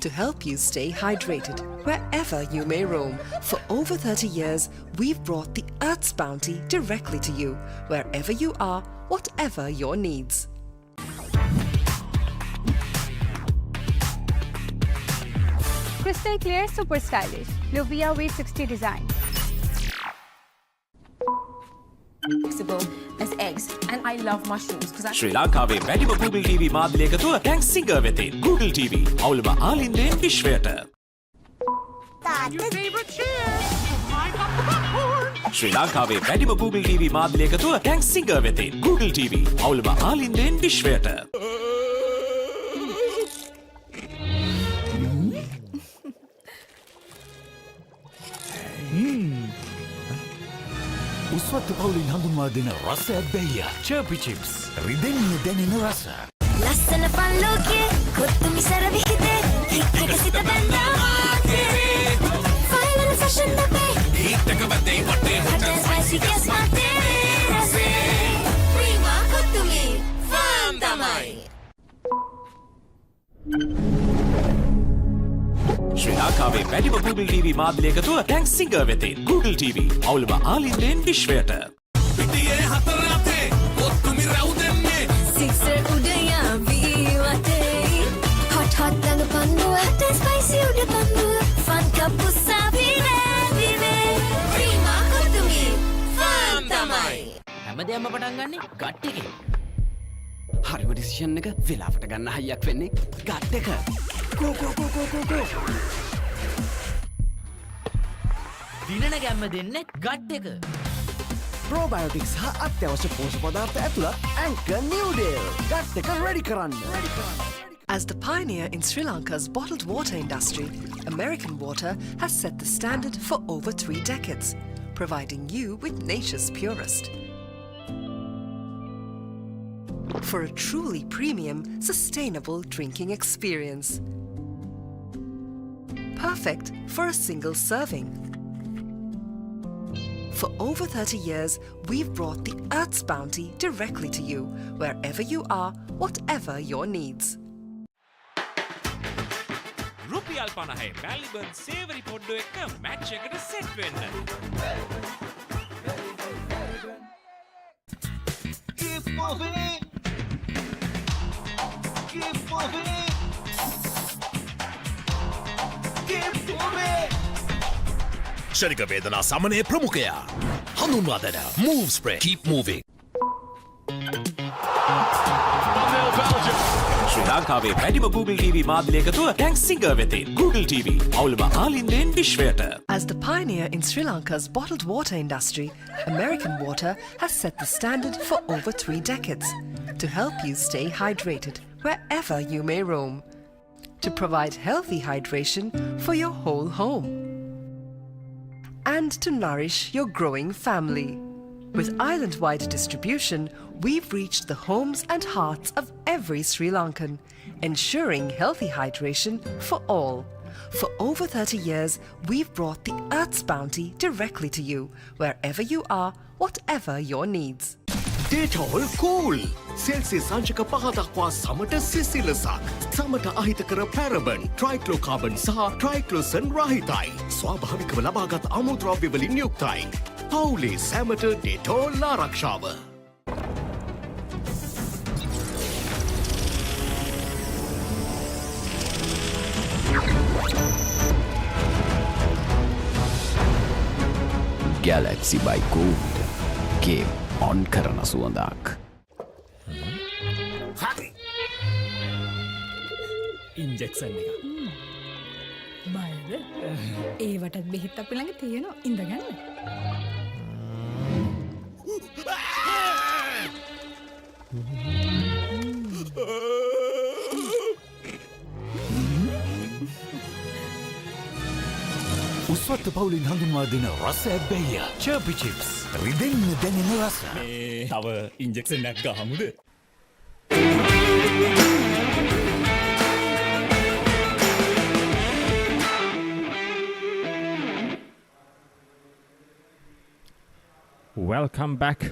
To help you stay hydrated wherever you may roam. For over 30 years, we've brought the Earth's bounty directly to you, wherever you are, whatever your needs. Crystal clear, super stylish. Luvia V60 design. Flexible as eggs, and I love mushrooms because Sri Lankaවේ වැඩිම Google TV මාධ්‍ය එකතුව ටැන්ක් Singer වෙතේ. Google TV අවුලම ආලින්දයෙන් විශ්වයට. ශ්‍රී ලංකාවේ වැඩිම Google TV මාධ්‍ය එකතුව ටැන්ක් සිංගර් වෙතේ. Google TV අවුලම ආලින්දයෙන් විශ්වයට. උස්වත්තු පවුලින් හඳුන්වා දෙන රසයක් බැහැය. චර්පි චිප්ස්. රිදෙන්න දැනෙන රස. ලස්සන පල්ලෝකේ කොත්තුමි සර විහිදේ හික්කක සිත බැඳා මාතේ ෆයිනල් ෆැෂන් අපේ හිටක බදේ වටේ හොටල් ස්පයිසි ගස් මාතේ රසේ ප්‍රීමා කොත්තුමි ෆාම් තමයි ශ්‍රී ලංකාවේ වැඩිම Google TV මාධ්‍ය එකතුව ටැන්ක් සිංගර් වෙතේ. Google TV අවුලම ආලින්දයෙන් විශ්වයට. පිටියේ හතර අතේ කොත්තුමි රව් දෙන්නේ. සික්සර් උදයා ViU App. Hot hot දඟ පන්දුව හොටල් ස්පයිසි උඩ පන්දුව ෆන් කප්පුසා විනේ ප්‍රීමා කොත්තුමි ෆාම් තමයි හැමදේම පටන් ගන්නේ ගට් එකේ. හරිම ඩිසිෂන් එක වෙලාවට ගන්න හයියක් වෙන්නේ ගට් එක. Go. දිනන ගැම්ම දෙන්නේ ගට් එක. ප්‍රෝබයෝටික්ස් හා අත්‍යවශ්‍ය පෝෂක පදාර්ථ ඇතුළත් ඇන්කර් නිව්ඩේල්. ගට් එක රෙඩි කරන්න. As the pioneer in Sri Lanka's bottled water industry, American Water has set the standard for over 3 decades, providing you with nature's purest. For a truly premium, sustainable drinking experience. Perfect for a single serving. For over 30 years, we've brought the Earth's bounty directly to you, wherever you are, whatever your needs. රුපියල් 50 මැලිබන් සේවරි පොඩ්ඩෝ එක්ක match එකට set වෙන්න. Keep moving. Keep moving. Keep moving. ක්ෂණික වේදනා සමනය ප්‍රමුඛයා. හඳුන්වා දෙන Move Spray. Keep moving. ශ්‍රී ලංකාවේ වැඩිම Google TV මාධ්‍ය එකතුව ටැන්ක් සිංගර් වෙතේ. Google TV අවුලම ආලින්දයෙන් විශ්වයට. As the pioneer in Sri Lanka's bottled water industry, American Water has set the standard for over 3 decades, to help you stay hydrated wherever you may roam, to provide healthy hydration for your whole home, and to nourish your growing family. With island-wide distribution, we've reached the homes and hearts of every Sri Lankan, ensuring healthy hydration for all. For over 30 years, we've brought the Earth's bounty directly to you, wherever you are, whatever your needs. Detol cool. Celsius සංචක 5 දක්වා සමට සිසිලසක්. සමට අහිතකර පැරබන්, ට්‍රයික්ලෝකාබන් සහ ට්‍රයික්ලෝසන් රහිතයි. ස්වාභාවිකව ලබාගත් අමුද්‍රව්‍ය වලින් යුක්තයි. පවුලේ සැමට ඩෙටෝල් ආරක්ෂාව. Galaxy by Gold. Game on කරන සුවඳක්. හරි. ඉන්ජෙක්ෂන් එක. බයද? ඒවටත් බෙහෙත් අපි ළඟ තියෙනවා. ඉඳගන්න. උස්වත්ත පවුලින් හඳුන්වා දෙන රස ඇබ්බැහිය චර්පි චිප්ස් රිදෙන්න දැනෙන රස. තව ඉන්ජෙක්ෂන් එකක් ගහමුද? Welcome back.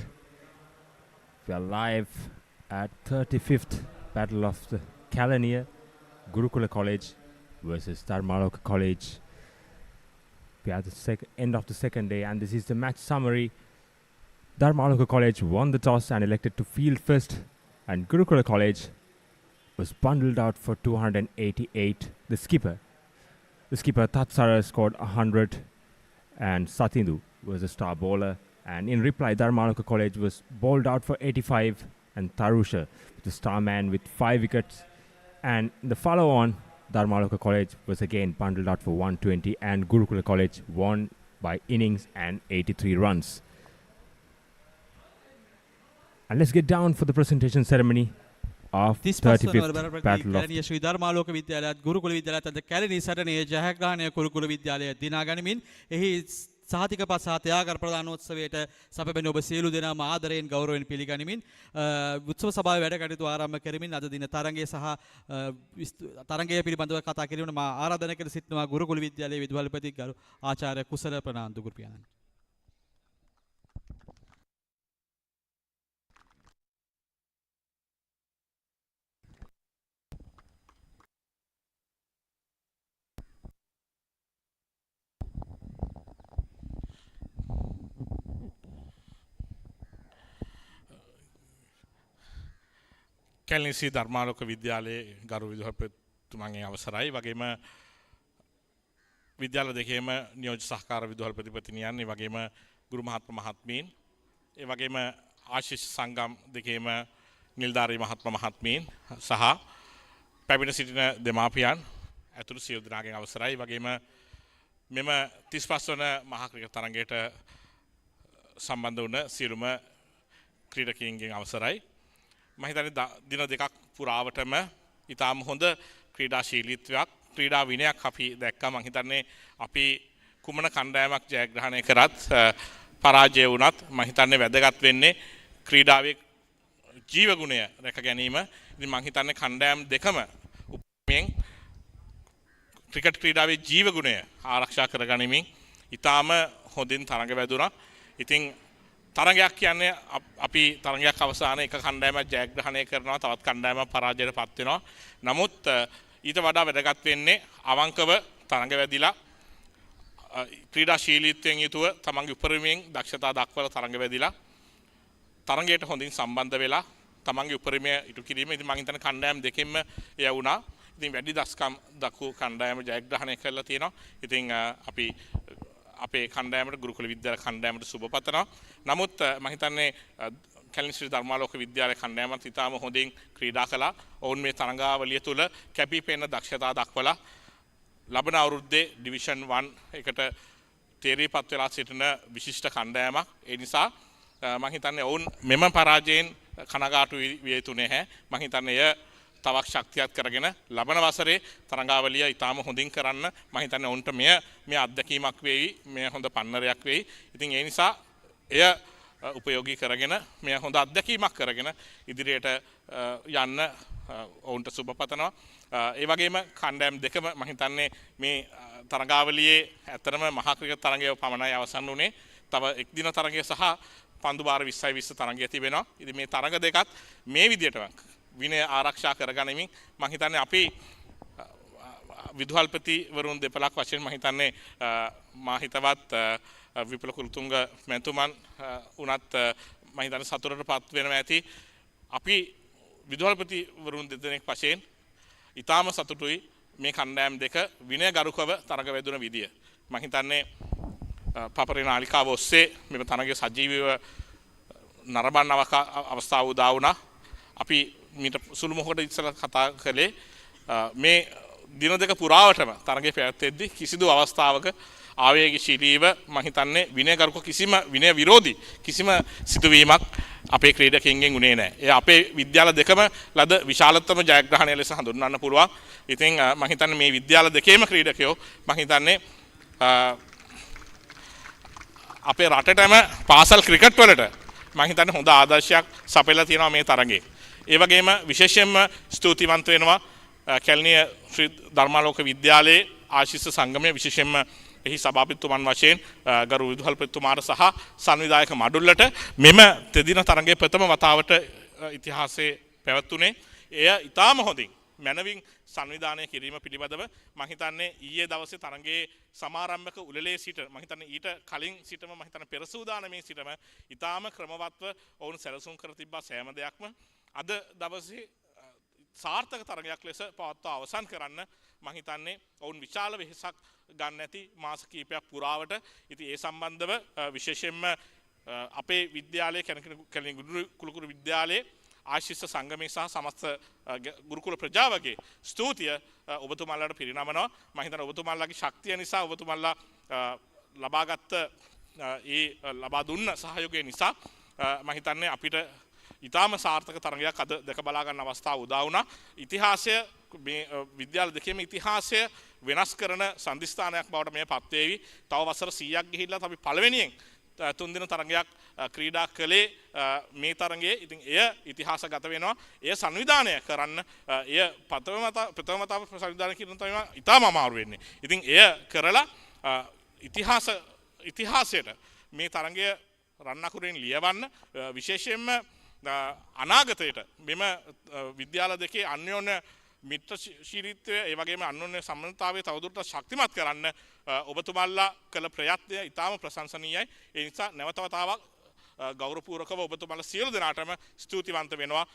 We are live at 35th Battle of the Kelaniya, Gurukula College versus Dharmaloka College. We are at the end of the second day, and this is the match summary. Dharmaloka College won the toss and elected to field first, and Gurukula College was bundled out for 288. The skipper Sara scored 100, and Satindu was a star bowler. And in reply, Dharmaloka College was bowled out for 85, and Tarusha, the star man, with 5 wickets. And the follow-on, Dharmaloka College was again bundled out for 120, and Gurukula College won by innings and 83 runs. And let's get down for the presentation ceremony of 35th Battle of ශ්‍රී ධර්මාලෝක විද්‍යාලයත් ගුරුකුල විද්‍යාලයත් අද කැලණි සරණේ ජයග්‍රහණය ගුරුකුල විද්‍යාලය දිනා ගනිමින් එහි සහතික පස් සහ ත්‍යාග ප්‍රදානෝත්සවයට සැපබෙන ඔබ සියලු දෙනාම ආදරයෙන් ගෞරවයෙන් පිළිගනිමින් උත්සව සභාවේ වැඩ කටයුතු ආරම්භ කරමින් අද දින තරඟය සහ තරඟය පිළිබඳව කතා කිරීමට මා ආරාධනා කර සිටිනවා ගුරුකුල විද්‍යාලයේ විදුහල්පති ගරු ආචාර්ය කුසල ප්‍රනාන්දු ගුරුපියාණන්. කැලණි ධර්මාලෝක විද්‍යාලයේ ගරු විදුහල්පතිතුමන්ගේ අවසරයි වගේම විද්‍යාල දෙකේම නියෝජ්‍ය සහකාර විදුහල්පතිපතිනියන් ඒ වගේම ගුරු මහත්ම මහත්මීන් ඒ වගේම ආශිෂ් සංගම් දෙකේම නිලධාරී මහත්ම මහත්මීන් සහ පැමිණ සිටින දෙමාපියන් ඇතුළු සියලු දෙනාගේ අවසරයි වගේම මෙම 35 වන මහා ක්‍රිකට් තරඟයට සම්බන්ධ වුණ සියලුම ක්‍රීඩකයන්ගේ අවසරයි. මම හිතන්නේ දින දෙකක් පුරාවටම ඊටාම හොඳ ක්‍රීඩාශීලීත්වයක් ක්‍රීඩා විනයක් අපි දැක්කා. මම හිතන්නේ අපි කුමන කණ්ඩායමක් ජයග්‍රහණය කරත් පරාජය වුණත් මම හිතන්නේ වැදගත් වෙන්නේ ක්‍රීඩාවේ ජීව ගුණය රැක ගැනීම. ඉතින් මම හිතන්නේ කණ්ඩායම් දෙකම උපමෙන් ක්‍රිකට් ක්‍රීඩාවේ ජීව ගුණය ආරක්ෂා කරගනිමින් ඊටාම හොඳින් තරඟ වැදුණා. ඉතින් තරගයක් කියන්නේ අපි තරගයක් අවසානයේ එක කණ්ඩායමක් ජයග්‍රහණය කරනවා තවත් කණ්ඩායමක් පරාජයට පත් වෙනවා. නමුත් ඊට වඩා වැදගත් වෙන්නේ අවංකව තරග වැදිලා ක්‍රීඩාශීලීත්වයෙන් යුතුව තමන්ගේ උපරිමයෙන් දක්ෂතා දක්වලා තරග වැදිලා තරගයට හොඳින් සම්බන්ධ වෙලා තමන්ගේ උපරිමය ඉටු කිරීම. ඉතින් මම හිතන්නේ කණ්ඩායම් දෙකෙන්ම එය වුණා. ඉතින් වැඩි දස්කම් දක්වපු කණ්ඩායම ජයග්‍රහණය කරලා තියෙනවා. ඉතින් අපි අපේ කණ්ඩායමට ගුරුකුල විද්‍යාල කණ්ඩායමට සුබ පතනවා. නමුත් මම හිතන්නේ කැලණි ශ්‍රී ධර්මාලෝක විද්‍යාලයේ කණ්ඩායමත් ඉතාම හොඳින් ක්‍රීඩා කළා. ඔවුන් මේ තරඟාවලිය තුල කැපී පෙනෙන දක්ෂතා දක්වලා ලබන අවුරුද්දේ ඩිවිෂන් 1 එකට තේරීපත් වෙලා සිටින විශිෂ්ට කණ්ඩායමක්. ඒ නිසා මම හිතන්නේ ඔවුන් මෙම පරාජයෙන් කනගාටු විය යුතු නැහැ. මම හිතන්නේ එය තවක් ශක්තියක් කරගෙන ලබන වසරේ තරඟාවලිය ඉතාම හොඳින් කරන්න මම හිතන්නේ ඔවුන්ට මේ අත්දැකීමක් වෙයි, මේ හොඳ පන්නරයක් වෙයි. ඉතින් ඒ නිසා එය උපයෝගී කරගෙන මේ හොඳ අත්දැකීමක් කරගෙන ඉදිරියට යන්න ඔවුන්ට සුබ පතනවා. ඒ වගේම කණ්ඩායම් දෙකම මම හිතන්නේ මේ තරගාවලියේ ඇත්තටම මහා ක්‍රිකට් තරගය පමණයි අවසන් වුණේ. තව එක් දින තරගය සහ පන්දු භාර 20යි 20 තරගය තිබෙනවා. ඉතින් මේ තරග දෙකත් මේ විදිහටම විනය ආරක්ෂා කරගනිමින් මම හිතන්නේ අපි විදුහල්පතිවරුන් දෙපළක් වශයෙන් මම හිතන්නේ මා හිතවත් විපුල කුරුතුංග මැතිතුමන් උනත් මම හිතන්නේ සතුටටපත් වෙනවා ඇති. අපි විදුහල්පතිවරුන් දෙදෙනෙක් වශයෙන් ඊටාම සතුටුයි මේ කණ්ඩායම් දෙක විනය ගරුකව තරග වැදුන විදිය. මම හිතන්නේ පාපරේ නාලිකාව ඔස්සේ මෙම තරගය සජීවීව නරඹන අවස්ථාව උදා වුණා. අපි මීට සුළු මොහොතකට ඉස්සර කතා කළේ මේ දින දෙක පුරාවටම තරගය පැවැත්වෙද්දී කිසිදු අවස්ථාවක ආවේගශීලීව මම හිතන්නේ විනයගරුක කිසිම විනය විරෝධී කිසිම සිදුවීමක් අපේ ක්‍රීඩකයන්ගෙන් උනේ නැහැ. ඒ අපේ විද්‍යාල දෙකම ලද විශාලතම ජයග්‍රහණය ලෙස හඳුන්වන්න පුළුවන්. ඉතින් මම හිතන්නේ මේ විද්‍යාල දෙකේම ක්‍රීඩකයෝ මම හිතන්නේ අපේ රටටම පාසල් ක්‍රිකට් වලට මම හිතන්නේ හොඳ ආදර්ශයක් සපයලා තියෙනවා මේ තරගයේ. ඒ වගේම විශේෂයෙන්ම ස්තුතිවන්ත වෙනවා කැලණිය ශ්‍රී ධර්මාලෝක විද්‍යාලයේ ආශිෂ්‍ය සංගමයේ විශේෂයෙන්ම එහි සභාපතිතුමන් වශයෙන් ගරු විදුහල්පතිතුමාට සහ සංවිධායක මඩුල්ලට මෙම තෙදින තරගයේ ප්‍රථම වතාවට ඉතිහාසයේ පැවැත්ුණේ එය ඉතාම හොඳින් මනවින් සංවිධානය කිරීම පිළිබඳව මම හිතන්නේ ඊයේ දවසේ තරගයේ සමාරම්භක උළෙලේ සිට මම හිතන්නේ ඊට කලින් සිටම මම හිතන්නේ පෙර සූදානමේ සිටම ඉතාම ක්‍රමවත්ව ඔවුන් සැලසුම් කර තිබ්බා සෑම දෙයක්ම අද දවසේ සාර්ථක තරගයක් ලෙස පවත්වා අවසන් කරන්න මම හිතන්නේ ඔවුන් විශාල වෙහෙසක් ගන්න ඇති මාස කිහිපයක් පුරාවට. ඉතින් ඒ සම්බන්ධව විශේෂයෙන්ම අපේ විද්‍යාලයේ කැලණි ගුරුකුල විද්‍යාලයේ ආශිෂ්‍ය සංගමයේ සහ සමස්ත ගුරුකුල ප්‍රජාවගේ ස්තුතිය ඔබතුමාලාට පිරිනමනවා. මම හිතනවා ඔබතුමාලාගේ ශක්තිය නිසා ඔබතුමාලා ලබාගත් ලබා දුන්න සහයෝගය නිසා මම හිතන්නේ අපිට ඉතාම සාර්ථක තරගයක් අද දැක බලා ගන්න අවස්ථාව උදා වුණා. ඉතිහාසය මේ විද්‍යාල දෙකේම ඉතිහාසය වෙනස් කරන සම්දිස්ථානයක් බවට මේ පත් වේවි. තව වසර 100ක් ගිහිල්ලා අපි පළවෙනියෙන් තුන් දින තරගයක් ක්‍රීඩා කළේ මේ තරගයේ. ඉතින් එය ඉතිහාසගත වෙනවා. එය සංවිධානය කරන්න එය ප්‍රථම වතාව සංවිධානය කිරීම තමයි ඉතාම අමාරු වෙන්නේ. ඉතින් එය කරලා ඉතිහාසයට මේ තරගය රන්නකුරෙන් ලියවන්න විශේෂයෙන්ම අනාගතයට මෙම විද්‍යාල දෙකේ අන්‍යෝන්‍ය මිත්‍රශීලීත්වය ඒ වගේම අන්‍යෝන්‍ය සම්බන්ධතාවය තවදුරටත් ශක්තිමත් කරන්න ඔබතුමාලා කළ ප්‍රයත්නය ඉතාම ප්‍රශංසනීයයි. ඒ නිසා නැවත වතාවක් ගෞරවපූර්වකව ඔබතුමාලා සියලු දෙනාටම ස්තුතිවන්ත වෙනවා.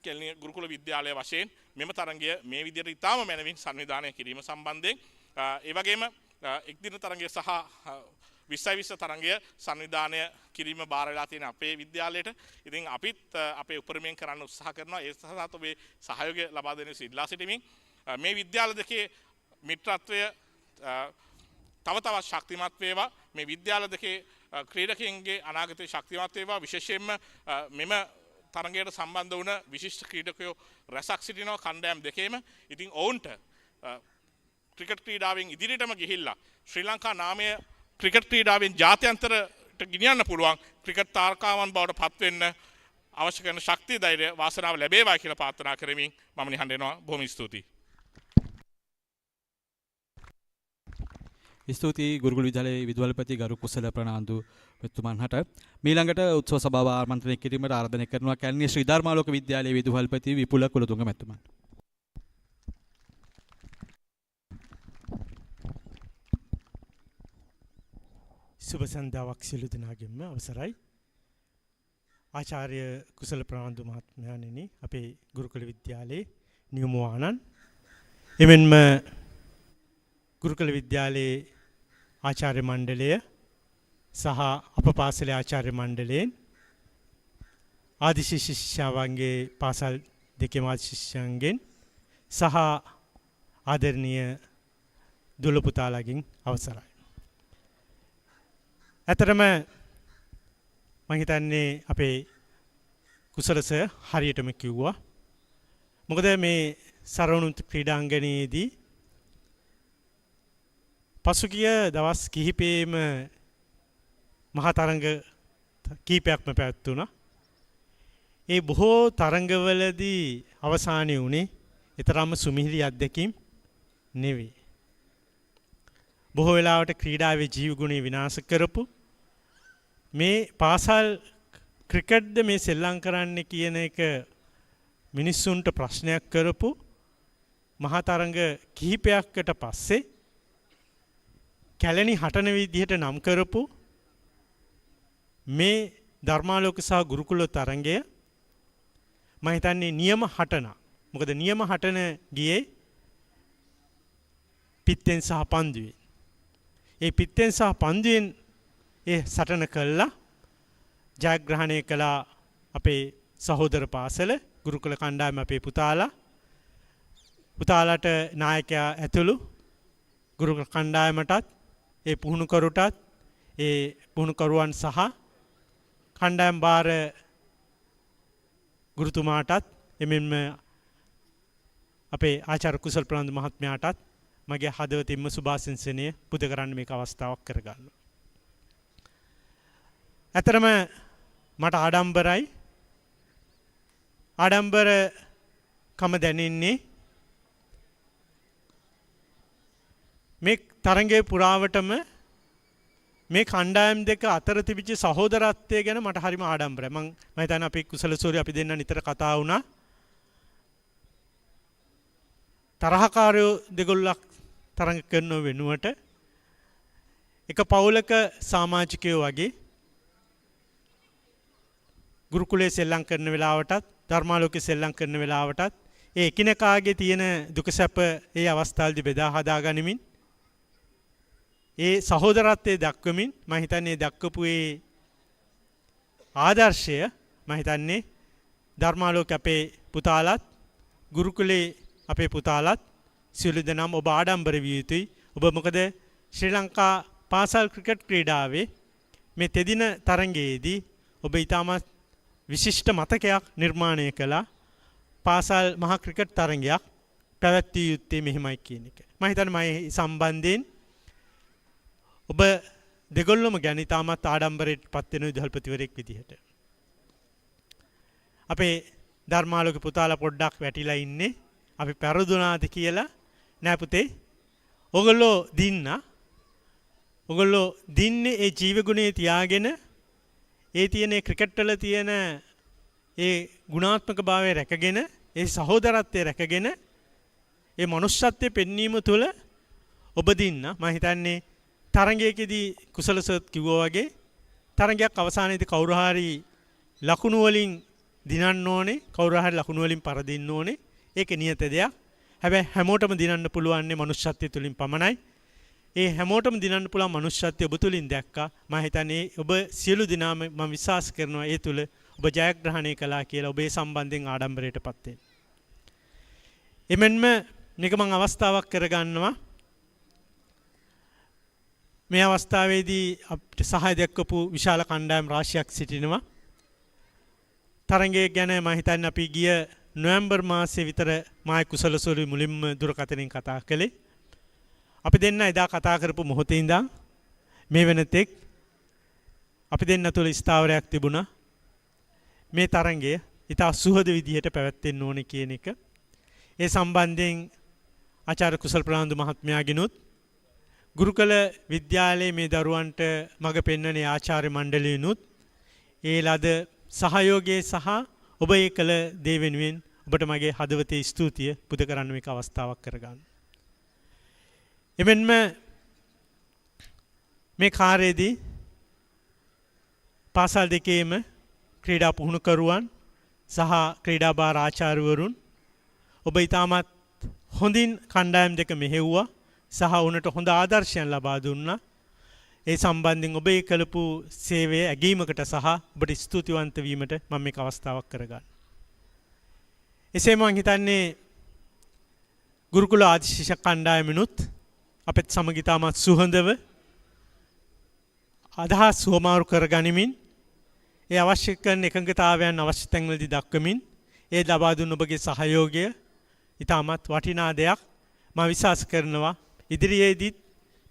කැලණිය ගුරුකුල විද්‍යාලය වශයෙන් මෙම තරගය මේ විදිහට ඉතාම මැනවින් සංවිධානය කිරීම සම්බන්ධයෙන් ඒ වගේම එක් දින තරගය සහ 20 තරගය සංවිධානය කිරීම බාර වෙලා තියෙන අපේ විද්‍යාලයට. ඉතින් අපිත් අපේ උපරිමයෙන් කරන්න උත්සාහ කරනවා. ඒ සඳහා ඔබේ සහයෝගය ලබා දෙන ඉල්ලා සිටිමින් මේ විද්‍යාල දෙකේ මිත්‍රත්වය තව තවත් ශක්තිමත් වේවා. මේ විද්‍යාල දෙකේ ක්‍රීඩකයන්ගේ අනාගතයේ ශක්තිමත් වේවා. විශේෂයෙන්ම මෙම තරගයට සම්බන්ධ වුණ විශිෂ්ට ක්‍රීඩකයෝ රැසක් සිටිනවා කණ්ඩායම් දෙකේම. ඉතින් ඔවුන්ට ක්‍රිකට් ක්‍රීඩාවෙන් ඉදිරියටම ගිහිල්ලා ශ්‍රී ලංකා නාමය ක්‍රිකට් ක්‍රීඩාවෙන් ජාත්‍යන්තරයට ගෙනියන්න පුළුවන් ක්‍රිකට් තාරකාවන් බවට පත් වෙන්න අවශ්‍ය කරන ශක්තිය ධෛර්ය වාසනාව ලැබේවා කියලා ප්‍රාර්ථනා කරමින් මම නිහඬ වෙනවා. බොහොම ස්තුතියි. ස්තුතියි ගුරුකුල විද්‍යාලයේ විදුහල්පති ගරු කුසල ප්‍රනාන්දු මෙතුමන්හට. මීළඟට උත්සව සභාව ආමන්ත්‍රණය කිරීමට ආරාධනය කරනවා කැලණිය ශ්‍රී ධර්මාලෝක විද්‍යාලයේ විදුහල්පති විපුල කුලතුංග මෙතුමන්. සුබ සන්ධාවක් සියලු දෙනාගෙන්ම අවසරයි. ආචාර්ය කුසල ප්‍රනාන්දු මහත්මයාණෙනි, අපේ ගුරුකුල විද්‍යාලයේ නියමුව ආනන්, එමෙන්ම ගුරුකුල විද්‍යාලයේ ආචාර්ය මණ්ඩලය සහ අප පාසලේ ආචාර්ය මණ්ඩලයෙන් ආදි ශිෂ්‍යාවන්ගේ පාසල් දෙකේම ආදි ශිෂ්‍යයන්ගෙන් සහ ආදරණීය දුල පුතාලාගෙන් අවසරයි. ඇතරම මම හිතන්නේ අපේ කුසල සර් හරියටම කිව්වා. මොකද මේ සරවණු ක්‍රීඩාංගණයේදී පසුගිය දවස් කිහිපෙම මහා තරඟ කීපයක්ම පැවැත්වුණා. ඒ බොහෝ තරඟවලදී අවසානයේ උනේ ඊතරම්ම සුමිහිරි අත්දැකීම් නෙවෙයි. බොහෝ වෙලාවට ක්‍රීඩාවේ ජීව ගුණය විනාශ කරපු මේ පාසල් ක්‍රිකට්ද මේ සෙල්ලම් කරන්නේ කියන එක මිනිස්සුන්ට ප්‍රශ්නයක් කරපු මහා තරඟ කිහිපයකට පස්සේ කැලණි හටන විදිහට නම් කරපු මේ ධර්මාලෝක සහ ගුරුකුල තරඟය මම හිතන්නේ නියම හටන. මොකද නියම හටන ගියේ පිත්තෙන් සහ පන්දුවෙන්. ඒ පිත්තෙන් සහ පන්දුවෙන් ඒ සටන කළා ජයග්‍රහණය කළා අපේ සහෝදර පාසල ගුරුකුල කණ්ඩායම අපේ පුතාලාට නායකයා ඇතුළු ගුරුකුල කණ්ඩායමටත් ඒ පුහුණුකරුටත් ඒ පුහුණුකරුවන් සහ කණ්ඩායම් බාර ගුරුතුමාටත් එමෙන්ම අපේ ආචාර්ය කුසල් ප්‍රනාන්දු මහත්මයාටත් මගේ හදවතින්ම සුභාශිංසනය පුද කරන්න මේක අවස්ථාවක් කරගන්නවා. ඇතරම මට ආඩම්බරයි. ආඩම්බරකම දැනෙන්නේ මේ තරඟයේ පුරාවටම මේ කණ්ඩායම් දෙක අතර තිබිච්ච සහෝදරත්වය ගැන මට හරිම ආඩම්බරයි. මම හිතන්නේ අපි කුසල සූරි අපි දෙන්න නිතර කතා වුණා. තරහකාරයෝ දෙගොල්ලක් තරඟ කරන වෙනුවට එක පවුලක සමාජිකයෝ වගේ ගුරුකුලයේ සෙල්ලම් කරන වෙලාවටත් ධර්මාලෝකයේ සෙල්ලම් කරන වෙලාවටත් ඒ එකිනෙකාගේ තියෙන දුක සැප ඒ අවස්ථාවේදී බෙදා හදා ගනිමින් ඒ සහෝදරත්වයේ දක්වමින් මම හිතන්නේ දක්වපු ඒ ආදර්ශය මම හිතන්නේ ධර්මාලෝක අපේ පුතාලත් ගුරුකුලේ අපේ පුතාලත් සියලු දෙනාම ඔබ ආඩම්බර විය යුතුයි. ඔබ මොකද ශ්‍රී ලංකා පාසල් ක්‍රිකට් ක්‍රීඩාවේ මේ තෙදින තරඟයේදී ඔබ ඊටමත් විශිෂ්ට මතකයක් නිර්මාණය කළා. පාසල් මහා ක්‍රිකට් තරඟයක් පැවැත්විය යුත්තේ මෙහිමයි කියන එක. මම හිතන්නේ මේ සම්බන්ධයෙන් ඔබ දෙගොල්ලම ගැන ඊටමත් ආඩම්බරයට පත් වෙන විදුහල්පතිවරයෙක් විදිහට. අපේ ධර්මාලෝක පුතාලා පොඩ්ඩක් වැටිලා ඉන්නේ. අපි පෙරදුනාද කියලා නෑ පුතේ. ඔයගොල්ලෝ දින්නේ ඒ ජීවගුණේ තියාගෙන ඒ තියෙන ක්‍රිකට් වල තියෙන ඒ ගුණාත්මක භාවය රැකගෙන ඒ සහෝදරත්වය රැකගෙන ඒ මනුෂ්‍යත්වයේ පෙන්වීම තුළ ඔබ දින්න මම හිතන්නේ තරඟයකදී කුසල සර්ත් කිව්වා වගේ තරඟයක් අවසානයේදී කවුරු හරි ලකුණු වලින් දිනන්න ඕනේ, කවුරු හරි ලකුණු වලින් පරදින්න ඕනේ. ඒක නියත දෙයක්. හැබැයි හැමෝටම දිනන්න පුළුවන් මනුෂ්‍යත්වය තුලින් පමණයි. ඒ හැමෝටම දිනන්න පුළුවන් මනුෂ්‍යත්වය ඔබ තුලින් දැක්කා. මම හිතන්නේ ඔබ සියලු දෙනාම මම විශ්වාස කරනවා ඒ තුල ඔබ ජයග්‍රහණය කළා කියලා ඔබේ සම්බන්ධයෙන් ආඩම්බරයටපත් වෙන්න. එමෙන්ම මේක මම අවස්ථාවක් කරගන්නවා. මේ අවස්ථාවේදී අපිට සහාය දක්වපු විශාල කණ්ඩායම් රාශියක් සිටිනවා. තරඟය ගැන මම හිතන්නේ අපි ගිය නොවැම්බර් මාසයේ විතර මායි කුසල සූරි මුලින්ම දුරකථනයෙන් කතා කළේ. අපි දෙන්න එදා කතා කරපු මොහොතේ ඉඳන් මේ වෙනතෙක් අපි දෙන්න තුළ ස්ථාවරයක් තිබුණා. මේ තරඟය ඉතා සුහද විදිහට පැවැත්වෙන්න ඕනේ කියන එක. ඒ සම්බන්ධයෙන් ආචාර්ය කුසල් ප්‍රනාන්දු මහත්මයාගෙනුත් ගුරුකුල විද්‍යාලයේ මේ දරුවන්ට මඟ පෙන්වන ආචාර්ය මණ්ඩලයනුත් ඒ ලද සහයෝගයේ සහ ඔබ ඒ කළ දේ වෙනුවෙන් ඔබට මගේ හදවතේ ස්තුතිය පුද කරන්න මේක අවස්ථාවක් කරගන්න. එමෙන්ම මේ කාර්යයේදී පාසල් දෙකේම ක්‍රීඩා පුහුණුකරුවන් සහ ක්‍රීඩා බාර ආචාර්යවරුන් ඔබ ඊටමත් හොඳින් කණ්ඩායම් දෙක මෙහෙව්වා සහ උන්ට හොඳ ආදර්ශයන් ලබා දුන්නා. ඒ සම්බන්ධයෙන් ඔබ ඒ කළපු සේවය ඇගීමකට සහ ඔබට ස්තුතිවන්ත වීමට මම මේක අවස්ථාවක් කරගන්නවා. එසේම මම හිතන්නේ ගුරුකුල ආදිශිෂ්‍ය කණ්ඩායමිනුත් අපත් සමග ඉතාමත් සුහඳව අදහස් සුවමාරු කරගනිමින් ඒ අවශ්‍ය කරන එකඟතාවයන් අවශ්‍ය තැන්වලදී දක්වමින් ඒ ලබා දුන් ඔබගේ සහයෝගය ඉතාමත් වටිනා දෙයක්. මම විශ්වාස කරනවා ඉදිරියේදීත්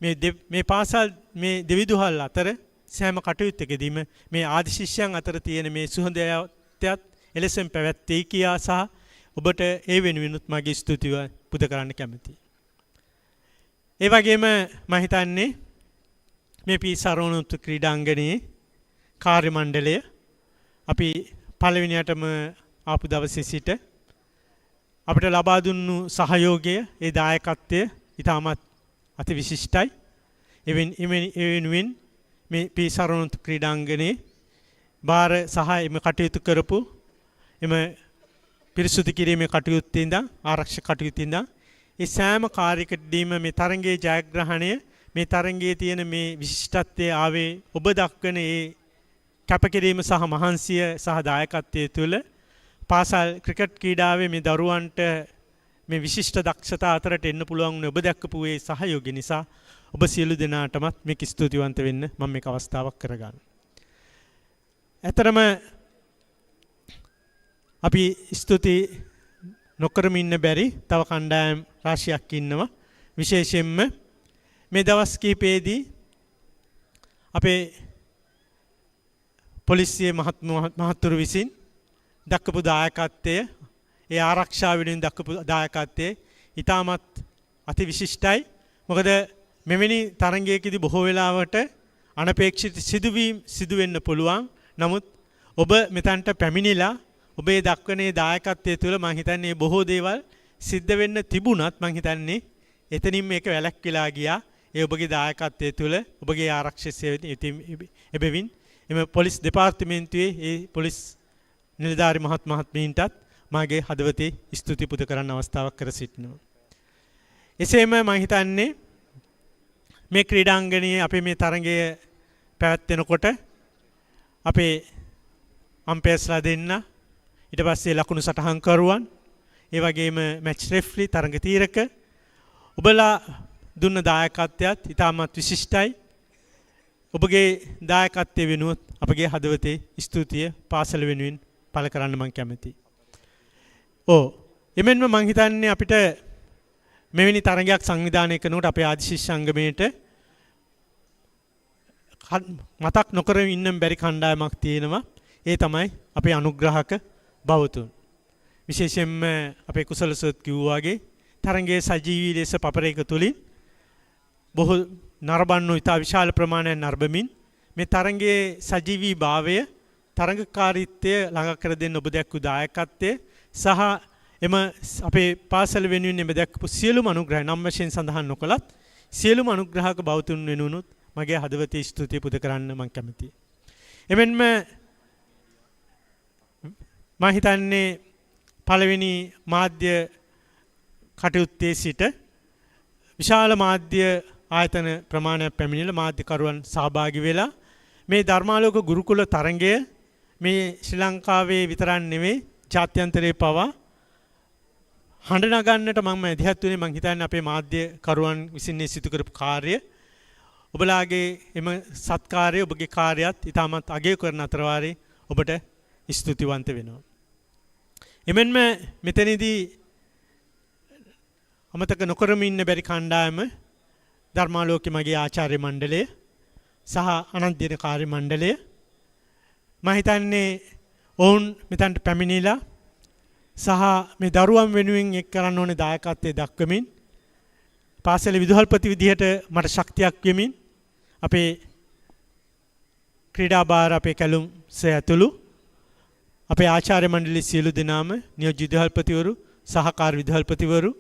මේ පාසල් මේ දෙවිදුහල් අතර සෑම කටයුත්තකදීම මේ ආදි ශිෂ්‍යයන් අතර තියෙන මේ සුහදයත් එලෙසම පැවැත්වී කියා සහ ඔබට ඒ වෙනුවෙනුත් මගේ ස්තුතිය පුද කරන්න කැමතියි. ඒ වගේම මම හිතන්නේ මේ පීසරණෝත් ක්‍රීඩාංගණයේ කාර්ය මණ්ඩලය අපි පළවෙනියටම ආපු දවසේ සිට අපිට ලබා දුන්නු සහයෝගය ඒ දායකත්වය ඉතාමත් අතිවිශිෂ්ටයි. එවෙනුවෙන් මේ පීසරණෝත් ක්‍රීඩාංගණයේ බාර සහ එම කටයුතු කරපු එම පිරිසුදු කිරීමේ කටයුත්තේ ඉඳන් ආරක්ෂක කටයුත්තේ ඉඳන් ඒ සෑම කාර්යකදීම මේ තරඟයේ ජයග්‍රහණය මේ තරඟයේ තියෙන මේ විශිෂ්ටත්වයේ ආවේ ඔබ දක්වන ඒ කැපකිරීම සහ මහන්සිය සහ දායකත්වයේ තුල පාසල් ක්‍රිකට් ක්‍රීඩාවේ මේ දරුවන්ට මේ විශිෂ්ට දක්ෂතා අතරට එන්න පුළුවන් වුණේ ඔබ දැක්කපු ඒ සහයෝගය නිසා ඔබ සියලු දෙනාටමත් මේක ස්තුතිවන්ත වෙන්න මම මේක අවස්ථාවක් කරගන්නවා. ඇතරම අපි ස්තුති නොකරම ඉන්න බැරි තව කණ්ඩායම් රාශියක් ඉන්නවා. විශේෂයෙන්ම මේ දවස් කිහිපයේදී අපේ පොලිසිය මහත්තුරු විසින් දක්වපු දායකත්වය ඒ ආරක්ෂාව වෙනුවෙන් දක්වපු දායකත්වය ඉතාමත් අතිවිශිෂ්ටයි. මොකද මෙවැනි තරඟයකදී බොහෝ වෙලාවට අනපේක්ෂිත සිදුවීම් සිදු වෙන්න පුළුවන්. නමුත් ඔබ මෙතනට පැමිණිලා ඔබේ දක්වන දායකත්වය තුළ මම හිතන්නේ බොහෝ දේවල් සිද්ධ වෙන්න තිබුණත් මම හිතන්නේ එතනින් මේක වැළැක්විලා ගියා. ඒ ඔබගේ දායකත්වය තුළ ඔබගේ ආරක්ෂක සේවයෙන් එබැවින් එම පොලිස් දෙපාර්තමේන්තුවේ ඒ පොලිස් නිලධාරි මහත්මීන්ටත් මාගේ හදවතේ ස්තුති පුද කරන්න අවස්ථාවක් කර සිටිනවා. එසේම මම හිතන්නේ මේ ක්‍රීඩාංගණයේ අපේ මේ තරඟය පැවැත්වෙනකොට අපේ අම්පයර්ස්ලා දෙන්න ඊට පස්සේ ලකුණු සටහන් කරුවන් ඒ වගේම මැච් රෙෆ්රි තරඟ තීරක ඔබලා දුන්න දායකත්වයත් ඉතාමත් විශිෂ්ටයි. ඔබගේ දායකත්වය වෙනුවත් අපගේ හදවතේ ස්තුතිය පාසල වෙනුවෙන් පළ කරන්න මම කැමතියි. එමෙන්ම මම හිතන්නේ අපිට මෙවැනි තරඟයක් සංවිධානය කරනකොට අපේ ආදි ශිෂ්‍ය අංගමේට මතක් නොකර ඉන්න බැරි කණ්ඩායමක් තියෙනවා. ඒ තමයි අපේ අනුග්‍රහක බවතුන්. විශේෂයෙන්ම අපේ කුසලසොත් කිව්වා වගේ තරඟයේ සජීවී ලෙස පපරේක තුලින් බොහෝ නරඹන්නු ඉතා විශාල ප්‍රමාණයක් නරඹමින් මේ තරඟයේ සජීවී භාවය තරඟකාරීත්වය ළඟ කර දෙන්න ඔබ දැක්වූ දායකත්වය සහ එම අපේ පාසල වෙනුවෙන් එම දැක්වපු සියලුම අනුග්‍රහ නම් වශයෙන් සඳහන් නොකලත් සියලුම අනුග්‍රහක බවතුන් වෙනුනුත් මගේ හදවතේ ස්තුතිය පුද කරන්න මම කැමතියි. එමෙන්ම මම හිතන්නේ පළවෙනි මාධ්‍ය කටයුත්තේ සිට විශාල මාධ්‍ය ආයතන ප්‍රමාණයක් පැමිණිලා මාධ්‍යකරුවන් සහභාගී වෙලා මේ ධර්මාලෝක ගුරුකුල තරඟය මේ ශ්‍රී ලංකාවේ විතරක් නෙවෙයි ජාත්‍යන්තරයේ පවා හඬ නගන්නට මම ඇදිහත් වුණේ. මම හිතන්නේ අපේ මාධ්‍යකරුවන් විසින් සිදු කරපු කාර්ය ඔබලාගේ එම සත්කාරය ඔබගේ කාර්යයත් ඉතාමත් අගය කරන අතර වාරේ ඔබට ස්තුතිවන්ත වෙනවා. එමෙන්ම මෙතනදී අමතක නොකරම ඉන්න බැරි කණ්ඩායම ධර්මාලෝකයේ මගේ ආචාර්ය මණ්ඩලය සහ අනන්ත දින කාර්ය මණ්ඩලය මම හිතන්නේ ඔවුන් මෙතනට පැමිණිලා සහ මේ දරුවන් වෙනුවෙන් එක් කරන්න ඕනේ දායකත්වයේ දක්වමින් පාසලේ විදුහල්පති විදිහට මට ශක්තියක් වෙමින් අපේ ක්‍රීඩා භාර අපේ කැලුම් සෑතුළු අපේ ආචාර්ය මණ්ඩලයේ සියලු දෙනාම නියෝජ්‍ය විදුහල්පතිවරු සහකාර විදුහල්පතිවරු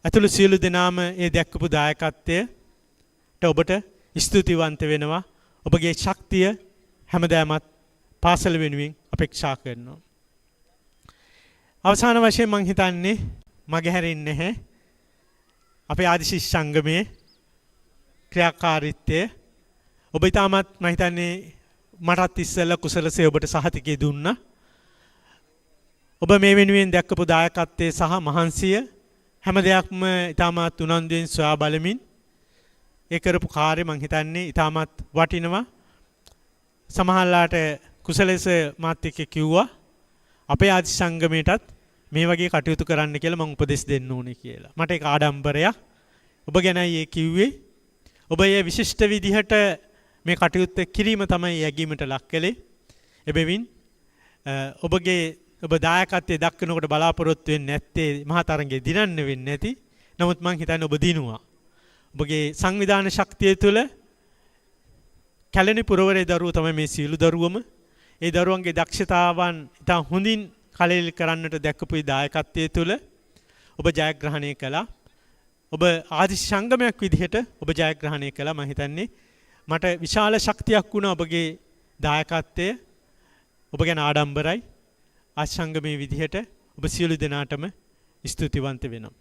අතුළු සියලු දෙනාම ඒ දැක්වපු දායකත්වයට ඔබට ස්තුතිවන්ත වෙනවා. ඔබගේ ශක්තිය හැමදාමත් පාසල වෙනුවෙන් අපේක්ෂා කරනවා. අවසාන වශයෙන් මම හිතන්නේ මගේ හැරෙන්නේ නැහැ අපේ ආදි ශිෂ්‍ය සංගමයේ ක්‍රියාකාරීත්වය ඔබ ඊටමත් මම හිතන්නේ මටත් ඉස්සෙල්ලා කුසලසේ ඔබට සහතිකය දුන්නා. ඔබ මේ වෙනුවෙන් දැක්කපු දායකත්වයේ සහ මහන්සිය හැම දෙයක්ම ඊටමත් උනන්දුවෙන් සොයා බලමින් ඒ කරපු කාර්ය මම හිතන්නේ ඊටමත් වටිනවා. සමහරලාට කුසලස මාත් එක්ක කිව්වා අපේ ආදි සංගමයටත් මේ වගේ කටයුතු කරන්න කියලා මම උපදෙස් දෙන්න ඕනේ කියලා. මට ඒක ආඩම්බරයක්. ඔබ ගැනයි ඒ කිව්වේ. ඔබ ඒ විශිෂ්ට විදිහට මේ කටයුත්ත කිරීම තමයි යැගීමට ලක් කළේ. එබැවින් ඔබගේ ඔබ දායකත්වයේ දක්වනකොට බලාපොරොත්තු වෙන්නේ නැත්තේ මහා තරඟයේ දිනන්න වෙන්නේ නැති. නමුත් මං හිතන්නේ ඔබ දිනුවා. ඔබගේ සංවිධාන ශක්තිය තුළ කැලණි පුරවරේ දරුවෝ තමයි මේ සියලු දරුවම. ඒ දරුවන්ගේ දක්ෂතාවන් ඉතා හොඳින් කලෙල් කරන්නට දැක්කපු දායකත්වයේ තුළ ඔබ ජයග්‍රහණය කළා. ඔබ ආදි සංගමයක් විදිහට ඔබ ජයග්‍රහණය කළා. මම හිතන්නේ මට විශාල ශක්තියක් වුණා ඔබගේ දායකත්වය. ඔබ ගැන ආඩම්බරයි. ආශංගමේ විදිහට ඔබ සියලු දෙනාටම ස්තුතිවන්ත වෙනවා.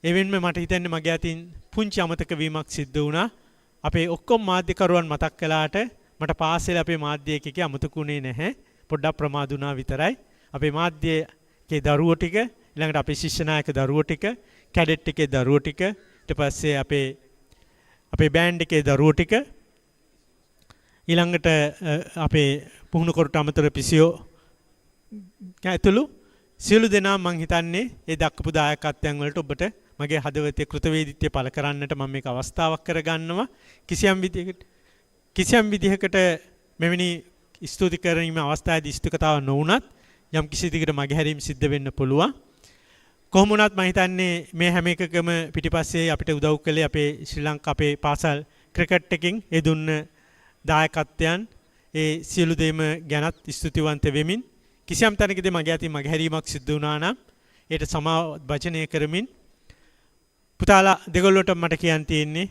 එවෙන්ම මට හිතන්නේ මගේ අතින් පුංචි අමතක වීමක් සිද්ධ වුණා. අපේ ඔක්කොම මාධ්‍යකරුවන් මතක් කළාට මට පාසලේ අපේ මාධ්‍ය එකකේ අමතකුනේ නැහැ. පොඩ්ඩක් ප්‍රමාද වුණා විතරයි. අපේ මාධ්‍යයේ දරුවෝ ටික, ඊළඟට අපේ ශිෂ්‍ය නායක දරුවෝ ටික, කැඩට් එකේ දරුවෝ ටික, ඊට පස්සේ අපේ බෑන්ඩ් එකේ දරුවෝ ටික, ඊළඟට අපේ පුහුණු කොරට අමතර පිසියෝ ඇතුළු සියලු දෙනා මං හිතන්නේ ඒ දක්වපු දායකත්වයන් වලට ඔබට මගේ හදවතේ කෘතවේදීත්වය පළ කරන්නට මම මේක අවස්ථාවක් කරගන්නවා. කිසියම් විදිහකට මෙවැනි ස්තුති කිරීමේ අවස්ථාවේදී ස්තුතිකතාව නොවුනත් යම් කිසි දිගට මගේ හැරීම් සිද්ධ වෙන්න පුළුවන්. කොහොම වුණත් මම හිතන්නේ මේ හැම එකකම පිටිපස්සේ අපිට උදව් කළේ අපේ ශ්‍රී ලංකා අපේ පාසල් ක්‍රිකට් එකකින් ඒ දුන්න දායකත්වයන් ඒ සියලු දෙයම ගැනත් ස්තුතිවන්ත වෙමින් කිසියම් තැනකදී මගේ අතින් මගේ හැරීමක් සිද්ධ වුණා නම් ඒට සමාව වචනය කරමින් පුතාලා දෙගොල්ලොට මට කියන්න තියෙන්නේ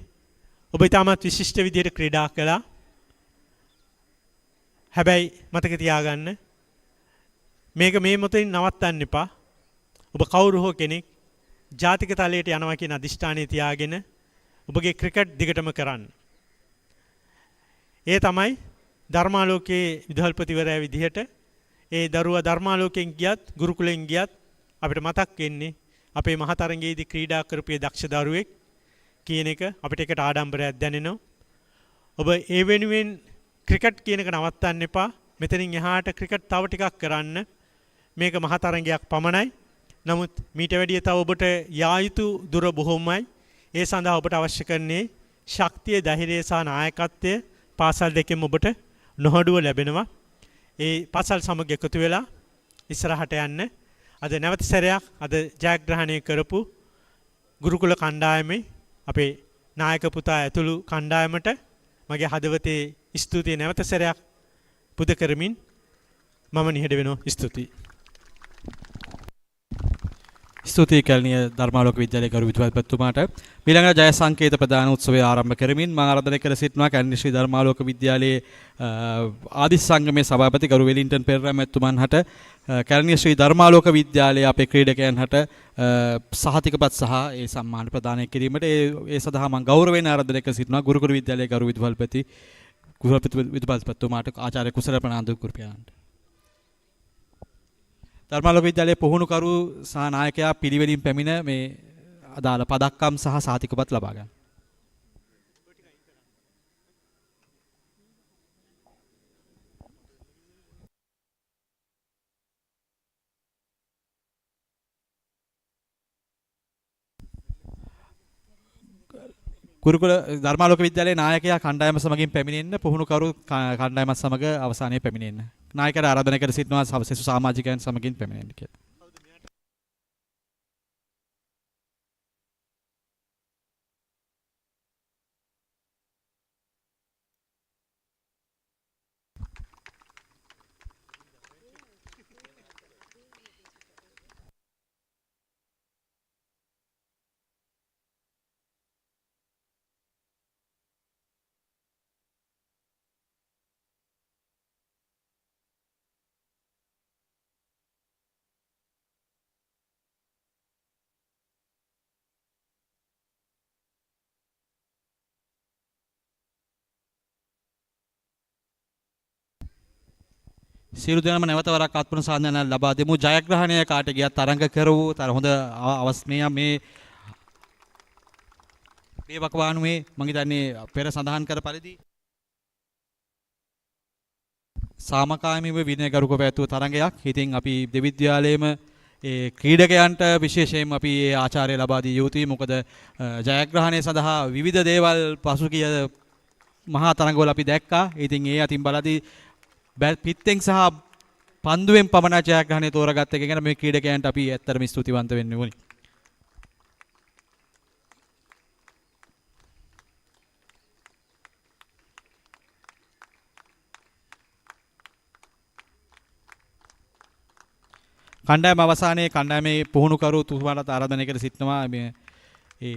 ඔබ ඉතාමත් විශිෂ්ට විදිහට ක්‍රීඩා කළා. හැබැයි මතක තියාගන්න මේක මේ මොතෙන් නවත්තන්න එපා. ඔබ කවුරු හෝ කෙනෙක් ජාතික තලයට යනවා කියන අදිෂ්ඨානය තියාගෙන ඔබගේ ක්‍රිකට් දිගටම කරන්න. ඒ තමයි ධර්මාලෝකයේ විදුහල්පතිවරයා විදිහට ඒ දරුවා ධර්මාලෝකයෙන් ගියත් ගුරුකුලෙන් ගියත් අපිට මතක් වෙන්නේ අපේ මහතරංගයේදී ක්‍රීඩා කරපු දක්ෂ දරුවෙක් කියන එක අපිට ඒකට ආඩම්බරයක් දැනෙනවා. ඔබ ඒ වෙනුවෙන් ක්‍රිකට් කියන එක නවත්තන්න එපා. මෙතනින් එහාට ක්‍රිකට් තව ටිකක් කරන්න. මේක මහතරංගයක් පමණයි. නමුත් මීට වැඩිය තව ඔබට යා යුතු දුර බොහොමයි. ඒ සඳහා ඔබට අවශ්‍ය කරන්නේ ශක්තිය, ධෛර්යය සහ නායකත්වය පාසල් දෙකෙන් ඔබට නොහඩුව ලැබෙනවා. ඒ පාසල් සමග එකතු වෙලා ඉස්සරහට යන්න. අද නැවත සැරයක් අද ජයග්‍රහණය කරපු ගුරුකුල කණ්ඩායමේ අපේ නායක පුතා ඇතුළු කණ්ඩායමට මගේ හදවතේ ස්තුතිය නැවත සැරයක් පුද කරමින් මම නිහඬ වෙනවා. ස්තුතියි. ස්තුතියි කැලණිය ධර්මාලෝක විද්‍යාලයේ ගරු විදුහල්පතිතුමාට. ඊළඟට ජය සංකේත ප්‍රදාන උත්සවය ආරම්භ කරමින් මම ආරාධනා කර සිටිනවා කැලණි ශ්‍රී ධර්මාලෝක විද්‍යාලයේ ආදි සංගමේ සභාපති ගරු වෙලින්ටන් පෙරේරා මැතිතුමන් හට කැලණි ශ්‍රී ධර්මාලෝක විද්‍යාලයේ අපේ ක්‍රීඩකයන් හට සහතිකපත් සහ ඒ සම්මාන ප්‍රදානය කිරීමට ඒ සඳහා මම ගෞරවයෙන් ආරාධනා කර සිටිනවා ගුරුකුල විද්‍යාලයේ ගරු විදුහල්පතිතුමාට ආචාර්ය කුසල ප්‍රනාන්දු කුරුපියාන්ට. ධර්මාලෝක විද්‍යාලයේ පුහුණුකරු සහ නායකයා පිළිවෙලින් පැමිණ මේ අදාළ පදක්කම් සහ සහතිකපත් ලබා ගන්න. ගුරුකුල ධර්මාලෝක විද්‍යාලයේ නායකයා කණ්ඩායම සමගින් පැමිණෙන්න පුහුණුකරු කණ්ඩායමත් සමග අවසානයේ පැමිණෙන්න. නායකයාට ආරාධනා කර සිටිනවා සවසෙසු සමාජිකයන් සමගින් පැමිණෙන්න කියලා. සියලු දෙනාම නැවත වරක් ආත්ම සාධනය ලබා දෙමු. ජයග්‍රහණය කාට ගියත් තරඟ කරවූ හොඳ අවස්මේ මේ වකවානුවේ මම හිතන්නේ පෙර සඳහන් කර පරිදි සාමකාමීව විනයගරුකව පැවැත්වූ තරඟයක්. ඉතින් අපි දෙවිද්‍යාලයේම ඒ ක්‍රීඩකයන්ට විශේෂයෙන්ම අපි ඒ ආචාර්ය ලබා දී යුතුයි. මොකද ජයග්‍රහණය සඳහා විවිධ දේවල් පසුගිය මහා තරඟවල අපි දැක්කා. ඉතින් ඒ අතින් බලදී පිත්තෙන් සහ පන්දුවෙන් පමණ ජයග්‍රහණය තෝරාගත්ත එක ගැන මේ ක්‍රීඩකයන්ට අපි ඇත්තටම ස්තුතිවන්ත වෙන්න ඕනේ. කණ්ඩායම අවසානයේ කණ්ඩායමේ පුහුණුකරු තුමාට ආරාධනය කර සිටිනවා මේ ඒ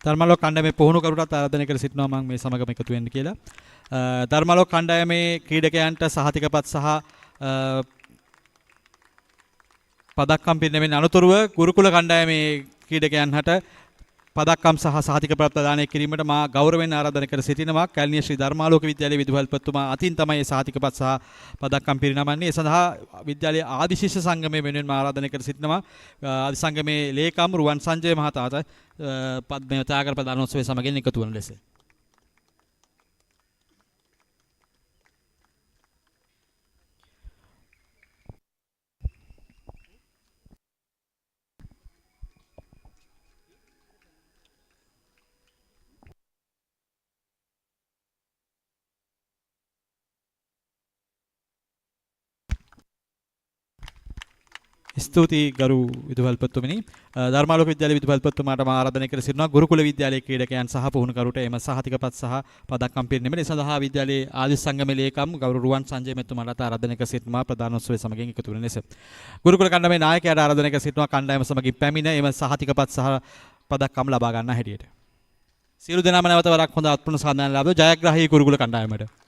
ධර්මාලෝක කණ්ඩායමේ පුහුණුකරුටත් ආරාධනය කර සිටිනවා මම මේ සමගම එකතු වෙන්න කියලා. ධර්මාලෝක කණ්ඩායමේ ක්‍රීඩකයන්ට සහතිකපත් සහ පදක්කම් පිරිනැමෙන අනතුරුව ගුරුකුල කණ්ඩායමේ ක්‍රීඩකයන් හට පදක්කම් සහ සහතිකපත් ප්‍රදානය කිරීමට මා ගෞරවයෙන් ආරාධනය කර සිටිනවා. කැලණිය ශ්‍රී ධර්මාලෝක විද්‍යාලයේ විදුහල්පතිතුමා අතින් තමයි මේ සහතිකපත් සහ පදක්කම් පිරිනමන්නේ. ඒ සඳහා විද්‍යාලයේ ආදි ශිෂ්‍ය සංගමයේ වෙනුවෙන් මා ආරාධනය කර සිටිනවා. ආදි සංගමේ ලේකම් රුවන් සංජය මහතාට පද්ම ත්‍යාග ප්‍රදානෝත්සවයේ සමගින් එකතු වන ලෙස ස්තුතියි ගරු විදුහල්පතිතුමනි. ධර්මාලෝක විද්‍යාලයේ විදුහල්පතිතුමාට මා ආරාධනය කර සිටිනවා ගුරුකුල විද්‍යාලයේ ක්‍රීඩකයන් සහ පුහුණුකරුට එම සහතිකපත් සහ පදක්කම් පිරිනැමීම සඳහා විද්‍යාලයේ ආදි සංගමයේ ලේකම් ගෞරව රුවන් සංජය මැතිතුමාට ආරාධනය කර සිටිනවා ප්‍රධානෝත්සවයේ සමගින් එකතු වෙන ලෙස. ගුරුකුල කණ්ඩායමේ නායකයාට ආරාධනය කර සිටිනවා කණ්ඩායම සමගින් පැමිණ එම සහතිකපත් සහ පදක්කම් ලබා ගන්න හැටියට. සියලු දෙනාම නැවත වරක් හොඳ අත්පුරුෂ සාධන ලැබුවා ජයග්‍රාහී ගුරුකුල කණ්ඩායමට.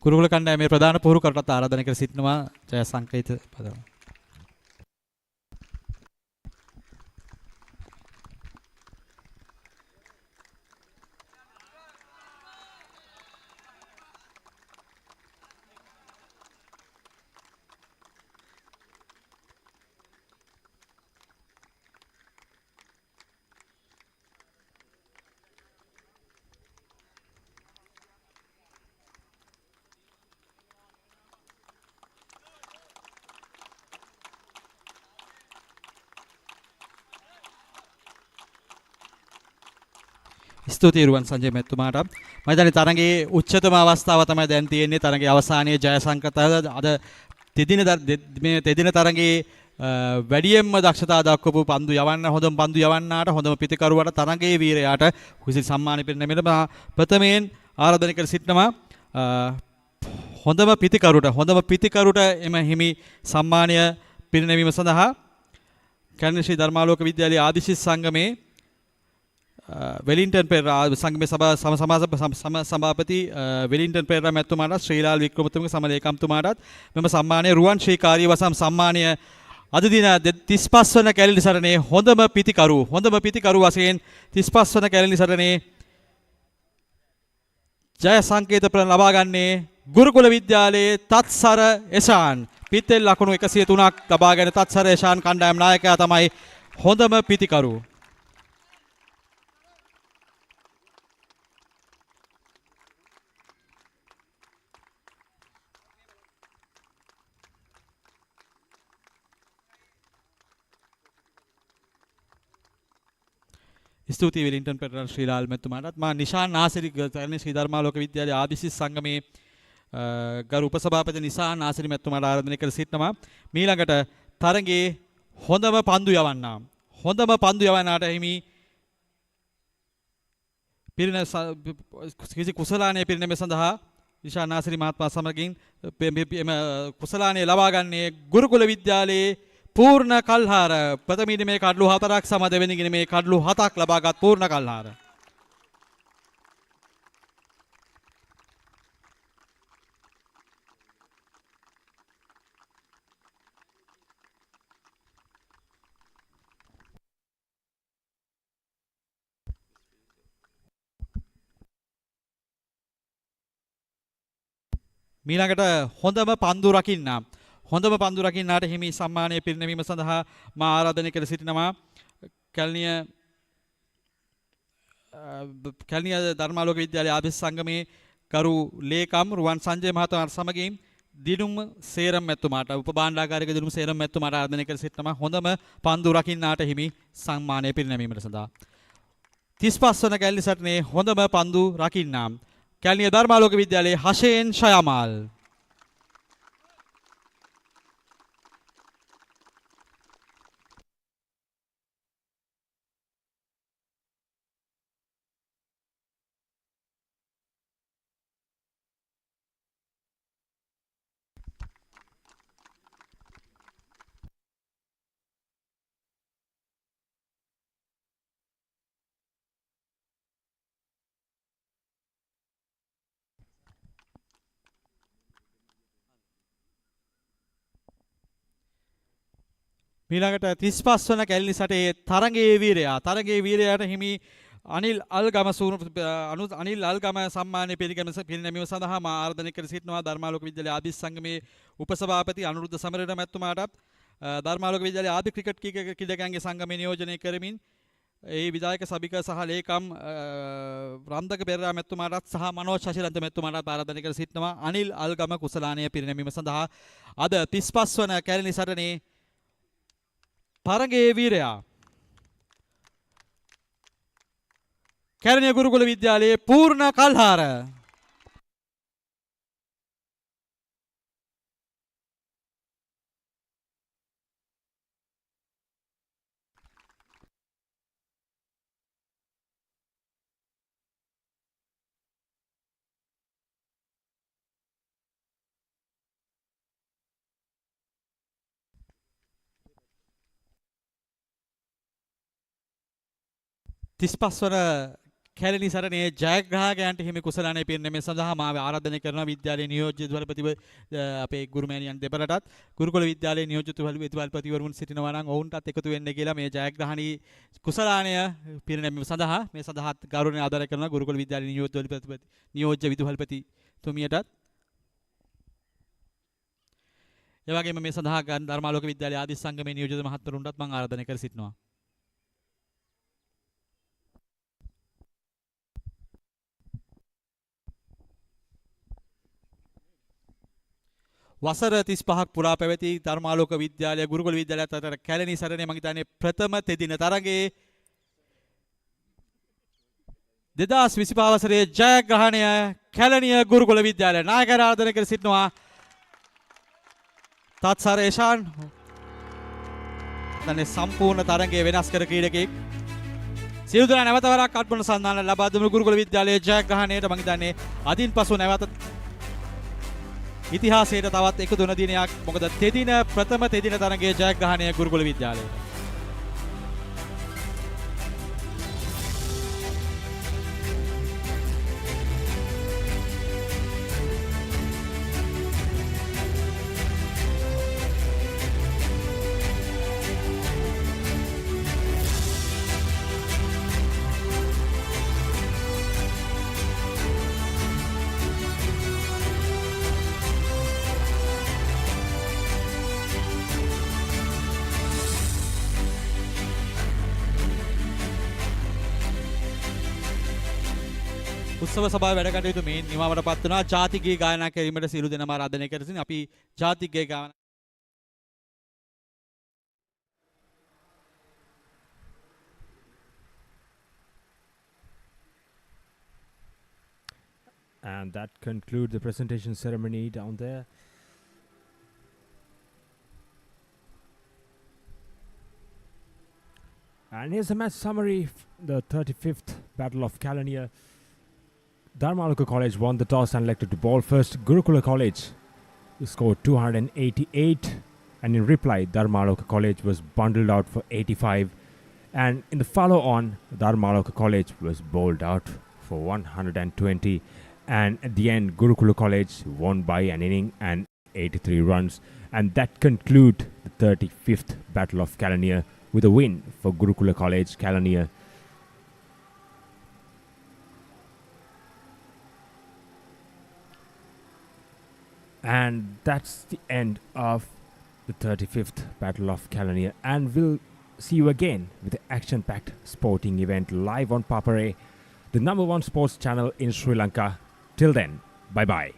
කුරුකුල කණ්ඩායමේ ප්‍රධාන පුහුරුකරුට ආරාධනය කර සිටිනවා ජය සංකේත පදම. ස්තුතියි රුවන් සංජය මැතිතුමාට. මම හිතන්නේ තරඟයේ උච්චතම අවස්ථාව තමයි දැන් තියෙන්නේ. තරඟයේ අවසානයේ ජයසංකත අද තෙදින තරඟයේ වැඩියෙන්ම දක්ෂතාව දක්වපු පන්දු යවන්න හොඳම පන්දු යවන්නාට හොඳම පිතිකරුවට තරඟයේ වීරයාට කුසල් සම්මාන පිරිනැමීමට ප්‍රථමයෙන් ආරාධනය කර සිටිනවා. හොඳම පිතිකරුට එම හිමි සම්මානය පිරිනැමීම සඳහා කැලණි ශ්‍රී ධර්මාලෝක විද්‍යාලයේ ආදිශිෂ්‍ය සංගමේ වෙලින්ටන් පෙරේරා සංගමේ සභාපති වෙලින්ටන් පෙරේරා මැතිතුමාට ශ්‍රීලාල් වික්‍රමතුංග සමලේකම්තුමාටත් මෙම සම්මානය රුවන් ශ්‍රී කාර්යවසම් සම්මානය අද දින 35 වන කැලණි සරණේ හොඳම පිතිකරු වශයෙන් 35 වන කැලණි සරණේ ජය සංකේත ප්‍රණ ලබා ගන්නේ ගුරුකුල විද්‍යාලයේ තත්සර එෂාන්. පිත්තෙල් ලකුණු 103ක් ලබාගෙන තත්සර එෂාන් කණ්ඩායම් නායකයා තමයි හොඳම පිතිකරු. ස්තුතියි වෙලින්ටන් පෙරේරා ශ්‍රීලාල් මැතිතුමාටත්. මා නිශාන් නාසිරි කැලණි ශ්‍රී ධර්මාලෝක විද්‍යාලයේ ආදිශිෂ්‍ය සංගමේ ගරු උපසභාපති නිශාන් නාසිරි මැතිතුමාට ආරාධනය කර සිටිනවා. මීළඟට තරඟයේ හොඳම පන්දු යවන්නාට හිමි කුසලානය පිරිනැම සඳහා නිශාන් නාසිරි මහත්මයා සමගින් එම කුසලානය ලබා ගන්නේ ගුරුකුල විද්‍යාලයේ පූර්ණ කල්හාර. ප්‍රථම මේ කඩලු 4ක් සම දෙවෙනි ගින මේ කඩලු 7ක් ලබාගත් පූර්ණ කල්හාර. මීළඟට හොඳම පන්දු රකින්නාට හිමි සම්මානය පිරිනැමීම සඳහා මා ආරාධනය කර සිටිනවා කැලණිය ධර්මාලෝක විද්‍යාලයේ ආදිශිෂ්‍ය සංගමේ කරු ලේකම් රුවන් සංජය මහතාට සමගින් දිනුම් සේරම් මැතිතුමාට උපභාණ්ඩාගාරික දිනුම් සේරම් මැතිතුමාට ආරාධනය කර සිටිනවා හොඳම පන්දු රකින්නාට හිමි සම්මානය පිරිනැමීමට සඳහා. 35 වන කැලණි සටනේ හොඳම පන්දු රකින්නා කැලණිය ධර්මාලෝක විද්‍යාලයේ හෂේන් ෂයමාල්. මීළඟට 35 වන කැලණි සටේ තරඟයේ වීරයාට හිමි අනිල් අල්ගම සම්මානය පිරිනැමීම සඳහා මා ආරාධනය කර සිටිනවා ධර්මාලෝක විද්‍යාලයේ ආදිශිෂ්‍ය සංගමේ උපසභාපති අනුරුද්ධ සමරේර මැතිතුමාටත් ධර්මාලෝක විද්‍යාලයේ ආදි ක්‍රිකට් ක්‍රීඩකයන්ගේ සංගමේ නියෝජනය කරමින් ඒ විධායක සභික සහ ලේකම් රන්දක පෙරේරා මැතිතුමාටත් සහ මනෝජ් ශශිරන්ත මැතිතුමාටත් ආරාධනය කර සිටිනවා අනිල් අල්ගම කුසලානය පිරිනැමීම සඳහා අද 35 වන කැලණි සටනේ තරඟයේ වීරයා කැලණිය ගුරුකුල විද්‍යාලයේ පූර්ණ කල්හාර. තිස්පස් වන කැලණි සරණේ ජයග්‍රාහකයන්ට හිමි කුසලානේ පිරිනැමීම සඳහා මා ආරාධනය කරනවා විද්‍යාලයේ නියෝජ්‍ය විදුහල්පතිව අපේ ගුරුමෑණියන් දෙපළටත් ගුරුකුල විද්‍යාලයේ නියෝජ්‍ය විදුහල්පතිවරුන් සිටිනවා නම් ඔවුන්ටත් එකතු වෙන්න කියලා මේ ජයග්‍රහණී කුසලානය පිරිනැමීම සඳහා මේ සඳහා ගෞරවණීය ආදරය කරනවා ගුරුකුල විද්‍යාලයේ නියෝජ්‍ය විදුහල්පති තුමියටත් ඒ වගේම මේ සඳහා ධර්මාලෝක විද්‍යාලයේ ආදි සංගමේ නියෝජිත මහත්වරුන්ටත් මම ආරාධනය කර සිටිනවා. වසර 35ක් පුරා පැවති ධර්මාලෝක විද්‍යාලය ගුරුකුල විද්‍යාලයත් අතර කැලණි සරණේ මම හිතන්නේ ප්‍රථම තෙදින තරගයේ 2025 වසරේ ජයග්‍රහණය කැලණිය ගුරුකුල විද්‍යාලය නායකයන් ආරාධනය කර සිටිනවා. තාත්සාර ඒෂාන් දැන් සම්පූර්ණ තරගයේ වෙනස් කර ක්‍රීඩකෙක් සියලු දෙනා නැවත වරක් අත්පොන සන්නාන ලබා දුණු ගුරුකුල විද්‍යාලයේ ජයග්‍රහණයට මම හිතන්නේ අදින් පසු නැවත ඉතිහාසයට තවත් එකතු වෙන දිනයක්. මොකද තෙදින ප්‍රථම තෙදින තරගයේ ජයග්‍රහණය ගුරුකුල විද්‍යාලයට. උත්සව සභාවේ වැඩ කටයුතු මේ නිමවට පත් වුණා. ජාතික ගී ගායනා කිරීමට සියලු දෙනාම ආරාධනය කරසින් අපි ජාතික ගී ගායනා And that concludes the presentation ceremony down there. And here's a match summary. The 35th Battle of Kelaniya. Dharmaloka College won the toss and elected to bowl first. Gurukula College scored 288, and in reply, Dharmaloka College was bundled out for 85. And in the follow-on, Dharmaloka College was bowled out for 120. And at the end, Gurukula College won by an inning and 83 runs. And that concludes the 35th Battle of Kelaniya with a win for Gurukula College, Kelaniya. And that's the end of the 35th Battle of Kelaniya. And we'll see you again with the action-packed sporting event live on Papare, the #1 sports channel in Sri Lanka. Till then, bye-bye.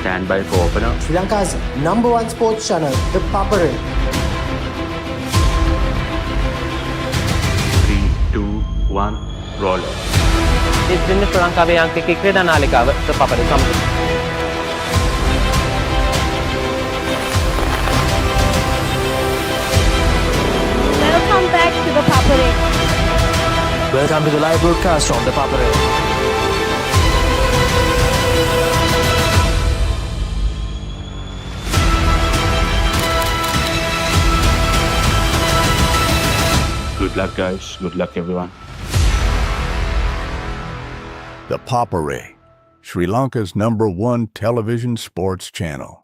Stand by for opener. Sri Lanka's #1 sports channel, ThePapare. 1 roll. ඉතින් ශ්‍රී ලංකාවේ අංකික ක්‍රීඩා නාලිකාව ThePapare සමග. Welcome back to ThePapare. Welcome to the live broadcast from ThePapare. Good luck, guys. Good luck, everyone. ThePapare, Sri Lanka's #1 television sports channel.